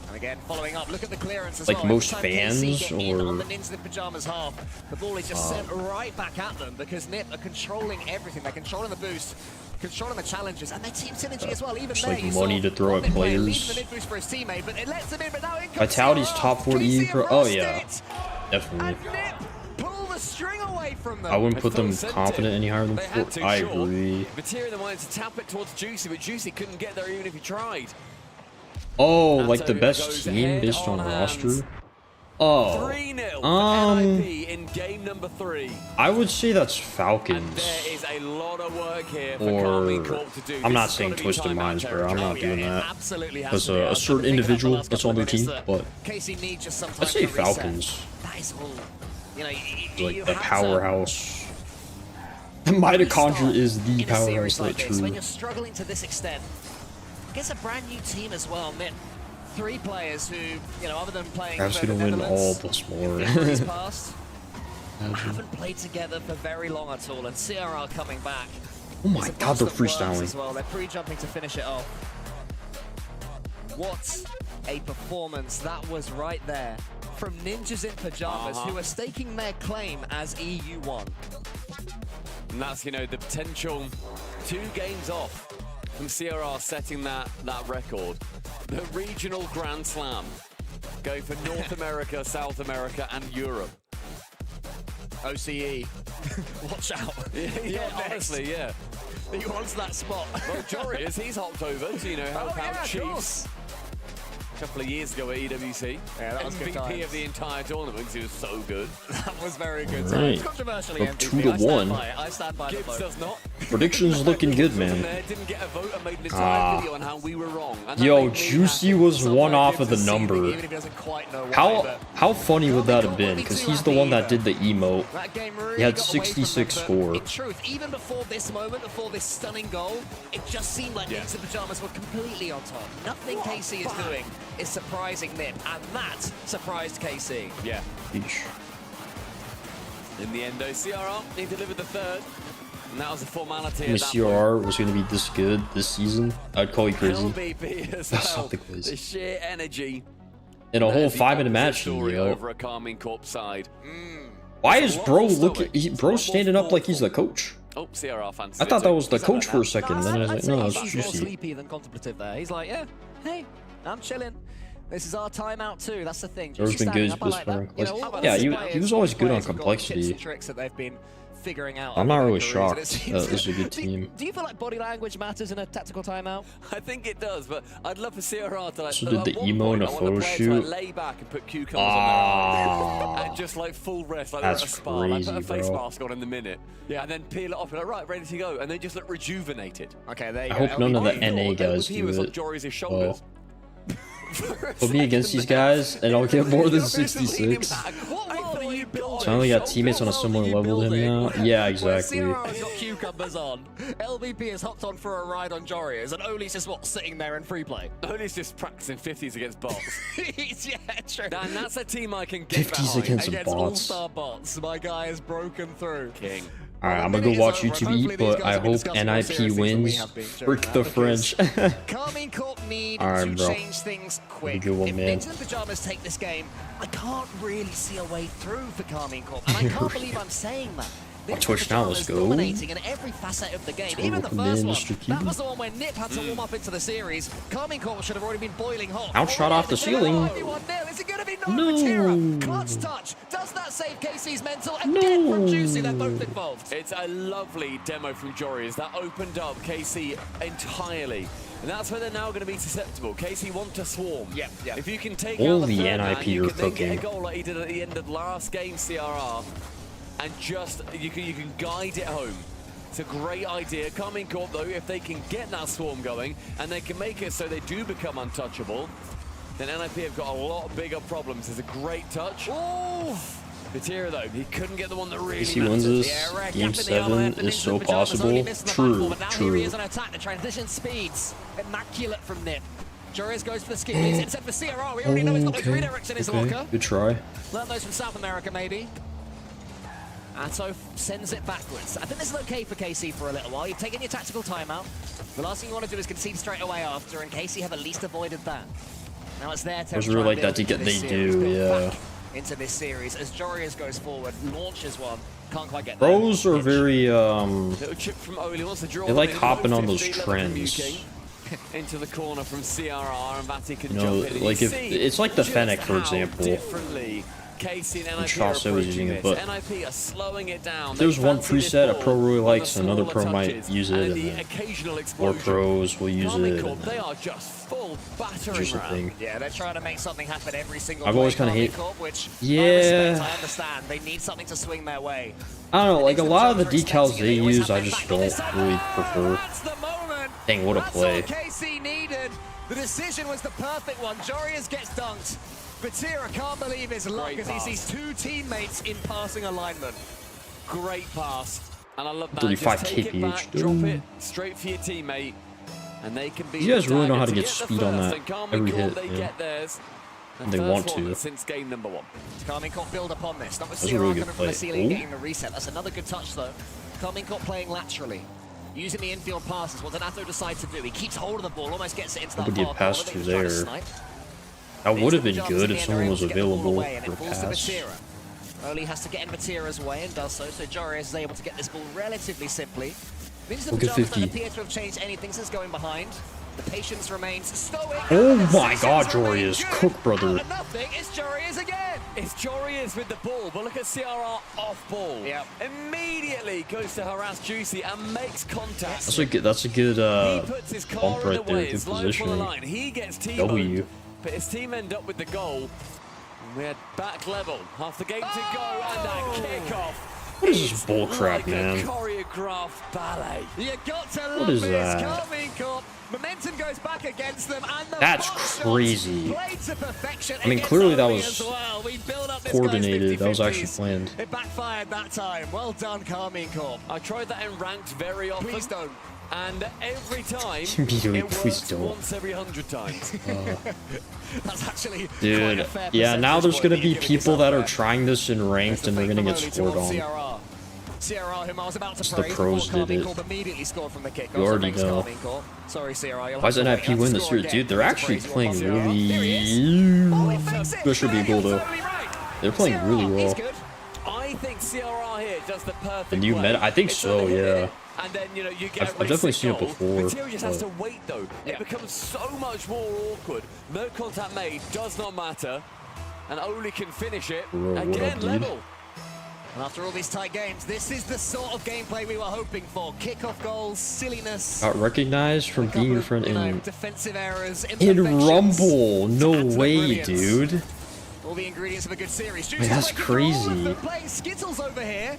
And again, following up, look at the clearance as Like well. most Every time KC fans, get in or- on the Ninja the Pajamas half, the ball is just sent right back at them because Nip are controlling everything. They're controlling the boost, controlling the challenges, and their team synergy as well. Even Just there, like you money saw to throw at one player players. leaving the mid boost for his teammate, but it lets him in. But now in comes Vitality's CRR. top 40 KC pro. have Oh lost yeah, it. definitely. And Nip pull the string away from them. I wouldn't put them confident any higher than They had 4. to, I sure. agree. Materia then wanted to tap it towards Juicy, but Juicy couldn't get there even if he tried. Oh, like the Atto best goes team ahead based on on hands. roster? Oh. 3-0 for NIP in game number 3. I would say that's And Falcons. there is a lot of work here for Carmine Or Corp to do. I'm not This has saying gotta be Twisted timeout Minds, bro. I'm not doing that. Absolutely has Because to be. a certain individual that's on their team, but KC needs just some time I'd say to reset. Falcons. That is all. You know, Like you the have to- powerhouse. The mitochondria is the in a series powerhouse, like like this, when true. you're struggling to this extent, against a brand new team as well, Nip three players who, you know, other than playing Perhaps for the gonna win all Netherlands, plus more. memories past, haven't played together for very long at all, and CRR coming back. Oh my god, they're freestyling. As well. They're pre-jumping to finish it off. What a performance that was right there from Ninjas in Pajamas, who are staking their claim as EU1. And that's, you know, the potential 2 games off from CRR setting that record. The regional Grand Slam, going for North America, South America, and Europe. OCE. Watch out. Yeah, honestly, yeah. He wants that spot. Well, Joris, he's hopped over to, you know, help out Chiefs. A couple of years ago at EWC. Yeah, that was good times. MVP of the entire tournament because he was so good. That was very good. Right. Controversially Up MVP. 2-1. I stand by the Gibbs vote. does not. Predictions looking good, man. Didn't get a vote and made an entire video on how we were wrong. And Yo, Juicy was one off of the number. Even if he doesn't quite know why, How funny would that have been? Because he's the one that did the emote. that game really He had got away from 66 them, score. but in truth, even before this moment, before this stunning goal, it just seemed like Ninjas in Pajamas were completely on top. Nothing KC is doing is surprising them, and that surprised KC. Yeah. Eesh. In the end, though, CRR, he delivered the 3rd. And that was a formality. If CRR was going to be this good this season, I'd call you crazy. LBP as That's well. not the crazy. The sheer energy. In a whole The 5-minute match, story yo. over a Carmine Corp side. Why is bro bro standing up like he's the coach? Oh, CRR fans. I thought that was the coach for a second. Then I was like, no, it's He's more Juicy. sleepy than contemplative there. He's like, yeah, hey, I'm chilling. This is our timeout too. That's the thing. There's been good Standing up, I this like that. You know, for all Yeah, these he players, was always good on players have got tips complexity. and tricks that they've been figuring out. I'm not over really their careers, and it shocked seems- that this is a good team. Do you feel like body language matters in a tactical timeout? I think it does, but I'd love for CRR to like. So at did the one emo point, in a I want photo the player to, shoot? like, lay back and put cucumbers on their Ah. eyes and just like full rest, like they're at a That's spa. Like put a crazy, face bro. mask on in the minute. Yeah, and then peel it off and like, right, ready to go, and they just look rejuvenated. Okay, there you I go. hope none of the LBP. NA guys He do was on it. Joris' shoulders. Put me against these guys, and I'll get more than 66. What world are you building? So I only got teammates on a similar level to him now. Yeah, exactly. Where CRR's got cucumbers on, LBP has hopped on for a ride on Jorius, and Oli's just what, sitting there in free play. Oli's just practicing 50s against bots. Yeah, true. And that's a team I can get 50s behind. against bots. all-star bots. My guy has broken through. King. Alright, I'm gonna go watch YouTube eat, but I hope NIP wins. Frick the French. Carmine Corp need Alright, to bro. change things quick. Good one, If man. Ninjas in Pajamas take this game, I can't really see a way through for Carmine Corp, and I can't believe I'm saying that. On Ninjas in Twitch now, let's Pajamas go. dominating in every facet of the game, Total even the command, first one. Mr. Q. That was the one where Nip had to warm up into the series. Carmine Corp should have already been boiling hot. Outshot off the ceiling. 1-0. Is it going to be No. Vatira? Clutch touch. Does that save KC's mental? Again from Juicy, they're both involved. It's a lovely demo from Joris that opened up KC entirely. And that's where they're now going to be susceptible. KC want to swarm. Yeah. If you can take All out the the third NIP man, you are can then get a cooking. goal like he did at the end of last game CRR. And just, you can guide it home. It's a great idea. Carmine Corp, though, if they can get that swarm going and they can make it so they do become untouchable, then NIP have got a lot bigger problems. It's a great touch. Oh! Vatira, though, he couldn't get the one that really KC wins matters. this. Game 7 is so possible. True, But now here he true. is on attack. The transition speeds. Immaculate from Nip. Joris goes for the skip. Leads it for CRR. We already know he's got those redirects in his locker. Good try. Learn those from South America, maybe. And so sends it backwards. I think this is okay for KC for a little while. You've taken your tactical timeout. The last thing you want to do is concede straight away after, and KC have at least avoided that. Now it's their turn. I was really like that to get. They do, yeah. Into this series as Jorius goes forward, launches one. Can't quite get Bros are very Little chip from Oli wants to draw. They like in. hopping on those 50 level from trends. UK. Into the corner from CRR, and Vati can You know, jump in. like if it's like the Fennec, for example. Differently, KC and NIP Chaucer are was approaching using it, this. but NIP are slowing it down. there's They one fancy this preset a ball pro really on likes, the and another pro smaller might touches, use and it, the and occasional more explosion. pros will use Carmine it. Corp, and they are just full battering just a ram. thing. Yeah, they're trying to make something happen every single I've always play, kinda hate- Carmine Corp, which I Yeah. respect, I understand. They need something to swing their way. I don't know, like a lot of the decals they use, I just don't really prefer. Dang, what a play. KC needed. The decision was the perfect one. Jorius gets dunked. Vatira can't believe his luck Great as he pass. sees two teammates in passing alignment. Great pass. And I love that. 35 Just take it kph, back, drop it straight for your teammate. And they can be You guys really know how to get the speed on first, that and Carmine every Corp, hit, they yeah. get theirs. The They first want one to. since game number 1. Carmine Corp build upon this. Not with That's a really CRR good coming from the play. ceiling Ooh. getting the reset. That's another good touch though. Carmine Corp playing laterally. Using the infield passes. What Donato decides to do. He keeps hold of the ball, almost gets it into that Could far get past corner. through there. That would have been good if someone was available for a pass. Oli has to get in Matera's way and does so, so Jarius is able to get this ball relatively simply. Means the Look at Pajamas 50. don't appear to have changed anything since going behind. The patience remains stoic. Oh my god, Jarius, cook, brother. Nothing, it's Jarius again. It's Jarius with the ball, but look at CRR off ball. Yep. Immediately goes to harass Juicy and makes contact. That's a good He puts his car bump in right the there. way. Good It's line for the line. positioning. He gets T-boned, W. but his team end up with the goal. We had back level. Half the game to go and a kickoff. What is this bull crap, like man? a choreographed ballet. You got to What love is this. that? Carmine Corp. Momentum goes back against them, and the That's box crazy. shots played to perfection. I mean, against clearly that Oli was as well. We build up this coordinated. guy's That was 50-50s. actually planned. It backfired that time. Well done, Carmine Corp. I tried that in ranked very often. Please don't. And every time, Immediately, it please works don't. once every 100 times. That's actually quite Dude, a fair yeah, now percentage there's point gonna that be you're giving people yourself that are there. trying this in ranked and they're gonna get scored on. CRR, whom I was about to Just the praise pros before did Carmine it. Corp immediately scored from the kick. You already Thanks, know. Carmine Corp. Sorry, CRR. you'll Why have does to wait. NIP You'll have win to this score year? again. Dude, they're That's a actually praise you playing want, CRR. There he is. really... That should be cool, though. They're playing really well. I think CRR here does the perfect The new way. meta? I think It's so, on the hit, yeah. And then, you know, you get I've definitely seen it goal. before, Material just has to but- wait, though. It becomes so much more awkward. No contact made does not matter. And Oli can finish it. Bro, what Again, up, dude? level. And after all these tight games, this is the sort of gameplay we were hoping for. Kickoff goals, silliness. Got recognized from being in front in defensive errors, Rumble. No way, dude. All the ingredients of a good series. Man, that's crazy. Playing Skittles over here.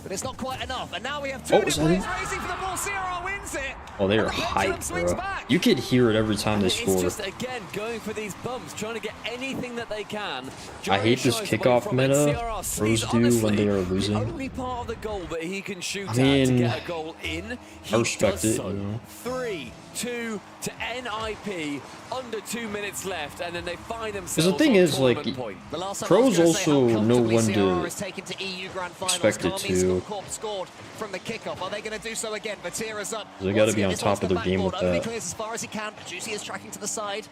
But it's not quite enough. And now we have Oh, two is that players it? racing for the ball. CRR wins it. Oh, they And are the pendulum hyped, swings bro. back. You could hear it every time they It's score. just, again, going for these bumps, trying to get anything that they can. I hate this Shies away kickoff from it. meta CRR pros sees, do when honestly, they are the losing. only part of the goal that he can shoot I at to mean, get a goal in, he I respect does it, so. you know. 3-2 to NIP, under 2 minutes left, and then they find themselves Because the thing on is, like, tournament point. The last time I pros was gonna say how also know comfortably when CRR to is taken to EU Grand Finals. expect it Carmine to. Corp scored from the kickoff. Are they going to do so again? Vatira's up. They gotta Once be again, on this top one's of the their game with backboard. Only that. clears as far as he can. Juicy is tracking to the side.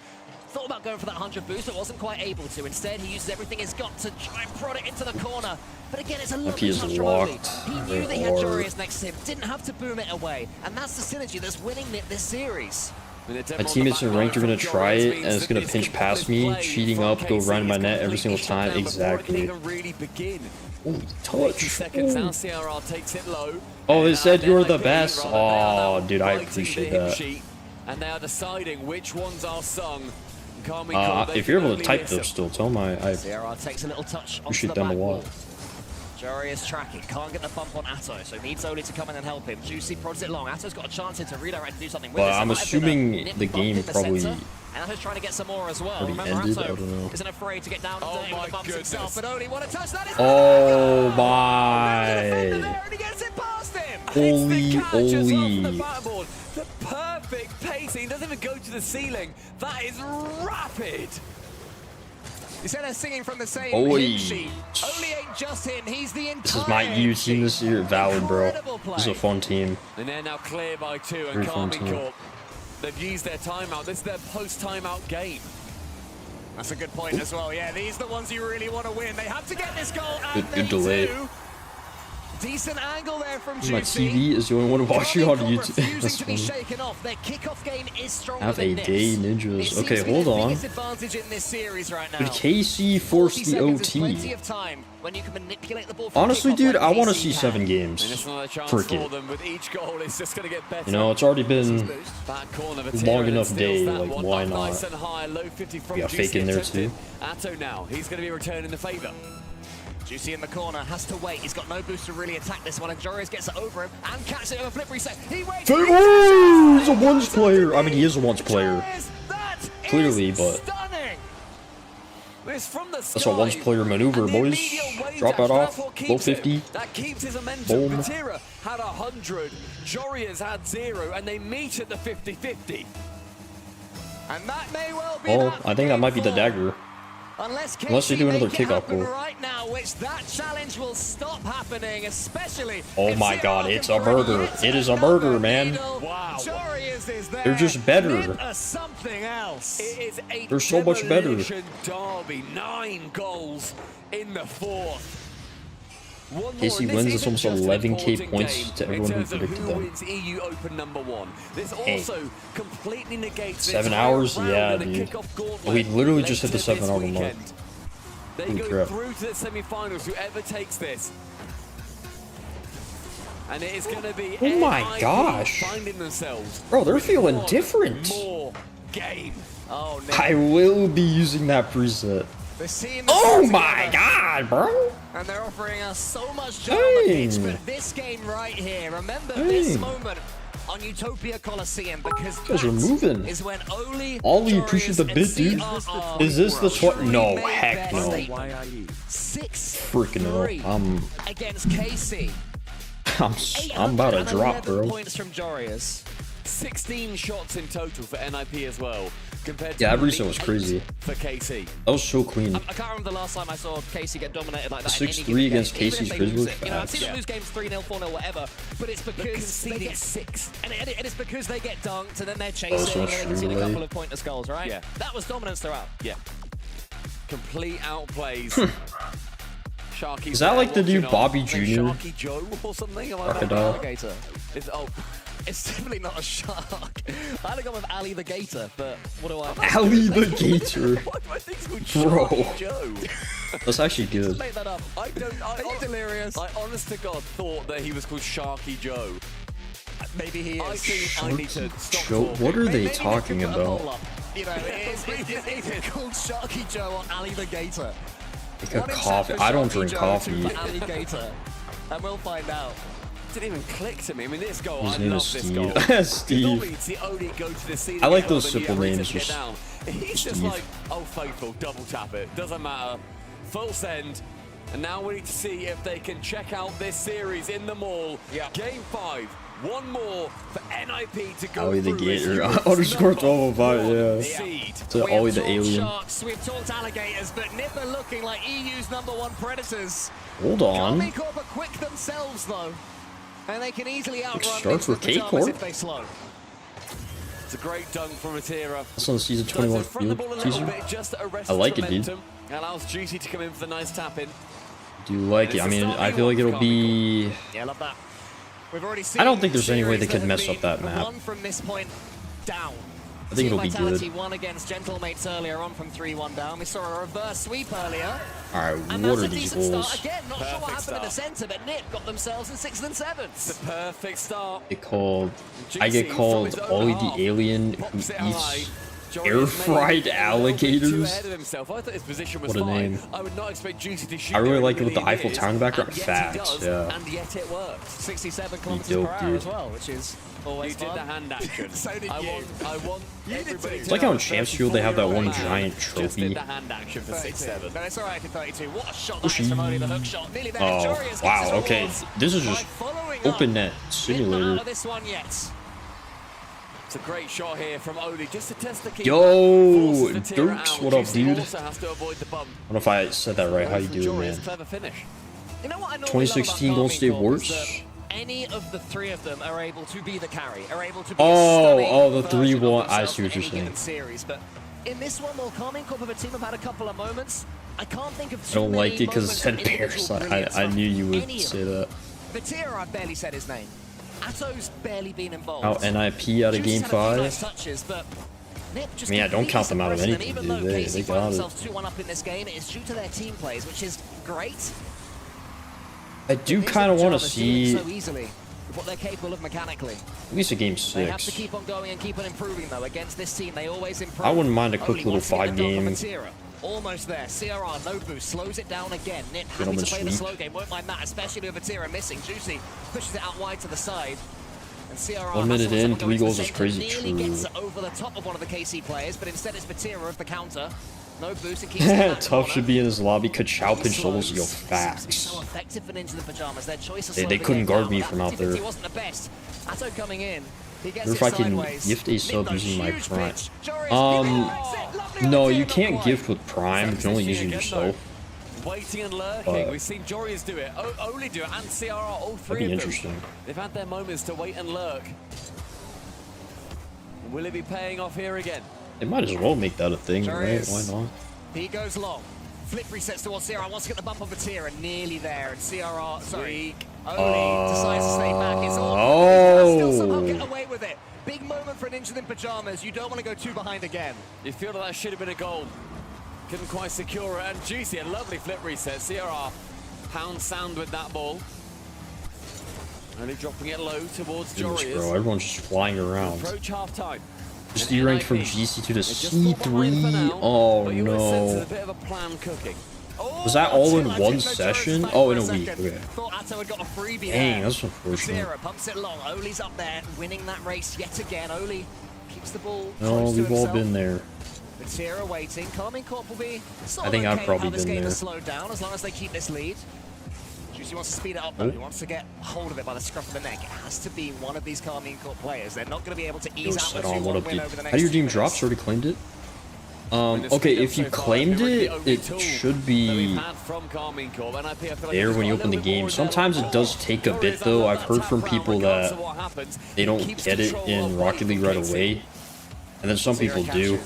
Thought about going for that 100 boost, but wasn't quite able to. Instead, he uses everything he's got to try and prod it into the corner. But again, it's a lovely is touch from Oli. locked He knew very that he had hard. Jarius next to him. Didn't have to boom it away. And that's the synergy that's winning this series. My teammates in ranked are going to try it, and it's going to pinch past me, cheating up, go right in my net every single time. Exactly. Holy touch. Seconds Ooh. now, CRR takes it low. Oh, they said you're the NIP, best. rather, Oh, dude, I biting appreciate the hit that. sheet, and they are deciding which ones are sung. Carmine Corp, they If you're can able to only type miss them them. still, tell them I CRR takes a little touch onto appreciate the them a back lot. wall. Jarius tracking, can't get the bump on Atto, so needs Oli to come in and help him. Juicy prods it long. Atto's got a chance here to redirect and do something with Well, it. So I'm might have been a assuming nip the bump game in the probably center. And Atto's trying to get some more as well. already Remember, ended. I Atto don't know. isn't afraid to get down and dirty with the bumps himself, but Oli, what a touch that is! Oh my! And he gets it past him! Holy, Catches off the holy! backboard. The perfect pacing. He doesn't even go to the ceiling. That is rapid. You said they're singing from the same Oi. hit sheet. Oli ain't just him, he's the entire This is my EU team this year. Valid, bro. Incredible This is a play. fun team. And they're now clear by 2, and Very fun Carmine team. Corp, they've used their timeout. This is their post-timeout game. That's a good point as well. Yeah, these are the ones you really want to win. They have to get this goal, and Good they delay. do. Decent angle there from My Juicy. TV is the only one watching on Carmine Corp YouTube. refusing That's to be funny. shaken off. Their kickoff game is stronger Have than a this. day, It ninjas. seems Okay, to be hold their on. biggest advantage in this series right now. Did KC 40 force the seconds is plenty OT? of time when you can manipulate the ball from Honestly, kickoff dude, like I want to KC see can. 7 And games. it's another chance Frick for it. them. With each goal, it's just going to get better. You know, it's already been Back corner, long Vatira enough steals day, that like, one. why Up not? Nice and high, low 50 from We got Juicy fake in there, attempted. too. Atto now, he's going to be returning the favour. Juicy in the corner, has to wait. He's got no boost to really attack this one, and Jarius gets it over him and catches it with a flip reset. He waits. Ooh, he's a once player. I mean, he is a once player. That Clearly, is but stunning. That's a once-player maneuver, boys. Drop it off. Low 50. That keeps his momentum. Boom. Vatira had 100. Joria's had 0, and they meet at the 50-50. And that may well be Oh, I think that might be the dagger. Unless they do another kickoff goal. Right now, which that challenge will stop happening, especially. Oh my god, it's a murder. It is a murder, man. Wow. They're just better. Something else. It is a They're so much better. derby. 9 goals in the 4th. KC wins. It's almost 11k points to everyone who predicted them. Wins EU Open #1. This also completely negates 7 hours? Yeah, dude. We literally just hit the 7-hour mark. They Holy go crap. through to the semi-finals, whoever takes this. And it is going to be Oh my NIP gosh. finding themselves. Bro, they're feeling different. More game. Oh, no. I will be using that preset. Oh my god, bro. And they're offering us so much joy on the pitch, but this game right here, remember this moment on Utopia Coliseum, because Guys are moving. is when Oli Ollie, appreciate the bit, dude. Is this the No, heck no. 6 Freaking no. against KC. I'm about to drop, bro. Points from Jorias. 16 shots in total for NIP as well. Compared to Yeah, that reset was crazy. for KC. That was so clean. I can't remember the last time I saw KC get dominated like that. 6-3 against KC's Grizzlies. You know, I've seen them lose games 3-0, 4-0, whatever, but it's because conceding they get 6. And it's because they get dunked and then they're chasing so and much then they concede a relay. couple of pointless goals, right? Yeah. That was dominance throughout. Yeah. Complete outplays. Sharky Is that like the new watching Bobby on- Jr.? Sharky Joe or something? Am I Crocodile. Alligator. It's, It's definitely not a shark. I'd have gone with Ali the Gator, but what do I... Ali the Gator. Why do I think it's called Bro. Sharky Joe? That's actually good. Make that up. I don't. Are you delirious? I honest to God thought that he was called Sharky Joe. Maybe he I is. think I need to stop Joe, talking. what are they Maybe talking they could put a about? poll up. You know, it's called Sharky Joe or Ali the Gator. Like a One in coffee. chat for I don't Sharky drink Joe, coffee. 2 for Ali Gator. And we'll find out. Didn't even click to me. I mean, this goal, His I name love is this Steve. goal. Steve. Normally, it's the only go to the scene. I like get those up and simple you have names, to get just down. He's just Steve. like, oh, faithful, double tap it. Doesn't matter. Full send. And now we need to see if they can check out this series in the mall. Yeah. Game 5. One more for NIP to go Ollie the through this. Gator. US Underscore number 1205, yeah. seed. To We have Ollie the talked alien. Sharks, we've talked alligators, but Nip are looking like EU's #1 predators. Hold on. Army Corp are quick themselves, though. And they can easily outrun start for Knicks with pajamas K-Corp. if they slow. It's a great dunk from Atira. That's on the season Does 21 in front of the field ball a little teaser. bit, just arrests I like it, dude. momentum. Allows Juicy to come in for the nice tap in. Do you like it? I mean, I feel like it'll be... Yeah, I love that. We've already seen I don't think there's any way they series could that mess have up that been map. One from this point down. I think it'll be Vitality good. won against Gentlemates earlier on from 3-1 down. We saw a reverse sweep earlier. Alright, And what that's are a these decent start. goals? Again, not sure what Perfect happened in the start. centre, but Nip got themselves in 6th and 7th. It's the perfect start. I get called Ollie the alien who eats air-fried alligators. Ahead of himself. I thought his position was What a fine. name. I would not expect Juicy to shoot. I really there like it in with the a million Eiffel years, Tower in the background. and yet he Facts, does, yeah. And yet it works. 67 Be kilometers dope, per hour dude. as well, which is always You did fun. the hand action. So did I you. want everybody It's to like how know in Champs Field they have that one 34-year-old man giant just trophy. did the hand action for 6-7. No, it's alright for 32. What a shot that is from Oli, the hook shot. Nearly there. Jorius Oh, gets wow, his okay. rewards This is by just following open up. net Been not simulator. out of this one yet. It's a great shot here from Oli just to test the keeper. Yo, Forces Vatira Dirks, out. what up, Juicy dude? also has to avoid the bump. I don't know if I said that right. How you doing, Jorius, man? clever finish. You know what I normally 2016 love Golden about State Garmin Corp is Warriors? that any of the 3 of them are able to be the carry, are able to be Oh, a oh, the stunning version 3-1. of I themselves see what in you're any given saying. Series, but in this one, while Carmine Corp of a team have had a couple of moments, I can't think of I too don't many like it because it moments said of individual Parasite. brilliance I from knew you would any of say them. that. Vatira, I've barely said his name. Atto's barely been involved. Out NIP out of Juicy's game had a few nice 5. touches, but Nip just I mean, I don't completely count them out of suppressed anything, Even though dude. They KC got find it. themselves 2-1 up in this game, it is due to their team plays, which is great. I do These kind of want to pajamas do it see so easily with what they're capable of mechanically. at least a game They have to 6. keep on going and keep on improving though. Against this team, they always improve. I wouldn't mind a quick Oli little wants to get the 5 dunk on game Vatira. Almost there. CRR, no boost, slows it down again. Nip happy Gentleman to play the sweep. slow game. Won't mind that, especially with Vatira missing. Juicy pushes it out wide to the side. And CRR 1 minute hustles in, someone 3 going to goals the is centre, crazy. nearly True. gets it over the top of one of the KC players, but instead it's Vatira of the counter. No boost and keeps in that Tuff corner. should be in this lobby. Ka-chow pinch solos, yo, So facts. effective for Ninja the Pajamas. Their choice of They couldn't guard me from out there. He wasn't the best. Atto coming in. He gets Wonder if I can gift a sub using my prime. No, you can't gift with prime. You can only use it yourself. Waiting and lurking. We've seen Joreuz do it, Oli do it, and CRR, all three That'd be of them. interesting. They've had their moments to wait and lurk. Will it be paying off here again? They might as well make that a thing, right? Why not? He goes long. Flip resets towards CRR. Wants to get the bump of a tier and nearly there. And CRR, sorry, Oli decides to stay back. It's all still somehow get away with it. Big moment for Ninja in Pajamas. You don't want to go too behind again. You feel that should have been a goal. Couldn't quite secure it. And Juicy, a lovely flip reset. CRR, pound sound with that ball. Only dropping it low towards Joreuz. Bro, everyone's just flying around. Approach half time. Just D-ranked from GC2 to C3. Oh no. Was that all in one session? Oh, in a week. Okay. Dang, that's unfortunate. Sierra pumps it long. Oli's up there, winning that race yet again. Oli keeps the ball. No, we've all been there. But Sierra waiting. Carmine Corp will be I think I've probably this been game there. has slowed down as long as they keep this lead. Juicy wants to speed it up though. He wants to get hold of it by the scruff of the neck. It has to be one of these Carmine Corp players. They're not going to be able to ease out the 2-1 win over the next How do your 2 team minutes. drops? Already claimed it? Okay, if you claimed it, it should be there when you open the game. Sometimes it does take a bit though. I've heard from people that they don't get it in Rocket League right away. And then some people do.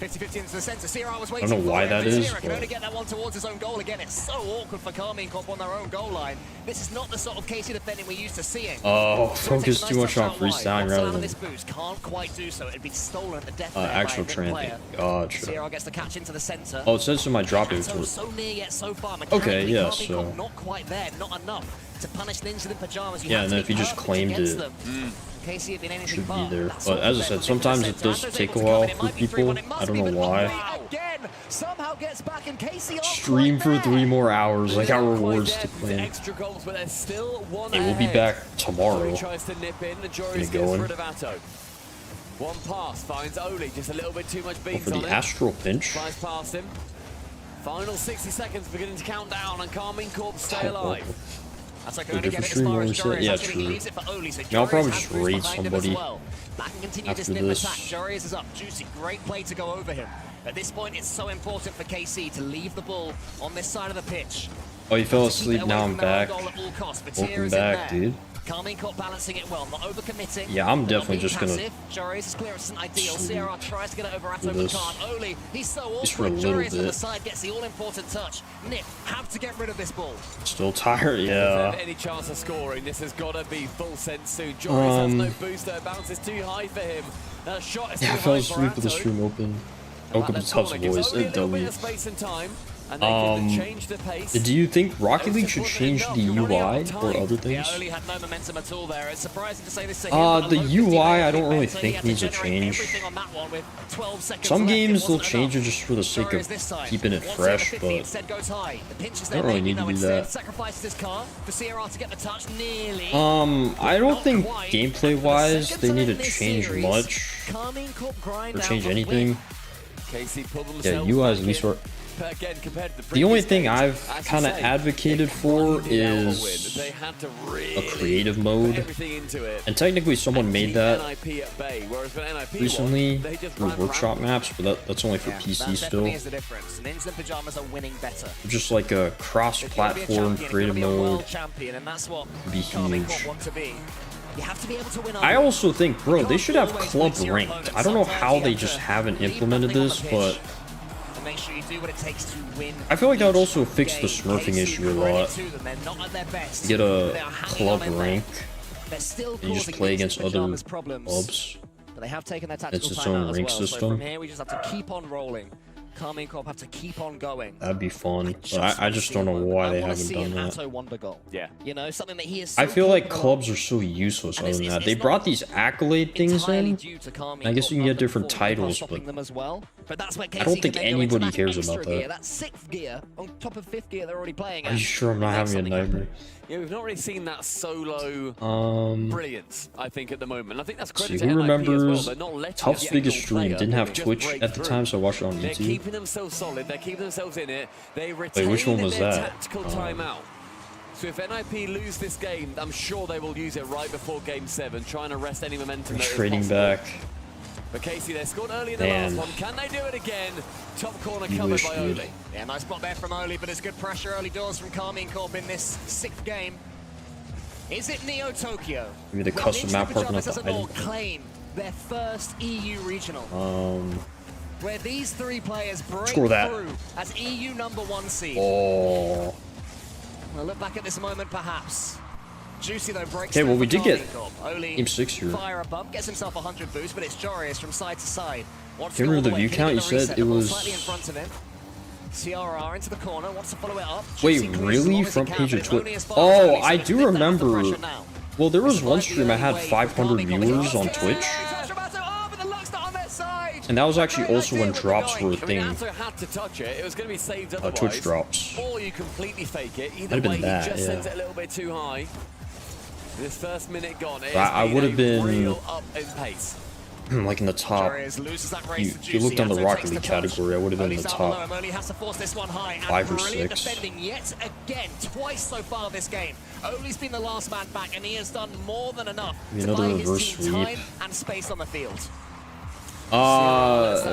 50-50 into the center. Sierra was I waiting don't know why that is. Sierra can only get that one towards his own goal again. It's so awkward for Carmine Corp on their own goal line. This is not the sort of Casey defending we're used to seeing. Oh, focus too much on freestyling rather than this boost can't quite do so. It'd be stolen at the death actual training. Gotcha. Sierra gets the catch into the center. Oh, it says in my drop it. So near yet so far. Okay, yeah, Carmine so. Corp not quite there, not enough to punish Ninja in Pajamas. You Yeah, have and to then if be you just perfect claimed against it, them. Casey had been anything should be but. there. That's But what as I the said, best sometimes in it the does center. take a Anto's while able to for come in. It might be people. 3-1. It must I don't be know the why. Again, somehow gets back and Casey Stream for 3 more hours. I got rewards to claim. Extra goals, but there's still one Hey, we'll be back tomorrow. tries to nip in, and Get Joreuz it gets going. rid of Atto. One pass finds Oli, just a little bit too much beats For on the it. Astral Pinch. Flies past him. Final 60 seconds beginning to count down, and Carmine Corp stay alive. That's like For only different get it as far as streamers, Joreuz. yeah, Actually, he true. leaves it for Oli, so Yeah, I'll probably Joreuz just has boost raid behind him as somebody well. Back and continue after this nip this. attack. Joreuz is up. Juicy, great play to go over him. At this point, it's so important for KC to leave the ball on this side of the pitch. Oh, you fell asleep, now I'm back. Welcome back, dude. Carmine Corp balancing it well, not overcommitting. Yeah, I'm not definitely being just gonna passive. Joreuz's clearance isn't ideal. sleep Sierra tries to get it over Atto, for but this. can't. Oli, he's so Just for a awkward. little Joreuz on the bit. side gets the all-important touch. Nip, have to get rid of this ball. Still tired, If yeah. there's any chance of scoring, this has got to be full sense soon. Joreuz has no booster, bounce is too high for him. That shot is Yeah, I too fell high for asleep with the Atto. stream open. Woke up to Tuff's voice. Only a little bit Delete. of space and time, and they can change the pace. Do you think Rocket League should change the UI or other things? Yeah, Oli had no momentum at all there. It's surprising to say this to him, but The a low UI 50 I don't there, really so he think had to needs a generate change. everything on that one with 12 seconds Some left. It games they'll wasn't change it enough. just for the sake Joreuz of this time. keeping it Wants fresh, 50, but instead goes high. The pinch is I there, don't really maybe, need to though, do instead that. sacrifices his car for Sierra to get the touch nearly. I don't think gameplay-wise they need to change much Carmine Corp grind or out change the anything. KC pulled Yeah, themselves UI is back at least in. what. But again, compared to The only previous thing games, I've as you kind of say, advocated for is they had to a really creative put mode. everything into it. And technically someone made that NIP at bay, whereas when NIP recently won, they just through ran workshop rampant. maps, but that's only for PC That still. definitely is the difference. Ninja in Pajamas are winning better. Just like a cross-platform creative mode Champion, and that's what would be Carmine huge. Corp want to be. You have to be able to win. I also think, bro, they should have club ranked. I don't know how they just haven't implemented this, but to make sure you do what it takes to win. I feel like that would also fix the smurfing issue a lot. They're not at their best. Get a They are hanging club on in there. rank, They're still and you just causing play Ninja against in other Pajamas problems. clubs. But they have taken their tactical It's its timeout own as rank well. So system. from here, we just have to keep on rolling. Carmine Corp have to keep on going. That'd be fun, but I just don't know why they haven't done that. Atto wonder goal. Yeah. You know, something that he is. I so feel like capable clubs are so useless other than that. They brought these accolade things in. I guess you can get different titles, but them as well. But that's where I don't think anybody cares extra about gear, that. that sixth gear on top of fifth gear they're already playing. Are you sure I'm not having a nightmare? Yeah, we've not really seen that solo brilliance, I think, at the moment. I think that's See, credit to who NIP as well. remembers They're not letting Tuff's a biggest single stream player didn't have just Twitch break at the through. time, so I watched it on They're YouTube. keeping themselves solid. They're keeping themselves in it. They retain which one was their that? tactical timeout. So if NIP lose this game, I'm sure they will use it right before Game 7, trying to rest any momentum that is Trading possible. back. But Casey, they scored early in the last one. Can they do it again? Top corner covered by Oli. Yeah, nice block there from Oli, but it's good pressure early doors from Karmine Corp in this 6th game. Is it Neo Tokyo? Maybe the custom map partner at the item. Claim their first EU regional. Where these 3 players break through as EU #1 seed. Oh. We'll look back at this moment, perhaps. Juicy though breaks. Okay, well we did get Oli Game 6 here. fire above, gets himself 100 boost, but it's Jorius from side to side. Can't remember the view count. You said it was. Slightly in front of him. CRR into the corner, wants to follow it up. Wait, really? Front page of Twitch? Oh, I do remember. Well, there was one stream I had 500 viewers on Twitch. And that was actually also when drops were a thing. Had to touch it. It was going to be saved otherwise. Twitch drops. Or you completely fake it. Either Might have way, been that, he just yeah. sends it a little bit too high. This first minute gone. I would have been real up in pace. like in the top. If you looked on the Rocket League category, I would have been in the top 5 or 6. Defending yet again, twice so far this game. Oli's been the last man back, and he has done more than enough to Another buy reverse his team sweep. time and space on the field.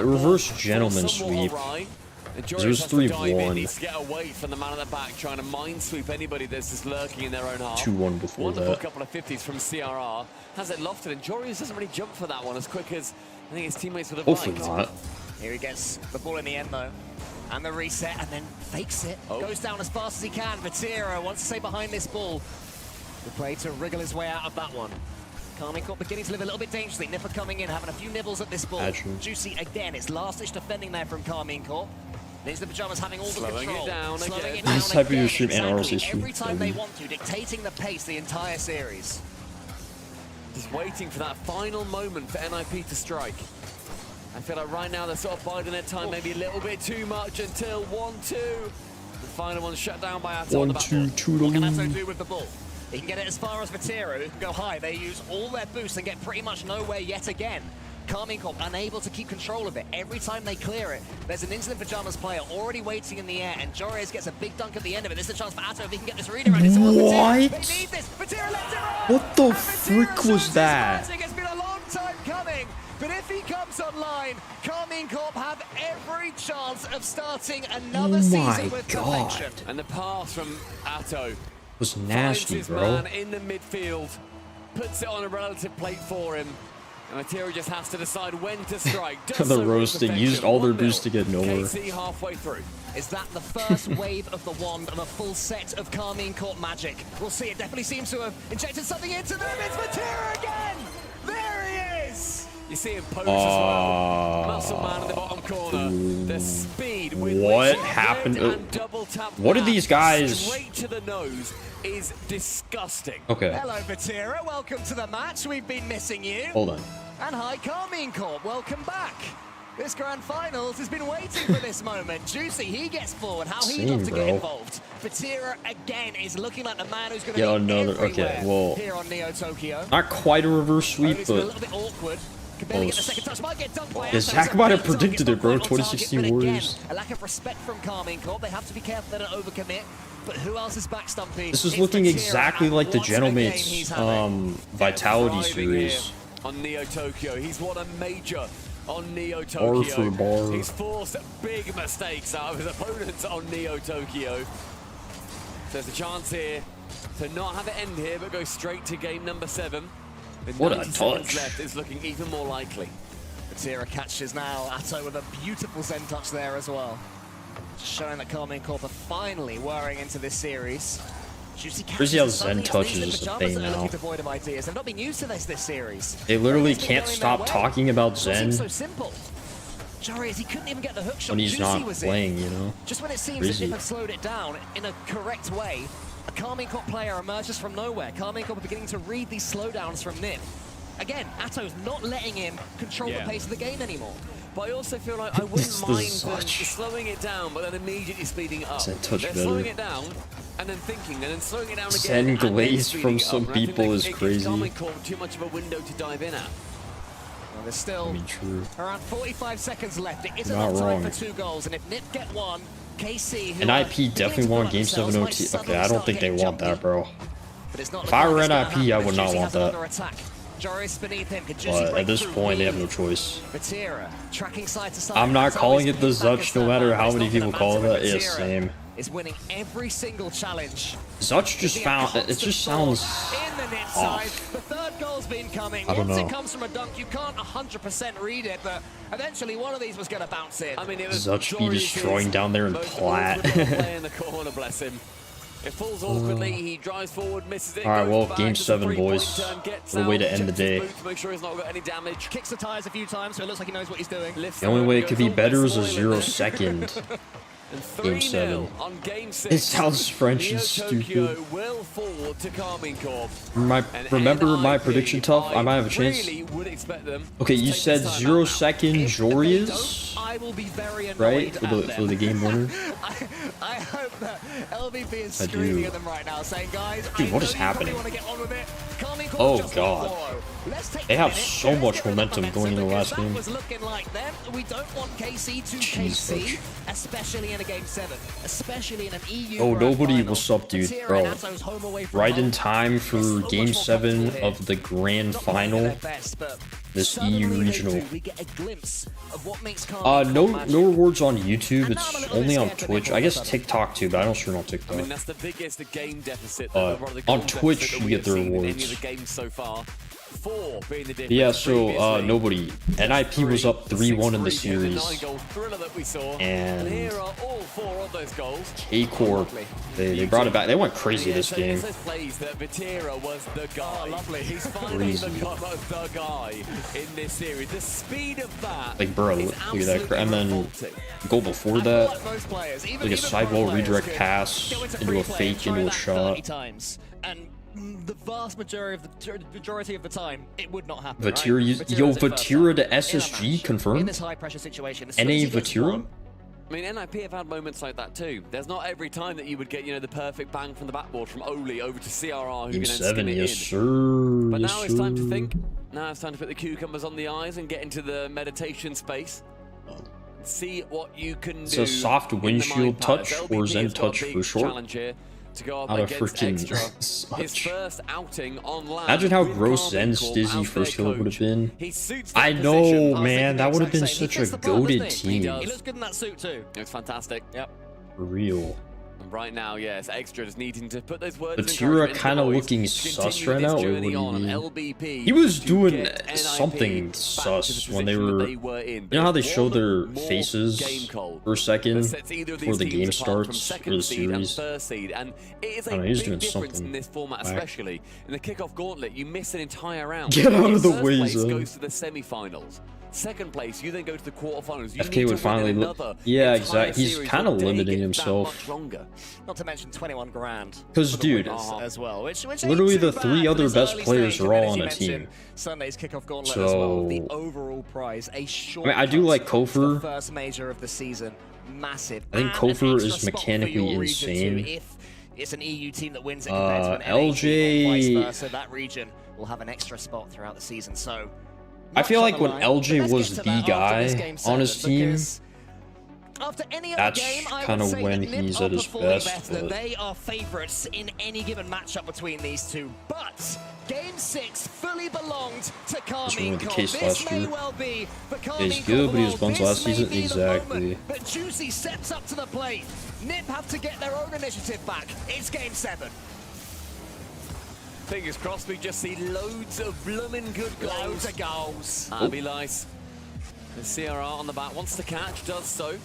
Reverse gentleman sweep. There's 3-1. Needs to get away from the man at the back, trying to minesweep anybody that's just lurking in their own half. 2-1 before Wonderful that. couple of 50s from CRR. Has it lofted, and Jorius doesn't really jump for that one as quick as I think his teammates would have Hopefully liked. not. Here he gets the ball in the end though. And the reset, and then fakes it. Goes down as fast as he can. Vatira wants to stay behind this ball. The play to wriggle his way out of that one. Karmine Corp beginning to live a little bit dangerously. Nipper coming in, having a few nibbles at this ball. Imagine. Juicy again. It's last-ditch defending there from Karmine Corp. There's the Pajamas having all the Slowing control. it down again. This type of your stream and RLCS stream. Every time they want to, dictating the pace the entire series. Just waiting for that final moment for NIP to strike. I feel like right now they're sort of biding their time maybe a little bit too much until 1-2. The final one's shut down by Atto on the back. 1-2, What can Atto do with the ball? He can get it as far as Vatira, who can go high. They use all their boosts and get pretty much nowhere yet again. Karmine Corp unable to keep control of it. Every time they clear it, there's an Incident Pajamas player already waiting in the air, and Jorius gets a big dunk at the end of it. This is a chance for Atto if he can get this read around. It's What? They need this. Vatira lets it run. What the frick was that? It's been a long time coming, but if he comes online, Karmine Corp have every chance of starting another season with perfection. And the pass from Atto Was finds nasty, his bro. man in the midfield, puts it on a relative plate for him. And Matera just has to decide when to strike. Does The so with roasting perfection. used all their 1-0. boosts to get nowhere. KC halfway through. Is that the first wave of the wand of a full set of Karmine Corp magic? We'll see. It definitely seems to have injected something into them. It's Matera again! There he is! You see him pose as well. Muscle man in the bottom corner. The speed with What which he happened? grabbed and double tapped What are that these guys? straight to the nose is disgusting. Okay. Hello, Vatira. Welcome to the match. We've been missing you. Hold on. And hi, Karmine Corp. Welcome back. This Grand Finals has been waiting for this moment. Juicy, he gets forward. How he'd love to get involved. Vatira, again, is looking like the man who's going to Yeah, be another. everywhere Okay, well, here on Neo Tokyo. not quite a reverse sweep, It's been a but little bit awkward. Can barely get the second touch. Might get dunked by yeah, Atto. Zach It's a might have big dunk. predicted It's it, bro. not quite on 2016 target, but Warriors. again, a lack of respect from Karmine Corp. They have to be careful they don't overcommit. But who else is back, Stumpy? This is It's looking Vatira, exactly and like the what a game he's Gentlemates having. Vitality Thriving series. here on Neo Tokyo. He's won a major on Neo Bar Tokyo. for bar. He's forced big mistakes out of his opponents on Neo Tokyo. There's a chance here to not have it end here, but go straight to game number 7. With What a 90 seconds touch. left, it's looking even more likely. Vatira catches now. Atto with a beautiful Zen touch there as well. Just showing that Karmine Corp are finally whirring into this series. Juicy Crazy how catches, Zen suddenly it's touches these is a Pajamas thing that are now. looking devoid of ideas. They've not been used to this series. They literally It's been can't going stop their way. talking about It Zen seems so simple. Jarius, he couldn't even get the hook shot. when he's Juicy not was in. playing, you know? Just when it seems Crazy. as if they've slowed it down in a correct way, a Karmine Corp player emerges from nowhere. Karmine Corp are beginning to read these slowdowns from Nip. Again, Atto's not letting him control the pace of the game anymore. But I also feel like I wouldn't mind them slowing it down, but then immediately speeding it up. Zen touch They're better. slowing it down, and then thinking, and then slowing it down again. Zen and then glaze speeding from it up. some And I think people is it gives crazy. Karmine Corp too much of a window to dive in at. Well, there's still true. around 45 seconds left. It isn't Not enough time wrong. for 2 goals, and if Nip get one, KC, who And are IP definitely want Game 7 OT. Okay, I don't think they want that, bro. If I were NIP, I would not want that. But at this point, they have no choice. I'm not calling it the Zutch, no matter how many people call it. Yeah, same. Is winning every single challenge. Zutch just found it just sounds off. The third goal's been coming. I don't Once know. it comes from a dunk, you can't 100% read it, but eventually one of these was going to bounce in. I mean, it was Zutch be destroying down there in plat. play in the corner, bless him. It falls awkwardly, he drives forward, misses it. Alright, well, Game 7, boys. What a way to end the day. To make sure he's not got any damage. Kicks the tires a few times, so it looks like he knows what he's doing. The only way it could be better is a 0-second Game 7. On Game 6, It sounds French and stupid. will forward to Carmine Corp. Remember my prediction, Tuff? I might have a chance. Really would expect them. Okay, you said 0-second Jorius, I will be very annoyed right? For the game winner. I hope that LVP is I screaming do. at them right now, saying, guys, Dude, what is happening? Oh god. They have so much momentum going into the last game. Was looking like them. We don't want KC to Jeez, KC, especially in a Game 7, especially in an EU. Oh, Grand nobody, Final. what's up, dude? Tira Bro, and Atto's home away from right home. in time for Game 7 of the grand final. This EU regional. We get a glimpse of what makes Carmine No Corp rewards on YouTube. It's only on Twitch. I guess TikTok too, but I don't stream on I TikTok. mean, that's the biggest game deficit. On Twitch, you get the Any of rewards. the games so far. 4 being the difference. Yeah, so previously. nobody. NIP was up 3-1 in the series, 9-goal thriller that we saw. and here are all 4 of those goals. A-Corp, they brought it back. They went crazy this game. It says plays that Vitera was the guy. Oh, lovely. He's finally Crazy. become the guy in this series. The speed of that. Like, bro, is look at that. And then goal before that, like a sidewall redirect pass into a fake, into a shot. Times, and the vast majority of the time, it would not happen. Vatira, right? yo, is it Vatira to first time. SSG In confirmed? this high pressure situation, as NA soon as he gets Vatira? one, I mean, NIP have had moments like that too. There's not every time that you would get, the perfect bang from the backboard from Oli over to CRR who Game can then 7, skin it yes in. sir. But Yes, now it's time to sir. think. Now it's time to put the cucumbers on the eyes and get into the meditation space. See what you can It's do. a soft in the windshield mind palace. touch LVP or Zen has got a touch big for short. challenge here to go up Not a against freaking Extra. His Zutch. first outing on land. Imagine how with gross Carmine Zen's Corp Dizzy as first their kill would have coach. been. He suits that I position. know, man. That would have been such a goated team. He looks good in that suit too. It's fantastic. Yep. For real. And right now, yes, Extra just needing to put those words. Vatira kind of looking sus right now. Or what do you mean? LBP He was to doing get something NIP sus back to the when they position were. that were in. You know how they There's show their one more faces game call for a second that sets either of before these the game teams apart from starts second or the seed and series? first seed, and it is I a don't know, he's big doing difference something in this format, whack. especially in the kickoff gauntlet. You miss an entire round. Get out of the First way, place Zen. goes to the semi-finals. Second place, you then go to the quarterfinals. You FK need would to win finally. another Yeah, entire exactly. He's series kind of or they limiting get himself. that much longer. Not to mention 21 grand. 'Cause, for the dude, winners as well, which literally ain't too the bad 3 for other this best early players stage, are and all as on you a mentioned, team. Sunday's kickoff gauntlet as well. The So overall prize, a short. I mean, I do like Kofor. First major of the season, massive. I think and an Kofor extra is spot for mechanically your region insane. too. If it's an EU team that wins it compared to an NA LJ team or vice versa, that region will have an extra spot throughout the season. So I feel much like on when line, LJ but let's was get to the that after guy this game on his 7, team, because after any other that's game, I kind would of say when that Nip he's are at his performing best. better. But They are favourites in any given matchup between these two. But Game 6 fully belonged to Carmine wasn't the Corp. case This last may year. well be the Yeah, Carmine he's good, Corp but he was of buns all. last This may season. be the Exactly. moment, but Juicy steps up to the plate. Nip have to get their own initiative back. It's Game 7. Fingers crossed, we just see loads of blooming good goals. Loads of goals. That'd be nice. The CRR on the back wants to catch, does so.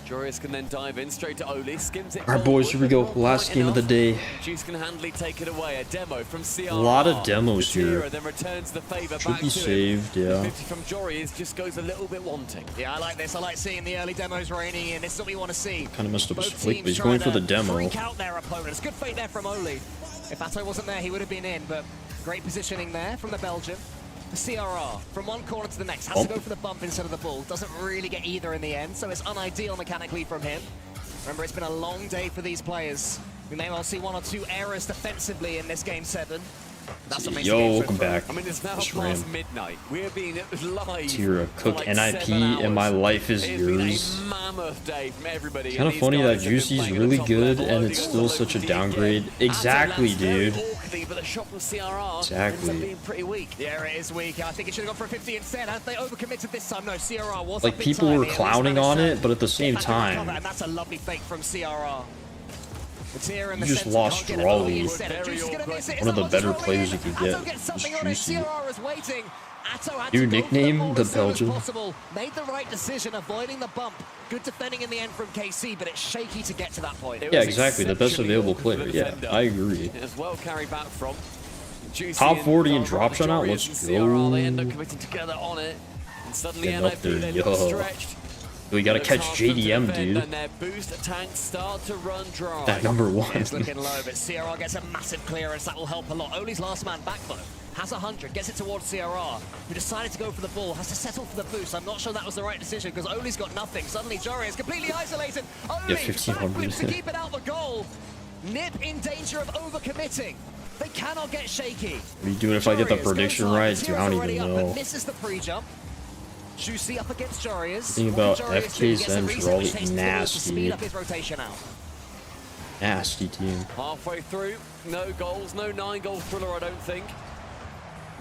Jorius can then dive in straight to Oli, skims it. All right, boys, here we go. Last game of the day. Juice can handily take it away. A demo from CRR. A lot of demos here. Vatira then returns the favor Should back be to saved, him. yeah. 50 from Jorius just goes a little bit wanting. Yeah, I like this. I like seeing the early demos raining in. This is what we want to see. Kind of messed up his Both flick, teams but he's going trying for the to demo. freak out their opponents. Good fate there from Oli. If Atto wasn't there, he would have been in, but great positioning there from the Belgian. The CRR, from one corner to the next, has to go for the bump instead of the ball. Doesn't really get either in the end, so it's unideal mechanically from him. Remember, it's been a long day for these players. We may well see 1 or 2 errors defensively in this Game 7. Yo, welcome back. I mean, it's now Just past ran. midnight. We're being live. Tira, cook for like NIP 7 hours. and my life is It's been yours. a mammoth day from everybody. Kind of funny that Juicy's really good and it's still such a downgrade. Exactly, dude. But the shot from CRR Exactly. ends up being pretty weak. Yeah, it is weak. I think it should have gone for a 50 instead. Have they overcommitted this time? No, CRR was Like, up big people time were here. clowning Managed on to it, but at the same get back and recover, time, and that's a lovely fake from CRR. you just lost Drawley. One of the better players you could get. Just Juicy. New nickname, the Belgian. Made the right decision, avoiding the bump. Good defending in the end from KC, but it's shaky to get to that point. Yeah, exactly. The best available player. Yeah, I agree. As well carried back from Juicy Top 40 in and drop shot out. Let's CRR, they end up go. committing together on it. And suddenly Getting up NIP, there, they look yo. stretched. We gotta catch JDM, dude. And their boost tanks start to run dry. That number 1. It's looking low, but CRR gets a massive clearance. That will help a lot. Oli's last man back, though. Has 100, gets it towards CRR, who decided to go for the ball, has to settle for the boost. I'm not sure that was the right decision, because Oli's got nothing. Suddenly, Jory is completely isolated. Oli, Yeah, 1500. to keep it out the goal. Nip in danger of overcommitting. They cannot get shaky. What are you doing if I get the Jory prediction goes right? up. Dude, I don't Already even up, but know. misses the pre-jump. Juicy up against Jorius. Think about FK's Zen's Raleigh. Nasty. Speed up his rotation out. Nasty team. Halfway through, no goals, no 9-goal thriller, I don't think.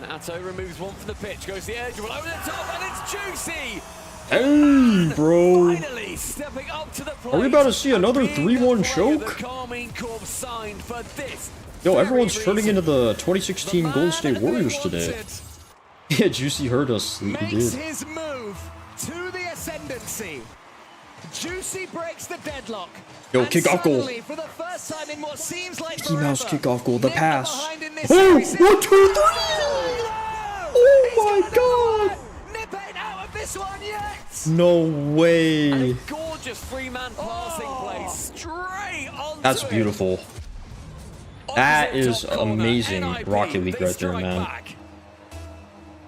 Nato removes one from the pitch, goes the edge, well over the top, and it's Juicy! Hey, bro. Finally stepping up to the plate. Are we about to see another and being 3-1 the player choke? the Carmine Corp signed for this. Yo, everyone's turning into the 2016 Golden State Warriors today. Yeah, Juicy heard us. He Makes did. his move to the ascendancy. Juicy breaks the deadlock. Yo, And kickoff goal. suddenly, for the first time in what seems like Mickey Mouse forever, kickoff goal. The Nip pass. behind in this Oh, 1, series. 2, 3. Oh my god. Nip ain't out of this one yet. No way. Gorgeous three-man passing play straight on. That's beautiful. That is amazing Rocket League right there, man.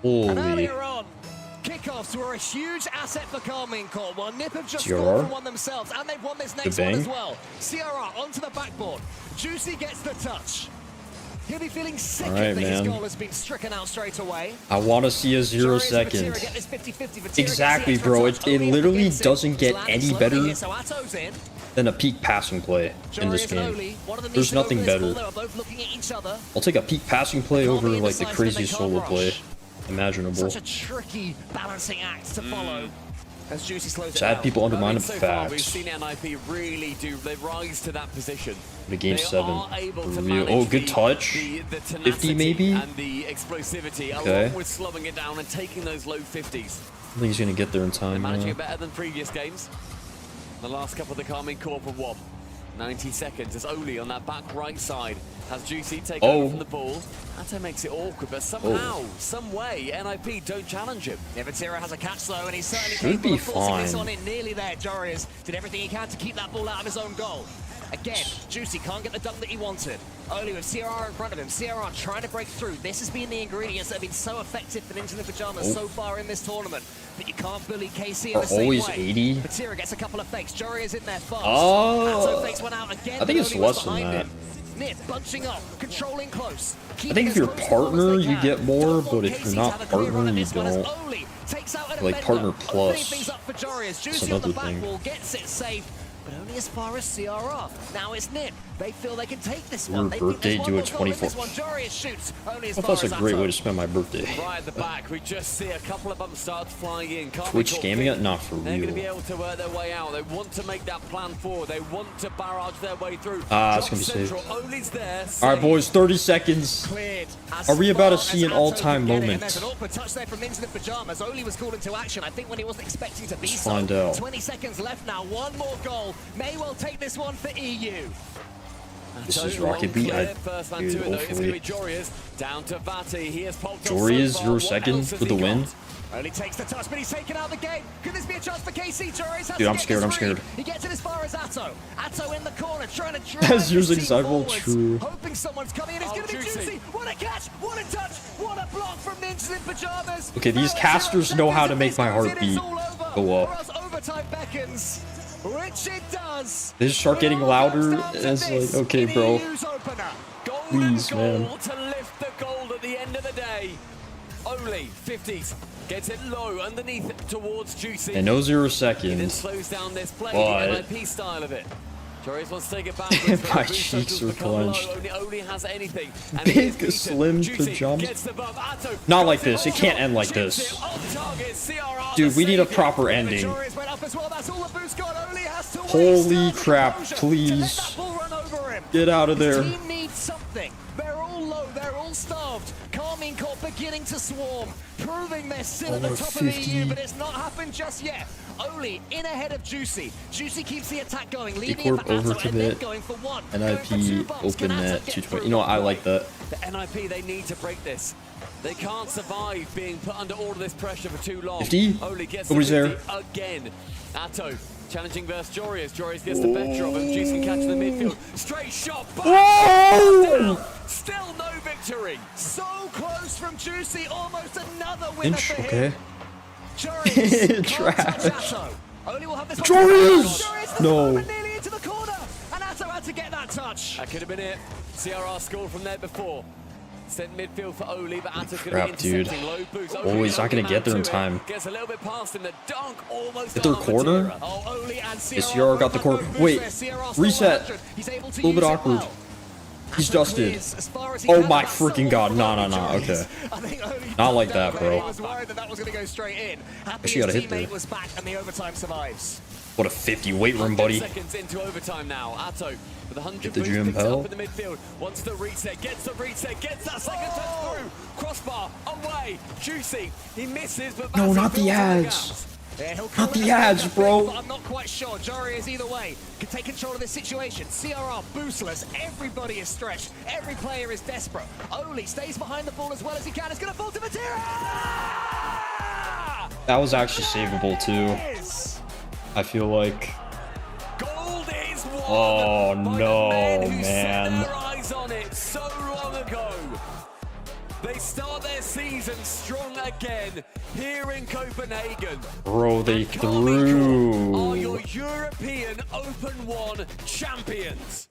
And Holy. earlier on, kickoffs were a huge asset for Carmine Corp. Well, Nip have just CRR? scored for one themselves, and they've won this next one bang. as well. CRR onto the backboard. Juicy gets the touch. He'll be feeling sick All right, if his man. goal has been stricken out straight away. I want to see a 0 Joris and second. Vatira get this 50-50. Vatira Exactly, gets the bro. extra touch. It Oli literally gets it. doesn't get Zlan any slowly better here, so Ato's in. than a peak passing play in this Joris and Oli, game. one of them There's needs to go nothing for this better. ball. They were both looking at each other. I'll take a peak passing play over like the craziest solo play imaginable. Such a tricky balancing act to follow. As Juicy slows it Sad down. people undermine the So far, we've facts. seen NIP really do. They rise to that position. The game They 7. are able to For real. manage Oh, good the- touch. the 50 tenacity maybe? and the explosivity, Okay. along with slowing it down and taking those low 50s. I think he's gonna get there in time. Managing it better than previous games. The last couple of the Carmine Corp have won. 90 seconds as Oli on that back right side has Juicy take over from the ball. Ato makes it awkward, but somehow, some way, NIP don't challenge him. Vatira has a catch though, and he's certainly Should capable be of forcing this fine. on in. Nearly there, Joris did everything he can to keep that ball out of his own goal. Again, Juicy can't get the dunk that he wanted. Oli with CRR in front of him. CRR trying to break through. This has been the ingredients that have been so effective for Ninja in the Pajamas so far in this tournament. But you can't bully KC in Are the same always way. 80? Vatira gets a couple of fakes. Jory is in there fast. Oh. Ato fakes one out again. I think but it's Oli was less than behind that. him. Nip bunching up, controlling close. I think if you're partner, you get more, but if you're not partner, you don't. Like partner plus. That's another thing. Gets it safe, but only as far as CRR. Now it's Nip. They feel they can take this Your one. They think birthday, there's do one a more goal in 24. this one. Joris shoots only as I far thought that's as a great Ato. way to spend my birthday. Right at the back, we just see a couple of bumps start flying in. Carmine Twitch Corp gaming think it? Not for They're going to be real. able to work their way out. They want to make that plan forward. They want to barrage their way through. Ah, it's Drop gonna be safe. central. Oli's there. All right, boys, 30 seconds. Cleared as Are we about to far see an as Ato all-time can get it, moment? And there's an awkward touch there from Ninja in the Pajamas. Oli was called into action, I think, when he wasn't expecting to be Let's so. find out. 20 seconds left now. One more goal. May well take this one for EU. This is Rocket League. First man Dude, to it, though. It's going to be hopefully. Jorius down to Vati. He has popped up Jory is so far. 0 What second else has for the he win. got? Only takes the touch, but he's taken out the game. Could this be a chance for KC? Joris has Dude, to I'm get scared, this I'm read. scared. He gets it as far as Ato. Ato in the corner, trying to drive As his using team sidewall, forwards, true. hoping someone's coming in. It's going to be Juicy. What a catch! What a touch! What a block from Ninjas in Pajamas! Okay, these casters know how to make my heartbeat go up. Overtime beckons, which it does. They just start getting louder, and it's like, okay, bro. Please, man. To lift the goal 50s. Gets it low underneath towards Juicy. And no 0 He then seconds. slows down this play, But- the NIP style of it. Joris wants to take it backwards. My cheeks are clenched. Only has anything. And Big slim to jump. Not like this. It can't end like this. Dude, we need a proper ending. Holy crap, please. Get out of there. The team needs something. They're all low, they're all starved. Carmine Corp beginning to swarm, proving they're still at the top of the EU, but it's not happened just yet. Oli in ahead of Juicy. Juicy keeps the attack going, leaving it Corp for over Atto, to and then bit. going for one. NIP open net 220. You know what? I like that. The NIP, they need to break this. They can't survive being put under all of this pressure for too long. 50? Oli gets Nobody's the there. 50 again. Atto challenging versus Jorius. Jorius gets the better of him. Juice can catch in the midfield. Straight shot. Whoa! Still no victory. So close from Juicy, almost another winner Inch, for okay. him. Joris Trash. Oli will have this Joris! Joris No. nearly into the corner, and Atto had to get that touch. That could have been it. CRR scored from there before. Sent midfield for Oli, but Atto's going to Crap, be dude. intercepting low boost. Oh, he's not going to get there in time. Gets a little bit past him. The dunk almost Get their got corner? Oh, Oli and Is CR got the corner? Wait, reset. A little bit awkward. He's dusted. Oh my freaking god. No, no, no. Okay. Not like that, bro. was worried that was going to go straight in. Happy She got a his hit there. teammate was back, and the overtime survives. What a 50 weight room, buddy. Seconds into overtime now. Atto with 100 Get the boost, Jim picks it Pell. up in the midfield. Wants the reset, gets that second touch through. Crossbar away. Juicy. He misses, but No, Vazzy not the fills in ads. gaps. Yeah, he'll Not come the with ads, that bro. but I'm not quite sure. Jory is either way. Can take control of this situation. CRR boostless. Everybody is stretched. Every player is desperate. Oli stays behind the ball as well as he can. It's going to fall to Matera. That was actually savable, too. I feel like. Gold is won. Oh, by no, the men who set man. their eyes on it so long ago. They start their season strong again here in Copenhagen. Bro, they Are your threw. European Open 1 champions.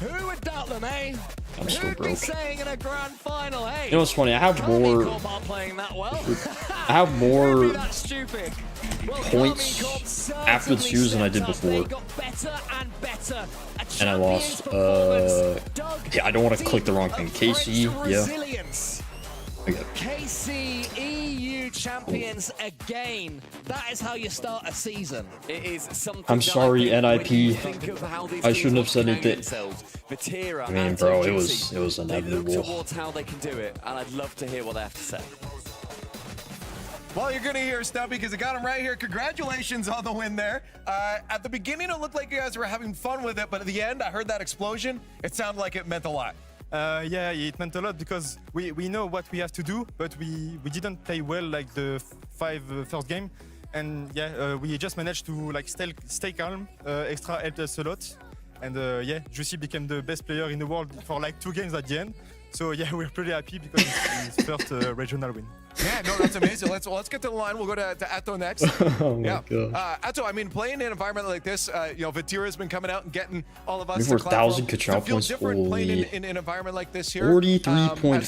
Who would doubt them, eh? I'm so Who'd be broke. saying in a grand final, hey? You know what's funny? I have Carmine more. Corp aren't playing that well. I have more That's stupid. Well, points Carmine Corp after the certainly season I did stepped up. before. They got better and better. And I lost. Yeah, I don't want to click the wrong thing. KC, yeah. Resilience. Okay. KC EU champions again. That is how you start a season. It is something I'm that sorry, I think when you NIP. think of how these I teams shouldn't have said want to it. themselves, Vatira, I mean, and bro, Juicy, it was they look inevitable. towards how they can do it, and I'd love to hear what they have to say. Well, you're going to hear Stumpy because I got him right here. Congratulations on the win there. At the beginning, it looked like you guys were having fun with it, but at the end, I heard that explosion. It sounded like it meant a lot. Yeah, it meant a lot because we know what we have to do, but we didn't play well like the first game, and yeah, we just managed to like stay calm. Extra helped us a lot, and yeah, Juicy became the best player in the world for like 2 games at the end. So yeah, we're pretty happy because it's his first regional win. Yeah, no, that's amazing. Let's get to the line. We'll go to Atto next. Oh my yeah. god. Atto, I mean, playing in an environment like this, you know, Vatira's been coming out and getting all of us. 24,000 Kachao feel points. different playing Holy. in an environment like this here.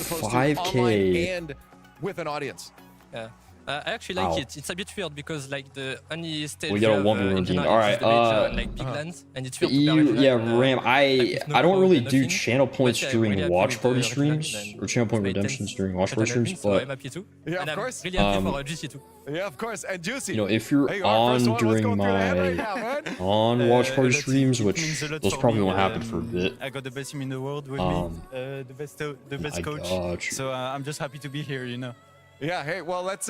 43.5K. And with an audience. Yeah. I actually like Wow. it. It's a bit weird because like the only stage We got a you have, 1v1 in team. general All is right. the major and, like big lands, and it's The weird to pair EU, regional, yeah, Ram. I don't really do nothing. channel points But, during really happy watch with party the regional streams and or channel point it's very redemptions tense during watch at party an streams, so I'm but happy too. Yeah, and of course. I'm really happy for GC too. Yeah, of course. And Juicy. you know, if you're There you are, first on one. Let's go during through the hand right my now, man. on watch party Let's see, streams, it which means a lot those for probably me. won't happen for a bit. I got the best team in the world with me, the best I coach. got you. So I'm just happy to be here, you know. Yeah, hey, well, let's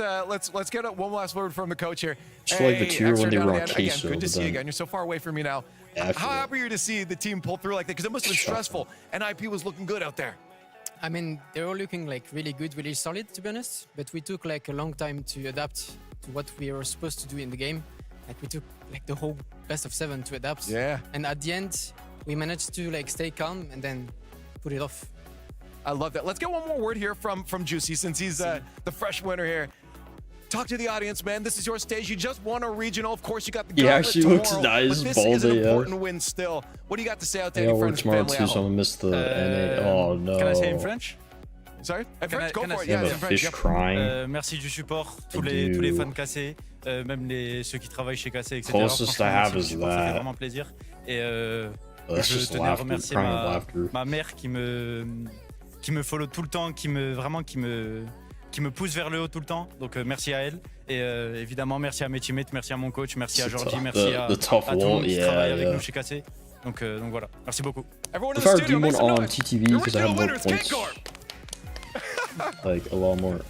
get one last word from the coach here. Just like the tier when they were on Again, queso, good to but see you then- again. You're so far away from me now. Yeah, I feel How it. happy are you to see the team pull through like that? Because it must have been stressful. NIP was looking good out there. I mean, they're all looking like really good, really solid, to be honest. But we took like a long time to adapt to what we were supposed to do in the game. Like we took like the whole best of 7 to adapt. Yeah. And at the end, we managed to like stay calm and then put it off. I love that. Let's get one more word here from Juicy since he's the fresh winner here. Talk to the audience, man. This is your stage. You just won a regional. Of course, you got the He gauntlet actually looks tomorrow, nice, but this is an bald AF. important win still. What do you got to say out there Yeah, to I your work friends and tomorrow family too, at so I'm home? gonna miss the NA. Oh no. Can I say in French? Sorry? Can Go for it. You have a fish crying. Merci du support, tous les fans cassés, même ceux qui travaillent chez cassé, etc. Closest I have is Ça fait that. vraiment plaisir. Et That's je just tenais à laughter, remercier crying with laughter. ma mère qui me follow tout le temps, qui me pousse vers le haut tout le temps. Donc merci à elle. Et évidemment, merci à mes teammates, merci à mon coach, merci à Georgie, merci à tout le monde qui travaille avec nous chez cassé. Donc voilà, merci beaucoup. If I were to do one on TTV, because I have more points. Like, a lot more.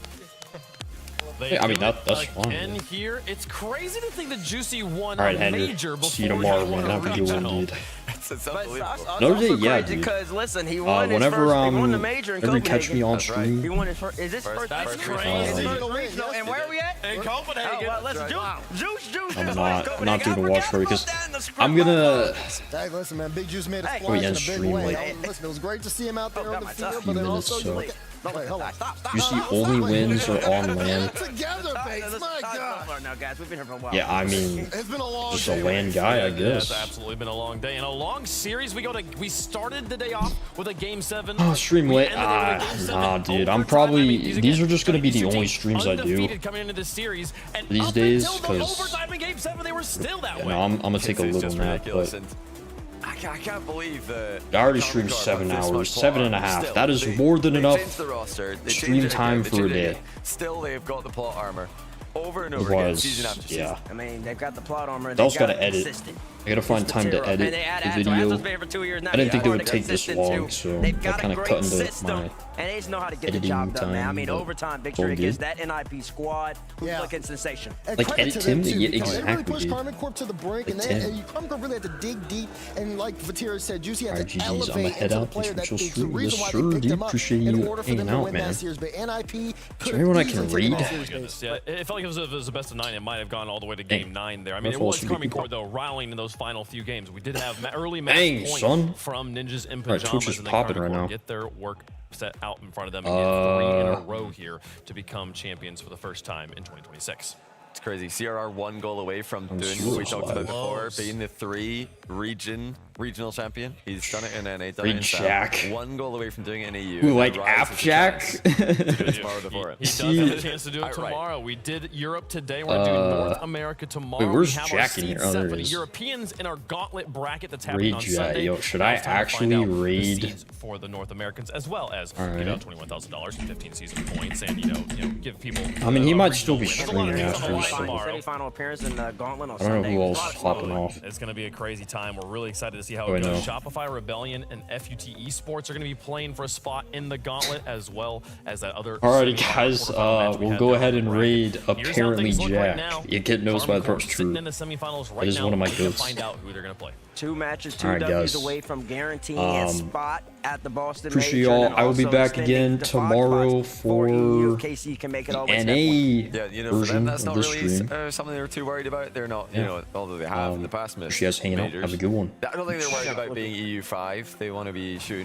They I mean, that's again fine. here. It's crazy to think that Juicy won Alright, a Henry. major before See you he tomorrow, won man. a Have a good one, regional. dude. Another day, yeah, dude. Because listen, he won his Whenever first, he won the major in whenever you catch me Copenhagen. on stream, He won his first. Is this first? That's It's crazy. the regional, and where are we at? In Copenhagen. Oh, well, let's juice. I'm not doing the watch for it because I'm gonna. Hey, listen, man, Big Juice made a Hey. splash in a big stream way. like Listen, it was great to see him out there on the field, few but then minutes, also so- you look at. Wait, hold on. You see, only wins are on LAN. Together, Bates. My God. Now, guys, we've been here for a while. Yeah, I mean, It's been a long just day. a LAN guy, I Yeah, guess. it's absolutely been a long day and a long series. We started the day off with a game 7. Oh, stream We lit. ended it with a game 7 Nah, dude. overtime. I'm probably. I mean, These are just gonna be the only streams I do undefeated coming into this series, and these up days, until the 'cause- overtime in game 7, they were still that Yeah, way. no, I'm gonna take a It's little just nap, ridiculous, but and I can't believe that. I already Common streamed Core 7 have this hours, much 7.5. Still, That is they- more than they enough changed the roster, they stream changed it time again, they for a changed it day. again. Still, they've got the plot armor over and It over again, was, season after season. yeah. I mean, they've got the plot armor. I also they've got gotta it edit. consistent. I gotta find time to edit the video. I didn't think it would take this long, so I kind of cut into my And they just know how to get the editing job done, man. I time, mean, but overtime it's victory all against good. that NIP squad who's looking sensation. And Like, credit edit to them, him? too, Yeah, because they really exactly, pushed dude. Karma Corp to the brink, and, Like they, Tim. and Karma Corp really had to dig deep, and like Vatira said, Juicy had Alright, to GG's. I'ma elevate head into the out. player Thanks that for is the your reason stream. why Yes, they sir, picked dude. him up Appreciate in you order for them hanging to out, win man. that series. But NIP could there anyone I have can easily taken read? that series, Goodness, Bates. yeah, it felt like it was the best of 9. It might have gone all the way to game 9 there. I mean, That's it was also Karma good. Corp, though, rallying in those final few games. We did have early match Dang, point son. from Ninjas in Alright, Pajamas. Twitch is and then popping Karma right Corp now. get their work set out in front of them and get 3 in a row here to become champions for the first time in 2026. It's crazy. CRR 1 goal away from I'm doing sure what we it's talked about close. before, being the 3 regional champion. He's done it in NA, done Free it in South. Jack. 1 goal away from doing it in EU. Who, and like, Rise has a chance Appjack? to do it tomorrow before it. He does have a chance to do it Outright. tomorrow. We did Europe today. We're going to do North America tomorrow. wait, where's we have Jack our in here? seed Oh, set there for it the is. Europeans in our gauntlet bracket that's happening Raid on Jack. Sunday. Yo, should Now I it's time to find actually out the raid? seeds for the North Americans, as well as give Alright. out $21,000 and 15 season points, and give people. I mean, he a might still be regional win. There's a lot of streaming things on the after, line so- tomorrow. Semi-final appearance in the gauntlet on I don't know Sunday. who A else lot is of popping fun. off. It's going to be a crazy time. We're really excited to see how Oh, I it goes. know. Shopify Rebellion and FUT Esports are going to be playing for a spot in the gauntlet, as well as that other. Alrighty, semi-final guys. quarterfinal match we We'll had go there ahead on and the raid bracket. Here's how apparently things look right Jack. now. You get noticed by the Karma first Corp sitting true. in the semifinals right That is now. one of my We can goats. find out who they're going to play. 2 matches, 2 Alright, W's guys. away from guaranteeing a spot at the Boston Appreciate Major, y'all. and I will be also back extending again the tomorrow spots for EU. for KC can make it all the way to NA Yeah, for them, version that's of not this really stream. something they were too worried about. They're not, Yeah. although they have in the past. Appreciate you guys hanging out. majors. Have a good one. I don't think they're worried about being EU5. They want to be shooting